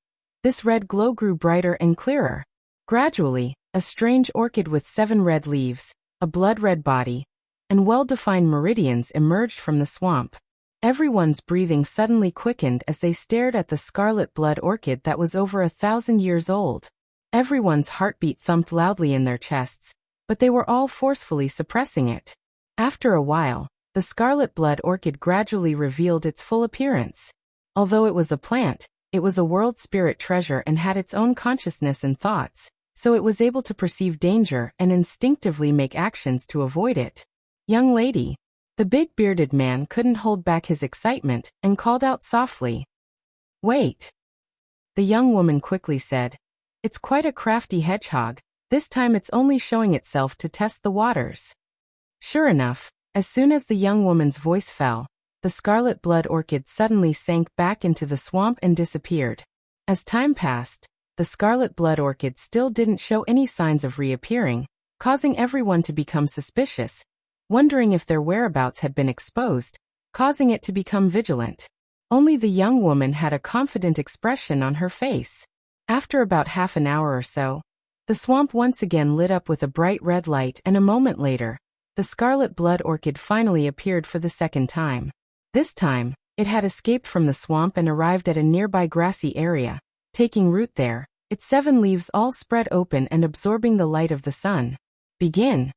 S1: this red glow grew brighter and clearer. Gradually, a strange orchid with 7 red leaves, a blood-red body, and well-defined meridians emerged from the swamp. Everyone's breathing suddenly quickened as they stared at the scarlet blood orchid that was over 1,000 years old. Everyone's heartbeat thumped loudly in their chests, but they were all forcefully suppressing it. After a while, the scarlet blood orchid gradually revealed its full appearance. Although it was a plant, it was a world spirit treasure and had its own consciousness and thoughts, so it was able to perceive danger and instinctively make actions to avoid it. "Young lady." The big bearded man couldn't hold back his excitement and called out softly. "Wait." The young woman quickly said, "It's quite a crafty hedgehog, this time it's only showing itself to test the waters." Sure enough, as soon as the young woman's voice fell, the scarlet blood orchid suddenly sank back into the swamp and disappeared. As time passed, the scarlet blood orchid still didn't show any signs of reappearing, causing everyone to become suspicious, wondering if their whereabouts had been exposed, causing it to become vigilant. Only the young woman had a confident expression on her face. After about half an hour or so, the swamp once again lit up with a bright red light, and a moment later, the scarlet blood orchid finally appeared for the second time. This time, it had escaped from the swamp and arrived at a nearby grassy area. Taking root there, its 7 leaves all spread open and absorbing the light of the sun. "Begin!"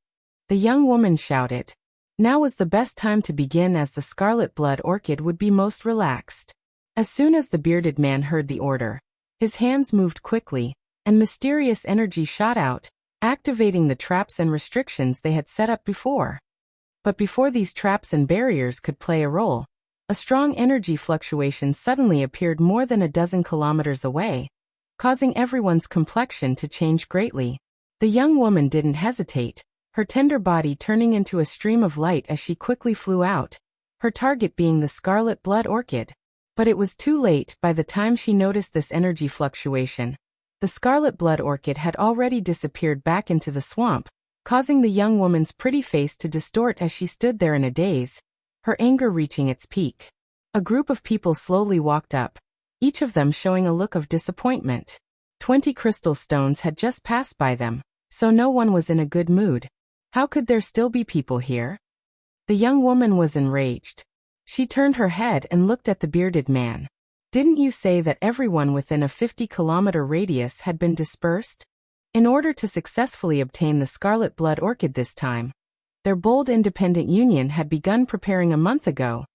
S1: the young woman shouted. Now was the best time to begin, as the scarlet blood orchid would be most relaxed. As soon as the bearded man heard the order, his hands moved quickly, and mysterious energy shot out, activating the traps and restrictions they had set up before. But before these traps and barriers could play a role, a strong energy fluctuation suddenly appeared more than a dozen kilometers away, causing everyone's complexion to change greatly. The young woman didn't hesitate, her tender body turning into a stream of light as she quickly flew out, her target being the scarlet blood orchid. But it was too late. By the time she noticed this energy fluctuation, the scarlet blood orchid had already disappeared back into the swamp, causing the young woman's pretty face to distort as she stood there in a daze, her anger reaching its peak. A group of people slowly walked up, each of them showing a look of disappointment. 20 crystal stones had just passed by them, so no one was in a good mood. How could there still be people here? The young woman was enraged. She turned her head and looked at the bearded man. "Didn't you say that everyone within a 50-kilometer radius had been dispersed?" In order to successfully obtain the scarlet blood orchid this time, their Bold Independent Union had begun preparing a month ago,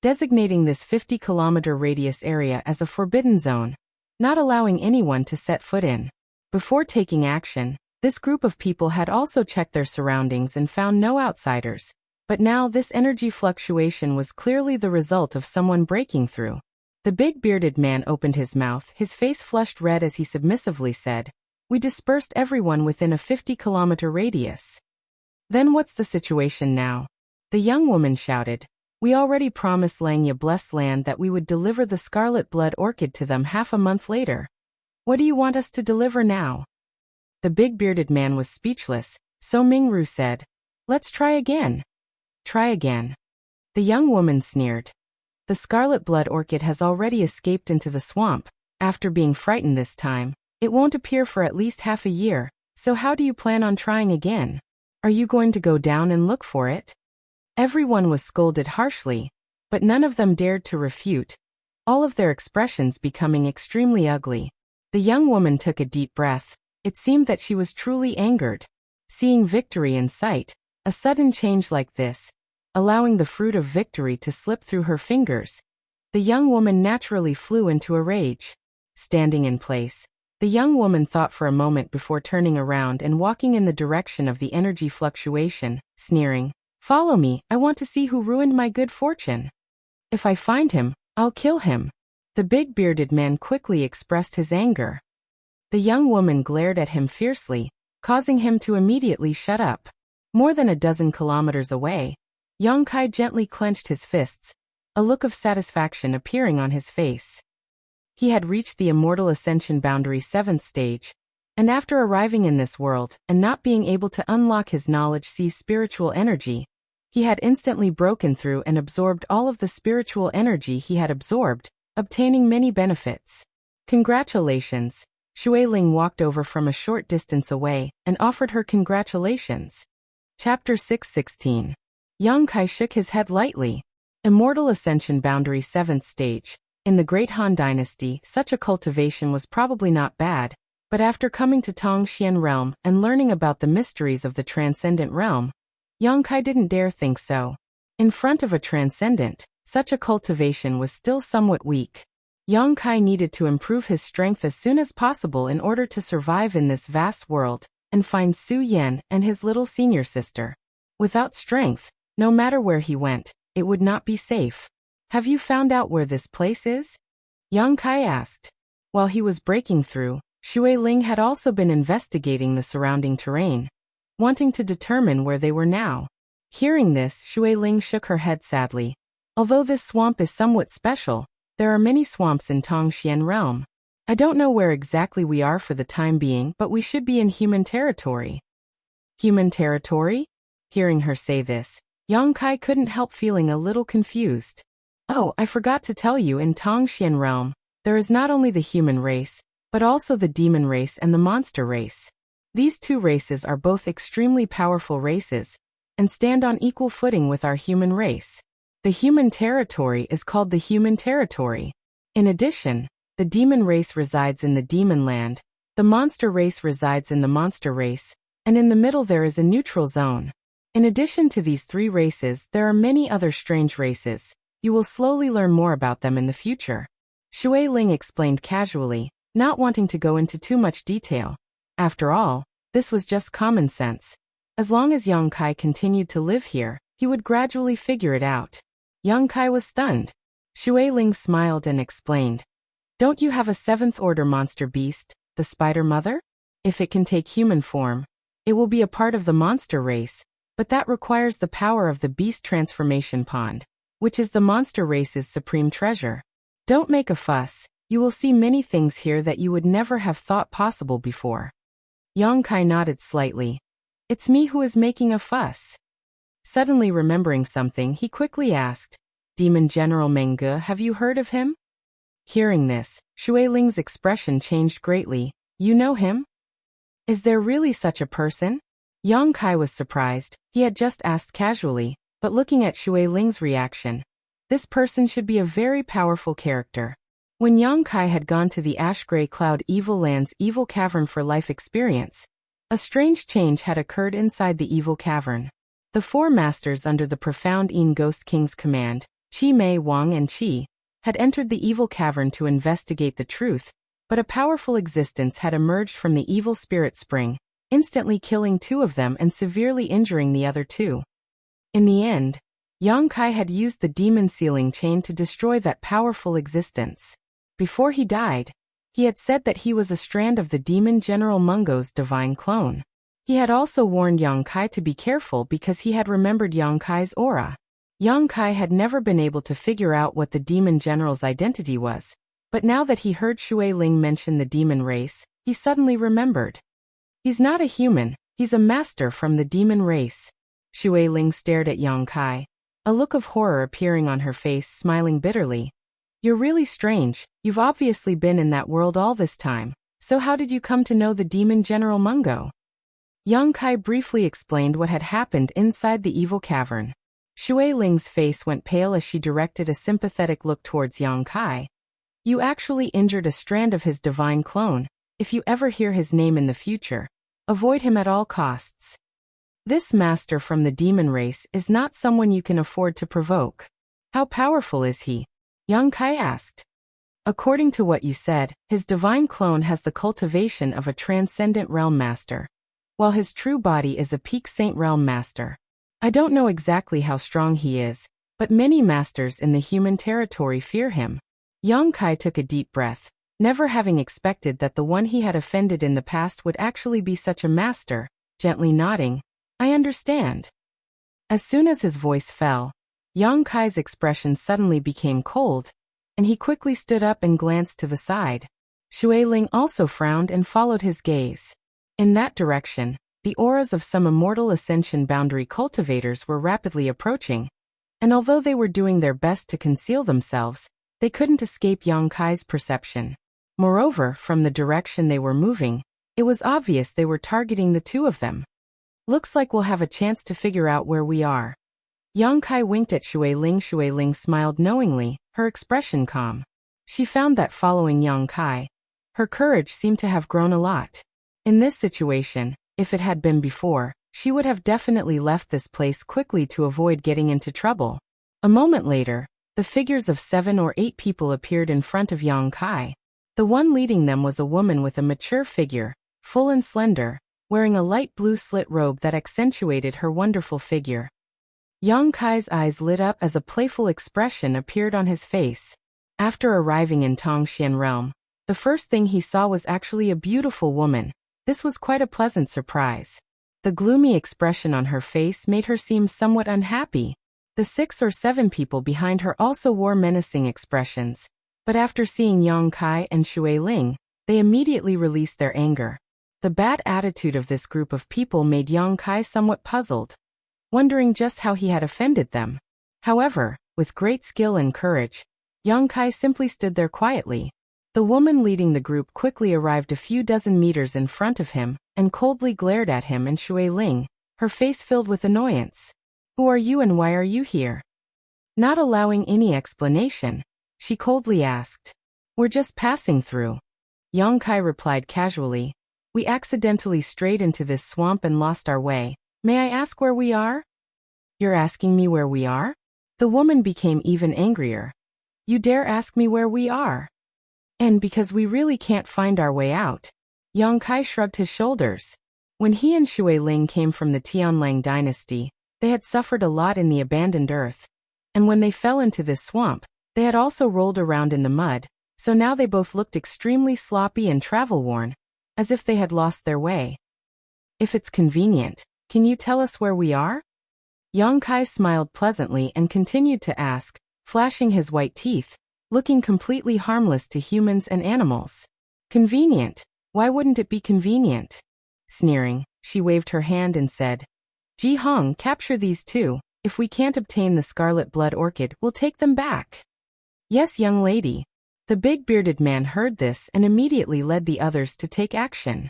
S1: designating this 50-kilometer radius area as a forbidden zone, not allowing anyone to set foot in. Before taking action, this group of people had also checked their surroundings and found no outsiders. But now this energy fluctuation was clearly the result of someone breaking through. The big bearded man opened his mouth, his face flushed red as he submissively said, "We dispersed everyone within a 50-kilometer radius." "Then what's the situation now?" The young woman shouted. "We already promised Langya Blessed Land that we would deliver the scarlet blood orchid to them half a month later. What do you want us to deliver now?" The big bearded man was speechless, so Mingru said, "Let's try again." "Try again." The young woman sneered. "The scarlet blood orchid has already escaped into the swamp. After being frightened this time, it won't appear for at least half a year, so how do you plan on trying again? Are you going to go down and look for it?" Everyone was scolded harshly, but none of them dared to refute, all of their expressions becoming extremely ugly. The young woman took a deep breath. It seemed that she was truly angered. Seeing victory in sight, a sudden change like this, allowing the fruit of victory to slip through her fingers, the young woman naturally flew into a rage. Standing in place, The young woman thought for a moment before turning around and walking in the direction of the energy fluctuation, sneering, "Follow me, I want to see who ruined my good fortune. If I find him, I'll kill him." The big bearded man quickly expressed his anger. The young woman glared at him fiercely, causing him to immediately shut up. More than a dozen kilometers away, Yang Kai gently clenched his fists, a look of satisfaction appearing on his face. He had reached the immortal ascension boundary 7th stage, and after arriving in this world and not being able to unlock his knowledge sees spiritual energy, he had instantly broken through and absorbed all of the spiritual energy he had absorbed, obtaining many benefits. "Congratulations." Shui Ling walked over from a short distance away and offered her congratulations. Chapter 616. Yang Kai shook his head lightly. Immortal Ascension Boundary 7th Stage. In the Great Han Dynasty, such a cultivation was probably not bad, but after coming to Tongxian Realm and learning about the mysteries of the Transcendent Realm, Yang Kai didn't dare think so. In front of a Transcendent, such a cultivation was still somewhat weak. Yang Kai needed to improve his strength as soon as possible in order to survive in this vast world and find Su Yan and his little senior sister. Without strength, no matter where he went, it would not be safe. "Have you found out where this place is?" Yang Kai asked. While he was breaking through, Shui Ling had also been investigating the surrounding terrain, wanting to determine where they were now. Hearing this, Shui Ling shook her head sadly. Although this swamp is somewhat special, there are many swamps in Tongxian Realm. I don't know where exactly we are for the time being, but we should be in human territory. Human territory? Hearing her say this, Yang Kai couldn't help feeling a little confused. "Oh, I forgot to tell you, in Tongxian Realm, there is not only the human race, but also the demon race and the monster race. These two races are both extremely powerful races, and stand on equal footing with our human race. The human territory is called the human territory. In addition, the demon race resides in the demon land, the monster race resides in the monster race, and in the middle there is a neutral zone. In addition to these three races, there are many other strange races. You will slowly learn more about them in the future." Shui Ling explained casually, not wanting to go into too much detail. After all, this was just common sense. As long as Yang Kai continued to live here, he would gradually figure it out. Yang Kai was stunned. Shui Ling smiled and explained, "Don't you have a 7th order monster beast, the Spider Mother? If it can take human form, it will be a part of the monster race, but that requires the power of the beast transformation pond, which is the monster race's supreme treasure. Don't make a fuss, you will see many things here that you would never have thought possible before." Yang Kai nodded slightly. "It's me who is making a fuss." Suddenly remembering something, he quickly asked, "Demon General Meng Ge, have you heard of him?" Hearing this, Shui Ling's expression changed greatly. "You know him? Is there really such a person?" Yang Kai was surprised. He had just asked casually, but looking at Shui Ling's reaction, this person should be a very powerful character. When Yang Kai had gone to the Ash Grey Cloud Evil Land's Evil Cavern for life experience, a strange change had occurred inside the Evil Cavern. The four masters under the profound Yin Ghost King's command, Qi Mei, Wang and Qi, had entered the Evil Cavern to investigate the truth, but a powerful existence had emerged from the Evil Spirit Spring, instantly killing two of them and severely injuring the other two. In the end, Yang Kai had used the demon sealing chain to destroy that powerful existence. Before he died, he had said that he was a strand of the demon General Mungo's divine clone. He had also warned Yang Kai to be careful because he had remembered Yang Kai's aura. Yang Kai had never been able to figure out what the demon general's identity was, but now that he heard Shui Ling mention the demon race, he suddenly remembered. "He's not a human, he's a master from the demon race." Shui Ling stared at Yang Kai, a look of horror appearing on her face, smiling bitterly. "You're really strange, you've obviously been in that world all this time, so how did you come to know the demon General Mungo?" Yang Kai briefly explained what had happened inside the evil cavern. Shui Ling's face went pale as she directed a sympathetic look towards Yang Kai. "You actually injured a strand of his divine clone. If you ever hear his name in the future, avoid him at all costs. This master from the demon race is not someone you can afford to provoke." "How powerful is he?" Yang Kai asked. According to what you said, his divine clone has the cultivation of a transcendent realm master, while his true body is a peak saint realm master. I don't know exactly how strong he is, but many masters in the human territory fear him. Yang Kai took a deep breath, never having expected that the one he had offended in the past would actually be such a master, gently nodding, I understand. As soon as his voice fell, Yang Kai's expression suddenly became cold, and he quickly stood up and glanced to the side. Shui Ling also frowned and followed his gaze. In that direction, the auras of some immortal ascension boundary cultivators were rapidly approaching, and although they were doing their best to conceal themselves, they couldn't escape Yang Kai's perception. Moreover, from the direction they were moving, it was obvious they were targeting the two of them. Looks like we'll have a chance to figure out where we are. Yang Kai winked at Shui Ling. Shui Ling smiled knowingly, her expression calm. She found that following Yang Kai, her courage seemed to have grown a lot. In this situation, if it had been before, she would have definitely left this place quickly to avoid getting into trouble. A moment later, the figures of 7 or 8 people appeared in front of Yang Kai. The one leading them was a woman with a mature figure, full and slender, wearing a light blue slit robe that accentuated her wonderful figure. Yang Kai's eyes lit up as a playful expression appeared on his face. After arriving in Tongxian realm, the first thing he saw was actually a beautiful woman. This was quite a pleasant surprise. The gloomy expression on her face made her seem somewhat unhappy. The 6 or 7 people behind her also wore menacing expressions, but after seeing Yang Kai and Shui Ling, they immediately released their anger. The bad attitude of this group of people made Yang Kai somewhat puzzled, wondering just how he had offended them. However, with great skill and courage, Yang Kai simply stood there quietly. The woman leading the group quickly arrived a few dozen meters in front of him and coldly glared at him and Shui Ling, her face filled with annoyance. Who are you and why are you here? Not allowing any explanation, she coldly asked. We're just passing through. Yang Kai replied casually. We accidentally strayed into this swamp and lost our way. May I ask where we are? You're asking me where we are? The woman became even angrier. You dare ask me where we are? And because we really can't find our way out. Yang Kai shrugged his shoulders. When he and Shui Ling came from the Tianlang dynasty, they had suffered a lot in the abandoned earth. And when they fell into this swamp, they had also rolled around in the mud, so now they both looked extremely sloppy and travel-worn, as if they had lost their way. If it's convenient, can you tell us where we are? Yang Kai smiled pleasantly and continued to ask, flashing his white teeth, looking completely harmless to humans and animals. Convenient? Why wouldn't it be convenient? Sneering, she waved her hand and said, Ji Hong, capture these two. If we can't obtain the scarlet blood orchid, we'll take them back. Yes, young lady. The big bearded man heard this and immediately led the others to take action.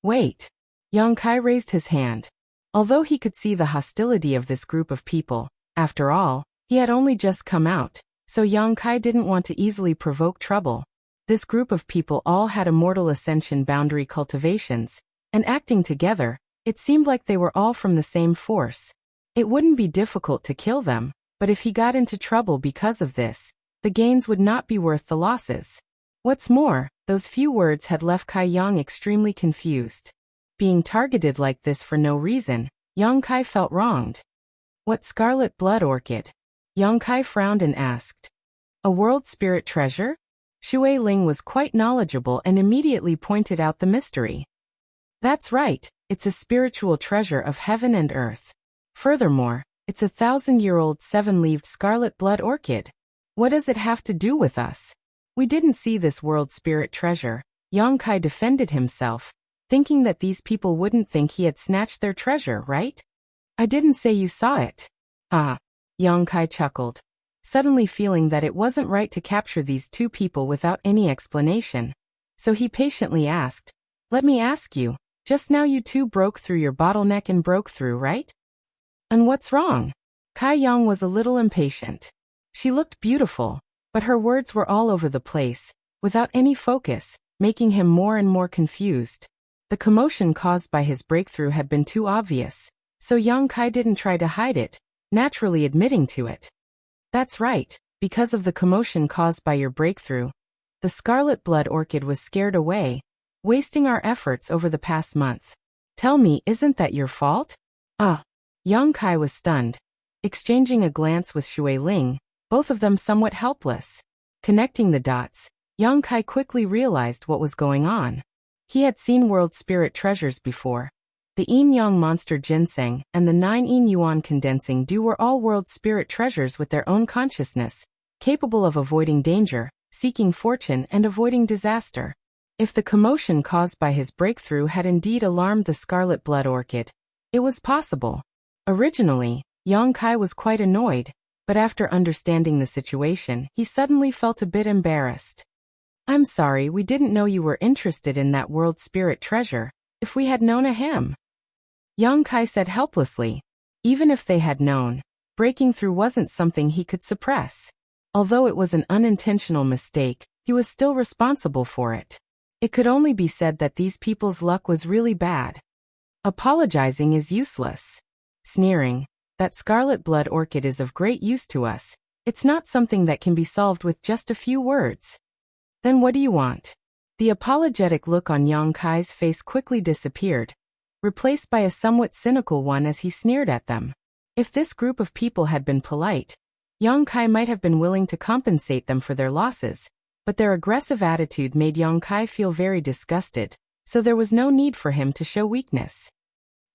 S1: Wait. Yang Kai raised his hand. Although he could see the hostility of this group of people, after all, he had only just come out, so Yang Kai didn't want to easily provoke trouble. This group of people all had immortal ascension boundary cultivations, and acting together, it seemed like they were all from the same force. It wouldn't be difficult to kill them, but if he got into trouble because of this, the gains would not be worth the losses. What's more, those few words had left Kai Yang extremely confused. Being targeted like this for no reason, Yang Kai felt wronged. What scarlet blood orchid? Yang Kai frowned and asked. A world spirit treasure? Shui Ling was quite knowledgeable and immediately pointed out the mystery. That's right, it's a spiritual treasure of heaven and earth. Furthermore, it's a 1,000-year-old 7-leaved scarlet blood orchid. What does it have to do with us? We didn't see this world spirit treasure. Yang Kai defended himself, thinking that these people wouldn't think he had snatched their treasure, right? I didn't say you saw it. Ah. Yang Kai chuckled, suddenly feeling that it wasn't right to capture these two people without any explanation. So he patiently asked, let me ask you, just now you two broke through your bottleneck and broke through, right? And what's wrong? Kai Yang was a little impatient. She looked beautiful, but her words were all over the place, without any focus, making him more and more confused. The commotion caused by his breakthrough had been too obvious, so Yang Kai didn't try to hide it, naturally admitting to it. That's right, because of the commotion caused by your breakthrough, The scarlet blood orchid was scared away, wasting our efforts over the past month. Tell me, isn't that your fault? Yang Kai was stunned, exchanging a glance with Shui Ling, both of them somewhat helpless. Connecting the dots, Yang Kai quickly realized what was going on. He had seen world spirit treasures before. The Yin Yang monster ginseng and the 9 Yin Yuan condensing dew were all world spirit treasures with their own consciousness, capable of avoiding danger, seeking fortune and avoiding disaster. If the commotion caused by his breakthrough had indeed alarmed the scarlet blood orchid, it was possible. Originally, Yang Kai was quite annoyed, but after understanding the situation, he suddenly felt a bit embarrassed. I'm sorry, we didn't know you were interested in that world spirit treasure. If we had known him, Yang Kai said helplessly. Even if they had known, breaking through wasn't something he could suppress. Although it was an unintentional mistake, he was still responsible for it. It could only be said that these people's luck was really bad. Apologizing is useless. Sneering, that scarlet blood orchid is of great use to us. It's not something that can be solved with just a few words. Then what do you want? The apologetic look on Yang Kai's face quickly disappeared, replaced by a somewhat cynical one as he sneered at them. If this group of people had been polite, Yang Kai might have been willing to compensate them for their losses, but their aggressive attitude made Yang Kai feel very disgusted, so there was no need for him to show weakness.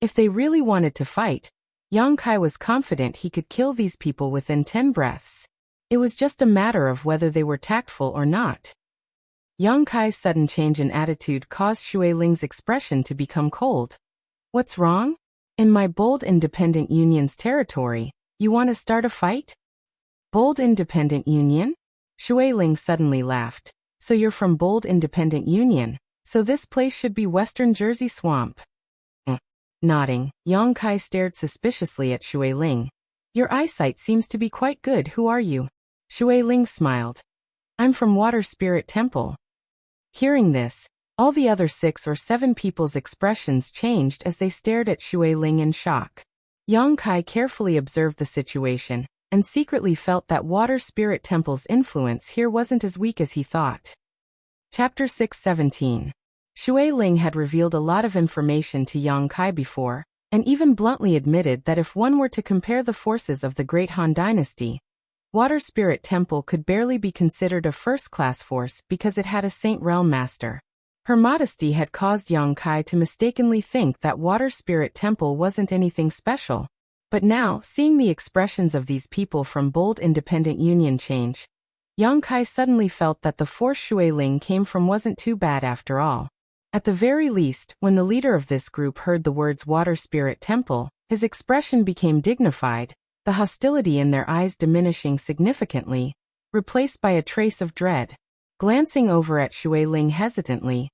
S1: If they really wanted to fight, Yang Kai was confident he could kill these people within 10 breaths. It was just a matter of whether they were tactful or not. Yang Kai's sudden change in attitude caused Shui Ling's expression to become cold. What's wrong? In my Bold Independent Union's territory, you want to start a fight? Bold Independent Union? Shui Ling suddenly laughed. So you're from Bold Independent Union, so this place should be Western Jersey Swamp. Nodding, Yang Kai stared suspiciously at Shui Ling. Your eyesight seems to be quite good. Who are you? Shui Ling smiled. I'm from Water Spirit Temple. Hearing this, all the other 6 or 7 people's expressions changed as they stared at Shui Ling in shock. Yang Kai carefully observed the situation, and secretly felt that Water Spirit Temple's influence here wasn't as weak as he thought. Chapter 617. Shui Ling had revealed a lot of information to Yang Kai before, and even bluntly admitted that if one were to compare the forces of the Great Han Dynasty, Water Spirit Temple could barely be considered a first-class force because it had a Saint Realm Master. Her modesty had caused Yang Kai to mistakenly think that Water Spirit Temple wasn't anything special. But now, seeing the expressions of these people from Bold Independent Union change, Yang Kai suddenly felt that the force Shui Ling came from wasn't too bad after all. At the very least, when the leader of this group heard the words Water Spirit Temple, his expression became dignified, the hostility in their eyes diminishing significantly, replaced by a trace of dread. Glancing over at Shui Ling hesitantly,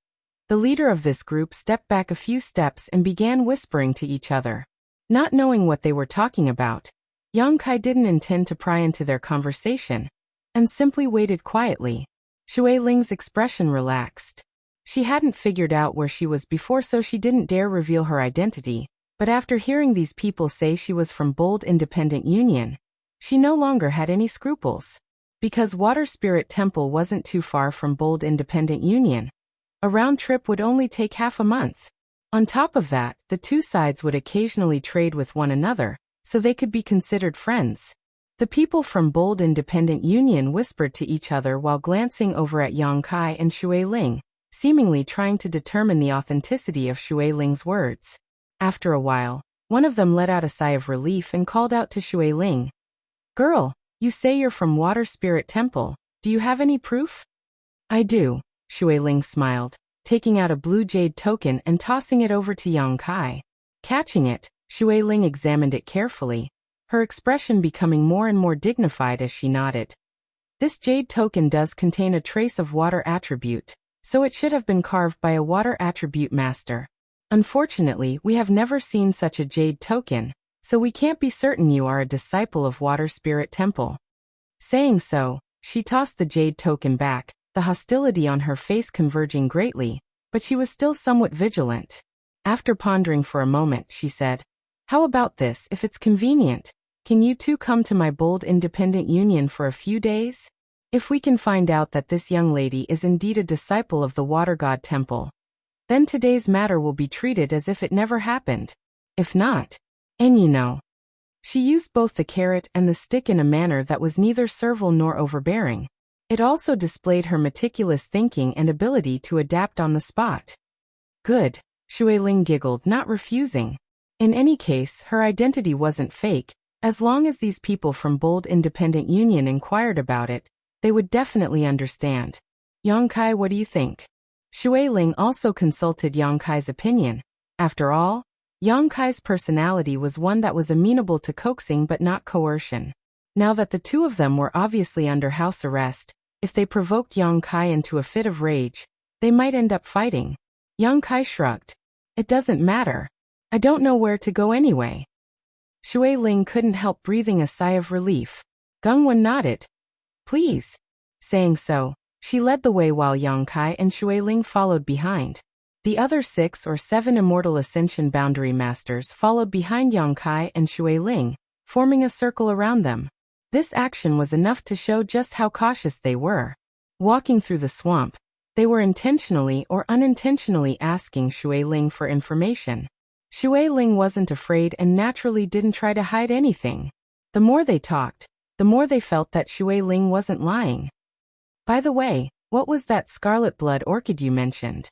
S1: the leader of this group stepped back a few steps and began whispering to each other. Not knowing what they were talking about, Yang Kai didn't intend to pry into their conversation, and simply waited quietly. Shui Ling's expression relaxed. She hadn't figured out where she was before, so she didn't dare reveal her identity, but after hearing these people say she was from Bold Independent Union, she no longer had any scruples. Because Water Spirit Temple wasn't too far from Bold Independent Union, a round trip would only take half a month. On top of that, the two sides would occasionally trade with one another, so they could be considered friends. The people from Bold Independent Union whispered to each other while glancing over at Yang Kai and Shui Ling, seemingly trying to determine the authenticity of Shui Ling's words. After a while, one of them let out a sigh of relief and called out to Shui Ling. Girl, you say you're from Water Spirit Temple. Do you have any proof? I do, Shui Ling smiled, taking out a blue jade token and tossing it over to Yang Kai. Catching it, Shui Ling examined it carefully, her expression becoming more and more dignified as she nodded. This jade token does contain a trace of water attribute, so it should have been carved by a water attribute master. Unfortunately, we have never seen such a jade token, so we can't be certain you are a disciple of Water Spirit Temple. Saying so, she tossed the jade token back, the hostility on her face converging greatly, but she was still somewhat vigilant. After pondering for a moment, she said, How about this? If it's convenient, can you two come to my Bold Independent Union for a few days? If we can find out that this young lady is indeed a disciple of the water god temple, then today's matter will be treated as if it never happened. If not, and you know. She used both the carrot and the stick in a manner that was neither servile nor overbearing. It also displayed her meticulous thinking and ability to adapt on the spot. Good, Shui Ling giggled, not refusing. In any case, her identity wasn't fake. As long as these people from Bold Independent Union inquired about it, they would definitely understand. Yang Kai, what do you think? Shui Ling also consulted Yang Kai's opinion. After all, Yang Kai's personality was one that was amenable to coaxing but not coercion. Now that the two of them were obviously under house arrest, if they provoked Yang Kai into a fit of rage, they might end up fighting. Yang Kai shrugged. It doesn't matter. I don't know where to go anyway. Shui Ling couldn't help breathing a sigh of relief. Gungwen nodded. Please. Saying so, she led the way while Yang Kai and Shui Ling followed behind. The other 6 or 7 Immortal Ascension Boundary Masters followed behind Yang Kai and Shui Ling, forming a circle around them. This action was enough to show just how cautious they were. Walking through the swamp, they were intentionally or unintentionally asking Shui Ling for information. Shui Ling wasn't afraid and naturally didn't try to hide anything. The more they talked, the more they felt that Shui Ling wasn't lying. By the way, what was that scarlet blood orchid you mentioned?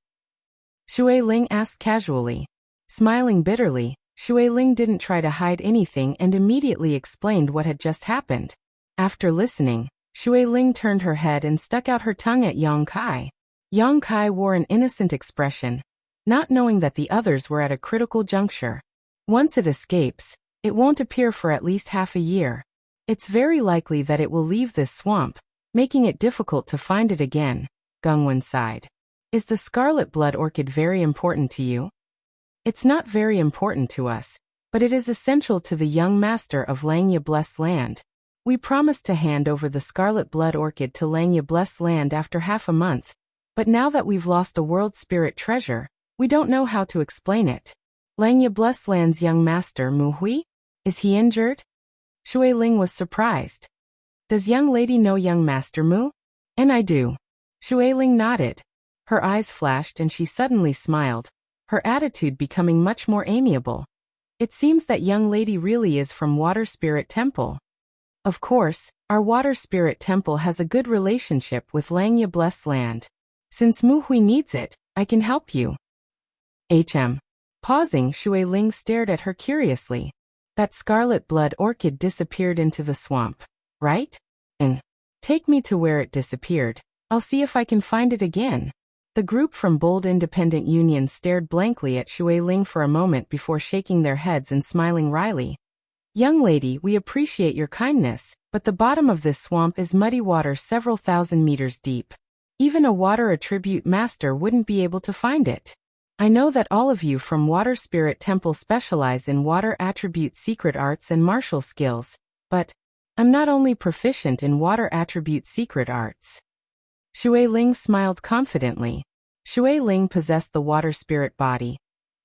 S1: Shui Ling asked casually. Smiling bitterly, Shui Ling didn't try to hide anything and immediately explained what had just happened. After listening, Shui Ling turned her head and stuck out her tongue at Yang Kai. Yang Kai wore an innocent expression, not knowing that the others were at a critical juncture. Once it escapes, it won't appear for at least half a year. It's very likely that it will leave this swamp, making it difficult to find it again, Gungwen sighed. Is the scarlet blood orchid very important to you? It's not very important to us, but it is essential to the young master of Langya Blessed Land. We promised to hand over the scarlet blood orchid to Langya Blessed Land after half a month, but now that we've lost a world spirit treasure, we don't know how to explain it. Langya Blessed Land's young master Mu Hui? Is he injured? Shui Ling was surprised. Does young lady know young master Mu? And I do. Shui Ling nodded. Her eyes flashed and she suddenly smiled, her attitude becoming much more amiable. It seems that young lady really is from Water Spirit Temple. Of course, our Water Spirit Temple has a good relationship with Langya Blessed Land. Since Mu Hui needs it, I can help you. Pausing, Shui Ling stared at her curiously. That scarlet blood orchid disappeared into the swamp, right? And take me to where it disappeared. I'll see if I can find it again. The group from Bold Independent Union stared blankly at Shui Ling for a moment before shaking their heads and smiling wryly. Young lady, we appreciate your kindness, but the bottom of this swamp is muddy water several thousand meters deep. Even a water attribute master wouldn't be able to find it. I know that all of you from Water Spirit Temple specialize in water attribute secret arts and martial skills, but I'm not only proficient in water attribute secret arts. Shui Ling smiled confidently. Shui Ling possessed the water spirit body,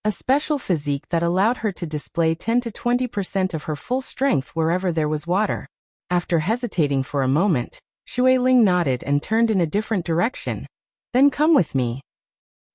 S1: a special physique that allowed her to display 10 to 20% of her full strength wherever there was water. After hesitating for a moment, Shui Ling nodded and turned in a different direction. Then come with me.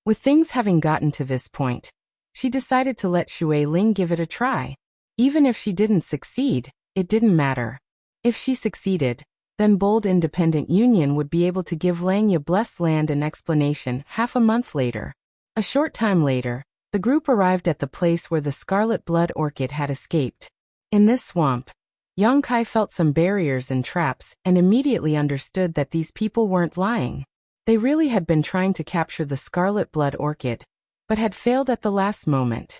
S1: With things having gotten to this point, she decided to let Shui Ling give it a try. Even if she didn't succeed, it didn't matter. If she succeeded, then Bold Independent Union would be able to give Langya Blessed Land an explanation half a month later. A short time later, the group arrived at the place where the scarlet blood orchid had escaped. In this swamp, Yang Kai felt some barriers and traps and immediately understood that these people weren't lying. They really had been trying to capture the scarlet blood orchid, but had failed at the last moment.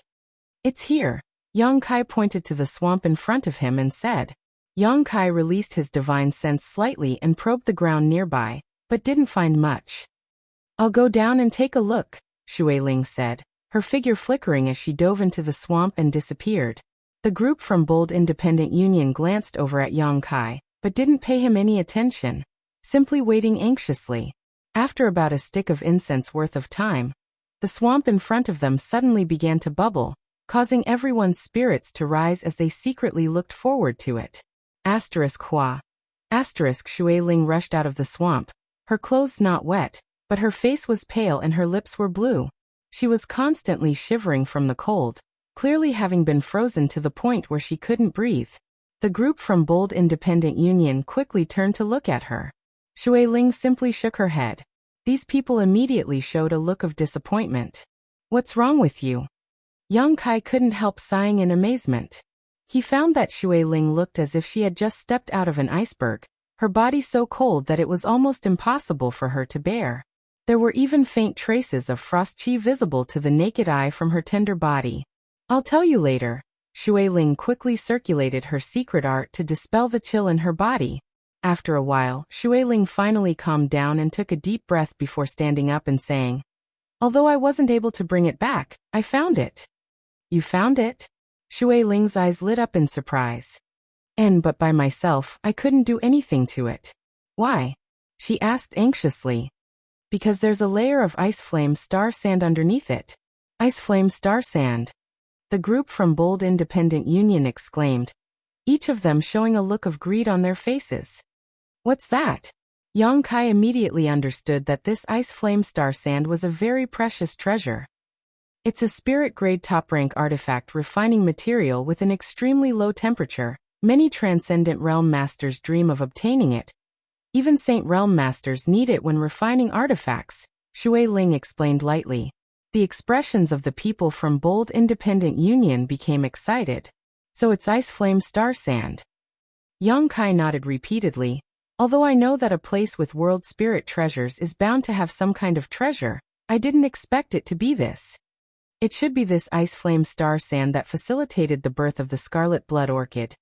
S1: It's here. Yang Kai pointed to the swamp in front of him and said. Yang Kai released his divine sense slightly and probed the ground nearby, but didn't find much. I'll go down and take a look, Shui Ling said, her figure flickering as she dove into the swamp and disappeared. The group from Bold Independent Union glanced over at Yang Kai, but didn't pay him any attention, simply waiting anxiously. After about a stick of incense worth of time, the swamp in front of them suddenly began to bubble, causing everyone's spirits to rise as they secretly looked forward to it. Hua. Shui Ling rushed out of the swamp, her clothes not wet, but her face was pale and her lips were blue. She was constantly shivering from the cold, clearly having been frozen to the point where she couldn't breathe. The group from Bold Independent Union quickly turned to look at her. Shui Ling simply shook her head. These people immediately showed a look of disappointment. "What's wrong with you?" Yang Kai couldn't help sighing in amazement. He found that Shui Ling looked as if she had just stepped out of an iceberg, her body so cold that it was almost impossible for her to bear. There were even faint traces of frost chi visible to the naked eye from her tender body. "I'll tell you later." Shui Ling quickly circulated her secret art to dispel the chill in her body. After a while, Shui Ling finally calmed down and took a deep breath before standing up and saying, "Although I wasn't able to bring it back, I found it." "You found it?" Shui Ling's eyes lit up in surprise. But by myself, I couldn't do anything to it." "Why?" she asked anxiously. "Because there's a layer of ice flame star sand underneath it." "Ice flame star sand?" the group from Bold Independent Union exclaimed, each of them showing a look of greed on their faces. "What's that?" Yang Kai immediately understood that this ice flame star sand was a very precious treasure. It's a spirit-grade top-rank artifact refining material with an extremely low temperature. Many transcendent realm masters dream of obtaining it. Even Saint Realm masters need it when refining artifacts, Shui Ling explained lightly. The expressions of the people from Bold Independent Union became excited. "So it's ice flame star sand." Yang Kai nodded repeatedly. "Although I know that a place with world spirit treasures is bound to have some kind of treasure, I didn't expect it to be this. It should be this ice flame star sand that facilitated the birth of the scarlet blood orchid."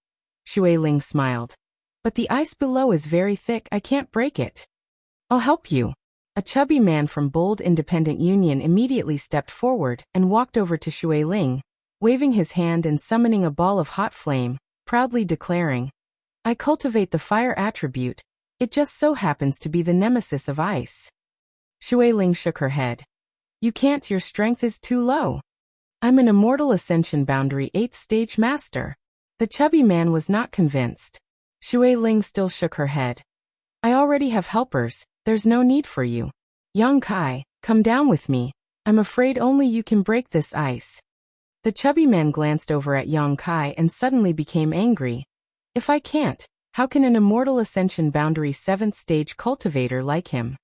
S1: Shui Ling smiled. "But the ice below is very thick, I can't break it." "I'll help you." A chubby man from Bold Independent Union immediately stepped forward and walked over to Shui Ling, waving his hand and summoning a ball of hot flame, proudly declaring, "I cultivate the fire attribute. It just so happens to be the nemesis of ice." Shui Ling shook her head. "You can't, your strength is too low. I'm an Immortal Ascension Boundary 8th Stage Master." The chubby man was not convinced. Shui Ling still shook her head. "I already have helpers, there's no need for you. Yang Kai, come down with me. I'm afraid only you can break this ice." The chubby man glanced over at Yang Kai and suddenly became angry. "If I can't, how can an Immortal Ascension Boundary 7th Stage cultivator like him?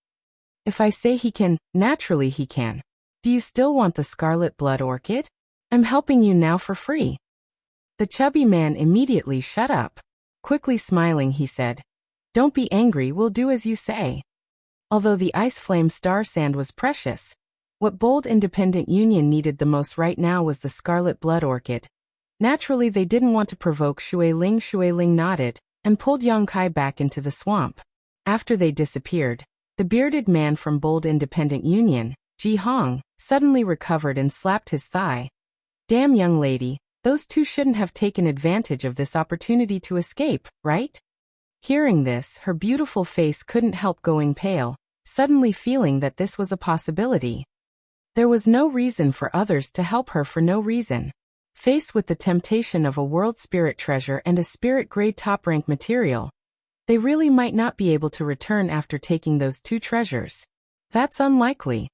S1: If I say he can, naturally he can. Do you still want the scarlet blood orchid? I'm helping you now for free." The chubby man immediately shut up. Quickly smiling, he said, "Don't be angry, we'll do as you say." Although the ice flame star sand was precious, what Bold Independent Union needed the most right now was the scarlet blood orchid. Naturally, they didn't want to provoke Shui Ling. Shui Ling nodded and pulled Yang Kai back into the swamp. After they disappeared, the bearded man from Bold Independent Union, Ji Hong, suddenly recovered and slapped his thigh. "Damn, young lady, those two shouldn't have taken advantage of this opportunity to escape, right?" Hearing this, her beautiful face couldn't help going pale, suddenly feeling that this was a possibility. There was no reason for others to help her for no reason. Faced with the temptation of a world spirit treasure and a spirit-grade top-rank material, they really might not be able to return after taking those two treasures. That's unlikely.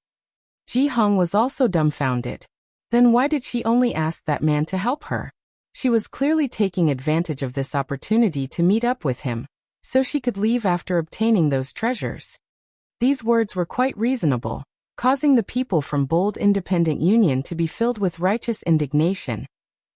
S1: Ji Hong was also dumbfounded. Then why did she only ask that man to help her? She was clearly taking advantage of this opportunity to meet up with him, so she could leave after obtaining those treasures. These words were quite reasonable, causing the people from Bold Independent Union to be filled with righteous indignation,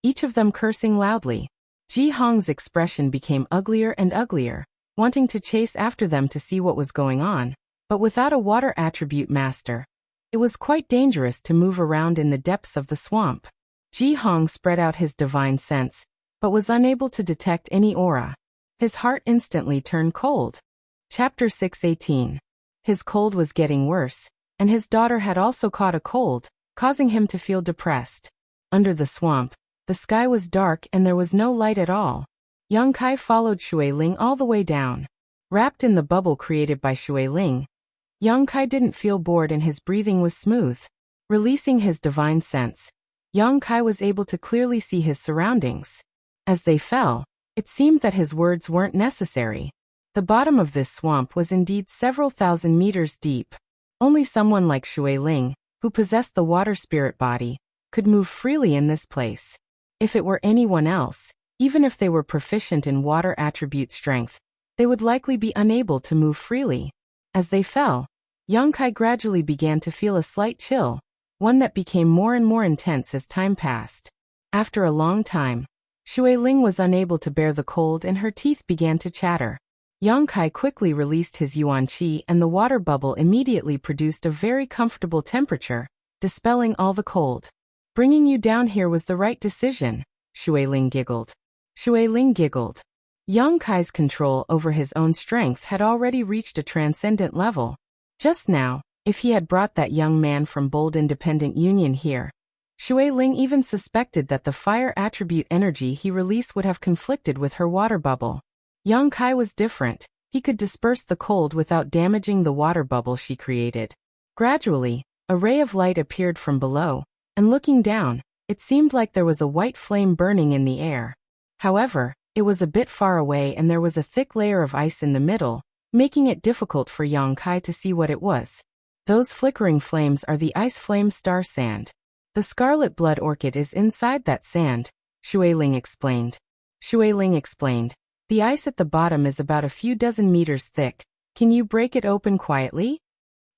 S1: each of them cursing loudly. Ji Hong's expression became uglier and uglier, wanting to chase after them to see what was going on, but without a water attribute master, it was quite dangerous to move around in the depths of the swamp. Ji Hong spread out his divine sense, but was unable to detect any aura. His heart instantly turned cold. Chapter 6:18. His cold was getting worse, and his daughter had also caught a cold, causing him to feel depressed. Under the swamp, the sky was dark and there was no light at all. Yang Kai followed Shui Ling all the way down. Wrapped in the bubble created by Shui Ling, Yang Kai didn't feel bored and his breathing was smooth. Releasing his divine sense, Yang Kai was able to clearly see his surroundings. As they fell, it seemed that his words weren't necessary. The bottom of this swamp was indeed several thousand meters deep. Only someone like Shui Ling, who possessed the water spirit body, could move freely in this place. If it were anyone else, even if they were proficient in water attribute strength, they would likely be unable to move freely. As they fell, Yang Kai gradually began to feel a slight chill, one that became more and more intense as time passed. After a long time, Shui Ling was unable to bear the cold and her teeth began to chatter. Yang Kai quickly released his yuan qi and the water bubble immediately produced a very comfortable temperature, dispelling all the cold. Bringing you down here was the right decision, Shui Ling giggled. Shui Ling giggled. Yang Kai's control over his own strength had already reached a transcendent level. Just now, if he had brought that young man from Bold Independent Union here, Shui Ling even suspected that the fire attribute energy he released would have conflicted with her water bubble. Yang Kai was different. He could disperse the cold without damaging the water bubble she created. Gradually, a ray of light appeared from below, and looking down, it seemed like there was a white flame burning in the air. However, it was a bit far away and there was a thick layer of ice in the middle, making it difficult for Yang Kai to see what it was. Those flickering flames are the ice flame star sand. The scarlet blood orchid is inside that sand, Shui Ling explained. Shui Ling explained. The ice at the bottom is about a few dozen meters thick. Can you break it open quietly?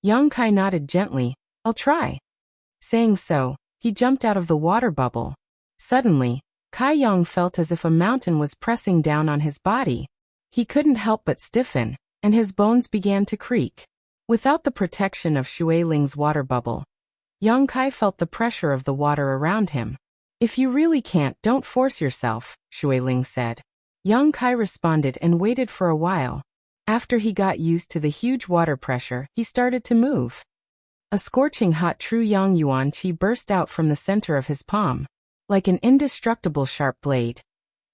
S1: Yang Kai nodded gently. I'll try. Saying so, he jumped out of the water bubble. Suddenly, Kai Yang felt as if a mountain was pressing down on his body. He couldn't help but stiffen, and his bones began to creak. Without the protection of Shui Ling's water bubble, Yang Kai felt the pressure of the water around him. If you really can't, don't force yourself, Shui Ling said. Yang Kai responded and waited for a while. After he got used to the huge water pressure, he started to move. A scorching hot true yang yuan qi burst out from the center of his palm, like an indestructible sharp blade.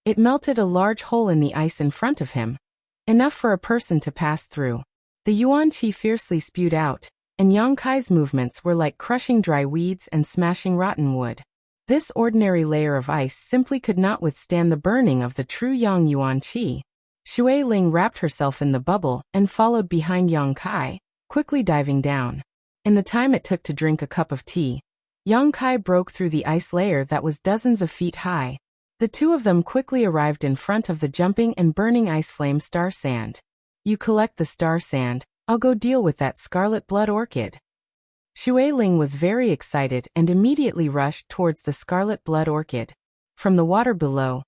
S1: It melted a large hole in the ice in front of him, enough for a person to pass through. The yuan qi fiercely spewed out, and Yang Kai's movements were like crushing dry weeds and smashing rotten wood. This ordinary layer of ice simply could not withstand the burning of the true yang yuan qi. Shui Ling wrapped herself in the bubble and followed behind Yang Kai, quickly diving down. In the time it took to drink a cup of tea, Yang Kai broke through the ice layer that was dozens of feet high. The two of them quickly arrived in front of the jumping and burning ice flame star sand. You collect the star sand, I'll go deal with that scarlet blood orchid. Shui Ling was very excited and immediately rushed towards the scarlet blood orchid. From the water below,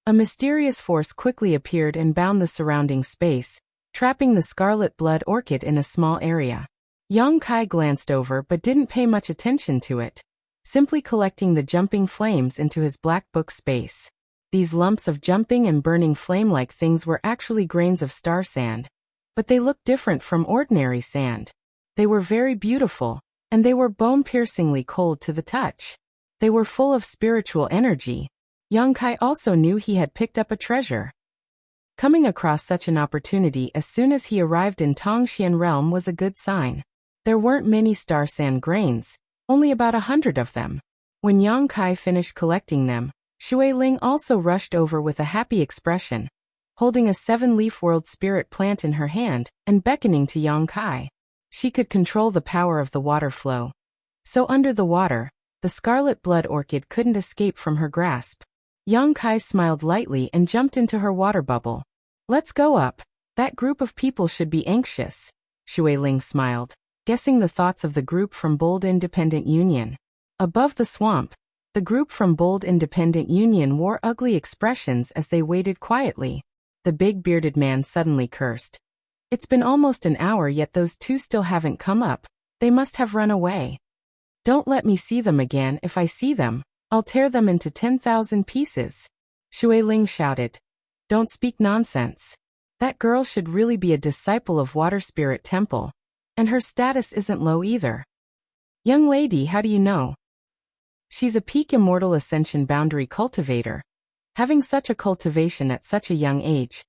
S1: a mysterious force quickly appeared and bound the surrounding space, trapping the scarlet blood orchid in a small area. Yang Kai glanced over but didn't pay much attention to it, simply collecting the jumping flames into his black book space. These lumps of jumping and burning flame-like things were actually grains of star sand, but they looked different from ordinary sand. They were very beautiful, and they were bone-piercingly cold to the touch. They were full of spiritual energy. Yang Kai also knew he had picked up a treasure. Coming across such an opportunity as soon as he arrived in Tongxian realm was a good sign. There weren't many star sand grains, only about 100 of them. When Yang Kai finished collecting them, Shui Ling also rushed over with a happy expression, holding a 7-leaf world spirit plant in her hand and beckoning to Yang Kai. She could control the power of the water flow. So under the water, the scarlet blood orchid couldn't escape from her grasp. Yang Kai smiled lightly and jumped into her water bubble. Let's go up. That group of people should be anxious. Shui Ling smiled, guessing the thoughts of the group from Bold Independent Union. Above the swamp, the group from Bold Independent Union wore ugly expressions as they waited quietly. The big bearded man suddenly cursed. It's been almost an hour yet those two still haven't come up. They must have run away. Don't let me see them again. If I see them, I'll tear them into 10,000 pieces. Shui Ling shouted. Don't speak nonsense. That girl should really be a disciple of Water Spirit Temple. And her status isn't low either. Young lady, how do you know? She's a peak immortal ascension boundary cultivator. Having such a cultivation at such a young age,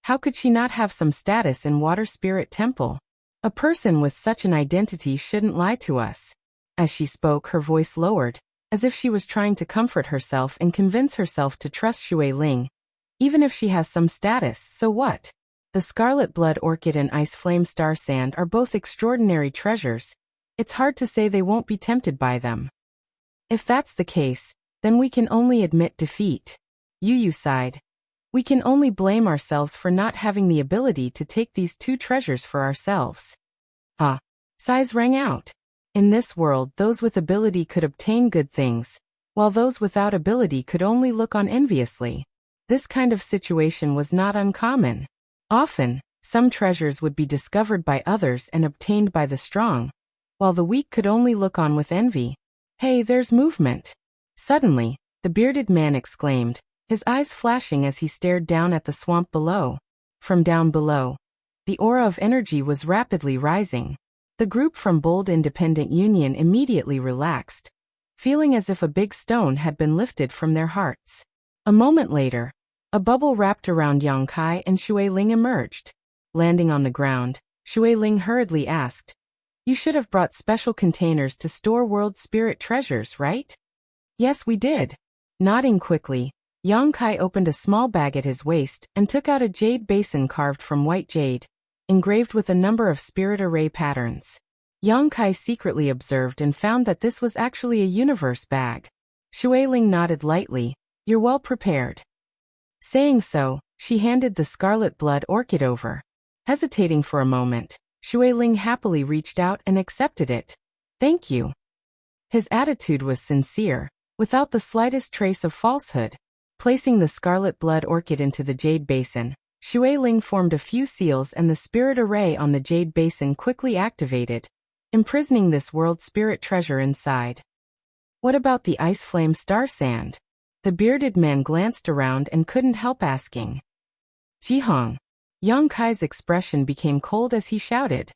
S1: how could she not have some status in Water Spirit Temple? A person with such an identity shouldn't lie to us. As she spoke, her voice lowered, as if she was trying to comfort herself and convince herself to trust Shui Ling. Even if she has some status, so what? The scarlet blood orchid and ice flame star sand are both extraordinary treasures. It's hard to say they won't be tempted by them. If that's the case, then we can only admit defeat. Yu sighed. We can only blame ourselves for not having the ability to take these two treasures for ourselves. Ah. Sighs rang out. In this world, those with ability could obtain good things, while those without ability could only look on enviously. This kind of situation was not uncommon. Often, some treasures would be discovered by others and obtained by the strong, while the weak could only look on with envy. Hey, there's movement. Suddenly, the bearded man exclaimed, his eyes flashing as he stared down at the swamp below. From down below, the aura of energy was rapidly rising. The group from Bold Independent Union immediately relaxed, feeling as if a big stone had been lifted from their hearts. A moment later, a bubble wrapped around Yang Kai and Shui Ling emerged. Landing on the ground, Shui Ling hurriedly asked, "You should have brought special containers to store world spirit treasures, right?" "Yes, we did." Nodding quickly, Yang Kai opened a small bag at his waist and took out a jade basin carved from white jade, engraved with a number of spirit array patterns. Yang Kai secretly observed and found that this was actually a universe bag. Shui Ling nodded lightly. "You're well prepared." Saying so, she handed the scarlet blood orchid over. Hesitating for a moment, Shui Ling happily reached out and accepted it. "Thank you." His attitude was sincere, without the slightest trace of falsehood. Placing the scarlet blood orchid into the jade basin, Shui Ling formed a few seals and the spirit array on the jade basin quickly activated, imprisoning this world spirit treasure inside. "What about the ice flame star sand?" The bearded man glanced around and couldn't help asking. "Jihong." Yang Kai's expression became cold as he shouted.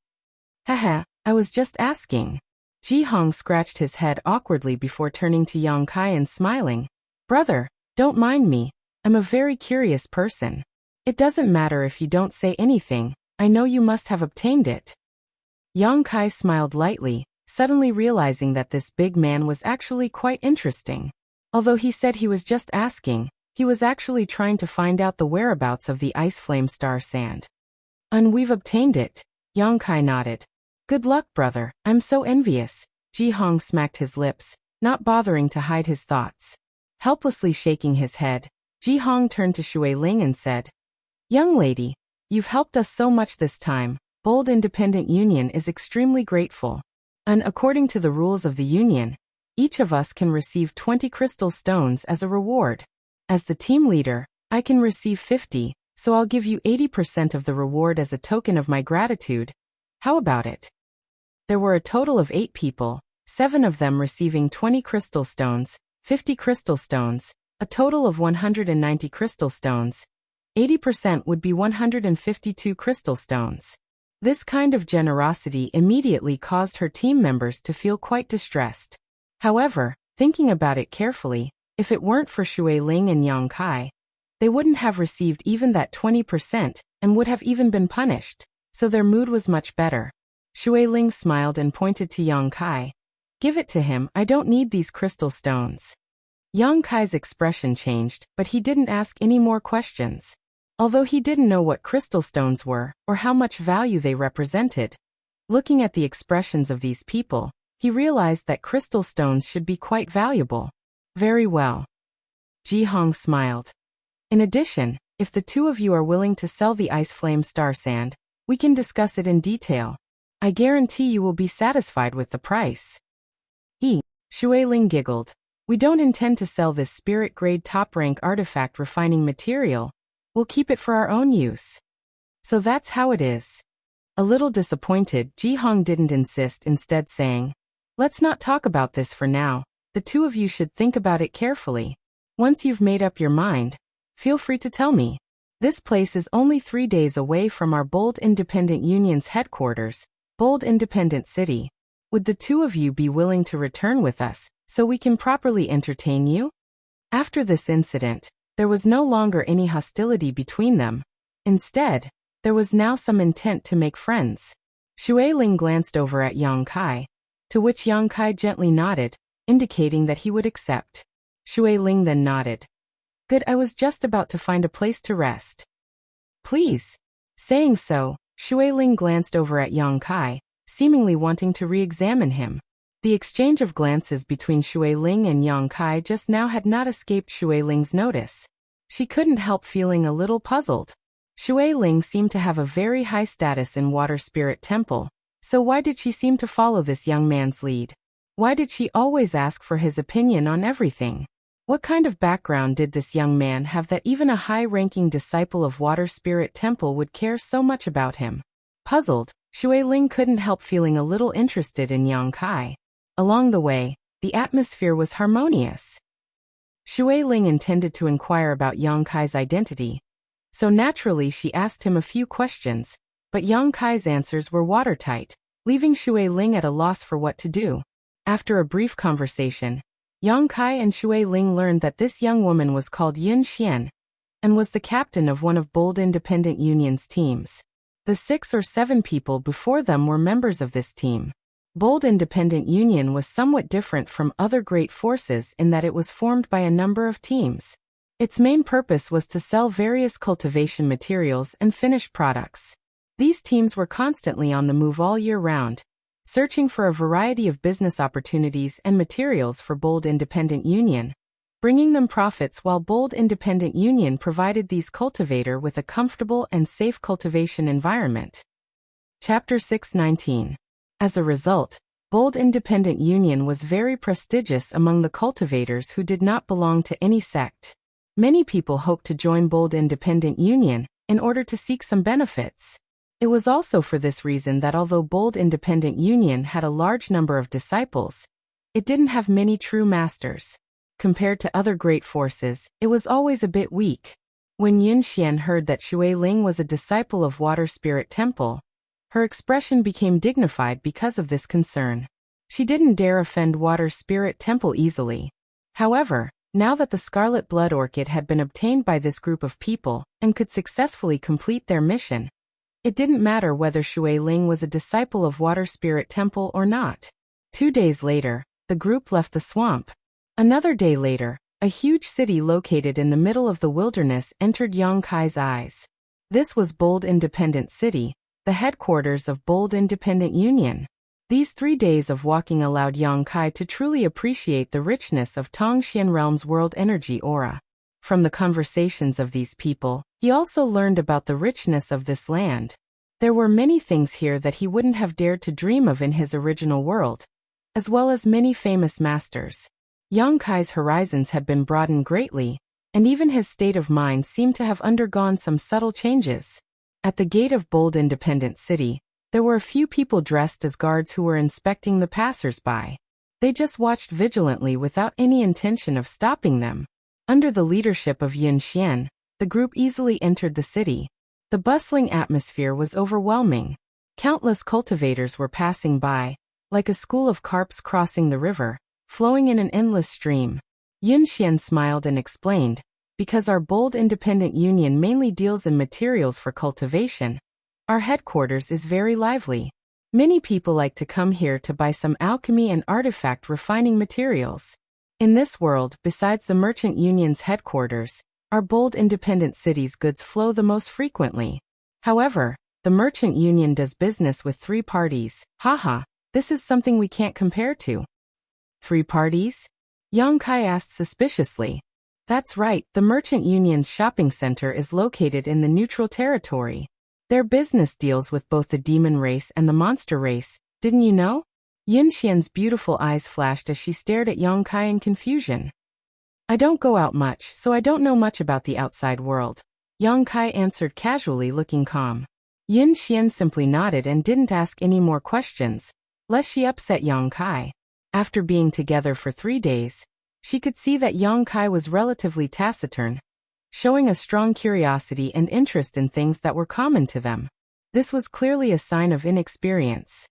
S1: "Haha, I was just asking." Jihong scratched his head awkwardly before turning to Yang Kai and smiling. "Brother, don't mind me, I'm a very curious person. It doesn't matter if you don't say anything, I know you must have obtained it." Yang Kai smiled lightly, suddenly realizing that this big man was actually quite interesting. Although he said he was just asking, he was actually trying to find out the whereabouts of the ice flame star sand. "And we've obtained it." Yang Kai nodded. "Good luck, brother, I'm so envious." Jihong smacked his lips, not bothering to hide his thoughts. Helplessly shaking his head, Jihong turned to Shui Ling and said, "Young lady, you've helped us so much this time. Bold Independent Union is extremely grateful. And according to the rules of the Union, each of us can receive 20 crystal stones as a reward. As the team leader, I can receive 50, so I'll give you 80% of the reward as a token of my gratitude. How about it?" There were a total of 8 people, 7 of them receiving 20 crystal stones, 50 crystal stones, a total of 190 crystal stones. 80% would be 152 crystal stones. This kind of generosity immediately caused her team members to feel quite distressed. However, thinking about it carefully, if it weren't for Shui Ling and Yang Kai, they wouldn't have received even that 20% and would have even been punished, so their mood was much better. Shui Ling smiled and pointed to Yang Kai. "Give it to him, I don't need these crystal stones." Yang Kai's expression changed, but he didn't ask any more questions. Although he didn't know what crystal stones were, or how much value they represented. Looking at the expressions of these people, he realized that crystal stones should be quite valuable. "Very well." Jihong smiled. "In addition, if the two of you are willing to sell the ice flame star sand, we can discuss it in detail. I guarantee you will be satisfied with the price." Shui Ling giggled. "We don't intend to sell this spirit-grade top-rank artifact refining material. We'll keep it for our own use." "So that's how it is." A little disappointed, Jihong didn't insist, instead saying, "Let's not talk about this for now. The two of you should think about it carefully. Once you've made up your mind, feel free to tell me. This place is only 3 days away from our Bold Independent Union's headquarters, Bold Independent City. Would the two of you be willing to return with us, so we can properly entertain you?" After this incident, there was no longer any hostility between them. Instead, there was now some intent to make friends. Shui Ling glanced over at Yang Kai, to which Yang Kai gently nodded, indicating that he would accept. Shui Ling then nodded. "Good, I was just about to find a place to rest." "Please." Saying so, Xueling glanced over at Yang Kai, seemingly wanting to re-examine him. The exchange of glances between Xueling and Yang Kai just now had not escaped Xueling's notice. She couldn't help feeling a little puzzled. Xueling seemed to have a very high status in Water Spirit Temple, so why did she seem to follow this young man's lead? Why did she always ask for his opinion on everything? What kind of background did this young man have that even a high-ranking disciple of Water Spirit Temple would care so much about him? Puzzled, Xueling couldn't help feeling a little interested in Yang Kai. Along the way, the atmosphere was harmonious. Xueling intended to inquire about Yang Kai's identity, so naturally she asked him a few questions, but Yang Kai's answers were watertight, leaving Xueling at a loss for what to do. After a brief conversation, Yang Kai and Xueling learned that this young woman was called Yun Xian and was the captain of one of Bold Independent Union's teams. The 6 or 7 people before them were members of this team. Bold Independent Union was somewhat different from other great forces in that it was formed by a number of teams. Its main purpose was to sell various cultivation materials and finished products. These teams were constantly on the move all year round, searching for a variety of business opportunities and materials for Bold Independent Union, bringing them profits while Bold Independent Union provided these cultivator with a comfortable and safe cultivation environment. Chapter 619. As a result, Bold Independent Union was very prestigious among the cultivators who did not belong to any sect. Many people hoped to join Bold Independent Union in order to seek some benefits. It was also for this reason that although Bold Independent Union had a large number of disciples, it didn't have many true masters. Compared to other great forces, it was always a bit weak. When Yun Xian heard that Xueling was a disciple of Water Spirit Temple, her expression became dignified because of this concern. She didn't dare offend Water Spirit Temple easily. However, now that the Scarlet Blood Orchid had been obtained by this group of people and could successfully complete their mission, it didn't matter whether Xueling was a disciple of Water Spirit Temple or not. 2 days later, the group left the swamp. Another day later, a huge city located in the middle of the wilderness entered Yang Kai's eyes. This was Bold Independent City, the headquarters of Bold Independent Union. These 3 days of walking allowed Yang Kai to truly appreciate the richness of Tongxian Realm's world energy aura. From the conversations of these people, he also learned about the richness of this land. There were many things here that he wouldn't have dared to dream of in his original world, as well as many famous masters. Yang Kai's horizons had been broadened greatly, and even his state of mind seemed to have undergone some subtle changes. At the gate of Bold Independent City, there were a few people dressed as guards who were inspecting the passers-by. They just watched vigilantly without any intention of stopping them. Under the leadership of Yun Xian, the group easily entered the city. The bustling atmosphere was overwhelming. Countless cultivators were passing by, like a school of carps crossing the river, flowing in an endless stream. Yun Xian smiled and explained, because our Bold Independent Union mainly deals in materials for cultivation, our headquarters is very lively. Many people like to come here to buy some alchemy and artifact refining materials. In this world, besides the Merchant Union's headquarters, our Bold Independent City's goods flow the most frequently. However, the Merchant Union does business with 3 parties. Haha, this is something we can't compare to. 3 parties? Yang Kai asked suspiciously. That's right, the Merchant Union's shopping center is located in the neutral territory. Their business deals with both the demon race and the monster race, didn't you know? Yun Xian's beautiful eyes flashed as she stared at Yang Kai in confusion. I don't go out much, so I don't know much about the outside world. Yang Kai answered casually, looking calm. Yun Xian simply nodded and didn't ask any more questions, lest she upset Yang Kai. After being together for 3 days, she could see that Yang Kai was relatively taciturn, showing a strong curiosity and interest in things that were common to them. This was clearly a sign of inexperience.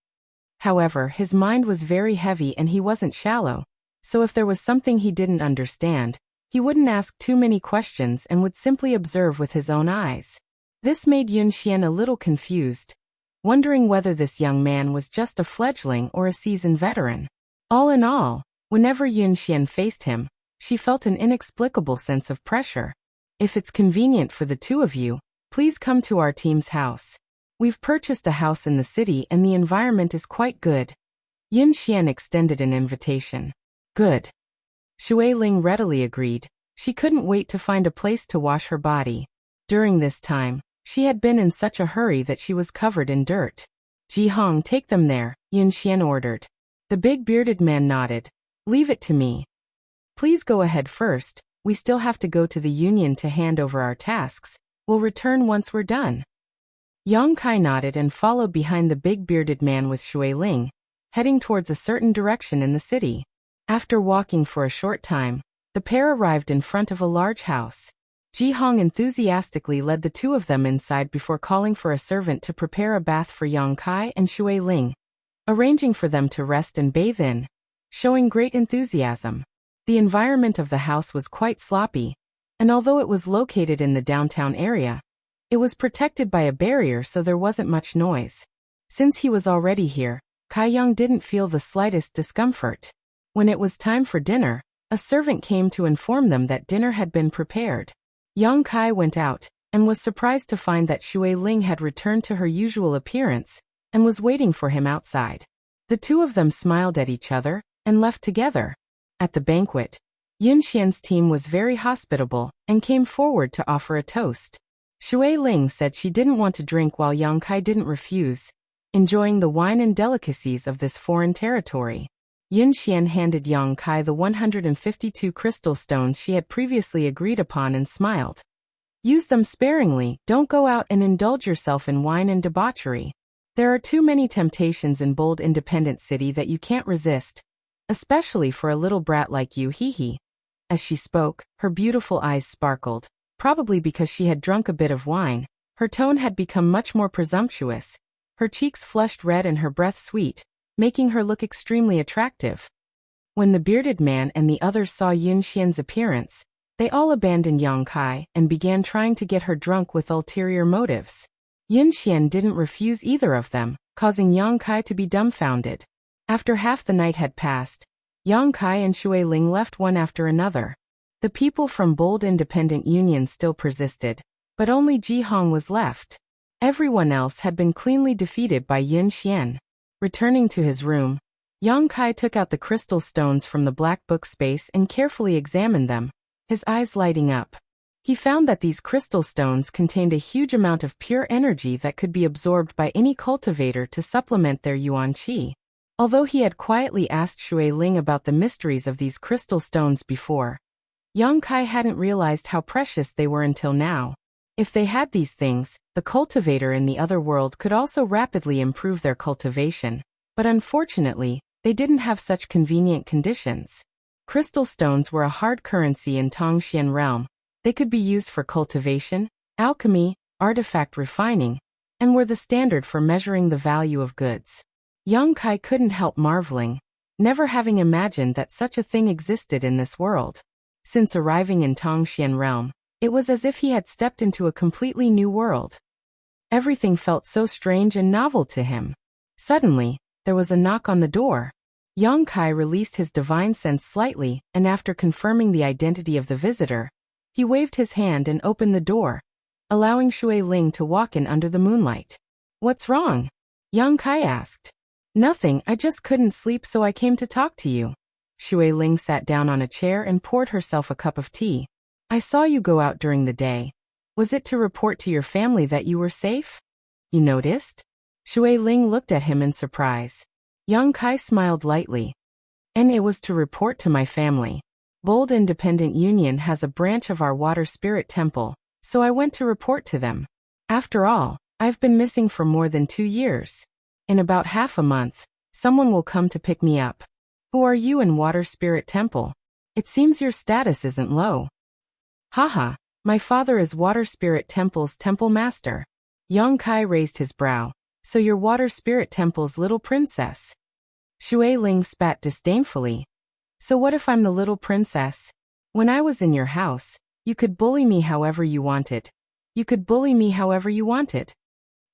S1: However, his mind was very heavy and he wasn't shallow, so if there was something he didn't understand, he wouldn't ask too many questions and would simply observe with his own eyes. This made Yun Xian a little confused, wondering whether this young man was just a fledgling or a seasoned veteran. All in all, whenever Yun Xian faced him, she felt an inexplicable sense of pressure. If it's convenient for the 2 of you, Please come to our team's house. We've purchased a house in the city and the environment is quite good. Yun Xian extended an invitation. Good. Shui Ling readily agreed. She couldn't wait to find a place to wash her body. During this time, she had been in such a hurry that she was covered in dirt. Ji Hong, take them there, Yun Xian ordered. The big bearded man nodded. Leave it to me. Please go ahead first, we still have to go to the union to hand over our tasks. We'll return once we're done. Yang Kai nodded and followed behind the big bearded man with Shui Ling, heading towards a certain direction in the city. After walking for a short time, the pair arrived in front of a large house. Ji Hong enthusiastically led the two of them inside before calling for a servant to prepare a bath for Yang Kai and Shui Ling, arranging for them to rest and bathe in, showing great enthusiasm. The environment of the house was quite sloppy, and although it was located in the downtown area, it was protected by a barrier so there wasn't much noise. Since he was already here, Kai Yang didn't feel the slightest discomfort. When it was time for dinner, a servant came to inform them that dinner had been prepared. Yang Kai went out, and was surprised to find that Shui Ling had returned to her usual appearance, and was waiting for him outside. The two of them smiled at each other, and left together. At the banquet, Yun Xian's team was very hospitable, and came forward to offer a toast. Shui Ling said she didn't want to drink while Yang Kai didn't refuse, enjoying the wine and delicacies of this foreign territory. Yun Xian handed Yang Kai the 152 crystal stones she had previously agreed upon and smiled. Use them sparingly, don't go out and indulge yourself in wine and debauchery. There are too many temptations in bold independent city that you can't resist, especially for a little brat like you, hee. As she spoke, her beautiful eyes sparkled. Probably because she had drunk a bit of wine, her tone had become much more presumptuous. Her cheeks flushed red and her breath sweet, making her look extremely attractive. When the bearded man and the others saw Yun Xian's appearance, they all abandoned Yang Kai and began trying to get her drunk with ulterior motives. Yun Xian didn't refuse either of them, causing Yang Kai to be dumbfounded. After half the night had passed, Yang Kai and Shui Ling left one after another. The people from Bold Independent Union still persisted, but only Ji Hong was left. Everyone else had been cleanly defeated by Yun Xian. Returning to his room, Yang Kai took out the crystal stones from the black book space and carefully examined them, his eyes lighting up. He found that these crystal stones contained a huge amount of pure energy that could be absorbed by any cultivator to supplement their yuan qi. Although he had quietly asked Shui Ling about the mysteries of these crystal stones before, Yang Kai hadn't realized how precious they were until now. If they had these things, the cultivator in the other world could also rapidly improve their cultivation, but unfortunately, they didn't have such convenient conditions. Crystal stones were a hard currency in Tongxian realm. They could be used for cultivation, alchemy, artifact refining, and were the standard for measuring the value of goods. Yang Kai couldn't help marveling, never having imagined that such a thing existed in this world. Since arriving in Tongxian realm, it was as if he had stepped into a completely new world. Everything felt so strange and novel to him. Suddenly, there was a knock on the door. Yang Kai released his divine sense slightly, and after confirming the identity of the visitor, he waved his hand and opened the door, allowing Shui Ling to walk in under the moonlight. What's wrong? Yang Kai asked. Nothing, I just couldn't sleep so I came to talk to you. Shui Ling sat down on a chair and poured herself a cup of tea. I saw you go out during the day. Was it to report to your family that you were safe? You noticed? Shui Ling looked at him in surprise. Yang Kai smiled lightly. And it was to report to my family. Bold Independent Union has a branch of our water spirit temple, so I went to report to them. After all, I've been missing for more than 2 years. In about half a month, someone will come to pick me up. Who are you in Water Spirit Temple? It seems your status isn't low. Haha, my father is Water Spirit Temple's temple master. Yang Kai raised his brow. So you're Water Spirit Temple's little princess. Shui Ling spat disdainfully. So what if I'm the little princess? When I was in your house, you could bully me however you wanted. You could bully me however you wanted.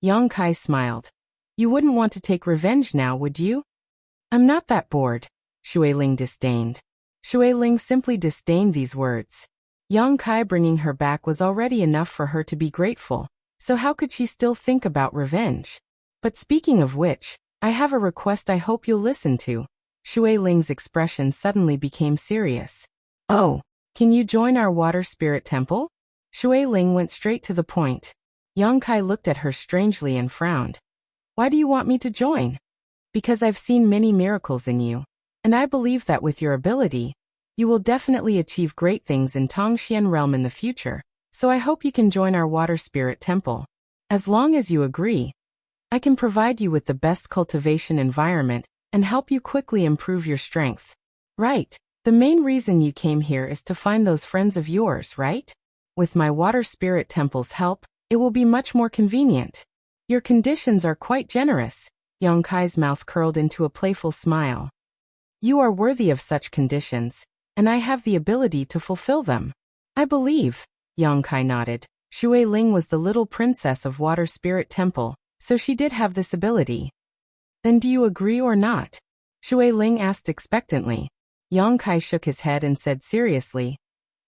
S1: Yang Kai smiled. You wouldn't want to take revenge now, would you? I'm not that bored, Shui Ling disdained. Shui Ling simply disdained these words. Yang Kai bringing her back was already enough for her to be grateful, so how could she still think about revenge? But speaking of which, I have a request I hope you'll listen to. Shui Ling's expression suddenly became serious. Oh, can you join our water spirit temple? Shui Ling went straight to the point. Yang Kai looked at her strangely and frowned. Why do you want me to join? Because I've seen many miracles in you, and I believe that with your ability, you will definitely achieve great things in Tongxian realm in the future, so I hope you can join our water spirit temple. As long as you agree, I can provide you with the best cultivation environment and help you quickly improve your strength. Right. The main reason you came here is to find those friends of yours, right? With my water spirit temple's help, it will be much more convenient. Your conditions are quite generous. Yang Kai's mouth curled into a playful smile. You are worthy of such conditions, and I have the ability to fulfill them. I believe, Yang Kai nodded. Shui Ling was the little princess of Water Spirit Temple, so she did have this ability. Then do you agree or not? Shui Ling asked expectantly. Yang Kai shook his head and said seriously,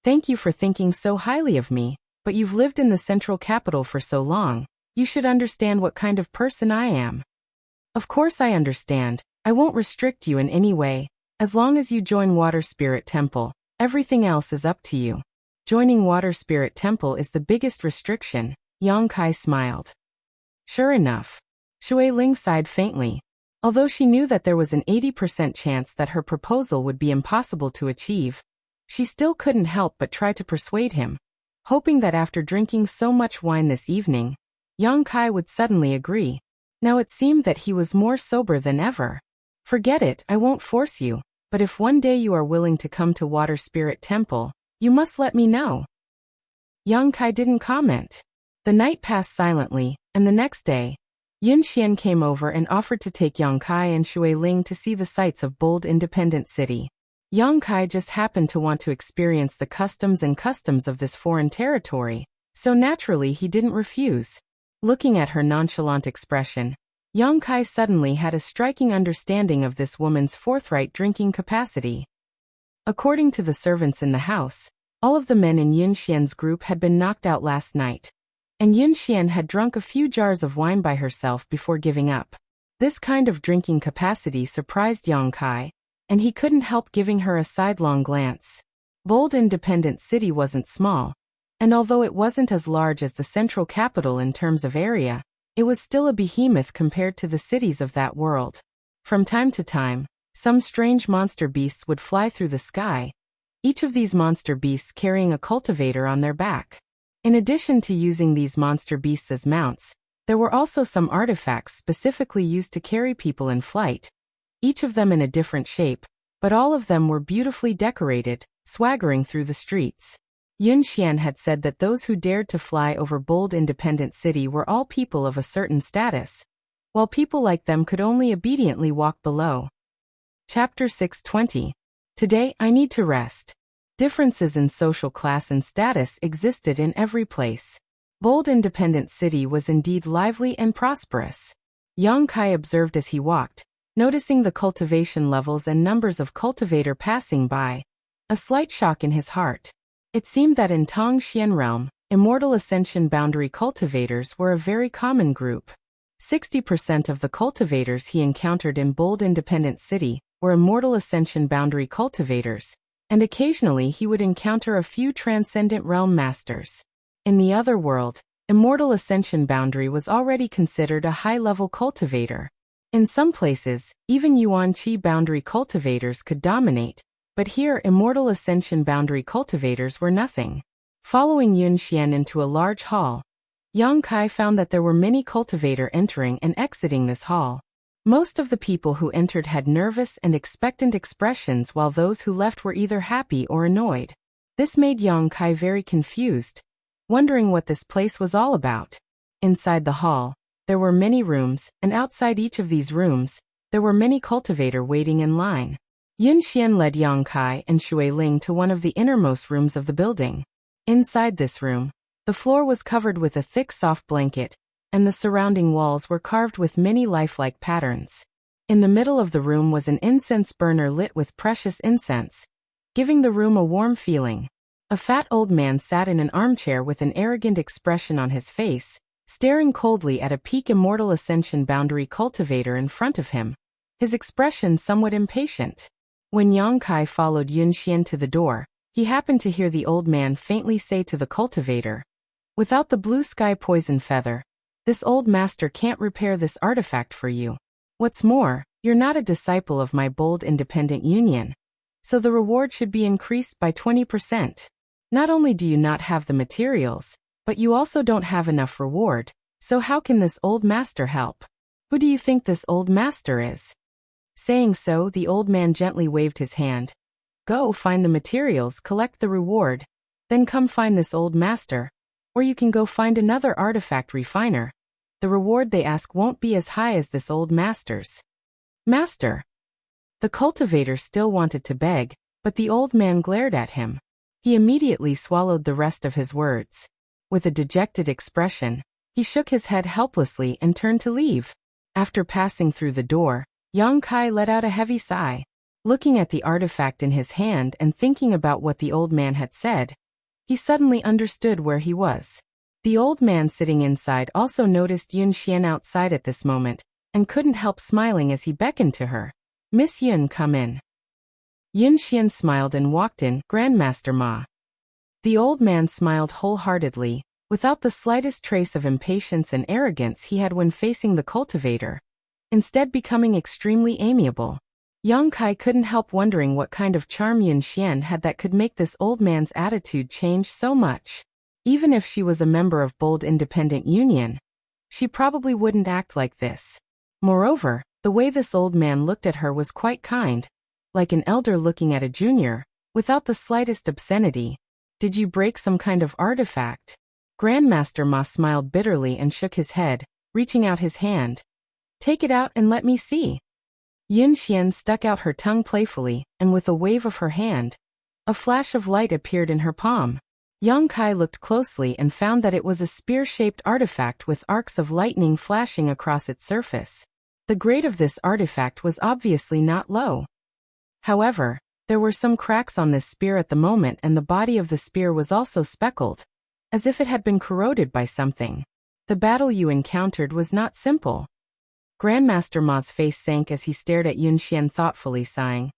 S1: Thank you for thinking so highly of me, but you've lived in the central capital for so long, you should understand what kind of person I am. Of course I understand. I won't restrict you in any way. As long as you join Water Spirit Temple, everything else is up to you. Joining Water Spirit Temple is the biggest restriction, Yang Kai smiled. Sure enough. Shui Ling sighed faintly. Although she knew that there was an 80% chance that her proposal would be impossible to achieve, she still couldn't help but try to persuade him, hoping that after drinking so much wine this evening, Yang Kai would suddenly agree. Now it seemed that he was more sober than ever. Forget it, I won't force you, but if one day you are willing to come to Water Spirit Temple, you must let me know. Yang Kai didn't comment. The night passed silently, and the next day, Yun Xian came over and offered to take Yang Kai and Shui Ling to see the sights of bold independent city. Yang Kai just happened to want to experience the customs of this foreign territory, so naturally he didn't refuse. Looking at her nonchalant expression, Yang Kai suddenly had a striking understanding of this woman's forthright drinking capacity. According to the servants in the house, all of the men in Yun Xian's group had been knocked out last night, and Yun Xian had drunk a few jars of wine by herself before giving up. This kind of drinking capacity surprised Yang Kai, and he couldn't help giving her a sidelong glance. Bold independent city wasn't small, and although it wasn't as large as the central capital in terms of area, it was still a behemoth compared to the cities of that world. From time to time, some strange monster beasts would fly through the sky, each of these monster beasts carrying a cultivator on their back. In addition to using these monster beasts as mounts, there were also some artifacts specifically used to carry people in flight, each of them in a different shape, but all of them were beautifully decorated, swaggering through the streets. Yun Xian had said that those who dared to fly over bold independent city were all people of a certain status, while people like them could only obediently walk below. Chapter 620. Today I need to rest. Differences in social class and status existed in every place. Bold independent city was indeed lively and prosperous. Yang Kai observed as he walked, noticing the cultivation levels and numbers of cultivator passing by, a slight shock in his heart. It seemed that in Tongxian realm, immortal ascension boundary cultivators were a very common group. 60% of the cultivators he encountered in bold independent city were immortal ascension boundary cultivators, and occasionally he would encounter a few transcendent realm masters. In the other world, immortal ascension boundary was already considered a high-level cultivator. In some places, even Yuan Qi boundary cultivators could dominate, but here immortal ascension boundary cultivators were nothing. Following Yun Xian into a large hall, Yang Kai found that there were many cultivator entering and exiting this hall. Most of the people who entered had nervous and expectant expressions, while those who left were either happy or annoyed. This made Yang Kai very confused, wondering what this place was all about. Inside the hall, there were many rooms, and outside each of these rooms, there were many cultivator waiting in line. Yun Xian led Yang Kai and Shui Ling to one of the innermost rooms of the building. Inside this room, the floor was covered with a thick soft blanket, and the surrounding walls were carved with many lifelike patterns. In the middle of the room was an incense burner lit with precious incense, giving the room a warm feeling. A fat old man sat in an armchair with an arrogant expression on his face, staring coldly at a peak immortal ascension boundary cultivator in front of him, his expression somewhat impatient. When Yang Kai followed Yun Xian to the door, he happened to hear the old man faintly say to the cultivator, "Without the blue sky poison feather, this old master can't repair this artifact for you. What's more, you're not a disciple of my bold independent union, so the reward should be increased by 20%. Not only do you not have the materials, but you also don't have enough reward, so how can this old master help? Who do you think this old master is?" Saying so, the old man gently waved his hand. "Go find the materials, collect the reward, then come find this old master. Or you can go find another artifact refiner. The reward they ask won't be as high as this old master's." "Master?" The cultivator still wanted to beg, but the old man glared at him. He immediately swallowed the rest of his words. With a dejected expression, he shook his head helplessly and turned to leave. After passing through the door, Yang Kai let out a heavy sigh. Looking at the artifact in his hand and thinking about what the old man had said, he suddenly understood where he was. The old man sitting inside also noticed Yun Xian outside at this moment, and couldn't help smiling as he beckoned to her. "Miss Yun, come in." Yun Xian smiled and walked in. "Grandmaster Ma." The old man smiled wholeheartedly, without the slightest trace of impatience and arrogance he had when facing the cultivator, instead becoming extremely amiable. Yang Kai couldn't help wondering what kind of charm Yun Xian had that could make this old man's attitude change so much. Even if she was a member of Bold Independent Union, she probably wouldn't act like this. Moreover, the way this old man looked at her was quite kind, like an elder looking at a junior, without the slightest obscenity. "Did you break some kind of artifact?" Grandmaster Ma smiled bitterly and shook his head, reaching out his hand. "Take it out and let me see." Yun Xian stuck out her tongue playfully, and with a wave of her hand, a flash of light appeared in her palm. Yang Kai looked closely and found that it was a spear-shaped artifact with arcs of lightning flashing across its surface. The grade of this artifact was obviously not low. However, there were some cracks on this spear at the moment, and the body of the spear was also speckled, as if it had been corroded by something. "The battle you encountered was not simple." Grandmaster Ma's face sank as he stared at Yun Xian thoughtfully, sighing.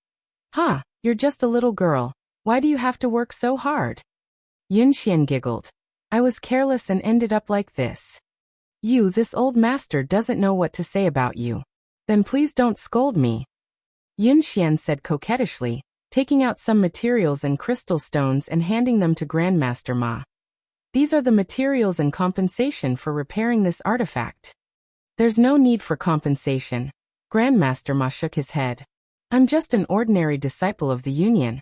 S1: "Huh, you're just a little girl. Why do you have to work so hard?" Yun Xian giggled. "I was careless and ended up like this." This old master doesn't know what to say about you. Then please don't scold me." Yun Xian said coquettishly, taking out some materials and crystal stones and handing them to Grandmaster Ma. "These are the materials and compensation for repairing this artifact." "There's no need for compensation." Grandmaster Ma shook his head. "I'm just an ordinary disciple of the Union.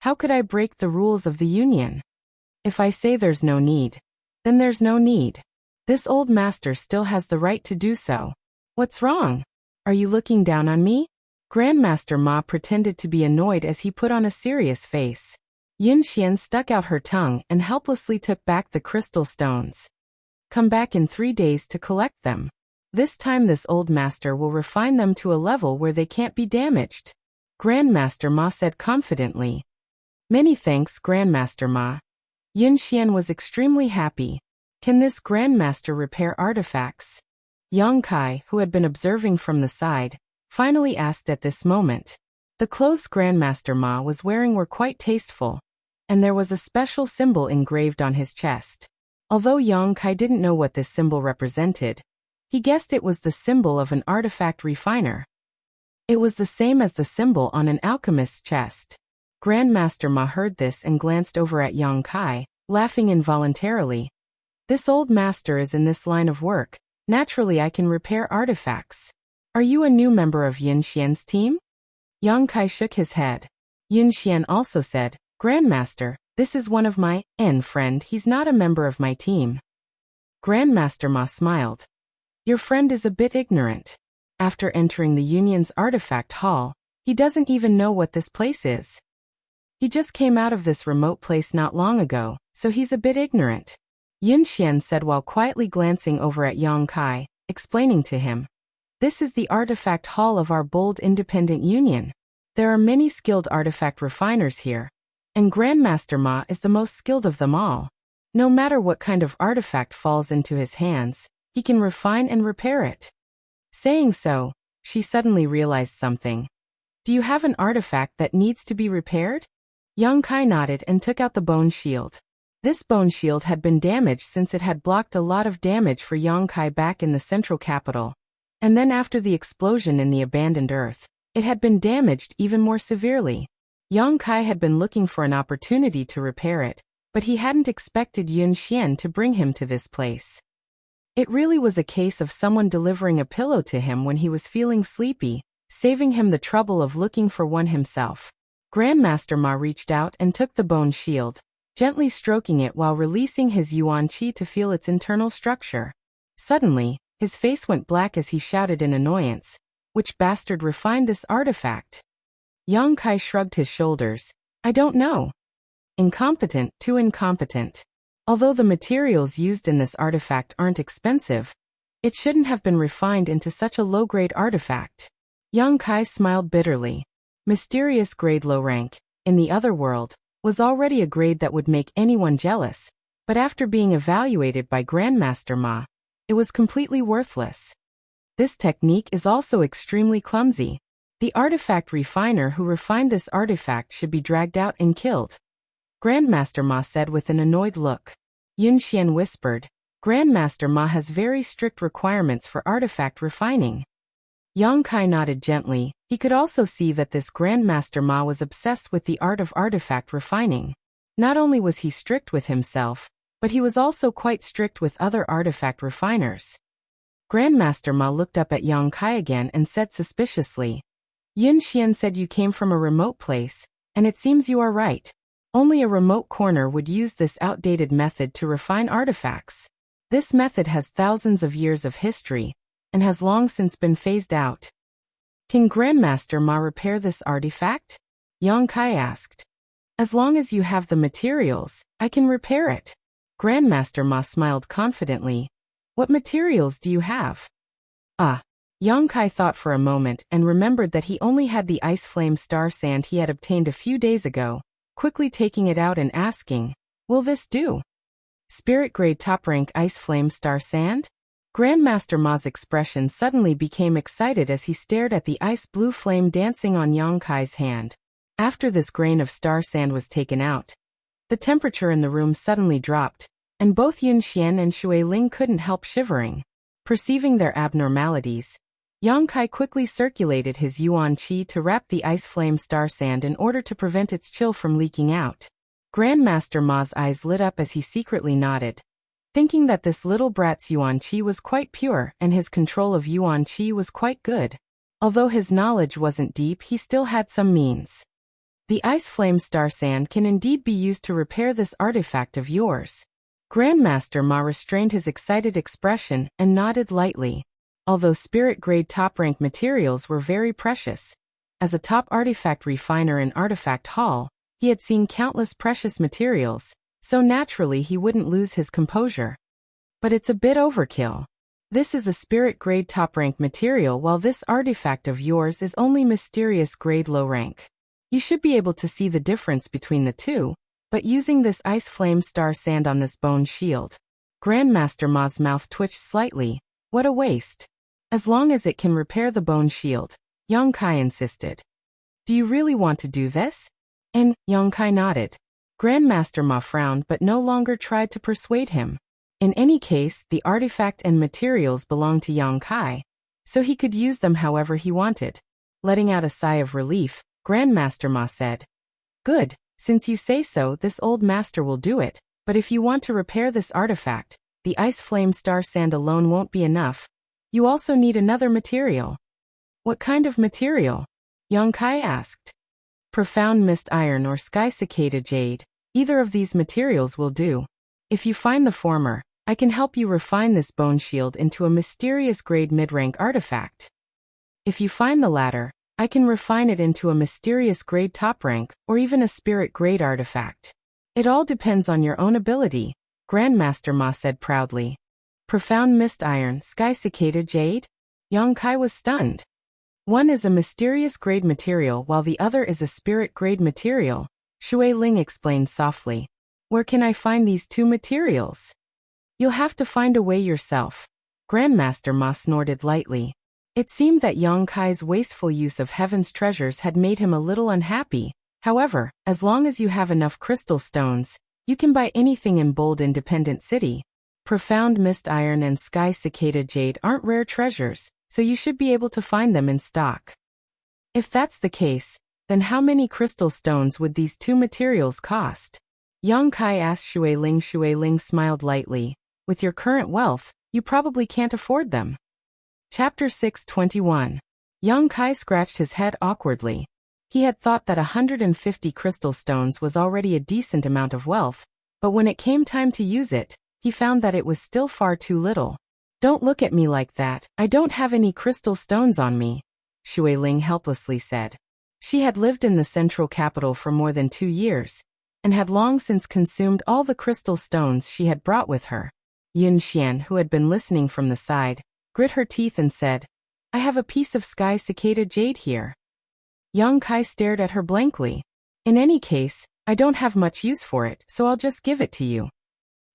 S1: How could I break the rules of the Union? If I say there's no need, then there's no need. This old master still has the right to do so. What's wrong? Are you looking down on me?" Grandmaster Ma pretended to be annoyed as he put on a serious face. Yun Xian stuck out her tongue and helplessly took back the crystal stones. "Come back in 3 days to collect them. This time this old master will refine them to a level where they can't be damaged," Grandmaster Ma said confidently. "Many thanks, Grandmaster Ma." Yun Xian was extremely happy. "Can this Grandmaster repair artifacts?" Yang Kai, who had been observing from the side, finally asked at this moment. The clothes Grandmaster Ma was wearing were quite tasteful, and there was a special symbol engraved on his chest. Although Yang Kai didn't know what this symbol represented, he guessed it was the symbol of an artifact refiner. It was the same as the symbol on an alchemist's chest. Grandmaster Ma heard this and glanced over at Yang Kai, laughing involuntarily. "This old master is in this line of work. Naturally I can repair artifacts. Are you a new member of Yun Xian's team?" Yang Kai shook his head. Yun Xian also said, "Grandmaster, this is one of my friend. He's not a member of my team." Grandmaster Ma smiled. "Your friend is a bit ignorant. After entering the Union's artifact hall, he doesn't even know what this place is. He just came out of this remote place not long ago, so he's a bit ignorant," Yun Xian said while quietly glancing over at Yang Kai, explaining to him. "This is the artifact hall of our bold independent union. There are many skilled artifact refiners here, and Grandmaster Ma is the most skilled of them all. No matter what kind of artifact falls into his hands, he can refine and repair it. Saying so, she suddenly realized something. Do you have an artifact that needs to be repaired? Yang Kai nodded and took out the bone shield. This bone shield had been damaged since it had blocked a lot of damage for Yang Kai back in the central capital. And then after the explosion in the abandoned earth, it had been damaged even more severely. Yang Kai had been looking for an opportunity to repair it, but he hadn't expected Yun Xian to bring him to this place. It really was a case of someone delivering a pillow to him when he was feeling sleepy, saving him the trouble of looking for one himself. Grandmaster Ma reached out and took the bone shield, gently stroking it while releasing his yuan qi to feel its internal structure. Suddenly, his face went black as he shouted in annoyance, "Which bastard refined this artifact?" Yang Kai shrugged his shoulders. "I don't know. Incompetent, too incompetent. Although the materials used in this artifact aren't expensive, it shouldn't have been refined into such a low-grade artifact." Yang Kai smiled bitterly. Mysterious grade low rank, in the other world, was already a grade that would make anyone jealous, but after being evaluated by Grandmaster Ma, it was completely worthless. This technique is also extremely clumsy. The artifact refiner who refined this artifact should be dragged out and killed. Grandmaster Ma said with an annoyed look. Yun Xian whispered, "Grandmaster Ma has very strict requirements for artifact refining." Yang Kai nodded gently. He could also see that this Grandmaster Ma was obsessed with the art of artifact refining. Not only was he strict with himself, but he was also quite strict with other artifact refiners. Grandmaster Ma looked up at Yang Kai again and said suspiciously, "Yun Xian said you came from a remote place, and it seems you are right. Only a remote corner would use this outdated method to refine artifacts. This method has thousands of years of history, and has long since been phased out." "Can Grandmaster Ma repair this artifact?" Yang Kai asked. "As long as you have the materials, I can repair it." Grandmaster Ma smiled confidently. "What materials do you have?" Yang Kai thought for a moment and remembered that he only had the ice flame star sand he had obtained a few days ago, quickly taking it out and asking, "Will this do?" "Spirit grade top rank ice flame star sand?" Grandmaster Ma's expression suddenly became excited as he stared at the ice blue flame dancing on Yang Kai's hand. After this grain of star sand was taken out, the temperature in the room suddenly dropped, and both Yun Xian and Shui Ling couldn't help shivering. Perceiving their abnormalities, Yang Kai quickly circulated his yuan qi to wrap the ice flame star sand in order to prevent its chill from leaking out. Grandmaster Ma's eyes lit up as he secretly nodded, thinking that this little brat's yuan qi was quite pure and his control of yuan qi was quite good. Although his knowledge wasn't deep, he still had some means. "The ice flame star sand can indeed be used to repair this artifact of yours." Grandmaster Ma restrained his excited expression and nodded lightly. Although spirit-grade top-rank materials were very precious, as a top artifact refiner in Artifact Hall, he had seen countless precious materials, so naturally he wouldn't lose his composure. "But it's a bit overkill. This is a spirit-grade top-rank material while this artifact of yours is only mysterious-grade low-rank. You should be able to see the difference between the two, but using this ice flame star sand on this bone shield." Grandmaster Ma's mouth twitched slightly. "What a waste. As long as it can repair the bone shield," Yang Kai insisted. "Do you really want to do this?" And Yang Kai nodded. Grandmaster Ma frowned but no longer tried to persuade him. In any case, the artifact and materials belonged to Yang Kai, so he could use them however he wanted. Letting out a sigh of relief, Grandmaster Ma said, "Good, since you say so, this old master will do it, but if you want to repair this artifact, the ice flame star sand alone won't be enough. You also need another material." "What kind of material?" Yang Kai asked. "Profound mist iron or sky cicada jade. Either of these materials will do. If you find the former, I can help you refine this bone shield into a mysterious grade mid-rank artifact. If you find the latter, I can refine it into a mysterious grade top rank or even a spirit grade artifact. It all depends on your own ability," Grandmaster Ma said proudly. "Profound mist iron, sky cicada jade?" Yang Kai was stunned. "One is a mysterious grade material while the other is a spirit grade material," Shui Ling explained softly. "Where can I find these two materials?" "You'll have to find a way yourself. Grandmaster Ma snorted lightly. It seemed that Yang Kai's wasteful use of heaven's treasures had made him a little unhappy. However, as long as you have enough crystal stones, you can buy anything in Bold Independent City. Profound Mist Iron and Sky Cicada Jade aren't rare treasures, so you should be able to find them in stock. If that's the case, then how many crystal stones would these two materials cost? Yang Kai asked Shui Ling. Shui Ling smiled lightly. With your current wealth, you probably can't afford them. Chapter 621. Yang Kai scratched his head awkwardly. He had thought that 150 crystal stones was already a decent amount of wealth, but when it came time to use it, he found that it was still far too little. Don't look at me like that, I don't have any crystal stones on me, Shui Ling helplessly said. She had lived in the central capital for more than 2 years, and had long since consumed all the crystal stones she had brought with her. Yun Xian, who had been listening from the side, grit her teeth and said, I have a piece of Sky Cicada Jade here. Yang Kai stared at her blankly. In any case, I don't have much use for it, so I'll just give it to you.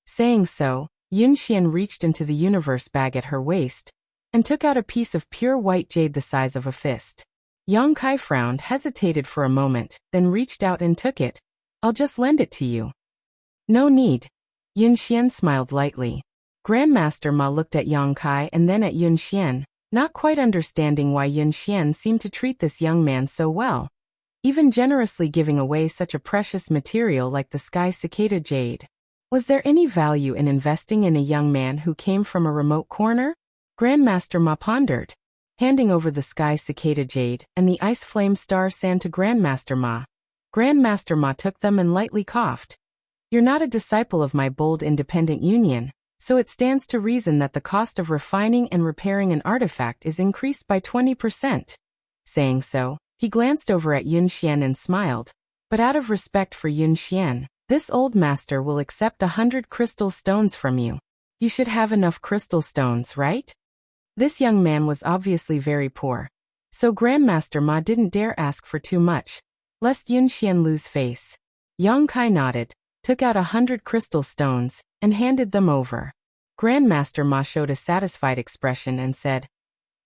S1: Saying so, Yun Xian reached into the universe bag at her waist, and took out a piece of pure white jade the size of a fist. Yang Kai frowned, hesitated for a moment, then reached out and took it. I'll just lend it to you. No need. Yun Xian smiled lightly. Grandmaster Ma looked at Yang Kai and then at Yun Xian, not quite understanding why Yun Xian seemed to treat this young man so well, even generously giving away such a precious material like the Sky Cicada Jade. Was there any value in investing in a young man who came from a remote corner? Grandmaster Ma pondered. Handing over the Sky Cicada Jade and the Ice Flame Star Sand to Grandmaster Ma. Grandmaster Ma took them and lightly coughed. You're not a disciple of my Bold Independent Union, so it stands to reason that the cost of refining and repairing an artifact is increased by 20%. Saying so, he glanced over at Yun Xian and smiled. But out of respect for Yun Xian, this old master will accept 100 crystal stones from you. You should have enough crystal stones, right? This young man was obviously very poor, so Grandmaster Ma didn't dare ask for too much, lest Yun Xian lose face. Yang Kai nodded, took out 100 crystal stones, and handed them over. Grandmaster Ma showed a satisfied expression and said,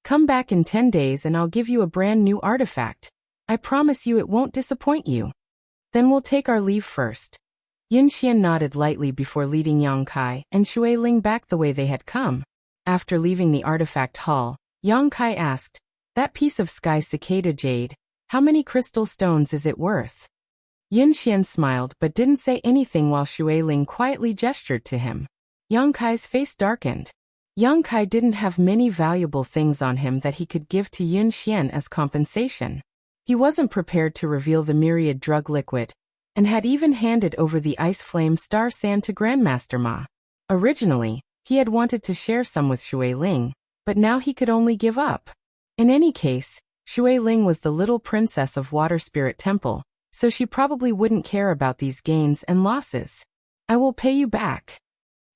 S1: Come back in 10 days and I'll give you a brand new artifact. I promise you it won't disappoint you. Then we'll take our leave first. Yun Xian nodded lightly before leading Yang Kai and Shui Ling back the way they had come. After leaving the artifact hall, Yang Kai asked, That piece of Sky Cicada Jade, how many crystal stones is it worth? Yun Xian smiled but didn't say anything while Shui Ling quietly gestured to him. Yang Kai's face darkened. Yang Kai didn't have many valuable things on him that he could give to Yun Xian as compensation. He wasn't prepared to reveal the myriad drug liquid, and had even handed over the Ice Flame Star Sand to Grandmaster Ma. Originally, he had wanted to share some with Shui Ling, but now he could only give up. In any case, Shui Ling was the little princess of Water Spirit Temple, so she probably wouldn't care about these gains and losses. I will pay you back.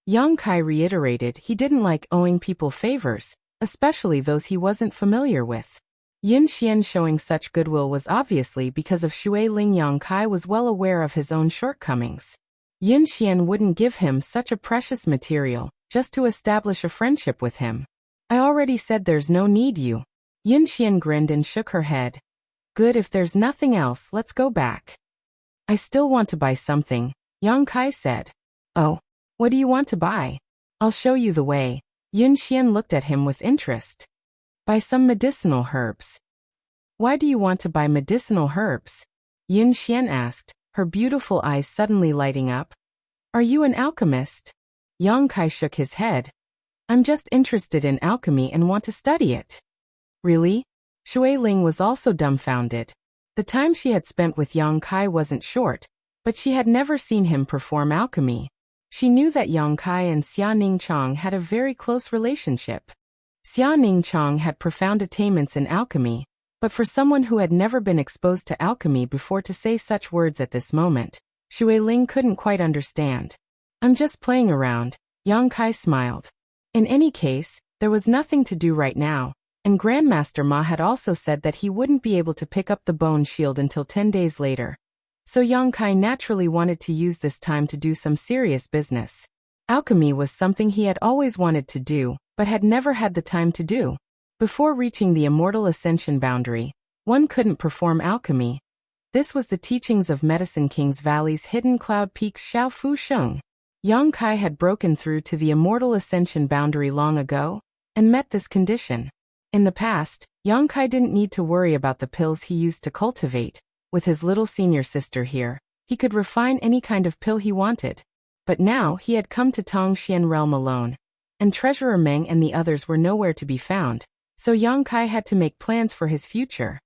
S1: Yang Kai reiterated he didn't like owing people favors, especially those he wasn't familiar with. Yun Xian showing such goodwill was obviously because of Shui Ling. Yang Kai was well aware of his own shortcomings. Yun Xian wouldn't give him such a precious material, just to establish a friendship with him. I already said there's no need you. Yun Xian grinned and shook her head. Good, if there's nothing else, let's go back. I still want to buy something, Yang Kai said. Oh, what do you want to buy? I'll show you the way. Yun Xian looked at him with interest. Buy some medicinal herbs. Why do you want to buy medicinal herbs? Yun Xian asked, her beautiful eyes suddenly lighting up. Are you an alchemist? Yang Kai shook his head. I'm just interested in alchemy and want to study it. Really? Shui Ling was also dumbfounded. The time she had spent with Yang Kai wasn't short, but she had never seen him perform alchemy. She knew that Yang Kai and Xia Ningchong had a very close relationship. Xia Ningchong had profound attainments in alchemy, but for someone who had never been exposed to alchemy before to say such words at this moment, Shui Ling couldn't quite understand. I'm just playing around, Yang Kai smiled. In any case, there was nothing to do right now, and Grandmaster Ma had also said that he wouldn't be able to pick up the bone shield until 10 days later. So Yang Kai naturally wanted to use this time to do some serious business. Alchemy was something he had always wanted to do, but had never had the time to do. Before reaching the immortal ascension boundary, one couldn't perform alchemy. This was the teachings of Medicine King's Valley's hidden cloud peaks Xiao Fu Sheng. Yang Kai had broken through to the immortal ascension boundary long ago, and met this condition. In the past, Yang Kai didn't need to worry about the pills he used to cultivate. With his little senior sister here, he could refine any kind of pill he wanted. But now he had come to Tongxian realm alone, and Treasurer Meng and the others were nowhere to be found, so Yang Kai had to make plans for his future.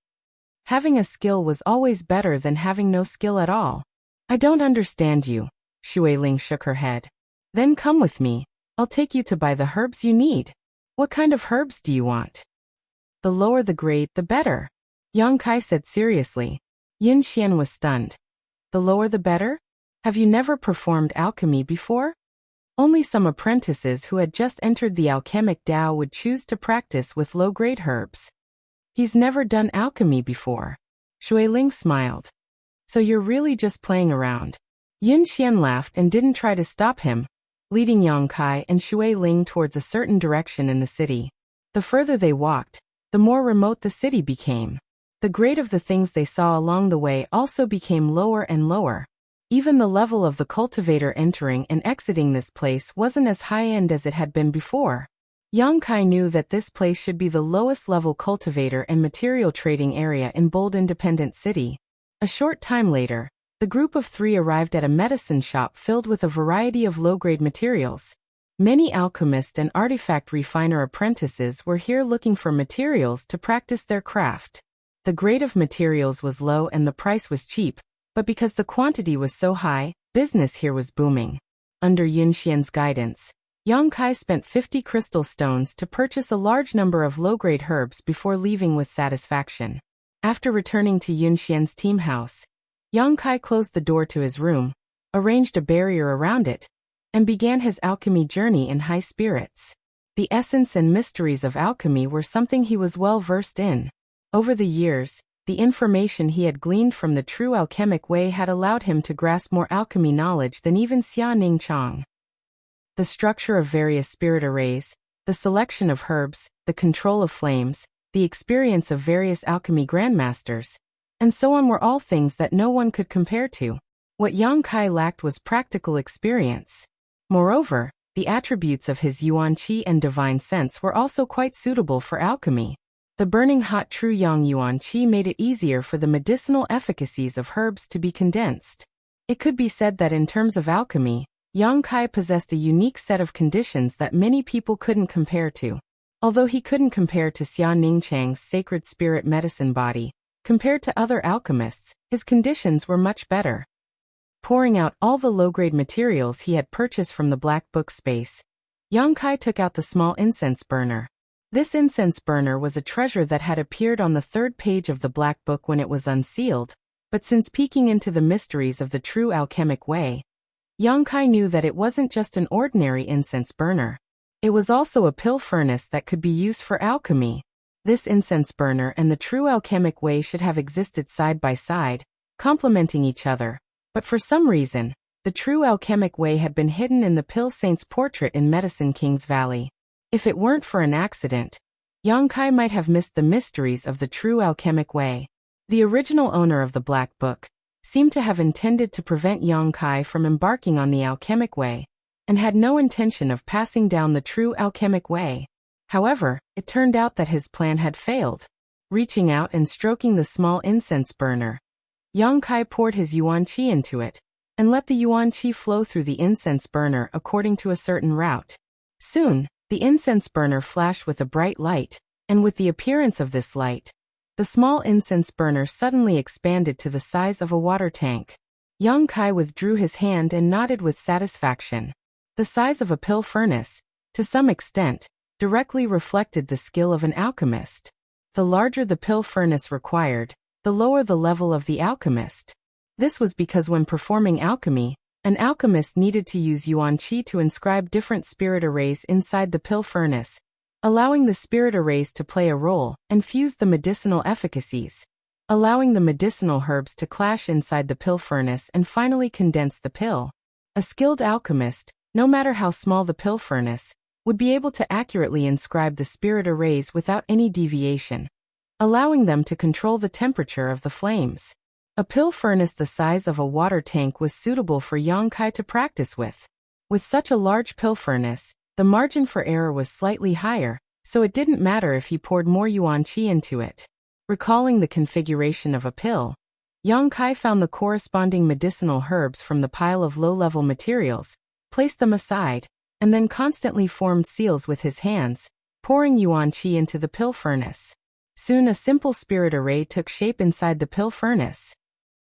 S1: Having a skill was always better than having no skill at all. I don't understand you. Shui Ling shook her head. Then come with me. I'll take you to buy the herbs you need. What kind of herbs do you want? The lower the grade, the better. Yang Kai said seriously. Yin Xian was stunned. The lower the better? Have you never performed alchemy before? Only some apprentices who had just entered the alchemic Tao would choose to practice with low-grade herbs. He's never done alchemy before. Shui Ling smiled. So you're really just playing around. Yin Xian laughed and didn't try to stop him, leading Yang Kai and Shui Ling towards a certain direction in the city. The further they walked, the more remote the city became. The grade of the things they saw along the way also became lower and lower. Even the level of the cultivator entering and exiting this place wasn't as high-end as it had been before. Yang Kai knew that this place should be the lowest level cultivator and material trading area in Bold Independent City. A short time later, the group of three arrived at a medicine shop filled with a variety of low-grade materials. Many alchemist and artifact refiner apprentices were here looking for materials to practice their craft. The grade of materials was low and the price was cheap, but because the quantity was so high, business here was booming. Under Yin Xian's guidance, Yang Kai spent 50 crystal stones to purchase a large number of low-grade herbs before leaving with satisfaction. After returning to Yin Xian's team house, Yang Kai closed the door to his room, arranged a barrier around it, and began his alchemy journey in high spirits. The essence and mysteries of alchemy were something he was well versed in. Over the years, the information he had gleaned from the true alchemic way had allowed him to grasp more alchemy knowledge than even Xia Ning Chang. The structure of various spirit arrays, the selection of herbs, the control of flames, the experience of various alchemy grandmasters, and so on were all things that no one could compare to. What Yang Kai lacked was practical experience. Moreover, the attributes of his Yuan Qi and divine sense were also quite suitable for alchemy. The burning hot true Yang Yuan Qi made it easier for the medicinal efficacies of herbs to be condensed. It could be said that in terms of alchemy, Yang Kai possessed a unique set of conditions that many people couldn't compare to. Although he couldn't compare to Xia Ningchang's sacred spirit medicine body, compared to other alchemists, his conditions were much better. Pouring out all the low-grade materials he had purchased from the black book space, Yang Kai took out the small incense burner. This incense burner was a treasure that had appeared on the third page of the black book when it was unsealed, but since peeking into the mysteries of the true alchemic way, Yang Kai knew that it wasn't just an ordinary incense burner. It was also a pill furnace that could be used for alchemy. This incense burner and the true alchemic way should have existed side by side, complementing each other, but for some reason, the true alchemic way had been hidden in the pill saint's portrait in Medicine King's Valley. If it weren't for an accident, Yang Kai might have missed the mysteries of the true alchemic way. The original owner of the black book seemed to have intended to prevent Yang Kai from embarking on the alchemic way, and had no intention of passing down the true alchemic way. However, it turned out that his plan had failed. Reaching out and stroking the small incense burner, Yang Kai poured his Yuan Qi into it, and let the Yuan Qi flow through the incense burner according to a certain route. Soon, the incense burner flashed with a bright light, and with the appearance of this light, the small incense burner suddenly expanded to the size of a water tank. Yang Kai withdrew his hand and nodded with satisfaction. The size of a pill furnace, to some extent, directly reflected the skill of an alchemist. The larger the pill furnace required, the lower the level of the alchemist. This was because when performing alchemy, an alchemist needed to use Yuan Qi to inscribe different spirit arrays inside the pill furnace, allowing the spirit arrays to play a role and fuse the medicinal efficacies, allowing the medicinal herbs to clash inside the pill furnace and finally condense the pill. A skilled alchemist, no matter how small the pill furnace, would be able to accurately inscribe the spirit arrays without any deviation, allowing them to control the temperature of the flames. A pill furnace the size of a water tank was suitable for Yang Kai to practice with. With such a large pill furnace, the margin for error was slightly higher, so it didn't matter if he poured more yuan qi into it. Recalling the configuration of a pill, Yang Kai found the corresponding medicinal herbs from the pile of low-level materials, placed them aside, and then constantly formed seals with his hands, pouring yuan qi into the pill furnace. Soon a simple spirit array took shape inside the pill furnace.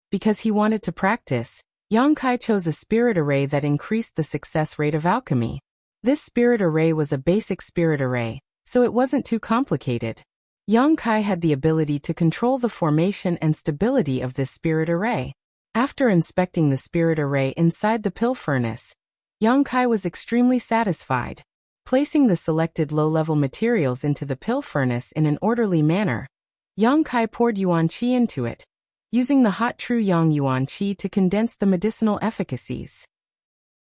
S1: Because he wanted to practice, Yang Kai chose a spirit array that increased the success rate of alchemy. This spirit array was a basic spirit array, so it wasn't too complicated. Yang Kai had the ability to control the formation and stability of this spirit array. After inspecting the spirit array inside the pill furnace, Yang Kai was extremely satisfied. Placing the selected low-level materials into the pill furnace in an orderly manner, Yang Kai poured yuan qi into it, using the hot true yang yuan qi to condense the medicinal efficacies.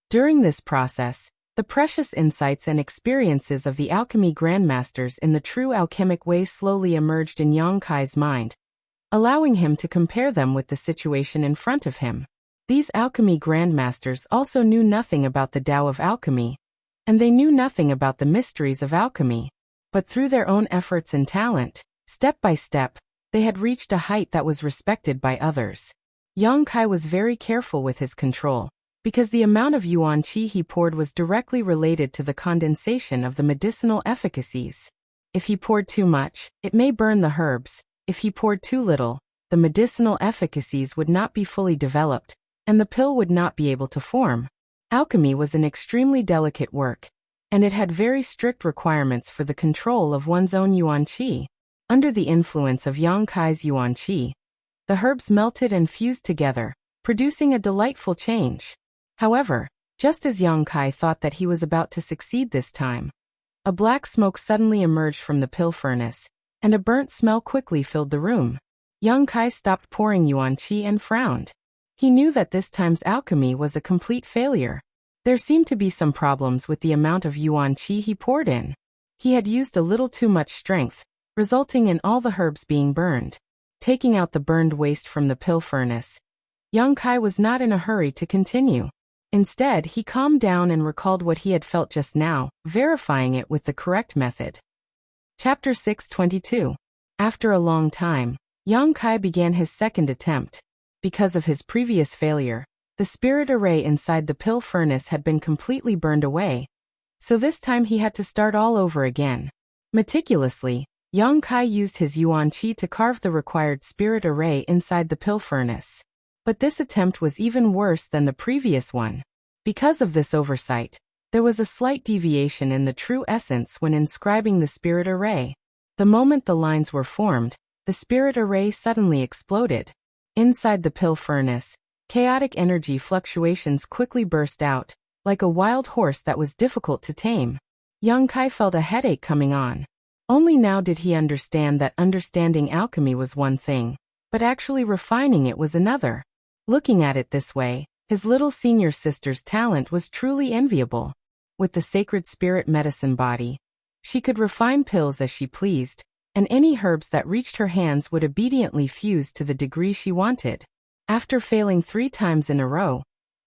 S1: During this process, the precious insights and experiences of the alchemy grandmasters in the true alchemic way slowly emerged in Yang Kai's mind, allowing him to compare them with the situation in front of him. These alchemy grandmasters also knew nothing about the Tao of alchemy, and they knew nothing about the mysteries of alchemy. But through their own efforts and talent, step by step, they had reached a height that was respected by others. Yang Kai was very careful with his control, because the amount of yuan qi he poured was directly related to the condensation of the medicinal efficacies. If he poured too much, it may burn the herbs. If he poured too little, the medicinal efficacies would not be fully developed, and the pill would not be able to form. Alchemy was an extremely delicate work, and it had very strict requirements for the control of one's own yuan qi. Under the influence of Yang Kai's yuan qi, the herbs melted and fused together, producing a delightful change. However, just as Yang Kai thought that he was about to succeed this time, a black smoke suddenly emerged from the pill furnace, and a burnt smell quickly filled the room. Yang Kai stopped pouring yuan qi and frowned. He knew that this time's alchemy was a complete failure. There seemed to be some problems with the amount of yuan qi he poured in. He had used a little too much strength, resulting in all the herbs being burned. Taking out the burned waste from the pill furnace, Yang Kai was not in a hurry to continue. Instead, he calmed down and recalled what he had felt just now, verifying it with the correct method. Chapter 622. After a long time, Yang Kai began his second attempt. Because of his previous failure, the spirit array inside the pill furnace had been completely burned away, so this time he had to start all over again. Meticulously, Yang Kai used his yuan qi to carve the required spirit array inside the pill furnace. But this attempt was even worse than the previous one. Because of this oversight, there was a slight deviation in the true essence when inscribing the spirit array. The moment the lines were formed, the spirit array suddenly exploded. Inside the pill furnace, chaotic energy fluctuations quickly burst out, like a wild horse that was difficult to tame. Yang Kai felt a headache coming on. Only now did he understand that understanding alchemy was one thing, but actually refining it was another. Looking at it this way, his little senior sister's talent was truly enviable. With the sacred spirit medicine body, she could refine pills as she pleased, and any herbs that reached her hands would obediently fuse to the degree she wanted. After failing 3 times in a row,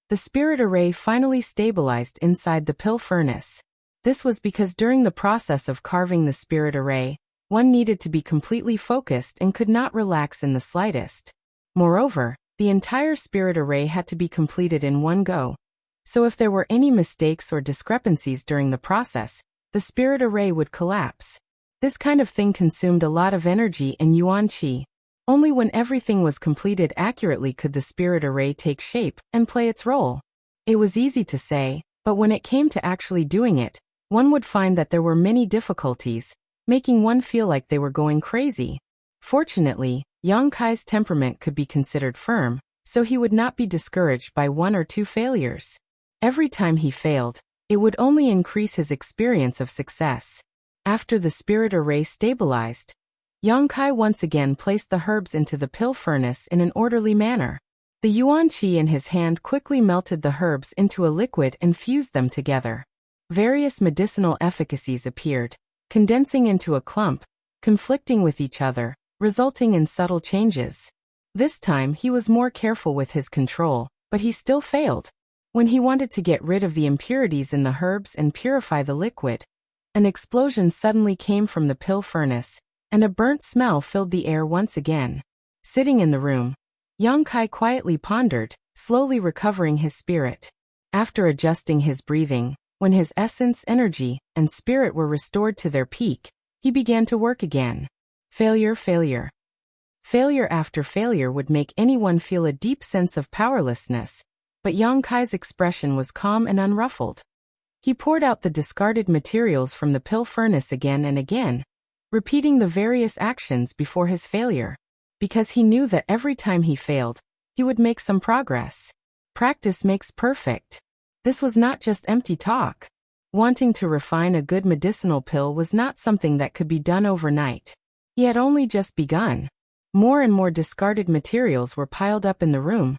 S1: the spirit array finally stabilized inside the pill furnace. This was because during the process of carving the spirit array, one needed to be completely focused and could not relax in the slightest. Moreover, the entire spirit array had to be completed in one go, so if there were any mistakes or discrepancies during the process, the spirit array would collapse. This kind of thing consumed a lot of energy and yuan qi. Only when everything was completed accurately could the spirit array take shape and play its role. It was easy to say, but when it came to actually doing it, one would find that there were many difficulties, making one feel like they were going crazy. Fortunately, Yang Kai's temperament could be considered firm, so he would not be discouraged by 1 or 2 failures. Every time he failed, it would only increase his experience of success. After the spirit array stabilized, Yang Kai once again placed the herbs into the pill furnace in an orderly manner. The yuan qi in his hand quickly melted the herbs into a liquid and fused them together. Various medicinal efficacies appeared, condensing into a clump, conflicting with each other, resulting in subtle changes. This time he was more careful with his control, but he still failed. When he wanted to get rid of the impurities in the herbs and purify the liquid, an explosion suddenly came from the pill furnace, and a burnt smell filled the air once again. Sitting in the room, Yang Kai quietly pondered, slowly recovering his spirit. After adjusting his breathing, when his essence, energy, and spirit were restored to their peak, he began to work again. Failure, failure. Failure after failure would make anyone feel a deep sense of powerlessness, but Yang Kai's expression was calm and unruffled. He poured out the discarded materials from the pill furnace again and again, repeating the various actions before his failure, because he knew that every time he failed, he would make some progress. Practice makes perfect. This was not just empty talk. Wanting to refine a good medicinal pill was not something that could be done overnight. He had only just begun. More and more discarded materials were piled up in the room,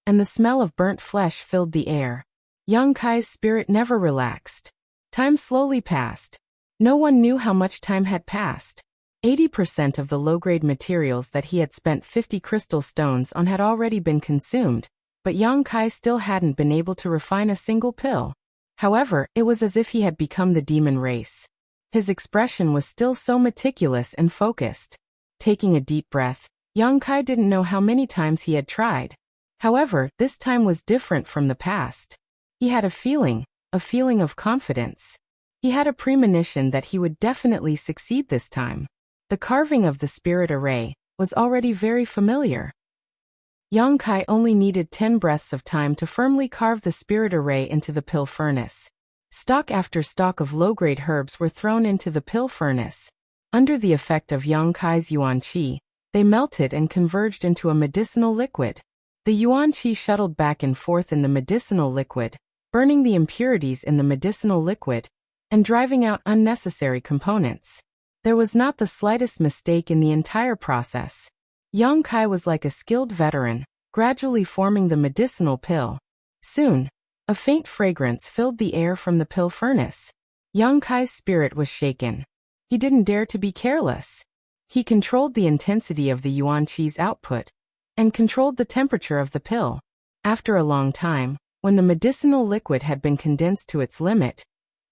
S1: and the smell of burnt flesh filled the air. Yang Kai's spirit never relaxed. Time slowly passed. No one knew how much time had passed. 80% of the low-grade materials that he had spent 50 crystal stones on had already been consumed, but Yang Kai still hadn't been able to refine a single pill. However, it was as if he had become the demon race. His expression was still so meticulous and focused. Taking a deep breath, Yang Kai didn't know how many times he had tried. However, this time was different from the past. He had a feeling of confidence. He had a premonition that he would definitely succeed this time. The carving of the spirit array was already very familiar. Yang Kai only needed 10 breaths of time to firmly carve the spirit array into the pill furnace. Stalk after stalk of low-grade herbs were thrown into the pill furnace. Under the effect of Yang Kai's yuan qi, they melted and converged into a medicinal liquid. The yuan qi shuttled back and forth in the medicinal liquid, burning the impurities in the medicinal liquid, and driving out unnecessary components. There was not the slightest mistake in the entire process. Yang Kai was like a skilled veteran, gradually forming the medicinal pill. Soon, a faint fragrance filled the air from the pill furnace. Yang Kai's spirit was shaken. He didn't dare to be careless. He controlled the intensity of the yuan qi's output, and controlled the temperature of the pill. After a long time, when the medicinal liquid had been condensed to its limit,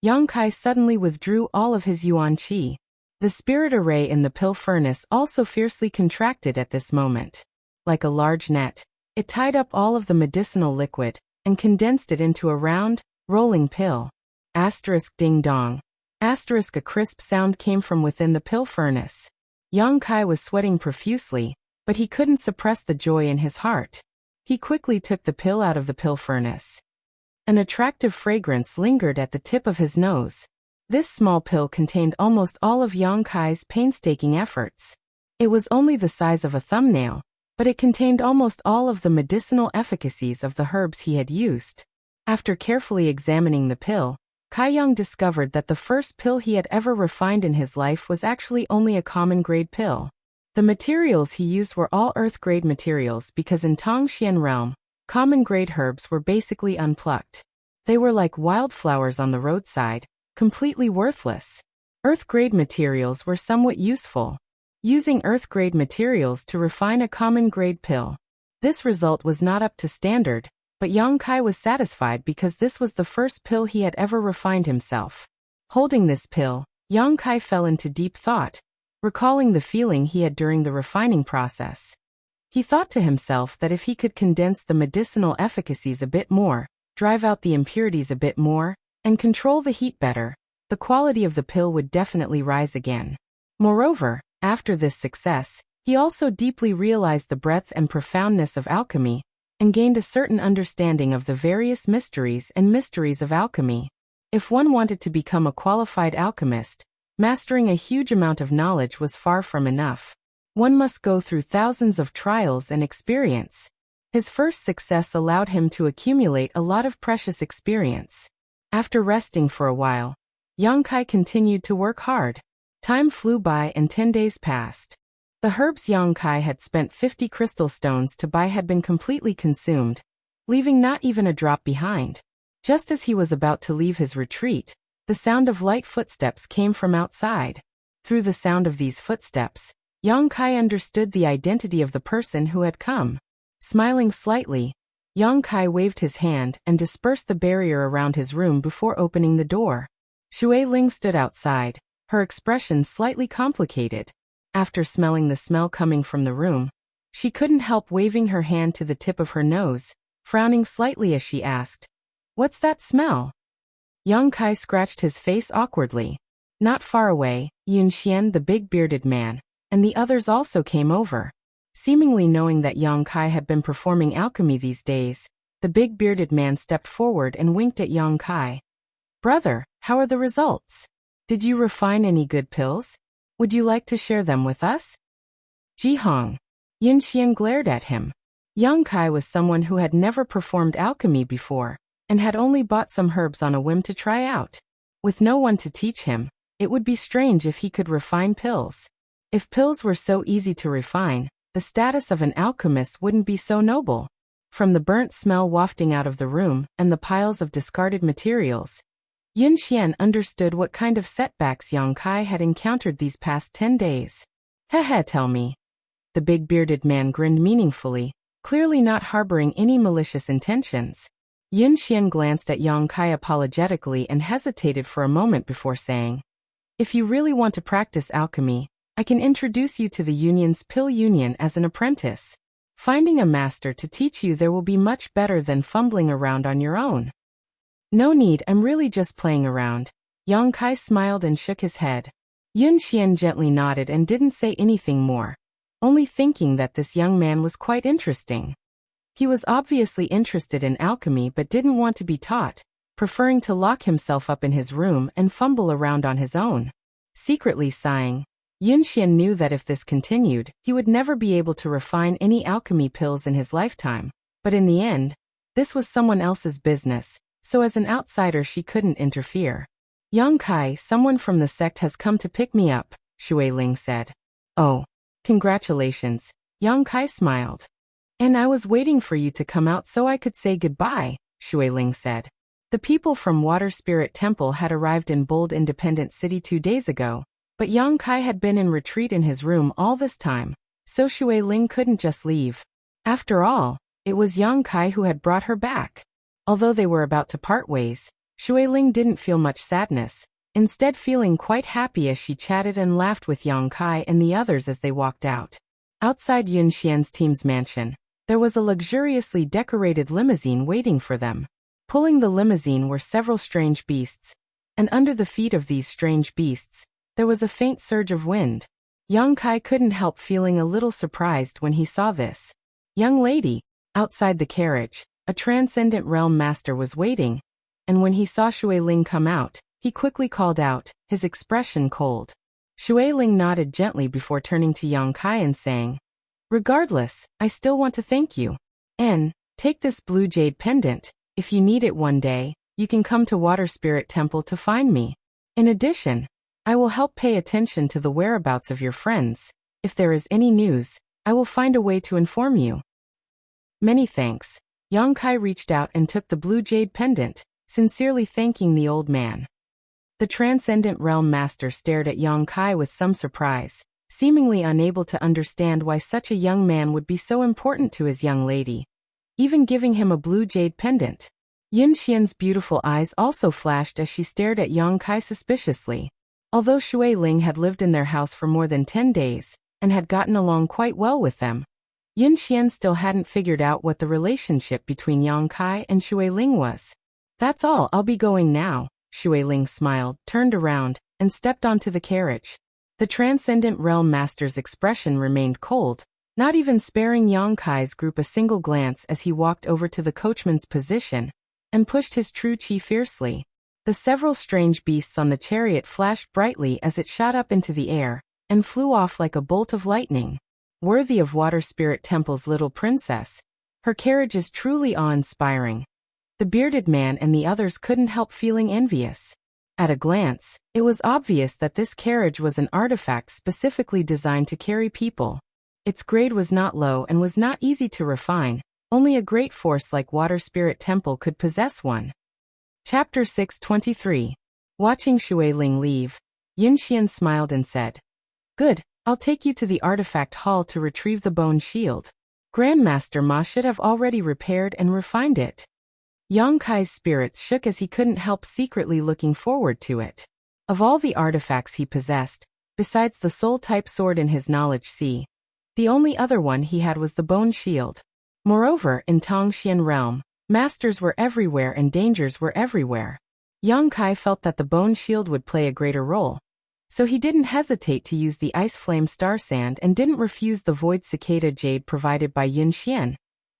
S1: Yang Kai suddenly withdrew all of his yuan qi. The spirit array in the pill furnace also fiercely contracted at this moment. Like a large net, it tied up all of the medicinal liquid, and condensed it into a round, rolling pill. Asterisk ding dong. Asterisk a crisp sound came from within the pill furnace. Yang Kai was sweating profusely, but he couldn't suppress the joy in his heart. He quickly took the pill out of the pill furnace. An attractive fragrance lingered at the tip of his nose. This small pill contained almost all of Yang Kai's painstaking efforts. It was only the size of a thumbnail, but it contained almost all of the medicinal efficacies of the herbs he had used. After carefully examining the pill, Kai Yang discovered that the first pill he had ever refined in his life was actually only a common-grade pill. The materials he used were all earth-grade materials because in Tongxian realm, common-grade herbs were basically unplucked. They were like wildflowers on the roadside, completely worthless. Earth-grade materials were somewhat useful. Using earth-grade materials to refine a common-grade pill. This result was not up to standard, but Yang Kai was satisfied because this was the first pill he had ever refined himself. Holding this pill, Yang Kai fell into deep thought, recalling the feeling he had during the refining process. He thought to himself that if he could condense the medicinal efficacies a bit more, drive out the impurities a bit more, and control the heat better, the quality of the pill would definitely rise again. Moreover, after this success, he also deeply realized the breadth and profoundness of alchemy, and gained a certain understanding of the various mysteries of alchemy. If one wanted to become a qualified alchemist, mastering a huge amount of knowledge was far from enough. One must go through thousands of trials and experience. His first success allowed him to accumulate a lot of precious experience. After resting for a while, Yang Kai continued to work hard. Time flew by and 10 days passed. The herbs Yang Kai had spent 50 crystal stones to buy had been completely consumed, leaving not even a drop behind. Just as he was about to leave his retreat, the sound of light footsteps came from outside. Through the sound of these footsteps, Yang Kai understood the identity of the person who had come. Smiling slightly, Yang Kai waved his hand and dispersed the barrier around his room before opening the door. Shui Ling stood outside, her expression slightly complicated. After smelling the smell coming from the room, she couldn't help waving her hand to the tip of her nose, frowning slightly as she asked, "What's that smell?" Yang Kai scratched his face awkwardly. Not far away, Yun Xian, the big bearded man, and the others also came over. Seemingly knowing that Yang Kai had been performing alchemy these days, the big bearded man stepped forward and winked at Yang Kai. "Brother, how are the results? Did you refine any good pills? Would you like to share them with us?" "Jihong." Yun Xian glared at him. Yang Kai was someone who had never performed alchemy before, and had only bought some herbs on a whim to try out. With no one to teach him, it would be strange if he could refine pills. If pills were so easy to refine, the status of an alchemist wouldn't be so noble. From the burnt smell wafting out of the room and the piles of discarded materials, Yun Xian understood what kind of setbacks Yang Kai had encountered these past 10 days. "Heh, tell me." The big bearded man grinned meaningfully, clearly not harboring any malicious intentions. Yun Xian glanced at Yang Kai apologetically and hesitated for a moment before saying, "If you really want to practice alchemy, I can introduce you to the Union's Pill Union as an apprentice. Finding a master to teach you there will be much better than fumbling around on your own." "No need, I'm really just playing around." Yang Kai smiled and shook his head. Yun Xian gently nodded and didn't say anything more, only thinking that this young man was quite interesting. He was obviously interested in alchemy but didn't want to be taught, preferring to lock himself up in his room and fumble around on his own. Secretly sighing, Yun Xian knew that if this continued, he would never be able to refine any alchemy pills in his lifetime. But in the end, this was someone else's business, so as an outsider she couldn't interfere. "Yang Kai, someone from the sect has come to pick me up," Shui Ling said. "Oh, congratulations," Yang Kai smiled. "And I was waiting for you to come out so I could say goodbye," Shui Ling said. The people from Water Spirit Temple had arrived in Bold Independent City 2 days ago, but Yang Kai had been in retreat in his room all this time, so Shui Ling couldn't just leave. After all, it was Yang Kai who had brought her back. Although they were about to part ways, Shui Ling didn't feel much sadness, instead feeling quite happy as she chatted and laughed with Yang Kai and the others as they walked out. Outside Yun Xian's team's mansion, there was a luxuriously decorated limousine waiting for them. Pulling the limousine were several strange beasts, and under the feet of these strange beasts, there was a faint surge of wind. Yang Kai couldn't help feeling a little surprised when he saw this. "Young lady," outside the carriage, a transcendent realm master was waiting, and when he saw Shui Ling come out, he quickly called out, his expression cold. Shui Ling nodded gently before turning to Yang Kai and saying, "Regardless, I still want to thank you. And, take this blue jade pendant. If you need it one day, you can come to Water Spirit Temple to find me. In addition, I will help pay attention to the whereabouts of your friends. If there is any news, I will find a way to inform you." "Many thanks." Yang Kai reached out and took the blue jade pendant, sincerely thanking the old man. The Transcendent Realm Master stared at Yang Kai with some surprise, seemingly unable to understand why such a young man would be so important to his young lady, even giving him a blue jade pendant. Yun Xian's beautiful eyes also flashed as she stared at Yang Kai suspiciously. Although Shui Ling had lived in their house for more than 10 days, and had gotten along quite well with them, Yun Xian still hadn't figured out what the relationship between Yang Kai and Shui Ling was. "That's all, I'll be going now," Shui Ling smiled, turned around, and stepped onto the carriage. The Transcendent Realm Master's expression remained cold, not even sparing Yang Kai's group a single glance as he walked over to the coachman's position and pushed his true chi fiercely. The several strange beasts on the chariot flashed brightly as it shot up into the air and flew off like a bolt of lightning. Worthy of Water Spirit Temple's little princess, her carriage is truly awe-inspiring. The bearded man and the others couldn't help feeling envious. At a glance, it was obvious that this carriage was an artifact specifically designed to carry people. Its grade was not low and was not easy to refine, only a great force like Water Spirit Temple could possess one. Chapter 623. Watching Shuailing leave, Yunxian smiled and said, "Good, I'll take you to the artifact hall to retrieve the bone shield. Grandmaster Ma should have already repaired and refined it." Yang Kai's spirits shook as he couldn't help secretly looking forward to it. Of all the artifacts he possessed, besides the soul-type sword in his knowledge sea, the only other one he had was the bone shield. Moreover, in Tongxian realm, masters were everywhere and dangers were everywhere. Yang Kai felt that the bone shield would play a greater role, so he didn't hesitate to use the ice flame star sand and didn't refuse the void cicada jade provided by Yunxian,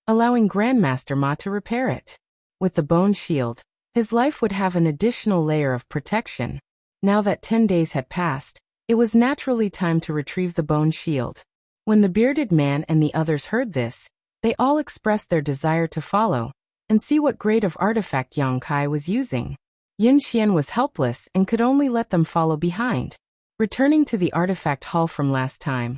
S1: allowing Grandmaster Ma to repair it. With the bone shield, his life would have an additional layer of protection. Now that 10 days had passed, it was naturally time to retrieve the bone shield. When the bearded man and the others heard this, they all expressed their desire to follow and see what grade of artifact Yang Kai was using. Yunxian was helpless and could only let them follow behind. Returning to the artifact hall from last time,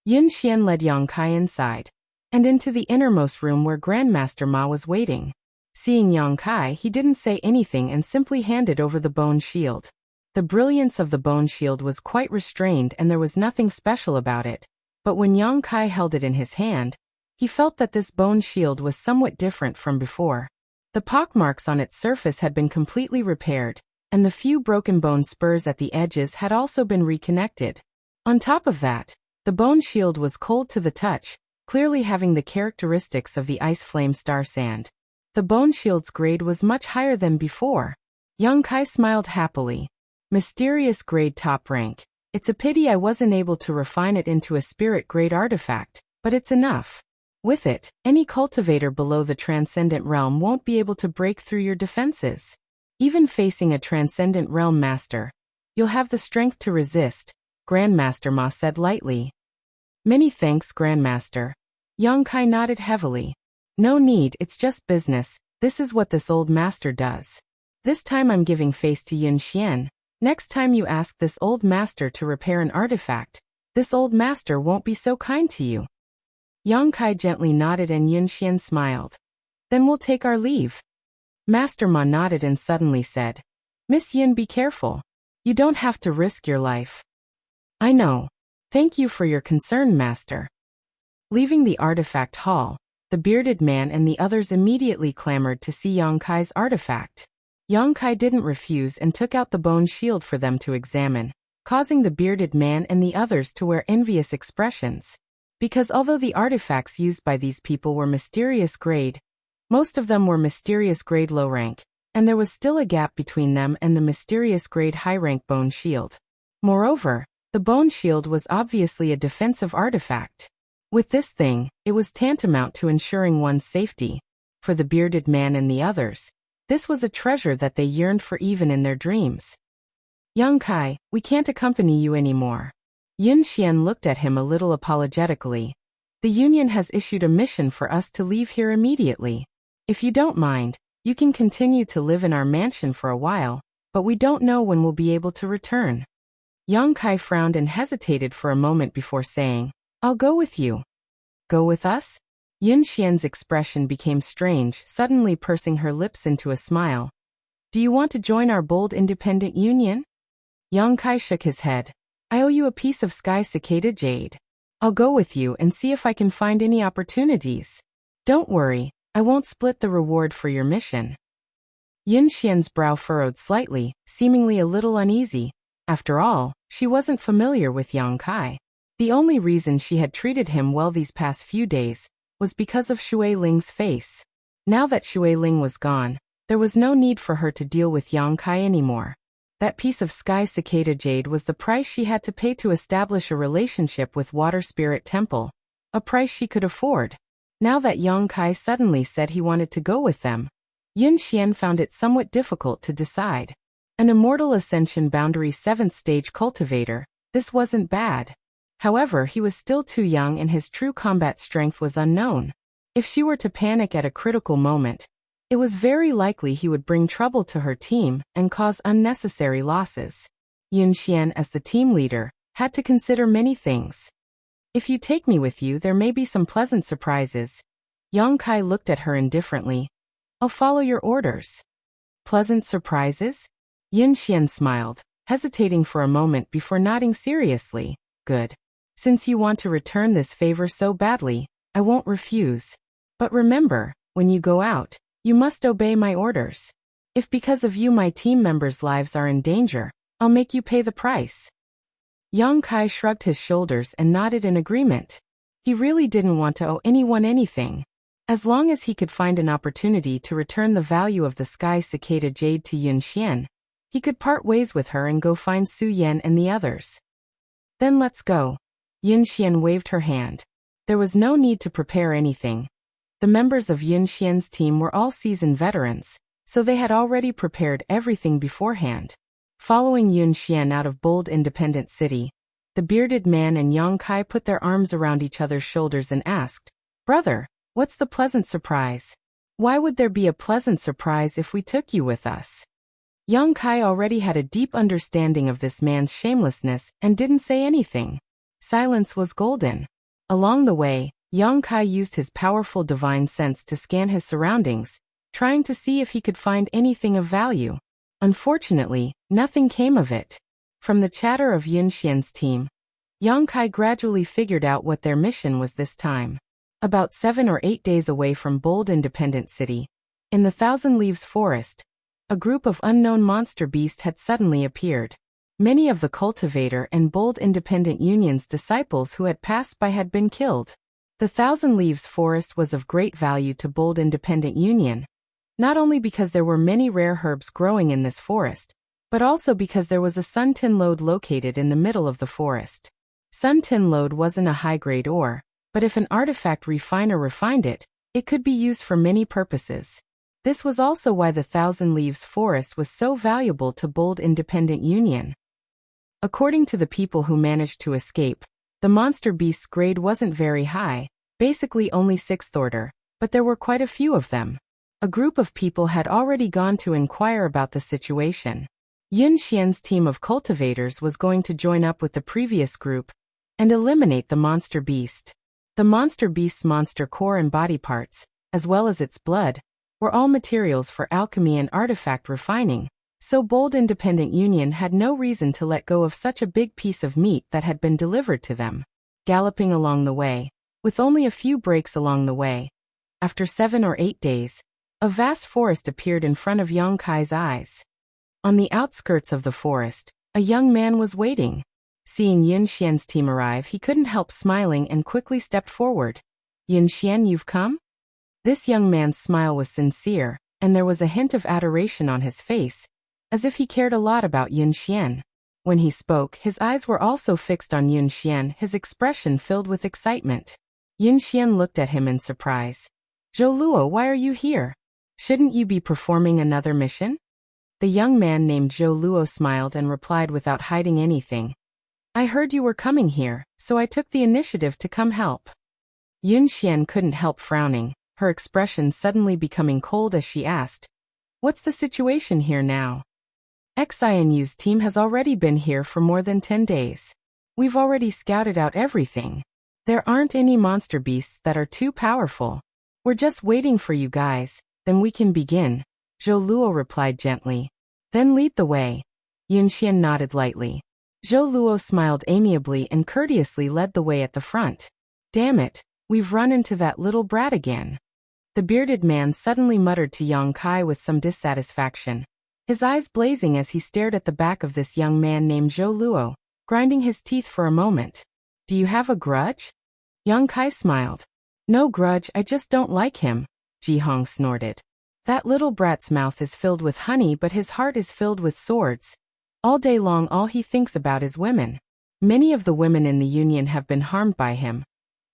S1: Yunxian led Yang Kai inside and into the innermost room where Grandmaster Ma was waiting. Seeing Yang Kai, he didn't say anything and simply handed over the bone shield. The brilliance of the bone shield was quite restrained and there was nothing special about it, but when Yang Kai held it in his hand, he felt that this bone shield was somewhat different from before. The pockmarks on its surface had been completely repaired, and the few broken bone spurs at the edges had also been reconnected. On top of that, the bone shield was cold to the touch, clearly having the characteristics of the ice flame star sand. The bone shield's grade was much higher than before. Yang Kai smiled happily. Mysterious grade top rank. It's a pity I wasn't able to refine it into a spirit grade artifact, but it's enough. With it, any cultivator below the transcendent realm won't be able to break through your defenses. Even facing a transcendent realm master, you'll have the strength to resist, Grandmaster Ma said lightly. Many thanks, Grandmaster. Yang Kai nodded heavily. No need, it's just business. This is what this old master does. This time I'm giving face to Yunxian. Next time you ask this old master to repair an artifact, this old master won't be so kind to you. Yang Kai gently nodded and Yunxian smiled. Then we'll take our leave. Master Ma nodded and suddenly said, Miss Yun, be careful. You don't have to risk your life. I know. Thank you for your concern, Master. Leaving the artifact hall, the bearded man and the others immediately clamored to see Yang Kai's artifact. Yang Kai didn't refuse and took out the bone shield for them to examine, causing the bearded man and the others to wear envious expressions. Because although the artifacts used by these people were mysterious grade, most of them were mysterious grade low rank, and there was still a gap between them and the mysterious grade high rank bone shield. Moreover, the bone shield was obviously a defensive artifact. With this thing, it was tantamount to ensuring one's safety. For the bearded man and the others, this was a treasure that they yearned for even in their dreams. Yang Kai, we can't accompany you anymore. Yunxian looked at him a little apologetically. The Union has issued a mission for us to leave here immediately. If you don't mind, you can continue to live in our mansion for a while, but we don't know when we'll be able to return. Yang Kai frowned and hesitated for a moment before saying, I'll go with you. Go with us? Yunxian's expression became strange, suddenly pursing her lips into a smile. Do you want to join our bold independent union? Yang Kai shook his head. I owe you a piece of sky cicada jade. I'll go with you and see if I can find any opportunities. Don't worry, I won't split the reward for your mission. Yunxian's brow furrowed slightly, seemingly a little uneasy. After all, she wasn't familiar with Yang Kai. The only reason she had treated him well these past few days was because of Shuailing's face. Now that Shuailing was gone, there was no need for her to deal with Yang Kai anymore. That piece of sky cicada jade was the price she had to pay to establish a relationship with Water Spirit Temple, a price she could afford. Now that Yang Kai suddenly said he wanted to go with them, Yunxian found it somewhat difficult to decide. An Immortal Ascension Boundary 7th Stage cultivator, this wasn't bad. However, he was still too young and his true combat strength was unknown. If she were to panic at a critical moment, it was very likely he would bring trouble to her team and cause unnecessary losses. Yunxian, as the team leader, had to consider many things. If you take me with you, there may be some pleasant surprises. Yang Kai looked at her indifferently. I'll follow your orders. Pleasant surprises? Yun Xian smiled, hesitating for a moment before nodding seriously. Good. Since you want to return this favor so badly, I won't refuse. But remember, when you go out, you must obey my orders. If because of you my team members' lives are in danger, I'll make you pay the price. Yang Kai shrugged his shoulders and nodded in agreement. He really didn't want to owe anyone anything. As long as he could find an opportunity to return the value of the sky cicada jade to Yun Xian, he could part ways with her and go find Su Yan and the others. Then let's go. Yun Xian waved her hand. There was no need to prepare anything. The members of Yun Xian's team were all seasoned veterans, so they had already prepared everything beforehand. Following Yun Xian out of Bold Independent City, the bearded man and Yang Kai put their arms around each other's shoulders and asked, "Brother, what's the pleasant surprise? Why would there be a pleasant surprise if we took you with us?" Yang Kai already had a deep understanding of this man's shamelessness and didn't say anything. Silence was golden. Along the way, Yang Kai used his powerful divine sense to scan his surroundings, trying to see if he could find anything of value. Unfortunately, nothing came of it. From the chatter of Yun Xian's team, Yang Kai gradually figured out what their mission was this time. About 7 or 8 days away from Bold Independent City, in the Thousand Leaves Forest, a group of unknown monster beasts had suddenly appeared. Many of the Cultivator and Bold Independent Union's disciples who had passed by had been killed. The Thousand Leaves Forest was of great value to Bold Independent Union, not only because there were many rare herbs growing in this forest, but also because there was a sun tin lode located in the middle of the forest. Sun tin lode wasn't a high-grade ore, but if an artifact refiner refined it, it could be used for many purposes. This was also why the Thousand Leaves Forest was so valuable to Bold Independent Union. According to the people who managed to escape, the monster beast's grade wasn't very high, basically only 6th order, but there were quite a few of them. A group of people had already gone to inquire about the situation. Yun Xian's team of cultivators was going to join up with the previous group and eliminate the monster beast. The monster beast's monster core and body parts, as well as its blood, were all materials for alchemy and artifact refining, so Bold Independent Union had no reason to let go of such a big piece of meat that had been delivered to them. Galloping along the way, with only a few breaks along the way, after 7 or 8 days, a vast forest appeared in front of Yang Kai's eyes. On the outskirts of the forest, a young man was waiting. Seeing Yun Xian's team arrive, he couldn't help smiling and quickly stepped forward. "Yun Xian, you've come?" This young man's smile was sincere, and there was a hint of adoration on his face, as if he cared a lot about Yun Xian. When he spoke, his eyes were also fixed on Yun Xian, his expression filled with excitement. Yun Xian looked at him in surprise. "Zhou Luo, why are you here? Shouldn't you be performing another mission?" The young man named Zhou Luo smiled and replied without hiding anything. "I heard you were coming here, so I took the initiative to come help." Yun Xian couldn't help frowning, her expression suddenly becoming cold as she asked, "What's the situation here now?" "Xinu's team has already been here for more than 10 days. We've already scouted out everything. There aren't any monster beasts that are too powerful. We're just waiting for you guys. Then we can begin," Zhou Luo replied gently. "Then lead the way." Yun Xian nodded lightly. Zhou Luo smiled amiably and courteously led the way at the front. "Damn it, we've run into that little brat again." The bearded man suddenly muttered to Yang Kai with some dissatisfaction, his eyes blazing as he stared at the back of this young man named Zhou Luo, grinding his teeth for a moment. "Do you have a grudge?" Yang Kai smiled. "No grudge, I just don't like him," Ji Hong snorted. "That little brat's mouth is filled with honey but his heart is filled with swords. All day long all he thinks about is women. Many of the women in the Union have been harmed by him.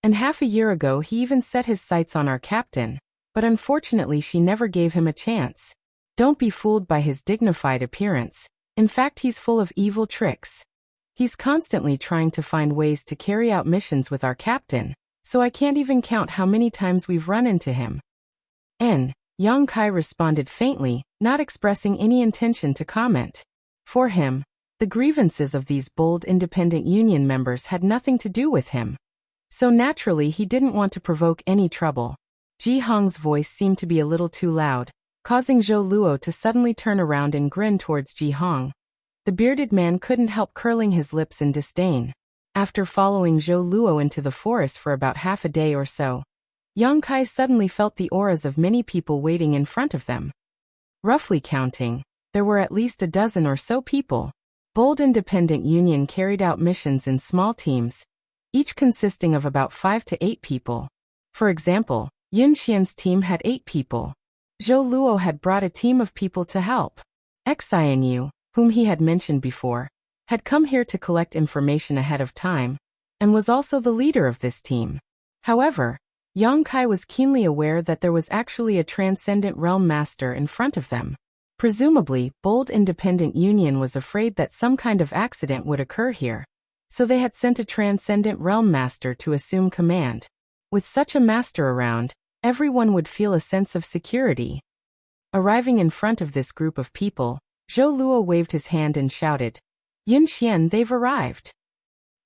S1: And half a year ago he even set his sights on our captain, but unfortunately she never gave him a chance. Don't be fooled by his dignified appearance. In fact, he's full of evil tricks. He's constantly trying to find ways to carry out missions with our captain, so I can't even count how many times we've run into him." Yang Kai responded faintly, not expressing any intention to comment. For him, the grievances of these Bold Independent Union members had nothing to do with him. So naturally he didn't want to provoke any trouble. Ji Hong's voice seemed to be a little too loud, causing Zhou Luo to suddenly turn around and grin towards Ji Hong. The bearded man couldn't help curling his lips in disdain. After following Zhou Luo into the forest for about half a day or so, Yang Kai suddenly felt the auras of many people waiting in front of them. Roughly counting, there were at least a dozen or so people. Bold Independent Union carried out missions in small teams, each consisting of about 5 to 8 people. For example, Yun Xian's team had 8 people. Zhou Luo had brought a team of people to help. Xianyu, whom he had mentioned before, had come here to collect information ahead of time, and was also the leader of this team. However, Yang Kai was keenly aware that there was actually a Transcendent Realm Master in front of them. Presumably, Bold Independent Union was afraid that some kind of accident would occur here, so they had sent a Transcendent Realm Master to assume command. With such a master around, everyone would feel a sense of security. Arriving in front of this group of people, Zhou Luo waved his hand and shouted, "Yun Xian, they've arrived."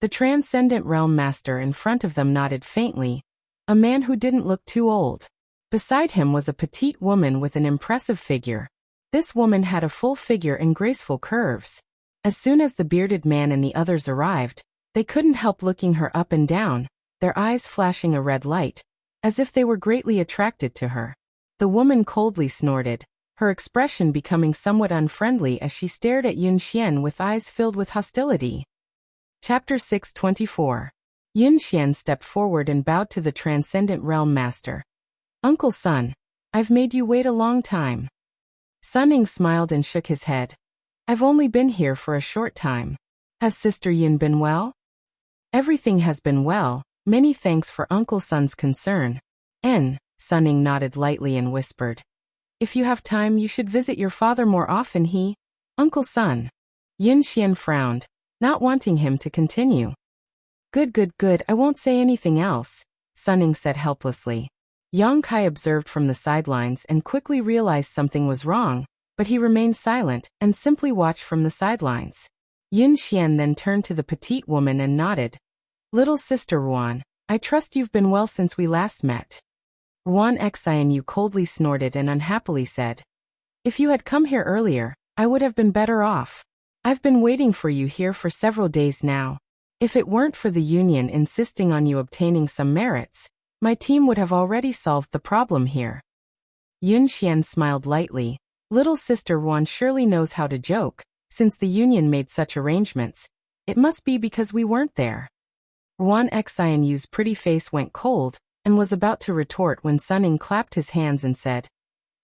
S1: The Transcendent Realm Master in front of them nodded faintly, a man who didn't look too old. Beside him was a petite woman with an impressive figure. This woman had a full figure and graceful curves. As soon as the bearded man and the others arrived, they couldn't help looking her up and down, their eyes flashing a red light, as if they were greatly attracted to her. The woman coldly snorted, her expression becoming somewhat unfriendly as she stared at Yun Xian with eyes filled with hostility. Chapter 624. Yun Xian stepped forward and bowed to the Transcendent Realm Master. "Uncle Sun, I've made you wait a long time." Sun Ning smiled and shook his head. "I've only been here for a short time. Has Sister Yun been well?" "Everything has been well, many thanks for Uncle Sun's concern." Sun Ning nodded lightly and whispered, "If you have time you should visit your father more often." Uncle Sun. Yun Xian frowned, not wanting him to continue. Good, I won't say anything else," Sun Ning said helplessly. Yang Kai observed from the sidelines and quickly realized something was wrong, but he remained silent and simply watched from the sidelines. Yun Xian then turned to the petite woman and nodded. "Little sister Ruan, I trust you've been well since we last met." Ruan Xianyu coldly snorted and unhappily said, "If you had come here earlier, I would have been better off. I've been waiting for you here for several days now. If it weren't for the Union insisting on you obtaining some merits, my team would have already solved the problem here." Yun Xian smiled lightly. Little sister Ruan surely knows how to joke, since the Union made such arrangements. It must be because we weren't there. Ruan Xianyu's pretty face went cold, and was about to retort when Sun Ning clapped his hands and said,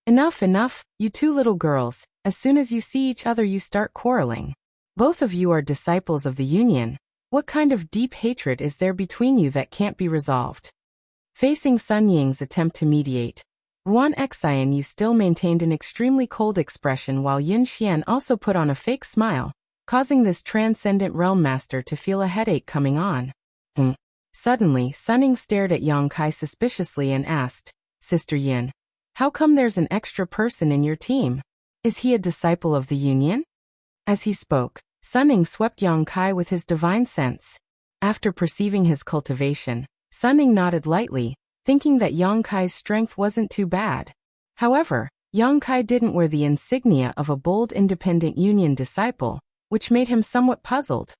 S1: Enough, you two little girls, as soon as you see each other you start quarreling. Both of you are disciples of the Union. What kind of deep hatred is there between you that can't be resolved?" Facing Sun Ying's attempt to mediate, Ruan Xianyu still maintained an extremely cold expression while Yun Xian also put on a fake smile, causing this Transcendent Realm Master to feel a headache coming on. Suddenly, Sun Ning stared at Yang Kai suspiciously and asked, "Sister Yin, how come there's an extra person in your team? Is he a disciple of the Union?" As he spoke, Sun Ning swept Yang Kai with his divine sense. After perceiving his cultivation, Sun Ning nodded lightly, thinking that Yang Kai's strength wasn't too bad. However, Yang Kai didn't wear the insignia of a Bold Independent Union disciple, which made him somewhat puzzled.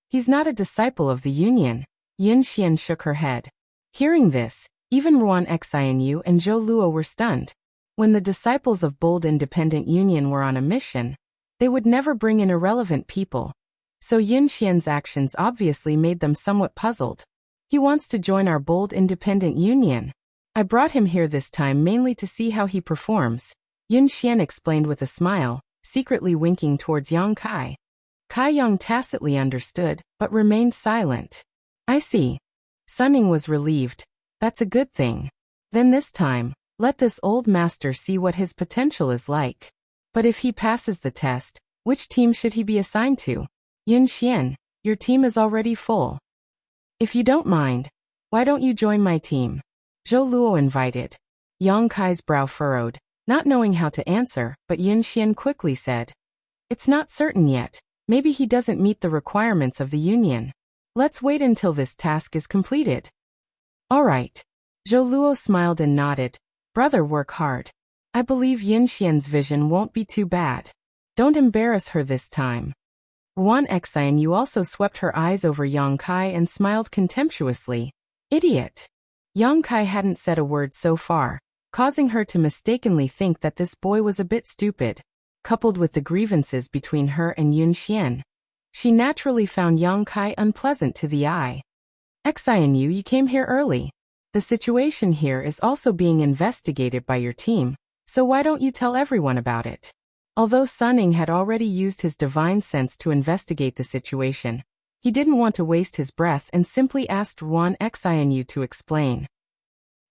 S1: "He's not a disciple of the Union." Yun Xian shook her head. Hearing this, even Ruan Xianyu and Zhou Luo were stunned. When the disciples of Bold Independent Union were on a mission, they would never bring in irrelevant people. So Yun Xian's actions obviously made them somewhat puzzled. "He wants to join our Bold Independent Union. I brought him here this time mainly to see how he performs," Yun Xian explained with a smile, secretly winking towards Yang Kai. Kai Yang tacitly understood, but remained silent. "I see." Sun Ning was relieved. "That's a good thing. Then this time, let this old master see what his potential is like. But if he passes the test, which team should he be assigned to?" "Yun Xian, your team is already full. If you don't mind, why don't you join my team?" Zhou Luo invited. Yang Kai's brow furrowed, not knowing how to answer, but Yun Xian quickly said, "It's not certain yet. Maybe he doesn't meet the requirements of the Union. Let's wait until this task is completed." "All right." Zhou Luo smiled and nodded. "Brother, work hard. I believe Yin Xian's vision won't be too bad. Don't embarrass her this time. Yuan Xianyu also swept her eyes over Yang Kai and smiled contemptuously. Idiot. Yang Kai hadn't said a word so far, causing her to mistakenly think that this boy was a bit stupid. Coupled with the grievances between her and Yun Xian, she naturally found Yang Kai unpleasant to the eye. Xianyu, you came here early. The situation here is also being investigated by your team, so why don't you tell everyone about it? Although Sun Ying had already used his divine sense to investigate the situation, he didn't want to waste his breath and simply asked Yuan Xianyu to explain.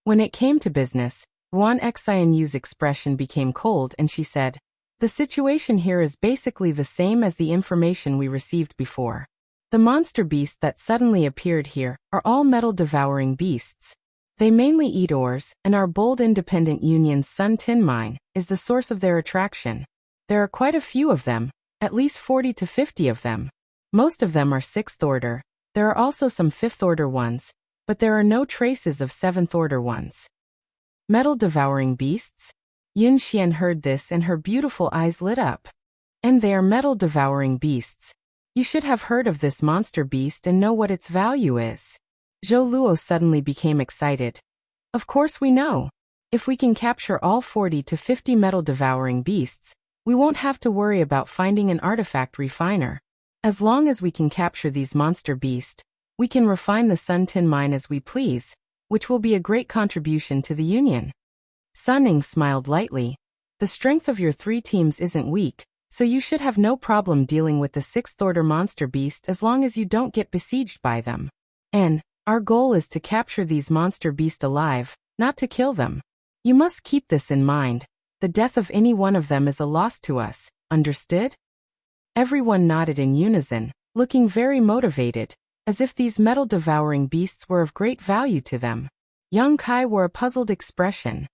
S1: When it came to business, Yuan Xianyu's expression became cold and she said, "The situation here is basically the same as the information we received before. The monster beasts that suddenly appeared here are all metal-devouring beasts. They mainly eat ores, and our bold independent union's Sun Tin Mine is the source of their attraction. There are quite a few of them, at least 40 to 50 of them. Most of them are 6th order. There are also some 5th order ones, but there are no traces of 7th order ones." Metal-devouring beasts? Yun Xian heard this and her beautiful eyes lit up. And they are metal-devouring beasts. You should have heard of this monster beast and know what its value is. Zhou Luo suddenly became excited. Of course we know. If we can capture all 40 to 50 metal-devouring beasts, we won't have to worry about finding an artifact refiner. As long as we can capture these monster beasts, we can refine the Sun Tin Mine as we please, which will be a great contribution to the Union. Sun Ying smiled lightly. The strength of your 3 teams isn't weak, so you should have no problem dealing with the 6th order monster beast as long as you don't get besieged by them. And our goal is to capture these monster beasts alive, not to kill them. You must keep this in mind. The death of any one of them is a loss to us, understood? Everyone nodded in unison, looking very motivated, as if these metal-devouring beasts were of great value to them. Yang Kai wore a puzzled expression.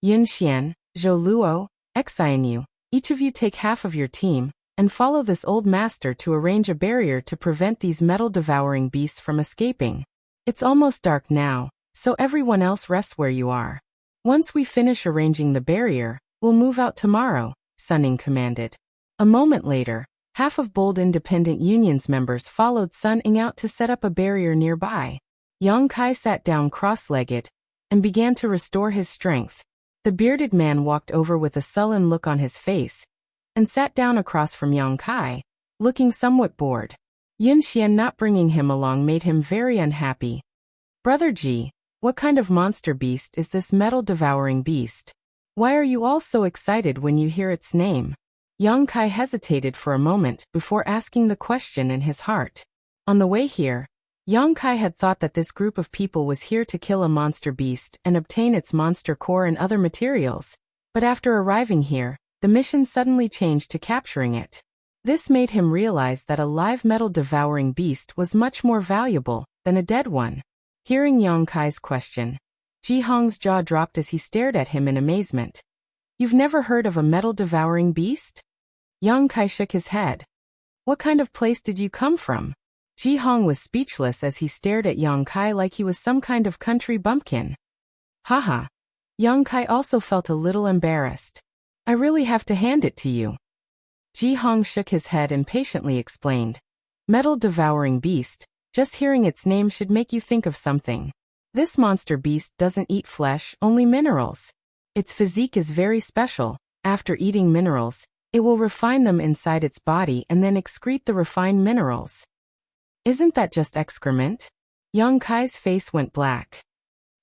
S1: Yun Xian, Zhou Luo, Xianyu, each of you take half of your team, and follow this old master to arrange a barrier to prevent these metal-devouring beasts from escaping. It's almost dark now, so everyone else rest where you are. Once we finish arranging the barrier, we'll move out tomorrow, Sun Ying commanded. A moment later, half of Bold Independent Union's members followed Sun Ying out to set up a barrier nearby. Yang Kai sat down cross-legged and began to restore his strength. The bearded man walked over with a sullen look on his face and sat down across from Yang Kai, looking somewhat bored. Yun Xian not bringing him along made him very unhappy. Brother Ji, what kind of monster beast is this metal-devouring beast? Why are you all so excited when you hear its name? Yang Kai hesitated for a moment before asking the question in his heart. On the way here, Yang Kai had thought that this group of people was here to kill a monster beast and obtain its monster core and other materials. But after arriving here, the mission suddenly changed to capturing it. This made him realize that a live metal-devouring beast was much more valuable than a dead one. Hearing Yang Kai's question, Ji Hong's jaw dropped as he stared at him in amazement. You've never heard of a metal-devouring beast? Yang Kai shook his head. What kind of place did you come from? Ji Hong was speechless as he stared at Yang Kai like he was some kind of country bumpkin. Haha. Yang Kai also felt a little embarrassed. I really have to hand it to you. Ji Hong shook his head and patiently explained. Metal-devouring beast, just hearing its name should make you think of something. This monster beast doesn't eat flesh, only minerals. Its physique is very special. After eating minerals, it will refine them inside its body and then excrete the refined minerals. Isn't that just excrement? Yang Kai's face went black.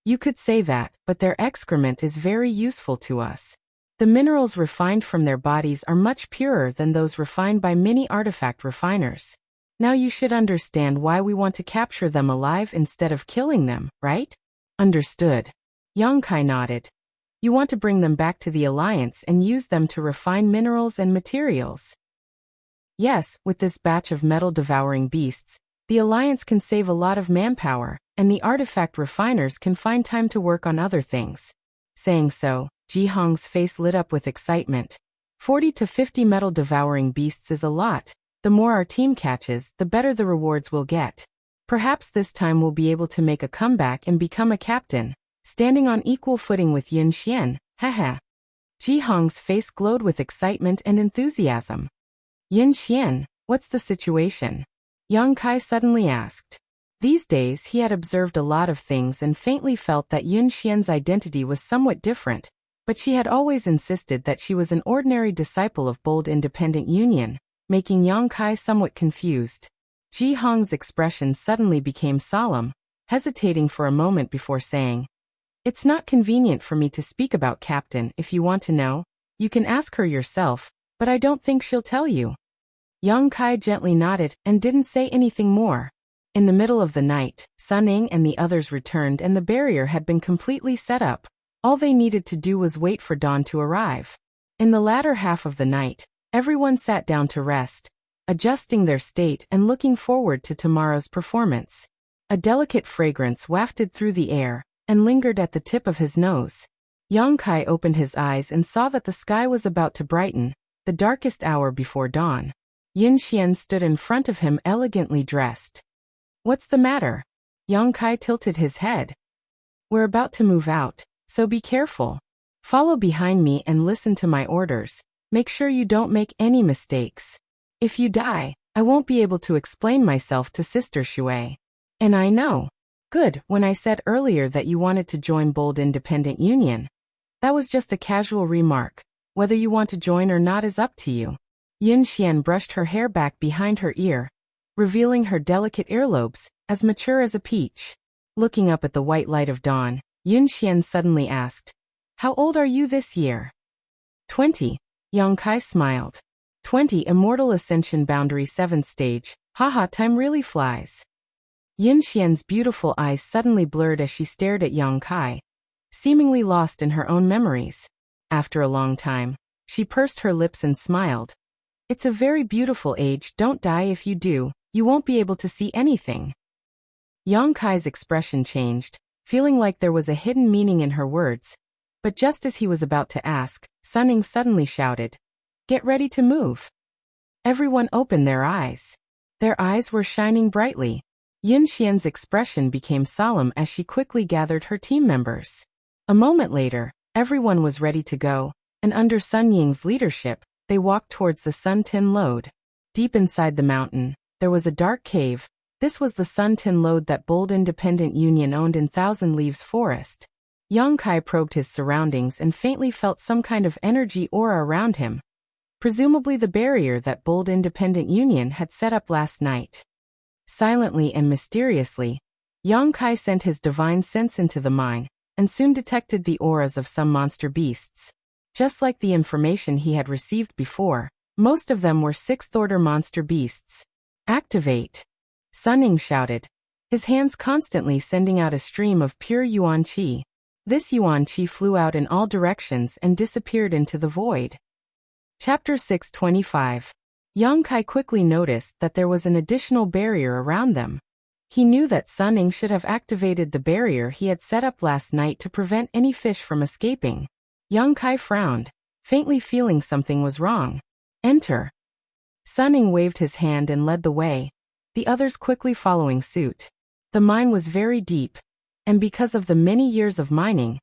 S1: You could say that, but their excrement is very useful to us. The minerals refined from their bodies are much purer than those refined by many artifact refiners. Now you should understand why we want to capture them alive instead of killing them, right? Understood. Yang Kai nodded. You want to bring them back to the Alliance and use them to refine minerals and materials. Yes, with this batch of metal-devouring beasts, the Alliance can save a lot of manpower, and the artifact refiners can find time to work on other things. Saying so, Ji Hong's face lit up with excitement. 40 to 50 metal-devouring beasts is a lot. The more our team catches, the better the rewards we'll get. Perhaps this time we'll be able to make a comeback and become a captain, standing on equal footing with Yun Xian, haha. Ji Hong's face glowed with excitement and enthusiasm. Yin Xian, what's the situation? Yang Kai suddenly asked. These days he had observed a lot of things and faintly felt that Yin Xian's identity was somewhat different, but she had always insisted that she was an ordinary disciple of Bold Independent Union, making Yang Kai somewhat confused. Ji Hong's expression suddenly became solemn, hesitating for a moment before saying, "It's not convenient for me to speak about Captain. If you want to know, you can ask her yourself, but I don't think she'll tell you." Yang Kai gently nodded and didn't say anything more. In the middle of the night, Sun Ying and the others returned and the barrier had been completely set up. All they needed to do was wait for dawn to arrive. In the latter half of the night, everyone sat down to rest, adjusting their state and looking forward to tomorrow's performance. A delicate fragrance wafted through the air and lingered at the tip of his nose. Yang Kai opened his eyes and saw that the sky was about to brighten, the darkest hour before dawn. Yin Xian stood in front of him elegantly dressed. "What's the matter?" Yang Kai tilted his head. "We're about to move out, so be careful. Follow behind me and listen to my orders. Make sure you don't make any mistakes. If you die, I won't be able to explain myself to Sister Shui. And I know. Good, when I said earlier that you wanted to join Bold Independent Union. That was just a casual remark. Whether you want to join or not is up to you." Yin Xian brushed her hair back behind her ear, revealing her delicate earlobes, as mature as a peach. Looking up at the white light of dawn, Yin Xian suddenly asked, "How old are you this year?" 20. Yang Kai smiled. 20 Immortal Ascension Boundary 7th Stage. Haha, time really flies. Yin Xian's beautiful eyes suddenly blurred as she stared at Yang Kai, seemingly lost in her own memories. After a long time, she pursed her lips and smiled. "It's a very beautiful age. Don't die. If you do, you won't be able to see anything." Yang Kai's expression changed, feeling like there was a hidden meaning in her words. But just as he was about to ask, Sun Ying suddenly shouted, "Get ready to move." Everyone opened their eyes. Their eyes were shining brightly. Yin Xian's expression became solemn as she quickly gathered her team members. A moment later, everyone was ready to go, and under Sun Ying's leadership, they walked towards the Sun Tin Lode. Deep inside the mountain, there was a dark cave. This was the Sun Tin Lode that Bold Independent Union owned in Thousand Leaves Forest. Yang Kai probed his surroundings and faintly felt some kind of energy aura around him, presumably the barrier that Bold Independent Union had set up last night. Silently and mysteriously, Yang Kai sent his divine sense into the mine, and soon detected the auras of some monster beasts. Just like the information he had received before, most of them were 6th-order monster beasts. "Activate!" Sun Ying shouted, his hands constantly sending out a stream of pure yuan qi. This yuan qi flew out in all directions and disappeared into the void. Chapter 625. Yang Kai quickly noticed that there was an additional barrier around them. He knew that Sun Ying should have activated the barrier he had set up last night to prevent any fish from escaping. Yang Kai frowned, faintly feeling something was wrong. "Enter." Sun Ying waved his hand and led the way, the others quickly following suit. The mine was very deep, and because of the many years of mining,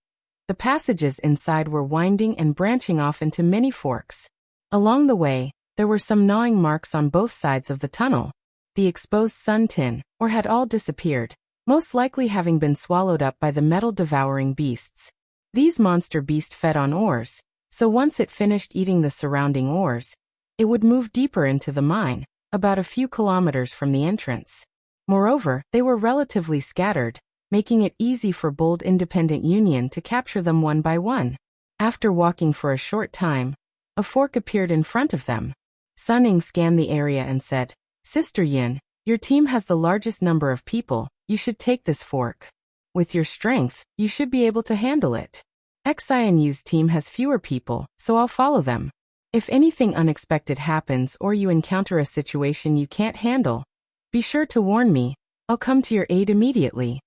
S1: the passages inside were winding and branching off into many forks. Along the way, there were some gnawing marks on both sides of the tunnel. The exposed sun tin, or had all disappeared, most likely having been swallowed up by the metal-devouring beasts. These monster beasts fed on ores, so once it finished eating the surrounding ores, it would move deeper into the mine, about a few kilometers from the entrance. Moreover, they were relatively scattered, making it easy for Bold Independent Union to capture them one by one. After walking for a short time, a fork appeared in front of them. Sun Ying scanned the area and said, "Sister Yin, your team has the largest number of people. You should take this fork. With your strength, you should be able to handle it. Xianyu's team has fewer people, so I'll follow them. If anything unexpected happens or you encounter a situation you can't handle, be sure to warn me. I'll come to your aid immediately."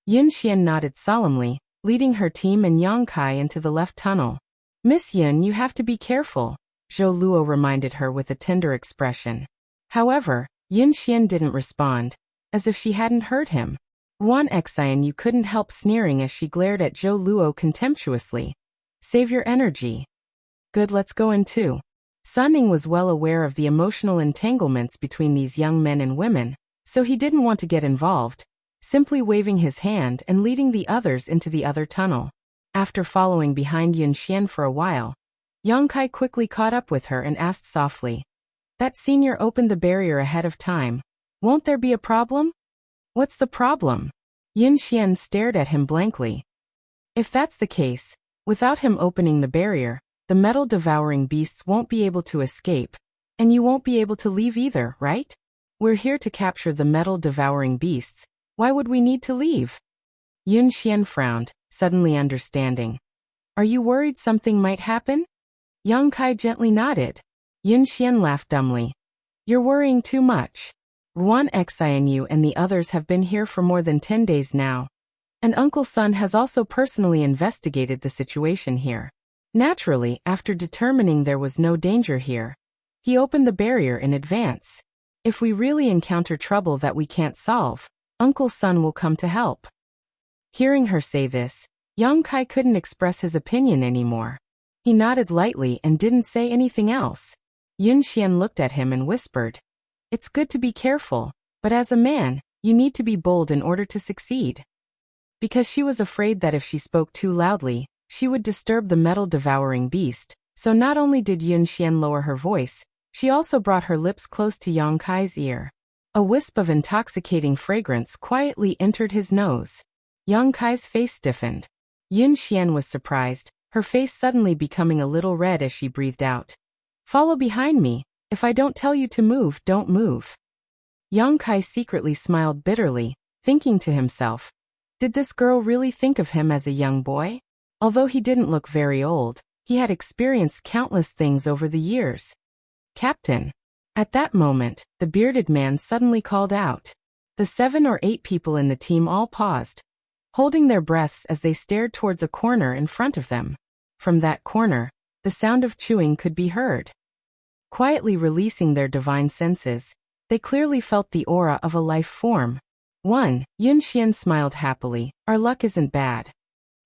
S1: Yin Xian nodded solemnly, leading her team and Yang Kai into the left tunnel. "Miss Yin, you have to be careful," Zhou Luo reminded her with a tender expression. However, Yin Xian didn't respond, as if she hadn't heard him. Wan Xianyu couldn't help sneering as she glared at Zhou Luo contemptuously. "Save your energy. Good, let's go in too. Sun Ning was well aware of the emotional entanglements between these young men and women, so he didn't want to get involved, simply waving his hand and leading the others into the other tunnel. After following behind Yun Xian for a while, Yang Kai quickly caught up with her and asked softly, "That senior opened the barrier ahead of time. Won't there be a problem?" "What's the problem?" Yun Xian stared at him blankly. "If that's the case, without him opening the barrier, the metal-devouring beasts won't be able to escape, and you won't be able to leave either, right? We're here to capture the metal-devouring beasts. Why would we need to leave?" Yun Xian frowned, suddenly understanding. "Are you worried something might happen?" Yang Kai gently nodded. Yun Xian laughed dumbly. "You're worrying too much. Ruan Xianyu and the others have been here for more than 10 days now. And Uncle Sun has also personally investigated the situation here. Naturally, after determining there was no danger here, he opened the barrier in advance. If we really encounter trouble that we can't solve, Uncle Sun will come to help." Hearing her say this, Yang Kai couldn't express his opinion anymore. He nodded lightly and didn't say anything else. Yun Xian looked at him and whispered, "It's good to be careful, but as a man, you need to be bold in order to succeed." Because she was afraid that if she spoke too loudly, she would disturb the metal-devouring beast, so not only did Yun Xian lower her voice, she also brought her lips close to Yang Kai's ear. A wisp of intoxicating fragrance quietly entered his nose. Yang Kai's face stiffened. Yun Xian was surprised, her face suddenly becoming a little red as she breathed out. "Follow behind me. If I don't tell you to move, don't move." Yang Kai secretly smiled bitterly, thinking to himself, did this girl really think of him as a young boy? Although he didn't look very old, he had experienced countless things over the years. "Captain." At that moment, the bearded man suddenly called out. The 7 or 8 people in the team all paused, holding their breaths as they stared towards a corner in front of them. From that corner, the sound of chewing could be heard. Quietly releasing their divine senses, they clearly felt the aura of a life form. Yun Xian smiled happily. "Our luck isn't bad."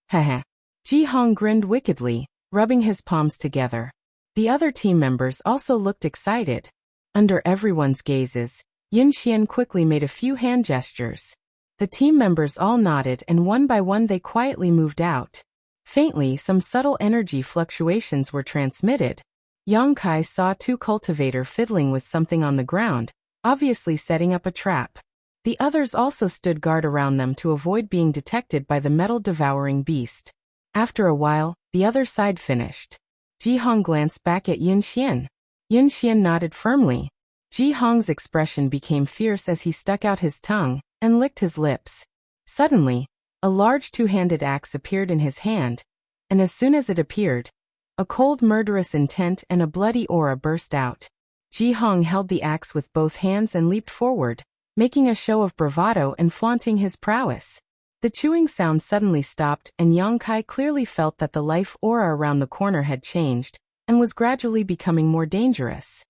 S1: Heh. Ji Hong grinned wickedly, rubbing his palms together. The other team members also looked excited. Under everyone's gazes, Yun Xian quickly made a few hand gestures. The team members all nodded and one by one they quietly moved out. Faintly, some subtle energy fluctuations were transmitted. Yang Kai saw 2 cultivators fiddling with something on the ground, obviously setting up a trap. The others also stood guard around them to avoid being detected by the metal-devouring beast. After a while, the other side finished. Ji Hong glanced back at Yun Xian. Yun Xian nodded firmly. Ji Hong's expression became fierce as he stuck out his tongue and licked his lips. Suddenly, a large 2-handed axe appeared in his hand, and as soon as it appeared, a cold murderous intent and a bloody aura burst out. Ji Hong held the axe with both hands and leaped forward, making a show of bravado and flaunting his prowess. The chewing sound suddenly stopped and Yang Kai clearly felt that the life aura around the corner had changed, and was gradually becoming more dangerous.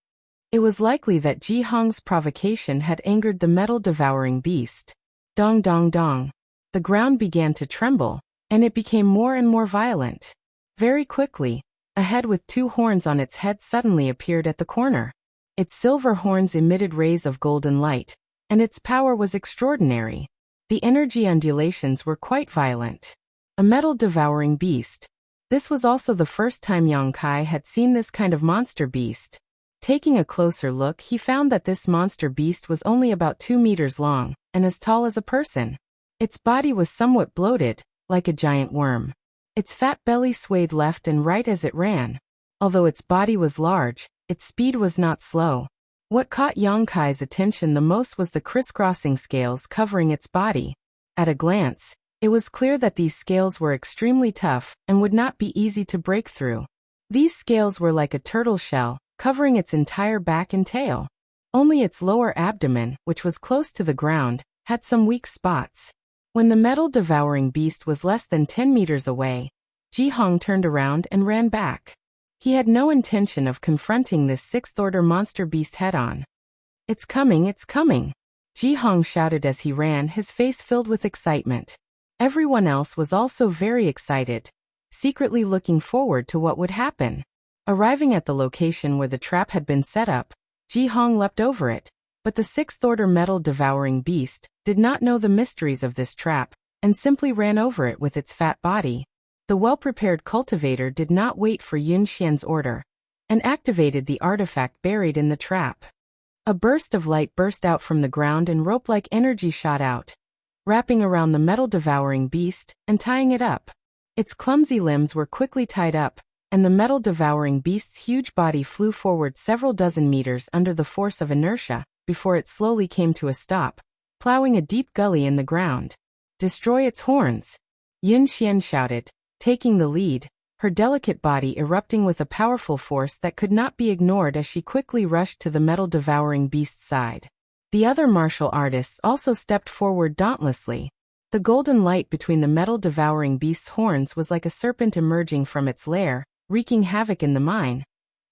S1: It was likely that Ji Hong's provocation had angered the metal-devouring beast. Dong dong dong. The ground began to tremble, and it became more and more violent. Very quickly, a head with 2 horns on its head suddenly appeared at the corner. Its silver horns emitted rays of golden light, and its power was extraordinary. The energy undulations were quite violent. A metal-devouring beast. This was also the first time Yang Kai had seen this kind of monster beast. Taking a closer look, he found that this monster beast was only about 2 meters long, and as tall as a person. Its body was somewhat bloated, like a giant worm. Its fat belly swayed left and right as it ran. Although its body was large, its speed was not slow. What caught Yang Kai's attention the most was the crisscrossing scales covering its body. At a glance, it was clear that these scales were extremely tough and would not be easy to break through. These scales were like a turtle shell, covering its entire back and tail. Only its lower abdomen, which was close to the ground, had some weak spots. When the metal-devouring beast was less than 10 meters away, Ji Hong turned around and ran back. He had no intention of confronting this 6th-order monster beast head-on. It's coming, it's coming! Ji Hong shouted as he ran, his face filled with excitement. Everyone else was also very excited, secretly looking forward to what would happen. Arriving at the location where the trap had been set up, Ji Hong leapt over it, but the sixth-order metal-devouring beast did not know the mysteries of this trap and simply ran over it with its fat body. The well-prepared cultivator did not wait for Yun Xian's order and activated the artifact buried in the trap. A burst of light burst out from the ground and rope-like energy shot out, wrapping around the metal-devouring beast and tying it up. Its clumsy limbs were quickly tied up, and the metal-devouring beast's huge body flew forward several dozen meters under the force of inertia before it slowly came to a stop, plowing a deep gully in the ground. "Destroy its horns!" Yun Xian shouted, taking the lead, her delicate body erupting with a powerful force that could not be ignored as she quickly rushed to the metal-devouring beast's side. The other martial artists also stepped forward dauntlessly. The golden light between the metal-devouring beast's horns was like a serpent emerging from its lair, wreaking havoc in the mine.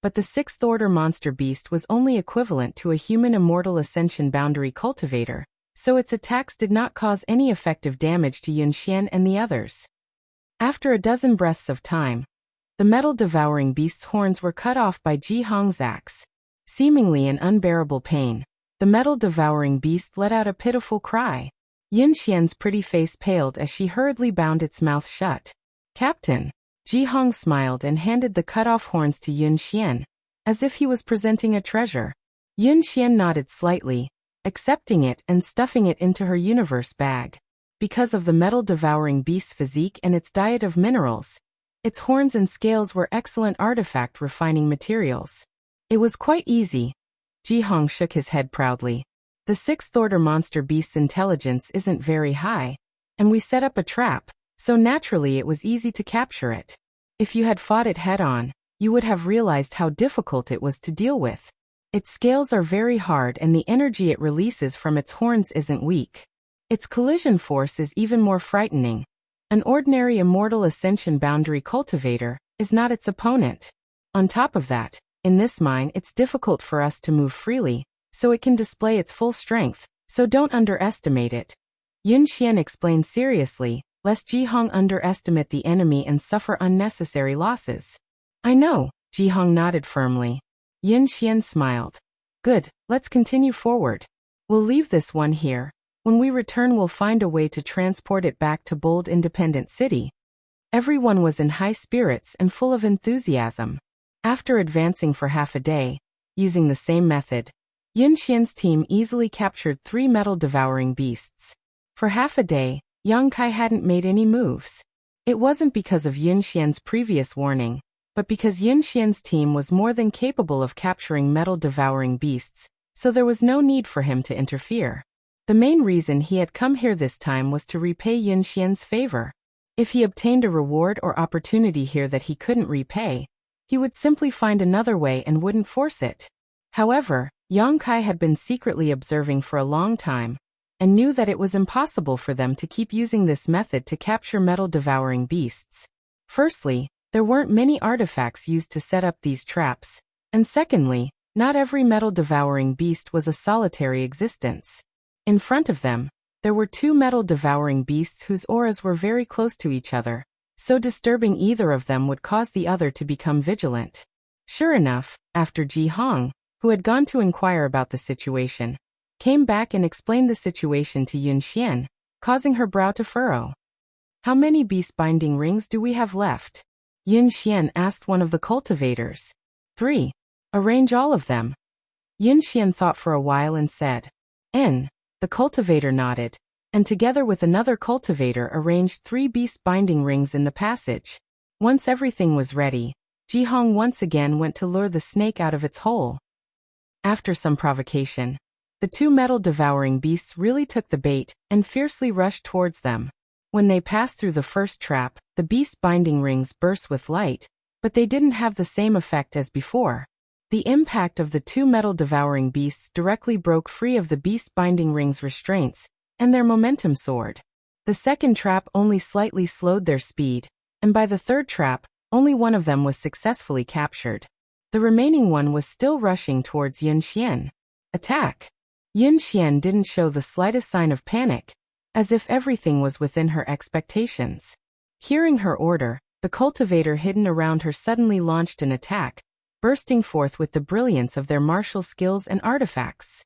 S1: But the sixth-order monster beast was only equivalent to a human immortal ascension boundary cultivator, so its attacks did not cause any effective damage to Yun Xian and the others. After a dozen breaths of time, the metal-devouring beast's horns were cut off by Ji Hong's axe. Seemingly in unbearable pain, the metal-devouring beast let out a pitiful cry. Yun Xian's pretty face paled as she hurriedly bound its mouth shut. "Captain!" Ji Hong smiled and handed the cut-off horns to Yun Xian, as if he was presenting a treasure. Yun Xian nodded slightly, accepting it and stuffing it into her universe bag. Because of the metal-devouring beast's physique and its diet of minerals, its horns and scales were excellent artifact refining materials. It was quite easy. Ji Hong shook his head proudly. The sixth-order monster beast's intelligence isn't very high, and we set up a trap, so naturally it was easy to capture it. If you had fought it head-on, you would have realized how difficult it was to deal with. Its scales are very hard and the energy it releases from its horns isn't weak. Its collision force is even more frightening. An ordinary immortal ascension boundary cultivator is not its opponent. On top of that, in this mine it's difficult for us to move freely, so it can display its full strength, so don't underestimate it. Yun Xian explained seriously, lest Ji Hong underestimate the enemy and suffer unnecessary losses. "I know," Ji Hong nodded firmly. Yun Xian smiled. "Good, let's continue forward. We'll leave this one here. When we return we'll find a way to transport it back to Bold Independent City." Everyone was in high spirits and full of enthusiasm. After advancing for half a day, using the same method, Yun Xian's team easily captured 3 metal-devouring beasts. For half a day, Yang Kai hadn't made any moves. It wasn't because of Yun Xian's previous warning, but because Yun Xian's team was more than capable of capturing metal-devouring beasts, so there was no need for him to interfere. The main reason he had come here this time was to repay Yun Xian's favor. If he obtained a reward or opportunity here that he couldn't repay, he would simply find another way and wouldn't force it. However, Yang Kai had been secretly observing for a long time, and knew that it was impossible for them to keep using this method to capture metal-devouring beasts. Firstly, there weren't many artifacts used to set up these traps, and secondly, not every metal-devouring beast was a solitary existence. In front of them, there were 2 metal-devouring beasts whose auras were very close to each other, so disturbing either of them would cause the other to become vigilant. Sure enough, after Ji Hong, who had gone to inquire about the situation, came back and explained the situation to Yun Xian, causing her brow to furrow. "How many beast-binding rings do we have left?" Yun Xian asked one of the cultivators. 3. "Arrange all of them." Yun Xian thought for a while and said, "N." The cultivator nodded, and together with another cultivator arranged 3 beast-binding rings in the passage. Once everything was ready, Ji Hong once again went to lure the snake out of its hole. After some provocation, the 2 metal-devouring beasts really took the bait and fiercely rushed towards them. When they passed through the first trap, the beast-binding rings burst with light, but they didn't have the same effect as before. The impact of the 2 metal-devouring beasts directly broke free of the beast-binding rings' restraints, and their momentum soared. The second trap only slightly slowed their speed, and by the third trap, only one of them was successfully captured. The remaining one was still rushing towards Yun Xian. "Attack!" Yun Xian didn't show the slightest sign of panic, as if everything was within her expectations. Hearing her order, The cultivator hidden around her suddenly launched an attack, bursting forth with the brilliance of their martial skills and artifacts.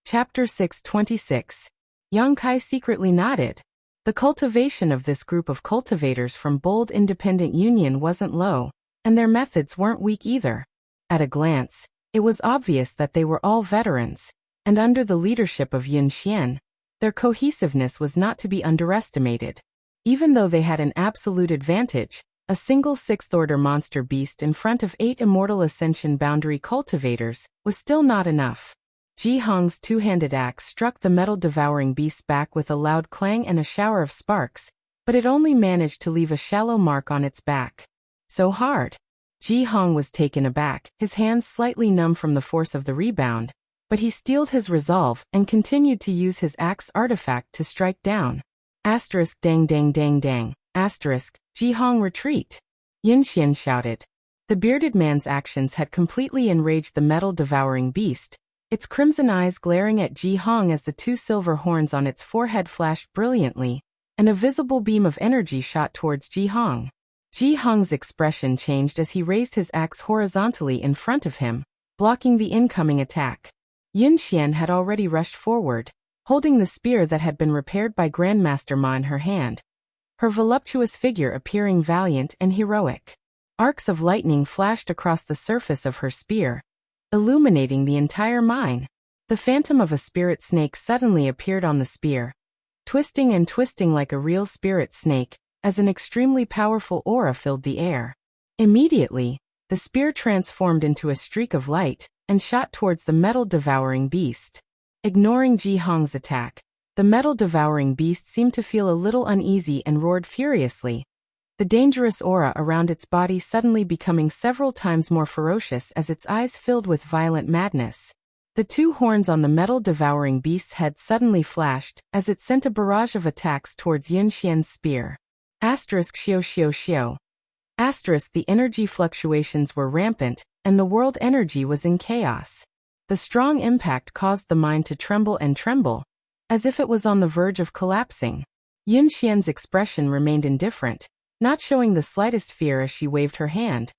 S1: Chapter 626. Yang Kai secretly nodded. The cultivation of this group of cultivators from Bold Independent Union wasn't low, and their methods weren't weak either. At a glance, it was obvious that they were all veterans, and under the leadership of Yun Xian, their cohesiveness was not to be underestimated. Even though they had an absolute advantage, a single sixth-order monster beast in front of 8 immortal ascension boundary cultivators was still not enough. Ji Hong's two-handed axe struck the metal-devouring beast's back with a loud clang and a shower of sparks, but it only managed to leave a shallow mark on its back. So hard. Ji Hong was taken aback, his hands slightly numb from the force of the rebound, but he steeled his resolve and continued to use his axe artifact to strike down. Asterisk dang dang dang dang. Asterisk, Ji Hong retreat. Yun Xian shouted. The bearded man's actions had completely enraged the metal-devouring beast, its crimson eyes glaring at Ji Hong as the 2 silver horns on its forehead flashed brilliantly, and a visible beam of energy shot towards Ji Hong. Ji Hong's expression changed as he raised his axe horizontally in front of him, blocking the incoming attack. Yun Xian had already rushed forward, holding the spear that had been repaired by Grandmaster Ma in her hand, her voluptuous figure appearing valiant and heroic. Arcs of lightning flashed across the surface of her spear, illuminating the entire mine. The phantom of a spirit snake suddenly appeared on the spear, twisting and twisting like a real spirit snake, as an extremely powerful aura filled the air. Immediately, the spear transformed into a streak of light and shot towards the metal-devouring beast. Ignoring Ji Hong's attack, the metal-devouring beast seemed to feel a little uneasy and roared furiously, the dangerous aura around its body suddenly becoming several times more ferocious as its eyes filled with violent madness. The 2 horns on the metal-devouring beast's head suddenly flashed as it sent a barrage of attacks towards Yun Xian's spear. Asterisk xiao xiao xiao. Asterisk the energy fluctuations were rampant, and the world energy was in chaos. The strong impact caused the mine to tremble and tremble, as if it was on the verge of collapsing. Yun Xian's expression remained indifferent, not showing the slightest fear as she waved her hand,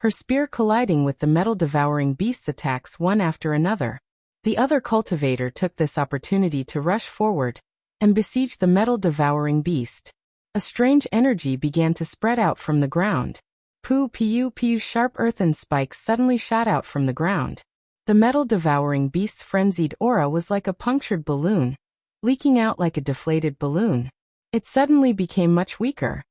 S1: her spear colliding with the metal-devouring beast's attacks one after another. The other cultivator took this opportunity to rush forward and besiege the metal-devouring beast. A strange energy began to spread out from the ground. Pu sharp earthen spikes suddenly shot out from the ground. The metal-devouring beast's frenzied aura was like a punctured balloon, leaking out like a deflated balloon. It suddenly became much weaker.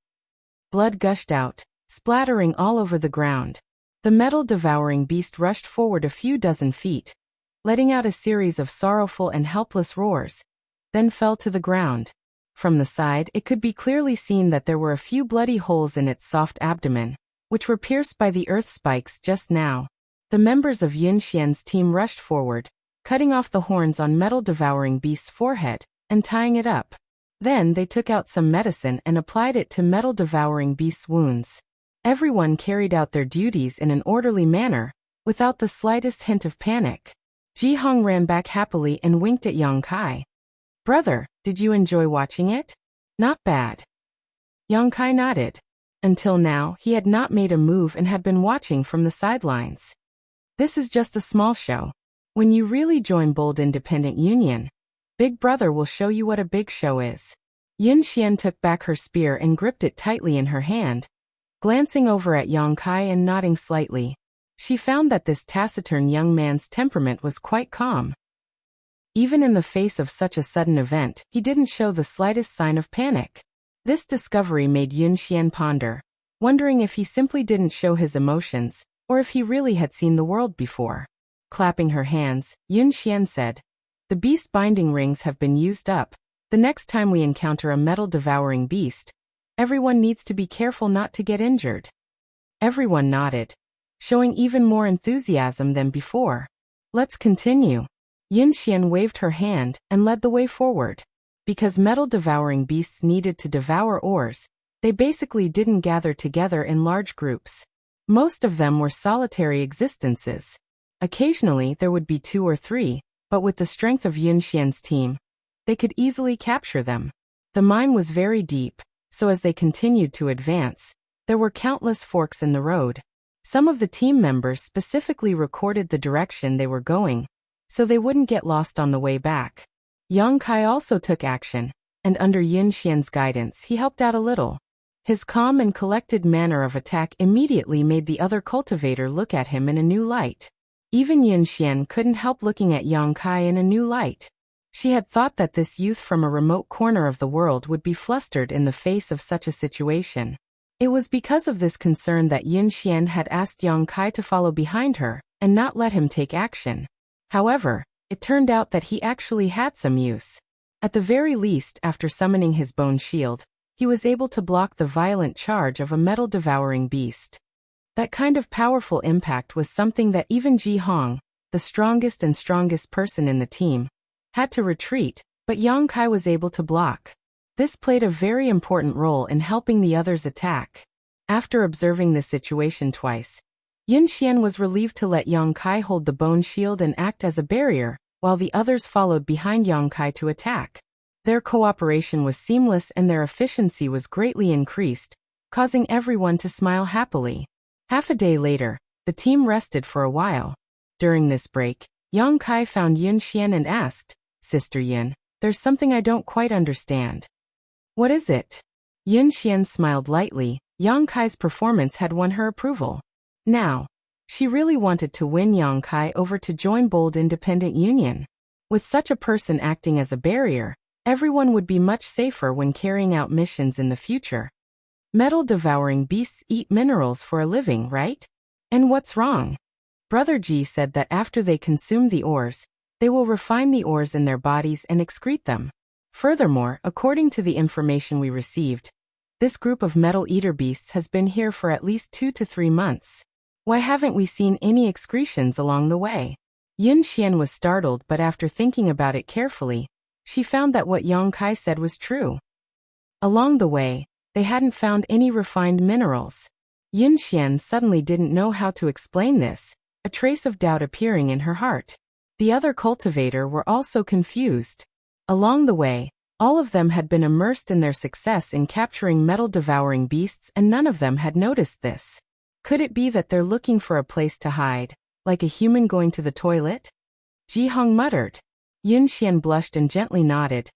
S1: Blood gushed out, splattering all over the ground. The metal-devouring beast rushed forward a few dozen feet, letting out a series of sorrowful and helpless roars, then fell to the ground. From the side, it could be clearly seen that there were a few bloody holes in its soft abdomen, which were pierced by the earth spikes just now. The members of Yun Xian's team rushed forward, cutting off the horns on metal-devouring beast's forehead and tying it up. Then they took out some medicine and applied it to metal-devouring beast's wounds. Everyone carried out their duties in an orderly manner, without the slightest hint of panic. Ji Hong ran back happily and winked at Yang Kai. "Brother, did you enjoy watching it?" "Not bad." Yang Kai nodded. Until now, he had not made a move and had been watching from the sidelines. "This is just a small show. When you really join Bold Independent Union, Big Brother will show you what a big show is." Yun Xian took back her spear and gripped it tightly in her hand, glancing over at Yang Kai and nodding slightly. She found that this taciturn young man's temperament was quite calm. Even in the face of such a sudden event, he didn't show the slightest sign of panic. This discovery made Yun Xian ponder, wondering if he simply didn't show his emotions, or if he really had seen the world before. Clapping her hands, Yun Xian said, "The beast binding rings have been used up. The next time we encounter a metal-devouring beast, everyone needs to be careful not to get injured." Everyone nodded, showing even more enthusiasm than before. "Let's continue." Yun Xian waved her hand and led the way forward. Because metal-devouring beasts needed to devour ores, they basically didn't gather together in large groups. Most of them were solitary existences. Occasionally there would be 2 or 3, but with the strength of Yun Xian's team, they could easily capture them. The mine was very deep, so as they continued to advance, There were countless forks in the road. Some of the team members specifically recorded the direction they were going, so they wouldn't get lost on the way back. Yang Kai also took action, and under Yin Xian's guidance he helped out a little. His calm and collected manner of attack immediately made the other cultivator look at him in a new light. Even Yin Xian couldn't help looking at Yang Kai in a new light. She had thought that this youth from a remote corner of the world would be flustered in the face of such a situation. It was because of this concern that Yin Xian had asked Yang Kai to follow behind her and not let him take action. However, it turned out that he actually had some use. At the very least, after summoning his bone shield, he was able to block the violent charge of a metal-devouring beast. That kind of powerful impact was something that even Ji Hong, the strongest person in the team, had to retreat, but Yang Kai was able to block. This played a very important role in helping the others attack. After observing the situation twice, Yin Xian was relieved to let Yang Kai hold the bone shield and act as a barrier, while the others followed behind Yang Kai to attack. Their cooperation was seamless and their efficiency was greatly increased, causing everyone to smile happily. Half a day later, the team rested for a while. During this break, Yang Kai found Yin Xian and asked, "Sister Yin, there's something I don't quite understand." "What is it?" Yin Xian smiled lightly. Yang Kai's performance had won her approval. Now, she really wanted to win Yang Kai over to join Bold Independent Union. With such a person acting as a barrier, everyone would be much safer when carrying out missions in the future. Metal-devouring beasts eat minerals for a living, right? And what's wrong? Brother Ji said that after they consume the ores, they will refine the ores in their bodies and excrete them. Furthermore, according to the information we received, this group of metal-eater beasts has been here for at least 2 to 3 months. Why haven't we seen any excretions along the way? Yin Xian was startled, but after thinking about it carefully, she found that what Yang Kai said was true. Along the way, they hadn't found any refined minerals. Yin Xian suddenly didn't know how to explain this, a trace of doubt appearing in her heart. The other cultivator were also confused. Along the way, all of them had been immersed in their success in capturing metal-devouring beasts and none of them had noticed this. Could it be that they're looking for a place to hide, like a human going to the toilet? Ji Hong muttered. Yin Xian blushed and gently nodded.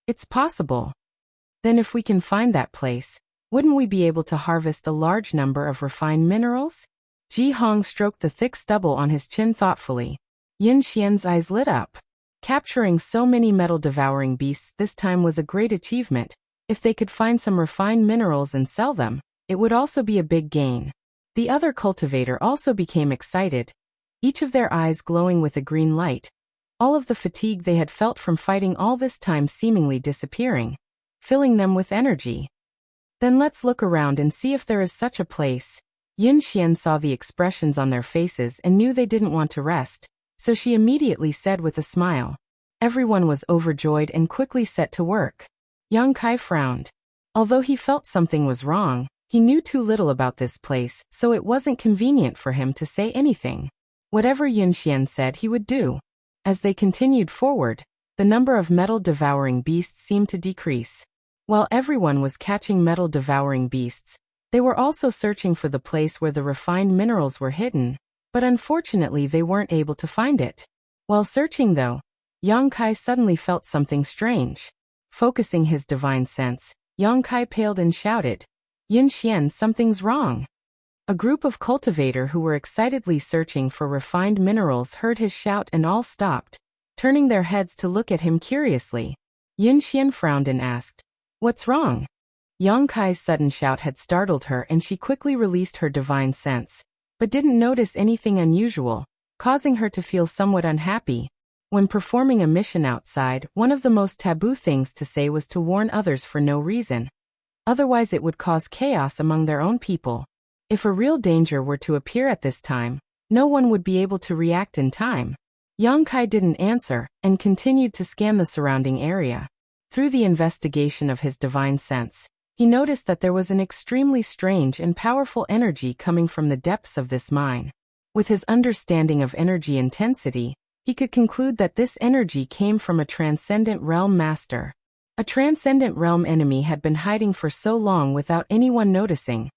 S1: It's possible. Then if we can find that place, wouldn't we be able to harvest a large number of refined minerals? Ji Hong stroked the thick stubble on his chin thoughtfully. Yin Xian's eyes lit up. Capturing so many metal-devouring beasts this time was a great achievement. If they could find some refined minerals and sell them, it would also be a big gain. The other cultivator also became excited, each of their eyes glowing with a green light, all of the fatigue they had felt from fighting all this time seemingly disappearing, filling them with energy. Then let's look around and see if there is such a place. Yin Xian saw the expressions on their faces and knew they didn't want to rest, so she immediately said with a smile. Everyone was overjoyed and quickly set to work. Yang Kai frowned. Although he felt something was wrong, he knew too little about this place, so it wasn't convenient for him to say anything. Whatever Yin Xian said he would do. As they continued forward, the number of metal-devouring beasts seemed to decrease. While everyone was catching metal-devouring beasts, they were also searching for the place where the refined minerals were hidden, but unfortunately they weren't able to find it. While searching though, Yang Kai suddenly felt something strange. Focusing his divine sense, Yang Kai paled and shouted, "Yin Xian, something's wrong." A group of cultivator who were excitedly searching for refined minerals heard his shout and all stopped, turning their heads to look at him curiously. Yin Xian frowned and asked, "What's wrong?" Yang Kai's sudden shout had startled her and she quickly released her divine sense, but didn't notice anything unusual, causing her to feel somewhat unhappy. When performing a mission outside, one of the most taboo things to say was to warn others for no reason. Otherwise it would cause chaos among their own people. If a real danger were to appear at this time, no one would be able to react in time. Yang Kai didn't answer, and continued to scan the surrounding area. Through the investigation of his divine sense, he noticed that there was an extremely strange and powerful energy coming from the depths of this mine. With his understanding of energy intensity, he could conclude that this energy came from a transcendent realm master. A transcendent realm enemy had been hiding for so long without anyone noticing.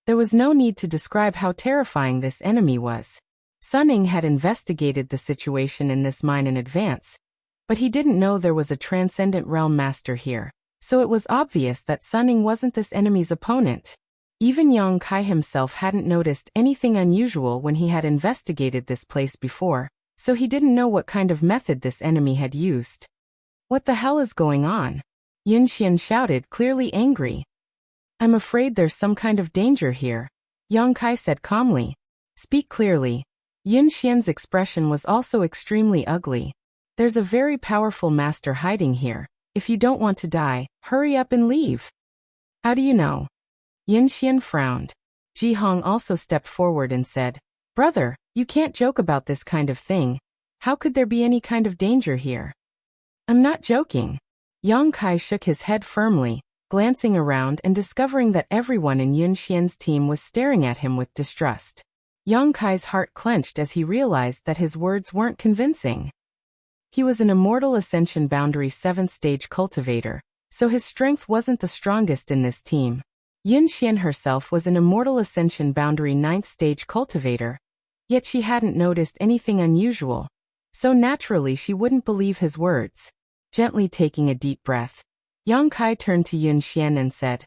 S1: There was no need to describe how terrifying this enemy was. Sun Ying had investigated the situation in this mine in advance, but he didn't know there was a transcendent realm master here, so it was obvious that Sun Ying wasn't this enemy's opponent. Even Yang Kai himself hadn't noticed anything unusual when he had investigated this place before, so he didn't know what kind of method this enemy had used. What the hell is going on? Yun Xian shouted, clearly angry. I'm afraid there's some kind of danger here, Yang Kai said calmly. Speak clearly. Yun Xian's expression was also extremely ugly. There's a very powerful master hiding here. If you don't want to die, hurry up and leave. How do you know? Yun Xian frowned. Ji Hong also stepped forward and said, Brother, you can't joke about this kind of thing. How could there be any kind of danger here? I'm not joking. Yang Kai shook his head firmly, glancing around and discovering that everyone in Yun Xian's team was staring at him with distrust. Yang Kai's heart clenched as he realized that his words weren't convincing. He was an Immortal Ascension Boundary 7th stage cultivator, so his strength wasn't the strongest in this team. Yun Xian herself was an Immortal Ascension Boundary 9th stage cultivator, yet she hadn't noticed anything unusual, so naturally she wouldn't believe his words. Gently taking a deep breath, Yang Kai turned to Yun Xian and said,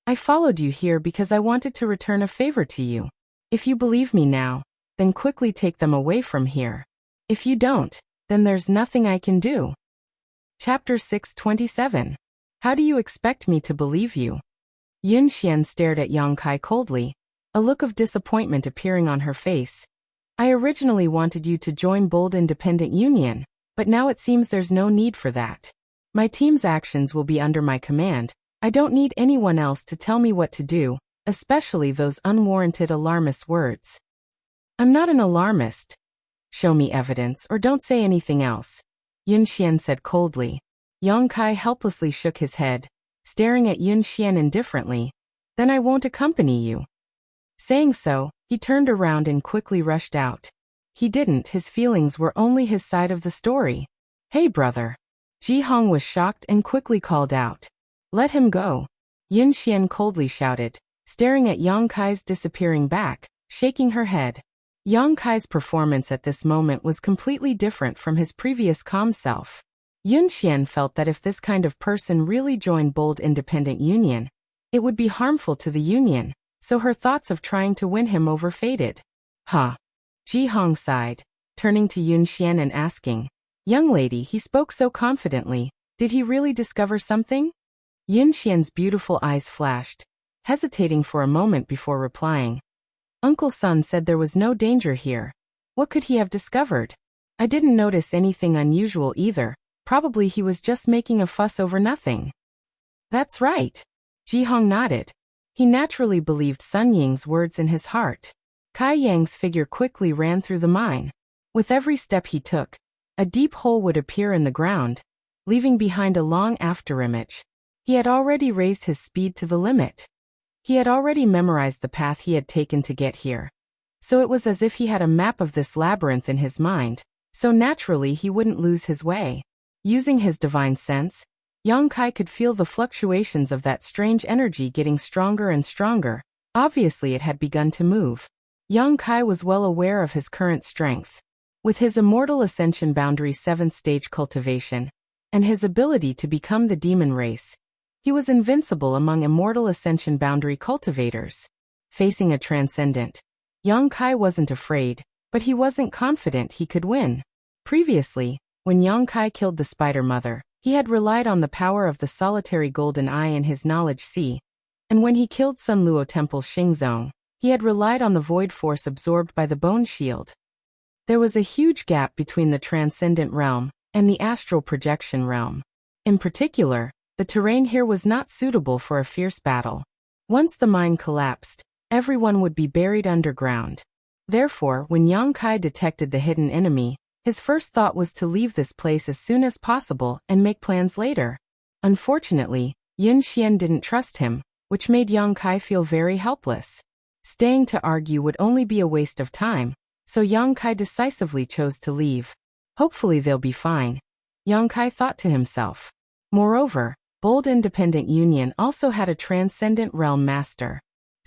S1: I followed you here because I wanted to return a favor to you. If you believe me now, then quickly take them away from here. If you don't, then there's nothing I can do. Chapter 627. How do you expect me to believe you? Yun Xian stared at Yang Kai coldly, a look of disappointment appearing on her face. I originally wanted you to join Bold Independent Union, but now it seems there's no need for that. My team's actions will be under my command. I don't need anyone else to tell me what to do, especially those unwarranted alarmist words. I'm not an alarmist. Show me evidence or don't say anything else, Yun Xian said coldly. Yang Kai helplessly shook his head, staring at Yun Xian indifferently. Then I won't accompany you. Saying so, he turned around and quickly rushed out. He didn't, his feelings were only his side of the story. Hey brother. Ji Hong was shocked and quickly called out. Let him go. Yun Xian coldly shouted, staring at Yang Kai's disappearing back, shaking her head. Yang Kai's performance at this moment was completely different from his previous calm self. Yun Xian felt that if this kind of person really joined Bold Independent Union, it would be harmful to the union, so her thoughts of trying to win him over faded. Huh. Ji Hong sighed, turning to Yun Xian and asking, Young lady, he spoke so confidently, did he really discover something? Yun Xian's beautiful eyes flashed, hesitating for a moment before replying. Uncle Sun said there was no danger here. What could he have discovered? I didn't notice anything unusual either. Probably he was just making a fuss over nothing. That's right. Ji Hong nodded. He naturally believed Sun Ying's words in his heart. Kai Yang's figure quickly ran through the mine. With every step he took, a deep hole would appear in the ground, leaving behind a long afterimage. He had already raised his speed to the limit. He had already memorized the path he had taken to get here. So it was as if he had a map of this labyrinth in his mind, so naturally he wouldn't lose his way. Using his divine sense, Yang Kai could feel the fluctuations of that strange energy getting stronger and stronger. Obviously it had begun to move. Yang Kai was well aware of his current strength. With his Immortal Ascension Boundary 7th stage cultivation, and his ability to become the demon race, he was invincible among Immortal Ascension Boundary cultivators. Facing a transcendent, Yang Kai wasn't afraid, but he wasn't confident he could win. Previously, when Yang Kai killed the Spider Mother, he had relied on the power of the solitary golden eye in his knowledge sea, and when he killed Sun Luo Temple's Xingzong, he had relied on the void force absorbed by the bone shield. There was a huge gap between the transcendent realm and the astral projection realm. In particular, the terrain here was not suitable for a fierce battle. Once the mine collapsed, everyone would be buried underground. Therefore, when Yang Kai detected the hidden enemy, his first thought was to leave this place as soon as possible and make plans later. Unfortunately, Yun Xian didn't trust him, which made Yang Kai feel very helpless. Staying to argue would only be a waste of time, so Yang Kai decisively chose to leave. Hopefully they'll be fine, Yang Kai thought to himself. Moreover, Bold Independent Union also had a transcendent realm master.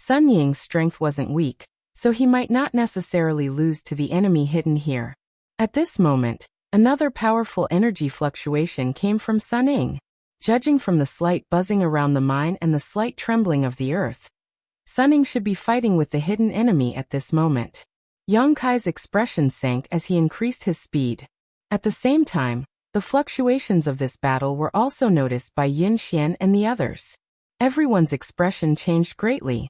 S1: Sun Ying's strength wasn't weak, so he might not necessarily lose to the enemy hidden here. At this moment, another powerful energy fluctuation came from Sun Ying. Judging from the slight buzzing around the mine and the slight trembling of the earth, Sun Ying should be fighting with the hidden enemy at this moment. Yang Kai's expression sank as he increased his speed. At the same time, the fluctuations of this battle were also noticed by Yin Xian and the others. Everyone's expression changed greatly.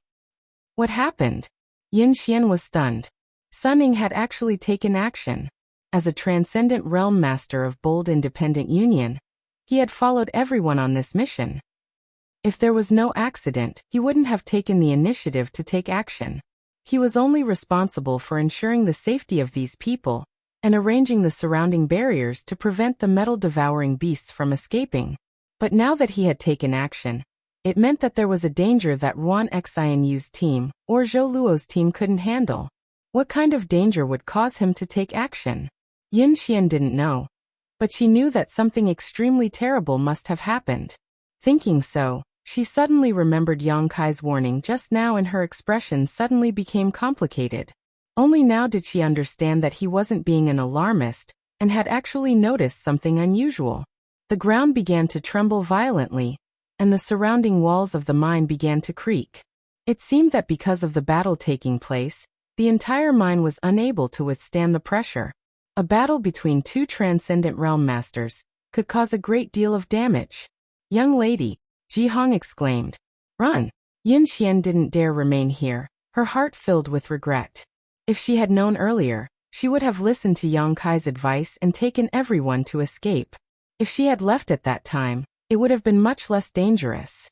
S1: What happened? Yin Xian was stunned. Sun Ying had actually taken action. As a transcendent realm master of bold independent union, he had followed everyone on this mission. If there was no accident, he wouldn't have taken the initiative to take action. He was only responsible for ensuring the safety of these people and arranging the surrounding barriers to prevent the metal-devouring beasts from escaping. But now that he had taken action, it meant that there was a danger that Ruan Xianyu's team or Zhou Luo's team couldn't handle. What kind of danger would cause him to take action? Yin Xian didn't know, but she knew that something extremely terrible must have happened. Thinking so, she suddenly remembered Yang Kai's warning just now and her expression suddenly became complicated. Only now did she understand that he wasn't being an alarmist and had actually noticed something unusual. The ground began to tremble violently, and the surrounding walls of the mine began to creak. It seemed that because of the battle taking place, the entire mine was unable to withstand the pressure. A battle between two transcendent realm masters could cause a great deal of damage. "Young lady," Ji Hong exclaimed. "Run!" Yin Xian didn't dare remain here, her heart filled with regret. If she had known earlier, she would have listened to Yang Kai's advice and taken everyone to escape. If she had left at that time, it would have been much less dangerous.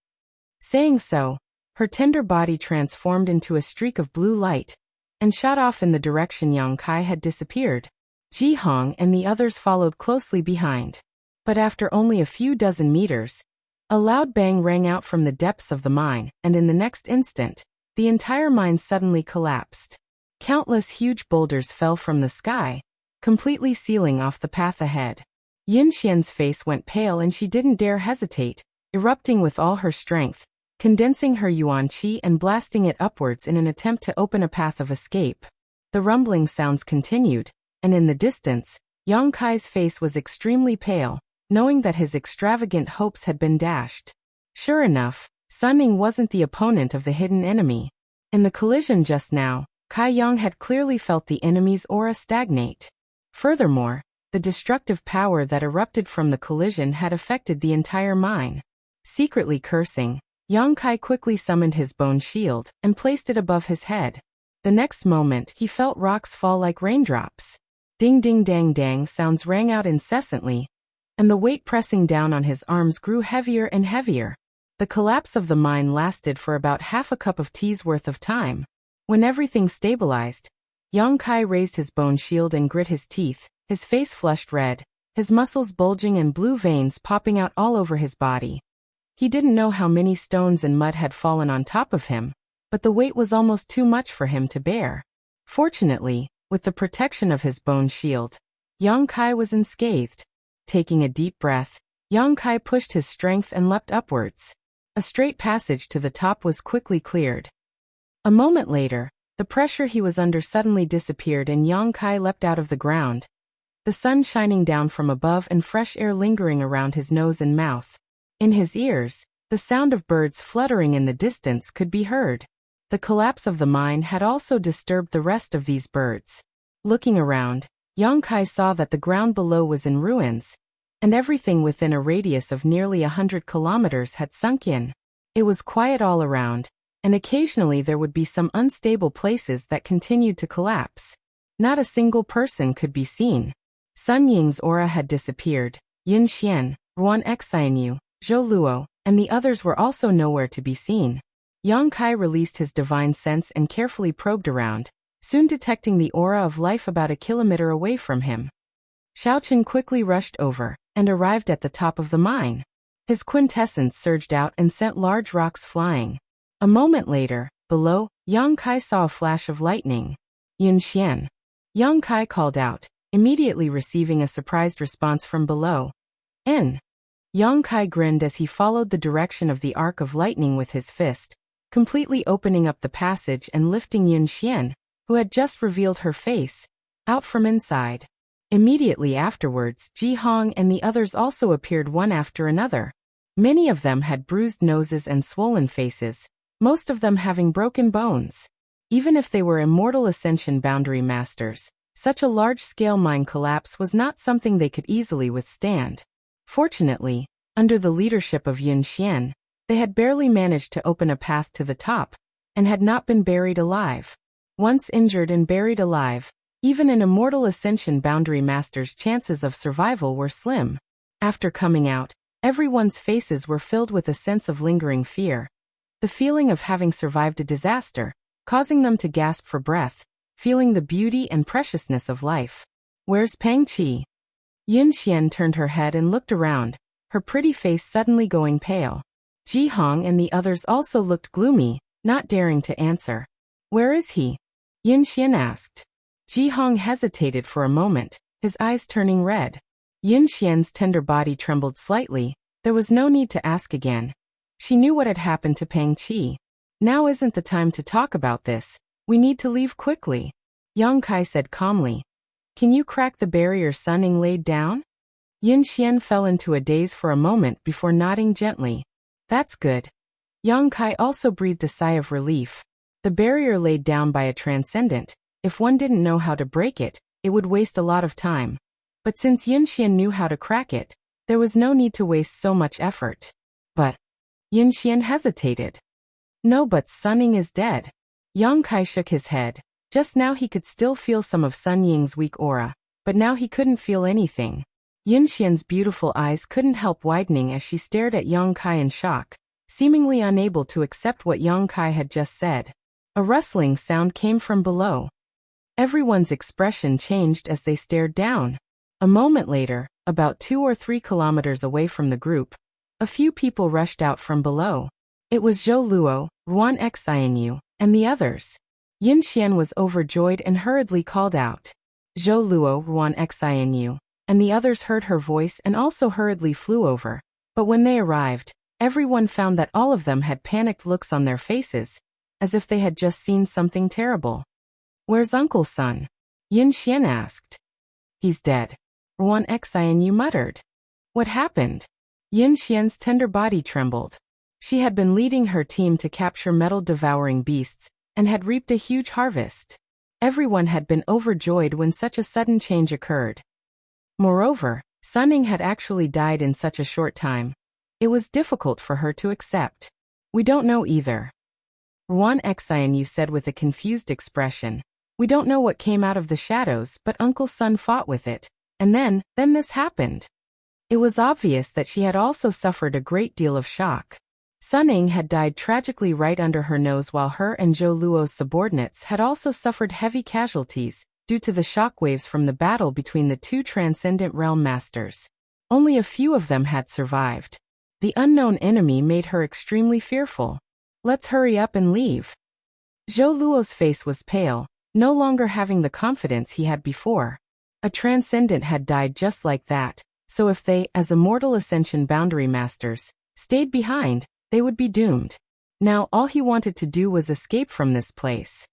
S1: Saying so, her tender body transformed into a streak of blue light and shot off in the direction Yang Kai had disappeared. Ji Hong and the others followed closely behind. But after only a few dozen meters, a loud bang rang out from the depths of the mine, and in the next instant, the entire mine suddenly collapsed. Countless huge boulders fell from the sky, completely sealing off the path ahead. Yin Xian's face went pale and she didn't dare hesitate, erupting with all her strength, condensing her yuan qi and blasting it upwards in an attempt to open a path of escape. The rumbling sounds continued, and in the distance, Yang Kai's face was extremely pale, knowing that his extravagant hopes had been dashed. Sure enough, Sun Ying wasn't the opponent of the hidden enemy. In the collision just now, Kai Yang had clearly felt the enemy's aura stagnate. Furthermore, the destructive power that erupted from the collision had affected the entire mine. Secretly cursing, Yang Kai quickly summoned his bone shield and placed it above his head. The next moment he felt rocks fall like raindrops. Ding ding dang dang sounds rang out incessantly, and the weight pressing down on his arms grew heavier and heavier. The collapse of the mine lasted for about half a cup of tea's worth of time. When everything stabilized, Yang Kai raised his bone shield and grit his teeth, his face flushed red, his muscles bulging and blue veins popping out all over his body. He didn't know how many stones and mud had fallen on top of him, but the weight was almost too much for him to bear. Fortunately, with the protection of his bone shield, Yang Kai was unscathed. Taking a deep breath, Yang Kai pushed his strength and leapt upwards. A straight passage to the top was quickly cleared. A moment later, the pressure he was under suddenly disappeared and Yang Kai leapt out of the ground, the sun shining down from above and fresh air lingering around his nose and mouth. In his ears, the sound of birds fluttering in the distance could be heard. The collapse of the mine had also disturbed the rest of these birds. Looking around, Yang Kai saw that the ground below was in ruins, and everything within a radius of nearly 100 kilometers had sunk in. It was quiet all around, and occasionally there would be some unstable places that continued to collapse. Not a single person could be seen. Sun Ying's aura had disappeared. Yin Xian, Ruan Xianyu, Zhou Luo, and the others were also nowhere to be seen. Yang Kai released his divine sense and carefully probed around, soon detecting the aura of life about a kilometer away from him. Xiaochen quickly rushed over and arrived at the top of the mine. His quintessence surged out and sent large rocks flying. A moment later, below, Yang Kai saw a flash of lightning. "Yin Xian." Yang Kai called out, immediately receiving a surprised response from below. "N." Yang Kai grinned as he followed the direction of the arc of lightning with his fist, completely opening up the passage and lifting Yun Xian, who had just revealed her face, out from inside. Immediately afterwards, Ji Hong and the others also appeared one after another. Many of them had bruised noses and swollen faces, most of them having broken bones. Even if they were immortal Ascension Boundary Masters, such a large-scale mind collapse was not something they could easily withstand. Fortunately, under the leadership of Yun Xian, they had barely managed to open a path to the top, and had not been buried alive. Once injured and buried alive, even an immortal Ascension Boundary Master's chances of survival were slim. After coming out, everyone's faces were filled with a sense of lingering fear. The feeling of having survived a disaster, causing them to gasp for breath, feeling the beauty and preciousness of life. "Where's Peng Qi?" Yun Xian turned her head and looked around, her pretty face suddenly going pale. Ji Hong and the others also looked gloomy, not daring to answer. "Where is he?" Yun Xian asked. Ji Hong hesitated for a moment, his eyes turning red. Yun Xian's tender body trembled slightly. There was no need to ask again. She knew what had happened to Peng Qi. "Now isn't the time to talk about this. We need to leave quickly," Yang Kai said calmly. "Can you crack the barrier Sun Ning laid down?" Yun Xian fell into a daze for a moment before nodding gently. "That's good." Yang Kai also breathed a sigh of relief. The barrier laid down by a transcendent, if one didn't know how to break it, it would waste a lot of time. But since Yun Xian knew how to crack it, there was no need to waste so much effort. "But..." Yun Xian hesitated. "No, but Sun Ning is dead." Yang Kai shook his head. Just now he could still feel some of Sun Ying's weak aura, but now he couldn't feel anything. Yun Xian's beautiful eyes couldn't help widening as she stared at Yang Kai in shock, seemingly unable to accept what Yang Kai had just said. A rustling sound came from below. Everyone's expression changed as they stared down. A moment later, about 2 or 3 kilometers away from the group, a few people rushed out from below. It was Zhou Luo, Ruan Xiangyu, and the others. Yun Xian was overjoyed and hurriedly called out. Zhou Luo, Ruan Xiangyu, and the others heard her voice and also hurriedly flew over. But when they arrived, everyone found that all of them had panicked looks on their faces, as if they had just seen something terrible. "Where's Uncle Sun?" Yun Xian asked. "He's dead," Ruan Xiangyu muttered. "What happened?" Yun Xian's tender body trembled. She had been leading her team to capture metal-devouring beasts, and had reaped a huge harvest. Everyone had been overjoyed when such a sudden change occurred. Moreover, Sun Ning had actually died in such a short time. It was difficult for her to accept. "We don't know either," Ruan Xiangyu said with a confused expression. "We don't know what came out of the shadows, but Uncle Sun fought with it, and then this happened." It was obvious that she had also suffered a great deal of shock. Sun Ning had died tragically right under her nose, while her and Zhou Luo's subordinates had also suffered heavy casualties due to the shockwaves from the battle between the two transcendent realm masters. Only a few of them had survived. The unknown enemy made her extremely fearful. "Let's hurry up and leave." Zhou Luo's face was pale, no longer having the confidence he had before. A transcendent had died just like that, so if they, as immortal Ascension Boundary Masters, stayed behind, they would be doomed. Now all he wanted to do was escape from this place.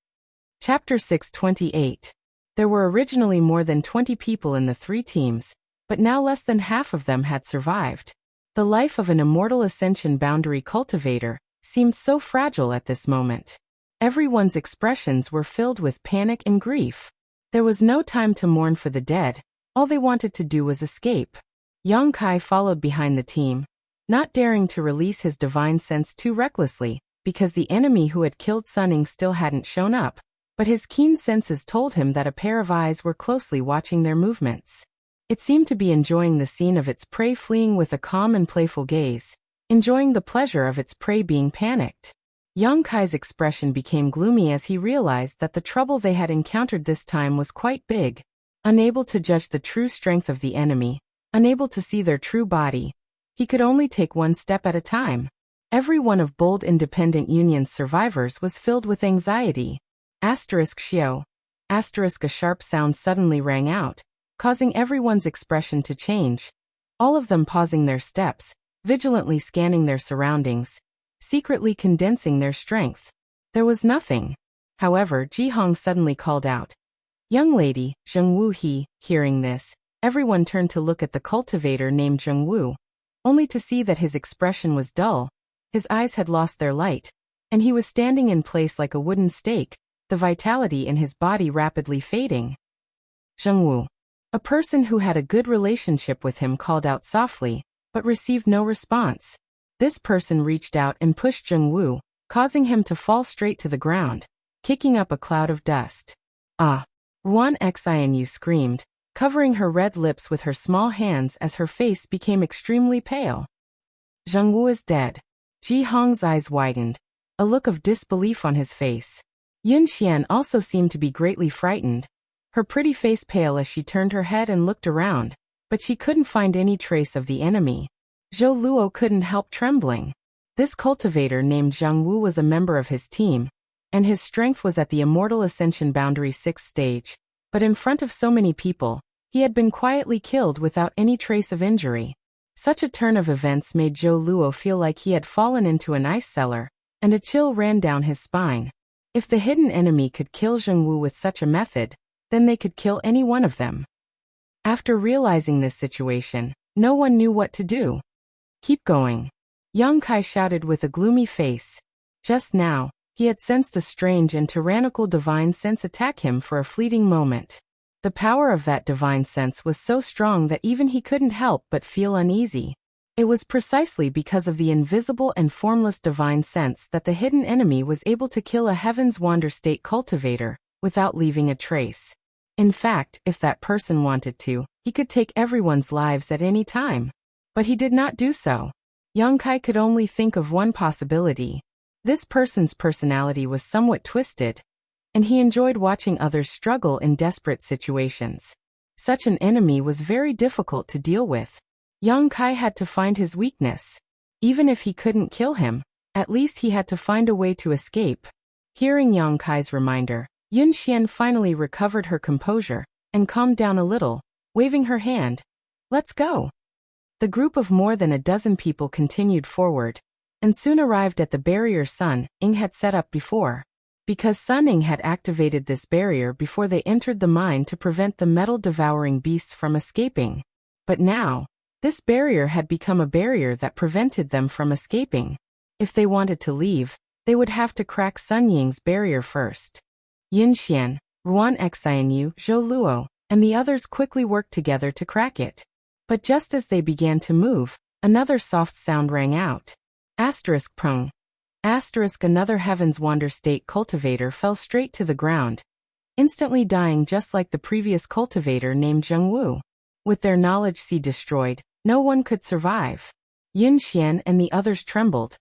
S1: Chapter 628. There were originally more than 20 people in the 3 teams, but now less than half of them had survived. The life of an immortal Ascension Boundary cultivator seemed so fragile at this moment. Everyone's expressions were filled with panic and grief. There was no time to mourn for the dead. All they wanted to do was escape. Yang Kai followed behind the team, not daring to release his divine sense too recklessly, because the enemy who had killed Sun Ning still hadn't shown up, but his keen senses told him that a pair of eyes were closely watching their movements. It seemed to be enjoying the scene of its prey fleeing with a calm and playful gaze, enjoying the pleasure of its prey being panicked. Yang Kai's expression became gloomy as he realized that the trouble they had encountered this time was quite big. Unable to judge the true strength of the enemy, unable to see their true body, he could only take one step at a time. Every one of Bold Independent Union's survivors was filled with anxiety. *Xiao. A sharp sound suddenly rang out, causing everyone's expression to change. All of them pausing their steps, vigilantly scanning their surroundings. secretly condensing their strength. There was nothing. However, Ji Hong suddenly called out, "Young lady, Zheng Wu he." Hearing this, everyone turned to look at the cultivator named Zheng Wu, only to see that his expression was dull, his eyes had lost their light, and he was standing in place like a wooden stake, the vitality in his body rapidly fading. Zheng Wu, a person who had a good relationship with him, called out softly, but received no response. This person reached out and pushed Zheng Wu, causing him to fall straight to the ground, kicking up a cloud of dust. "Ah!" Ruan Xianyu screamed, covering her red lips with her small hands as her face became extremely pale. Zheng Wu is dead. Ji Hong's eyes widened, a look of disbelief on his face. Yun Xian also seemed to be greatly frightened, her pretty face pale as she turned her head and looked around, but she couldn't find any trace of the enemy. Zhou Luo couldn't help trembling. This cultivator named Zheng Wu was a member of his team, and his strength was at the Immortal Ascension Boundary 6th stage, but in front of so many people, he had been quietly killed without any trace of injury. Such a turn of events made Zhou Luo feel like he had fallen into an ice cellar, and a chill ran down his spine. If the hidden enemy could kill Zheng Wu with such a method, then they could kill any one of them. After realizing this situation, no one knew what to do. "Keep going," Yang Kai shouted with a gloomy face. Just now, he had sensed a strange and tyrannical divine sense attack him for a fleeting moment. The power of that divine sense was so strong that even he couldn't help but feel uneasy. It was precisely because of the invisible and formless divine sense that the hidden enemy was able to kill a Heaven's Wander State cultivator, without leaving a trace. In fact, if that person wanted to, he could take everyone's lives at any time. But he did not do so. Yang Kai could only think of one possibility. This person's personality was somewhat twisted, and he enjoyed watching others struggle in desperate situations. Such an enemy was very difficult to deal with. Yang Kai had to find his weakness. Even if he couldn't kill him, at least he had to find a way to escape. Hearing Yang Kai's reminder, Yun Xian finally recovered her composure and calmed down a little, waving her hand. "Let's go." The group of more than a dozen people continued forward, and soon arrived at the barrier Sun Ying had set up before. Because Sun Ying had activated this barrier before they entered the mine to prevent the metal-devouring beasts from escaping. But now, this barrier had become a barrier that prevented them from escaping. If they wanted to leave, they would have to crack Sun Ying's barrier first. Yin Xian, Ruan Xianyu, Zhou Luo, and the others quickly worked together to crack it. But just as they began to move, another soft sound rang out. Asterisk prong. Asterisk another Heaven's Wander State cultivator fell straight to the ground, instantly dying just like the previous cultivator named Zheng Wu. With their knowledge destroyed, no one could survive. Yin Xian and the others trembled,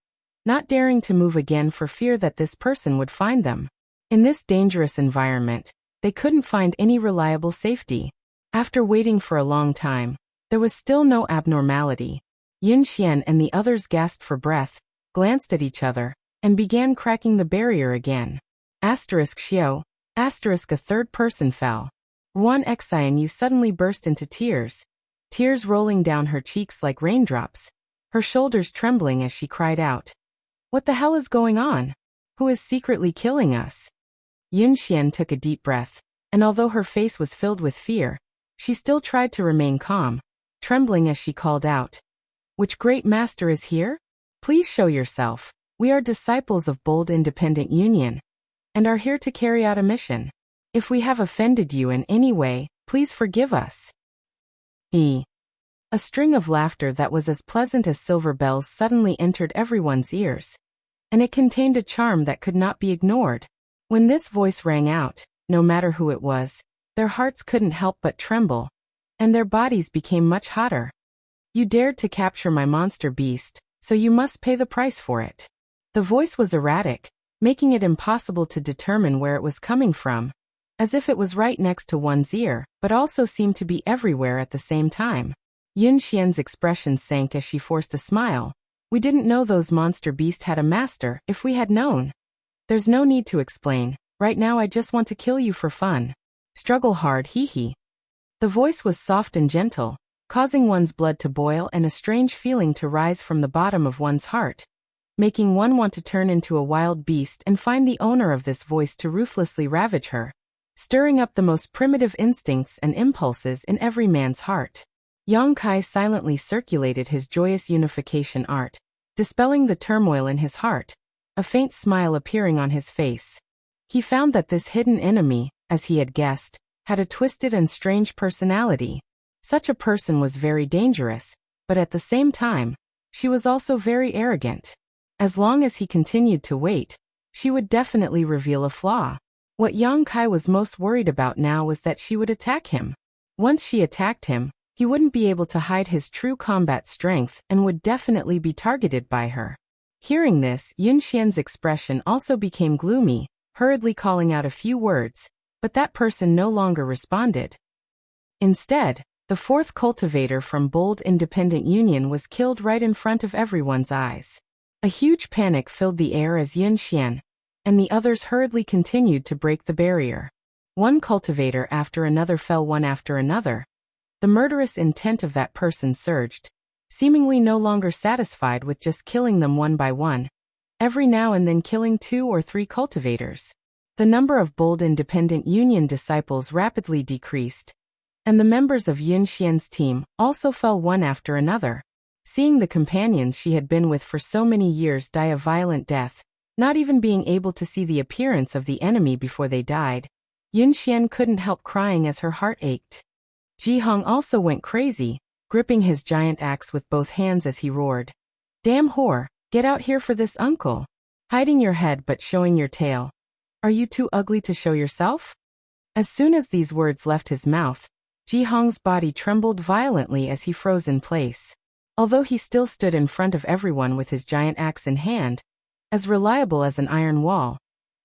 S1: not daring to move again for fear that this person would find them. In this dangerous environment, they couldn't find any reliable safety. After waiting for a long time, there was still no abnormality. Yin Xian and the others gasped for breath, glanced at each other, and began cracking the barrier again. Asterisk Xiao. Asterisk a third person fell. Ruan Xianyu suddenly burst into tears, tears rolling down her cheeks like raindrops, her shoulders trembling as she cried out. "What the hell is going on? Who is secretly killing us?" Yin Xian took a deep breath, and although her face was filled with fear, she still tried to remain calm, trembling as she called out. "Which great master is here? Please show yourself. We are disciples of Bold Independent Union, and are here to carry out a mission. If we have offended you in any way, please forgive us." A string of laughter that was as pleasant as silver bells suddenly entered everyone's ears, and it contained a charm that could not be ignored. When this voice rang out, no matter who it was, their hearts couldn't help but tremble, and their bodies became much hotter. "You dared to capture my monster beast, so you must pay the price for it." The voice was erratic, making it impossible to determine where it was coming from, as if it was right next to one's ear, but also seemed to be everywhere at the same time. Yin Xian's expression sank as she forced a smile. "We didn't know those monster beasts had a master. If we had known. There's no need to explain. Right now I just want to kill you for fun. Struggle hard, hee hee." The voice was soft and gentle, causing one's blood to boil and a strange feeling to rise from the bottom of one's heart. making one want to turn into a wild beast and find the owner of this voice to ruthlessly ravage her, stirring up the most primitive instincts and impulses in every man's heart. Yang Kai silently circulated his joyous unification art, dispelling the turmoil in his heart, a faint smile appearing on his face. He found that this hidden enemy, as he had guessed, had a twisted and strange personality. Such a person was very dangerous, but at the same time, she was also very arrogant. As long as he continued to wait, she would definitely reveal a flaw. What Yang Kai was most worried about now was that she would attack him. Once she attacked him, he wouldn't be able to hide his true combat strength and would definitely be targeted by her. Hearing this, Yun Xian's expression also became gloomy, hurriedly calling out a few words, but that person no longer responded. Instead, the fourth cultivator from Bold Independent Union was killed right in front of everyone's eyes. A huge panic filled the air as Yun Xian and the others hurriedly continued to break the barrier. One cultivator after another fell one after another. The murderous intent of that person surged, seemingly no longer satisfied with just killing them one by one, every now and then killing 2 or 3 cultivators. The number of Bold Independent Union disciples rapidly decreased, and the members of Yun Xian's team also fell one after another. Seeing the companions she had been with for so many years die a violent death, not even being able to see the appearance of the enemy before they died, Yun Xian couldn't help crying as her heart ached. Ji Hong also went crazy, gripping his giant axe with both hands as he roared. "Damn whore, get out here for this uncle! Hiding your head but showing your tail. Are you too ugly to show yourself?" As soon as these words left his mouth, Ji Hong's body trembled violently as he froze in place. Although he still stood in front of everyone with his giant axe in hand, as reliable as an iron wall,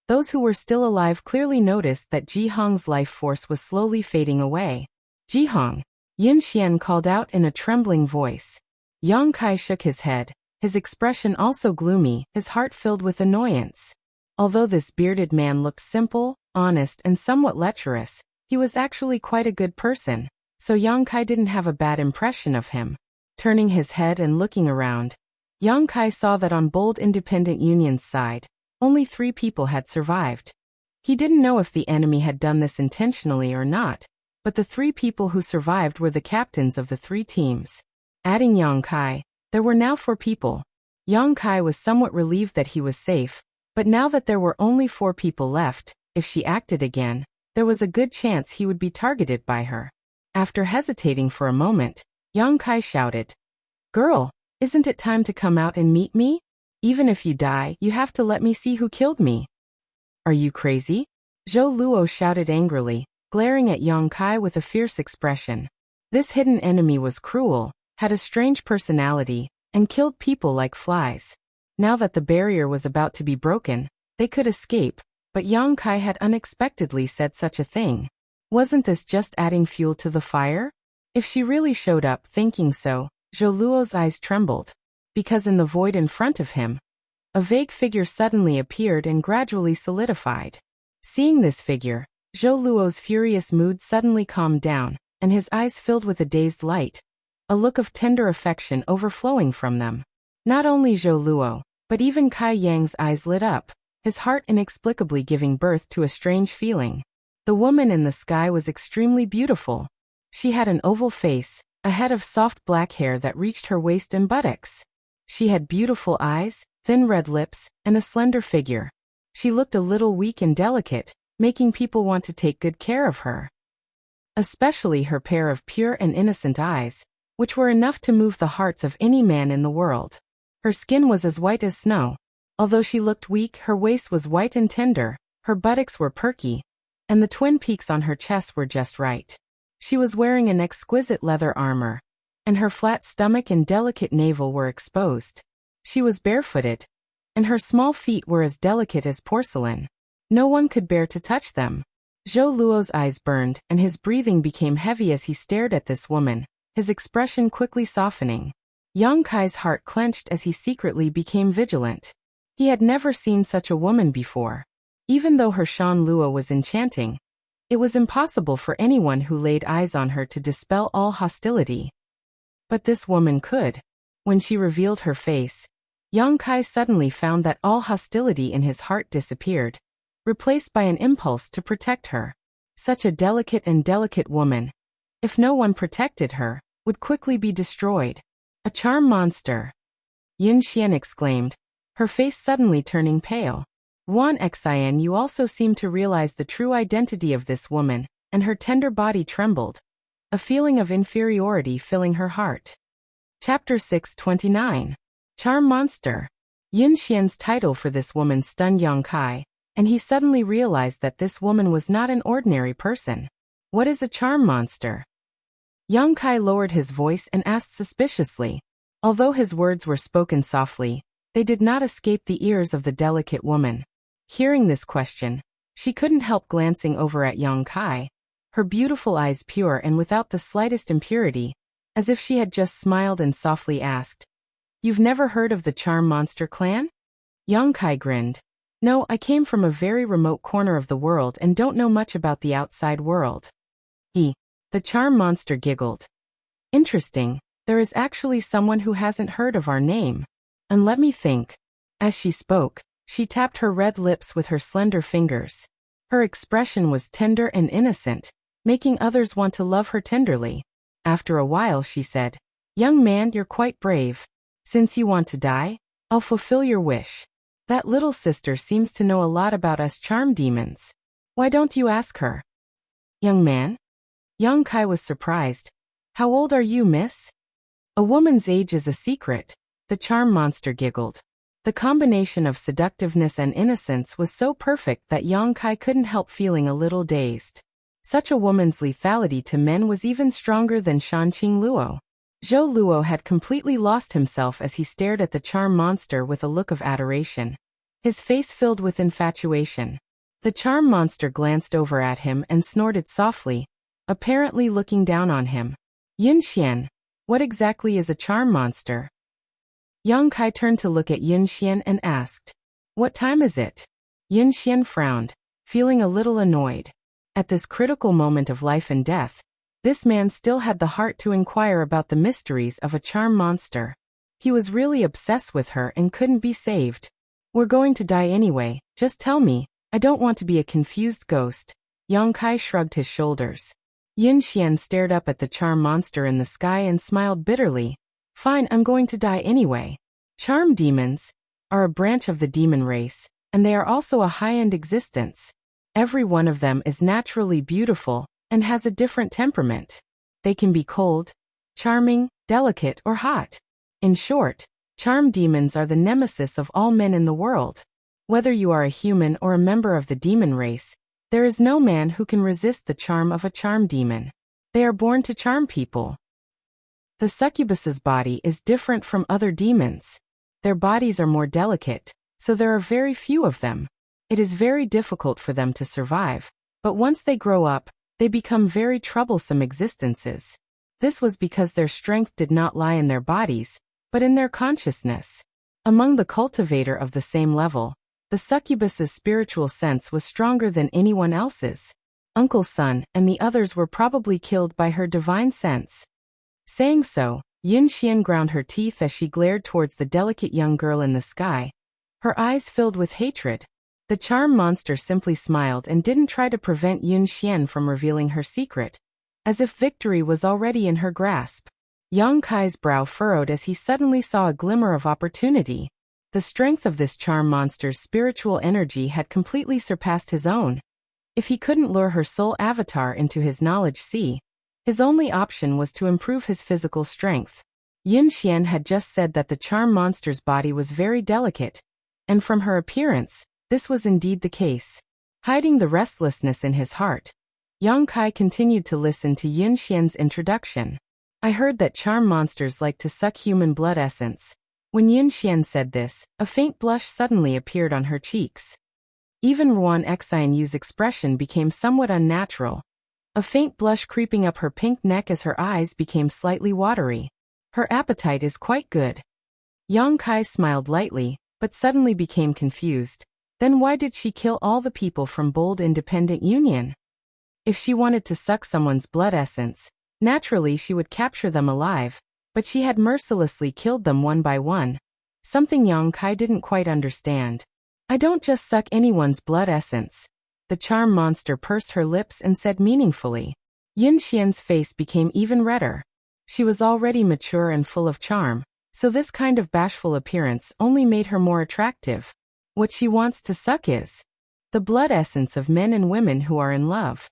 S1: those who were still alive clearly noticed that Ji Hong's life force was slowly fading away. "Ji Hong," Yun Xian called out in a trembling voice. Yang Kai shook his head, his expression also gloomy, his heart filled with annoyance. Although this bearded man looked simple, honest and somewhat lecherous, he was actually quite a good person, so Yang Kai didn't have a bad impression of him. Turning his head and looking around, Yang Kai saw that on Bold Independent Union's side, only 3 people had survived. He didn't know if the enemy had done this intentionally or not, but the 3 people who survived were the captains of the 3 teams. Adding Yang Kai, there were now 4 people. Yang Kai was somewhat relieved that he was safe, but now that there were only 4 people left, if she acted again, there was a good chance he would be targeted by her. After hesitating for a moment, Yang Kai shouted, "Girl, isn't it time to come out and meet me? Even if you die, you have to let me see who killed me." "Are you crazy?" Zhou Luo shouted angrily, glaring at Yang Kai with a fierce expression. This hidden enemy was cruel, had a strange personality, and killed people like flies. Now that the barrier was about to be broken, they could escape, but Yang Kai had unexpectedly said such a thing. Wasn't this just adding fuel to the fire? If she really showed up thinking so, Zhou Luo's eyes trembled, because in the void in front of him, a vague figure suddenly appeared and gradually solidified. Seeing this figure, Zhou Luo's furious mood suddenly calmed down, and his eyes filled with a dazed light, a look of tender affection overflowing from them. Not only Zhou Luo, but even Kai Yang's eyes lit up, his heart inexplicably giving birth to a strange feeling. The woman in the sky was extremely beautiful. She had an oval face, a head of soft black hair that reached her waist and buttocks. She had beautiful eyes, thin red lips, and a slender figure. She looked a little weak and delicate, making people want to take good care of her. Especially her pair of pure and innocent eyes, which were enough to move the hearts of any man in the world. Her skin was as white as snow. Although she looked weak, her waist was white and tender, her buttocks were perky, and the twin peaks on her chest were just right. She was wearing an exquisite leather armor, and her flat stomach and delicate navel were exposed. She was barefooted, and her small feet were as delicate as porcelain. No one could bear to touch them. Zhou Luo's eyes burned, and his breathing became heavy as he stared at this woman, his expression quickly softening. Yang Kai's heart clenched as he secretly became vigilant. He had never seen such a woman before. Even though her Shan Luo was enchanting, it was impossible for anyone who laid eyes on her to dispel all hostility. But this woman could. When she revealed her face, Yang Kai suddenly found that all hostility in his heart disappeared, replaced by an impulse to protect her. Such a delicate woman, if no one protected her, would quickly be destroyed. A charm monster! Yin Xian exclaimed, her face suddenly turning pale. Wan Xian, you also seem to realize the true identity of this woman, and her tender body trembled, a feeling of inferiority filling her heart. Chapter 629. Charm Monster. Yin Xian's title for this woman stunned Yang Kai, and he suddenly realized that this woman was not an ordinary person. What is a charm monster? Yang Kai lowered his voice and asked suspiciously. Although his words were spoken softly, they did not escape the ears of the delicate woman. Hearing this question, she couldn't help glancing over at Yang Kai, her beautiful eyes pure and without the slightest impurity, as if she had just smiled and softly asked, "You've never heard of the Charm Monster clan?" Yang Kai grinned. "No, I came from a very remote corner of the world and don't know much about the outside world." The Charm Monster giggled. "Interesting, there is actually someone who hasn't heard of our name. And let me think." As she spoke, she tapped her red lips with her slender fingers. Her expression was tender and innocent, making others want to love her tenderly. After a while she said, "Young man, you're quite brave. Since you want to die, I'll fulfill your wish. That little sister seems to know a lot about us charm demons. Why don't you ask her?" "Young man?" Yang Kai was surprised. "How old are you, miss?" "A woman's age is a secret," the charm monster giggled. The combination of seductiveness and innocence was so perfect that Yang Kai couldn't help feeling a little dazed. Such a woman's lethality to men was even stronger than Shanqing Luo. Zhou Luo had completely lost himself as he stared at the charm monster with a look of adoration. His face filled with infatuation. The charm monster glanced over at him and snorted softly, apparently looking down on him. "Yin Xian, what exactly is a charm monster?" Yang Kai turned to look at Yin Xian and asked, "What time is it?" Yin Xian frowned, feeling a little annoyed. At this critical moment of life and death, this man still had the heart to inquire about the mysteries of a charm monster. He was really obsessed with her and couldn't be saved. "We're going to die anyway, just tell me, I don't want to be a confused ghost." Yang Kai shrugged his shoulders. Yin Xian stared up at the charm monster in the sky and smiled bitterly. "Fine, I'm going to die anyway. Charm demons are a branch of the demon race, and they are also a high-end existence. Every one of them is naturally beautiful and has a different temperament. They can be cold, charming, delicate, or hot. In short, charm demons are the nemesis of all men in the world. Whether you are a human or a member of the demon race, there is no man who can resist the charm of a charm demon. They are born to charm people." The succubus's body is different from other demons. Their bodies are more delicate, so there are very few of them. It is very difficult for them to survive, but once they grow up, they become very troublesome existences. This was because their strength did not lie in their bodies, but in their consciousness. Among the cultivator of the same level, the succubus's spiritual sense was stronger than anyone else's. Uncle Sun and the others were probably killed by her divine sense. Saying so, Yin Xian ground her teeth as she glared towards the delicate young girl in the sky, her eyes filled with hatred. The charm monster simply smiled and didn't try to prevent Yin Xian from revealing her secret, as if victory was already in her grasp. Yang Kai's brow furrowed as he suddenly saw a glimmer of opportunity. The strength of this charm monster's spiritual energy had completely surpassed his own. If he couldn't lure her soul avatar into his knowledge sea, his only option was to improve his physical strength. Yin Xian had just said that the charm monster's body was very delicate, and from her appearance, this was indeed the case. Hiding the restlessness in his heart, Yang Kai continued to listen to Yin Xian's introduction. "I heard that charm monsters like to suck human blood essence." When Yin Xian said this, a faint blush suddenly appeared on her cheeks. Even Ruan Xianyu's expression became somewhat unnatural, a faint blush creeping up her pink neck as her eyes became slightly watery. "Her appetite is quite good." Yang Kai smiled lightly, but suddenly became confused. Then why did she kill all the people from Bold Independent Union? If she wanted to suck someone's blood essence, naturally she would capture them alive, but she had mercilessly killed them one by one. something Yang Kai didn't quite understand. I don't just suck anyone's blood essence. The charm monster pursed her lips and said meaningfully. Yin Xian's face became even redder. She was already mature and full of charm, so this kind of bashful appearance only made her more attractive. What she wants to suck is the blood essence of men and women who are in love.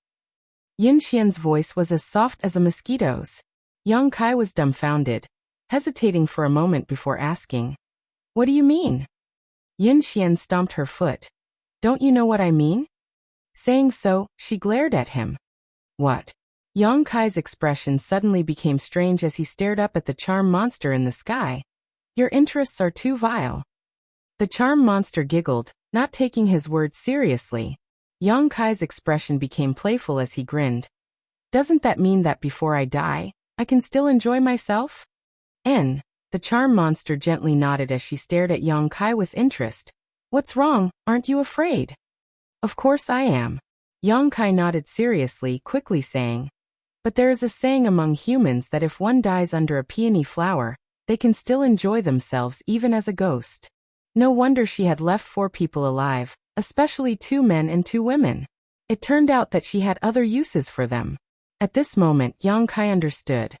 S1: Yin Xian's voice was as soft as a mosquito's. Yang Kai was dumbfounded, hesitating for a moment before asking, "What do you mean?" Yin Xian stomped her foot. "Don't you know what I mean?" Saying so, she glared at him. "What?" Yang Kai's expression suddenly became strange as he stared up at the charm monster in the sky. "Your interests are too vile." The charm monster giggled, not taking his words seriously. Yang Kai's expression became playful as he grinned. "Doesn't that mean that before I die, I can still enjoy myself?" The charm monster gently nodded as she stared at Yang Kai with interest. "What's wrong, aren't you afraid?" "Of course I am." Yang Kai nodded seriously, quickly saying, "But there is a saying among humans that if one dies under a peony flower, they can still enjoy themselves even as a ghost." No wonder she had left 4 people alive, especially 2 men and 2 women. It turned out that she had other uses for them. At this moment, Yang Kai understood.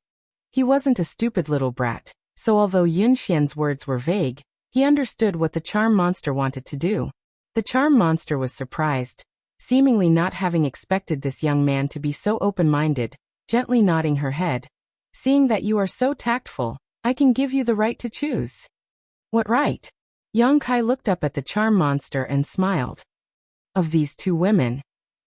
S1: He wasn't a stupid little brat, so although Yun Xian's words were vague, he understood what the charm monster wanted to do. The charm monster was surprised, seemingly not having expected this young man to be so open-minded, gently nodding her head. "Seeing that you are so tactful, I can give you the right to choose." "What right?" Yang Kai looked up at the charm monster and smiled. "Of these 2 women,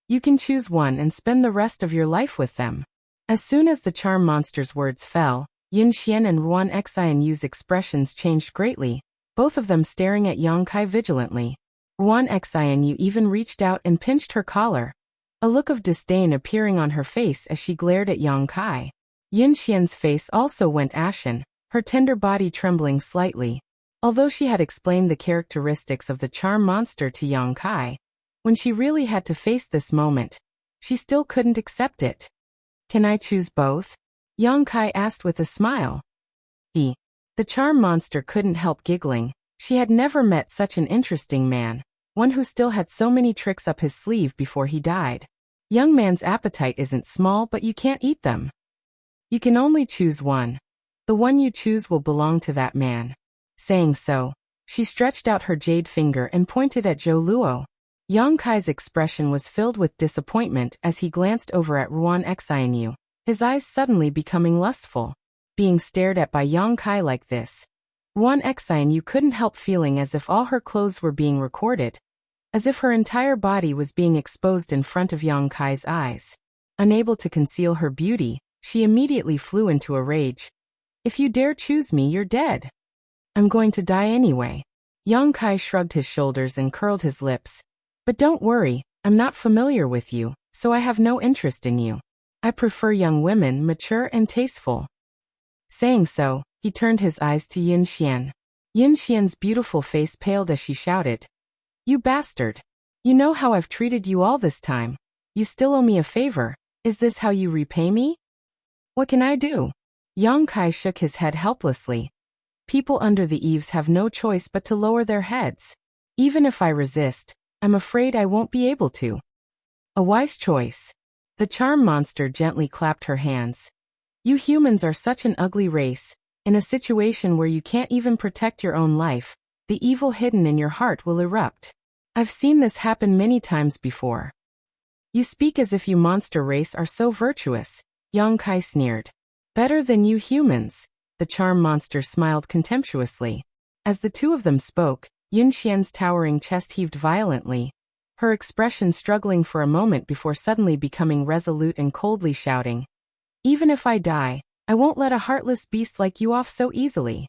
S1: you can choose one and spend the rest of your life with them." As soon as the charm monster's words fell, Yin Xian and Ruan Xianyu's expressions changed greatly, both of them staring at Yang Kai vigilantly. Ruan Xianyu even reached out and pinched her collar, a look of disdain appearing on her face as she glared at Yang Kai. Yin Xian's face also went ashen, her tender body trembling slightly. Although she had explained the characteristics of the charm monster to Yang Kai, when she really had to face this moment, she still couldn't accept it. "Can I choose both?" Yang Kai asked with a smile. The charm monster couldn't help giggling. She had never met such an interesting man, one who still had so many tricks up his sleeve before he died. Young man's appetite isn't small, but you can't eat them. You can only choose one. The one you choose will belong to that man. Saying so, she stretched out her jade finger and pointed at Zhou Luo. Yang Kai's expression was filled with disappointment as he glanced over at Ruan Xianyu, his eyes suddenly becoming lustful. Being stared at by Yang Kai like this, Ruan Xianyu couldn't help feeling as if all her clothes were being recorded, as if her entire body was being exposed in front of Yang Kai's eyes. Unable to conceal her beauty, she immediately flew into a rage. "If you dare choose me, you're dead." "I'm going to die anyway." Yang Kai shrugged his shoulders and curled his lips. "But don't worry, I'm not familiar with you, so I have no interest in you. I prefer young women, mature and tasteful." Saying so, he turned his eyes to Yin Xian. Yin Xian's beautiful face paled as she shouted, "You bastard! You know how I've treated you all this time. You still owe me a favor. Is this how you repay me?" "What can I do?" Yang Kai shook his head helplessly. "People under the eaves have no choice but to lower their heads. Even if I resist, I'm afraid I won't be able to." "A wise choice." The charm monster gently clapped her hands. "You humans are such an ugly race. In a situation where you can't even protect your own life, the evil hidden in your heart will erupt. I've seen this happen many times before." "You speak as if you monster race are so virtuous," Yang Kai sneered. "Better than you humans." The charm monster smiled contemptuously. As the 2 of them spoke, Yin Xian's towering chest heaved violently, her expression struggling for a moment before suddenly becoming resolute and coldly shouting, "Even if I die, I won't let a heartless beast like you off so easily."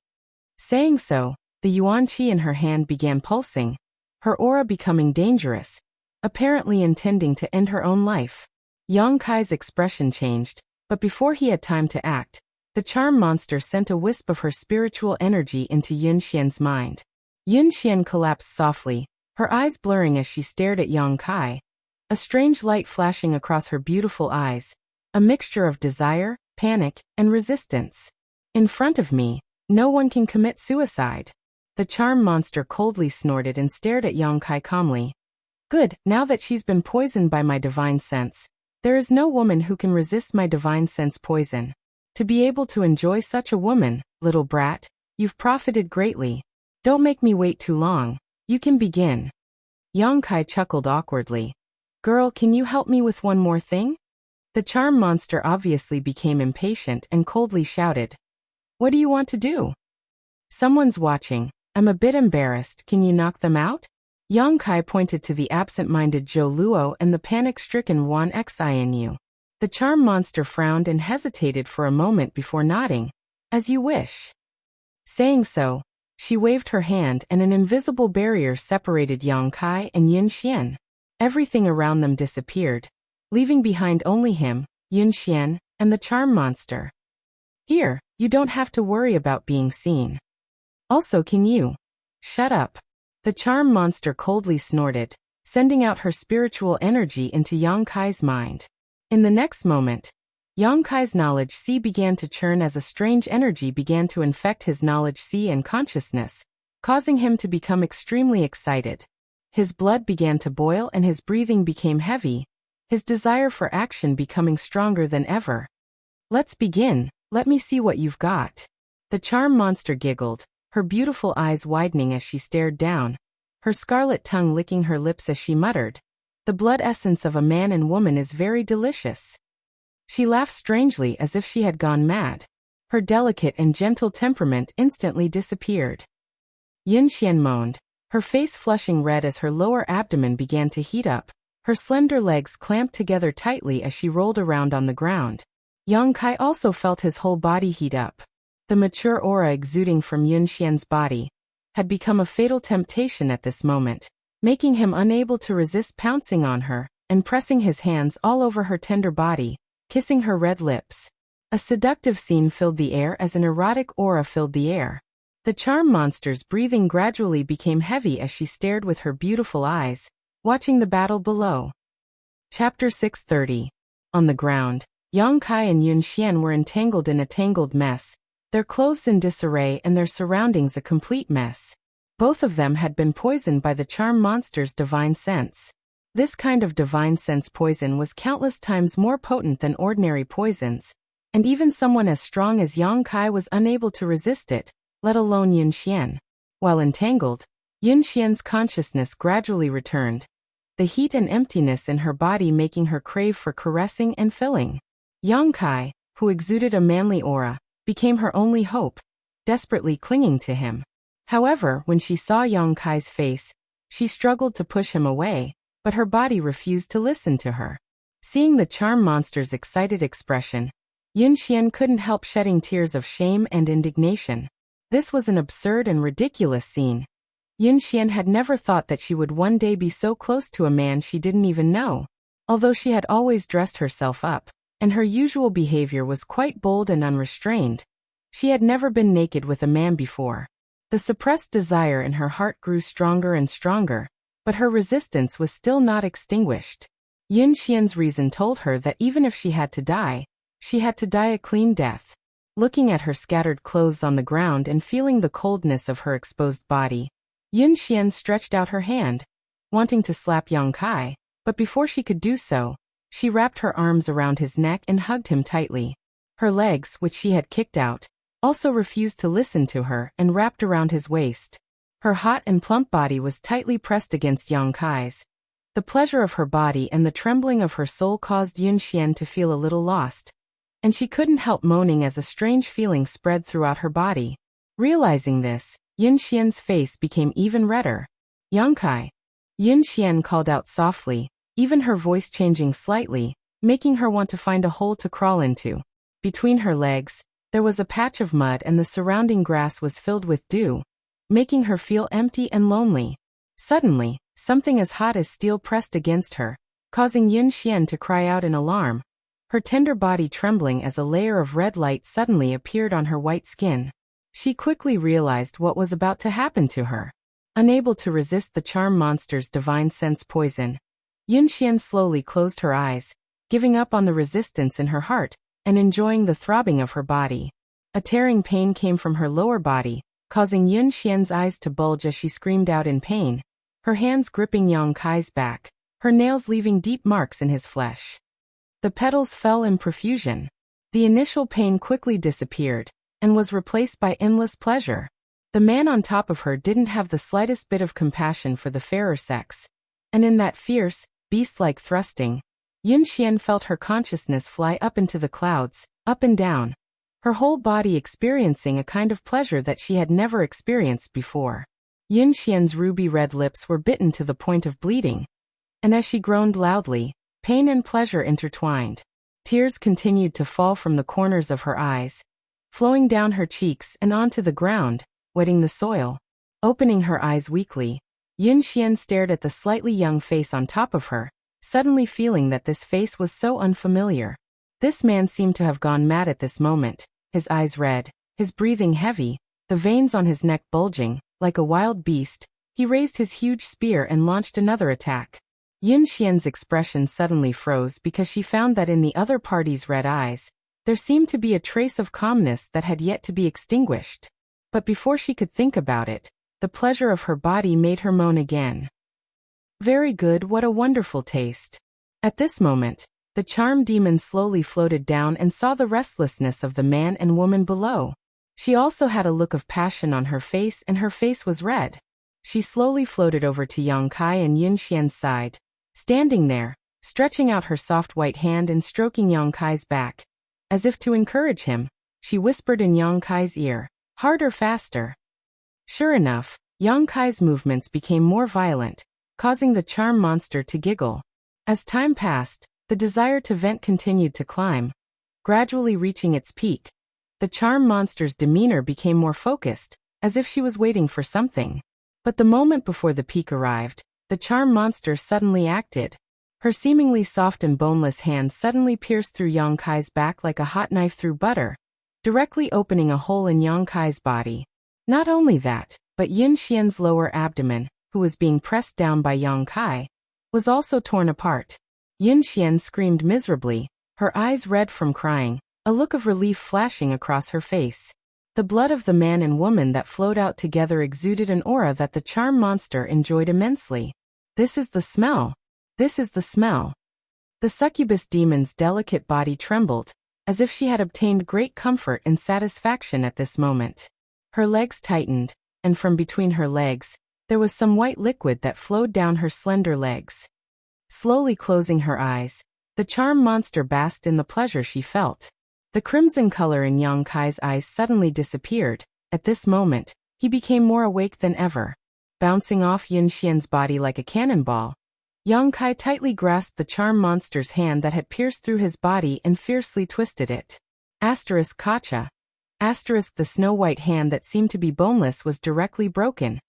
S1: Saying so, the yuan qi in her hand began pulsing, her aura becoming dangerous, apparently intending to end her own life. Yang Kai's expression changed, but before he had time to act, the charm monster sent a wisp of her spiritual energy into Yin Xian's mind. Yin Xian collapsed softly, her eyes blurring as she stared at Yang Kai, a strange light flashing across her beautiful eyes, a mixture of desire, panic, and resistance. "In front of me, no one can commit suicide." The charm monster coldly snorted and stared at Yang Kai calmly. Good, now that she's been poisoned by my divine sense, there is no woman who can resist my divine sense poison. To be able to enjoy such a woman, little brat, you've profited greatly. Don't make me wait too long. You can begin. Yang Kai chuckled awkwardly. Girl, can you help me with one more thing? The charm monster obviously became impatient and coldly shouted. What do you want to do? Someone's watching. I'm a bit embarrassed. Can you knock them out? Yang Kai pointed to the absent-minded Zhou Luo and the panic-stricken Wan Xianyu. The charm monster frowned and hesitated for a moment before nodding. As you wish. Saying so, she waved her hand and an invisible barrier separated Yang Kai and Yin Xian. Everything around them disappeared, leaving behind only him, Yin Xian, and the charm monster. Here, you don't have to worry about being seen. Also, can you? Shut up. The charm monster coldly snorted, sending out her spiritual energy into Yang Kai's mind. In the next moment, Yang Kai's knowledge sea began to churn as a strange energy began to infect his knowledge sea and consciousness, causing him to become extremely excited. His blood began to boil and his breathing became heavy, his desire for action becoming stronger than ever. Let's begin, let me see what you've got. The charm monster giggled, her beautiful eyes widening as she stared down, her scarlet tongue licking her lips as she muttered, the blood essence of a man and woman is very delicious. She laughed strangely as if she had gone mad. Her delicate and gentle temperament instantly disappeared. Yin Xian moaned, her face flushing red as her lower abdomen began to heat up, her slender legs clamped together tightly as she rolled around on the ground. Yang Kai also felt his whole body heat up. The mature aura exuding from Yin Xian's body had become a fatal temptation at this moment, making him unable to resist pouncing on her and pressing his hands all over her tender body, kissing her red lips. A seductive scene filled the air as an erotic aura filled the air. The charm monster's breathing gradually became heavy as she stared with her beautiful eyes, watching the battle below. Chapter 630. On the ground, Yang Kai and Yun Xian were entangled in a tangled mess, their clothes in disarray and their surroundings a complete mess. Both of them had been poisoned by the charm monster's divine sense. This kind of divine sense poison was countless times more potent than ordinary poisons, and even someone as strong as Yang Kai was unable to resist it, let alone Yun Xian. While entangled, Yun Xian's consciousness gradually returned, the heat and emptiness in her body making her crave for caressing and filling. Yang Kai, who exuded a manly aura, became her only hope, desperately clinging to him. However, when she saw Yang Kai's face, she struggled to push him away, but her body refused to listen to her. Seeing the charm monster's excited expression, Yin Xian couldn't help shedding tears of shame and indignation. This was an absurd and ridiculous scene. Yin Xian had never thought that she would one day be so close to a man she didn't even know. Although she had always dressed herself up, and her usual behavior was quite bold and unrestrained, she had never been naked with a man before. The suppressed desire in her heart grew stronger and stronger, but her resistance was still not extinguished. Yin Xian's reason told her that even if she had to die, she had to die a clean death. Looking at her scattered clothes on the ground and feeling the coldness of her exposed body, Yin Xian stretched out her hand, wanting to slap Yang Kai, but before she could do so, she wrapped her arms around his neck and hugged him tightly. Her legs, which she had kicked out, also refused to listen to her and wrapped around his waist. Her hot and plump body was tightly pressed against Yang Kai's. The pleasure of her body and the trembling of her soul caused Yin Xian to feel a little lost, and she couldn't help moaning as a strange feeling spread throughout her body. Realizing this, Yin Xian's face became even redder. Yang Kai. Yin Xian called out softly, even her voice changing slightly, making her want to find a hole to crawl into. Between her legs, there was a patch of mud and the surrounding grass was filled with dew, making her feel empty and lonely. Suddenly, something as hot as steel pressed against her, causing Yin Xian to cry out in alarm, her tender body trembling as a layer of red light suddenly appeared on her white skin. She quickly realized what was about to happen to her. Unable to resist the charm monster's divine sense poison, Yin Xian slowly closed her eyes, giving up on the resistance in her heart, and enjoying the throbbing of her body. A tearing pain came from her lower body, causing Yun Xian's eyes to bulge as she screamed out in pain, her hands gripping Yang Kai's back, her nails leaving deep marks in his flesh. The petals fell in profusion. The initial pain quickly disappeared, and was replaced by endless pleasure. The man on top of her didn't have the slightest bit of compassion for the fairer sex, and in that fierce, beast-like thrusting, Yun Xian felt her consciousness fly up into the clouds, up and down, her whole body experiencing a kind of pleasure that she had never experienced before. Yun Xian's ruby-red lips were bitten to the point of bleeding, and as she groaned loudly, pain and pleasure intertwined. Tears continued to fall from the corners of her eyes, flowing down her cheeks and onto the ground, wetting the soil. Opening her eyes weakly, Yun Xian stared at the slightly young face on top of her, suddenly feeling that this face was so unfamiliar. This man seemed to have gone mad at this moment, his eyes red, his breathing heavy, the veins on his neck bulging. Like a wild beast, he raised his huge spear and launched another attack. Yun Xian's expression suddenly froze because she found that in the other party's red eyes, there seemed to be a trace of calmness that had yet to be extinguished. But before she could think about it, the pleasure of her body made her moan again. Very good, what a wonderful taste. At this moment, the charm demon slowly floated down and saw the restlessness of the man and woman below. She also had a look of passion on her face and her face was red. She slowly floated over to Yang Kai and Yun Xian's side, standing there, stretching out her soft white hand and stroking Yang Kai's back. As if to encourage him, she whispered in Yang Kai's ear, "Harder, faster." Sure enough, Yang Kai's movements became more violent, causing the charm monster to giggle. As time passed, the desire to vent continued to climb, gradually reaching its peak. The charm monster's demeanor became more focused, as if she was waiting for something. But the moment before the peak arrived, the charm monster suddenly acted. Her seemingly soft and boneless hand suddenly pierced through Yang Kai's back like a hot knife through butter, directly opening a hole in Yang Kai's body. Not only that, but Yun Xian's lower abdomen, who was being pressed down by Yang Kai, was also torn apart. Yun Xian screamed miserably, her eyes red from crying, a look of relief flashing across her face. The blood of the man and woman that flowed out together exuded an aura that the charm monster enjoyed immensely. This is the smell. This is the smell. The succubus demon's delicate body trembled, as if she had obtained great comfort and satisfaction at this moment. Her legs tightened, and from between her legs, there was some white liquid that flowed down her slender legs. Slowly closing her eyes, the charm monster basked in the pleasure she felt. The crimson color in Yang Kai's eyes suddenly disappeared. At this moment, he became more awake than ever. Bouncing off Yun Xian's body like a cannonball, Yang Kai tightly grasped the charm monster's hand that had pierced through his body and fiercely twisted it. Kacha. The snow-white hand that seemed to be boneless was directly broken,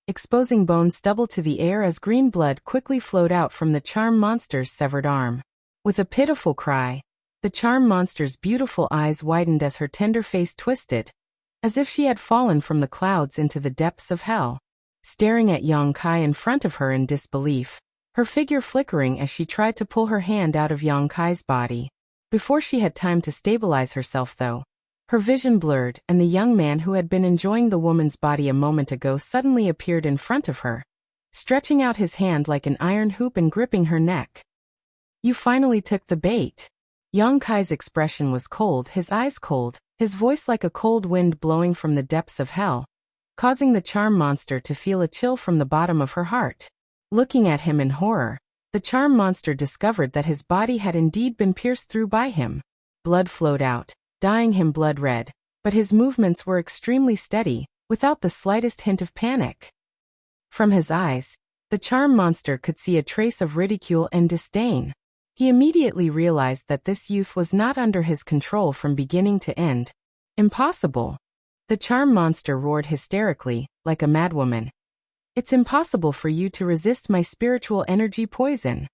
S1: exposing bone stubble to the air as green blood quickly flowed out from the charm monster's severed arm. With a pitiful cry, the charm monster's beautiful eyes widened as her tender face twisted, as if she had fallen from the clouds into the depths of hell. Staring at Yang Kai in front of her in disbelief, her figure flickering as she tried to pull her hand out of Yang Kai's body. Before she had time to stabilize herself though, her vision blurred and the young man who had been enjoying the woman's body a moment ago suddenly appeared in front of her, stretching out his hand like an iron hoop and gripping her neck. "You finally took the bait." Yang Kai's expression was cold, his eyes cold, his voice like a cold wind blowing from the depths of hell, causing the charm monster to feel a chill from the bottom of her heart. Looking at him in horror, the charm monster discovered that his body had indeed been pierced through by him. Blood flowed out, dyeing him blood red, but his movements were extremely steady, without the slightest hint of panic. From his eyes, the charm monster could see a trace of ridicule and disdain. He immediately realized that this youth was not under his control from beginning to end. Impossible. The charm monster roared hysterically, like a madwoman. "It's impossible for you to resist my spiritual energy poison."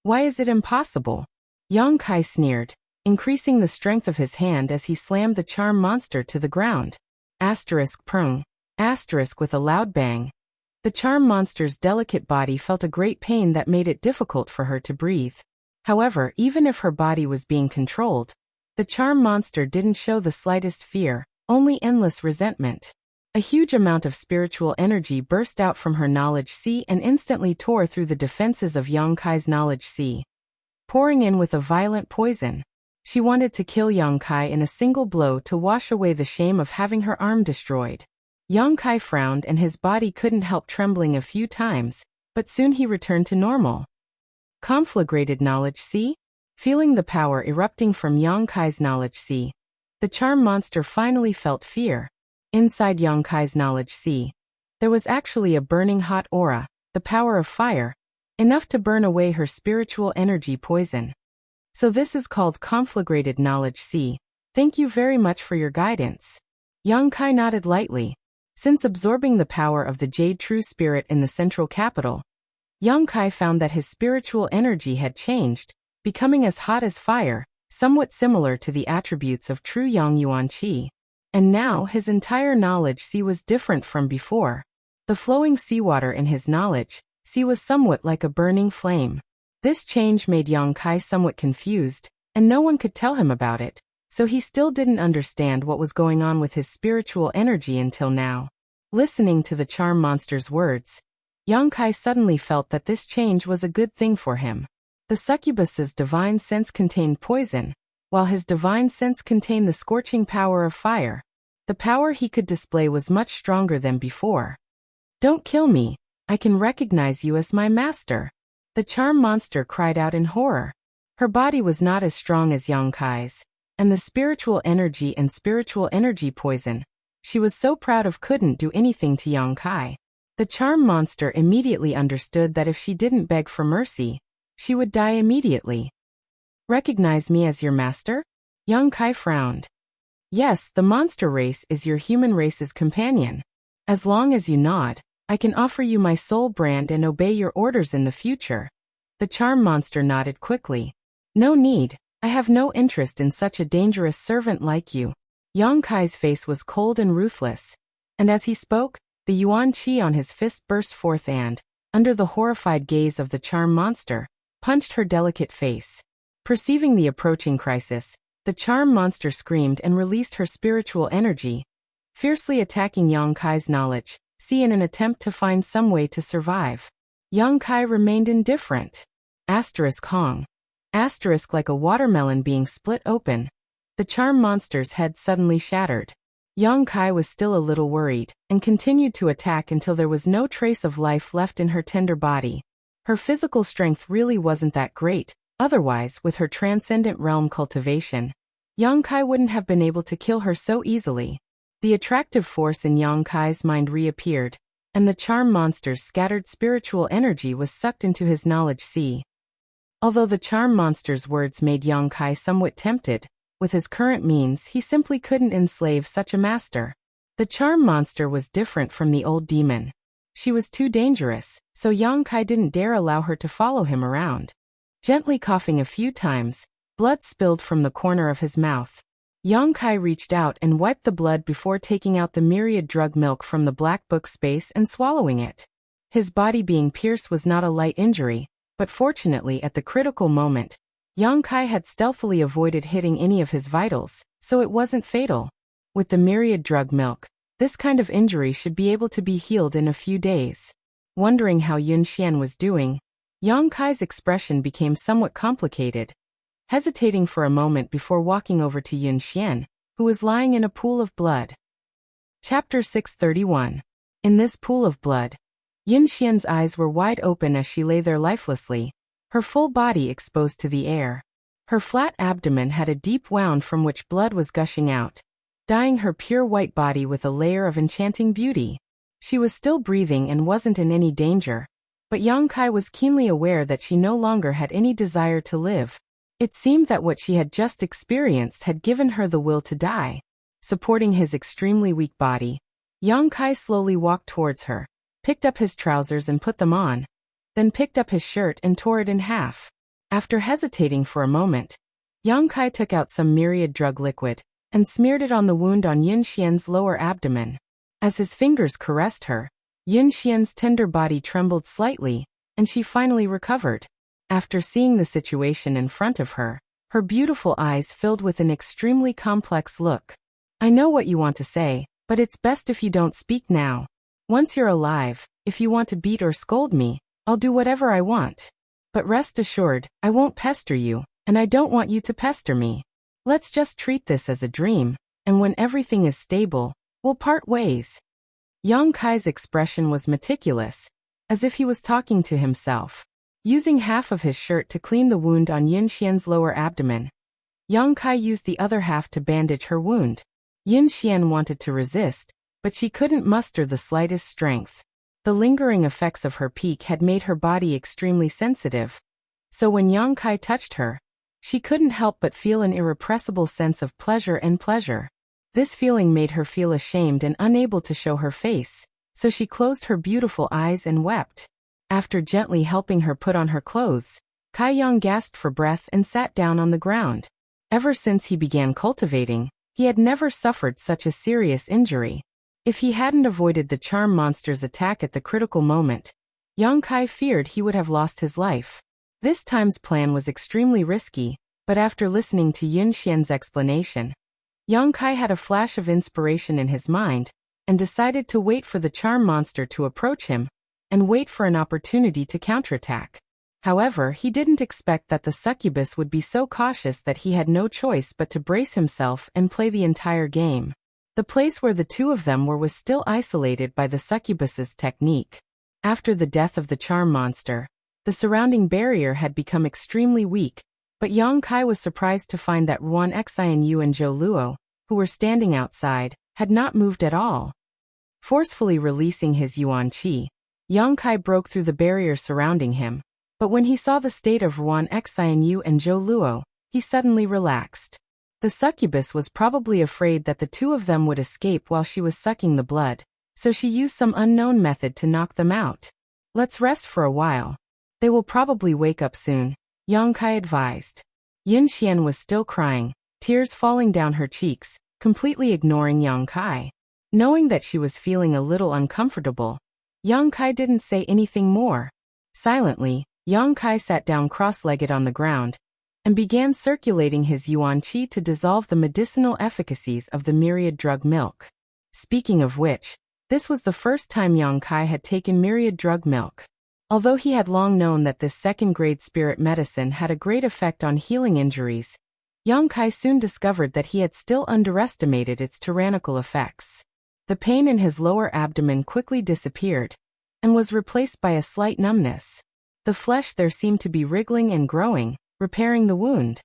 S1: "Why is it impossible?" Yang Kai sneered, increasing the strength of his hand as he slammed the charm monster to the ground. Prung. With a loud bang. The charm monster's delicate body felt a great pain that made it difficult for her to breathe. However, even if her body was being controlled, the charm monster didn't show the slightest fear, only endless resentment. A huge amount of spiritual energy burst out from her knowledge sea and instantly tore through the defenses of Yang Kai's knowledge sea, pouring in with a violent poison. She wanted to kill Yang Kai in a single blow to wash away the shame of having her arm destroyed. Yang Kai frowned and his body couldn't help trembling a few times, but soon he returned to normal. Conflagrated knowledge sea? Feeling the power erupting from Yang Kai's knowledge sea, the charm monster finally felt fear. Inside Yang Kai's knowledge sea, there was actually a burning hot aura, the power of fire, enough to burn away her spiritual energy poison. So this is called conflagrated knowledge sea. Thank you very much for your guidance. Yang Kai nodded lightly. Since absorbing the power of the Jade True Spirit in the central capital, Yang Kai found that his spiritual energy had changed, becoming as hot as fire, somewhat similar to the attributes of true Yang Yuan Qi. And now his entire knowledge sea was different from before. The flowing seawater in his knowledge sea was somewhat like a burning flame. This change made Yang Kai somewhat confused, and no one could tell him about it, so he still didn't understand what was going on with his spiritual energy until now. Listening to the charm monster's words, Yang Kai suddenly felt that this change was a good thing for him. The succubus's divine sense contained poison, while his divine sense contained the scorching power of fire. The power he could display was much stronger than before. Don't kill me, I can recognize you as my master. The charm monster cried out in horror. Her body was not as strong as Yang Kai's, and the spiritual energy poison she was so proud of couldn't do anything to Yang Kai. The charm monster immediately understood that if she didn't beg for mercy, she would die immediately. Recognize me as your master? Yang Kai frowned. Yes, the monster race is your human race's companion. As long as you nod, I can offer you my soul brand and obey your orders in the future. The charm monster nodded quickly. No need, I have no interest in such a dangerous servant like you. Yang Kai's face was cold and ruthless, and as he spoke, the Yuan Qi on his fist burst forth and, under the horrified gaze of the charm monster, punched her delicate face. Perceiving the approaching crisis, the charm monster screamed and released her spiritual energy, fiercely attacking Yang Kai's knowledge sea in an attempt to find some way to survive. Yang Kai remained indifferent. Hong. Like a watermelon being split open. The charm monster's head suddenly shattered. Yang Kai was still a little worried, and continued to attack until there was no trace of life left in her tender body. Her physical strength really wasn't that great, otherwise with her transcendent realm cultivation, Yang Kai wouldn't have been able to kill her so easily. The attractive force in Yang Kai's mind reappeared, and the charm monster's scattered spiritual energy was sucked into his knowledge sea. Although the charm monster's words made Yang Kai somewhat tempted, with his current means he simply couldn't enslave such a master. The charm monster was different from the old demon. She was too dangerous, so Yang Kai didn't dare allow her to follow him around. Gently coughing a few times, blood spilled from the corner of his mouth. Yang Kai reached out and wiped the blood before taking out the myriad drug milk from the black book space and swallowing it. His body being pierced was not a light injury, but fortunately at the critical moment, Yang Kai had stealthily avoided hitting any of his vitals, so it wasn't fatal. With the myriad drug milk, this kind of injury should be able to be healed in a few days. Wondering how Yun Xian was doing, Yang Kai's expression became somewhat complicated, hesitating for a moment before walking over to Yun Xian, who was lying in a pool of blood. Chapter 631. In this pool of blood, Yun Xian's eyes were wide open as she lay there lifelessly, her full body exposed to the air. Her flat abdomen had a deep wound from which blood was gushing out, dyeing her pure white body with a layer of enchanting beauty. She was still breathing and wasn't in any danger, but Yang Kai was keenly aware that she no longer had any desire to live. It seemed that what she had just experienced had given her the will to die. Supporting his extremely weak body, Yang Kai slowly walked towards her, picked up his trousers and put them on, then picked up his shirt and tore it in half. After hesitating for a moment, Yang Kai took out some myriad drug liquid and smeared it on the wound on Yun Xian's lower abdomen. As his fingers caressed her, Yun Xian's tender body trembled slightly, and she finally recovered. After seeing the situation in front of her, her beautiful eyes filled with an extremely complex look. I know what you want to say, But it's best if you don't speak now. Once you're alive, if you want to beat or scold me, I'll do whatever I want. But rest assured, I won't pester you, and I don't want you to pester me. Let's just treat this as a dream, and when everything is stable, we'll part ways. Yang Kai's expression was meticulous, as if he was talking to himself. Using half of his shirt to clean the wound on Yin Xian's lower abdomen, Yang Kai used the other half to bandage her wound. Yin Xian wanted to resist, but she couldn't muster the slightest strength. The lingering effects of her peak had made her body extremely sensitive, so when Yang Kai touched her, she couldn't help but feel an irrepressible sense of pleasure and pleasure. This feeling made her feel ashamed and unable to show her face, so she closed her beautiful eyes and wept. After gently helping her put on her clothes, Kai Yang gasped for breath and sat down on the ground. Ever since he began cultivating, he had never suffered such a serious injury. If he hadn't avoided the charm monster's attack at the critical moment, Yang Kai feared he would have lost his life. This time's plan was extremely risky, but after listening to Yin Xian's explanation, Yang Kai had a flash of inspiration in his mind, and decided to wait for the charm monster to approach him, and wait for an opportunity to counterattack. However, he didn't expect that the succubus would be so cautious that he had no choice but to brace himself and play the entire game. The place where the two of them were was still isolated by the succubus's technique. After the death of the charm monster, the surrounding barrier had become extremely weak, but Yang Kai was surprised to find that Ruan Xianyu and Zhou Luo, who were standing outside, had not moved at all. Forcefully releasing his Yuan Qi, Yang Kai broke through the barrier surrounding him, but when he saw the state of Ruan Xianyu and Zhou Luo, he suddenly relaxed. The succubus was probably afraid that the two of them would escape while she was sucking the blood, so she used some unknown method to knock them out. Let's rest for a while. They will probably wake up soon, Yang Kai advised. Yin Xian was still crying, tears falling down her cheeks, completely ignoring Yang Kai. Knowing that she was feeling a little uncomfortable, Yang Kai didn't say anything more. Silently, Yang Kai sat down cross-legged on the ground, and began circulating his Yuan Qi to dissolve the medicinal efficacies of the myriad drug milk. Speaking of which, this was the first time Yang Kai had taken myriad drug milk. Although he had long known that this second-grade spirit medicine had a great effect on healing injuries, Yang Kai soon discovered that he had still underestimated its tyrannical effects. The pain in his lower abdomen quickly disappeared, and was replaced by a slight numbness. The flesh there seemed to be wriggling and growing, repairing the wound.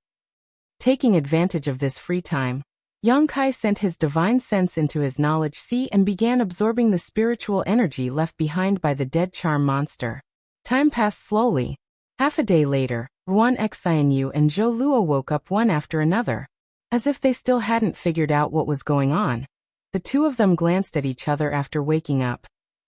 S1: Taking advantage of this free time, Yang Kai sent his divine sense into his knowledge sea and began absorbing the spiritual energy left behind by the dead charm monster. Time passed slowly. Half a day later, Ruan Xianyu and Zhou Luo woke up one after another. As if they still hadn't figured out what was going on, the two of them glanced at each other after waking up,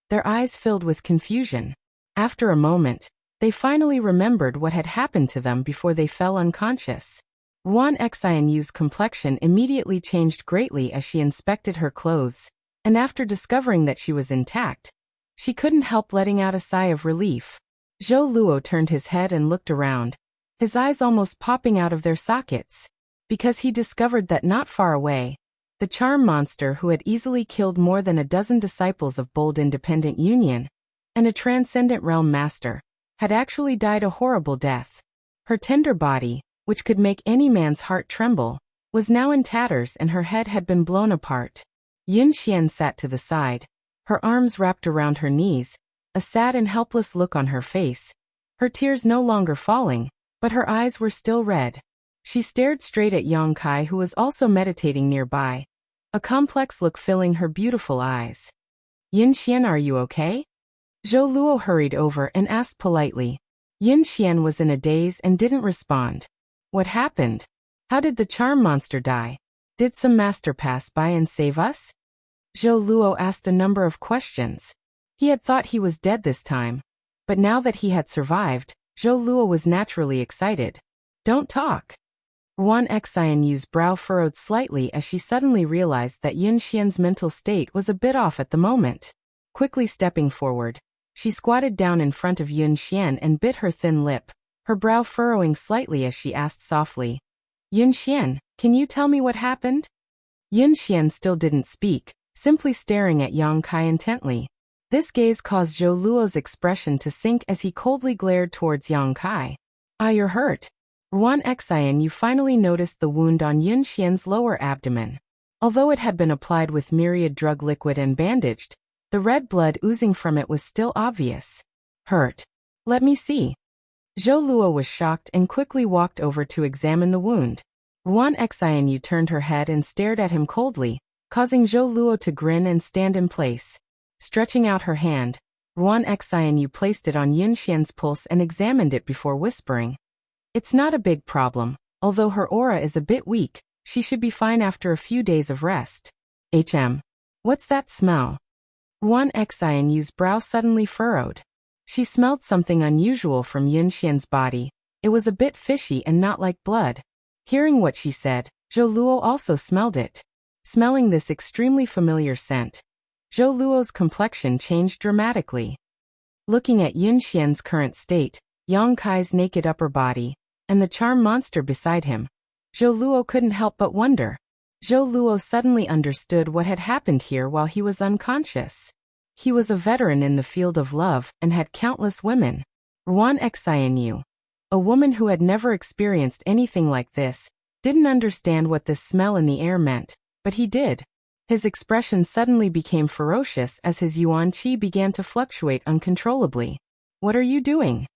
S1: their eyes filled with confusion. After a moment, they finally remembered what had happened to them before they fell unconscious. Ruan Xianyu's complexion immediately changed greatly as she inspected her clothes, and after discovering that she was intact, she couldn't help letting out a sigh of relief. Zhou Luo turned his head and looked around, his eyes almost popping out of their sockets, because he discovered that not far away, the charm monster who had easily killed more than a dozen disciples of Bold Independent Union, and a transcendent realm master, had actually died a horrible death. Her tender body, which could make any man's heart tremble, was now in tatters and her head had been blown apart. Yin Xian sat to the side, her arms wrapped around her knees, a sad and helpless look on her face, her tears no longer falling, but her eyes were still red. She stared straight at Yang Kai, who was also meditating nearby, a complex look filling her beautiful eyes. Yin Xian, are you okay? Zhou Luo hurried over and asked politely. Yin Xian was in a daze and didn't respond. What happened? How did the charm monster die? Did some master pass by and save us? Zhou Luo asked a number of questions. He had thought he was dead this time, but now that he had survived, Zhou Luo was naturally excited. Don't talk. Ruan Xianyu's brow furrowed slightly as she suddenly realized that Yin Xian's mental state was a bit off at the moment. Quickly stepping forward, she squatted down in front of Yin Xian and bit her thin lip, her brow furrowing slightly as she asked softly, Yin Xian, can you tell me what happened? Yin Xian still didn't speak, simply staring at Yang Kai intently. This gaze caused Zhou Luo's expression to sink as he coldly glared towards Yang Kai. "Ah, you're hurt." Ruan Xian, you finally noticed the wound on Yun Xian's lower abdomen. Although it had been applied with myriad drug liquid and bandaged, the red blood oozing from it was still obvious. "Hurt? Let me see." Zhou Luo was shocked and quickly walked over to examine the wound. Ruan Xianyu turned her head and stared at him coldly, causing Zhou Luo to grin and stand in place. Stretching out her hand, Ruan Xianyu placed it on Yun Xian's pulse and examined it before whispering, "It's not a big problem, although her aura is a bit weak. She should be fine after a few days of rest." What's that smell?" Ruan Xianyu's brow suddenly furrowed. She smelled something unusual from Yun Xian's body. It was a bit fishy and not like blood. Hearing what she said, Zhou Luo also smelled it. Smelling this extremely familiar scent, Zhou Luo's complexion changed dramatically. Looking at Yun Xian's current state, Yang Kai's naked upper body, and the charm monster beside him, Zhou Luo couldn't help but wonder. Zhou Luo suddenly understood what had happened here while he was unconscious. He was a veteran in the field of love and had countless women. Ruan Xianyu, a woman who had never experienced anything like this, didn't understand what this smell in the air meant, but he did. His expression suddenly became ferocious as his yuan qi began to fluctuate uncontrollably. "What are you doing?"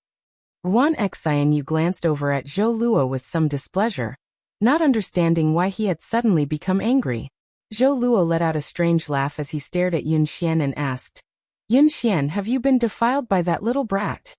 S1: Ruan Xianyu glanced over at Zhou Luo with some displeasure, not understanding why he had suddenly become angry. Zhou Luo let out a strange laugh as he stared at Yun Xian and asked, "Yun Xian, have you been defiled by that little brat?"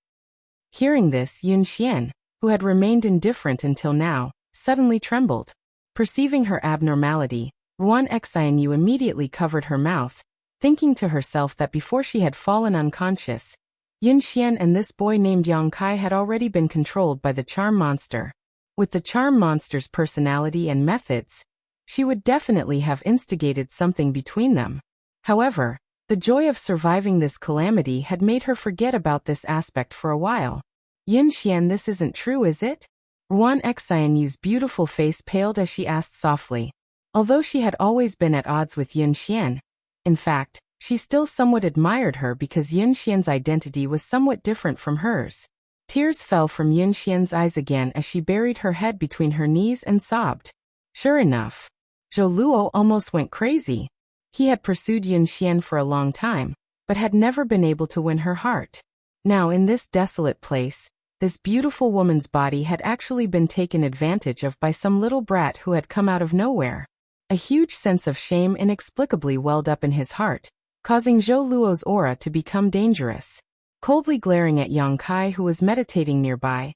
S1: Hearing this, Yun Xian, who had remained indifferent until now, suddenly trembled. Perceiving her abnormality, Ruan Xianyu immediately covered her mouth, thinking to herself that before she had fallen unconscious, Yun Xian and this boy named Yang Kai had already been controlled by the charm monster. With the charm monster's personality and methods, she would definitely have instigated something between them. However, the joy of surviving this calamity had made her forget about this aspect for a while. "Yun Xian, this isn't true, is it?" Ruan Xianyu's beautiful face paled as she asked softly. Although she had always been at odds with Yun Xian, in fact, she still somewhat admired her because Yun Xian's identity was somewhat different from hers. Tears fell from Yun Xian's eyes again as she buried her head between her knees and sobbed. Sure enough, Zhou Luo almost went crazy. He had pursued Yun Xian for a long time, but had never been able to win her heart. Now in this desolate place, this beautiful woman's body had actually been taken advantage of by some little brat who had come out of nowhere. A huge sense of shame inexplicably welled up in his heart, causing Zhou Luo's aura to become dangerous. Coldly glaring at Yang Kai who was meditating nearby,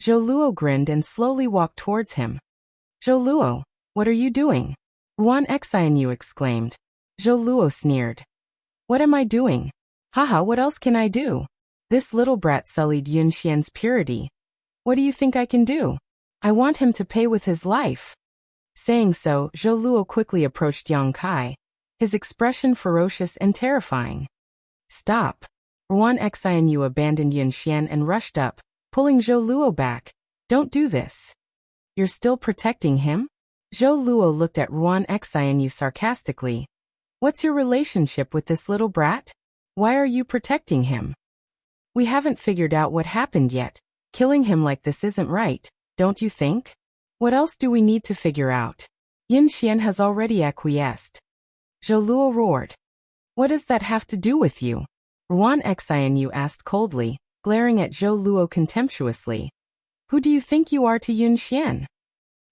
S1: Zhou Luo grinned and slowly walked towards him. "Zhou Luo, what are you doing?" Ruan Xianyu exclaimed. Zhou Luo sneered. "What am I doing? Haha, what else can I do? This little brat sullied Yun Xian's purity. What do you think I can do? I want him to pay with his life." Saying so, Zhou Luo quickly approached Yang Kai, his expression ferocious and terrifying. "Stop." Ruan Xianyu abandoned Yun Xian and rushed up, pulling Zhou Luo back. "Don't do this." "You're still protecting him?" Zhou Luo looked at Ruan Xianyu sarcastically. "What's your relationship with this little brat? Why are you protecting him? We haven't figured out what happened yet. Killing him like this isn't right, don't you think? What else do we need to figure out? Yun Xian has already acquiesced." Zhou Luo roared. "What does that have to do with you?" Ruan Xianyu asked coldly, glaring at Zhou Luo contemptuously. "Who do you think you are to Yun Xian?"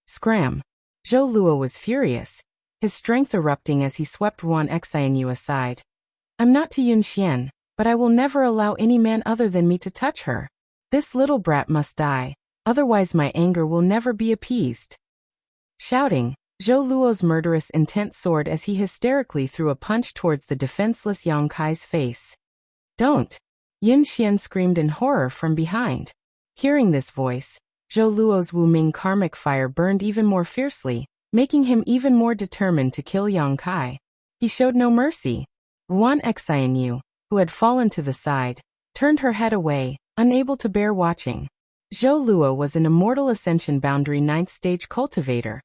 S1: Scram. Zhou Luo was furious, his strength erupting as he swept Ruan Xianyu aside. "I'm not to Yun Xian, but I will never allow any man other than me to touch her. This little brat must die, otherwise my anger will never be appeased." Shouting, Zhou Luo's murderous intent soared as he hysterically threw a punch towards the defenseless Yang Kai's face. "Don't!" Yun Xian screamed in horror from behind. Hearing this voice, Zhou Luo's Wu Ming karmic fire burned even more fiercely, making him even more determined to kill Yang Kai. He showed no mercy. Ruan Xianyu, who had fallen to the side, turned her head away, unable to bear watching. Zhou Luo was an immortal ascension boundary 9th stage cultivator.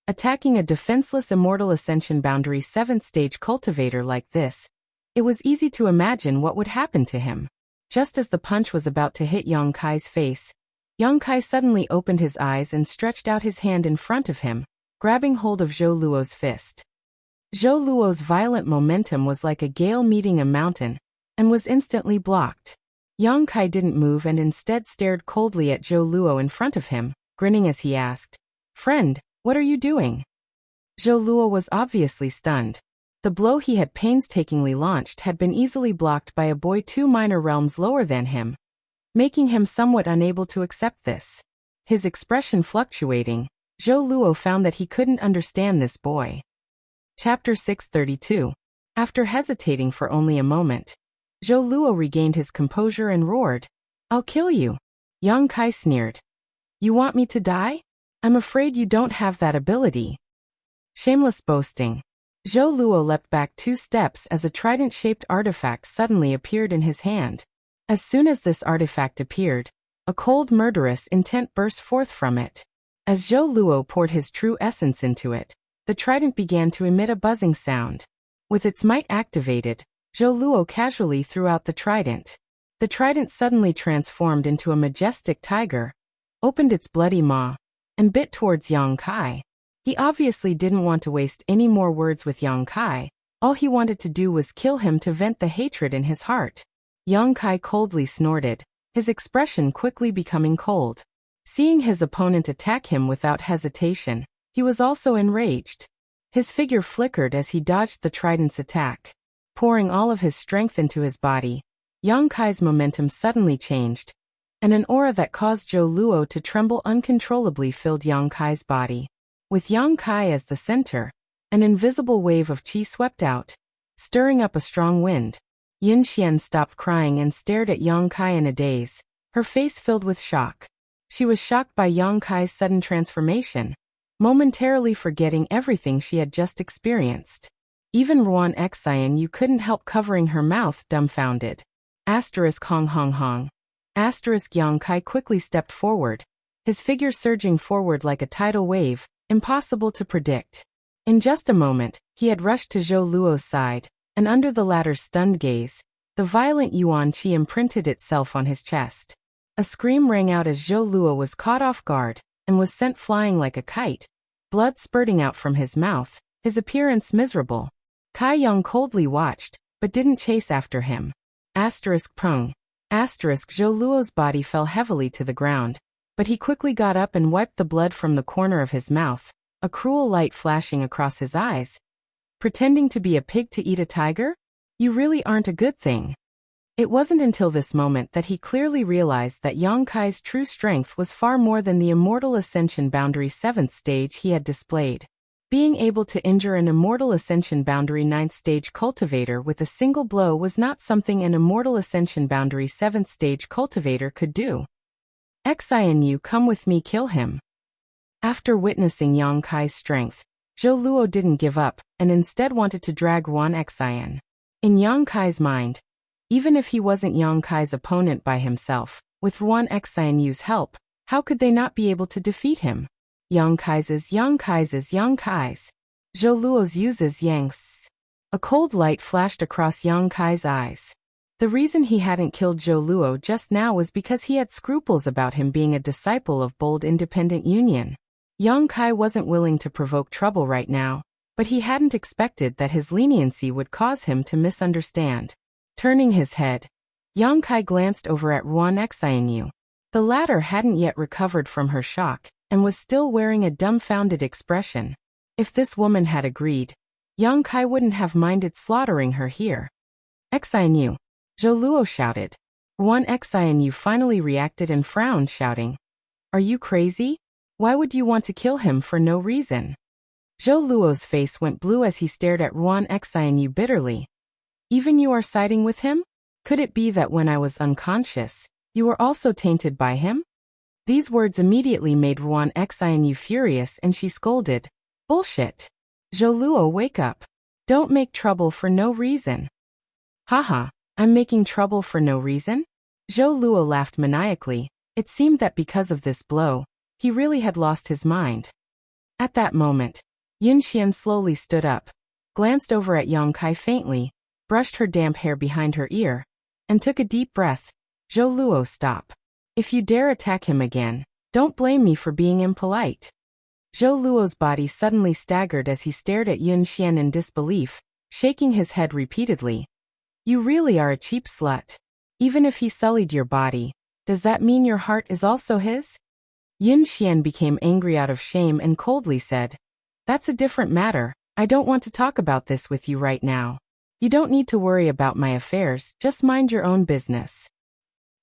S1: Attacking a defenseless Immortal Ascension Boundary 7th stage cultivator like this, it was easy to imagine what would happen to him. Just as the punch was about to hit Yang Kai's face, Yang Kai suddenly opened his eyes and stretched out his hand in front of him, grabbing hold of Zhou Luo's fist. Zhou Luo's violent momentum was like a gale meeting a mountain, and was instantly blocked. Yang Kai didn't move and instead stared coldly at Zhou Luo in front of him, grinning as he asked, "Friend, what are you doing?" Zhou Luo was obviously stunned. The blow he had painstakingly launched had been easily blocked by a boy 2 minor realms lower than him, making him somewhat unable to accept this. His expression fluctuating, Zhou Luo found that he couldn't understand this boy. Chapter 632. After hesitating for only a moment, Zhou Luo regained his composure and roared, "I'll kill you." Yang Kai sneered. "You want me to die? I'm afraid you don't have that ability." Shameless boasting. Zhou Luo leapt back 2 steps as a trident-shaped artifact suddenly appeared in his hand. As soon as this artifact appeared, a cold murderous intent burst forth from it. As Zhou Luo poured his true essence into it, the trident began to emit a buzzing sound. With its might activated, Zhou Luo casually threw out the trident. The trident suddenly transformed into a majestic tiger, opened its bloody maw, and bit towards Yang Kai. He obviously didn't want to waste any more words with Yang Kai. All he wanted to do was kill him to vent the hatred in his heart. Yang Kai coldly snorted, his expression quickly becoming cold. Seeing his opponent attack him without hesitation, he was also enraged. His figure flickered as he dodged the trident's attack. Pouring all of his strength into his body, Yang Kai's momentum suddenly changed, and an aura that caused Zhou Luo to tremble uncontrollably filled Yang Kai's body. With Yang Kai as the center, an invisible wave of qi swept out, stirring up a strong wind. Yin Xian stopped crying and stared at Yang Kai in a daze, her face filled with shock. She was shocked by Yang Kai's sudden transformation, momentarily forgetting everything she had just experienced. Even Ruan Xian Yu couldn't help covering her mouth, dumbfounded. Hong Hong Hong. Yang Kai quickly stepped forward, his figure surging forward like a tidal wave, impossible to predict. In just a moment, he had rushed to Zhou Luo's side, and under the latter's stunned gaze, the violent Yuan Qi imprinted itself on his chest. A scream rang out as Zhou Luo was caught off guard, and was sent flying like a kite, blood spurting out from his mouth, his appearance miserable. Kai Yang coldly watched, but didn't chase after him. Pung. Zhou Luo's body fell heavily to the ground, but he quickly got up and wiped the blood from the corner of his mouth, a cruel light flashing across his eyes. Pretending to be a pig to eat a tiger? You really aren't a good thing. It wasn't until this moment that he clearly realized that Yang Kai's true strength was far more than the Immortal Ascension Boundary 7th stage he had displayed. Being able to injure an Immortal Ascension Boundary 9th stage cultivator with a single blow was not something an Immortal Ascension Boundary 7th stage cultivator could do. Xian Yu, come with me, kill him. After witnessing Yang Kai's strength, Zhou Luo didn't give up, and instead wanted to drag Ruan Xian. In Yang Kai's mind, even if he wasn't Yang Kai's opponent by himself, with Ruan Xian Yu's help, how could they not be able to defeat him? Yang Kai's. Zhou Luo's uses Yang's. A cold light flashed across Yang Kai's eyes. The reason he hadn't killed Zhou Luo just now was because he had scruples about him being a disciple of Bold Independent Union. Yang Kai wasn't willing to provoke trouble right now, but he hadn't expected that his leniency would cause him to misunderstand. Turning his head, Yang Kai glanced over at Ruan Xian Yu. The latter hadn't yet recovered from her shock, and was still wearing a dumbfounded expression. If this woman had agreed, Yang Kai wouldn't have minded slaughtering her here. Xian Yu, Zhou Luo shouted. Ruan Xian Yu finally reacted and frowned, shouting, "Are you crazy? Why would you want to kill him for no reason?" Zhou Luo's face went blue as he stared at Ruan Xian Yu bitterly. "Even you are siding with him? Could it be that when I was unconscious, you were also tainted by him?" These words immediately made Ruan Xian Yu furious, and she scolded, "Bullshit. Zhou Luo, wake up. Don't make trouble for no reason." "Haha, I'm making trouble for no reason?" Zhou Luo laughed maniacally. It seemed that because of this blow, he really had lost his mind. At that moment, Yun Xian slowly stood up, glanced over at Yang Kai faintly, brushed her damp hair behind her ear, and took a deep breath. Zhou Luo, stop. If you dare attack him again, don't blame me for being impolite. Zhou Luo's body suddenly staggered as he stared at Yun Xian in disbelief, shaking his head repeatedly. You really are a cheap slut. Even if he sullied your body, does that mean your heart is also his? Yun Xian became angry out of shame and coldly said, That's a different matter. I don't want to talk about this with you right now. You don't need to worry about my affairs, just mind your own business.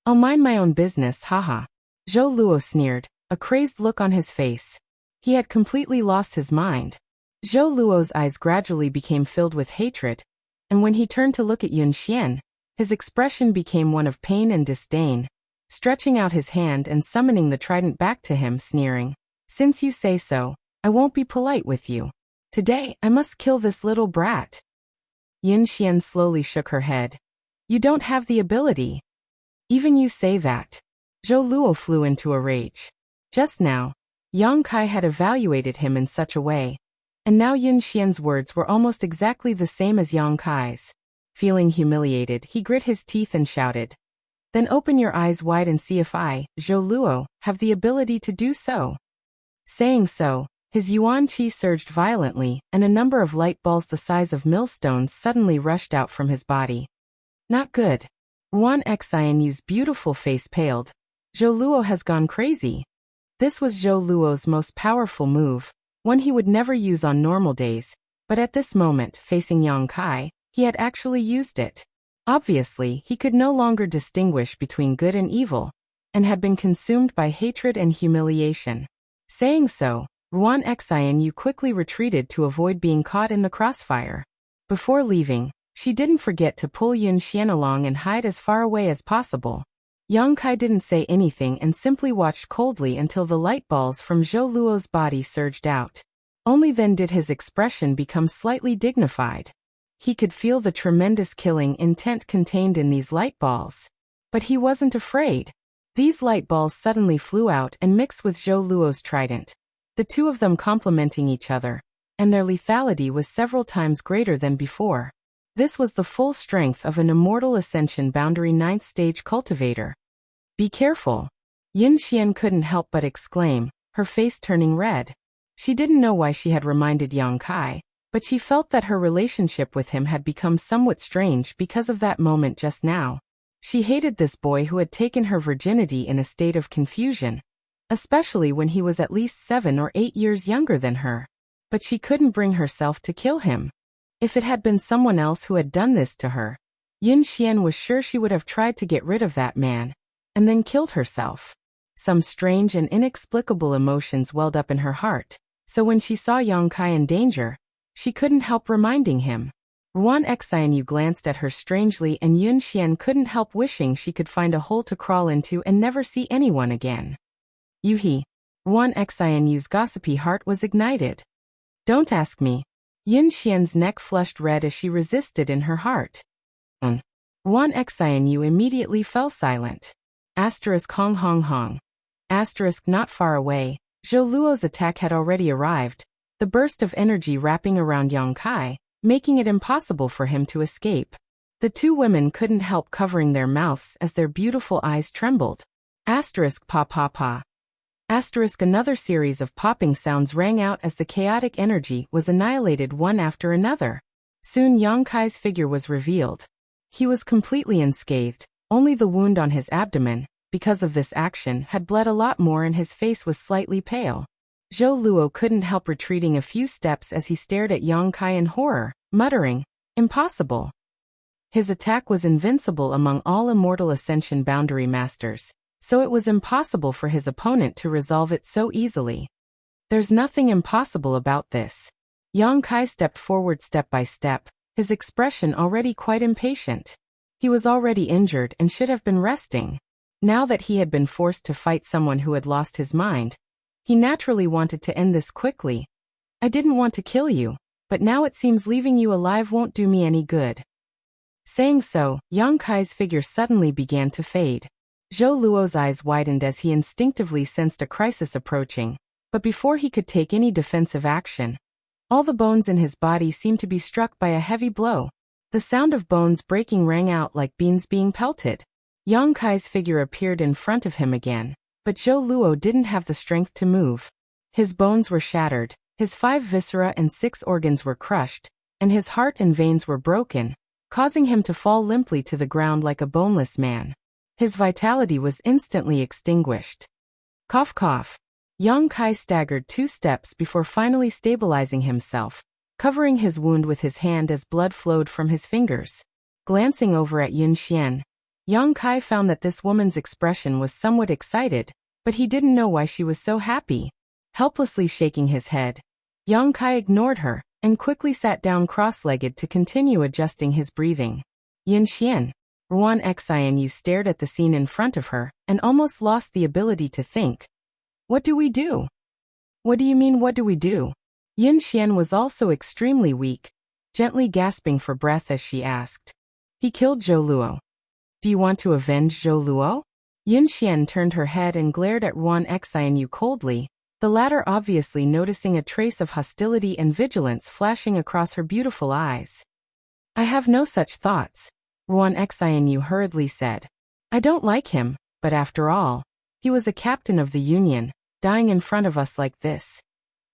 S1: I'll mind my own business, haha. Zhou Luo sneered, a crazed look on his face. He had completely lost his mind. Zhou Luo's eyes gradually became filled with hatred, and when he turned to look at Yun Xian, his expression became one of pain and disdain, stretching out his hand and summoning the trident back to him, sneering. Since you say so, I won't be polite with you. Today, I must kill this little brat. Yun Xian slowly shook her head. You don't have the ability. Even you say that. Zhou Luo flew into a rage. Just now, Yang Kai had evaluated him in such a way, and now Yun Xian's words were almost exactly the same as Yang Kai's. Feeling humiliated, he grit his teeth and shouted. Then open your eyes wide and see if I, Zhou Luo, have the ability to do so. Saying so, his yuan qi surged violently, and a number of light balls the size of millstones suddenly rushed out from his body. Not good. Ruan Xianyu's beautiful face paled. Zhou Luo has gone crazy. This was Zhou Luo's most powerful move, one he would never use on normal days, but at this moment, facing Yang Kai, he had actually used it. Obviously, he could no longer distinguish between good and evil, and had been consumed by hatred and humiliation. Saying so, Ruan Xianyu quickly retreated to avoid being caught in the crossfire. Before leaving, she didn't forget to pull Yun Xian along and hide as far away as possible. Yang Kai didn't say anything and simply watched coldly until the light balls from Zhou Luo's body surged out. Only then did his expression become slightly dignified. He could feel the tremendous killing intent contained in these light balls. But he wasn't afraid. These light balls suddenly flew out and mixed with Zhou Luo's trident, the two of them complementing each other, and their lethality was several times greater than before. This was the full strength of an Immortal Ascension Boundary 9th Stage cultivator. Be careful. Yun Xian couldn't help but exclaim, her face turning red. She didn't know why she had reminded Yang Kai, but she felt that her relationship with him had become somewhat strange because of that moment just now. She hated this boy who had taken her virginity in a state of confusion, especially when he was at least 7 or 8 years younger than her. But she couldn't bring herself to kill him. If it had been someone else who had done this to her, Yun Xian was sure she would have tried to get rid of that man, and then killed herself. Some strange and inexplicable emotions welled up in her heart, so when she saw Yang Kai in danger, she couldn't help reminding him. Ruan Xianyu glanced at her strangely and Yun Xian couldn't help wishing she could find a hole to crawl into and never see anyone again. Yuhi. Ruan Xianyu's gossipy heart was ignited. Don't ask me. Yun Xian's neck flushed red as she resisted in her heart. Ruan Xianyu immediately fell silent. Hong hong hong. Not far away, Zhou Luo's attack had already arrived, the burst of energy wrapping around Yang Kai, making it impossible for him to escape. The two women couldn't help covering their mouths as their beautiful eyes trembled. Pa pa pa. Another series of popping sounds rang out as the chaotic energy was annihilated one after another. Soon Yang Kai's figure was revealed. He was completely unscathed, only the wound on his abdomen, because of this action, had bled a lot more and his face was slightly pale. Zhou Luo couldn't help retreating a few steps as he stared at Yang Kai in horror, muttering, Impossible. His attack was invincible among all Immortal Ascension Boundary Masters, so it was impossible for his opponent to resolve it so easily. There's nothing impossible about this. Yang Kai stepped forward step by step, his expression already quite impatient. He was already injured and should have been resting. Now that he had been forced to fight someone who had lost his mind, he naturally wanted to end this quickly. I didn't want to kill you, but now it seems leaving you alive won't do me any good. Saying so, Yang Kai's figure suddenly began to fade. Zhou Luo's eyes widened as he instinctively sensed a crisis approaching, But before he could take any defensive action, all the bones in his body seemed to be struck by a heavy blow. The sound of bones breaking rang out like beans being pelted. Yang Kai's figure appeared in front of him again, but Zhou Luo didn't have the strength to move. His bones were shattered, his 5 viscera and 6 organs were crushed, and his heart and veins were broken, causing him to fall limply to the ground like a boneless man. His vitality was instantly extinguished. Cough cough. Yang Kai staggered 2 steps before finally stabilizing himself, covering his wound with his hand as blood flowed from his fingers. Glancing over at Yun Xian, Yang Kai found that this woman's expression was somewhat excited, but he didn't know why she was so happy. Helplessly shaking his head, Yang Kai ignored her and quickly sat down cross-legged to continue adjusting his breathing. Yun Xian, Ruan Xianyu stared at the scene in front of her and almost lost the ability to think. What do we do? What do you mean, what do we do? Yun Xian was also extremely weak, gently gasping for breath as she asked. He killed Zhou Luo. Do you want to avenge Zhou Luo? Yun Xian turned her head and glared at Ruan Xianyu coldly, the latter obviously noticing a trace of hostility and vigilance flashing across her beautiful eyes. I have no such thoughts, Ruan Xianyu hurriedly said. I don't like him, but after all, he was a captain of the Union, dying in front of us like this.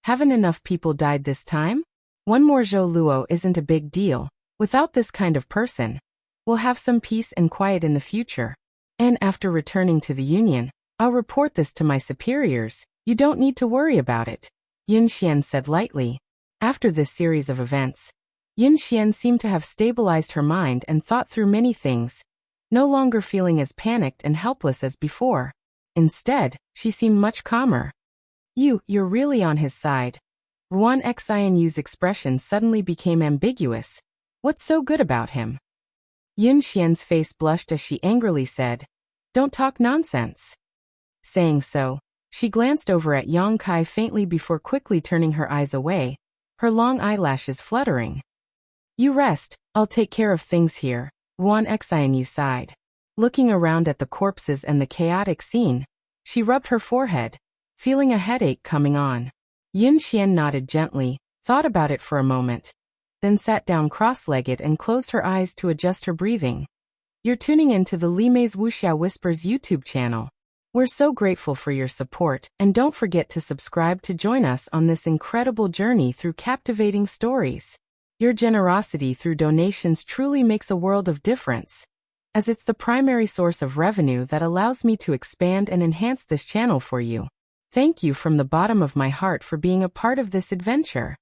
S1: Haven't enough people died this time? One more Zhou Luo isn't a big deal. Without this kind of person, we'll have some peace and quiet in the future. And after returning to the Union, I'll report this to my superiors. You don't need to worry about it, Yun Xian said lightly. After this series of events, Yun Xian seemed to have stabilized her mind and thought through many things, no longer feeling as panicked and helpless as before. Instead, she seemed much calmer. You're really on his side. Ruan Xianyu's expression suddenly became ambiguous. What's so good about him? Yun Xian's face blushed as she angrily said, Don't talk nonsense. Saying so, she glanced over at Yang Kai faintly before quickly turning her eyes away, her long eyelashes fluttering. You rest, I'll take care of things here, Ruan Xianyu sighed. Looking around at the corpses and the chaotic scene, she rubbed her forehead, feeling a headache coming on. Yun Xian nodded gently, thought about it for a moment, then sat down cross-legged and closed her eyes to adjust her breathing. You're tuning in to the Li Mei's Wuxia Whispers YouTube channel. We're so grateful for your support, and don't forget to subscribe to join us on this incredible journey through captivating stories. Your generosity through donations truly makes a world of difference, as it's the primary source of revenue that allows me to expand and enhance this channel for you. Thank you from the bottom of my heart for being a part of this adventure.